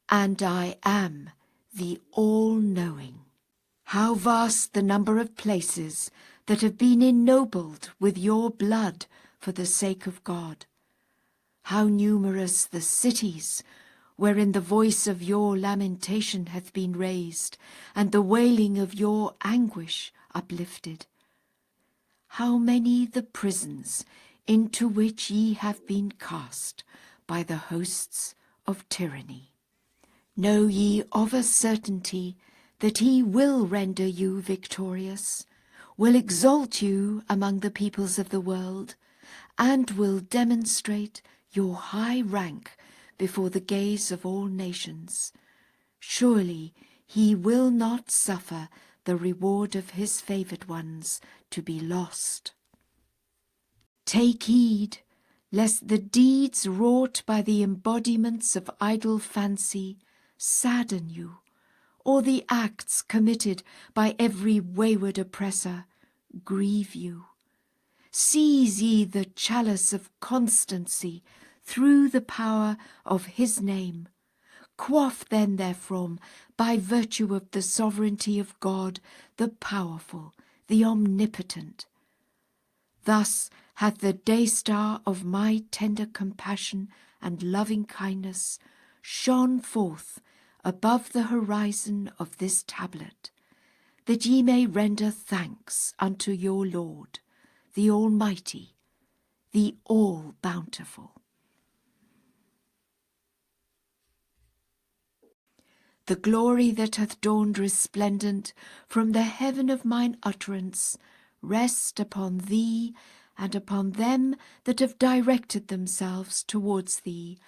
S1: and I am the all-knowing. How vast the number of places that have been ennobled with your blood for the sake of God! How numerous the cities wherein the voice of your lamentation hath been raised, and the wailing of your anguish uplifted! How many the prisons into which ye have been cast by the hosts of tyranny! Know ye of a certainty that he will render you victorious, will exalt you among the peoples of the world, and will demonstrate your high rank before the gaze of all nations. Surely he will not suffer the reward of his favoured ones to be lost. Take heed, lest the deeds wrought by the embodiments of idle fancy sadden you, or the acts committed by every wayward oppressor grieve you. Seize ye the chalice of constancy through the power of his name. Quaff then therefrom, by virtue of the sovereignty of God, the powerful, the omnipotent. Thus hath the day-star of my tender compassion and loving kindness shone forth above the horizon of this tablet, that ye may render thanks unto your Lord, the Almighty, the All-Bountiful. The glory that hath dawned resplendent from the heaven of mine utterance rest upon thee and upon them that have directed themselves towards thee,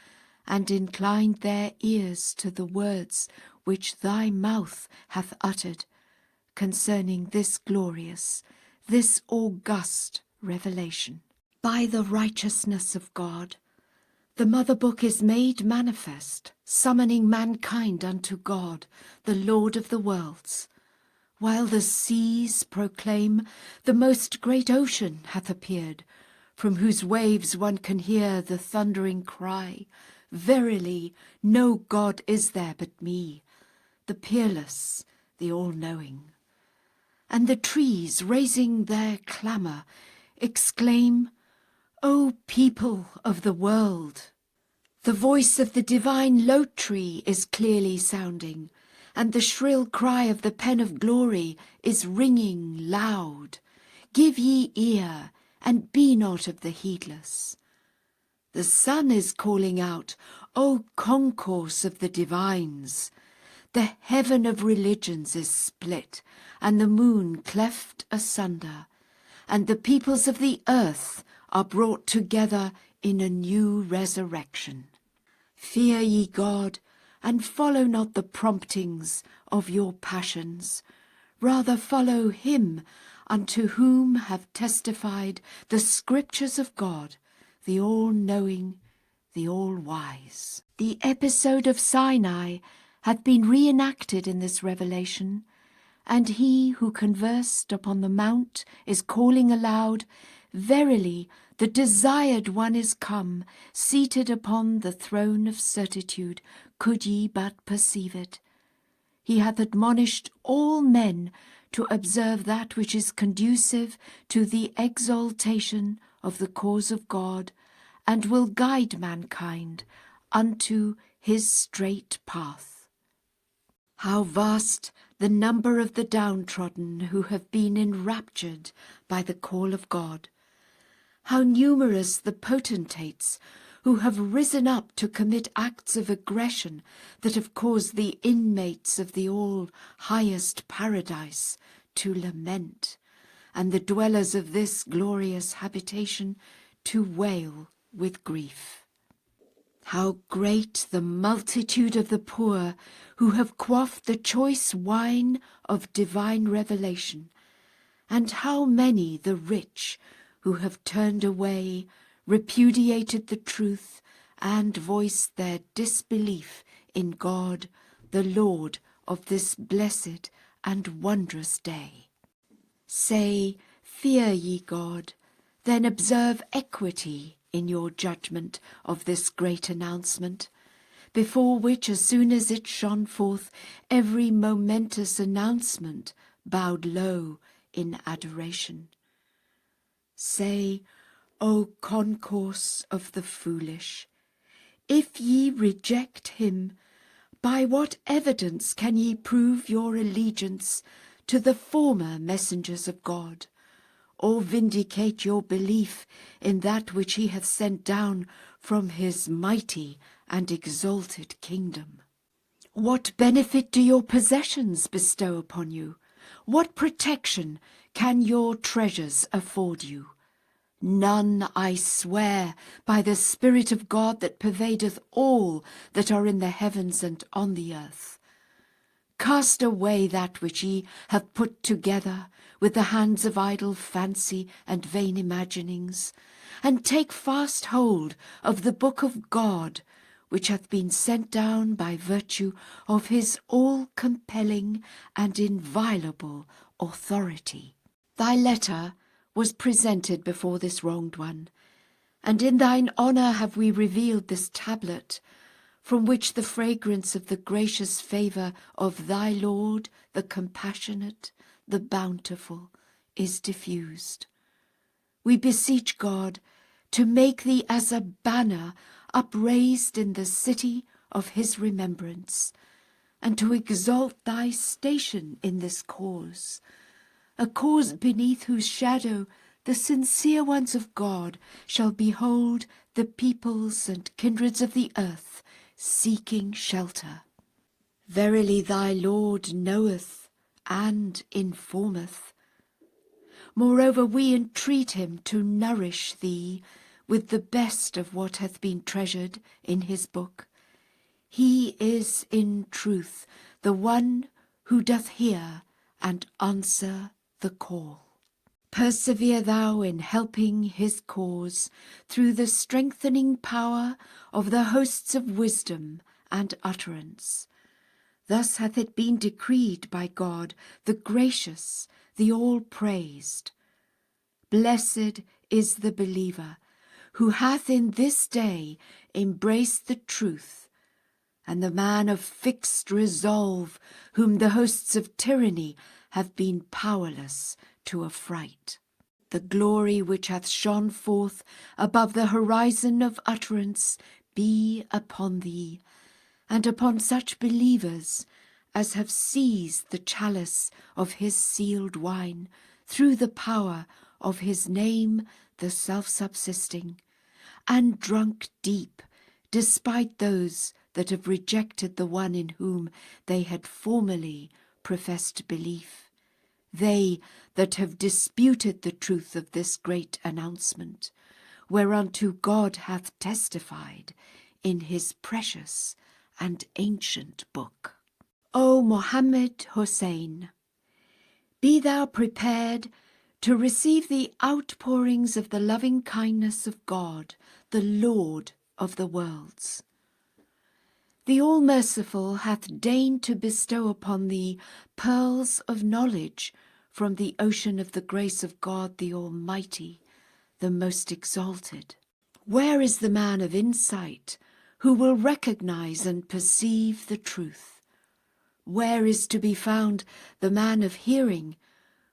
S1: and inclined their ears to the words which thy mouth hath uttered concerning this glorious, this august revelation. By the righteousness of God, the Mother Book is made manifest, summoning mankind unto God, the Lord of the worlds. While the seas proclaim, the most great ocean hath appeared, from whose waves one can hear the thundering cry, Verily, no God is there but me, the peerless, the all-knowing. And the trees, raising their clamour, exclaim, O people of the world! The voice of the divine lote tree is clearly sounding, and the shrill cry of the pen of glory is ringing loud. Give ye ear, and be not of the heedless. The sun is calling out, O concourse of the divines! The heaven of religions is split, and the moon cleft asunder, and the peoples of the earth are brought together in a new resurrection. Fear ye God, and follow not the promptings of your passions. Rather follow him unto whom have testified the scriptures of God, the all-knowing, the all-wise. The episode of Sinai hath been reenacted in this revelation, and he who conversed upon the mount is calling aloud, Verily, the desired one is come, seated upon the throne of certitude, could ye but perceive it. He hath admonished all men to observe that which is conducive to the exaltation of the cause of God, and will guide mankind unto his straight path. How vast the number of the downtrodden who have been enraptured by the call of God. How numerous the potentates who have risen up to commit acts of aggression that have caused the inmates of the all-highest paradise to lament, and the dwellers of this glorious habitation to wail with grief. How great the multitude of the poor who have quaffed the choice wine of divine revelation, and how many the rich who have turned away, repudiated the truth, and voiced their disbelief in God, the Lord of this blessed and wondrous day. Say, fear ye God, then observe equity in your judgment of this great announcement, before which, as soon as it shone forth, every momentous announcement bowed low in adoration. Say, O concourse of the foolish, if ye reject him, by what evidence can ye prove your allegiance to the former messengers of God, or vindicate your belief in that which he hath sent down from his mighty and exalted kingdom? What benefit do your possessions bestow upon you? What protection can your treasures afford you? None, I swear, by the Spirit of God that pervadeth all that are in the heavens and on the earth. Cast away that which ye have put together with the hands of idle fancy and vain imaginings, and take fast hold of the book of God, which hath been sent down by virtue of his all-compelling and inviolable authority. Thy letter was presented before this wronged one, and in thine honour have we revealed this tablet, from which the fragrance of the gracious favour of thy Lord, the compassionate, the bountiful, is diffused. We beseech God to make thee as a banner upraised in the city of his remembrance, and to exalt thy station in this cause, a cause beneath whose shadow the sincere ones of God shall behold the peoples and kindreds of the earth seeking shelter. Verily thy Lord knoweth and informeth. Moreover, we entreat him to nourish thee with the best of what hath been treasured in his book. He is in truth the one who doth hear and answer the call. Persevere thou in helping his cause through the strengthening power of the hosts of wisdom and utterance. Thus hath it been decreed by God, the gracious, the all-praised. Blessed is the believer who hath in this day embraced the truth, and the man of fixed resolve whom the hosts of tyranny have been powerless to affright. The glory which hath shone forth above the horizon of utterance be upon thee, and upon such believers as have seized the chalice of his sealed wine through the power of his name, the self-subsisting, and drunk deep, despite those that have rejected the one in whom they had formerly professed belief, they that have disputed the truth of this great announcement, whereunto God hath testified in his precious and ancient book. O Mohammed Hussein, be thou prepared to receive the outpourings of the loving kindness of God, the Lord of the worlds. The All-Merciful hath deigned to bestow upon thee pearls of knowledge from the ocean of the grace of God the Almighty, the most exalted. Where is the man of insight who will recognize and perceive the truth? Where is to be found the man of hearing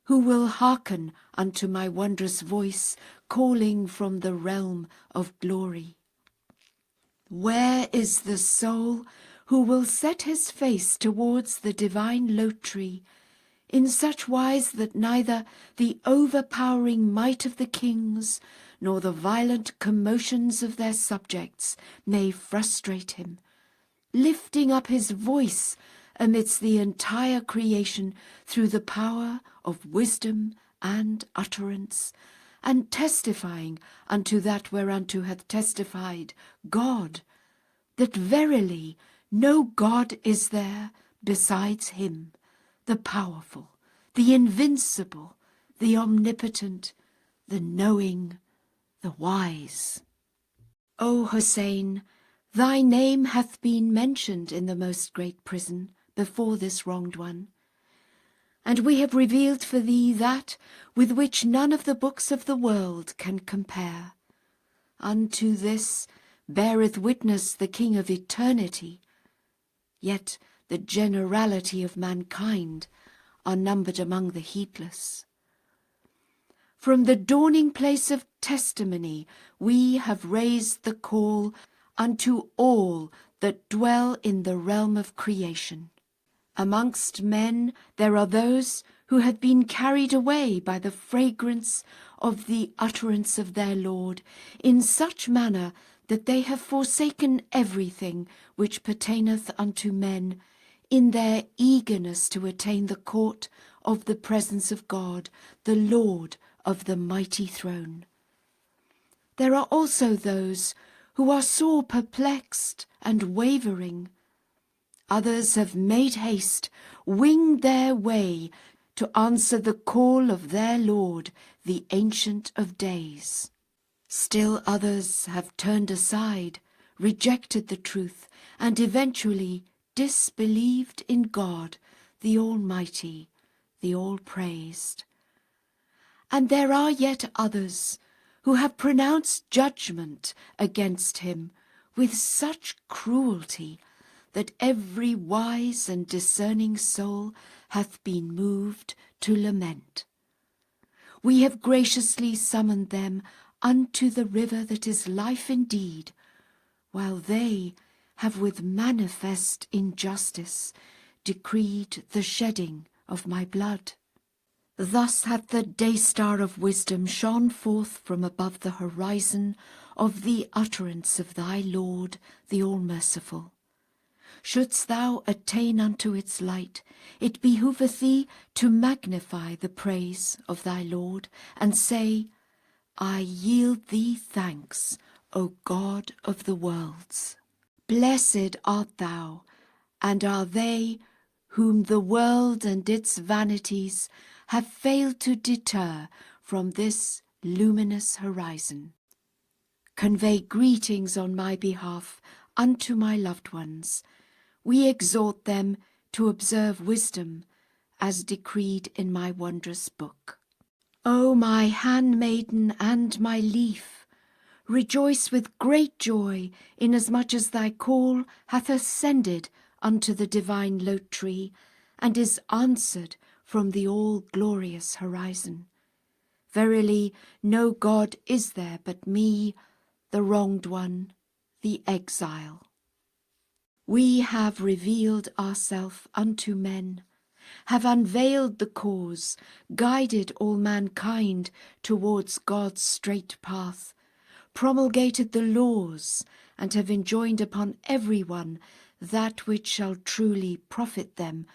S1: who will hearken unto my wondrous voice calling from the realm of glory? Where is the soul who will set his face towards the divine low-tree, in such wise that neither the overpowering might of the kings nor the violent commotions of their subjects may frustrate him, lifting up his voice amidst the entire creation through the power of wisdom and utterance, and testifying unto that whereunto hath testified God, that verily no God is there besides him, the powerful, the invincible, the omnipotent, the knowing, the wise. O Hussein, thy name hath been mentioned in the most great prison before this wronged one, and we have revealed for thee that with which none of the books of the world can compare. Unto this beareth witness the King of eternity, yet the generality of mankind are numbered among the heedless. From the dawning place of testimony we have raised the call unto all that dwell in the realm of creation. Amongst men there are those who have been carried away by the fragrance of the utterance of their Lord in such manner that they have forsaken everything which pertaineth unto men, in their eagerness to attain the court of the presence of God, the Lord of the mighty throne. There are also those who are sore perplexed and wavering. Others have made haste, winged their way to answer the call of their Lord, the Ancient of Days. Still others have turned aside, rejected the truth, and eventually disbelieved in God, the Almighty, the All-Praised. And there are yet others who have pronounced judgment against him with such cruelty that every wise and discerning soul hath been moved to lament. We have graciously summoned them unto the river that is life indeed, while they have with manifest injustice decreed the shedding of my blood. Thus hath the day-star of wisdom shone forth from above the horizon of the utterance of thy Lord, the All-Merciful. Shouldst thou attain unto its light, it behoveth thee to magnify the praise of thy Lord, and say, I yield thee thanks, O God of the worlds. Blessed art thou, and are they whom the world and its vanities have failed to deter from this luminous horizon. Convey greetings on my behalf unto my loved ones. We exhort them to observe wisdom as decreed in my wondrous book. O my handmaiden and my leaf, rejoice with great joy, inasmuch as thy call hath ascended unto the divine low-tree, and is answered from the all-glorious horizon. Verily, no God is there but me, the wronged one, the exile. We have revealed ourselves unto men, have unveiled the cause, guided all mankind towards God's straight path, promulgated the laws, and have enjoined upon every one that which shall truly profit them,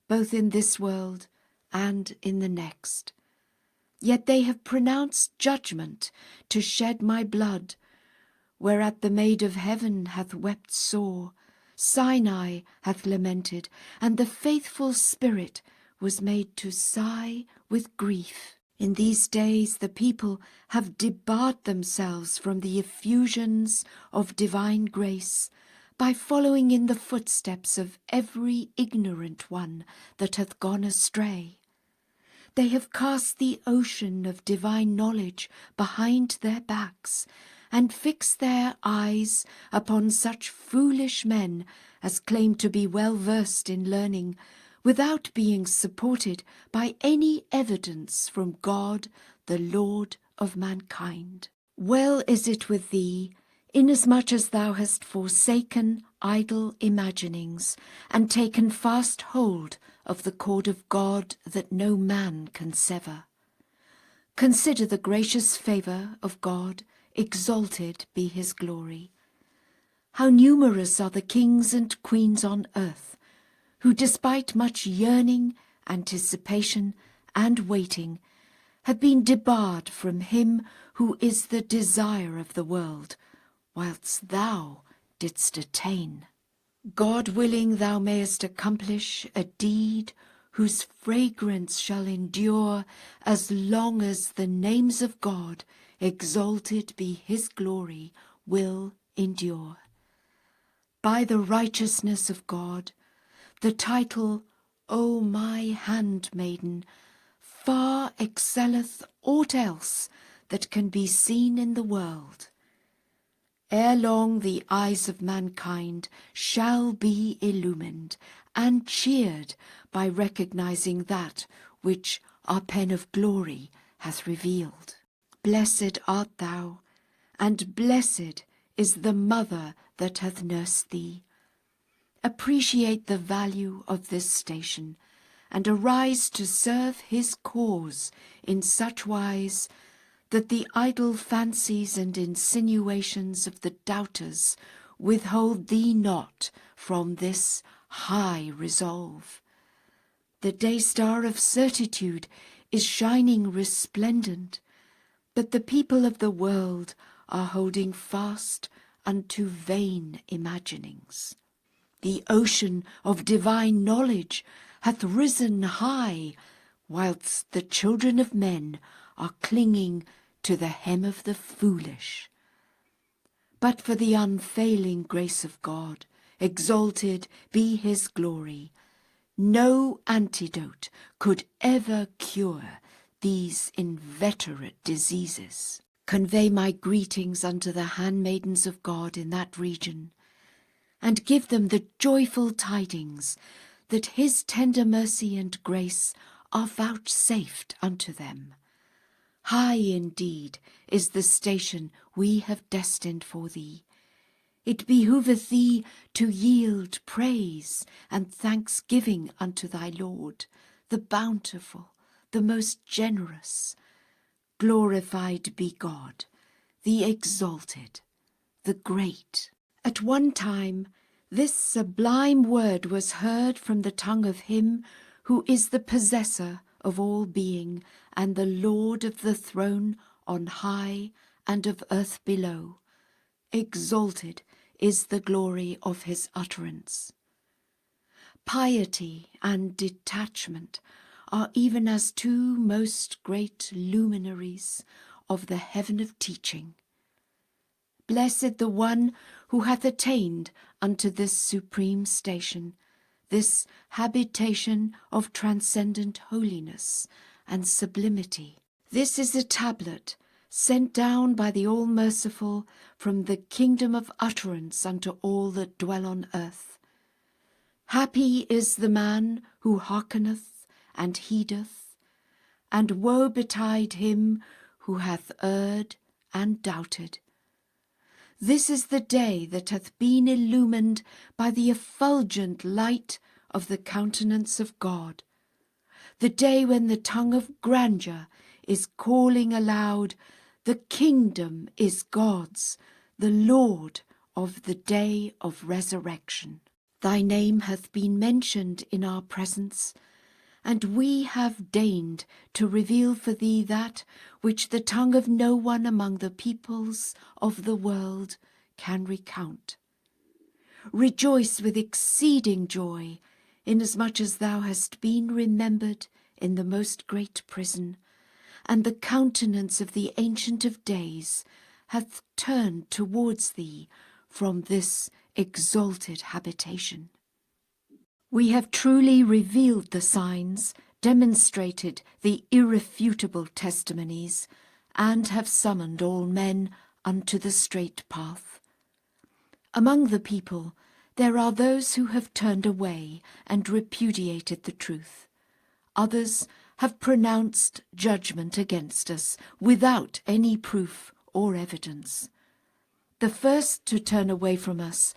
S1: both in this world and in the next. Yet they have pronounced judgment to shed my blood, whereat the Maid of Heaven hath wept sore, Sinai hath lamented, and the faithful spirit was made to sigh with grief. In these days the people have debarred themselves from the effusions of divine grace, by following in the footsteps of every ignorant one that hath gone astray. They have cast the ocean of divine knowledge behind their backs, and fixed their eyes upon such foolish men as claim to be well versed in learning, without being supported by any evidence from God, the Lord of mankind. Well is it with thee, Inasmuch as thou hast forsaken idle imaginings, and taken fast hold of the cord of God that no man can sever. Consider the gracious favour of God, exalted be his glory. How numerous are the kings and queens on earth, who despite much yearning, anticipation, and waiting, have been debarred from him who is the desire of the world, whilst thou didst attain. God willing, thou mayest accomplish a deed whose fragrance shall endure as long as the names of God, exalted be his glory, will endure. By the righteousness of God, the title, O my handmaiden, far excelleth aught else that can be seen in the world. Ere long the eyes of mankind shall be illumined and cheered by recognizing that which our pen of glory hath revealed. Blessed art thou, and blessed is the mother that hath nursed thee. Appreciate the value of this station, and arise to serve his cause in such wise that the idle fancies and insinuations of the doubters withhold thee not from this high resolve. The day-star of certitude is shining resplendent, but the people of the world are holding fast unto vain imaginings. The ocean of divine knowledge hath risen high, whilst the children of men are clinging to the hem of the foolish. But for the unfailing grace of God, exalted be his glory, no antidote could ever cure these inveterate diseases. Convey my greetings unto the handmaidens of God in that region, and give them the joyful tidings that his tender mercy and grace are vouchsafed unto them. High indeed is the station we have destined for thee. It behoveth thee to yield praise and thanksgiving unto thy Lord, the bountiful, the most generous. Glorified be God, the exalted, the great. At one time, this sublime word was heard from the tongue of him who is the possessor of all being and the Lord of the throne on high and of earth below. Exalted is the glory of his utterance. Piety and detachment are even as two most great luminaries of the heaven of teaching. Blessed the one who hath attained unto this supreme station, this habitation of transcendent holiness and sublimity. This is a tablet sent down by the All-Merciful from the kingdom of utterance unto all that dwell on earth. Happy is the man who hearkeneth and heedeth, and woe betide him who hath erred and doubted. This is the day that hath been illumined by the effulgent light of the countenance of God, the day when the tongue of grandeur is calling aloud, the kingdom is God's, the Lord of the day of resurrection. Thy name hath been mentioned in our presence, and we have deigned to reveal for thee that which the tongue of no one among the peoples of the world can recount. Rejoice with exceeding joy, inasmuch as thou hast been remembered in the most great prison, and the countenance of the Ancient of Days hath turned towards thee from this exalted habitation. We have truly revealed the signs, demonstrated the irrefutable testimonies, and have summoned all men unto the straight path. Among the people there are those who have turned away and repudiated the truth. Others have pronounced judgment against us without any proof or evidence. The first to turn away from us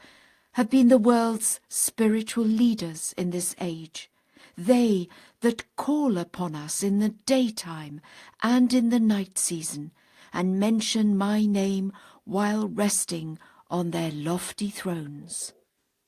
S1: have been the world's spiritual leaders in this age, they that call upon us in the daytime and in the night season, and mention my name while resting on their lofty thrones.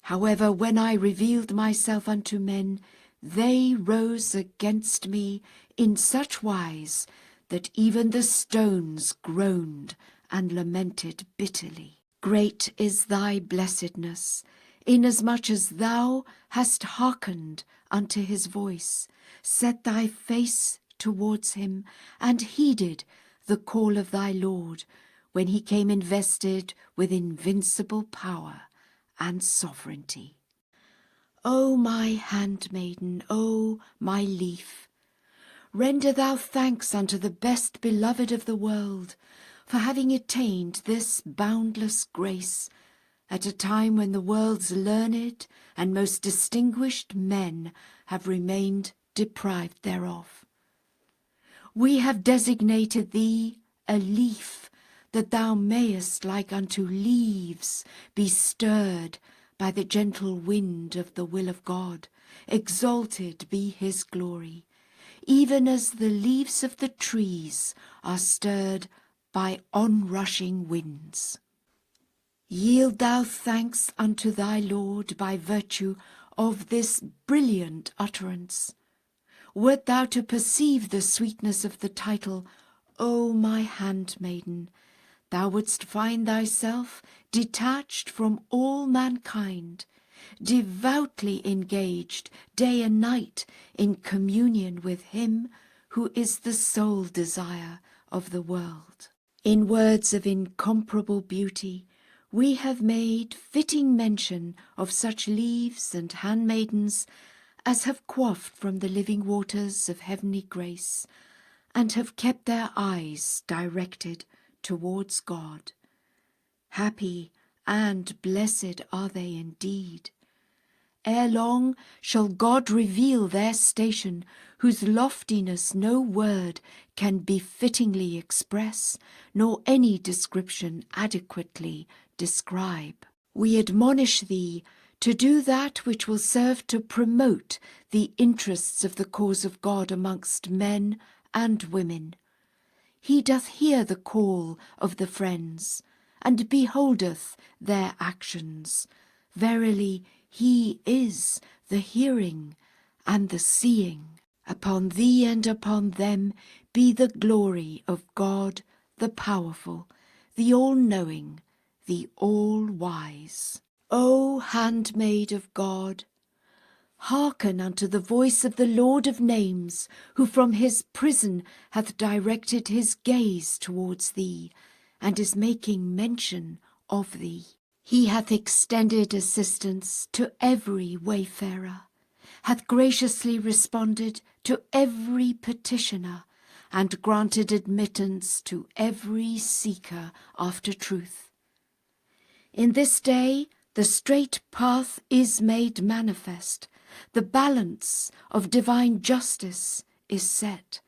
S1: However, when I revealed myself unto men, they rose against me in such wise that even the stones groaned and lamented bitterly. Great is thy blessedness, inasmuch as thou hast hearkened unto his voice, set thy face towards him, and heeded the call of thy Lord, when he came invested with invincible power and sovereignty. O my handmaiden, O my leaf, render thou thanks unto the best beloved of the world, for having attained this boundless grace at a time when the world's learned and most distinguished men have remained deprived thereof. We have designated thee a leaf, that thou mayest, like unto leaves, be stirred by the gentle wind of the will of God. Exalted be his glory, even as the leaves of the trees are stirred by onrushing winds. Yield thou thanks unto thy Lord by virtue of this brilliant utterance. Wert thou to perceive the sweetness of the title, O my handmaiden, thou wouldst find thyself detached from all mankind, devoutly engaged day and night in communion with him who is the sole desire of the world. In words of incomparable beauty, we have made fitting mention of such leaves and handmaidens as have quaffed from the living waters of heavenly grace, and have kept their eyes directed towards God. Happy and blessed are they indeed. Ere long shall God reveal their station, whose loftiness no word can befittingly express, nor any description adequately describe. We admonish thee to do that which will serve to promote the interests of the cause of God amongst men and women. He doth hear the call of the friends, and beholdeth their actions. Verily, he is the hearing and the seeing. Upon thee and upon them be the glory of God, the powerful, the all-knowing, the all-wise. O handmaid of God, hearken unto the voice of the Lord of names, who from his prison hath directed his gaze towards thee, and is making mention of thee. He hath extended assistance to every wayfarer, hath graciously responded to every petitioner, and granted admittance to every seeker after truth. In this day the straight path is made manifest, the balance of divine justice is set,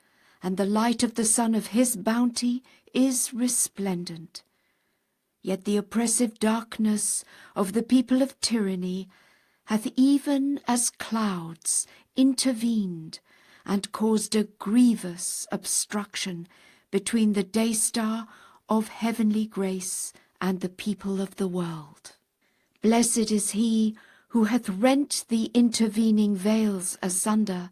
S1: and the light of the sun of his bounty is resplendent. Yet the oppressive darkness of the people of tyranny hath even as clouds intervened, and caused a grievous obstruction between the day-star of heavenly grace and the people of the world. Blessed is he who hath rent the intervening veils asunder,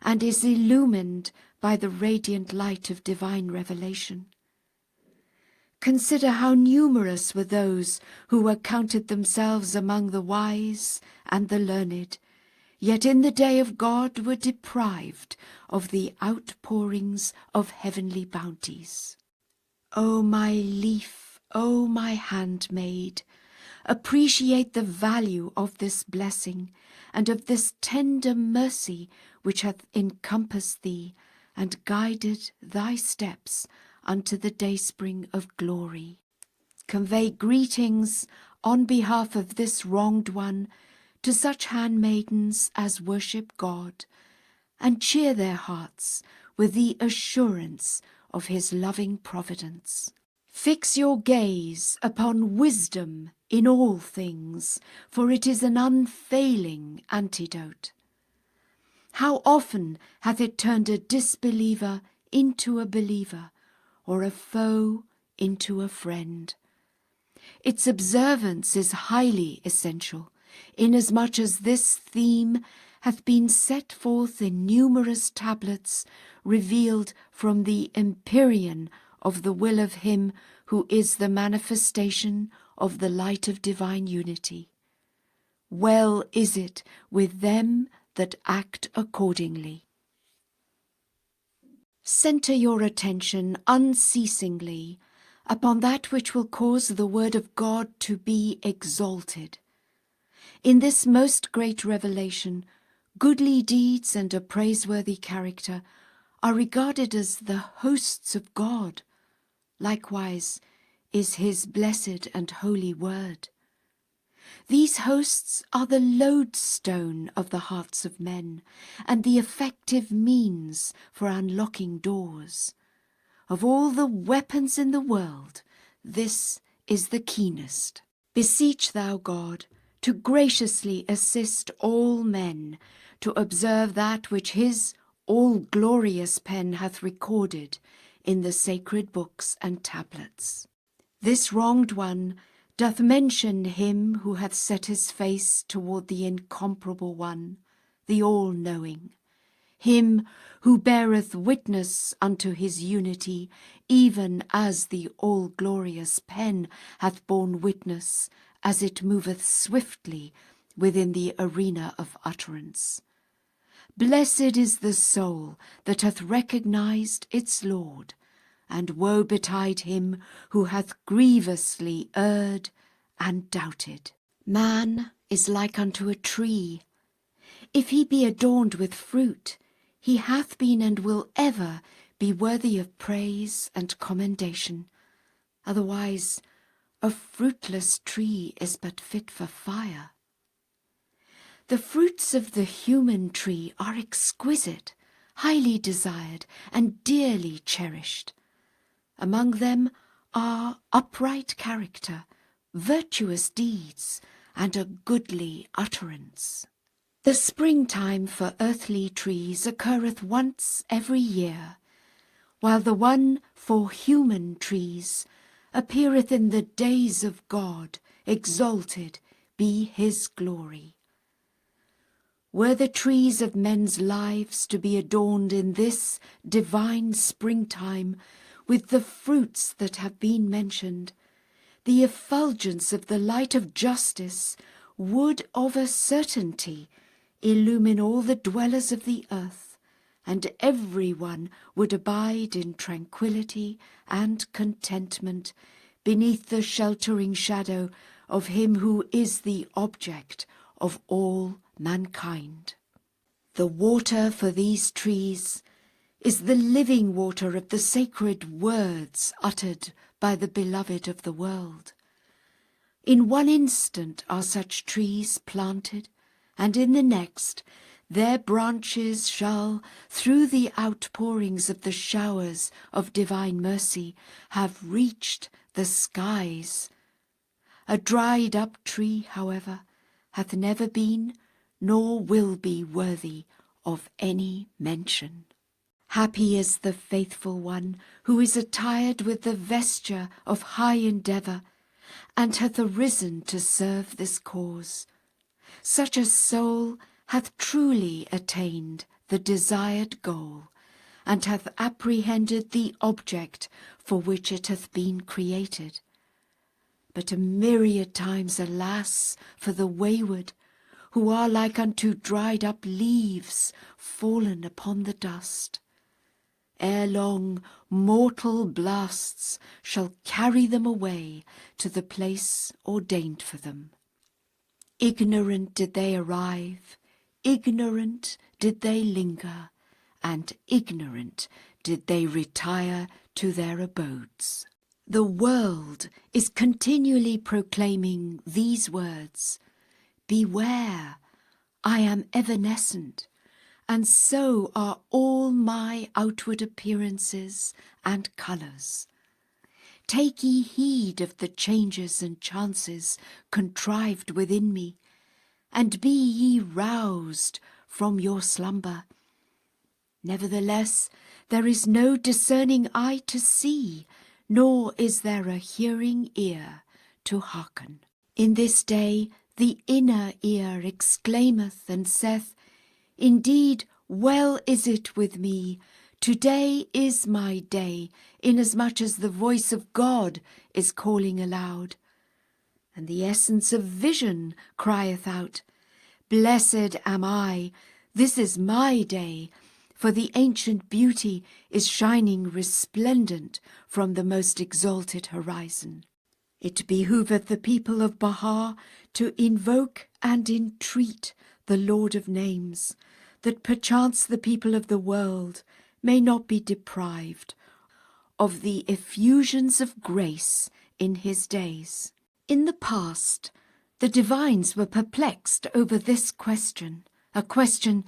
S1: and is illumined by the radiant light of divine revelation. Consider how numerous were those who accounted themselves among the wise and the learned, yet in the day of God were deprived of the outpourings of heavenly bounties. O my leaf, O my handmaid, appreciate the value of this blessing and of this tender mercy which hath encompassed thee and guided thy steps unto the dayspring of glory. Convey greetings on behalf of this wronged one to such handmaidens as worship God, and cheer their hearts with the assurance of his loving providence. Fix your gaze upon wisdom in all things, for it is an unfailing antidote. How often hath it turned a disbeliever into a believer, or a foe into a friend? Its observance is highly essential, inasmuch as this theme hath been set forth in numerous tablets revealed from the empyrean of the will of him who is the manifestation of the light of divine unity. Well is it with them that act accordingly. Centre your attention unceasingly upon that which will cause the word of God to be exalted. In this most great revelation, goodly deeds and a praiseworthy character are regarded as the hosts of God. Likewise is his blessed and holy word. These hosts are the lodestone of the hearts of men, and the effective means for unlocking doors. Of all the weapons in the world, this is the keenest. Beseech thou God to graciously assist all men to observe that which his all-glorious pen hath recorded in the sacred books and tablets. This wronged one doth mention him who hath set his face toward the incomparable one, the all-knowing, him who beareth witness unto his unity, even as the all-glorious pen hath borne witness, as it moveth swiftly within the arena of utterance. Blessed is the soul that hath recognized its Lord, and woe betide him who hath grievously erred and doubted. Man is like unto a tree. If he be adorned with fruit, he hath been and will ever be worthy of praise and commendation. Otherwise, a fruitless tree is but fit for fire. The fruits of the human tree are exquisite, highly desired, and dearly cherished. Among them are upright character, virtuous deeds, and a goodly utterance. The springtime for earthly trees occurreth once every year, while the one for human trees appeareth in the days of God, exalted be his glory. Were the trees of men's lives to be adorned in this divine springtime with the fruits that have been mentioned, the effulgence of the light of justice would of a certainty illumine all the dwellers of the earth, and every one would abide in tranquillity and contentment beneath the sheltering shadow of him who is the object of all mankind. The water for these trees is the living water of the sacred words uttered by the beloved of the world. In one instant are such trees planted, and in the next their branches shall, through the outpourings of the showers of divine mercy, have reached the skies. A dried-up tree, however, hath never been, nor will be worthy of any mention. Happy is the faithful one who is attired with the vesture of high endeavour, and hath arisen to serve this cause. Such a soul hath truly attained the desired goal, and hath apprehended the object for which it hath been created. But a myriad times, alas, for the wayward, who are like unto dried up leaves fallen upon the dust. Ere long mortal blasts shall carry them away to the place ordained for them. Ignorant did they arrive, ignorant did they linger, and ignorant did they retire to their abodes. The world is continually proclaiming these words: Beware, I am evanescent, and so are all my outward appearances and colours. take ye heed of the changes and chances contrived within me, and be ye roused from your slumber. Nevertheless, there is no discerning eye to see, nor is there a hearing ear to hearken. In this day the inner ear exclaimeth and saith, Indeed, well is it with me, today is my day, inasmuch as the voice of God is calling aloud. And the essence of vision crieth out, Blessed am I, this is my day, for the ancient beauty is shining resplendent from the most exalted horizon. It behoveth the people of Baha to invoke and entreat the Lord of Names, that perchance the people of the world may not be deprived of the effusions of grace in his days. In the past, the divines were perplexed over this question, a question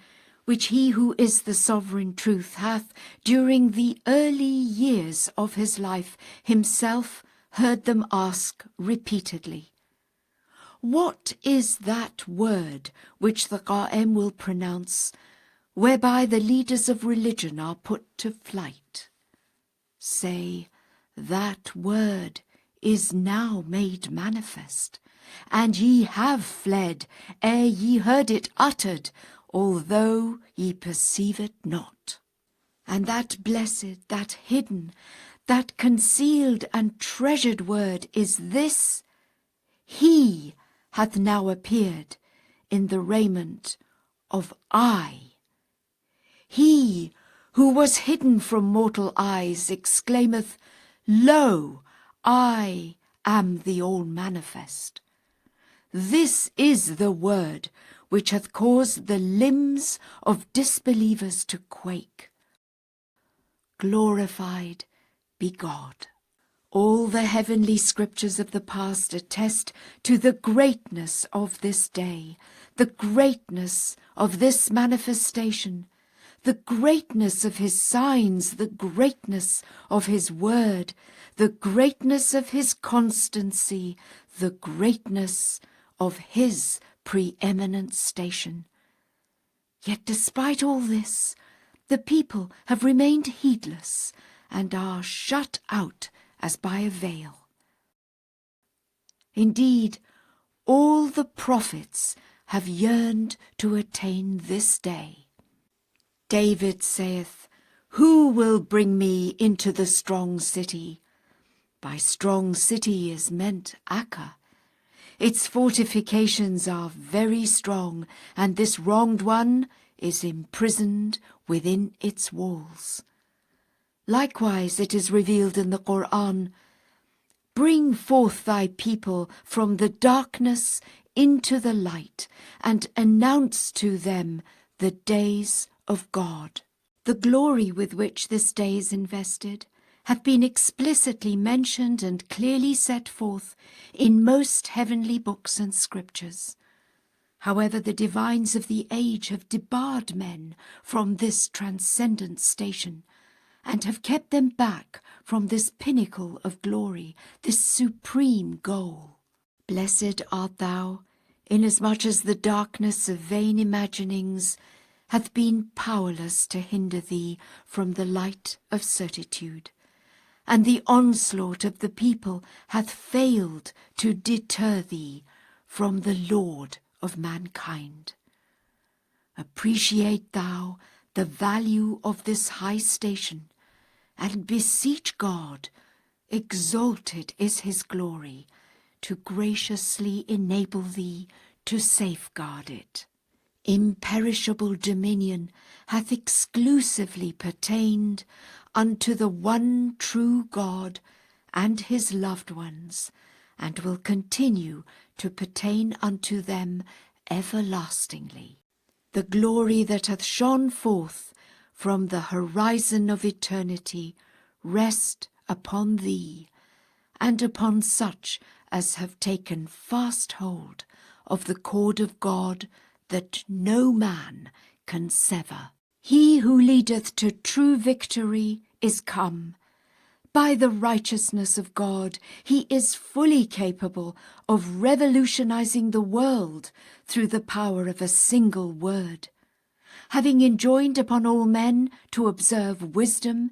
S1: which he who is the sovereign truth hath, during the early years of his life, himself heard them ask repeatedly. What is that word which the Qa'im will pronounce, whereby the leaders of religion are put to flight? Say, that word is now made manifest, and ye have fled ere ye heard it uttered, although ye perceive it not. And that blessed, that hidden, that concealed and treasured word is this: He hath now appeared in the raiment of I. He who was hidden from mortal eyes exclaimeth, Lo, I am the all-manifest. This is the word which hath caused the limbs of disbelievers to quake. Glorified be God. All the heavenly scriptures of the past attest to the greatness of this day, the greatness of this manifestation, the greatness of his signs, the greatness of his word, the greatness of his constancy, the greatness of his preeminent station. Yet despite all this, the people have remained heedless and are shut out as by a veil. Indeed, all the prophets have yearned to attain this day. David saith, Who will bring me into the strong city? By strong city is meant Akka. Its fortifications are very strong, and this wronged one is imprisoned within its walls. Likewise it is revealed in the Qur'an, Bring forth thy people from the darkness into the light, and announce to them the days of God. The glory with which this day is invested hath been explicitly mentioned and clearly set forth in most heavenly books and scriptures. However, the divines of the age have debarred men from this transcendent station, and have kept them back from this pinnacle of glory, this supreme goal. Blessed art thou, inasmuch as the darkness of vain imaginings hath been powerless to hinder thee from the light of certitude, and the onslaught of the people hath failed to deter thee from the Lord of mankind. Appreciate thou the value of this high station, and beseech God, exalted is his glory, to graciously enable thee to safeguard it. Imperishable dominion hath exclusively pertained unto the one true God and his loved ones, and will continue to pertain unto them everlastingly. The glory that hath shone forth from the horizon of eternity rest upon thee, and upon such as have taken fast hold of the cord of God that no man can sever. He who leadeth to true victory is come. By the righteousness of God, he is fully capable of revolutionizing the world through the power of a single word. Having enjoined upon all men to observe wisdom,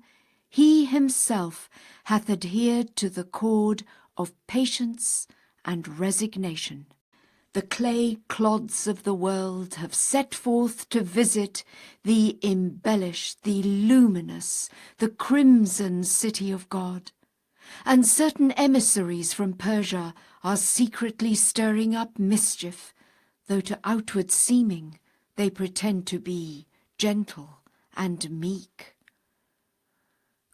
S1: he himself hath adhered to the cord of patience and resignation. The clay clods of the world have set forth to visit the embellished, the luminous, the crimson city of God. And certain emissaries from Persia are secretly stirring up mischief, though to outward seeming they pretend to be gentle and meek.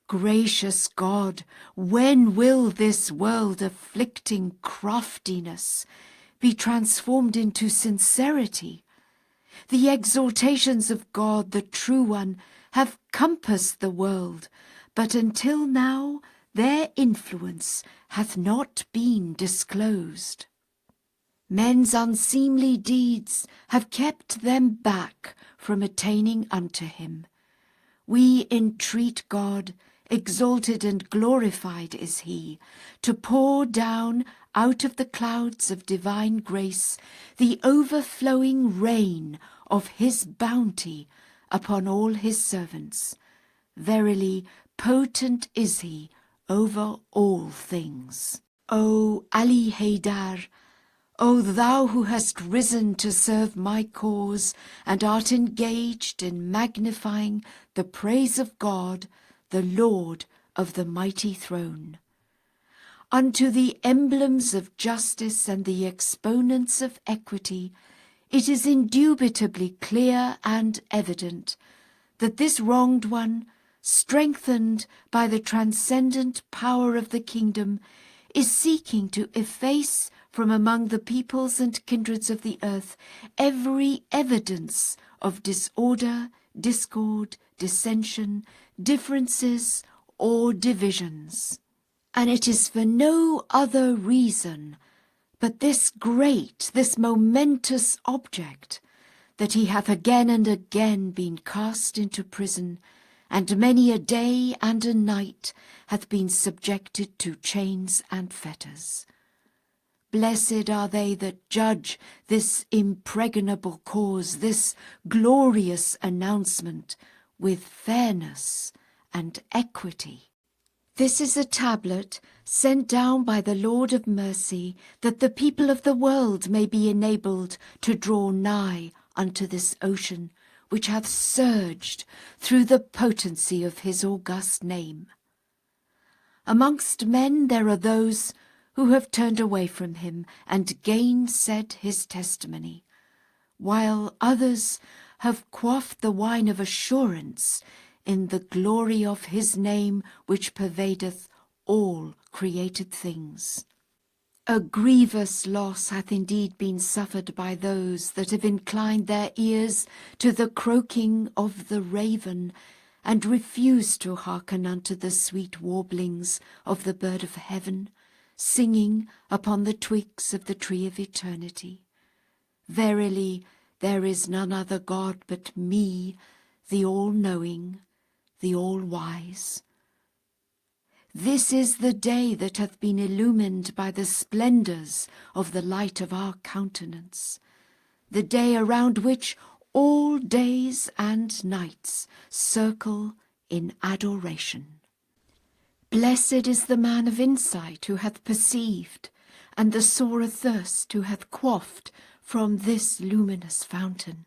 S1: Gracious God, when will this world-afflicting craftiness be transformed into sincerity? The exhortations of God, the True One, have compassed the world, but until now their influence hath not been disclosed. Men's unseemly deeds have kept them back from attaining unto him. We entreat God, exalted and glorified is he, to pour down out of the clouds of divine grace the overflowing rain of his bounty upon all his servants. Verily, potent is he over all things. O Ali Haydar, O thou who hast risen to serve my cause and art engaged in magnifying the praise of God, the Lord of the mighty throne. Unto the emblems of justice and the exponents of equity, it is indubitably clear and evident that this wronged one, strengthened by the transcendent power of the kingdom, is seeking to efface from among the peoples and kindreds of the earth every evidence of disorder, discord, dissension, differences, or divisions. And it is for no other reason but this great, this momentous object, that he hath again and again been cast into prison, and many a day and a night hath been subjected to chains and fetters. Blessed are they that judge this impregnable cause, this glorious announcement, with fairness and equity. This is a tablet sent down by the Lord of mercy, that the people of the world may be enabled to draw nigh unto this ocean, which hath surged through the potency of his august name. Amongst men there are those who have turned away from him and gainsaid his testimony, while others have quaffed the wine of assurance in the glory of his name which pervadeth all created things. A grievous loss hath indeed been suffered by those that have inclined their ears to the croaking of the raven, and refused to hearken unto the sweet warblings of the bird of heaven, singing upon the twigs of the tree of eternity. Verily, there is none other God but me, the all-knowing, the all-wise. This is the day that hath been illumined by the splendours of the light of our countenance, the day around which all days and nights circle in adoration. Blessed is the man of insight who hath perceived, and the sore athirst who hath quaffed from this luminous fountain.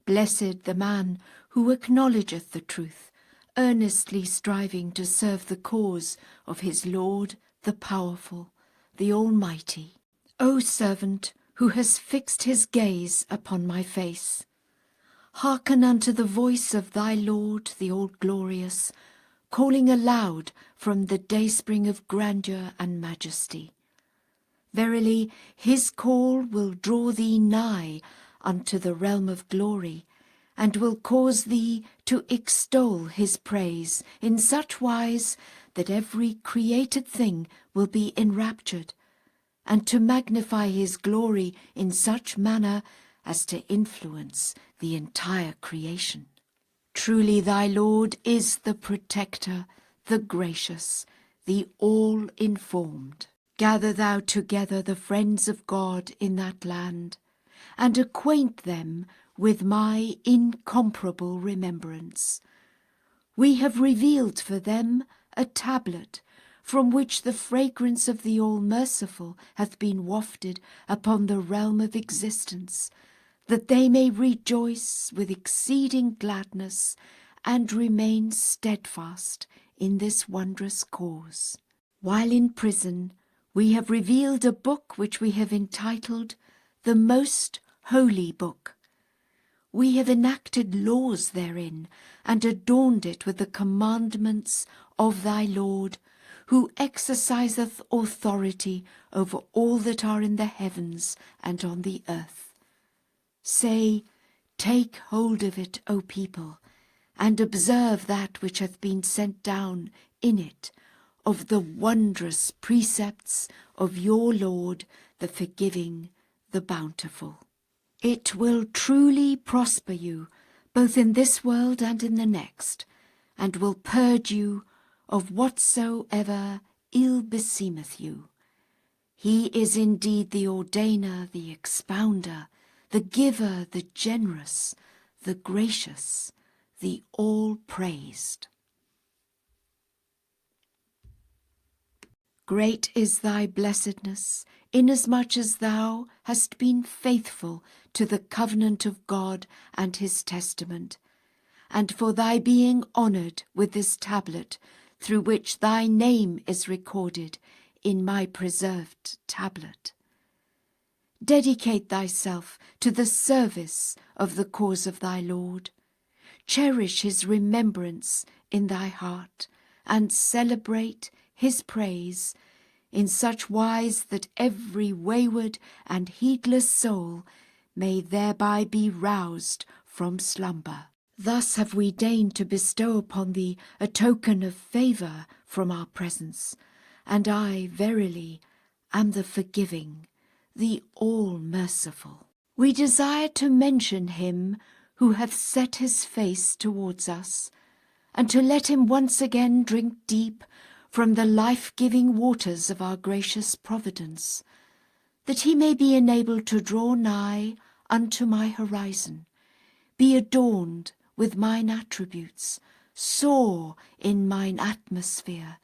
S1: Blessed the man who acknowledgeth the truth, earnestly striving to serve the cause of his Lord, the powerful, the Almighty. O servant who has fixed his gaze upon my face, hearken unto the voice of thy Lord, the all-glorious, calling aloud from the dayspring of grandeur and majesty. Verily, his call will draw thee nigh unto the realm of glory, and will cause thee to extol his praise in such wise that every created thing will be enraptured, and to magnify his glory in such manner as to influence the entire creation. Truly thy Lord is the protector, the gracious, the all-informed. Gather thou together the friends of God in that land, and acquaint them with my incomparable remembrance. We have revealed for them a tablet, from which the fragrance of the All-Merciful hath been wafted upon the realm of existence, that they may rejoice with exceeding gladness and remain steadfast in this wondrous cause. While in prison, we have revealed a book which we have entitled the Most Holy Book. We have enacted laws therein, and adorned it with the commandments of thy Lord, who exerciseth authority over all that are in the heavens and on the earth. Say, take hold of it, O people, and observe that which hath been sent down in it, of the wondrous precepts of your Lord, the forgiving, the bountiful. It will truly prosper you, both in this world and in the next, and will purge you of whatsoever ill beseemeth you. He is indeed the ordainer, the expounder, the giver, the generous, the gracious, the all-praised. Great is thy blessedness, inasmuch as thou hast been faithful to the covenant of God and his testament, and for thy being honoured with this tablet, through which thy name is recorded in my preserved tablet. Dedicate thyself to the service of the cause of thy Lord. Cherish his remembrance in thy heart, and celebrate his praise in such wise that every wayward and heedless soul may thereby be roused from slumber. Thus have we deigned to bestow upon thee a token of favour from our presence, and I, verily, am the forgiving, the all-merciful. We desire to mention him who hath set his face towards us, and to let him once again drink deep from the life-giving waters of our gracious providence, that he may be enabled to draw nigh unto my horizon, be adorned with mine attributes, soar in mine atmosphere,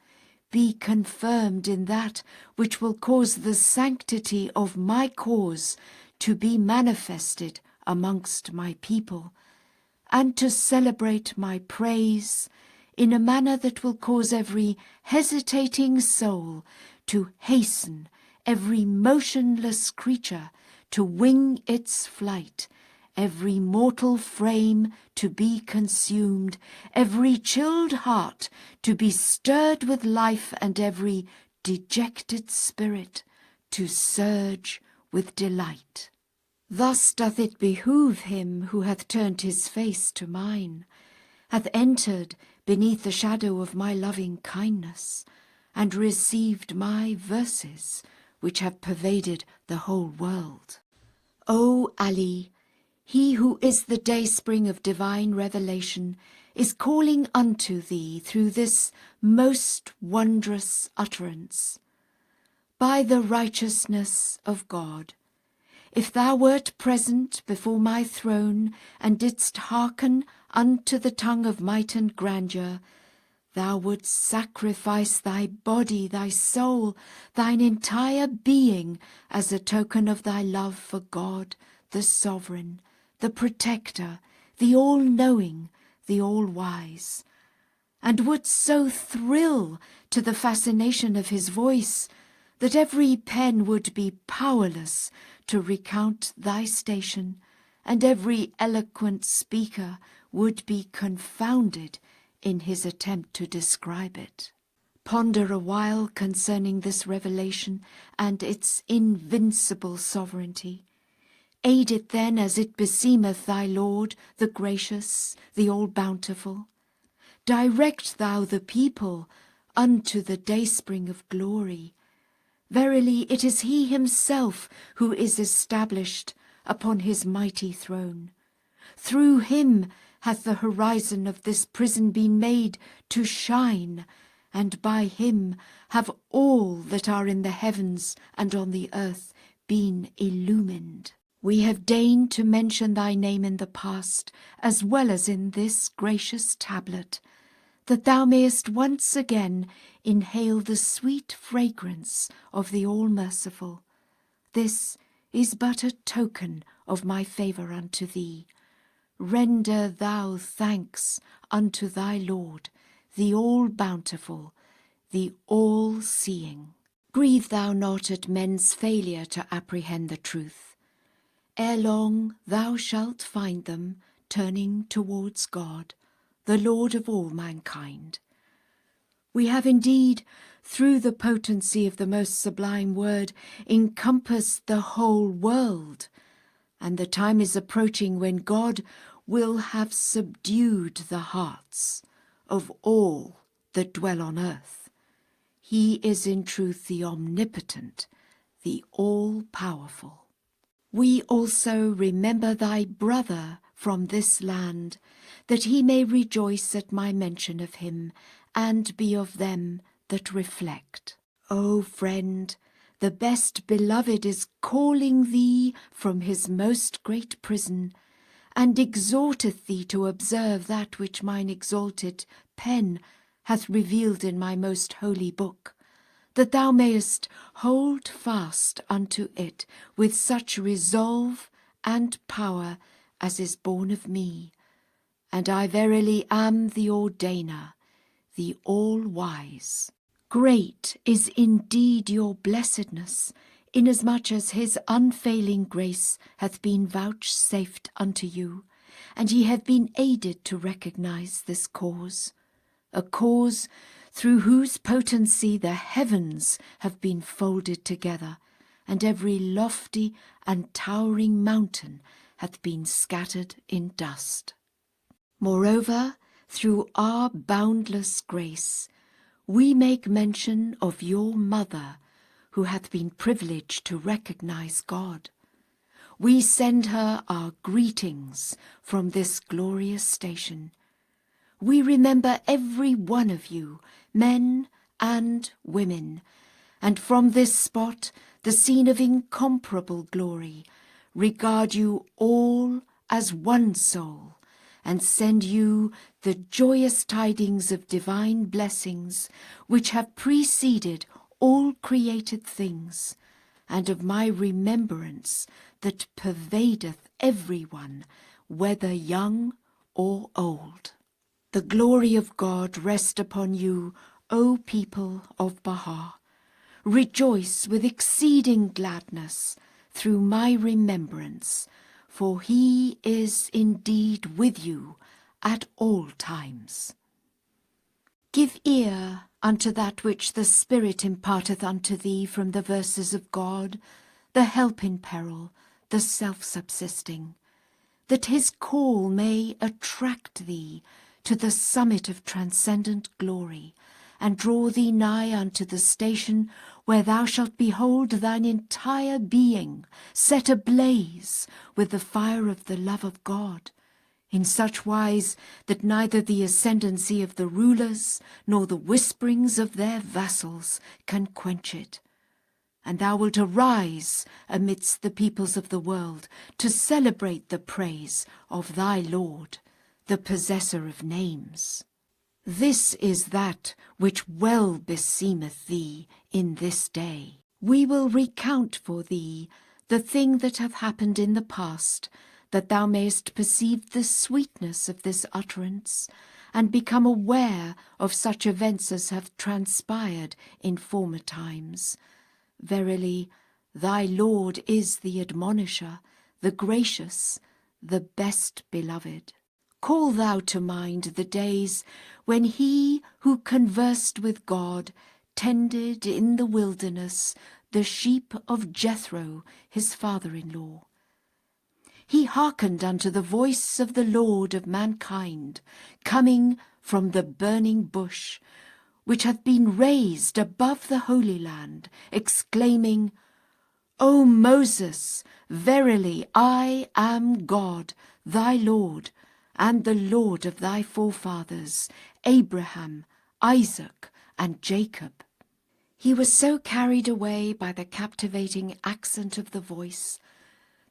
S1: be confirmed in that which will cause the sanctity of my cause to be manifested amongst my people, and to celebrate my praise in a manner that will cause every hesitating soul to hasten, every motionless creature to wing its flight, every mortal frame to be consumed, every chilled heart to be stirred with life, and every dejected spirit to surge with delight. Thus doth it behoove him who hath turned his face to mine, hath entered beneath the shadow of my loving kindness, and received my verses, which have pervaded the whole world. O Ali, he who is the dayspring of divine revelation is calling unto thee through this most wondrous utterance. By the righteousness of God, if thou wert present before my throne, and didst hearken unto the tongue of might and grandeur, thou wouldst sacrifice thy body, thy soul, thine entire being, as a token of thy love for God, the Sovereign, the Protector, the All-Knowing, the All-Wise, and wouldst so thrill to the fascination of his voice that every pen would be powerless to recount thy station, and every eloquent speaker would be confounded in his attempt to describe it. Ponder a while concerning this revelation and its invincible sovereignty. Aid it then as it beseemeth thy Lord, the gracious, the all-bountiful. Direct thou the people unto the dayspring of glory. Verily it is he himself who is established upon his mighty throne. Through him hath the horizon of this prison been made to shine, and by him have all that are in the heavens and on the earth been illumined. We have deigned to mention thy name in the past, as well as in this gracious tablet, that thou mayest once again inhale the sweet fragrance of the All-Merciful. This is but a token of my favour unto thee. Render thou thanks unto thy Lord, the All-Bountiful, the All-Seeing. Grieve thou not at men's failure to apprehend the truth. Ere long thou shalt find them turning towards God, the Lord of all mankind. We have indeed, through the potency of the most sublime word, encompassed the whole world, and the time is approaching when God will have subdued the hearts of all that dwell on earth. He is in truth the omnipotent, the all-powerful. We also remember thy brother from this land, that he may rejoice at my mention of him, and be of them that reflect. O friend, the best beloved is calling thee from his most great prison, and exhorteth thee to observe that which mine exalted pen hath revealed in my most holy book, that thou mayest hold fast unto it with such resolve and power as is born of me. And I verily am the ordainer, the all-wise. Great is indeed your blessedness, inasmuch as his unfailing grace hath been vouchsafed unto you, and ye have been aided to recognize this cause, a cause through whose potency the heavens have been folded together, and every lofty and towering mountain hath been scattered in dust. Moreover, through our boundless grace, we make mention of your mother, who hath been privileged to recognize God. We send her our greetings from this glorious station. We remember every one of you, men and women, and from this spot, the scene of incomparable glory, regard you all as one soul, and send you the joyous tidings of divine blessings which have preceded all created things, and of my remembrance that pervadeth every one, whether young or old. The glory of God rest upon you, O people of Baha. Rejoice with exceeding gladness through my remembrance, for he is indeed with you at all times. Give ear unto that which the Spirit imparteth unto thee from the verses of God, the help in peril, the self-subsisting, that his call may attract thee to the summit of transcendent glory, and draw thee nigh unto the station where thou shalt behold thine entire being set ablaze with the fire of the love of God, in such wise that neither the ascendancy of the rulers nor the whisperings of their vassals can quench it. And thou wilt arise amidst the peoples of the world to celebrate the praise of thy Lord, the possessor of names. This is that which well beseemeth thee in this day. We will recount for thee the thing that hath happened in the past, that thou mayest perceive the sweetness of this utterance, and become aware of such events as have transpired in former times. Verily, thy Lord is the admonisher, the gracious, the best beloved. Call thou to mind the days when he who conversed with God tended in the wilderness the sheep of Jethro, his father-in-law. He hearkened unto the voice of the Lord of mankind, coming from the burning bush, which hath been raised above the Holy Land, exclaiming, O Moses, verily I am God, thy Lord, and the Lord of thy forefathers, Abraham, Isaac, and Jacob. He was so carried away by the captivating accent of the voice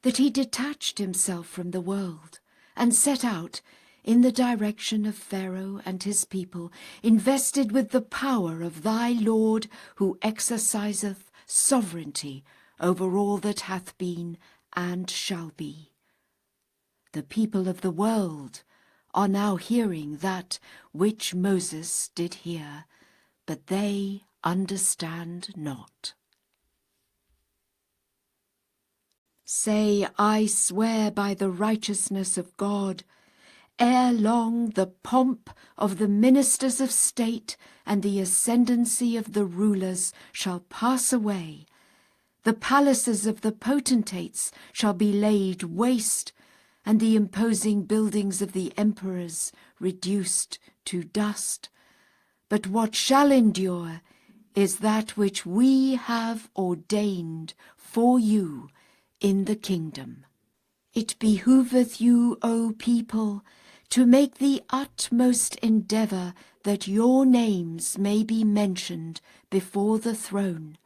S1: that he detached himself from the world and set out in the direction of Pharaoh and his people, invested with the power of thy Lord, who exerciseth sovereignty over all that hath been and shall be. The people of the world are now hearing that which Moses did hear, but they understand not. Say, I swear by the righteousness of God, ere long the pomp of the ministers of state and the ascendancy of the rulers shall pass away. The palaces of the potentates shall be laid waste, and the imposing buildings of the emperors reduced to dust. But what shall endure is that which we have ordained for you in the kingdom. It behoveth you, O people, to make the utmost endeavour that your names may be mentioned before the throne,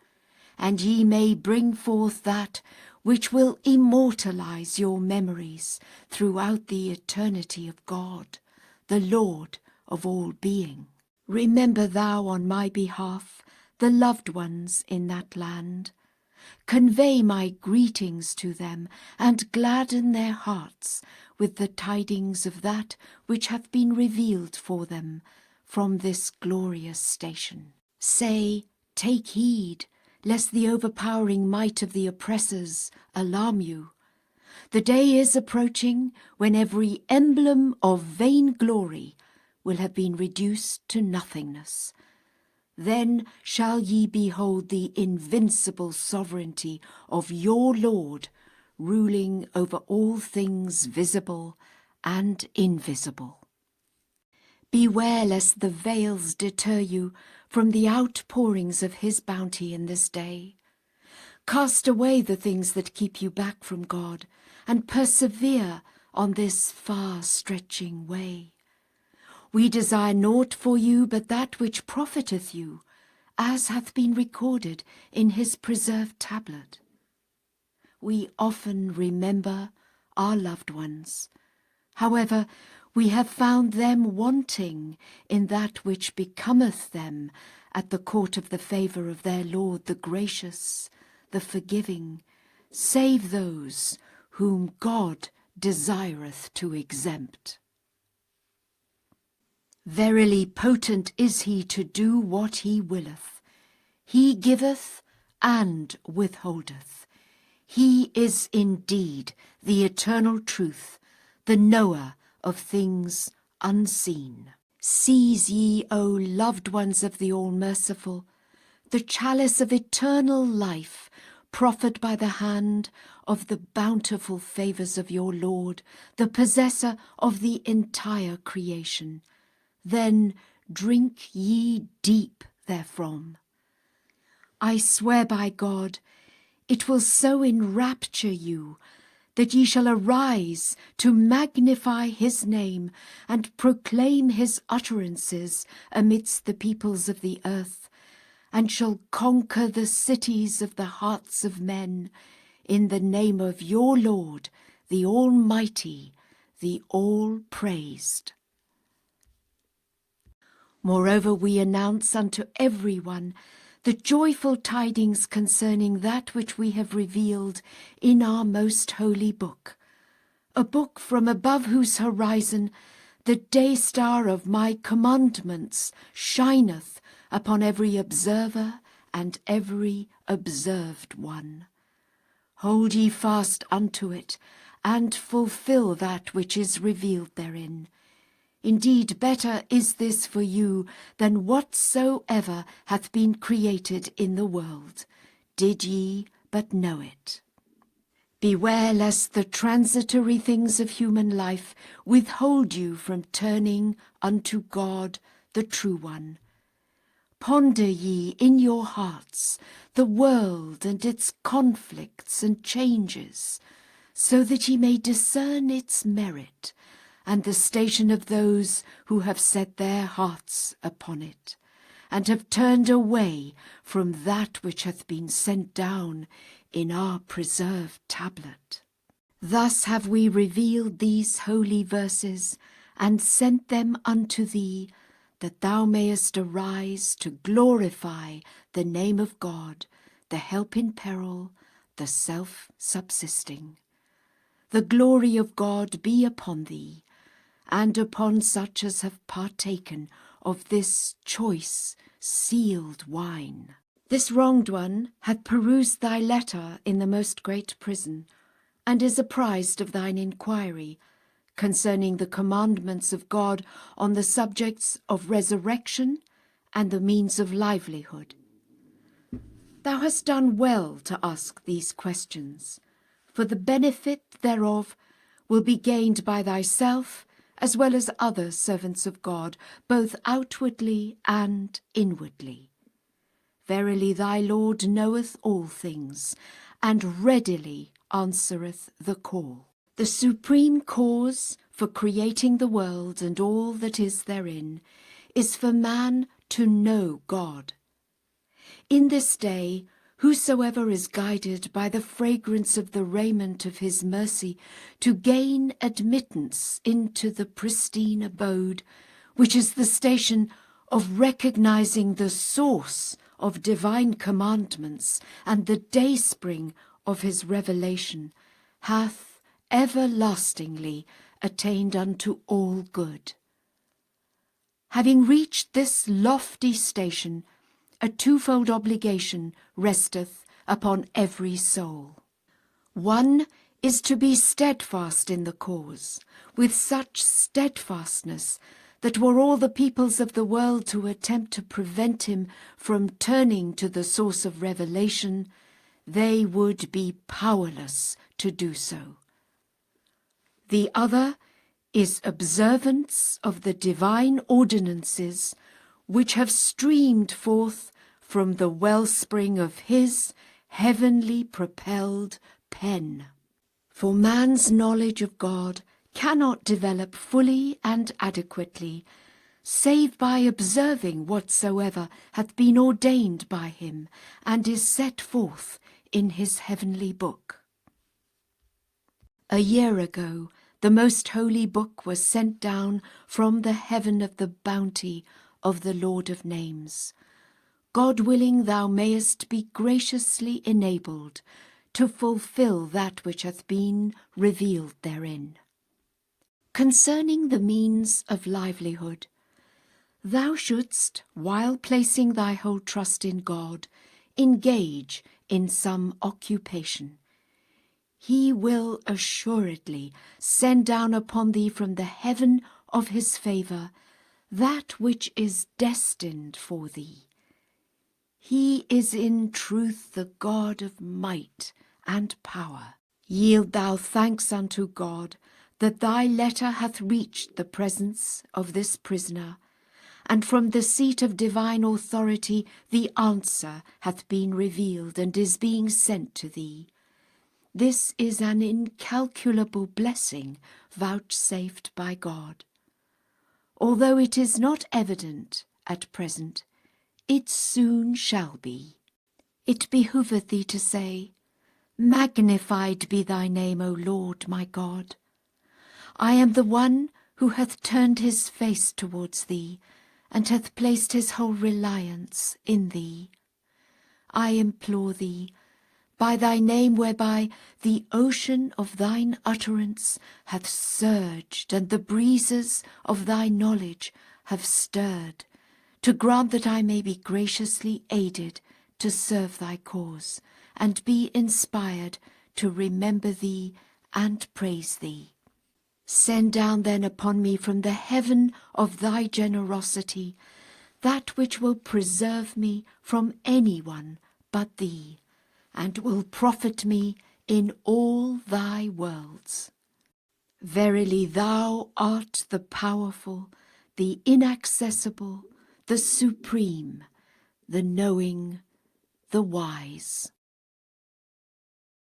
S1: and ye may bring forth that which will immortalize your memories throughout the eternity of God, the Lord of all being. Remember thou on my behalf the loved ones in that land. Convey my greetings to them, and gladden their hearts with the tidings of that which hath been revealed for them from this glorious station. Say, take heed, lest the overpowering might of the oppressors alarm you. The day is approaching when every emblem of vain glory will have been reduced to nothingness. Then shall ye behold the invincible sovereignty of your Lord, ruling over all things visible and invisible. Beware lest the veils deter you from the outpourings of his bounty in this day. Cast away the things that keep you back from God, and persevere on this far-stretching way. We desire naught for you but that which profiteth you, as hath been recorded in his preserved tablet. We often remember our loved ones. However, we have found them wanting in that which becometh them at the court of the favour of their Lord, the gracious, the forgiving, save those whom God desireth to exempt. Verily potent is he to do what he willeth. He giveth and withholdeth. He is indeed the eternal truth, the knower of things unseen. Seize ye, O loved ones of the All-Merciful, the chalice of eternal life, proffered by the hand of the bountiful favours of your Lord, the possessor of the entire creation. Then drink ye deep therefrom. I swear by God, it will so enrapture you that ye shall arise to magnify his name and proclaim his utterances amidst the peoples of the earth, and shall conquer the cities of the hearts of men in the name of your Lord, the Almighty, the All-Praised. Moreover, we announce unto everyone the joyful tidings concerning that which we have revealed in our most holy book, a book from above whose horizon the day-star of my commandments shineth upon every observer and every observed one. Hold ye fast unto it, and fulfill that which is revealed therein. Indeed, better is this for you than whatsoever hath been created in the world, did ye but know it. Beware lest the transitory things of human life withhold you from turning unto God, the true one. Ponder ye in your hearts the world and its conflicts and changes, so that ye may discern its merit, and the station of those who have set their hearts upon it, and have turned away from that which hath been sent down in our preserved tablet. Thus have we revealed these holy verses, and sent them unto thee, that thou mayest arise to glorify the name of God, the help in peril, the self-subsisting. The glory of God be upon thee, and upon such as have partaken of this choice sealed wine. This wronged one hath perused thy letter in the most great prison, and is apprised of thine inquiry concerning the commandments of God on the subjects of resurrection and the means of livelihood. Thou hast done well to ask these questions, for the benefit thereof will be gained by thyself as well as other servants of God, both outwardly and inwardly. Verily thy Lord knoweth all things, and readily answereth the call. The supreme cause for creating the world and all that is therein is for man to know God. In this day, whosoever is guided by the fragrance of the raiment of his mercy to gain admittance into the pristine abode, which is the station of recognizing the source of divine commandments and the dayspring of his revelation, hath everlastingly attained unto all good. Having reached this lofty station, a twofold obligation resteth upon every soul. One is to be steadfast in the cause, with such steadfastness that were all the peoples of the world to attempt to prevent him from turning to the source of revelation, they would be powerless to do so. The other is observance of the divine ordinances which have streamed forth from the wellspring of his heavenly propelled pen. For man's knowledge of God cannot develop fully and adequately, save by observing whatsoever hath been ordained by him and is set forth in his heavenly book. A year ago, the most holy book was sent down from the heaven of the bounty of the Lord of Names. God willing, thou mayest be graciously enabled to fulfill that which hath been revealed therein. Concerning the means of livelihood, thou shouldst, while placing thy whole trust in God, engage in some occupation. He will assuredly send down upon thee from the heaven of his favour that which is destined for thee. He is in truth the God of might and power. Yield thou thanks unto God that thy letter hath reached the presence of this prisoner, and from the seat of divine authority the answer hath been revealed and is being sent to thee. This is an incalculable blessing vouchsafed by God. Although it is not evident at present, it soon shall be. It behoveth thee to say, Magnified be thy name, O Lord my God. I am the one who hath turned his face towards thee, and hath placed his whole reliance in thee. I implore thee, by thy name whereby the ocean of thine utterance hath surged, and the breezes of thy knowledge have stirred, to grant that I may be graciously aided to serve thy cause, and be inspired to remember thee and praise thee. Send down then upon me from the heaven of thy generosity that which will preserve me from anyone but thee, and will profit me in all thy worlds. Verily thou art the powerful, the inaccessible, the supreme, the knowing, the wise.